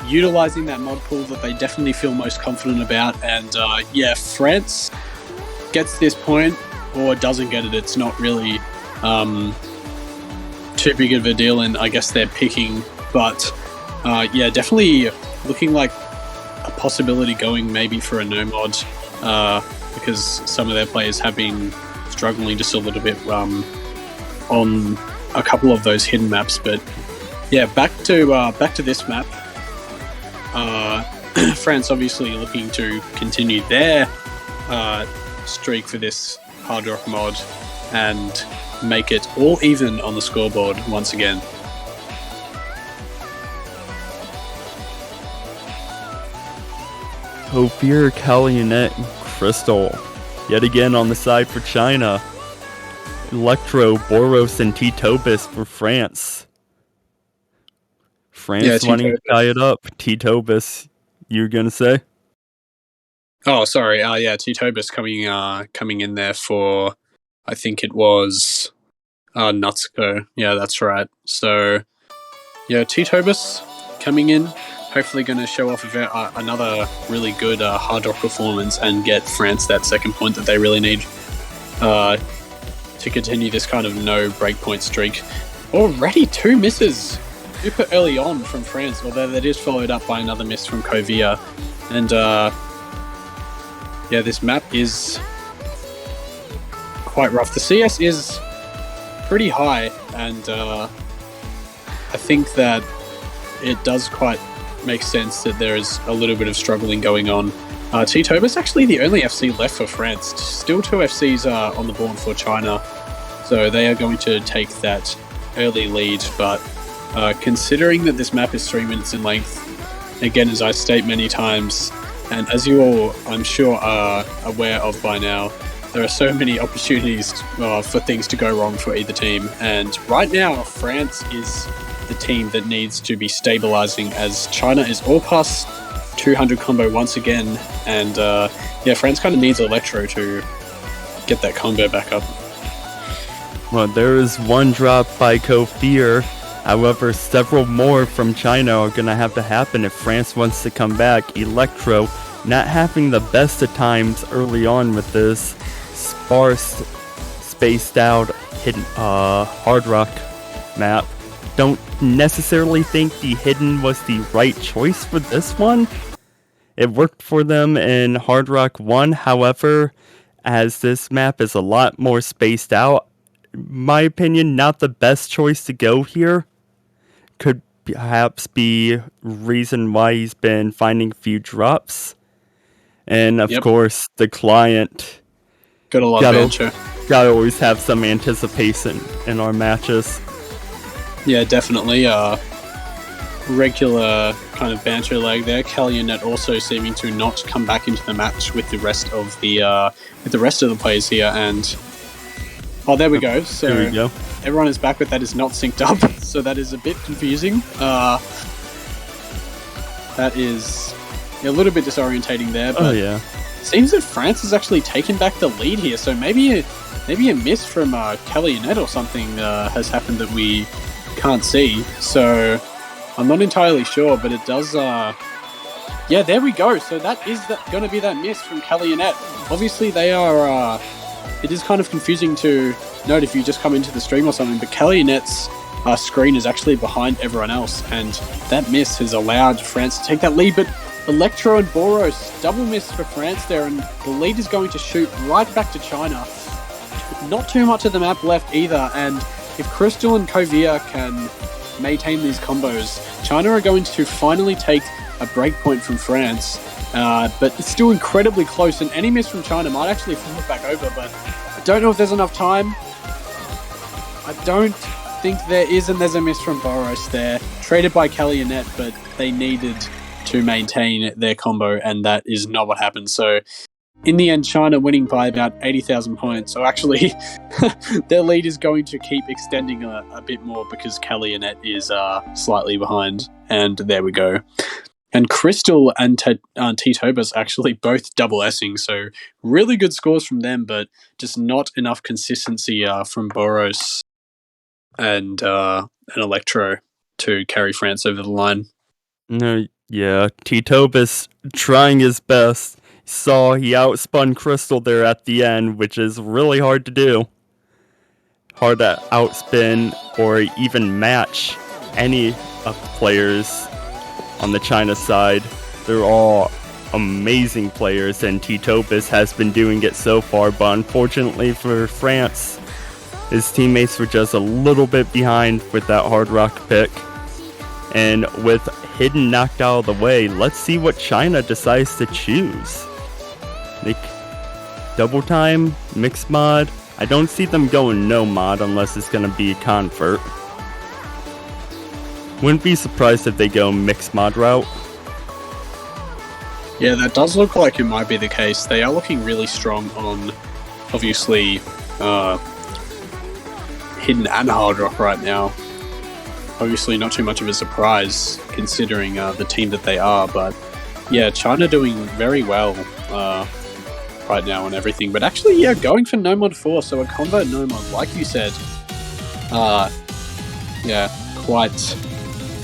utilizing that mod pool that they definitely feel most confident about, and France gets this point or doesn't get it. It's not really too big of a deal, and I guess they're picking, but definitely looking like a possibility going maybe for a no mod, because some of their players have been struggling just a little bit on a couple of those hidden maps. But yeah, back to this map. France obviously looking to continue their streak for this Hard Rock mod and make it all even on the scoreboard once again. Kofir, Kalionet, and Crystal. Yet again on the side for China. Electro, Boros, and T-Tobis for France. France wanting to tie it up. T-Tobis, you were going to say? Oh, sorry. T-Tobis coming in there for, I think it was Natsuko. Yeah, that's right. So, yeah, T-Tobis coming in, hopefully going to show off another really good Hard Rock performance and get France that second point that they really need to continue this kind of no breakpoint streak. Already 2 misses super early on from France, although that is followed up by another miss from Kovir. And this map is quite rough. The CS is pretty high, and I think that it does quite make sense that there is a little bit of struggling going on. T-Tobis actually the only FC left for France. Still 2 FCs on the board for China, so they are going to take that early lead. But considering that this map is 3 minutes in length, again, as I state many times, and as you all, I'm sure, are aware of by now, there are so many opportunities for things to go wrong for either team. And right now, France is the team that needs to be stabilizing, as China is all past 200 combo once again. And France kind of needs Electro to get that combo back up. Well, there is one drop by Kofir. However, several more from China are going to have to happen if France wants to come back. Electro not having the best of times early on with this sparse, spaced out, hidden Hard Rock map. Don't necessarily think the hidden was the right choice for this one. It worked for them in Hard Rock 1, however, as this map is a lot more spaced out, in my opinion, not the best choice to go here. Could perhaps be reason why he's been finding a few drops. And of course, the client. Gotta love banter. Gotta always have some anticipation in our matches. Yeah, definitely. Regular kind of banter leg there. Kalyanet also seeming to not come back into the match with the rest of the players here, and there we go. So there we go. Everyone is back, but that is not synced up, so that is a bit confusing. That is a little bit disorientating there. But seems that France has actually taken back the lead here, so maybe a miss from Kalyanet or something has happened that we can't see. So I'm not entirely sure, but it does. Yeah, there we go. So that is going to be that miss from Kalyanet. Obviously, they are. It is kind of confusing to note if you just come into the stream or something, but Kalyanet's screen is actually behind everyone else, and that miss has allowed France to take that lead. But Electro and Boros, double miss for France there, and the lead is going to shoot right back to China. Not too much of the map left either, and if Crystal and Kovia can maintain these combos, China are going to finally take a breakpoint from France, but it's still incredibly close, and any miss from China might actually flip it back over, but I don't know if there's enough time. I don't think there is, and there's a miss from Boros there. Traded by Kalyanet, but they needed to maintain their combo, and that is not what happened. So in the end, China winning by about 80,000 points. So actually, their lead is going to keep extending a bit more because Kalyanet is slightly behind. And there we go. And Crystal and T-Tobas actually both double S-ing. So really good scores from them, but just not enough consistency from Boros and Electro to carry France over the line. No, yeah, T-Tobas trying his best. Saw he outspun Crystal there at the end, which is really hard to do. Hard to outspin or even match any of the players on the China side. They're all amazing players, and T-Tobas has been doing it so far, but unfortunately for France, his teammates were just a little bit behind with that Hard Rock pick. And with Hidden knocked out of the way, let's see what China decides to choose. Like, double time, mixed mod. I don't see them going no mod unless it's going to be a convert. Wouldn't be surprised if they go mixed mod route. Yeah, that does look like it might be the case. They are looking really strong on, obviously, Hidden and Hard Rock right now. Obviously not too much of a surprise considering the team that they are, but yeah, China doing very well right now on everything. But actually, yeah, going for no mod 4, so a convert no mod, like you said. Yeah, quite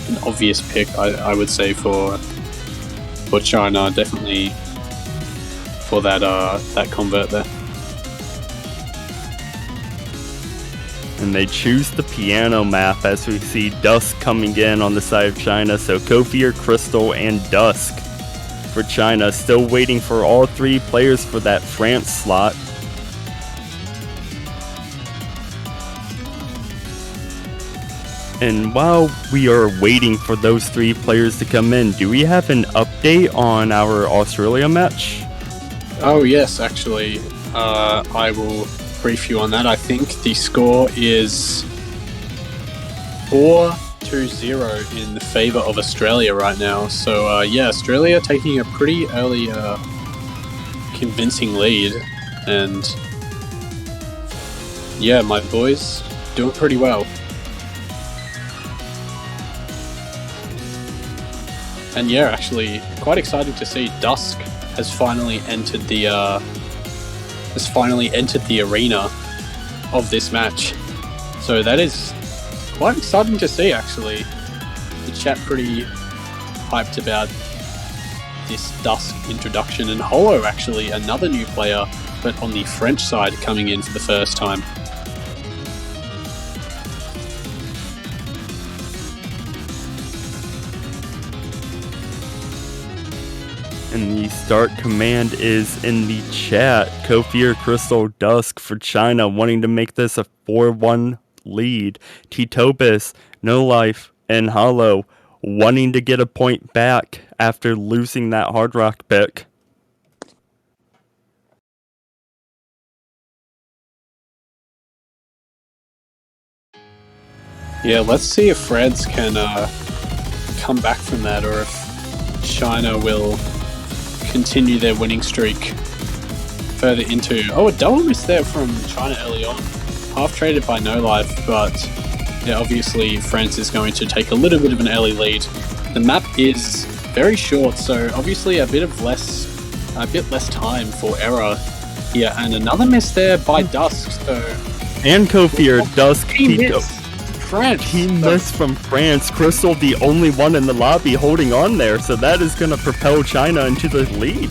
an obvious pick, I would say, for China, definitely for that convert there. And they choose the piano map as we see Dusk coming in on the side of China. So Kofi, Crystal, and Dusk for China. Still waiting for all three players for that France slot. And while we are waiting for those three players to come in, do we have an update on our Australia match? Oh yes, actually, I will brief you on that. I think the score is 4-0 in the favour of Australia right now. So yeah, Australia taking a pretty early convincing lead, and yeah, my boys doing pretty well. And yeah, actually quite excited to see Dusk has finally entered the arena of this match. So that is quite exciting to see, actually. The chat pretty hyped about this Dusk introduction, and Holo, actually, another new player, but on the French side coming in for the first time. And the start command is in the chat. Kofi, Crystal, Dusk for China, wanting to make this a 4-1 lead. T-Tobas, No Life, and Hollow wanting to get a point back after losing that Hard Rock pick. Yeah, let's see if France can come back from that, or if China will continue their winning streak further into... Oh, a double miss there from China early on. Half traded by No Life, but yeah, obviously France is going to take a little bit of an early lead. The map is very short, so obviously a bit less time for error here. And another miss there by Dusk, so... And Kofir, Dusk, France. Team miss from France. Crystal, the only one in the lobby holding on there, so that is going to propel China into the lead.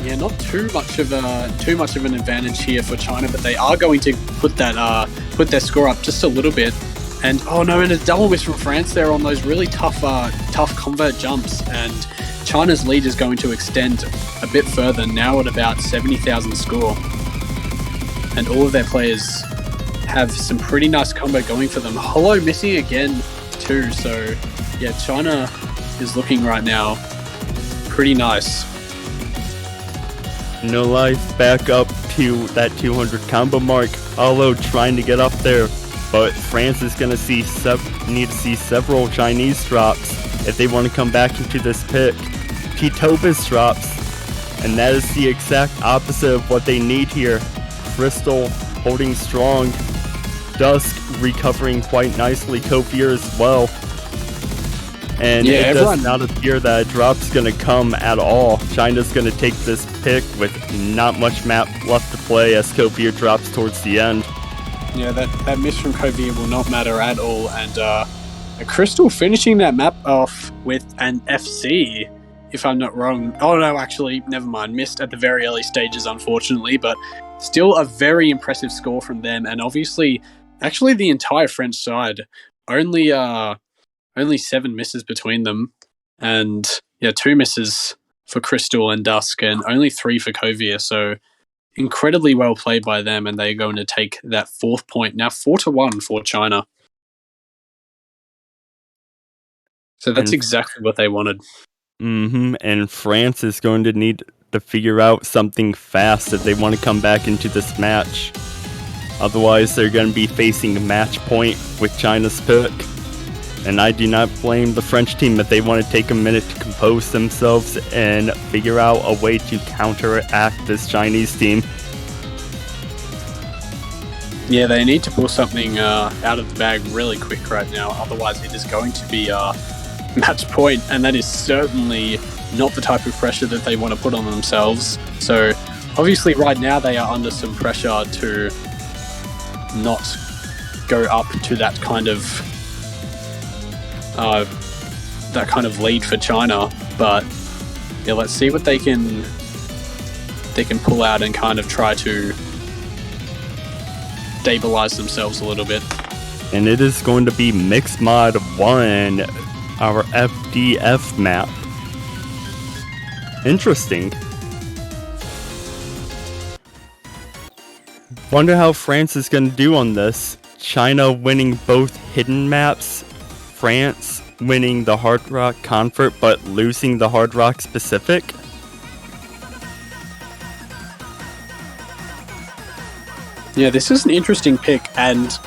Yeah, not too much of an advantage here for China, but they are going to put their score up just a little bit. And oh no, and a double miss from France there on those really tough convert jumps, and China's lead is going to extend a bit further, now at about 70,000 score. And all of their players have some pretty nice combo going for them. Holo missing again too, so yeah, China is looking right now pretty nice. No Life back up to that 200 combo mark. Holo trying to get up there, but France is going to need to see several Chinese drops if they want to come back into this pick. Titobas drops, and that is the exact opposite of what they need here. Crystal holding strong. Dusk recovering quite nicely. Kofir as well. And it does not appear that a drop's going to come at all. China's going to take this pick with not much map left to play as Kofir drops towards the end. Yeah, that miss from Kofir will not matter at all. And Crystal finishing that map off with an FC, if I'm not wrong. Oh no, actually, never mind. Missed at the very early stages, unfortunately, but still a very impressive score from them. And obviously, actually the entire French side, only 7 misses between them, and yeah, 2 misses for Crystal and Dusk, and only 3 for Kofir. So incredibly well played by them, and they're going to take that 4th point now, 4-1 for China. So that's exactly what they wanted. And France is going to need to figure out something fast if they want to come back into this match. Otherwise, they're going to be facing match point with China's pick. And I do not blame the French team if they want to take a minute to compose themselves and figure out a way to counteract this Chinese team. Yeah, they need to pull something out of the bag really quick right now. Otherwise, it is going to be match point, and that is certainly not the type of pressure that they want to put on themselves. So, obviously, right now they are under some pressure to not go up to that kind of lead for China. But yeah, let's see what they can pull out and kind of try to stabilize themselves a little bit. And it is going to be Mixed Mod 1, our FDF map. Interesting. Wonder how France is going to do on this. China winning both hidden maps, France winning the Hard Rock Comfort but losing the Hard Rock Specific. Yeah, this is an interesting pick, and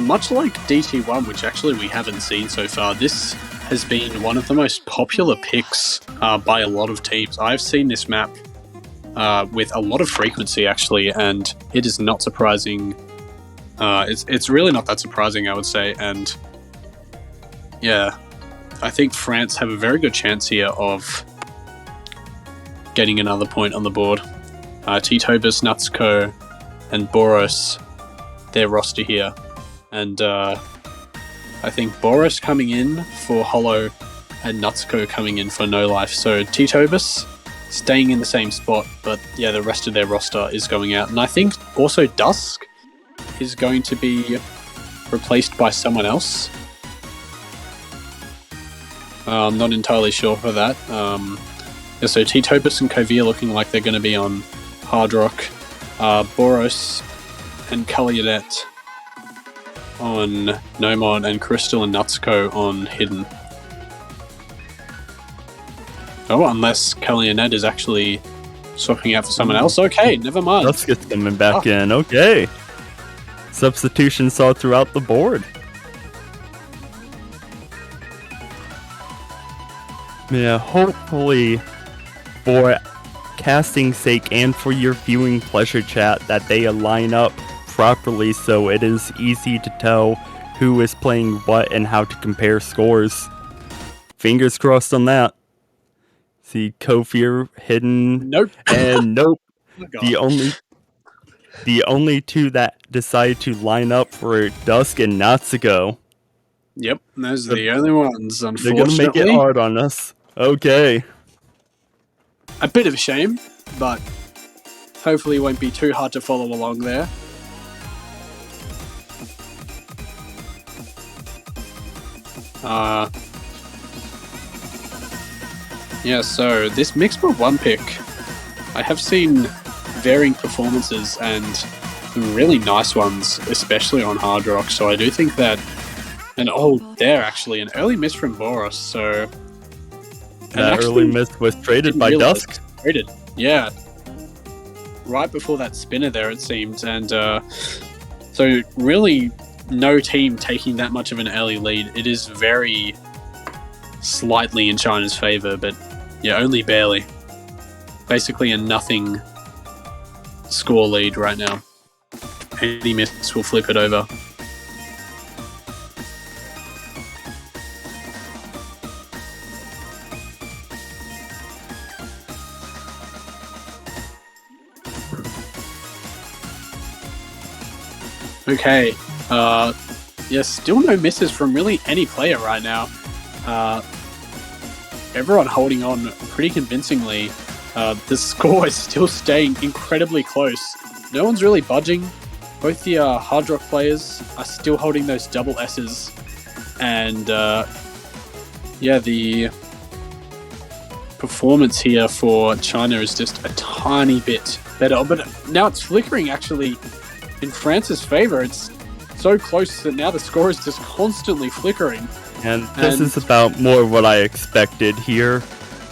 much like DT1, which actually we haven't seen so far, this has been one of the most popular picks by a lot of teams. I've seen this map with a lot of frequency, actually, and it is not surprising. It's really not that surprising, I would say, and yeah, I think France have a very good chance here of getting another point on the board. Titobas, Natsuko, and Boros, their roster here. And I think Boros coming in for Holo and Natsuko coming in for No Life. So Titobas staying in the same spot, but yeah, the rest of their roster is going out. And I think also Dusk is going to be replaced by someone else. I'm not entirely sure for that. Yeah, so Titobas and Kofir looking like they're going to be on Hard Rock. Boros and Kalyadet on Nomon and Crystal and Natsuko on Hidden. Oh, unless Kellyanette is actually swapping out for someone else. Okay, never mind. Dusk's coming back in. Okay. Substitutions all throughout the board. Yeah, hopefully for casting's sake and for your viewing pleasure, chat, that they line up properly so it is easy to tell who is playing what and how to compare scores. Fingers crossed on that. See, Kofir, Hidden, Nope. and Nope. Oh, God. The only two that decide to line up for Dusk and Natsuko. Yep, those are the only ones, They're unfortunately. gonna make it hard on us. Okay. A bit of a shame, but hopefully it won't be too hard to follow along there. Yeah, so this Mixed World 1 pick, I have seen varying performances and some really nice ones, especially on Hard Rock, so I do think that... And there actually, an early miss from Boros, so... That early miss was traded by Dusk. Traded, yeah. Right before that spinner there, it seemed, and so really no team taking that much of an early lead. It is very slightly in China's favour, but yeah, only barely. Basically a nothing score lead right now. Any miss will flip it over. Okay, yeah, still no misses from really any player right now. Everyone holding on pretty convincingly. The score is still staying incredibly close. No one's really budging. Both the Hard Rock players are still holding those double S's. And yeah, the performance here for China is just a tiny bit better. But now it's flickering actually in France's favour. It's so close that now the score is just constantly flickering. And this is about more what I expected here,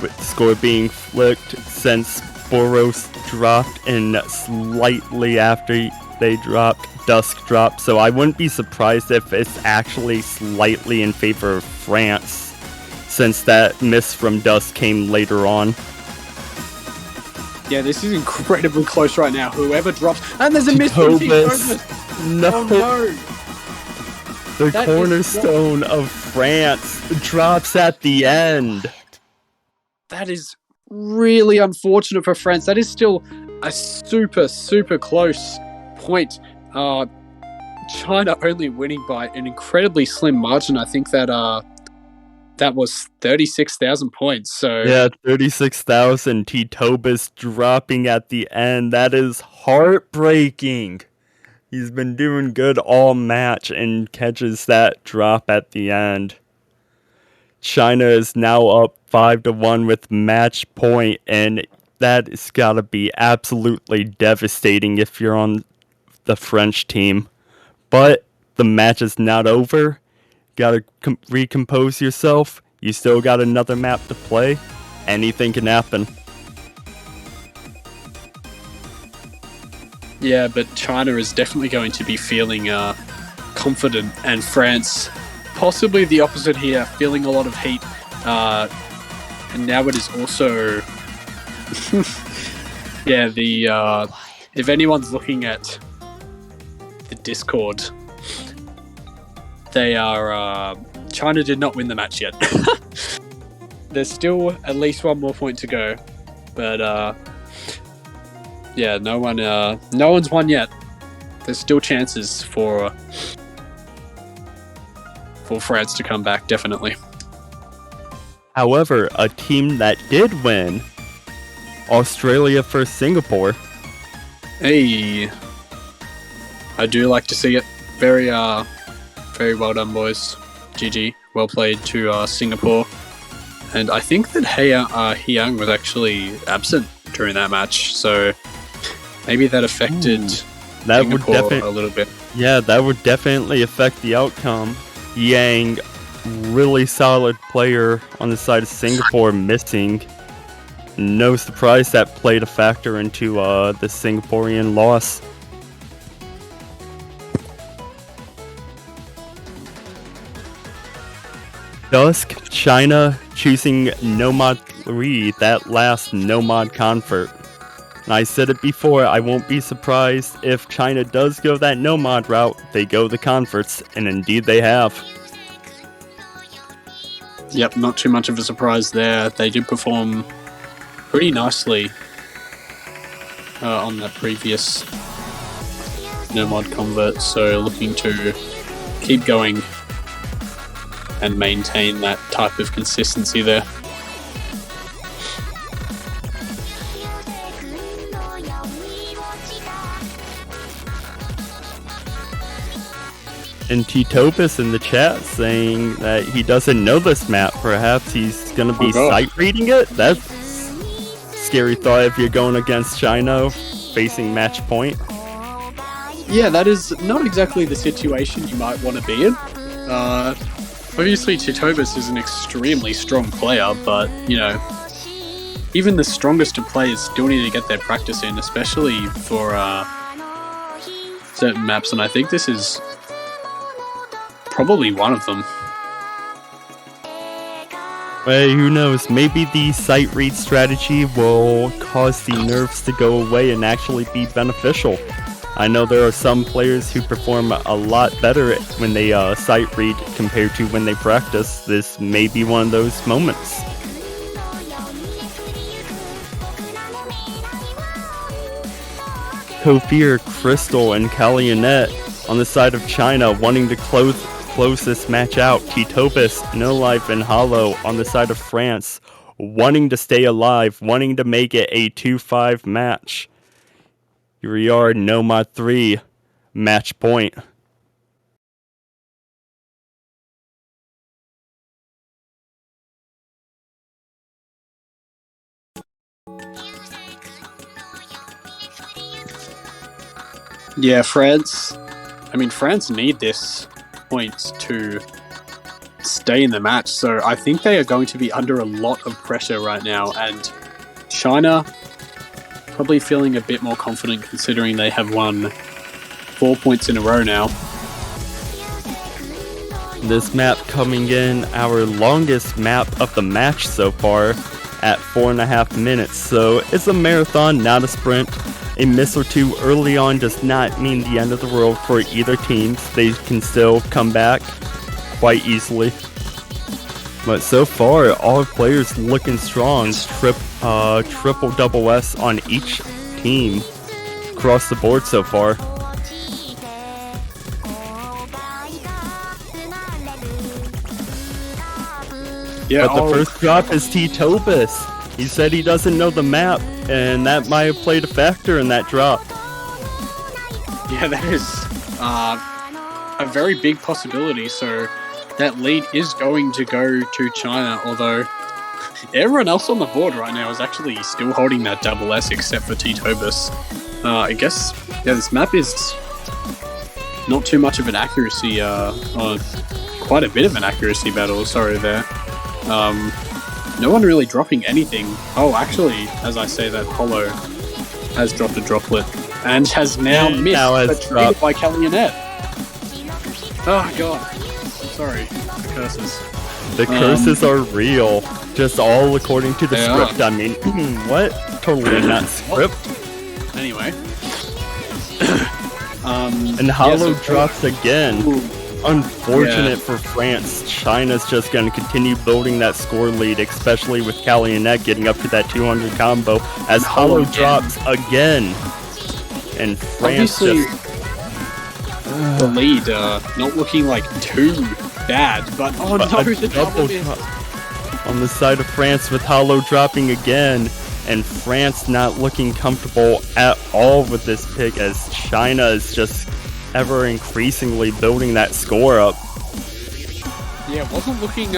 with the score being flicked since Boros dropped and slightly after they dropped, Dusk dropped. So I wouldn't be surprised if it's actually slightly in favor of France, since that miss from Dusk came later on. Yeah, this is incredibly close right now. Whoever drops... And there's a miss from Titobus. No. Oh, no. The cornerstone of France drops at the end. That is really unfortunate for France. That is still a super, super close point. China only winning by an incredibly slim margin. I think that that was 36,000 points. So yeah, 36,000. Titobus dropping at the end. That is heartbreaking. He's been doing good all match and catches that drop at the end. China is now up 5-1 with match point, and that has got to be absolutely devastating if you're on the French team. But the match is not over. Gotta recompose yourself. You still got another map to play. Anything can happen. yeah, but China is definitely going to be feeling confident, and France possibly the opposite here, feeling a lot of heat. And now it is also yeah, the if anyone's looking at the Discord, they are China did not win the match yet. There's still at least one more point to go, but yeah, no one's won yet. There's still chances for France to come back, definitely. However, a team that did win, Australia versus Singapore. Hey, I do like to see it. Very well done, boys. GG, well played to Singapore. And I think that Hyang was actually absent during that match, so maybe that affected That would Singapore a little bit. Yeah, that would definitely affect the outcome. Yang, really solid player on the side of Singapore, missing. No surprise that played a factor into the Singaporean loss. Dusk, China choosing No Mod 3, that last No Mod convert. And I said it before, I won't be surprised if China does go that No Mod route, they go the converts, and indeed they have. Yep, not too much of a surprise there. They did perform pretty nicely on that previous No Mod convert, so looking to keep going and maintain that type of consistency there. And T-Topus in the chat saying that he doesn't know this map. Perhaps he's going to be sight reading it? That's scary thought if you're going against China facing match point. Yeah, that is not exactly the situation you might want to be in. Obviously, T-Topus is an extremely strong player, but, you know, even the strongest of players still need to get their practice in, especially for certain maps, and I think this is probably one of them. Well, who knows? Maybe the sight read strategy will cause the nerves to go away and actually be beneficial. I know there are some players who perform a lot better when they sight read compared to when they practice. This may be one of those moments. Kofir, Crystal, and Kalionette on the side of China wanting to close this match out. T-Topus, No Life, and Hollow on the side of France wanting to stay alive, wanting to make it a 2-5 match. Here we are, No Mod 3, match point. Yeah, France need this points to stay in the match, so I think they are going to be under a lot of pressure right now, and China probably feeling a bit more confident considering they have won 4 points in a row now. This map coming in our longest map of the match so far at 4.5 minutes, so it's a marathon, not a sprint. A miss or two early on does not mean the end of the world for either team. They can still come back quite easily. But so far, all players looking strong. Triple double S on each team across the board so far. Yeah, but the first drop is T-Topus. He said he doesn't know the map, and that might have played a factor in that drop. Yeah, that is a very big possibility, so that lead is going to go to China, although everyone else on the board right now is actually still holding that double S except for T-Topus. I guess, yeah, this map is not too much of an accuracy, quite a bit of an accuracy battle, sorry there. No one really dropping anything. Oh, actually, as I say that, Hollow has dropped a droplet and has now missed, but dropped by Kalionette. Oh god. Sorry. The curses. The curses are real. Just all according to the script. I mean, what? Totally not script. Anyway. And Hollow drops again. Ooh. Unfortunate for France. China's just going to continue building that score lead, especially with Kalionette getting up to that 200 combo as Hollow drops again. And France obviously, the lead not looking like too bad, but oh no, the double drop on the side of France with Hollow dropping again, and France not looking comfortable at all with this pick as China is just ever increasingly building that score up. Yeah, it wasn't looking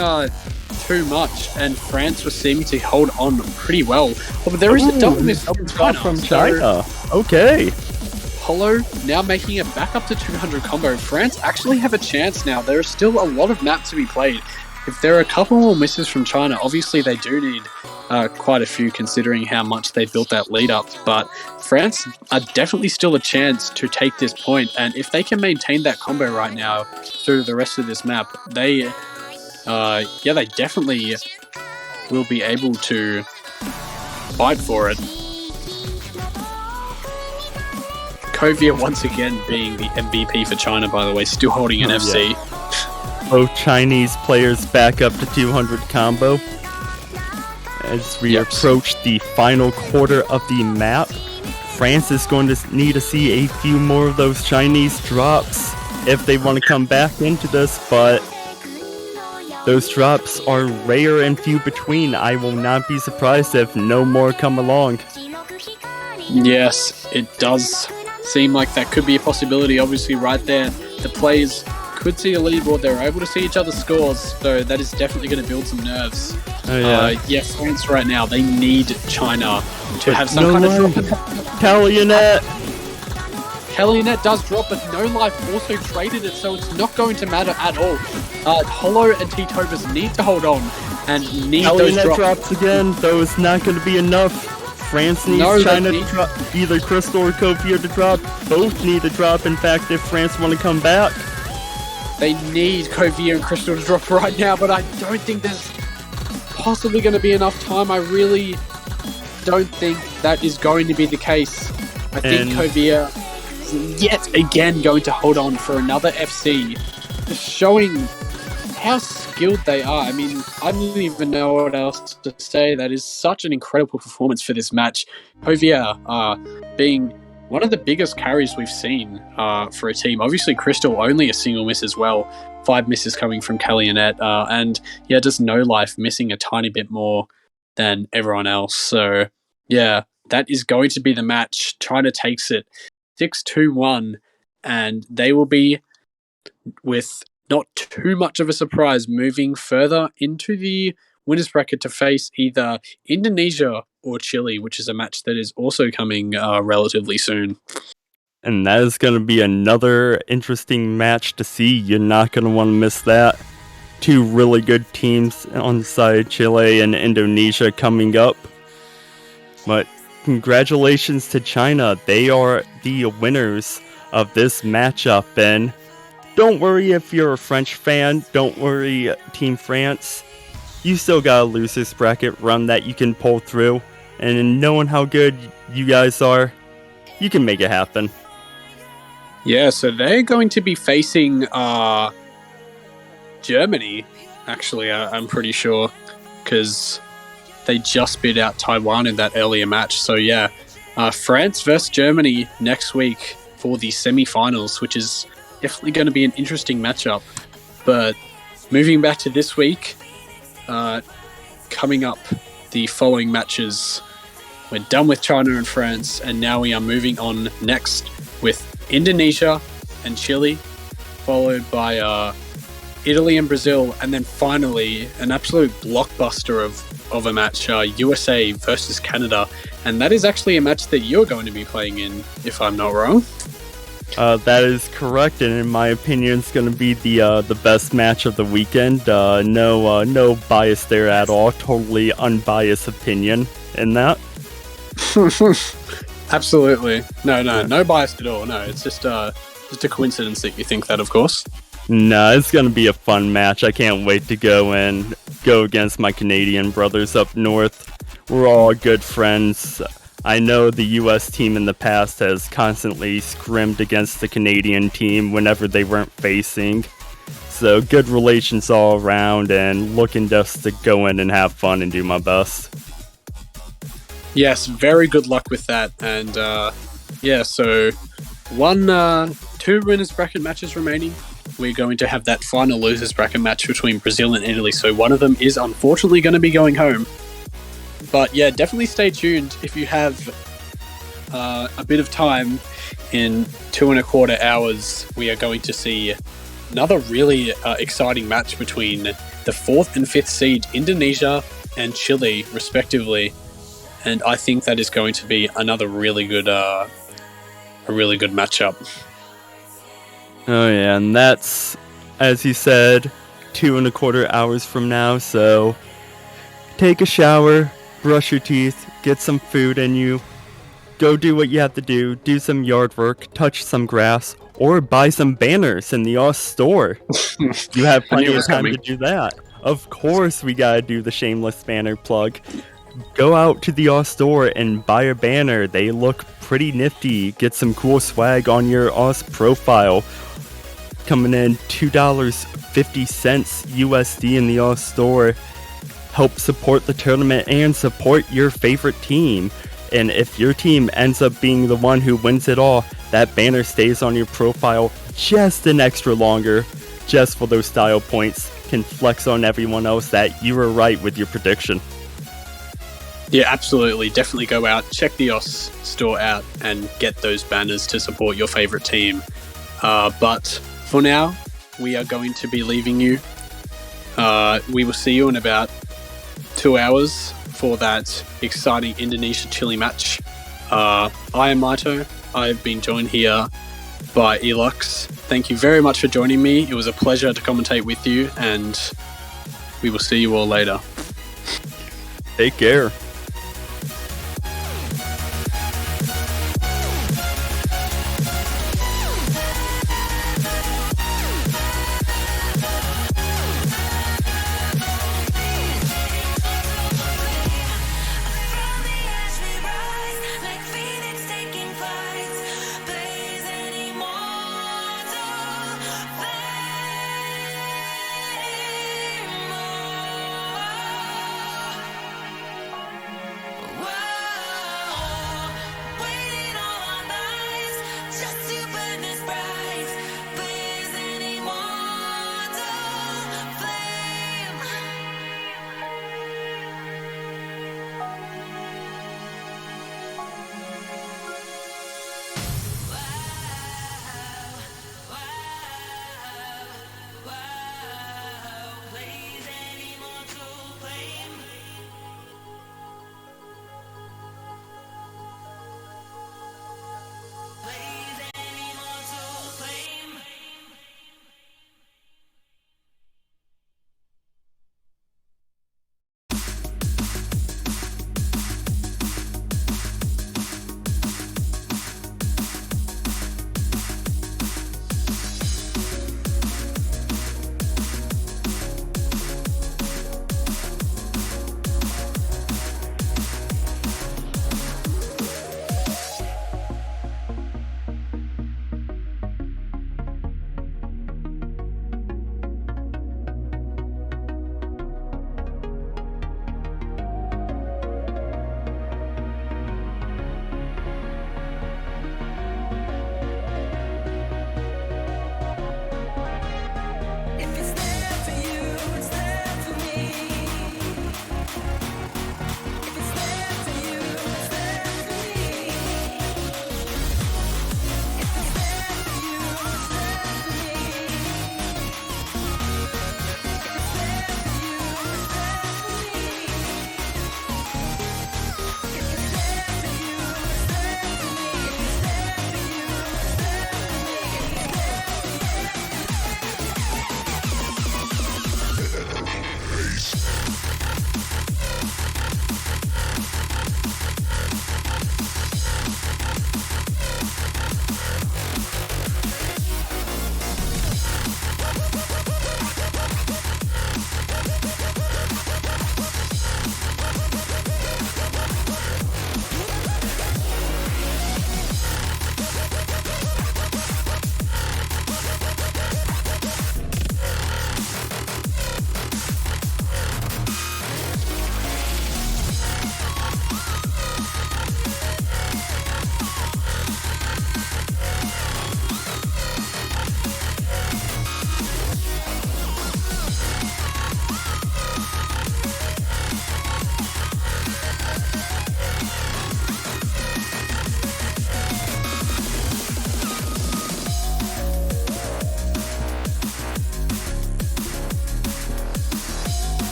too much, and France was seeming to hold on pretty well. Oh, but there is a double miss from China. Okay. Holo now making it back up to 200 combo. France actually have a chance now. There are still a lot of maps to be played. If there are a couple more misses from China, obviously they do need quite a few considering how much they built that lead up. But France are definitely still a chance to take this point. And if they can maintain that combo right now through the rest of this map, they definitely will be able to fight for it. Kovia once again being the MVP for China, by the way, still holding an FC. Yeah. Both Chinese players back up to 200 combo. As we approach the final quarter of the map, France is going to need to see a few more of those Chinese drops if they want to come back into this, but those drops are rare and few between. I will not be surprised if no more come along. Yes, it does seem like that could be a possibility. Obviously, right there, the players could see the leaderboard. They're able to see each other's scores, so that is definitely going to build some nerves. France right now, they need China to have some kind of drop. Kalionet! Kalionet does drop, but No Life also traded it, so it's not going to matter at all. Holo and T-Tobas need to hold on and need those drops again, though it's not going to be enough. France needs China to drop, either Crystal or Kovia to drop. Both need to drop, in fact, if France want to come back. They need Kovia and Crystal to drop right now, but I don't think there's possibly going to be enough time. I really don't think that is going to be the case. I think Kovia is yet again going to hold on for another FC, just showing how skilled they are. I mean, I don't even know what else to say. That is such an incredible performance for this match. Kovia being one of the biggest carries we've seen for a team. Obviously, Crystal only a single miss as well. 5 misses coming from Kalionet. And just No Life missing a tiny bit more than everyone else. So, yeah, that is going to be the match. China takes it 6-2-1, and they will be, with not too much of a surprise, moving further into the winners bracket to face either Indonesia or Chile, which is a match that is also coming relatively soon. And that is going to be another interesting match to see. You're not going to want to miss that. 2 really good teams on side Chile and Indonesia coming up. But congratulations to China. They are the winners of this matchup, and don't worry if you're a French fan. Don't worry, Team France. You still got a losers bracket run that you can pull through. And knowing how good you guys are, you can make it happen. Yeah, so they're going to be facing Germany, actually, I'm pretty sure, because they just beat out Taiwan in that earlier match. So yeah, France versus Germany next week for the semi-finals, which is definitely going to be an interesting matchup. But moving back to this week, coming up the following matches, we're done with China and France, and now we are moving on next with Indonesia and Chile, followed by Italy and Brazil, and then finally an absolute blockbuster of a match, USA versus Canada. And that is actually a match that you're going to be playing in, if I'm not wrong. That is correct, and in my opinion, it's going to be the best match of the weekend. No bias there at all. Totally unbiased opinion in that. Absolutely. No bias at all. No, it's just a coincidence that you think that, of course. No, it's going to be a fun match. I can't wait to go against my Canadian brothers up north. We're all good friends. I know the US team in the past has constantly scrimmed against the Canadian team whenever they weren't facing. So good relations all around, and looking just to go in and have fun and do my best. Yes, very good luck with that. And so 2 winners bracket matches remaining. We're going to have that final losers bracket match between Brazil and Italy. So one of them is unfortunately going to be going home. But yeah, definitely stay tuned if you have a bit of time. In 2.25 hours, we are going to see another really exciting match between the 4th and 5th seed Indonesia and Chile, respectively. And I think that is going to be another really good a really good matchup. Oh yeah, and that's, as you said, 2.25 hours from now, so take a shower, brush your teeth, get some food in you, go do what you have to do some yard work, touch some grass, or buy some banners in the OS store. You have I knew plenty it of was time coming. to do that. Of course we gotta do the shameless banner plug. Go out to the OS store and buy a banner. They look pretty nifty. Get some cool swag on your OS profile. Coming in $2.50 USD in the OS store. Help support the tournament and support your favorite team. And if your team ends up being the one who wins it all, that banner stays on your profile just an extra longer, just for those style points. Can flex on everyone else that you were right with your prediction. Yeah, absolutely. Definitely go out, check the OS store out, and get those banners to support your favorite team. But for now, we are going to be leaving you. We will see you in about 2 hours for that exciting Indonesia-Chile match. I am Maito. I've been joined here by Elux. Thank you very much for joining me. It was a pleasure to commentate with you, and we will see you all later. Take care.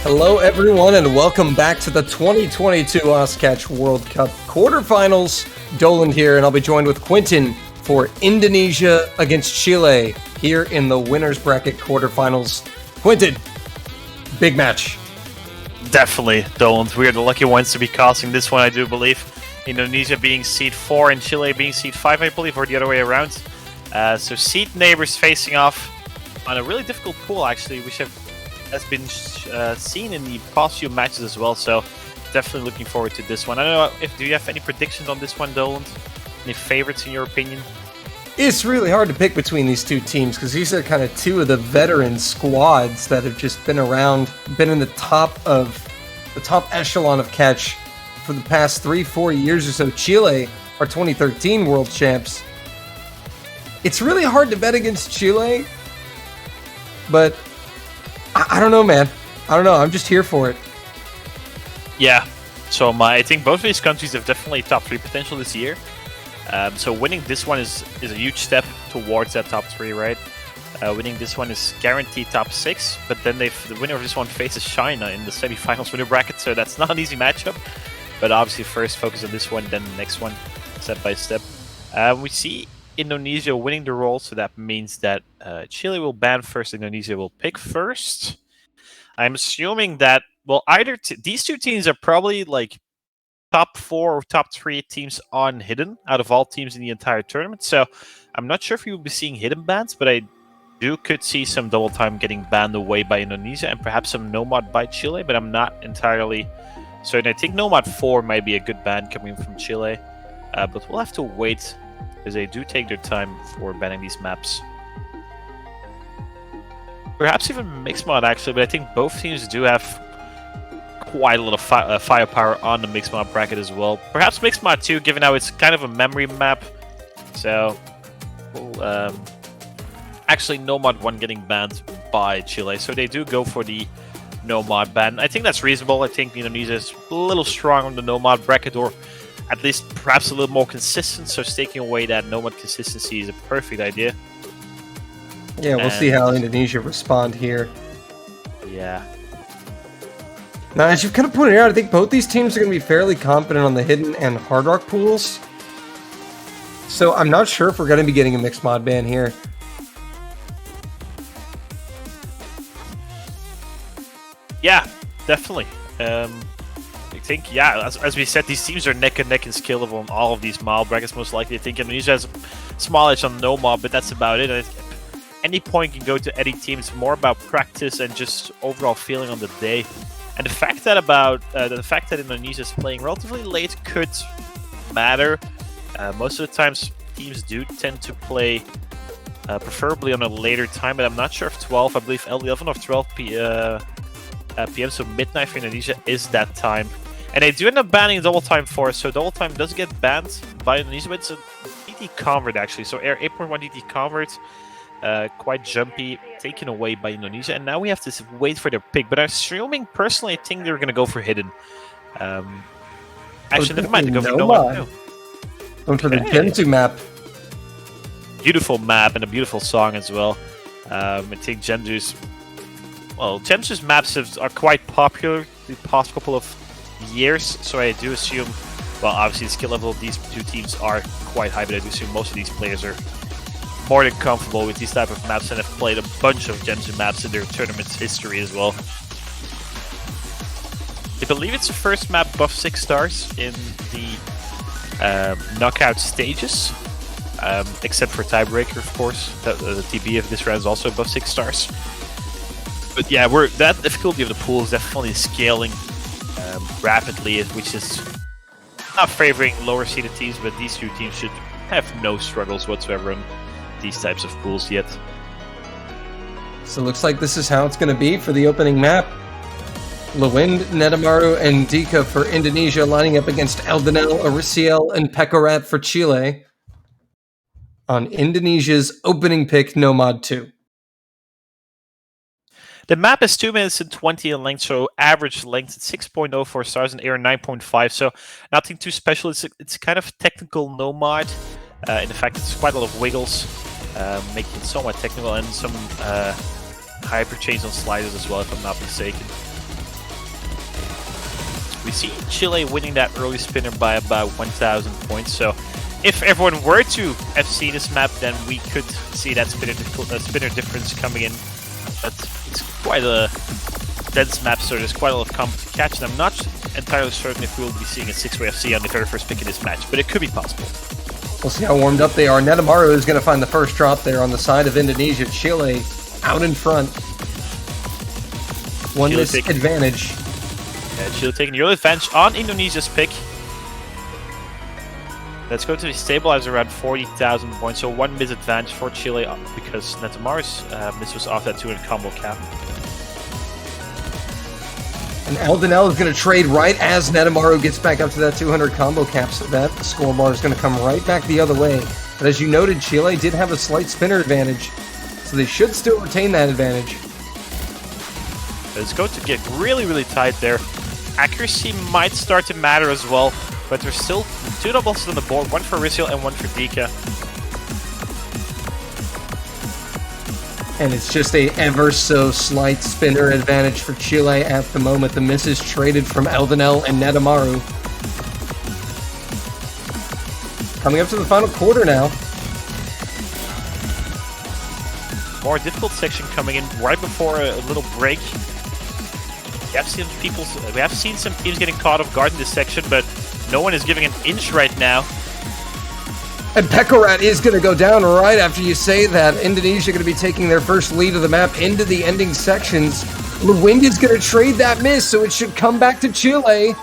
Hello, everyone, and welcome back to the 2022 Oscatch World Cup quarterfinals. Dolan here, and I'll be joined with Quentin for Indonesia against Chile here in the winners bracket quarterfinals. Quentin, big match. Definitely, Dolan. We are the lucky ones to be casting this one, I do believe. Indonesia being seed 4 and Chile being seed 5, I believe, or the other way around. So seed neighbors facing off on a really difficult pool, actually, which has been seen in the past few matches as well. So definitely looking forward to this one. I don't know do you have any predictions on this one, Dolan? Any favorites in your opinion? It's really hard to pick between these two teams because these are kind of two of the veteran squads that have just been around, been in the top echelon of catch for the past 3-4 years or so. Chile are 2013 world champs. It's really hard to bet against Chile, but I don't know, man. I don't know. I'm just here for it. Yeah. So I think both of these countries have definitely top 3 potential this year. So winning this one is a huge step towards that top 3, right? Winning this one is guaranteed top 6, but then the winner of this one faces China in the semifinals winner bracket, so that's not an easy matchup. But obviously first focus on this one, then the next one, step by step. We see Indonesia winning the role, so that means that Chile will ban first, Indonesia will pick first. I'm assuming that, well, either these two teams are probably like top 4 or top 3 teams on Hidden out of all teams in the entire tournament. So I'm not sure if you will be seeing Hidden bans, but I could see some double time getting banned away by Indonesia and perhaps some Nomad by Chile, but I'm not entirely certain. I think Nomad 4 might be a good ban coming from Chile, but we'll have to wait because they do take their time for banning these maps. Perhaps even Mixed Mod actually, but I think both teams do have quite a lot of firepower on the Mixed Mod bracket as well. Perhaps Mixed Mod 2, given how it's kind of a memory map. So, actually Nomad 1 getting banned by Chile, so they do go for the Nomad ban. I think that's reasonable. I think Indonesia is a little strong on the Nomad bracket, or at least perhaps a little more consistent, so taking away that Nomad consistency is a perfect idea. Yeah, we'll see how Indonesia respond here. Yeah. Now, as you've kind of pointed out, I think both these teams are going to be fairly competent on the Hidden and Hard Rock pools. So I'm not sure if we're going to be getting a Mixed Mod ban here. Yeah, definitely. I think, yeah, as we said, these teams are neck and neck in skill level on all of these mile brackets, most likely. I think Indonesia has a small edge on no mob, but that's about it. At any point can go to any team. It's more about practice and just overall feeling on the day. And the fact that Indonesia is playing relatively late could matter. Most of the times, teams do tend to play preferably on a later time, but I'm not sure if 12. I believe 11 or 12 p.m. So midnight for Indonesia is that time. And they do end up banning double time for us, so double time does get banned by Indonesia, but it's a DT convert actually. So Air 8.1 DT convert, quite jumpy, taken away by Indonesia, and now we have to wait for their pick. But I'm assuming, personally, I think they're going to go for Hidden. Actually, never mind, they go for Nomad too. Going for the Gensu map. Beautiful map and a beautiful song as well. I think Gensu's maps are quite popular the past couple of years, so I do assume, well, obviously the skill level of these two teams are quite high, but I do assume most of these players are more than comfortable with these type of maps and have played a bunch of Genji maps in their tournament's history as well. I believe it's the first map above 6 stars in the knockout stages, except for Tiebreaker, of course. The TB of this round is also above 6 stars. But yeah, that difficulty of the pool is definitely scaling rapidly, which is not favoring lower seeded teams, but these two teams should have no struggles whatsoever on these types of pools yet. So it looks like this is how it's going to be for the opening map. Lewind, Netamaru, and Dika for Indonesia lining up against Eldenel, Ariciel, and Pekorat for Chile on Indonesia's opening pick Nomad 2. The map is 2 minutes and 20 in length, so average length at 6.04 stars and air 9.5, so nothing too special. It's kind of technical Nomad. In fact, it's quite a lot of wiggles, making it somewhat technical, and some hyper chains on sliders as well, if I'm not mistaken. We see Chile winning that early spinner by about 1,000 points, so if everyone were to FC this map, then we could see that spinner difference coming in. But it's quite a dense map, so there's quite a lot of combo to catch, and I'm not entirely certain if we'll be seeing a 6-way FC on the very first pick in this match, but it could be possible. We'll see how warmed up they are. Netamaru is going to find the first drop there on the side of Indonesia. Chile out in front. One miss advantage. Yeah, Chile taking the early advantage on Indonesia's pick. Let's go to the stabilizer around 40,000 points, so 1 miss advantage for Chile because Netamaru's miss was off that 200 combo cap. And Eldenel is going to trade right as Netamaru gets back up to that 200 combo cap, so that score bar is going to come right back the other way. But as you noted, Chile did have a slight spinner advantage, so they should still retain that advantage. It's going to get really, really tight there. Accuracy might start to matter as well, but there's still 2 doubles on the board, one for Ariciel and one for Dika. And it's just a ever so slight spinner advantage for Chile at the moment. The misses traded from Eldenel and Netamaru. Coming up to the final quarter now. More difficult section coming in right before a little break. We have seen some teams getting caught off guard in this section, but no one is giving an inch right now. And Pekorat is going to go down right after you say that. Indonesia going to be taking their first lead of the map into the ending sections. Lewind is going to trade that miss, so it should come back to Chile.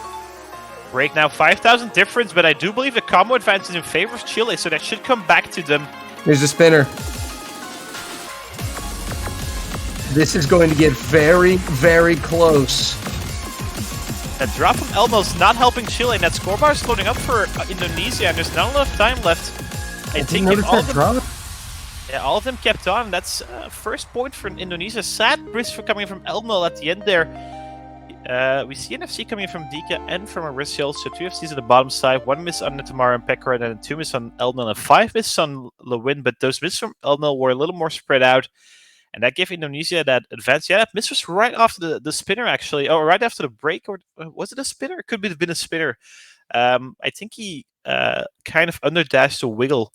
Break now, 5,000 difference, but I do believe the combo advantage is in favor of Chile, so that should come back to them. Here's a spinner. This is going to get very, very close. That drop from Elmo is not helping Chile, and that score bar is loading up for Indonesia, and there's not enough time left. I think if all of them kept on, that's first point for Indonesia. Sad risk for coming from Elmo at the end there. We see an FC coming from Dika and from Ariciel, so 2 FCs at the bottom side, 1 miss on Netamaru and Pekorat, and 2 miss on Elmo, and 5 miss on Lewind, but those misses from Elmo were a little more spread out. And that gave Indonesia that advance. Yeah, that miss was right after the spinner, actually. Oh, right after the break. Or was it a spinner? It could have been a spinner. I think he kind of underdashed a wiggle.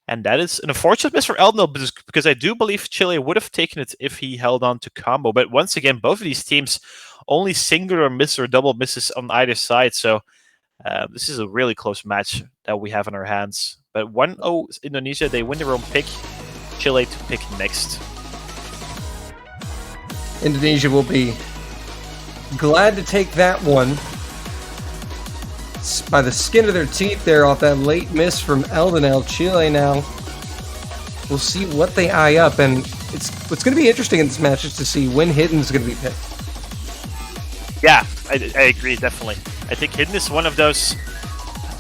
And that is an unfortunate miss for Eldenel, because I do believe Chile would have taken it if he held on to combo. But once again, both of these teams only singular miss or double misses on either side. So this is a really close match that we have in our hands. But 1-0 Indonesia, they win their own pick. Chile to pick next. Indonesia will be glad to take that one by the skin of their teeth there off that late miss from Eldenel. Chile now, we'll see what they eye up, and what's going to be interesting in this match is to see when Hidden's going to be picked. Yeah, I agree, definitely. I think Hidden is one of those...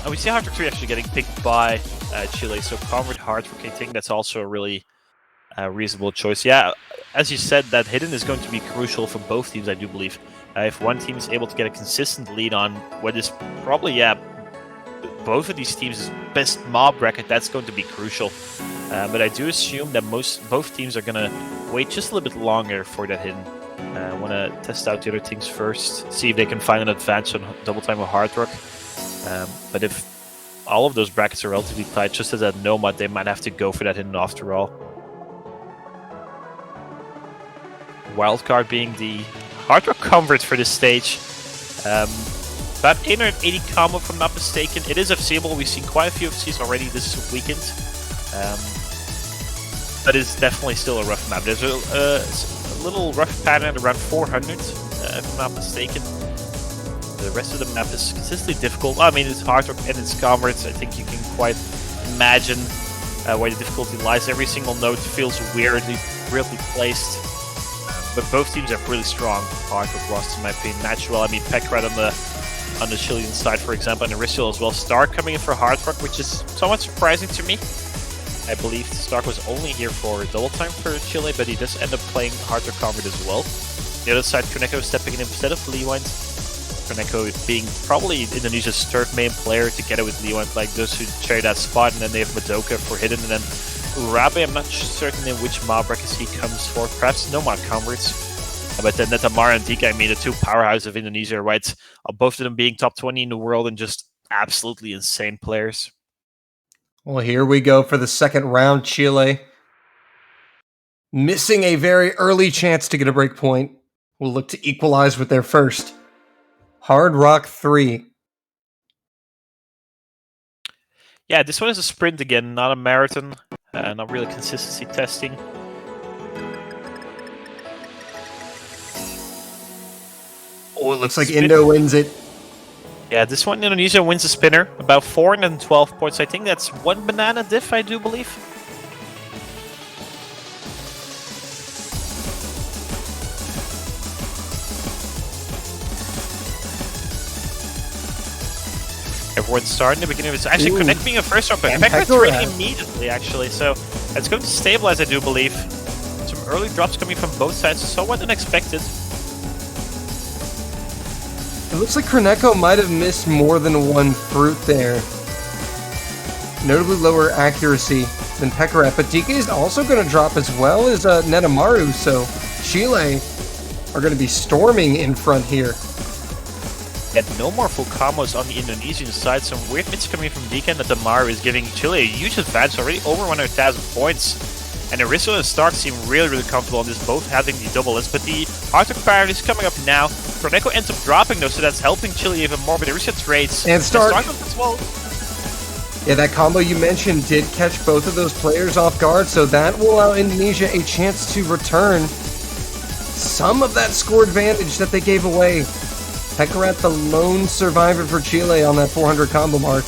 we see Hard Rock 3 actually getting picked by Chile, so Convert Hard for King, that's also a really reasonable choice. Yeah, as you said, that Hidden is going to be crucial for both teams, I do believe. If one team is able to get a consistent lead on what is probably, both of these teams' best mob bracket, that's going to be crucial. But I do assume that both teams are going to wait just a little bit longer for that Hidden. I want to test out the other things first, see if they can find an advantage on double time or Hard Rock. But if all of those brackets are relatively tight. Just as a Nomad, they might have to go for that hidden after all. Wildcard being the hard rock convert for this stage. About 880 combo, if I'm not mistaken. It is FCable. We've seen quite a few FCs already this weekend. But it's definitely still a rough map. There's a little rough pattern around 400, if I'm not mistaken. The rest of the map is consistently difficult. I mean, it's hard rock and it's converts. I think you can quite imagine where the difficulty lies. Every single node feels weirdly placed. But both teams have really strong hard rock rosters, in my opinion. Natural, I mean, Pekrat on the Chilean side, for example, and Aristiel as well. Stark coming in for hard rock, which is somewhat surprising to me. I believe Stark was only here for double time for Chile, but he does end up playing hard rock convert as well. The other side, Koneko stepping in instead of Leewind. Koneko being probably Indonesia's third main player together with Leewind, like those who share that spot, and then they have Madoka for hidden, and then Urabe, I'm not certain in which mob brackets he comes for, perhaps Nomad converts. But then Netamar and Dika, I mean, the two powerhouses of Indonesia, right? Both of them being top 20 in the world and just absolutely insane players. Well, here we go for the second round. Chile missing a very early chance to get a break point. Will look to equalize with their first. Hard Rock 3. Yeah, this one is a sprint again, not a marathon. Not really consistency testing. Oh, it looks like Indo wins it. Yeah, this one Indonesia wins the spinner. About 412 points. I think that's one banana diff, I do believe. Everyone's starting the beginning of it. Actually, Connect being a first round pick. Pekrat's ready immediately, actually. So it's going to stabilize, I do believe. Some early drops coming from both sides. Somewhat unexpected. It looks like Korneko might have missed more than one fruit there. Notably lower accuracy than Pekarat, but DK is also going to drop as well as Netamaru, so Chile are going to be storming in front here. And no more full combos on the Indonesian side. Some weird mids coming from DK, and Netamaru is giving Chile a huge advantage, already over 100,000 points. And Aristo and Stark seem really comfortable on this, both having the double list. But the Arctic Parent is coming up now. Korneko ends up dropping though, so that's helping Chile even more. But Aristo trades. And Stark as well. Yeah, that combo you mentioned did catch both of those players off guard, so that will allow Indonesia a chance to return some of that score advantage that they gave away. Pekarat, the lone survivor for Chile on that 400 combo mark.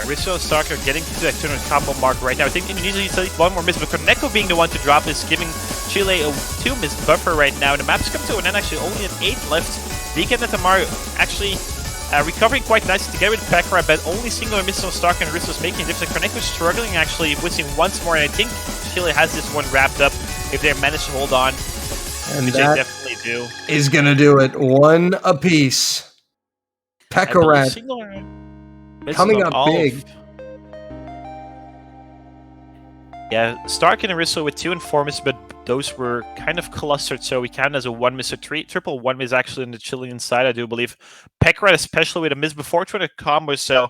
Aristo and Stark are getting to that 200 combo mark right now. I think Indonesia needs to one more miss, but Korneko being the one to drop is giving Chile a 2-miss buffer right now. The map's come to an end, actually, only an 8 left. DK and Netamaru actually recovering quite nicely together with Pekarat, but only single miss on Stark and Aristo is making a difference. Korneko struggling, actually, whizzing once more, and I think Chile has this one wrapped up if they manage to hold on. And which that they definitely do. Is going to do it. One apiece. Pekarat coming up big. Yeah, Stark and Aristo with 2 and 4 misses, but those were kind of clustered, so we count as a 1 miss or triple 1 miss actually on the Chilean side, I do believe. Pekarat especially with a miss before trying to combo, so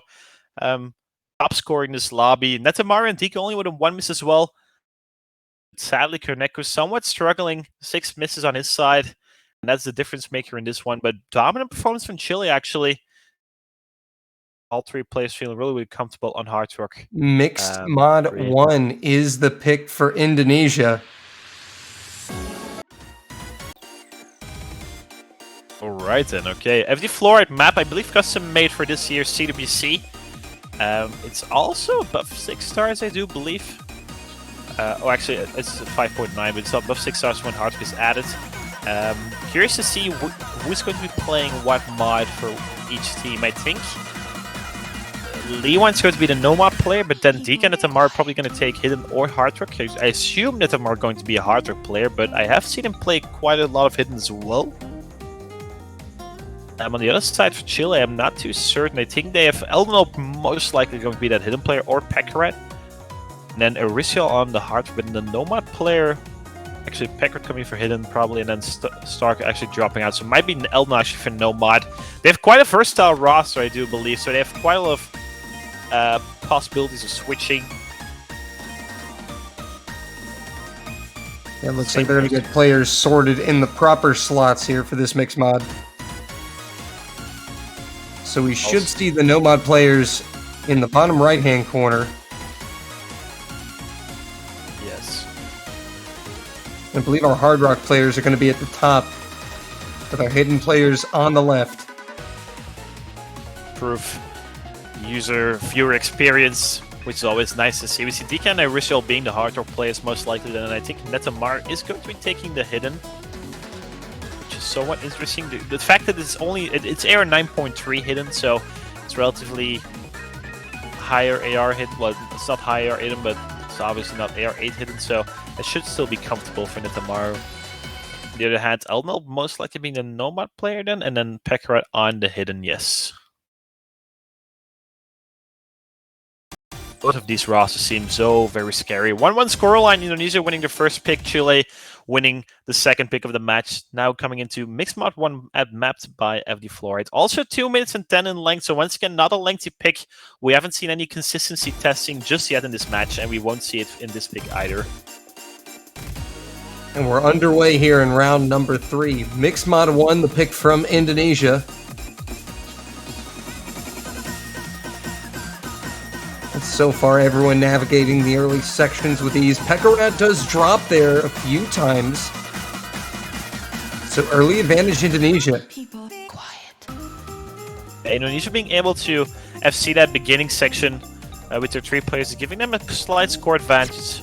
top scoring this lobby. Netamaru and Dika only with a 1 miss as well. Sadly, Korneko somewhat struggling. 6 misses on his side, and that's the difference maker in this one. But dominant performance from Chile, actually. All 3 players feeling really comfortable on hard rock. Mixed mod 1 is the pick for Indonesia. Alright then, okay. FD Fluoride map, I believe custom made for this year's CWC. It's also above 6 stars, I do believe. Actually, it's 5.9, but it's above 6 stars when hard rock is added. Curious to see who's going to be playing what mod for each team. I think Leewin's going to be the Nomad player, but then Dika and Netamar are probably going to take Hidden or Hard Rock. I assume Netamar are going to be a Hard Rock player, but I have seen him play quite a lot of Hidden as well. On the other side for Chile, I'm not too certain. I think they have Eldenop most likely going to be that Hidden player or Pekarat. And then Aristiel on the Hard Rock, but the Nomad player, actually Pekarat coming for Hidden probably, and then Stark actually dropping out. So it might be Elden actually for Nomad. They have quite a versatile roster, I do believe, so they have quite a lot of possibilities of switching. Yeah, it looks like they're going to get players sorted in the proper slots here for this mixed mod. So we should see the no mod players in the bottom right-hand corner. Yes. I believe our Hard Rock players are going to be at the top, with our hidden players on the left. Proof. Viewer experience, which is always nice to see. We see DK and Irishel being the hard rock players most likely, then, and I think Netamar is going to be taking the hidden, which is somewhat interesting. The fact that it's only it's AR 9.3 hidden, so it's relatively higher AR hidden. Well, it's not high AR hidden, but it's obviously not AR 8 hidden, so it should still be comfortable for Netamar. On the other hand, Elmel most likely being the Nomad player then, and then Pekarat on the hidden, yes. Both of these rosters seem so very scary. 1-1 scoreline, Indonesia winning the first pick, Chile winning the second pick of the match. Now coming into Mixed Mod 1 mapped by FD Fluoride. Also 2 minutes and 10 in length, so once again, not a lengthy pick. We haven't seen any consistency testing just yet in this match, and we won't see it in this pick either. And we're underway here in round number 3. Mixed Mod 1, the pick from Indonesia. So far, everyone navigating the early sections with ease. Pekarat does drop there a few times. So early advantage Indonesia. Indonesia being able to FC that beginning section with their 3 players is giving them a slight score advantage.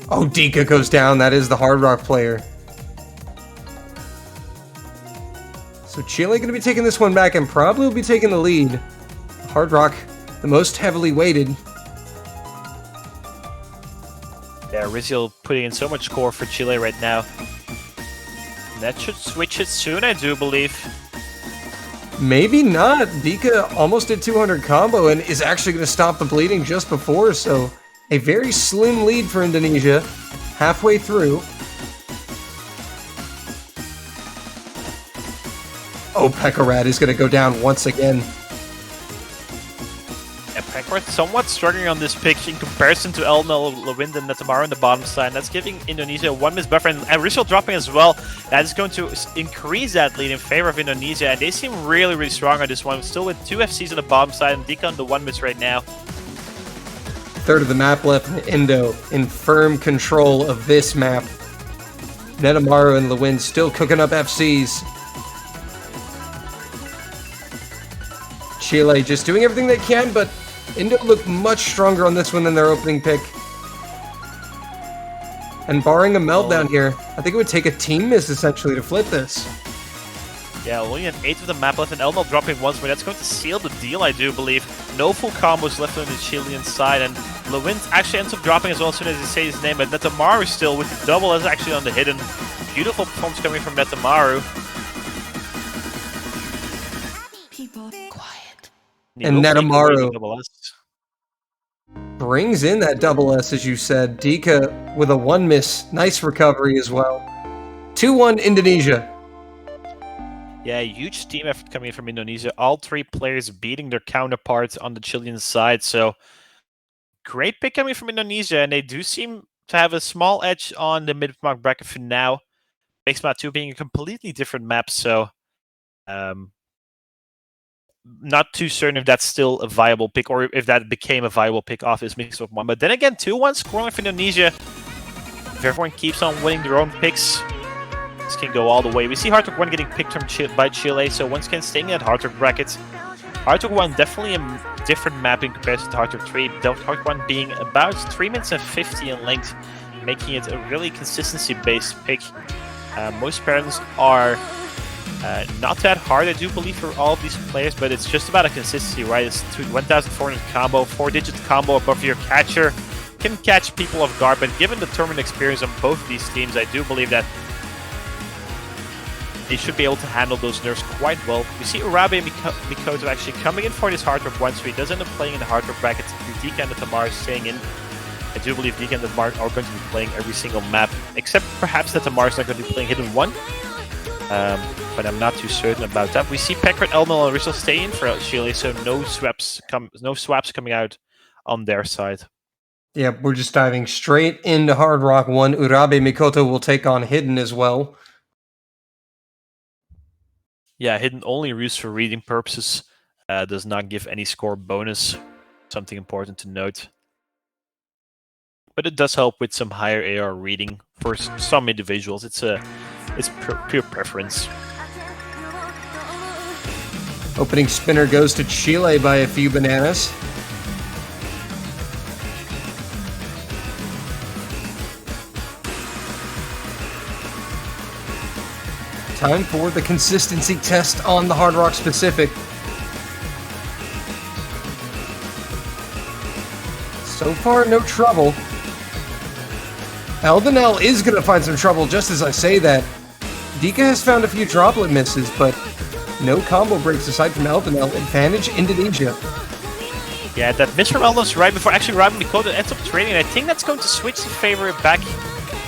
Oh, Dika goes down. That is the Hard Rock player. So Chile going to be taking this one back and probably will be taking the lead. Hard Rock, the most heavily weighted. Yeah, Rizio putting in so much score for Chile right now. That should switch it soon, I do believe. Maybe not. Dika almost did 200 combo and is actually going to stop the bleeding just before, so a very slim lead for Indonesia halfway through. Oh, Pekarat is going to go down once again. Yeah, Pekarat somewhat struggling on this pick in comparison to Elmel, Lewind, and Netamaro on the bottom side. That's giving Indonesia 1 miss buffer, and Rishal dropping as well. That is going to increase that lead in favor of Indonesia, and they seem really, really strong on this one. Still with 2 FCs on the bottom side, and Dika on the 1 miss right now. Third of the map left, and Indo in firm control of this map. Netamaro and Lewind still cooking up FCs. Chile just doing everything they can, but Indo looked much stronger on this one than their opening pick. And barring a meltdown here, I think it would take a team miss essentially to flip this. Yeah, only an 8 of the map left, and Elmel dropping once more. That's going to seal the deal, I do believe. No full combos left on the Chilean side, and Lewind actually ends up dropping as well as soon as he says his name, but Netamaro still with the double is actually on the hidden. Beautiful performance coming from Netamaro. And Netamaro brings in that double S, as you said. Dika with a 1 miss. Nice recovery as well. 2-1 Indonesia. Yeah, huge team effort coming in from Indonesia. All 3 players beating their counterparts on the Chilean side. So, great pick coming from Indonesia, and they do seem to have a small edge on the mid-mark bracket for now. Mixed Mod 2 being a completely different map, so not too certain if that's still a viable pick or if that became a viable pick off this Mixed Mod 1. But then again, 2-1 scoring for Indonesia. If everyone keeps on winning their own picks, this can go all the way. We see Hard Rock 1 getting picked from by Chile, so once again staying at Hard Rock brackets. Hard Rock 1 definitely a different map in comparison to Hard Rock 3. Hard Rock 1 being about 3 minutes and 50 in length, making it a really consistency-based pick. Most patterns are not that hard, I do believe, for all of these players, but it's just about a consistency, right? It's 1,400 combo, 4-digit combo above your catcher. Can catch people off guard, but given the tournament experience on both of these teams, I do believe that they should be able to handle those nerfs quite well. We see Urabe and Mikoto actually coming in for this Hard Rock 1, so he does end up playing in the Hard Rock brackets. Dika and Netamaro staying in. I do believe Dika and Netamaro are going to be playing every single map, except perhaps Netamaro is not going to be playing Hidden 1. but I'm not too certain about that. We see Packard, Elmo, and Rizzo stay in for Chile, so no swaps coming out on their side. Yeah, we're just diving straight into Hard Rock 1. Urabe Mikoto will take on Hidden as well. Yeah, Hidden only used for reading purposes. Does not give any score bonus. Something important to note. But it does help with some higher AR reading for some individuals. It's pure preference. Opening spinner goes to Chile by a few bananas. Time for the consistency test on the Hard Rock specific. So far, no trouble. Eldenel is going to find some trouble just as I say that. Dika has found a few droplet misses, but no combo breaks aside from Eldenel. Advantage Indonesia. Yeah, that miss from Eldenel's right before actually Robin Mikoto ends up trading. I think that's going to switch the favor back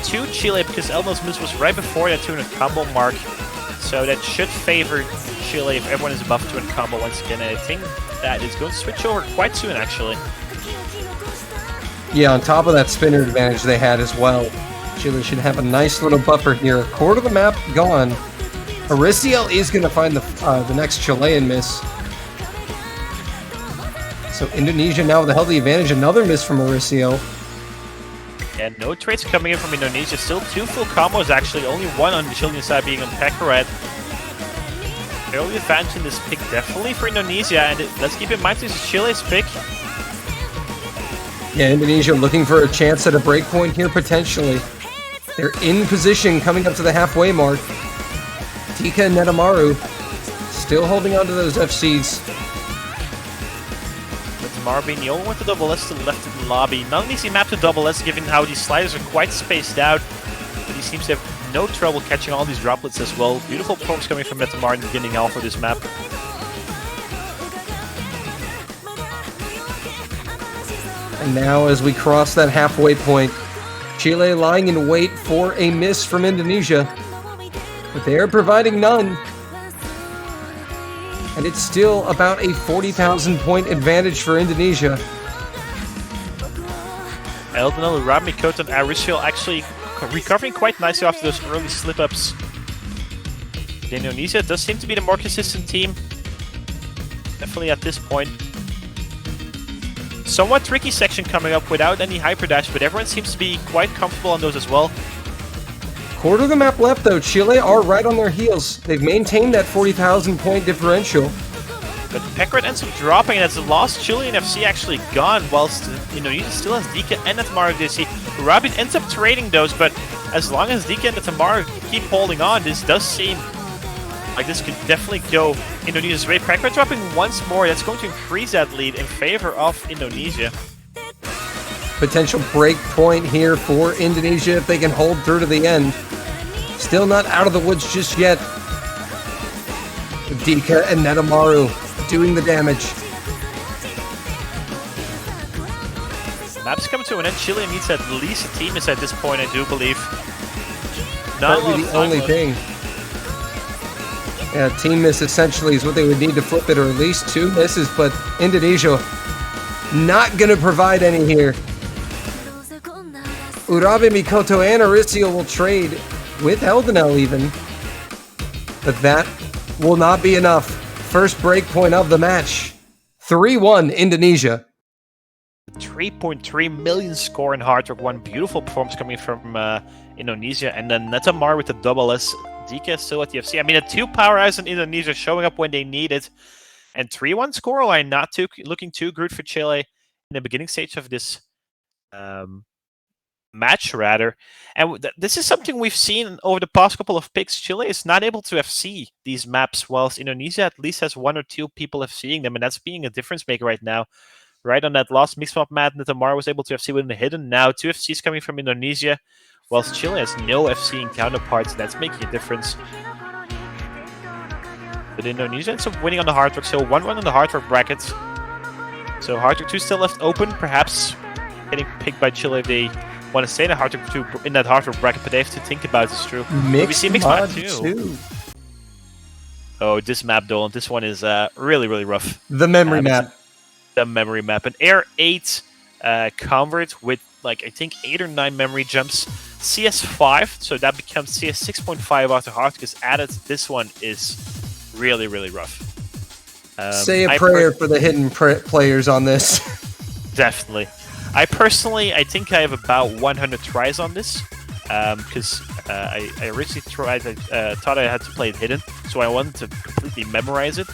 to Chile because Eldenel's miss was right before that 200 combo mark. So that should favor Chile if everyone is above 200 combo once again. And I think that is going to switch over quite soon, actually. Yeah, on top of that spinner advantage they had as well. Chile should have a nice little buffer here. A quarter of the map gone. Ariciel is going to find the next Chilean miss. So Indonesia now with a healthy advantage. Another miss from Ariciel. And no trades coming in from Indonesia. Still 2 full combos, actually. Only 1 on the Chilean side being on Pekaret. Early advantage in this pick definitely for Indonesia. And let's keep in mind this is Chile's pick. Yeah, Indonesia looking for a chance at a breakpoint here, potentially. They're in position coming up to the halfway mark. Tika and Netamaru still holding on to those FCs. Netamaru being the only one to double S to the left of the lobby. Not only is he mapped to double S, given how these sliders are quite spaced out, but he seems to have no trouble catching all these droplets as well. Beautiful probes coming from Netamaru in the beginning half of this map. And now as we cross that halfway point, Chile lying in wait for a miss from Indonesia. But they are providing none. And it's still about a 40,000 point advantage for Indonesia. Eldenel, Urabe Mikoto, and Ariciel actually recovering quite nicely after those early slip-ups. Indonesia does seem to be the more consistent team. Definitely at this point. Somewhat tricky section coming up without any hyper dash, but everyone seems to be quite comfortable on those as well. Quarter of the map left though. Chile are right on their heels. They've maintained that 40,000 point differential. But Pekaret ends up dropping, and as the last Chilean FC actually gone, whilst Indonesia still has Dika and Netamaru DC. Urabe ends up trading those, but as long as Dika and Netamaru keep holding on, this does seem like this could definitely go Indonesia's way. Pekaret dropping once more, that's going to increase that lead in favor of Indonesia. Potential break point here for Indonesia if they can hold through to the end. Still not out of the woods just yet. Dika and Netamaru doing the damage. Map's coming to an end. Chile needs at least a team miss at this point, I do believe. Probably the only thing. Yeah, team miss essentially is what they would need to flip it, or at least 2 misses, but Indonesia not going to provide any here. Urabe, Mikoto, and Ariciel will trade with Eldenel even, but that will not be enough. First break point of the match. 3-1 Indonesia. 3.3 million score in Hard Rock 1. Beautiful performance coming from Indonesia. And then Netamaru with the double S. Dika still at the FC. I mean, the 2 powerhouses in Indonesia showing up when they need it. And 3-1 scoreline, not looking too good for Chile in the beginning stage of this match, rather. And this is something we've seen over the past couple of picks. Chile is not able to FC these maps, whilst Indonesia at least has 1 or 2 people FCing them, and that's being a difference maker right now. Right on that last mixed map map, Netamaru was able to FC with the hidden. Now 2 FCs coming from Indonesia, whilst Chile has no FCing counterparts. That's making a difference. But Indonesia ends up winning on the Hard Rock, so 1-1 on the Hard Rock bracket. So Hard Rock 2 still left open, perhaps getting picked by Chile if they want to stay in the Hard Rock 2 in that Hard Rock bracket, but they have to think about this, true. Mixed we see mixed mod mod 2. Oh, this map, Dolan. This one is really, really rough. The memory map. The memory map. An Air 8 convert with, like, I think 8 or 9 memory jumps. CS5, so that becomes CS 6.5 after hard, because added, this one is really, really rough. Say a prayer for the hidden players on this. Definitely. I think I have about 100 tries on this, because I originally thought I had to play it hidden, so I wanted to completely memorize it.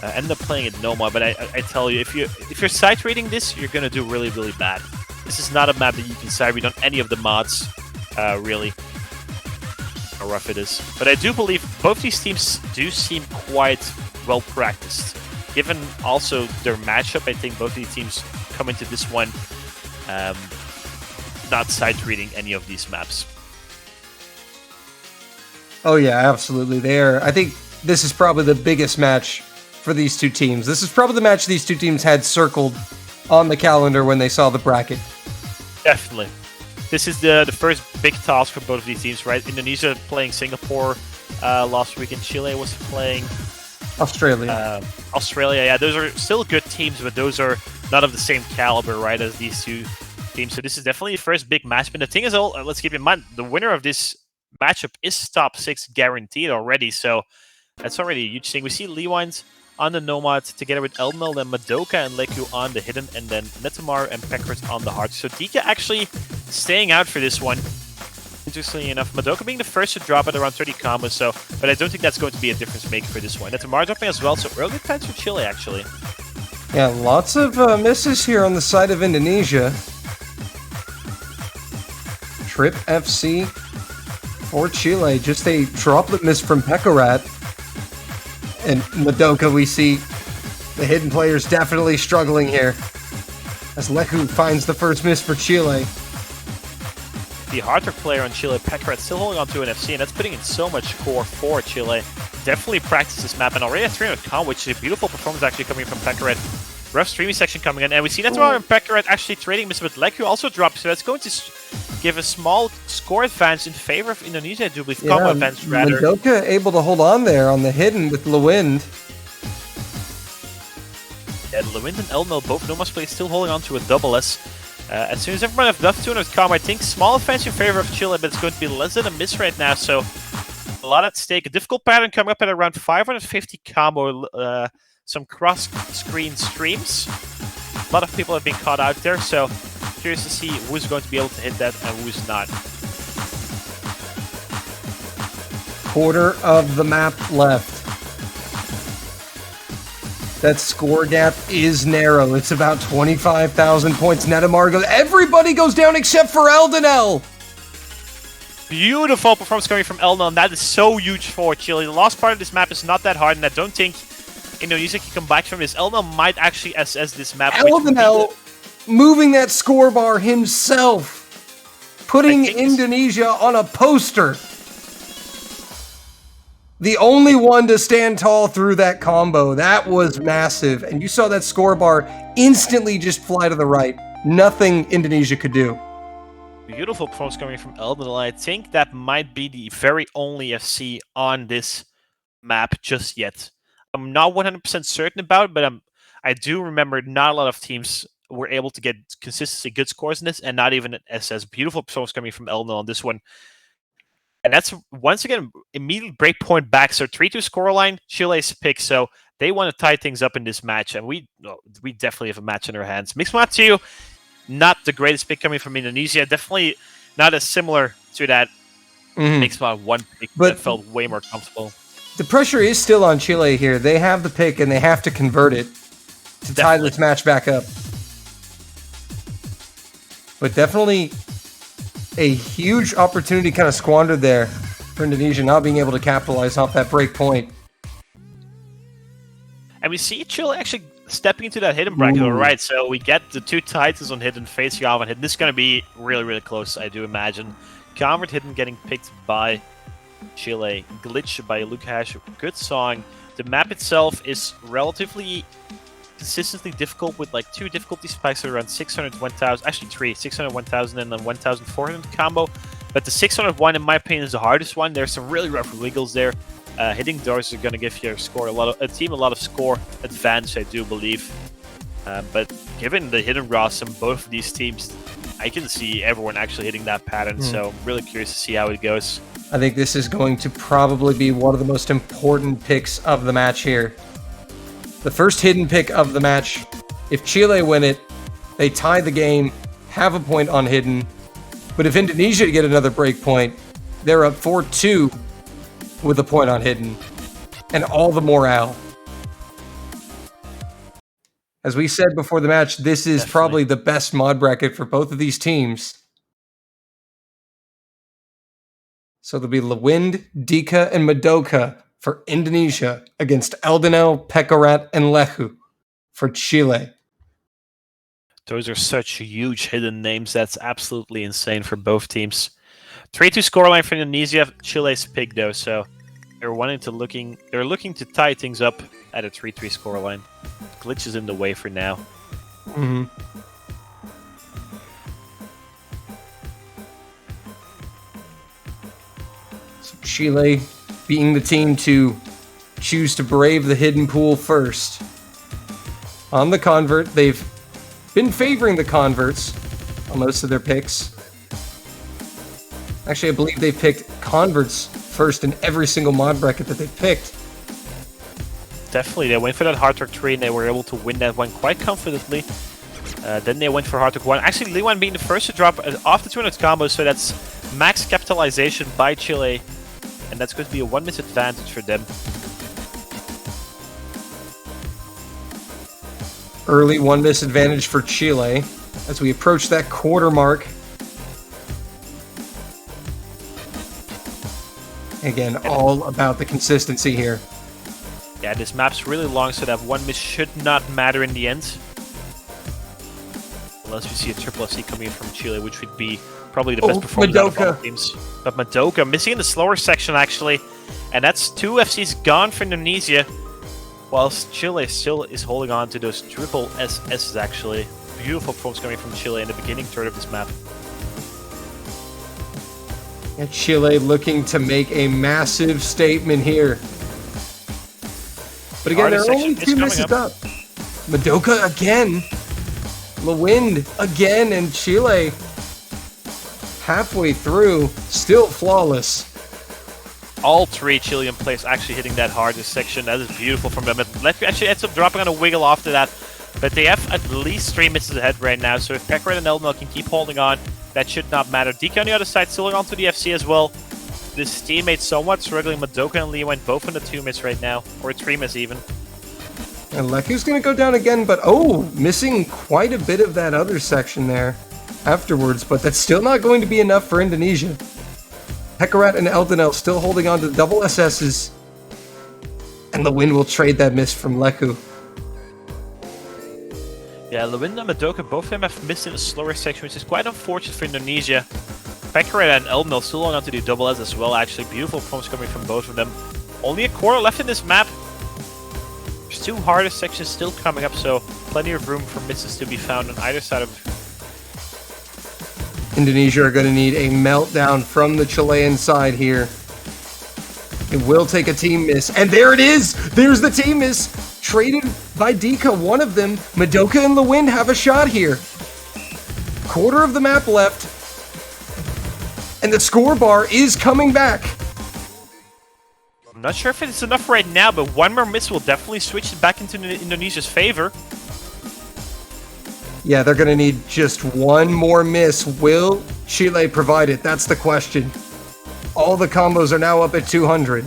Ended up playing it no more, but I tell you, if you're sight reading this, you're gonna do really, really bad. This is not a map that you can sight read on any of the mods, really. How rough it is. But I do believe both these teams do seem quite well practiced. Given also their matchup, I think both these teams come into this one not sight reading any of these maps. Oh yeah, absolutely. I think this is probably the biggest match for these two teams. This is probably the match these two teams had circled on the calendar when they saw the bracket. Definitely. This is the first big task for both of these teams, right? Indonesia playing Singapore last week, and Chile was playing Australia. Australia, yeah. Those are still good teams, but those are not of the same caliber, right, as these two teams. So this is definitely the first big match. But the thing is, let's keep in mind, the winner of this matchup is top 6 guaranteed already. So that's already a huge thing. We see Lewines on the Nomad together with Elmel, then Madoka and Leku on the hidden, and then Netamar and Peckert on the hard. So Dika actually staying out for this one. Interestingly enough, Madoka being the first to drop at around 30 combos, but I don't think that's going to be a difference maker for this one. Netamar dropping as well, so early times for Chile actually. Yeah, lots of misses here on the side of Indonesia. Trip FC for Chile, just a droplet miss from Pekarat. And Madoka, we see the hidden players definitely struggling here, as Leku finds the first miss for Chile. The harder player on Chile, Pekarat, still holding on to an FC, and that's putting in so much core for Chile. Definitely practice this map, and already at 300 com, which is a beautiful performance actually coming from Pekarat. Rough streaming section coming in, and we see Netamar and Pekarat actually trading miss, but Leku also dropped, so that's going to give a small score advance in favor of Indonesia, I do believe. Combo advance, rather. Madoka able to hold on there on the hidden with Lewind. And Lewind and Elmo, both Nomas players, still holding on to a double S. As soon as everyone has left 200 com, I think small advance in favor of Chile, but it's going to be less than a miss right now, so a lot at stake. A difficult pattern coming up at around 550 combo, some cross-screen streams. A lot of people have been caught out there, so curious to see who's going to be able to hit that and who's not. Quarter of the map left. That score gap is narrow. It's about 25,000 points. Netamar goes. Everybody goes down except for Eldenel. Beautiful performance coming from Eldenel, and that is so huge for Chile. The last part of this map is not that hard, and I don't think Indonesia can come back from this. Eldenel might actually SS this map. Eldenel moving that score bar himself, putting Indonesia on a poster. The only one to stand tall through that combo. That was massive. And you saw that score bar instantly just fly to the right. Nothing Indonesia could do. Beautiful performance coming from Eldenel. I think that might be the very only FC on this map just yet. I'm not 100% certain about it, but I do remember not a lot of teams were able to get consistently good scores in this, and not even an SS. Beautiful performance coming from Eldenel on this one. And that's, once again, immediate breakpoint back. So 3-2 scoreline, Chile's pick. So they want to tie things up in this match. And we definitely have a match in our hands. Mixed Mod 2, not the greatest pick coming from Indonesia. Definitely not as similar to that Mixed Mod 1 pick, but that felt way more comfortable. The pressure is still on Chile here. They have the pick and they have to convert it to tie this match back up. But definitely a huge opportunity kind of squandered there for Indonesia, not being able to capitalize off that break point. And we see Chile actually stepping into that hidden bracket, right? So we get the two titans on hidden facing off on hidden. This is going to be really, really close, I do imagine. Convert hidden getting picked by Chile. Glitch by Lukash. Good song. The map itself is relatively consistently difficult with like 2 difficulty spikes at around 600, 1000, actually 3, 600, 1000 and then 1400 combo. But the 601 in my opinion is the hardest one. There's some really rough wiggles there. Hitting doors are going to give your team a lot of score advantage, I do believe. But given the hidden Ross in both of these teams, I can see everyone actually hitting that pattern. So I'm really curious to see how it goes. I think this is going to probably be one of the most important picks of the match here. The first hidden pick of the match. If Chile win it, they tie the game, have a point on hidden. But if Indonesia get another break point, they're up 4-2 with a point on hidden. And all the morale. As we said before the match, this is probably the best mod bracket for both of these teams. So there'll be Lewind, Dika, and Madoka for Indonesia against Eldenel, Pekarat, and Lehu for Chile. Those are such huge hidden names. That's absolutely insane for both teams. 3-2 scoreline for Indonesia. Chile's pig though, so they're looking to tie things up at a 3-3 scoreline. Glitch is in the way for now. Mm-hmm. So Chile being the team to choose to brave the hidden pool first. On the convert, they've been favoring the converts on most of their picks. Actually, I believe they picked converts first in every single mod bracket that they picked. Definitely, they went for that Hard Rock 3 and they were able to win that one quite confidently. Then they went for Hard Rock 1. Actually, Liwan being the first to drop off the 200 combo, so that's max capitalization by Chile. And that's going to be a 1 miss advantage for them. Early 1 miss advantage for Chile as we approach that quarter mark. Again, all about the consistency here. Yeah, this map's really long, so that 1 miss should not matter in the end. Unless we see a triple FC coming in from Chile, which would be probably the best performance out of all teams. But Madoka missing in the slower section, actually. And that's 2 FCs gone for Indonesia. Whilst Chile still is holding on to those triple SSs, actually. Beautiful performance coming from Chile in the beginning third of this map. And Chile looking to make a massive statement here. But again, there are only 2 misses up. Madoka again. Lewind again, and Chile halfway through, still flawless. All 3 Chilean players actually hitting that hardest section. That is beautiful from them. Lefu actually ends up dropping on a wiggle after that. But they have at least 3 misses ahead right now. So if Pekarat and Eldenel can keep holding on, that should not matter. Dika on the other side still on to the FC as well. This teammate somewhat struggling. Madoka and Lee went both on the 2 miss right now. Or 3 miss even. And Leku's going to go down again, but missing quite a bit of that other section there afterwards. But that's still not going to be enough for Indonesia. Pekarat and Eldenel still holding on to the double SSs. And Lewind will trade that miss from Leku. Yeah, Lewind and Madoka, both of them have missed in a slower section, which is quite unfortunate for Indonesia. Pekarat and Eldenel still holding on to the double S as well, actually. Beautiful performance coming from both of them. Only a quarter left in this map. There's 2 hardest sections still coming up, so plenty of room for misses to be found on either side of... Indonesia are going to need a meltdown from the Chilean side here. It will take a team miss. And there it is! There's the team miss! Traded by Dika, one of them. Madoka and Lewind have a shot here. Quarter of the map left. And the score bar is coming back. I'm not sure if it's enough right now, but 1 more miss will definitely switch it back into Indonesia's favor. Yeah, they're going to need just 1 more miss. Will Chile provide it? That's the question. All the combos are now up at 200.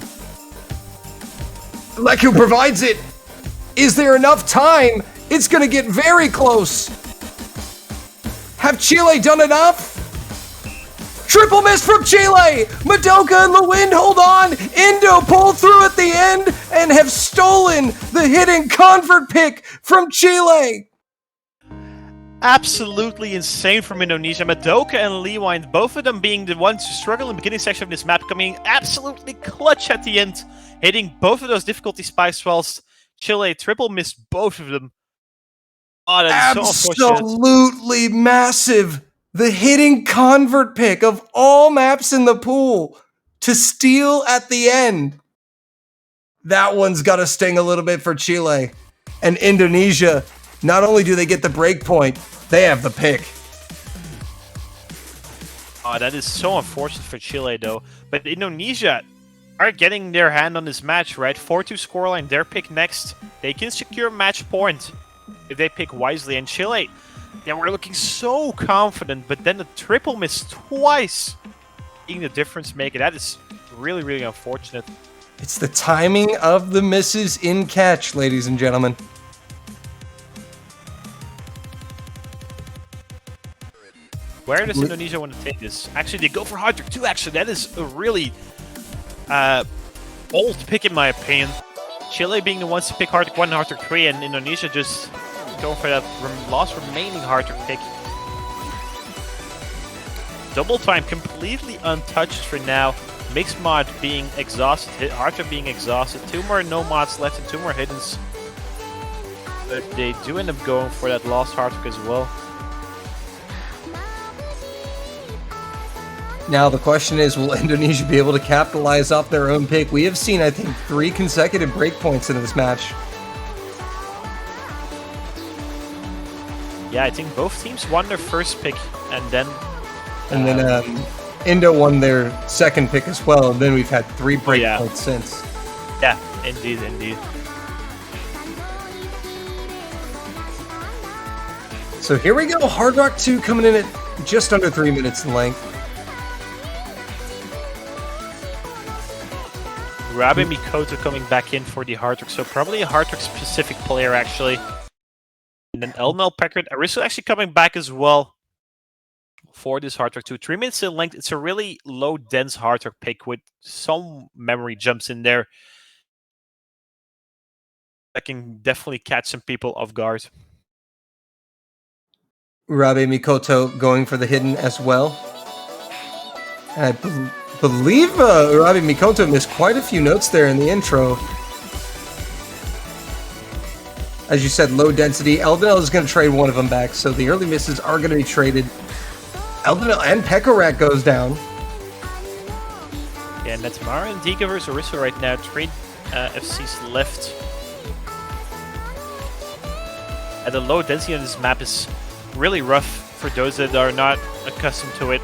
Leku provides it. Is there enough time? It's going to get very close. Have Chile done enough? Triple miss from Chile! Madoka and Lewind hold on! Indo pull through at the end and have stolen the hidden convert pick from Chile! Absolutely insane from Indonesia. Madoka and Lewind, both of them being the ones who struggle in the beginning section of this map, coming absolutely clutch at the end, hitting both of those difficulty spikes whilst Chile triple missed both of them. Oh, that is so unfortunate. Absolutely massive! The hidden convert pick of all maps in the pool to steal at the end. That one's got to sting a little bit for Chile. And Indonesia, not only do they get the break point, they have the pick. Oh, that is so unfortunate for Chile, though. But Indonesia are getting their hand on this match, right? 4-2 scoreline, their pick next. They can secure match point if they pick wisely. And Chile, they were looking so confident, but then the triple miss twice being the difference maker. That is really, really unfortunate. It's the timing of the misses in catch, ladies and gentlemen. Where does Indonesia want to take this? Actually, they go for hard trick 2, actually. That is a really bold pick, in my opinion. Chile being the ones to pick hard trick 1 and hard trick 3, and Indonesia just going for that last remaining hard trick pick. Double time completely untouched for now. Mixed mod being exhausted, hard trick being exhausted. 2 more no mods left and 2 more hiddens. But they do end up going for that last hard trick as well. Now the question is, will Indonesia be able to capitalize off their own pick? We have seen, I think, 3 consecutive breakpoints in this match. Yeah, I think both teams won their first pick, and then Indo won their second pick as well, and then we've had 3 breakpoints since. Yeah, indeed, indeed. So here we go, Hard Rock 2 coming in at just under 3 minutes in length. Rabe Mikoto coming back in for the hard trick, so probably a hard trick specific player actually. And then Elnel Peckard, Arisu actually coming back as well for this hard trick 2. 3 minutes in length. It's a really low dense hard trick pick with some memory jumps in there that can definitely catch some people off guard. Rabe Mikoto going for the hidden as well. And I believe Rabe Mikoto missed quite a few notes there in the intro. As you said, low density. Eldenel is going to trade one of them back, so the early misses are going to be traded. Eldenel and Pekorak goes down. Yeah, and that's Mara and Dika versus Orisa right now. 3 FCs left. And the low density on this map is really rough for those that are not accustomed to it.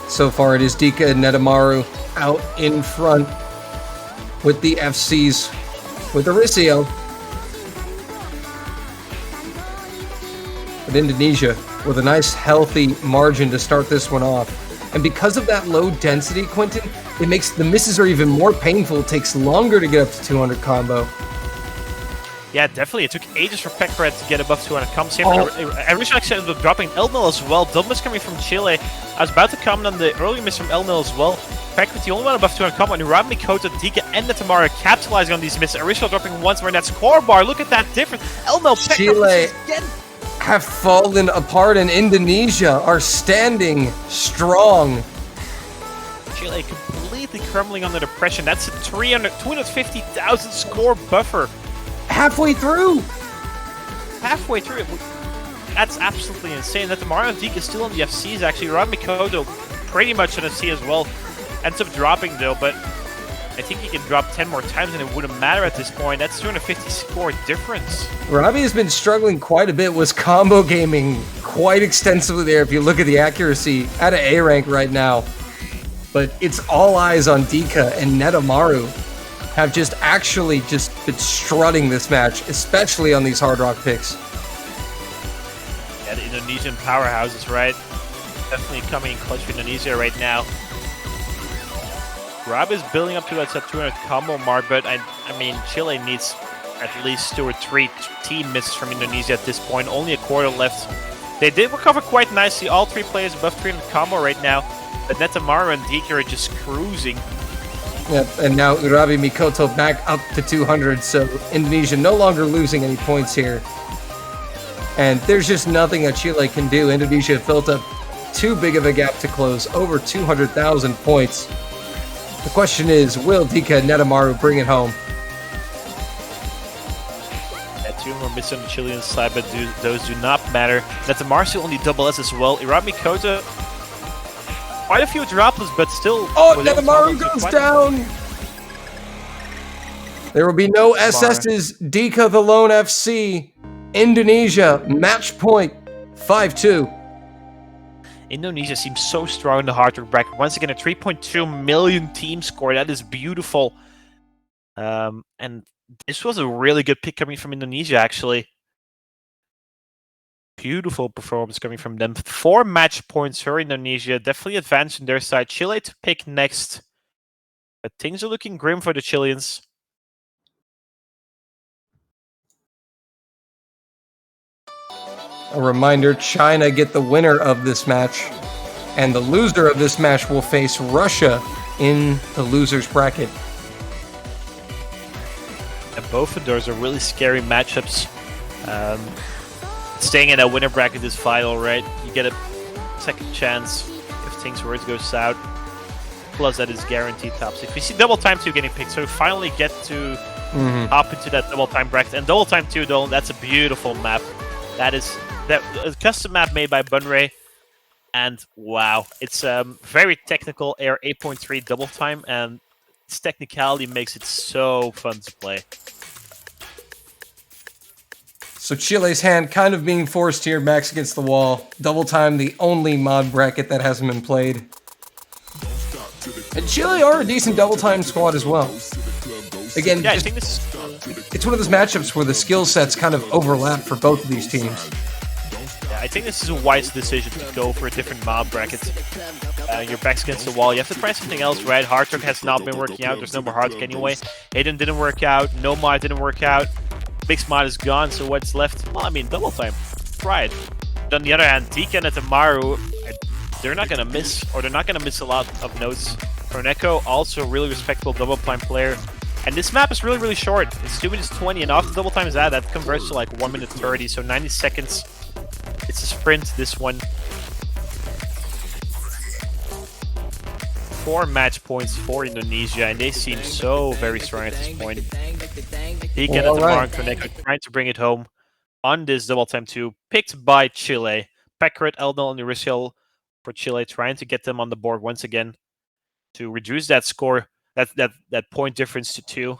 So far it is Dika and Netamaru out in front with the FCs with Aricio. But Indonesia with a nice healthy margin to start this one off. And because of that low density, Quentin, it makes the misses are even more painful. It takes longer to get up to 200 combo. Yeah, definitely. It took ages for Peckred to get above 200 combos here. Arisu actually ended up dropping Elnel as well. Double miss coming from Chile. I was about to comment on the early miss from Elnel as well. Peckred the only one above 200 combo, and Rabe Mikoto, Dika, and Netamaru capitalizing on these misses. Arisu dropping once more in that score bar. Look at that difference. Elnel, Peckred, Chile again. Have fallen apart, and Indonesia are standing strong. Chile completely crumbling under the pressure. That's a 250,000 score buffer. Halfway through. That's absolutely insane. That the Mario and Deke is still on the FCs actually. Rabe Mikoto pretty much on FC as well. Ends up dropping though, but I think he can drop 10 more times and it wouldn't matter at this point. That's 250 score difference. Rabe has been struggling quite a bit, was combo gaming quite extensively there if you look at the accuracy at an A rank right now. But it's all eyes on Dika, and Netamaru have just been strutting this match, especially on these Hard Rock picks. Yeah, the Indonesian powerhouses, right? Definitely coming in clutch for Indonesia right now. Rabe is building up to that 200 combo mark, but I mean, Chile needs at least 2 or 3 team misses from Indonesia at this point. Only a quarter left. They did recover quite nicely. All 3 players above 300 combo right now. But Netamaru and Dika are just cruising. Yep, and now Rabe Mikoto back up to 200, so Indonesia no longer losing any points here. And there's just nothing that Chile can do. Indonesia built up too big of a gap to close, over 200,000 points. The question is, will Dika and Netamaru bring it home? Yeah, 2 more misses on the Chilean side, but those do not matter. Netamaru still only double S as well. Rabe Mikoto quite a few droplets, but still. Oh, within Netamaru tunnels, goes quite- down! There will be no SS's. Dika the Lone FC. Indonesia, match point 5-2. Indonesia seems so strong in the hard rock bracket. Once again, a 3.2 million team score. That is beautiful. And this was a really good pick coming from Indonesia, actually. Beautiful performance coming from them. 4 match points for Indonesia. Definitely advancing their side. Chile to pick next. But things are looking grim for the Chileans. A reminder, China get the winner of this match, and the loser of this match will face Russia in the loser's bracket. And both of those are really scary matchups. Staying in that winner bracket is vital, right? You get a second chance if things were to go south. Plus, that is guaranteed tops. If we see double time 2 getting picked, so we finally get to hop into that double time bracket. And double time 2, though, that's a beautiful map. That is a custom map made by Bunray. And wow, it's very technical, Air 8.3 double time, and its technicality makes it so fun to play. So Chile's hand kind of being forced here, backs against the wall. Double time, the only mod bracket that hasn't been played. And Chile are a decent double time squad as well. Again, Yeah, I think this it's one of those matchups where the skill sets kind of overlap for both of these teams. Yeah, I think this is a wise decision to go for a different mob bracket. Your back's against the wall. You have to try something else, right? Hardrock has not been working out. There's no more Hardrock anyway. Hayden didn't work out. No mod didn't work out. Mixed mod is gone, so what's left? Well, I mean, double time. Try it. But on the other hand, Deacon and Tamaru, they're not going to miss, or they're not going to miss a lot of notes. Korneko, also a really respectable double time player. And this map is really, really short. It's 2 minutes 20, and after double time is that converts to like 1 minute 30, so 90 seconds. It's a sprint, this one. 4 match points for Indonesia, and they seem so very strong at this point. Deacon and Tamar and Korneko trying to bring it home on this double time 2, picked by Chile. Pekret, Eldnell, and Urisiel for Chile, trying to get them on the board once again to reduce that score, that point difference to 2.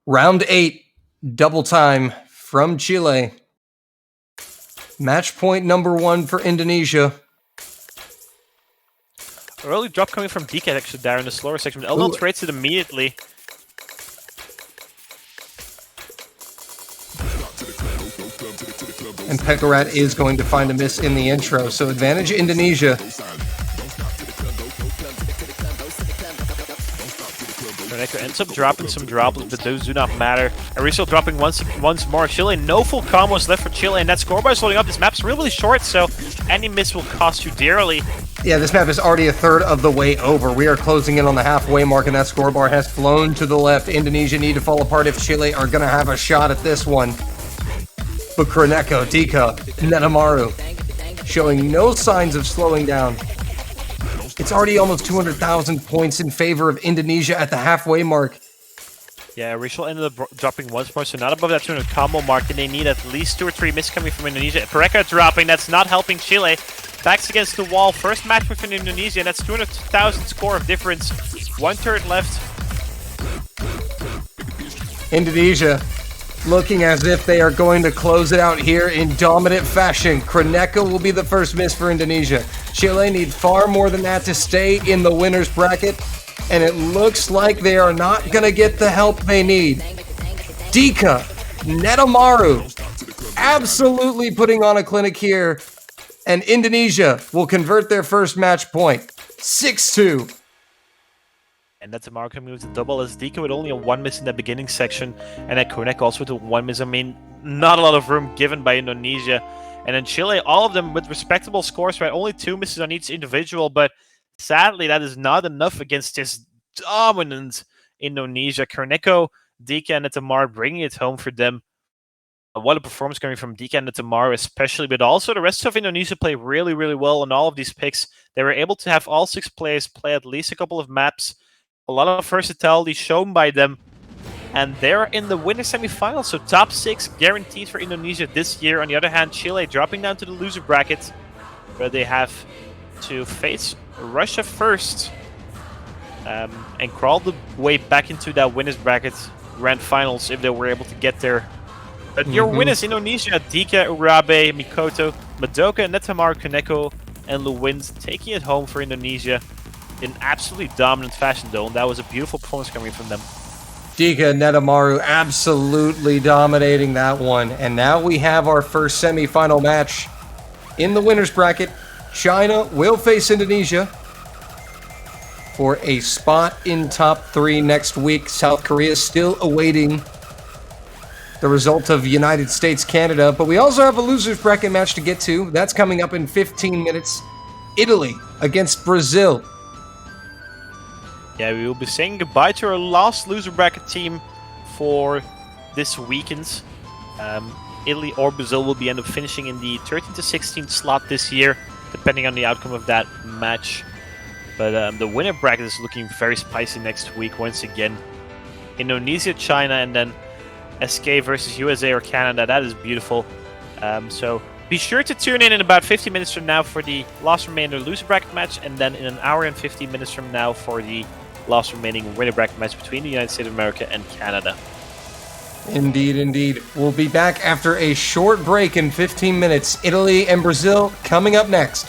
Round 8, double time from Chile. Match point number 1 for Indonesia. Early drop coming from DK actually there in the slower section. Eldnell trades it immediately. And Pekarat is going to find a miss in the intro, so advantage Indonesia. Korneko ends up dropping some droplets, but those do not matter. Aristo dropping once more. Chile, no full combos left for Chile, and that scoreboard is loading up. This map's really short, so any miss will cost you dearly. Yeah, this map is already a third of the way over. We are closing in on the halfway mark, and that scoreboard has flown to the left. Indonesia need to fall apart if Chile are going to have a shot at this one. But Korneko, Dika, Netamaru showing no signs of slowing down. It's already almost 200,000 points in favor of Indonesia at the halfway mark. Yeah, Rachel ended up dropping once more, so not above that 200 combo mark, and they need at least 2 or 3 misses coming from Indonesia. Pereka dropping, that's not helping Chile. Backs against the wall, first match within Indonesia, and that's 200,000 score of difference. 1/3 left. Indonesia looking as if they are going to close it out here in dominant fashion. Korneko will be the first miss for Indonesia. Chile need far more than that to stay in the winner's bracket, and it looks like they are not going to get the help they need. Dika, Netamaru, absolutely putting on a clinic here, and Indonesia will convert their first match point. 6-2. And that's Tamara coming with a double as Dika with only a 1 miss in the beginning section, and then Korneko also with a 1 miss. I mean, not a lot of room given by Indonesia. And then Chile, all of them with respectable scores, right? Only 2 misses on each individual, but sadly, that is not enough against this dominant Indonesia. Korneko, Dika, and Tamar bringing it home for them. What a performance coming from Dika and Tamar, especially, but also the rest of Indonesia play really, really well on all of these picks. They were able to have all 6 players play at least a couple of maps. A lot of versatility shown by them, and they're in the winner semifinal, so top 6 guaranteed for Indonesia this year. On the other hand, Chile dropping down to the loser bracket, where they have to face Russia first and crawl the way back into that winners bracket grand finals if they were able to get there. But your winners, Indonesia, Dika, Urabe, Mikoto, Madoka, Netamaru, Kaneko, and Luwind, taking it home for Indonesia in absolutely dominant fashion, though. And that was a beautiful performance coming from them. Dika Netamaru absolutely dominating that one. And now we have our first semifinal match in the winners bracket. China will face Indonesia for a spot in top 3 next week. South Korea still awaiting the result of United States, Canada. But we also have a losers bracket match to get to. That's coming up in 15 minutes. Italy against Brazil. Yeah, we will be saying goodbye to our last loser bracket team for this weekend. Italy or Brazil will end up finishing in the 13th to 16th slot this year, depending on the outcome of that match. But the winner bracket is looking very spicy next week once again. Indonesia, China, and then SK versus USA or Canada. That is beautiful. So be sure to tune in about 50 minutes from now for the last remainder loser bracket match, and then in an hour and 15 minutes from now for the last remaining winner bracket match between the United States of America and Canada. Indeed, indeed. We'll be back after a short break in 15 minutes. Italy and Brazil coming up next.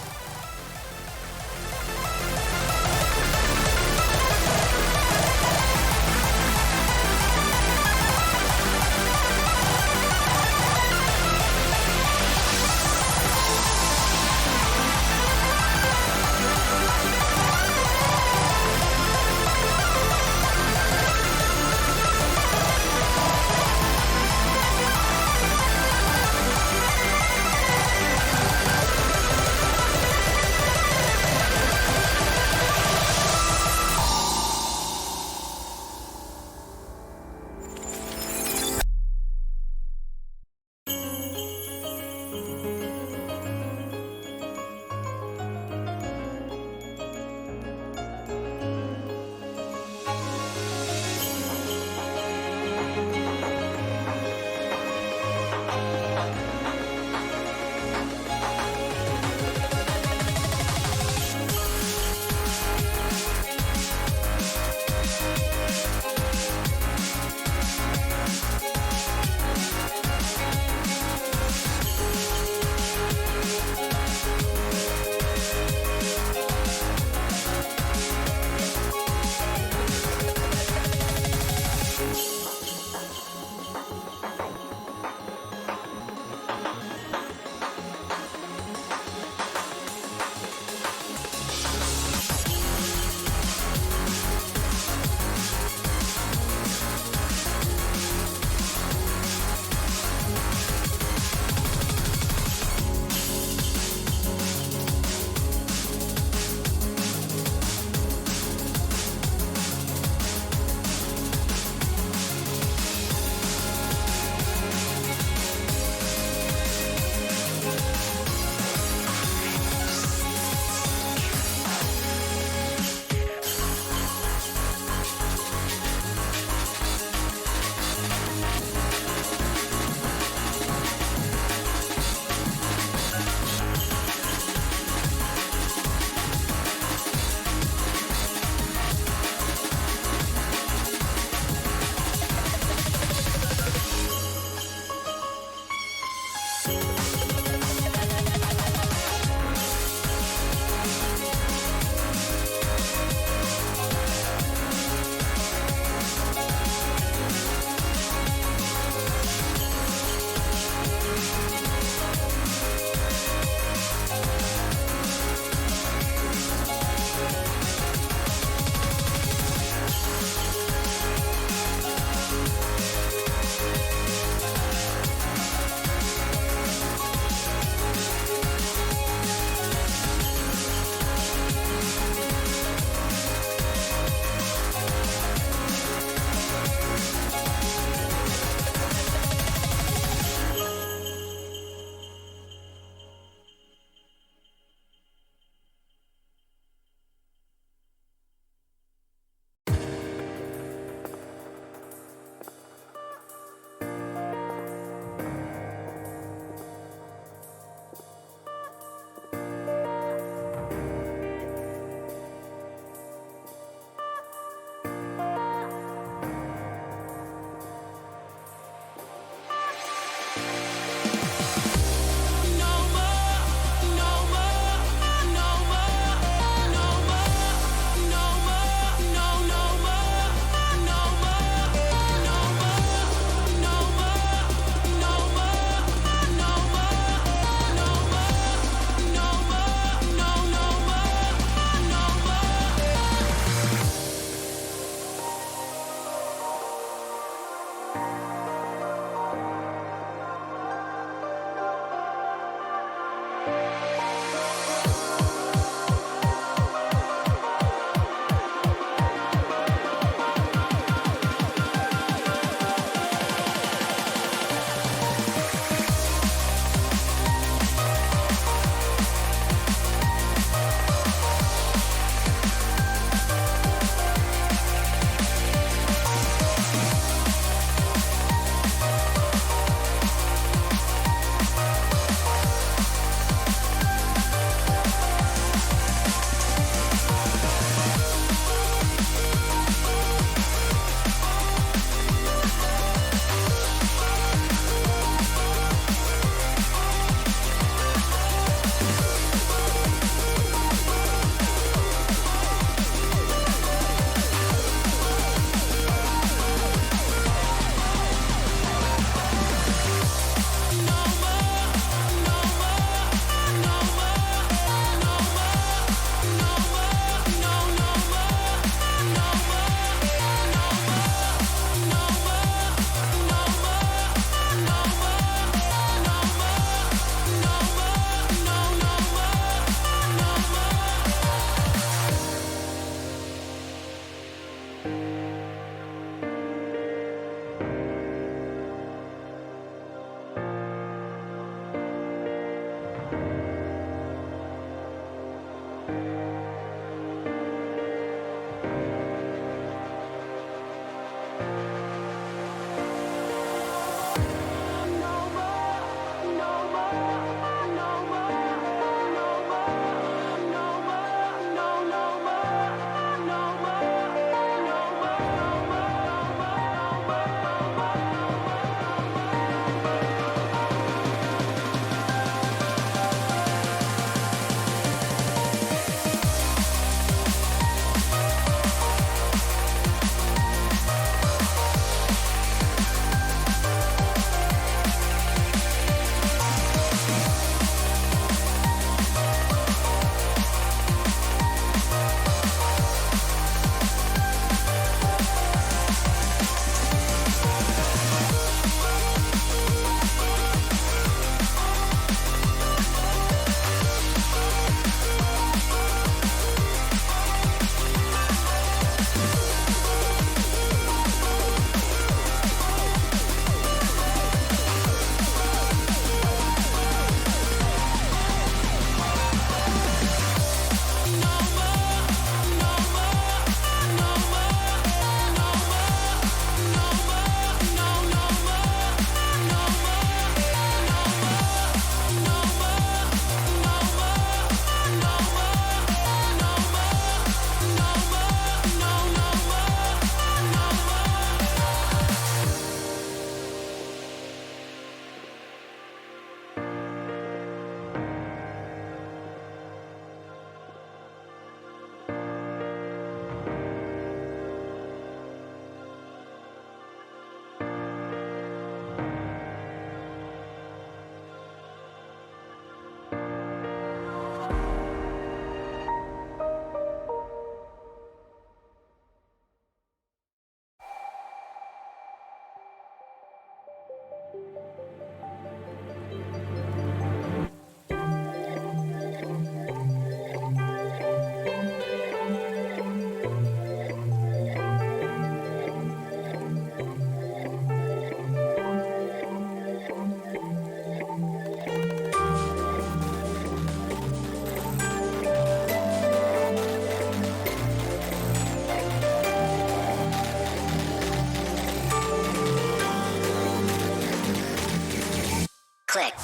Click.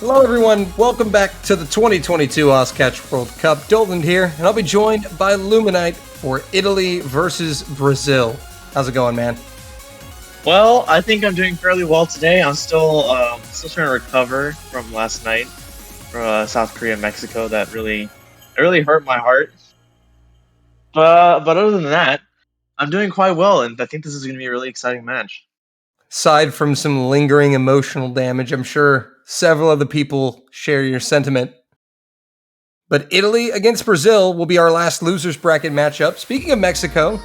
Hello, everyone. Welcome back to the 2022 Catch World Cup. Dolan here, and I'll be joined by Luminite for Italy versus Brazil. How's it going, man? Well, I think I'm doing fairly well today. I'm still trying to recover from last night, from South Korea and Mexico. That really hurt my heart. But other than that, I'm doing quite well, and I think this is going to be a really exciting match. Aside from some lingering emotional damage, I'm sure several other people share your sentiment. But Italy against Brazil will be our last losers bracket matchup. Speaking of Mexico,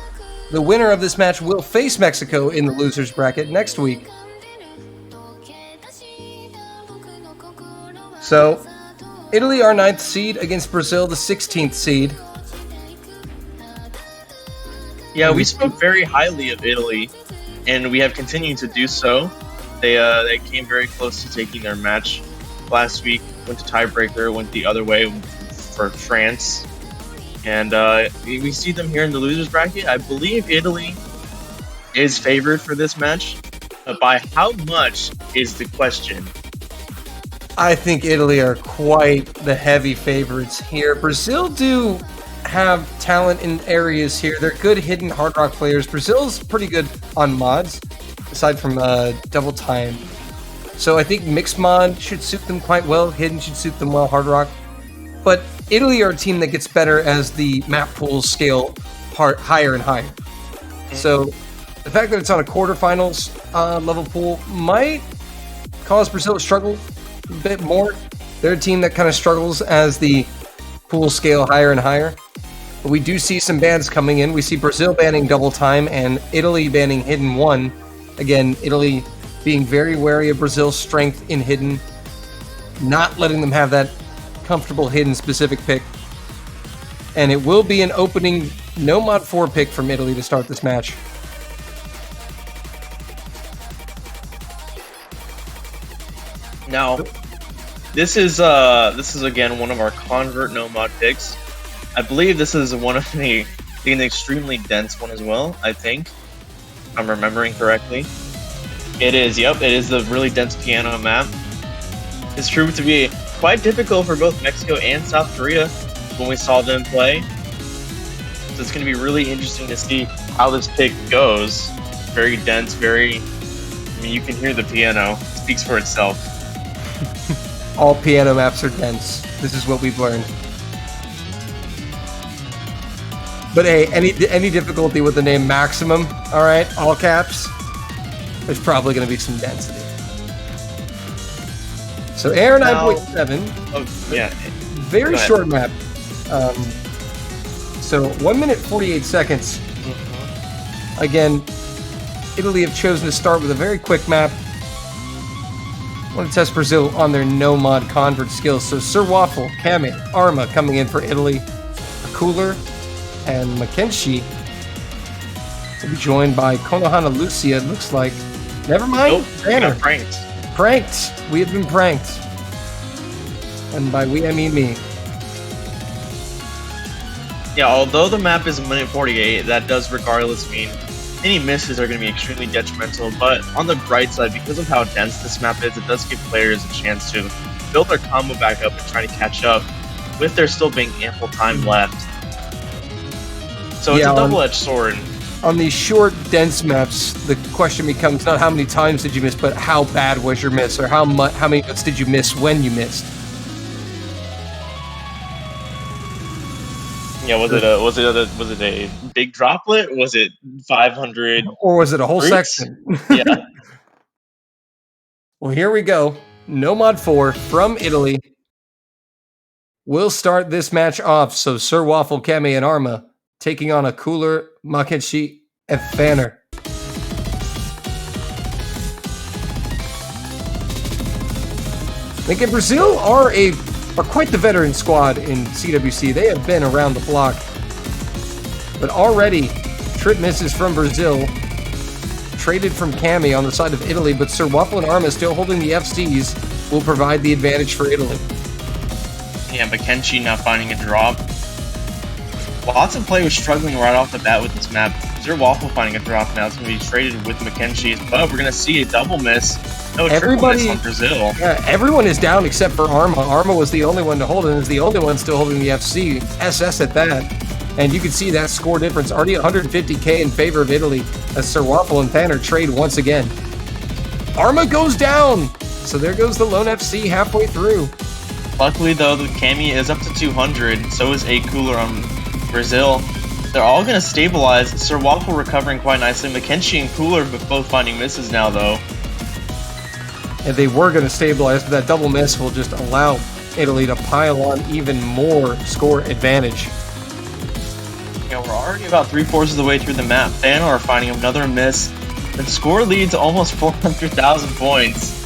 the winner of this match will face Mexico in the losers bracket next week. So, Italy, our 9th seed, against Brazil, the 16th seed. Yeah, we spoke very highly of Italy, and we have continued to do so. They came very close to taking their match last week, went to tiebreaker, went the other way for France. And we see them here in the losers bracket. I believe Italy is favored for this match, but by how much is the question. I think Italy are quite the heavy favorites here. Brazil do have talent in areas here. They're good hidden hard rock players. Brazil's pretty good on mods, aside from double time. So I think mixed mod should suit them quite well. Hidden should suit them well, hard rock. But Italy are a team that gets better as the map pools scale higher and higher. So the fact that it's on a quarterfinals level pool might cause Brazil to struggle a bit more. They're a team that kind of struggles as the pools scale higher and higher. But we do see some bans coming in. We see Brazil banning double time and Italy banning hidden 1. Again, Italy being very wary of Brazil's strength in hidden, not letting them have that comfortable hidden specific pick. And it will be an opening no mod 4 pick from Italy to start this match. Now, this is again one of our convert no mod picks. I believe this is one of an extremely dense one as well. I think, if I'm remembering correctly. It is. Yep, it is the really dense piano map. It's proved to be quite difficult for both Mexico and South Korea when we saw them play. So it's going to be really interesting to see how this pick goes. Very dense, I mean, you can hear the piano. It speaks for itself. All piano maps are dense. This is what we've learned. But hey, any difficulty with the name Maximum, alright, all caps, there's probably going to be some density. So Air 9.7, yeah, very short map. So 1 minute 48 seconds. Again, Italy have chosen to start with a very quick map. I want to test Brazil on their no mod convert skills. So Sir Waffle, Kame, Arma coming in for Italy, Cooler, and Mackenzie will be joined by Konohana Lucia. It looks like. Never mind. Nope, Banner. pranked. Pranked. We have been pranked. And by we, I mean me. Yeah, although the map is 1 minute 48, that does regardless mean any misses are going to be extremely detrimental. But on the bright side, because of how dense this map is, it does give players a chance to build their combo back up and try to catch up with there still being ample time left. So it's a double-edged sword. On these short, dense maps, the question becomes not how many times did you miss, but how bad was your miss, or how many hits did you miss when you missed. Yeah, was it a big droplet? Was it 500? Or was it a whole fruits? section? Yeah. Well, here we go. No mod 4 from Italy. We'll start this match off. So Sir Waffle, Kame, and Arma taking on a Cooler, Makenshi, and Fanner. I think Brazil are quite the veteran squad in CWC. They have been around the block. But already, trip misses from Brazil. Traded from Kame on the side of Italy, but Sir Waffle and Arma still holding the FCs will provide the advantage for Italy. Yeah, Mackenzie not finding a drop. Lots of players struggling right off the bat with this map. Zero Waffle finding a drop now. It's going to be traded with McKenzie, but we're going to see a double miss. No, triple miss on Brazil. Yeah, everyone is down except for Arma. Arma was the only one to hold it, and is the only one still holding the FC. SS at that. And you can see that score difference. Already 150k in favor of Italy as Sir Waffle and Thanner trade once again. Arma goes down! So there goes the Lone FC halfway through. Luckily, though, the Cami is up to 200. So is A Cooler on Brazil. They're all going to stabilize. Sir Waffle recovering quite nicely. McKenzie and Cooler both finding misses now, though. And they were going to stabilize, but that double miss will just allow Italy to pile on even more score advantage. Yeah, we're already about 3/4 of the way through the map. Thanor finding another miss. The score leads almost 400,000 points.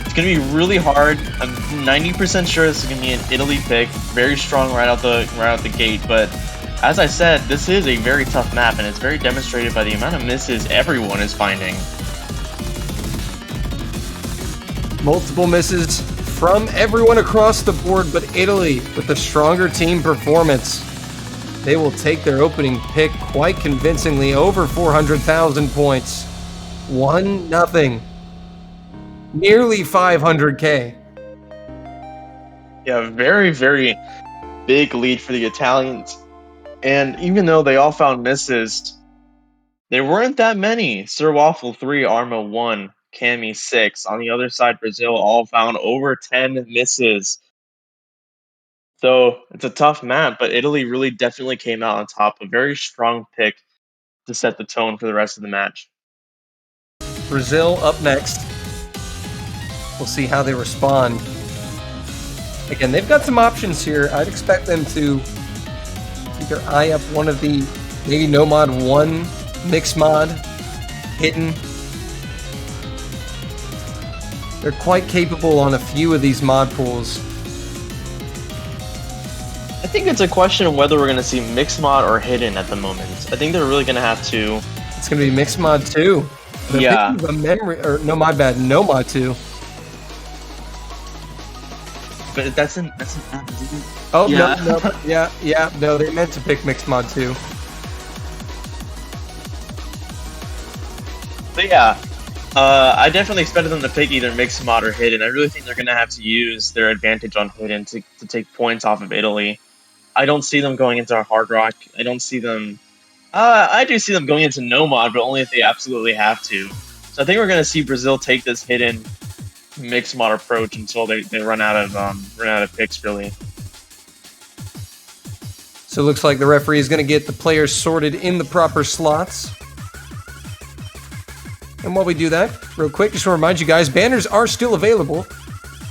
It's going to be really hard. I'm 90% sure this is going to be an Italy pick. Very strong right out the gate, but as I said, this is a very tough map, and it's very demonstrated by the amount of misses everyone is finding. Multiple misses from everyone across the board, but Italy with the stronger team performance. They will take their opening pick quite convincingly, over 400,000 points. 1-0. Nearly 500k. Yeah, very, very big lead for the Italians. And even though they all found misses, there weren't that many. Sir Waffle 3, Arma 1, Cami 6. On the other side, Brazil all found over 10 misses. So it's a tough map, but Italy really definitely came out on top. A very strong pick to set the tone for the rest of the match. Brazil up next. We'll see how they respond. Again, they've got some options here. I'd expect them to either eye up one of the maybe no mod 1 mix mod hidden. They're quite capable on a few of these mod pools. I think it's a question of whether we're going to see mixed mod or hidden at the moment. I think they're really going to have to. It's going to be mixed mod 2. Yeah. A memory, or no, my bad, no mod 2. But that's an Oh, yeah. no, they meant to pick mixed mod 2. But yeah, I definitely expected them to pick either mixed mod or hidden. I really think they're going to have to use their advantage on hidden to take points off of Italy. I don't see them going into Hard Rock. I don't see them. I do see them going into no mod, but only if they absolutely have to. So I think we're going to see Brazil take this hidden mixed mod approach until they run out of picks, really. So it looks like the referee is going to get the players sorted in the proper slots. And while we do that, real quick, just want to remind you guys, banners are still available.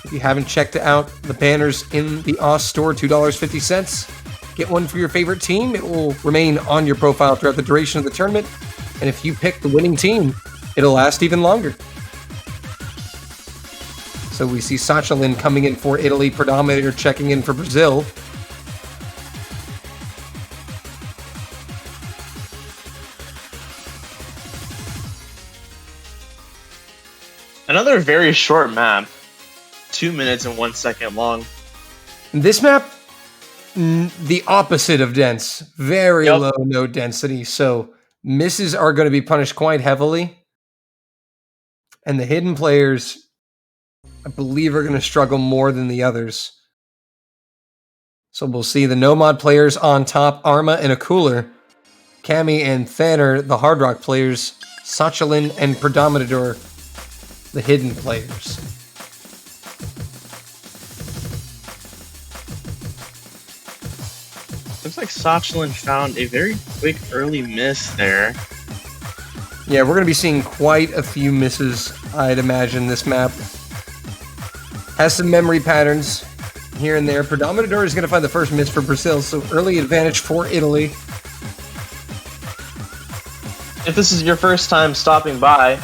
If you haven't checked out the banners in the OS store, $2.50. Get one for your favorite team. It will remain on your profile throughout the duration of the tournament. And if you pick the winning team, it'll last even longer. So we see Sachalin coming in for Italy, Predominator checking in for Brazil. Another very short map, 2 minutes and 1 second long. This map, the opposite of dense. Very low node density, so misses are going to be punished quite heavily. And the hidden players, I believe, are going to struggle more than the others. So we'll see the no-mod players on top, Arma and a Cooler. Cami and Thanner, the Hard Rock players. Sachalin and Predominator, the hidden players. Looks like Sachalin found a very quick early miss there. Yeah, we're going to be seeing quite a few misses, I'd imagine, this map. Has some memory patterns here and there. Predominator is going to find the first miss for Brazil, so early advantage for Italy. If this is your first time stopping by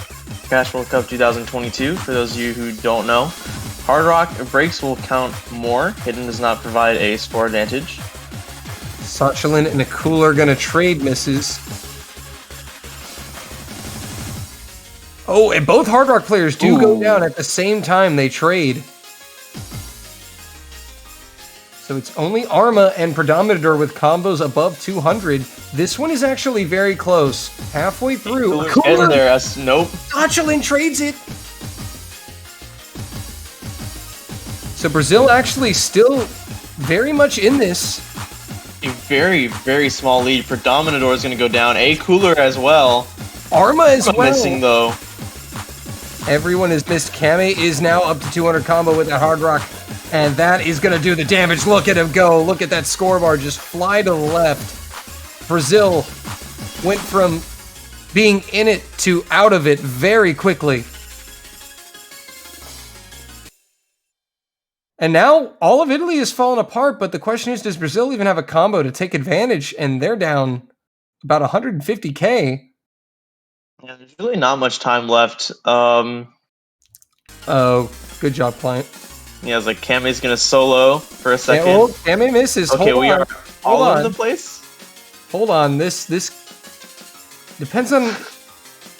Cash World Cup 2022, for those of you who don't know, Hard Rock breaks will count more. Hidden does not provide a score advantage. Sachalin and a Cooler are going to trade misses. Oh, and both Hard Rock players do go down at the same time they trade. So it's only Arma and Predominator with combos above 200. This one is actually very close. Halfway through. Getting there. Nope. Gotchalin trades it. So Brazil actually still very much in this. A very, very small lead. Predominator is going to go down. A Cooler as well. Arma as well. Missing though. Everyone has missed. Kame is now up to 200 combo with that Hard Rock. And that is going to do the damage. Look at him go. Look at that score bar just fly to the left. Brazil went from being in it to out of it very quickly. And now all of Italy has fallen apart, but the question is, does Brazil even have a combo to take advantage? And they're down about 150k. Yeah, there's really not much time left. Oh, good job, client. Yeah, it's like Kame's gonna solo for a second. Yeah, well, Kame misses. Okay, Hold we on. are all over the place. Hold on. This depends on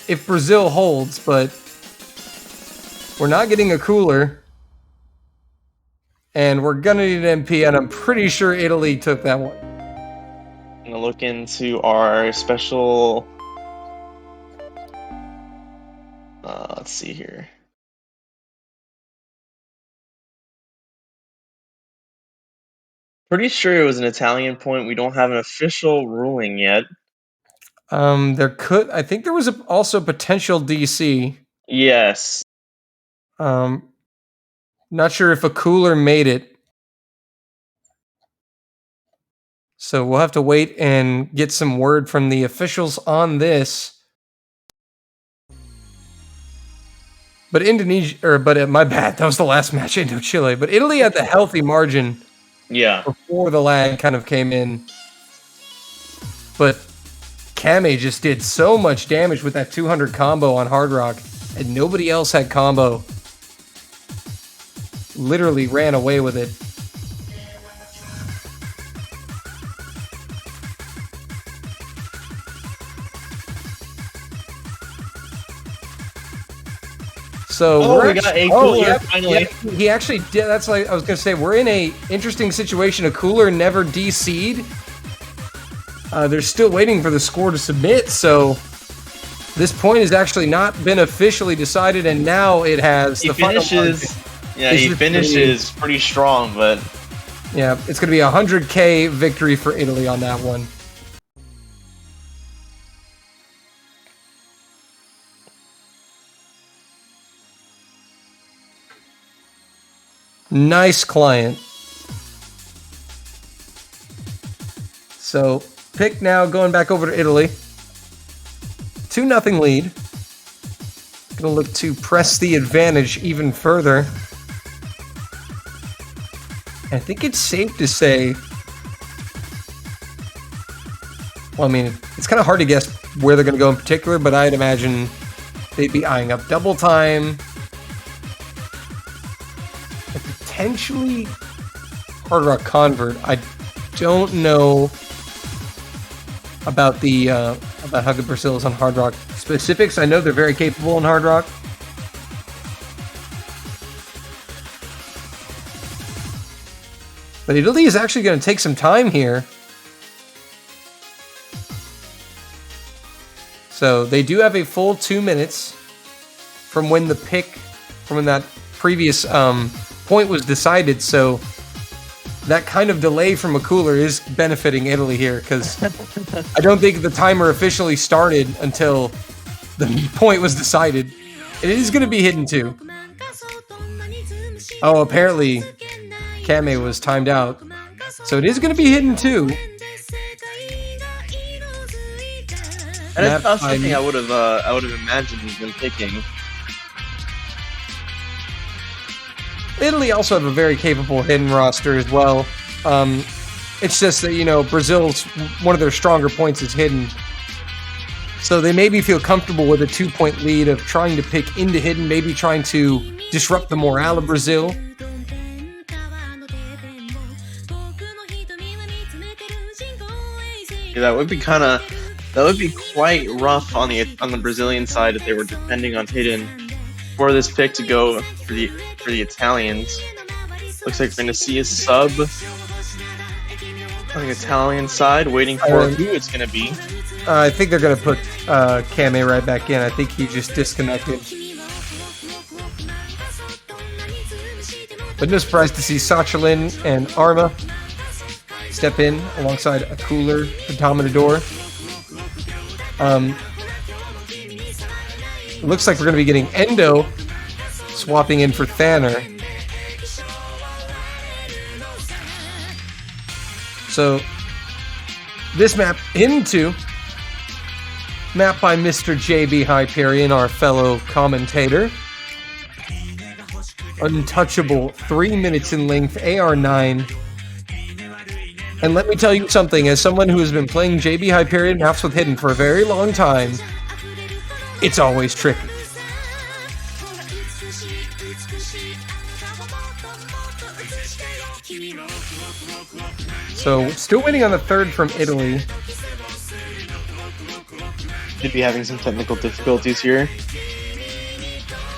if Brazil holds, but we're not getting a cooler. And we're gonna need an MP, and I'm pretty sure Italy took that one. I'm gonna look into our special. Let's see here. Pretty sure it was an Italian point. We don't have an official ruling yet. I think there was also potential DC. Yes. Not sure if a cooler made it. So we'll have to wait and get some word from the officials on this. But my bad, that was the last match, Indo-Chile. But Italy had the healthy margin. Yeah. Before the lag kind of came in. But Kame just did so much damage with that 200 combo on Hard Rock, and nobody else had combo. Literally ran away with it. So we got a cooler finally. Yeah, he actually did. That's like I was gonna say. We're in a interesting situation. A cooler never DC'd. They're still waiting for the score to submit. So this point has actually not been officially decided, and now it has. He finishes. Yeah, he finishes pretty strong, but yeah, it's gonna be a 100k victory for Italy on that one. Nice client. So, pick now going back over to Italy. 2-0 lead. Gonna look to press the advantage even further. I think it's safe to say... Well, I mean, it's kind of hard to guess where they're gonna go in particular, but I'd imagine they'd be eyeing up double time. Potentially Hard Rock Convert. I don't know about the about how good Brazil is on Hard Rock specifics. I know they're very capable on Hard Rock. But Italy is actually going to take some time here. So they do have a full 2 minutes from when that previous point was decided, so that kind of delay from a cooler is benefiting Italy here, because I don't think the timer officially started until the point was decided. It is going to be hidden too. Oh, apparently Kame was timed out, so it is going to be hidden too. And it's not something I would have imagined he's been picking. Italy also have a very capable hidden roster as well. It's just that, you know, Brazil's one of their stronger points is hidden. So they maybe feel comfortable with a 2-point lead of trying to pick into hidden, maybe trying to disrupt the morale of Brazil. Yeah, that would be quite rough on the Brazilian side if they were depending on hidden for this pick to go for the Italians. Looks like we're going to see a sub On the Italian side, waiting for who it's going to be. I think they're going to put Kame right back in. I think he just disconnected. But no surprise to see Sachalin and Arma step in alongside a cooler Dominador. It looks like we're going to be getting Endo swapping in for Thanner. So this map into map by Mr. JB Hyperion, our fellow commentator. Untouchable, 3 minutes in length, AR9. And let me tell you something, as someone who has been playing JB Hyperion maps with Hidden for a very long time, it's always tricky. So, still waiting on the third from Italy. Could be having some technical difficulties here.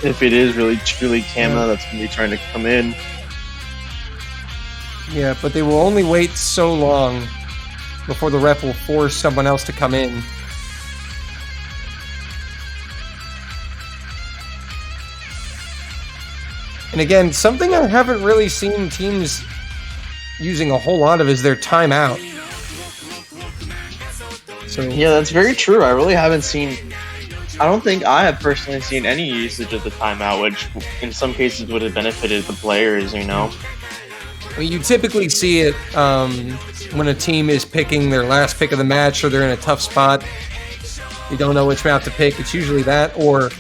If it is really truly Kama that's going to be trying to come in. Yeah, but they will only wait so long before the ref will force someone else to come in. And again, something I haven't really seen teams using a whole lot of is their timeout. So yeah, that's very true. I really haven't seen... I don't think I have personally seen any usage of the timeout, which in some cases would have benefited the players, you know? I mean, you typically see it when a team is picking their last pick of the match or they're in a tough spot. You don't know which map to pick. It's usually that or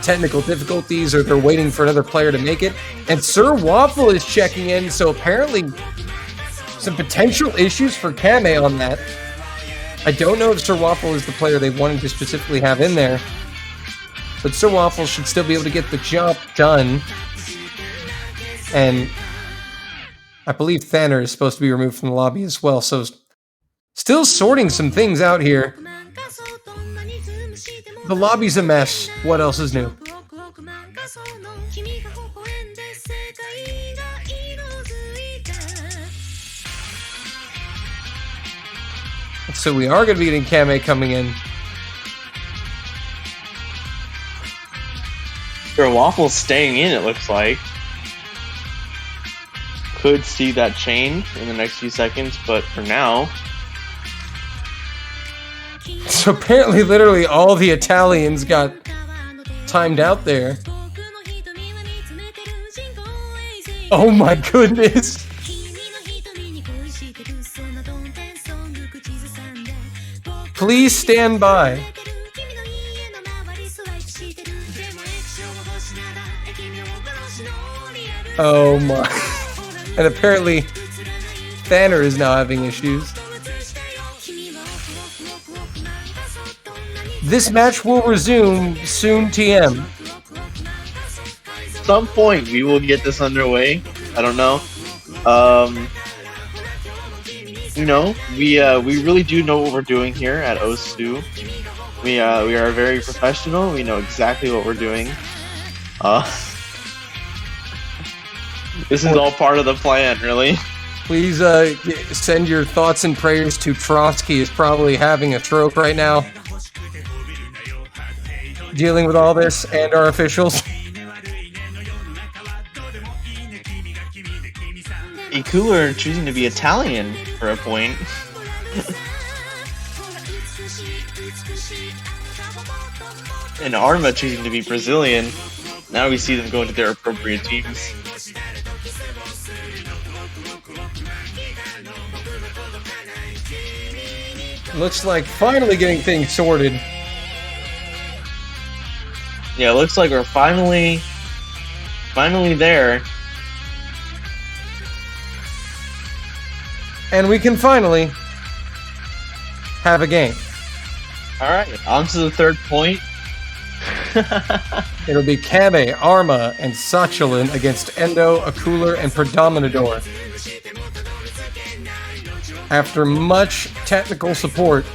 technical difficulties or they're waiting for another player to make it. And Sir Waffle is checking in, so apparently some potential issues for Kame on that. I don't know if Sir Waffle is the player they wanted to specifically have in there. But Sir Waffle should still be able to get the job done. And I believe Thanner is supposed to be removed from the lobby as well, so still sorting some things out here. The lobby's a mess. What else is new? So we are going to be getting Kame coming in. Sir Waffle's staying in, it looks like. Could see that change in the next few seconds, but for now... So apparently literally all the Italians got timed out there. Oh my goodness! Please stand by. Oh my. And apparently, Thanner is now having issues. This match will resume soon, TM. At some point, we will get this underway. I don't know. You know, we really do know what we're doing here at OSU. We are very professional. We know exactly what we're doing. This is all part of the plan, really. Please send your thoughts and prayers to Trotsky, is probably having a stroke right now. Dealing with all this, and our officials. Cooler choosing to be Italian for a point. And Arma choosing to be Brazilian. Now we see them go into their appropriate teams. Looks like finally getting things sorted. Yeah, it looks like we're finally there. And we can finally have a game. Alright, on to the third point. It'll be Kame, Arma, and Sachalin against Endo, Akular, and Predominador. After much technical support,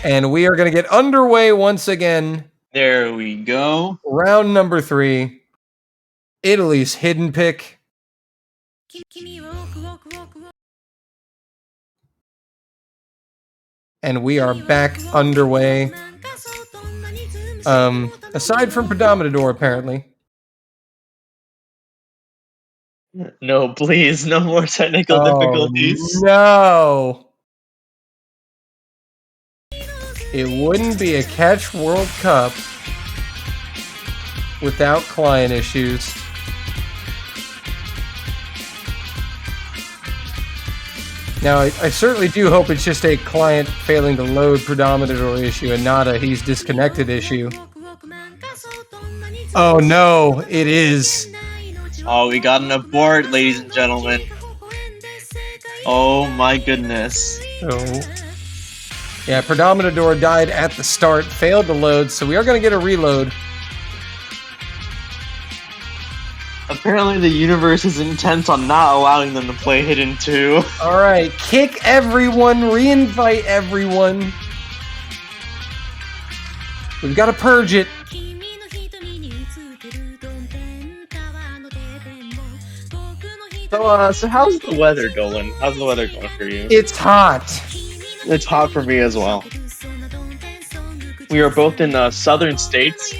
And we are going to get underway once again. There we go. Round number 3. Italy's hidden pick. And we are back underway. Aside from Predominador, apparently. No, please, no more technical difficulties. No. It wouldn't be a Catch World Cup without client issues. Now, I certainly do hope it's just a client failing to load Predominador issue and not a he's disconnected issue. Oh no, it is. Oh, we got an abort, ladies and gentlemen. Oh my goodness. Oh. Yeah, Predominador died at the start, failed to load, so we are going to get a reload. Apparently the universe is intent on not allowing them to play Hidden 2. Alright, kick everyone, re-invite everyone. We've got to purge it. So how's the weather going? How's the weather going for you? It's hot. It's hot for me as well. We are both in southern states,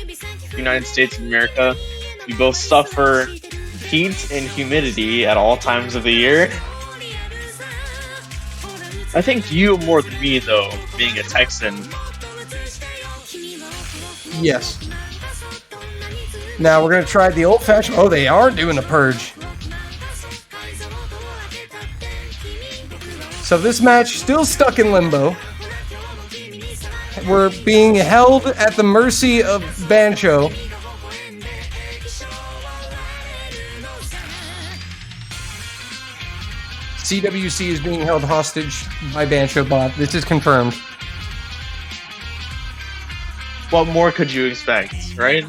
United States of America. We both suffer heat and humidity at all times of the year. I think you more than me, though, being a Texan. Yes. Now we're going to try the old-fashioned... Oh, they are doing a purge. So this match still stuck in limbo. We're being held at the mercy of Bancho. CWC is being held hostage by Bancho Bot. This is confirmed. What more could you expect, right?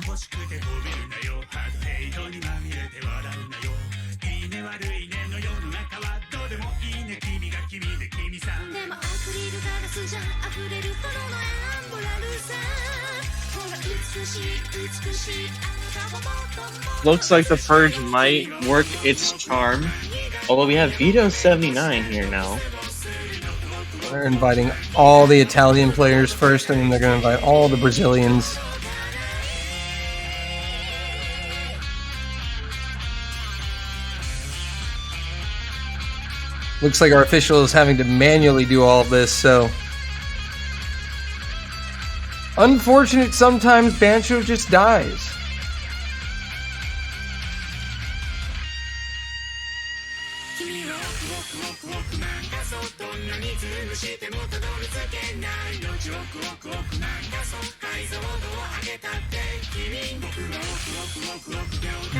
Looks like the purge might work its charm. Although we have Vito79 here now. They're inviting all the Italian players first, and then they're going to invite all the Brazilians. Looks like our official is having to manually do all of this, so... Unfortunate, sometimes Bancho just dies.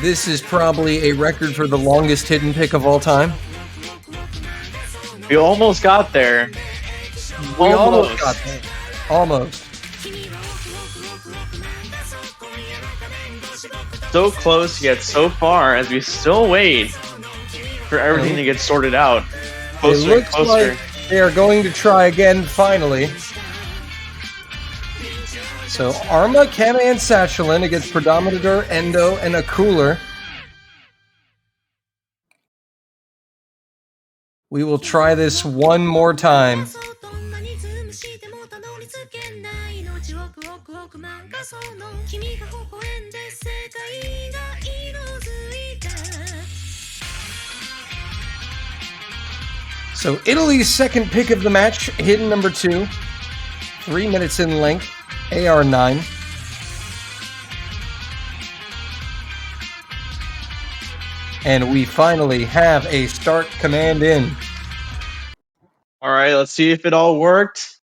This is probably a record for the longest hidden pick of all time. We almost got there. We almost got there. Almost. So close yet so far as we still wait for everything to get sorted out. Closer It looks and closer. like they are going to try again finally. So Arma, Kame, and Satchelin against Predominador, Endo, and a Cooler. We will try this one more time. So Italy's second pick of the match, hidden number 2. 3 minutes in length, AR9. And we finally have a start command in. Alright, let's see if it all worked.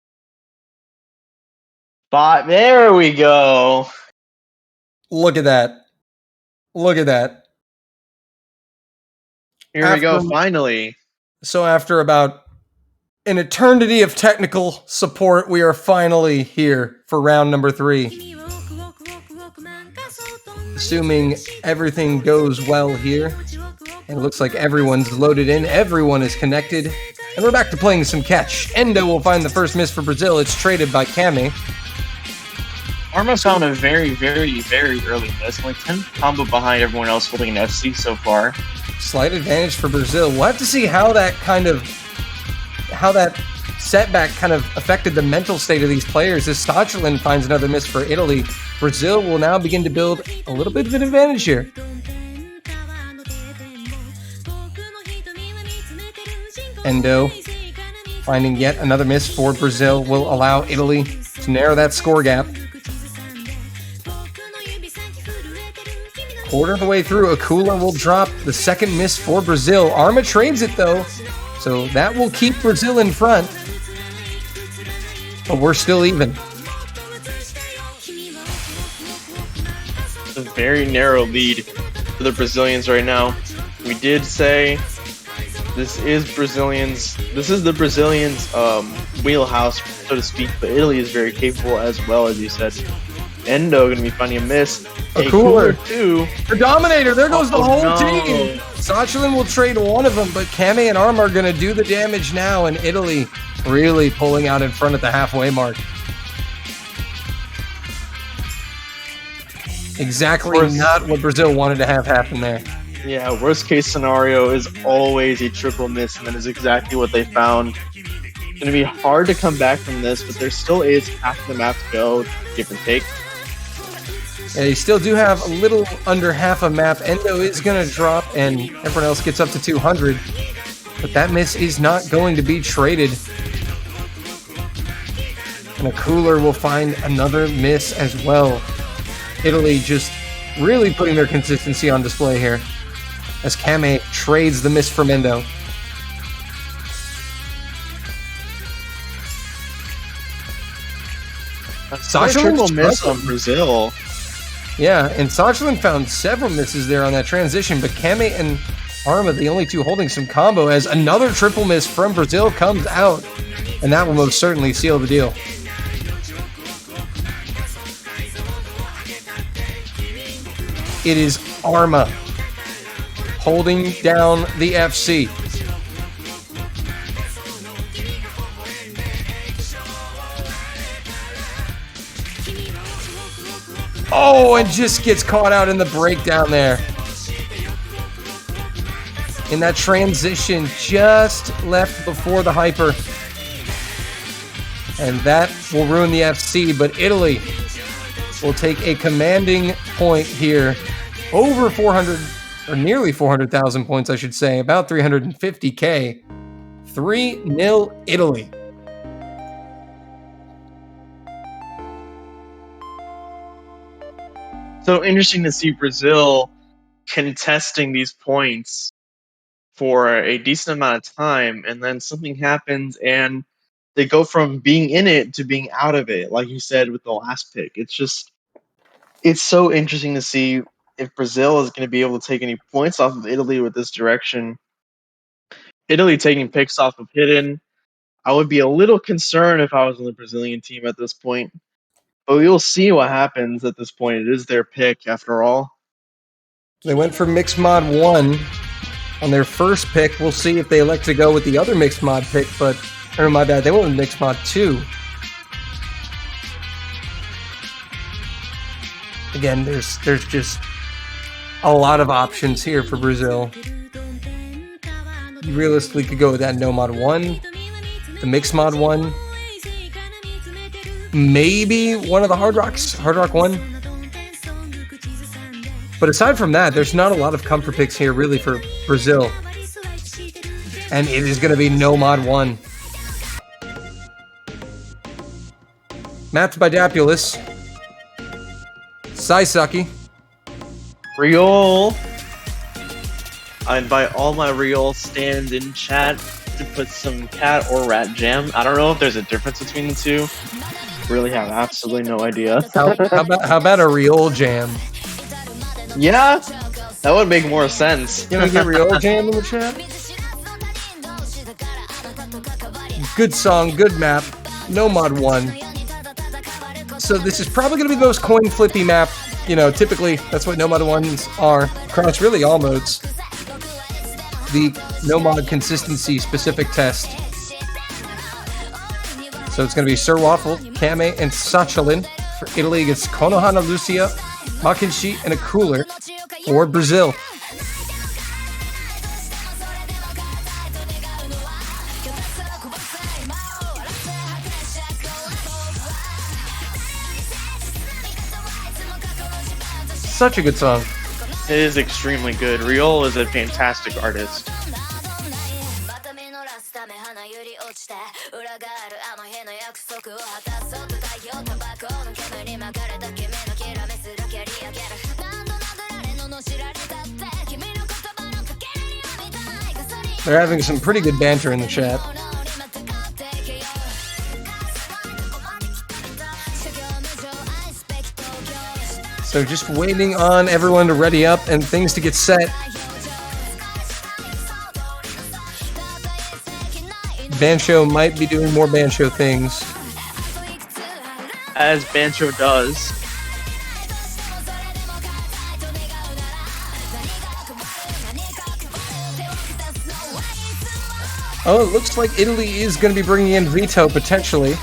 There we go. Look at that. Look at that. Here we go, finally. So after about an eternity of technical support, we are finally here for round number 3. Assuming everything goes well here. And it looks like everyone's loaded in. Everyone is connected. And we're back to playing some catch. Endo will find the first miss for Brazil. It's traded by Kami. Arma found a very, very, very early miss. Only 10 combo behind everyone else holding an FC so far. Slight advantage for Brazil. We'll have to see how that setback kind of affected the mental state of these players. As Stochland finds another miss for Italy, Brazil will now begin to build a little bit of an advantage here. Endo finding yet another miss for Brazil will allow Italy to narrow that score gap. Quarter of the way through, Akula will drop the second miss for Brazil. Arma trades it though, so that will keep Brazil in front. But we're still even. It's a very narrow lead for the Brazilians right now. We did say this is the Brazilians' wheelhouse, so to speak, but Italy is very capable as well, as you said. Endo going to be finding a miss. A cooler too. The Dominator, there goes the whole no. team. Sachalin will trade one of them, but Kami and Arma are going to do the damage now, and Italy really pulling out in front at the halfway mark. Exactly not what Brazil wanted to have happen there. Yeah, worst case scenario is always a triple miss, and that is exactly what they found. It's going to be hard to come back from this, but there still is half the map to go, give and take. Yeah, you still do have a little under half a map. Endo is going to drop, and everyone else gets up to 200. But that miss is not going to be traded. And a cooler will find another miss as well. Italy just really putting their consistency on display here, as Kame trades the miss from Endo. Triple miss on Brazil. Yeah, and Sachalin found several misses there on that transition, but Kame and Arma, the only two holding some combo, as another triple miss from Brazil comes out, and that will most certainly seal the deal. It is Arma holding down the FC. Oh, and just gets caught out in the breakdown there. In that transition, just left before the hyper. And that will ruin the FC, but Italy will take a commanding point here. Over 400, or nearly 400,000 points, I should say. About 350K. 3-0 Italy. So interesting to see Brazil contesting these points for a decent amount of time, and then something happens and they go from being in it to being out of it, like you said with the last pick. It's so interesting to see if Brazil is going to be able to take any points off of Italy with this direction. Italy taking picks off of Hidden, I would be a little concerned if I was on the Brazilian team at this point. But we'll see what happens at this point. It is their pick, after all. They went for Mixed Mod 1 on their first pick. We'll see if they elect to go with the other Mixed Mod pick, or my bad, they went with Mixed Mod 2. Again, there's just a lot of options here for Brazil. You realistically could go with that No Mod 1, the Mixed Mod 1, maybe one of the Hard Rock 1. But aside from that, there's not a lot of comfort picks here really for Brazil. And it is going to be No Mod 1. Mapped by Dapulus. Saisaki. Riol. I invite all my Riol stands in chat to put some cat or rat jam. I don't know if there's a difference between the two. Really have absolutely no idea. How about a Riol jam? Yeah, that would make more sense. You want to get Riol jam in the chat? Good song, good map. No Mod 1. So this is probably going to be the most coin flippy map. You know, typically that's what No Mod 1s are across really all modes. The No Mod consistency specific test. So it's going to be Sir Waffle, Kame, and Sachalin for Italy against Konohana, Lucia, Makinshi, and a cooler for Brazil. Such a good song. It is extremely good. Riol is a fantastic artist. They're having some pretty good banter in the chat. So just waiting on everyone to ready up and things to get set. Bancho might be doing more Bancho things. As Bancho does. Oh, it looks like Italy is going to be bringing in Vito, potentially.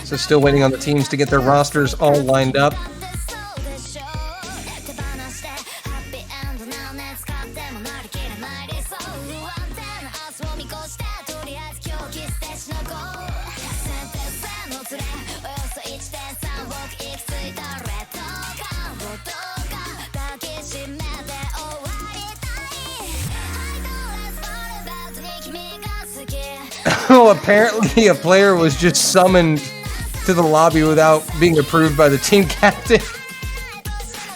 So still waiting on the teams to get their rosters all lined up. Oh, apparently a player was just summoned to the lobby without being approved by the team captain.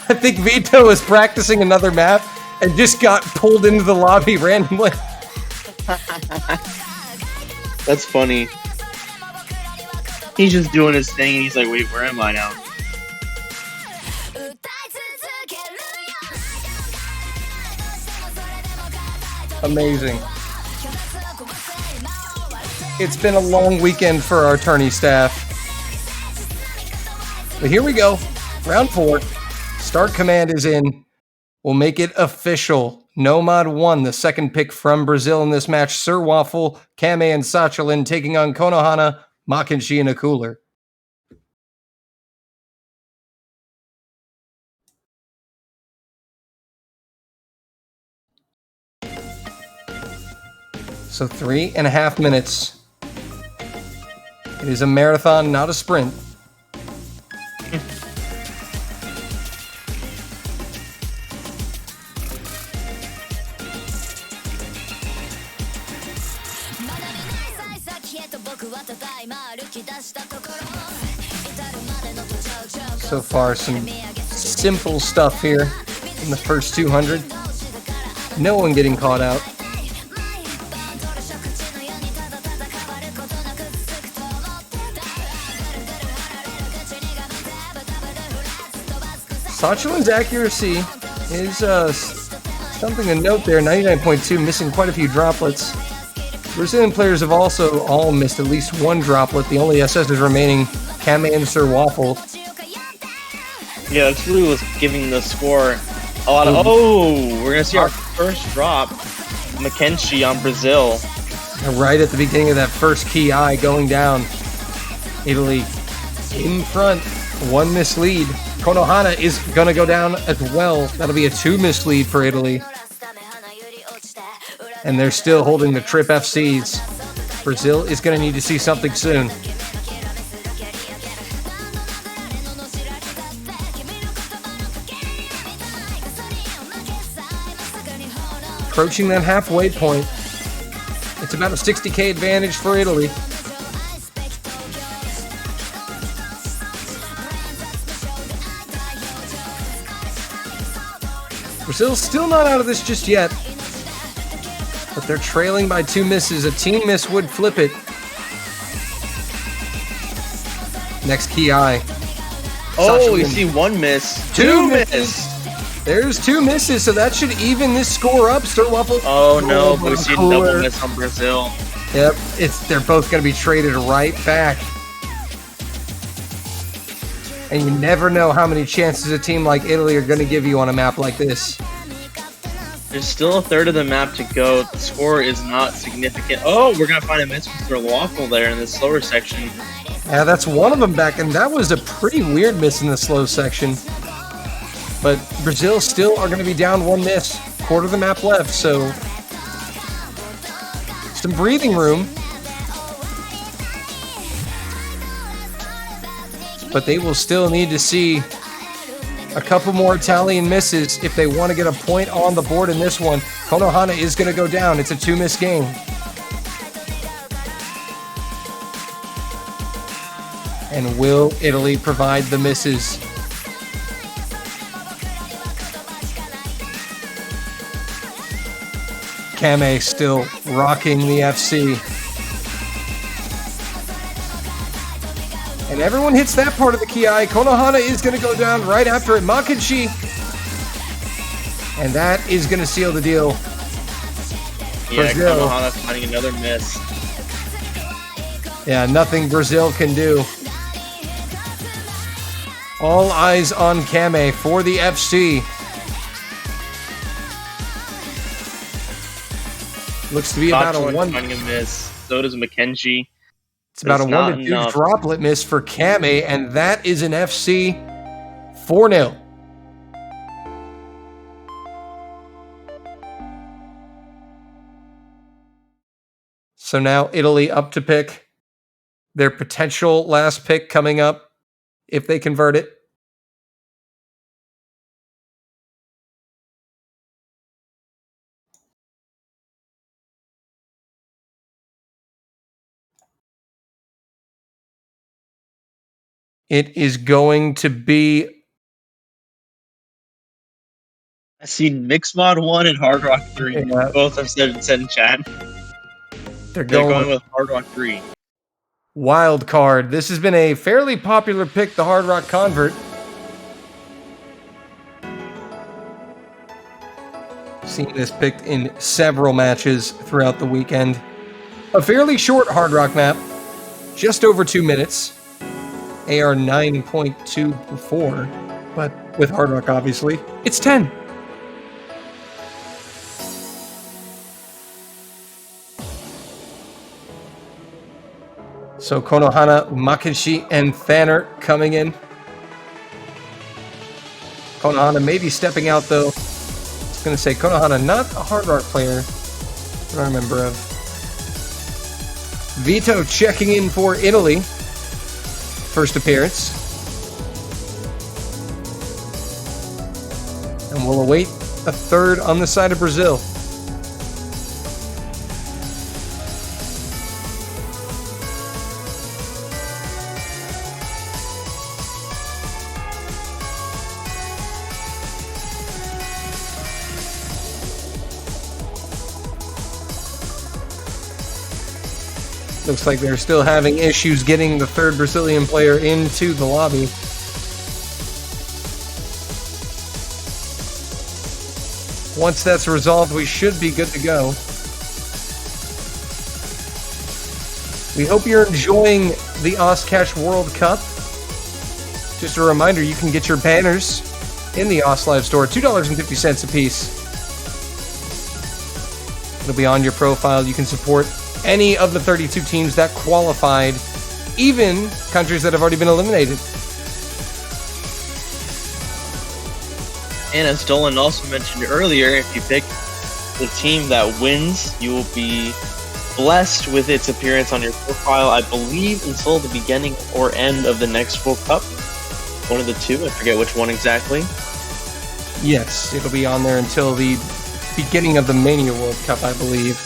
I think Vito was practicing another map and just got pulled into the lobby randomly. That's funny. He's just doing his thing and he's like, wait, where am I now? Amazing. It's been a long weekend for our tourney staff. But here we go. Round 4. Start command is in. We'll make it official. Nomad won the second pick from Brazil in this match. Sir Waffle, Kame, and Sachalin taking on Konohana, Makinshi, and a cooler. So 3.5 minutes. It is a marathon, not a sprint. So far, some simple stuff here in the first 200. No one getting caught out. Sachalin's accuracy is something to note there. 99.2, missing quite a few droplets. Brazilian players have also all missed at least one droplet. The only SSs remaining, Kame and Sir Waffle. Yeah, that's really what's giving the score a lot of... Oh, we're going to see our first drop. Makenshi on Brazil. Right at the beginning of that first key eye going down. Italy in front. 1 miss lead. Konohana is going to go down as well. That'll be a 2 miss lead for Italy. And they're still holding the Trip FCs. Brazil is going to need to see something soon. Approaching that halfway point. It's about a 60k advantage for Italy. Brazil's still not out of this just yet. But they're trailing by 2 misses. A team miss would flip it. Next key eye. Oh, we see 1 miss. 2 misses. There's 2 misses, so that should even this score up. Sir Waffle. Oh no, but we see a double miss on Brazil. Yep, they're both going to be traded right back. And you never know how many chances a team like Italy are going to give you on a map like this. There's still a third of the map to go. The score is not significant. Oh, we're going to find a miss for Waffle there in the slower section. Yeah, that's one of them back, and that was a pretty weird miss in the slow section. But Brazil still are going to be down one miss. Quarter of the map left, so some breathing room. But they will still need to see a couple more Italian misses if they want to get a point on the board in this one. Konohana is going to go down. It's a 2-miss game. And will Italy provide the misses? Kame still rocking the FC. And everyone hits that part of the Ki. Konohana is going to go down right after it. Makinshi. And that is going to seal the deal. Yeah, Brazil. Konohana finding another miss. Yeah, nothing Brazil can do. All eyes on Kame for the FC. Looks to be about a one. Finding a miss. So does McKenzie. It's about a 1 to 2 droplet miss for Kame, and that is an FC 4-0. So now Italy up to pick their potential last pick coming up if they convert it. It is going to be... I see Mix Mod 1 and Hard Rock 3. Yeah. Both have said in chat. They're going with Hard Rock 3. Wild card. This has been a fairly popular pick, the Hard Rock Convert. Seen this picked in several matches throughout the weekend. A fairly short Hard Rock map, just over 2 minutes. AR 9.24, but with Hard Rock, obviously, it's 10. So Konohana, Makinshi, and Thanner coming in. Konohana maybe stepping out, though. I was going to say, Konohana, not a Hard Rock player that I remember of. Vito checking in for Italy. First appearance. And we'll await a third on the side of Brazil. Looks like they're still having issues getting the third Brazilian player into the lobby. Once that's resolved, we should be good to go. We hope you're enjoying the OzCatch World Cup. Just a reminder, you can get your banners in the Oz Live store, $2.50 a piece. It'll be on your profile. You can support any of the 32 teams that qualified, even countries that have already been eliminated. And as Dolan also mentioned earlier, if you pick the team that wins, you will be blessed with its appearance on your profile, I believe, until the beginning or end of the next World Cup. One of the two, I forget which one exactly. Yes, it'll be on there until the beginning of the Mania World Cup, I believe.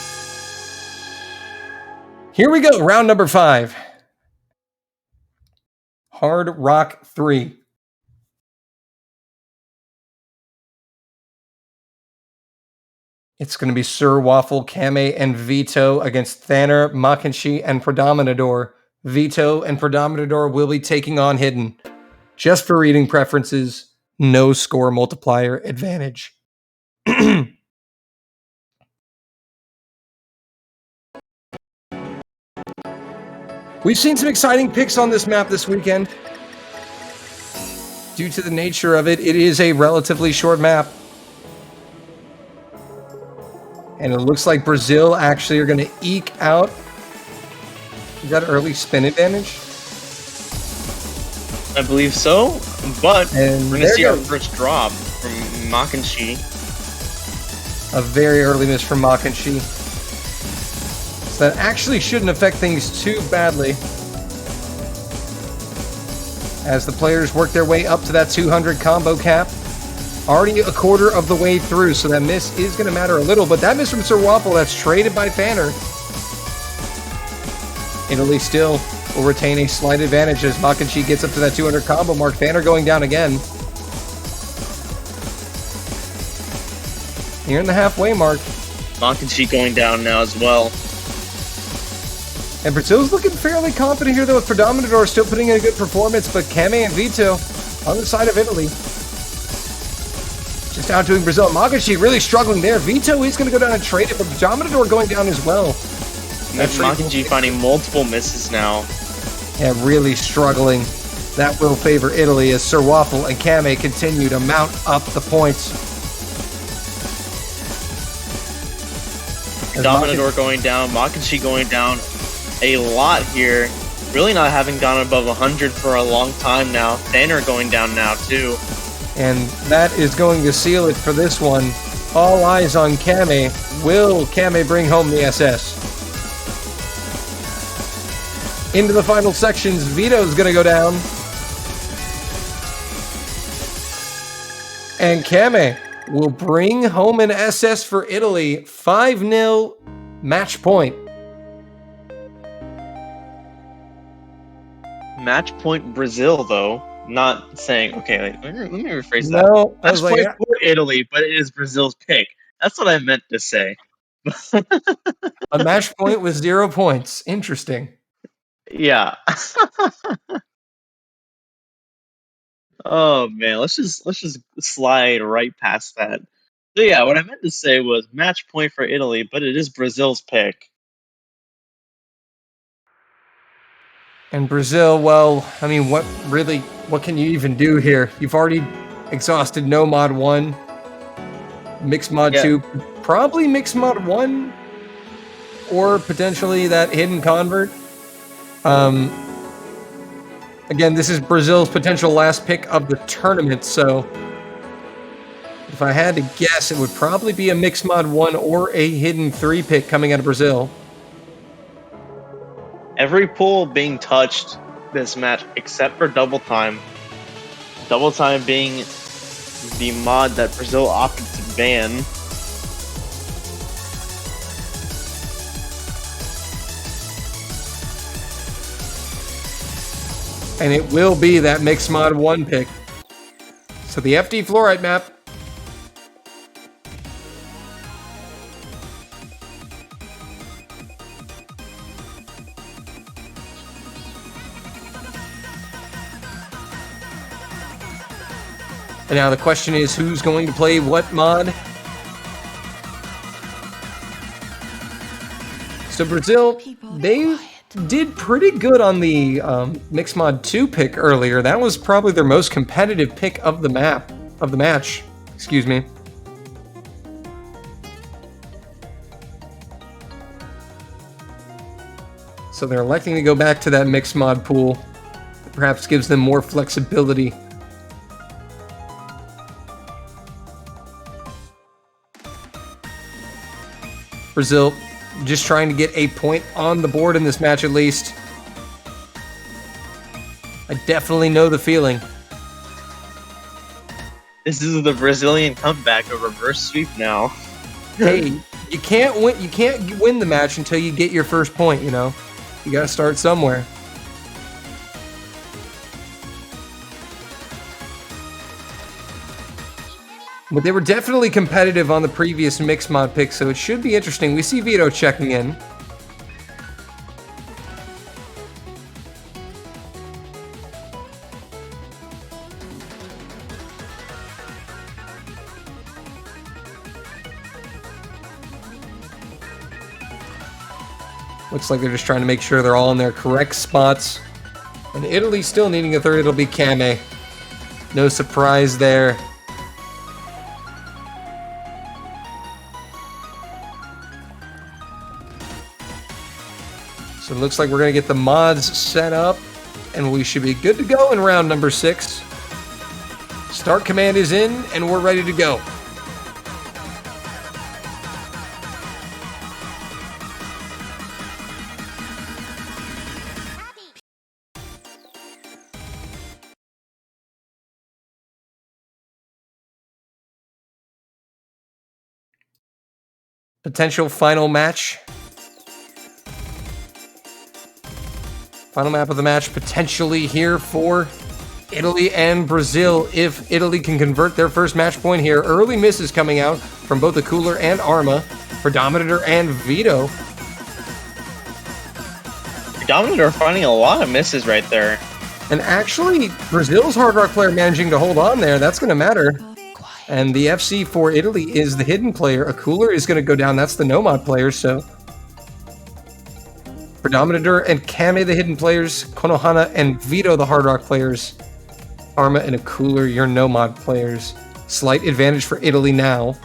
Here we go, round number 5. Hard Rock 3. It's going to be Sir Waffle, Kame, and Vito against Thanner, Makinshi, and Predominador. Vito and Predominador will be taking on Hidden. Just for reading preferences, no score multiplier advantage. We've seen some exciting picks on this map this weekend. due to the nature of it, it is a relatively short map. And it looks like Brazil actually are going to eke out. Is that early spin advantage? I believe so, but And we're going to see our first drop from Makanshi. A very early miss from Makanshi. So that actually shouldn't affect things too badly. As the players work their way up to that 200 combo cap. Already a quarter of the way through, so that miss is going to matter a little. But that miss from Sir Waffle, that's traded by Fanner. Italy still will retain a slight advantage as Makanshi gets up to that 200 combo mark. Fanner going down again. Nearing the halfway mark. Makanshi going down now as well. And Brazil's looking fairly confident here, though, with Predominator still putting in a good performance, but Kame and Vito on the side of Italy. Just outdoing Brazil. Makanshi really struggling there. Vito is going to go down and trade it, but Predominator going down as well. Makanshi finding multiple misses now. Yeah, really struggling. That will favor Italy as Sir Waffle and Kame continue to mount up the points. Dominator going down, Makanshi going down a lot here. Really not having gone above 100 for a long time now. Thaner going down now too. And that is going to seal it for this one. All eyes on Kame. Will Kame bring home the SS? Into the final sections, Vito's going to go down. And Kame will bring home an SS for Italy. 5-0 match point. Match point Brazil, though. Not saying, okay, let me rephrase that. No, I Match was point like, for Italy, but it is Brazil's pick. That's what I meant to say. a match point with 0 points. Interesting. Yeah. Oh man, let's just slide right past that. So yeah, what I meant to say was match point for Italy, but it is Brazil's pick. And Brazil, well, I mean, what can you even do here? You've already exhausted no mod 1, mixed mod 2, probably mixed mod 1, or potentially that hidden convert. Again, this is Brazil's potential last pick of the tournament, so if I had to guess, it would probably be a mixed mod 1 or a hidden 3 pick coming out of Brazil. Every pool being touched this match except for double time. Double time being the mod that Brazil opted to ban. And it will be that mixed mod 1 pick. So the FD fluorite map. And now the question is, who's going to play what mod? So Brazil, they did pretty good on the Mixed Mod 2 pick earlier. That was probably their most competitive pick of the match. Excuse me. So they're electing to go back to that Mixed Mod pool. That perhaps gives them more flexibility. Brazil just trying to get a point on the board in this match at least. I definitely know the feeling. This is the Brazilian comeback, a reverse sweep now. Hey, you can't win the match until you get your first point, you know? You gotta start somewhere. But they were definitely competitive on the previous mixed mod pick, so it should be interesting. We see Vito checking in. Looks like they're just trying to make sure they're all in their correct spots. And Italy still needing a third, it'll be Kame. No surprise there. So it looks like we're going to get the mods set up, and we should be good to go in round number 6. Start command is in, and we're ready to go. Potential final match. Final map of the match potentially here for Italy and Brazil. If Italy can convert their first match point here, early misses coming out from both the Cooler and Arma, for Dominator and Vito. Dominator finding a lot of misses right there. And actually, Brazil's Hard Rock player managing to hold on there. That's going to matter. And the FC for Italy is the hidden player. A Cooler is going to go down. That's the Nomad player, so... For Dominator and Kame, the hidden players. Konohana and Vito, the Hard Rock players. Arma and a Cooler, your Nomad players. Slight advantage for Italy now.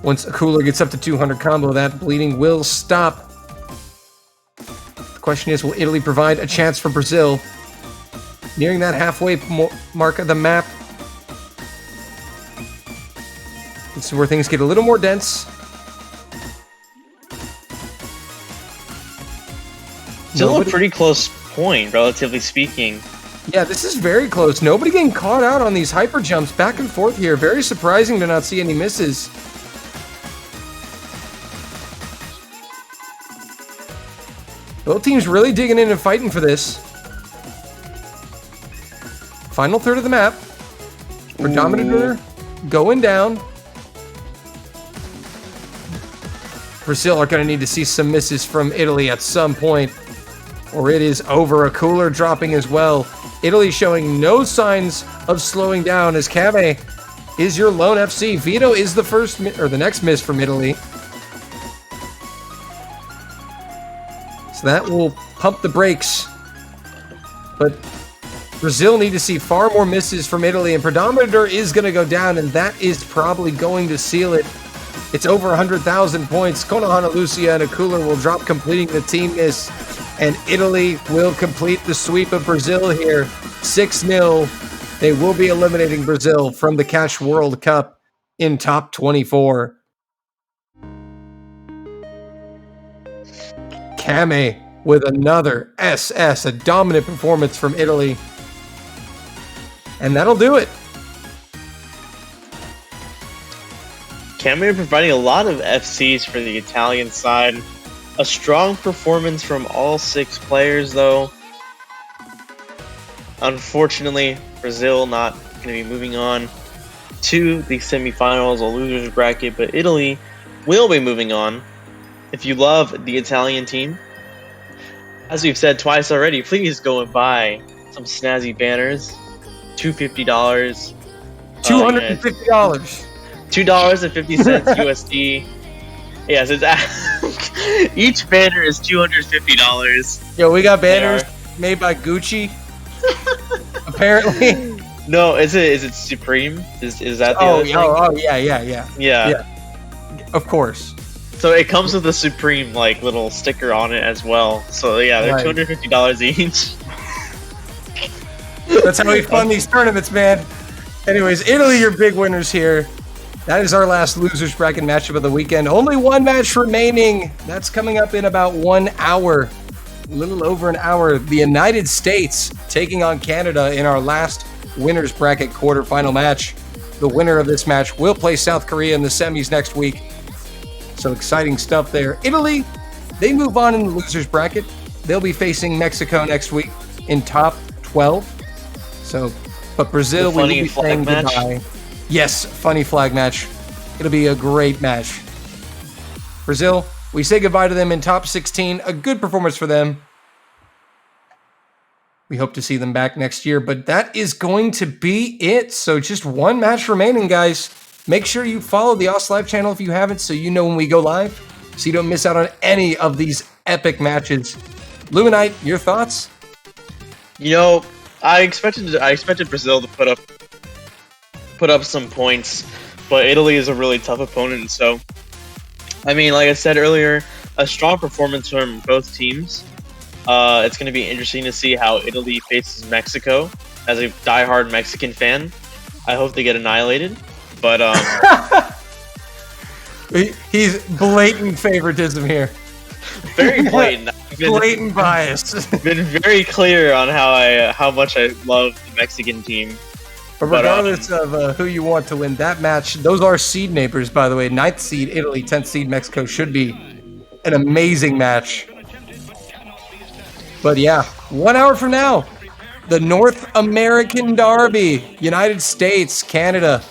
Once a Cooler gets up to 200 combo, that bleeding will stop. The question is, will Italy provide a chance for Brazil? Nearing that halfway mark of the map. This is where things get a little more dense. Still a pretty close point, relatively speaking. Yeah, this is very close. Nobody getting caught out on these hyper jumps back and forth here. Very surprising to not see any misses. Both teams really digging in and fighting for this. Final third of the map. For Dominator going down. Brazil are going to need to see some misses from Italy at some point, or it is over. A Cooler dropping as well. Italy showing no signs of slowing down as Kame is your lone FC. Vito is the first or the next miss from Italy. So that will pump the brakes. But Brazil need to see far more misses from Italy, and Predominator is going to go down, and that is probably going to seal it. It's over 100,000 points. Konohana, Lucia, and a Cooler will drop, completing the team miss, and Italy will complete the sweep of Brazil here. 6-0. They will be eliminating Brazil from the Cash World Cup in top 24. Kame with another SS, a dominant performance from Italy. And that'll do it. Kame providing a lot of FCs for the Italian side. A strong performance from all 6 players, though. Unfortunately, Brazil not going to be moving on to the semifinals or losers bracket, but Italy will be moving on. If you love the Italian team, as we've said twice already, please go and buy some snazzy banners. $250. $250. $2.50 USD. Yes, it's each banner is $250. Yo, we got banners made by Gucci. Apparently. No, is it Supreme? Is that the other thing? Yeah. Of course. So it comes with a Supreme little sticker on it as well. So yeah, they're Right. $250 each. That's how we fund these tournaments, man. Anyways, Italy, your big winners here. That is our last losers bracket matchup of the weekend. Only one match remaining. That's coming up in about 1 hour. A little over an hour. The United States taking on Canada in our last winners bracket quarterfinal match. The winner of this match will play South Korea in the semis next week. So exciting stuff there. Italy, they move on in the losers bracket. They'll be facing Mexico next week in top 12. So, but Brazil will be saying goodbye. Yes, funny flag match. It'll be a great match. Brazil, we say goodbye to them in top 16. A good performance for them. We hope to see them back next year, but that is going to be it. So just one match remaining, guys. Make sure you follow the Oz Live channel if you haven't, so you know when we go live, so you don't miss out on any of these epic matches. Luminite, your thoughts? You know, I expected Brazil to put up some points, but Italy is a really tough opponent. So, I mean, like I said earlier, a strong performance from both teams. It's going to be interesting to see how Italy faces Mexico. As a diehard Mexican fan, I hope they get annihilated. But he's blatant favoritism here. Very blatant. Blatant bias. Been very clear on how much I love the Mexican team. But regardless of who you want to win that match, those are seed neighbors, by the way. 9th seed Italy, 10th seed Mexico should be an amazing match. But yeah, 1 hour from now, the North American Derby, United States, Canada,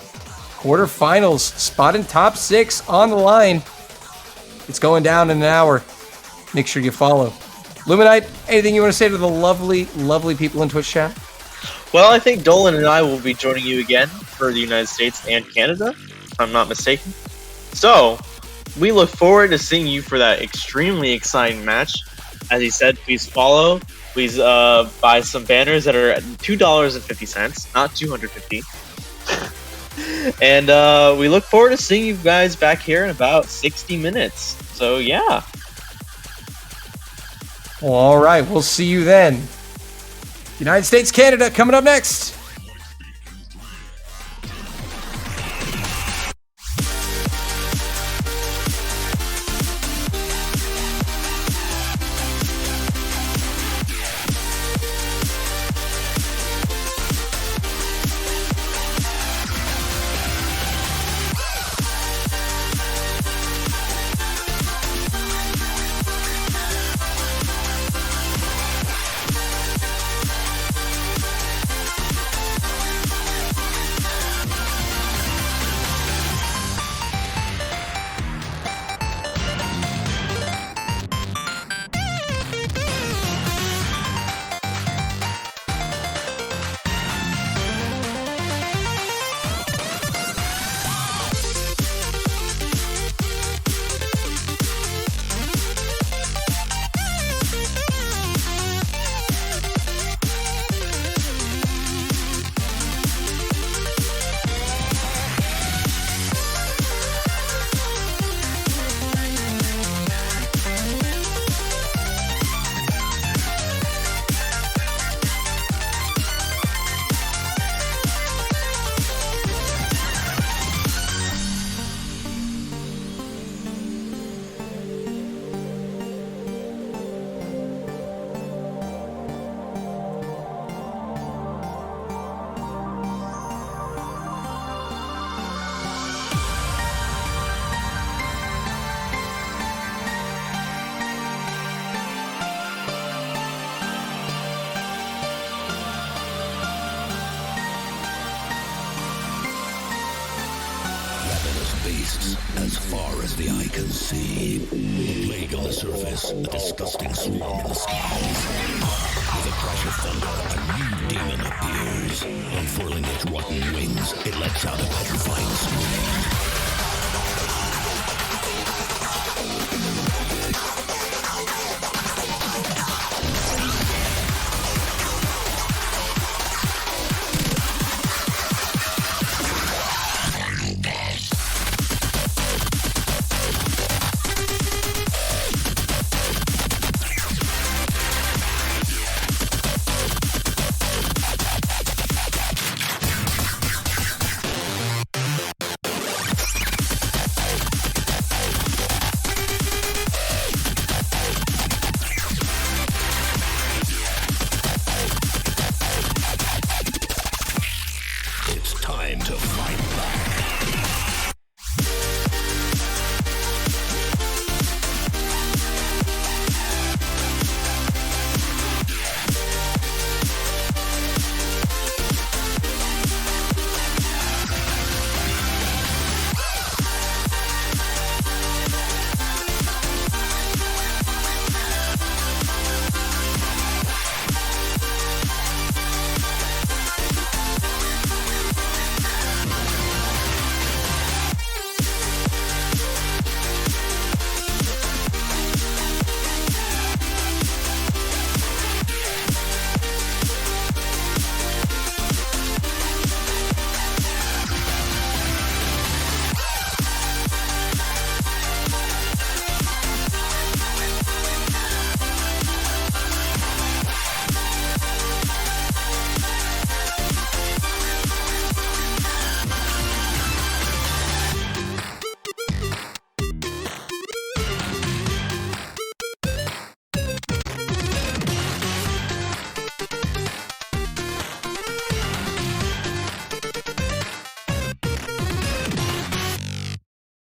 quarterfinals, spot in top 6 on the line. It's going down in an hour. Make sure you follow. Luminite, anything you want to say to the lovely, lovely people in Twitch chat? Well, I think Dolan and I will be joining you again for the United States and Canada, if I'm not mistaken. So, we look forward to seeing you for that extremely exciting match. As he said, please follow. Please buy some banners that are at $2.50, not $250. And we look forward to seeing you guys back here in about 60 minutes. So, yeah. Well, all right, we'll see you then. United States, Canada, coming up next. Beasts as far as the eye can see. A plague on the surface, a disgusting swarm in the skies. With a crash of thunder, a new demon appears. Unfurling its rotten wings, it lets out a petrifying scream.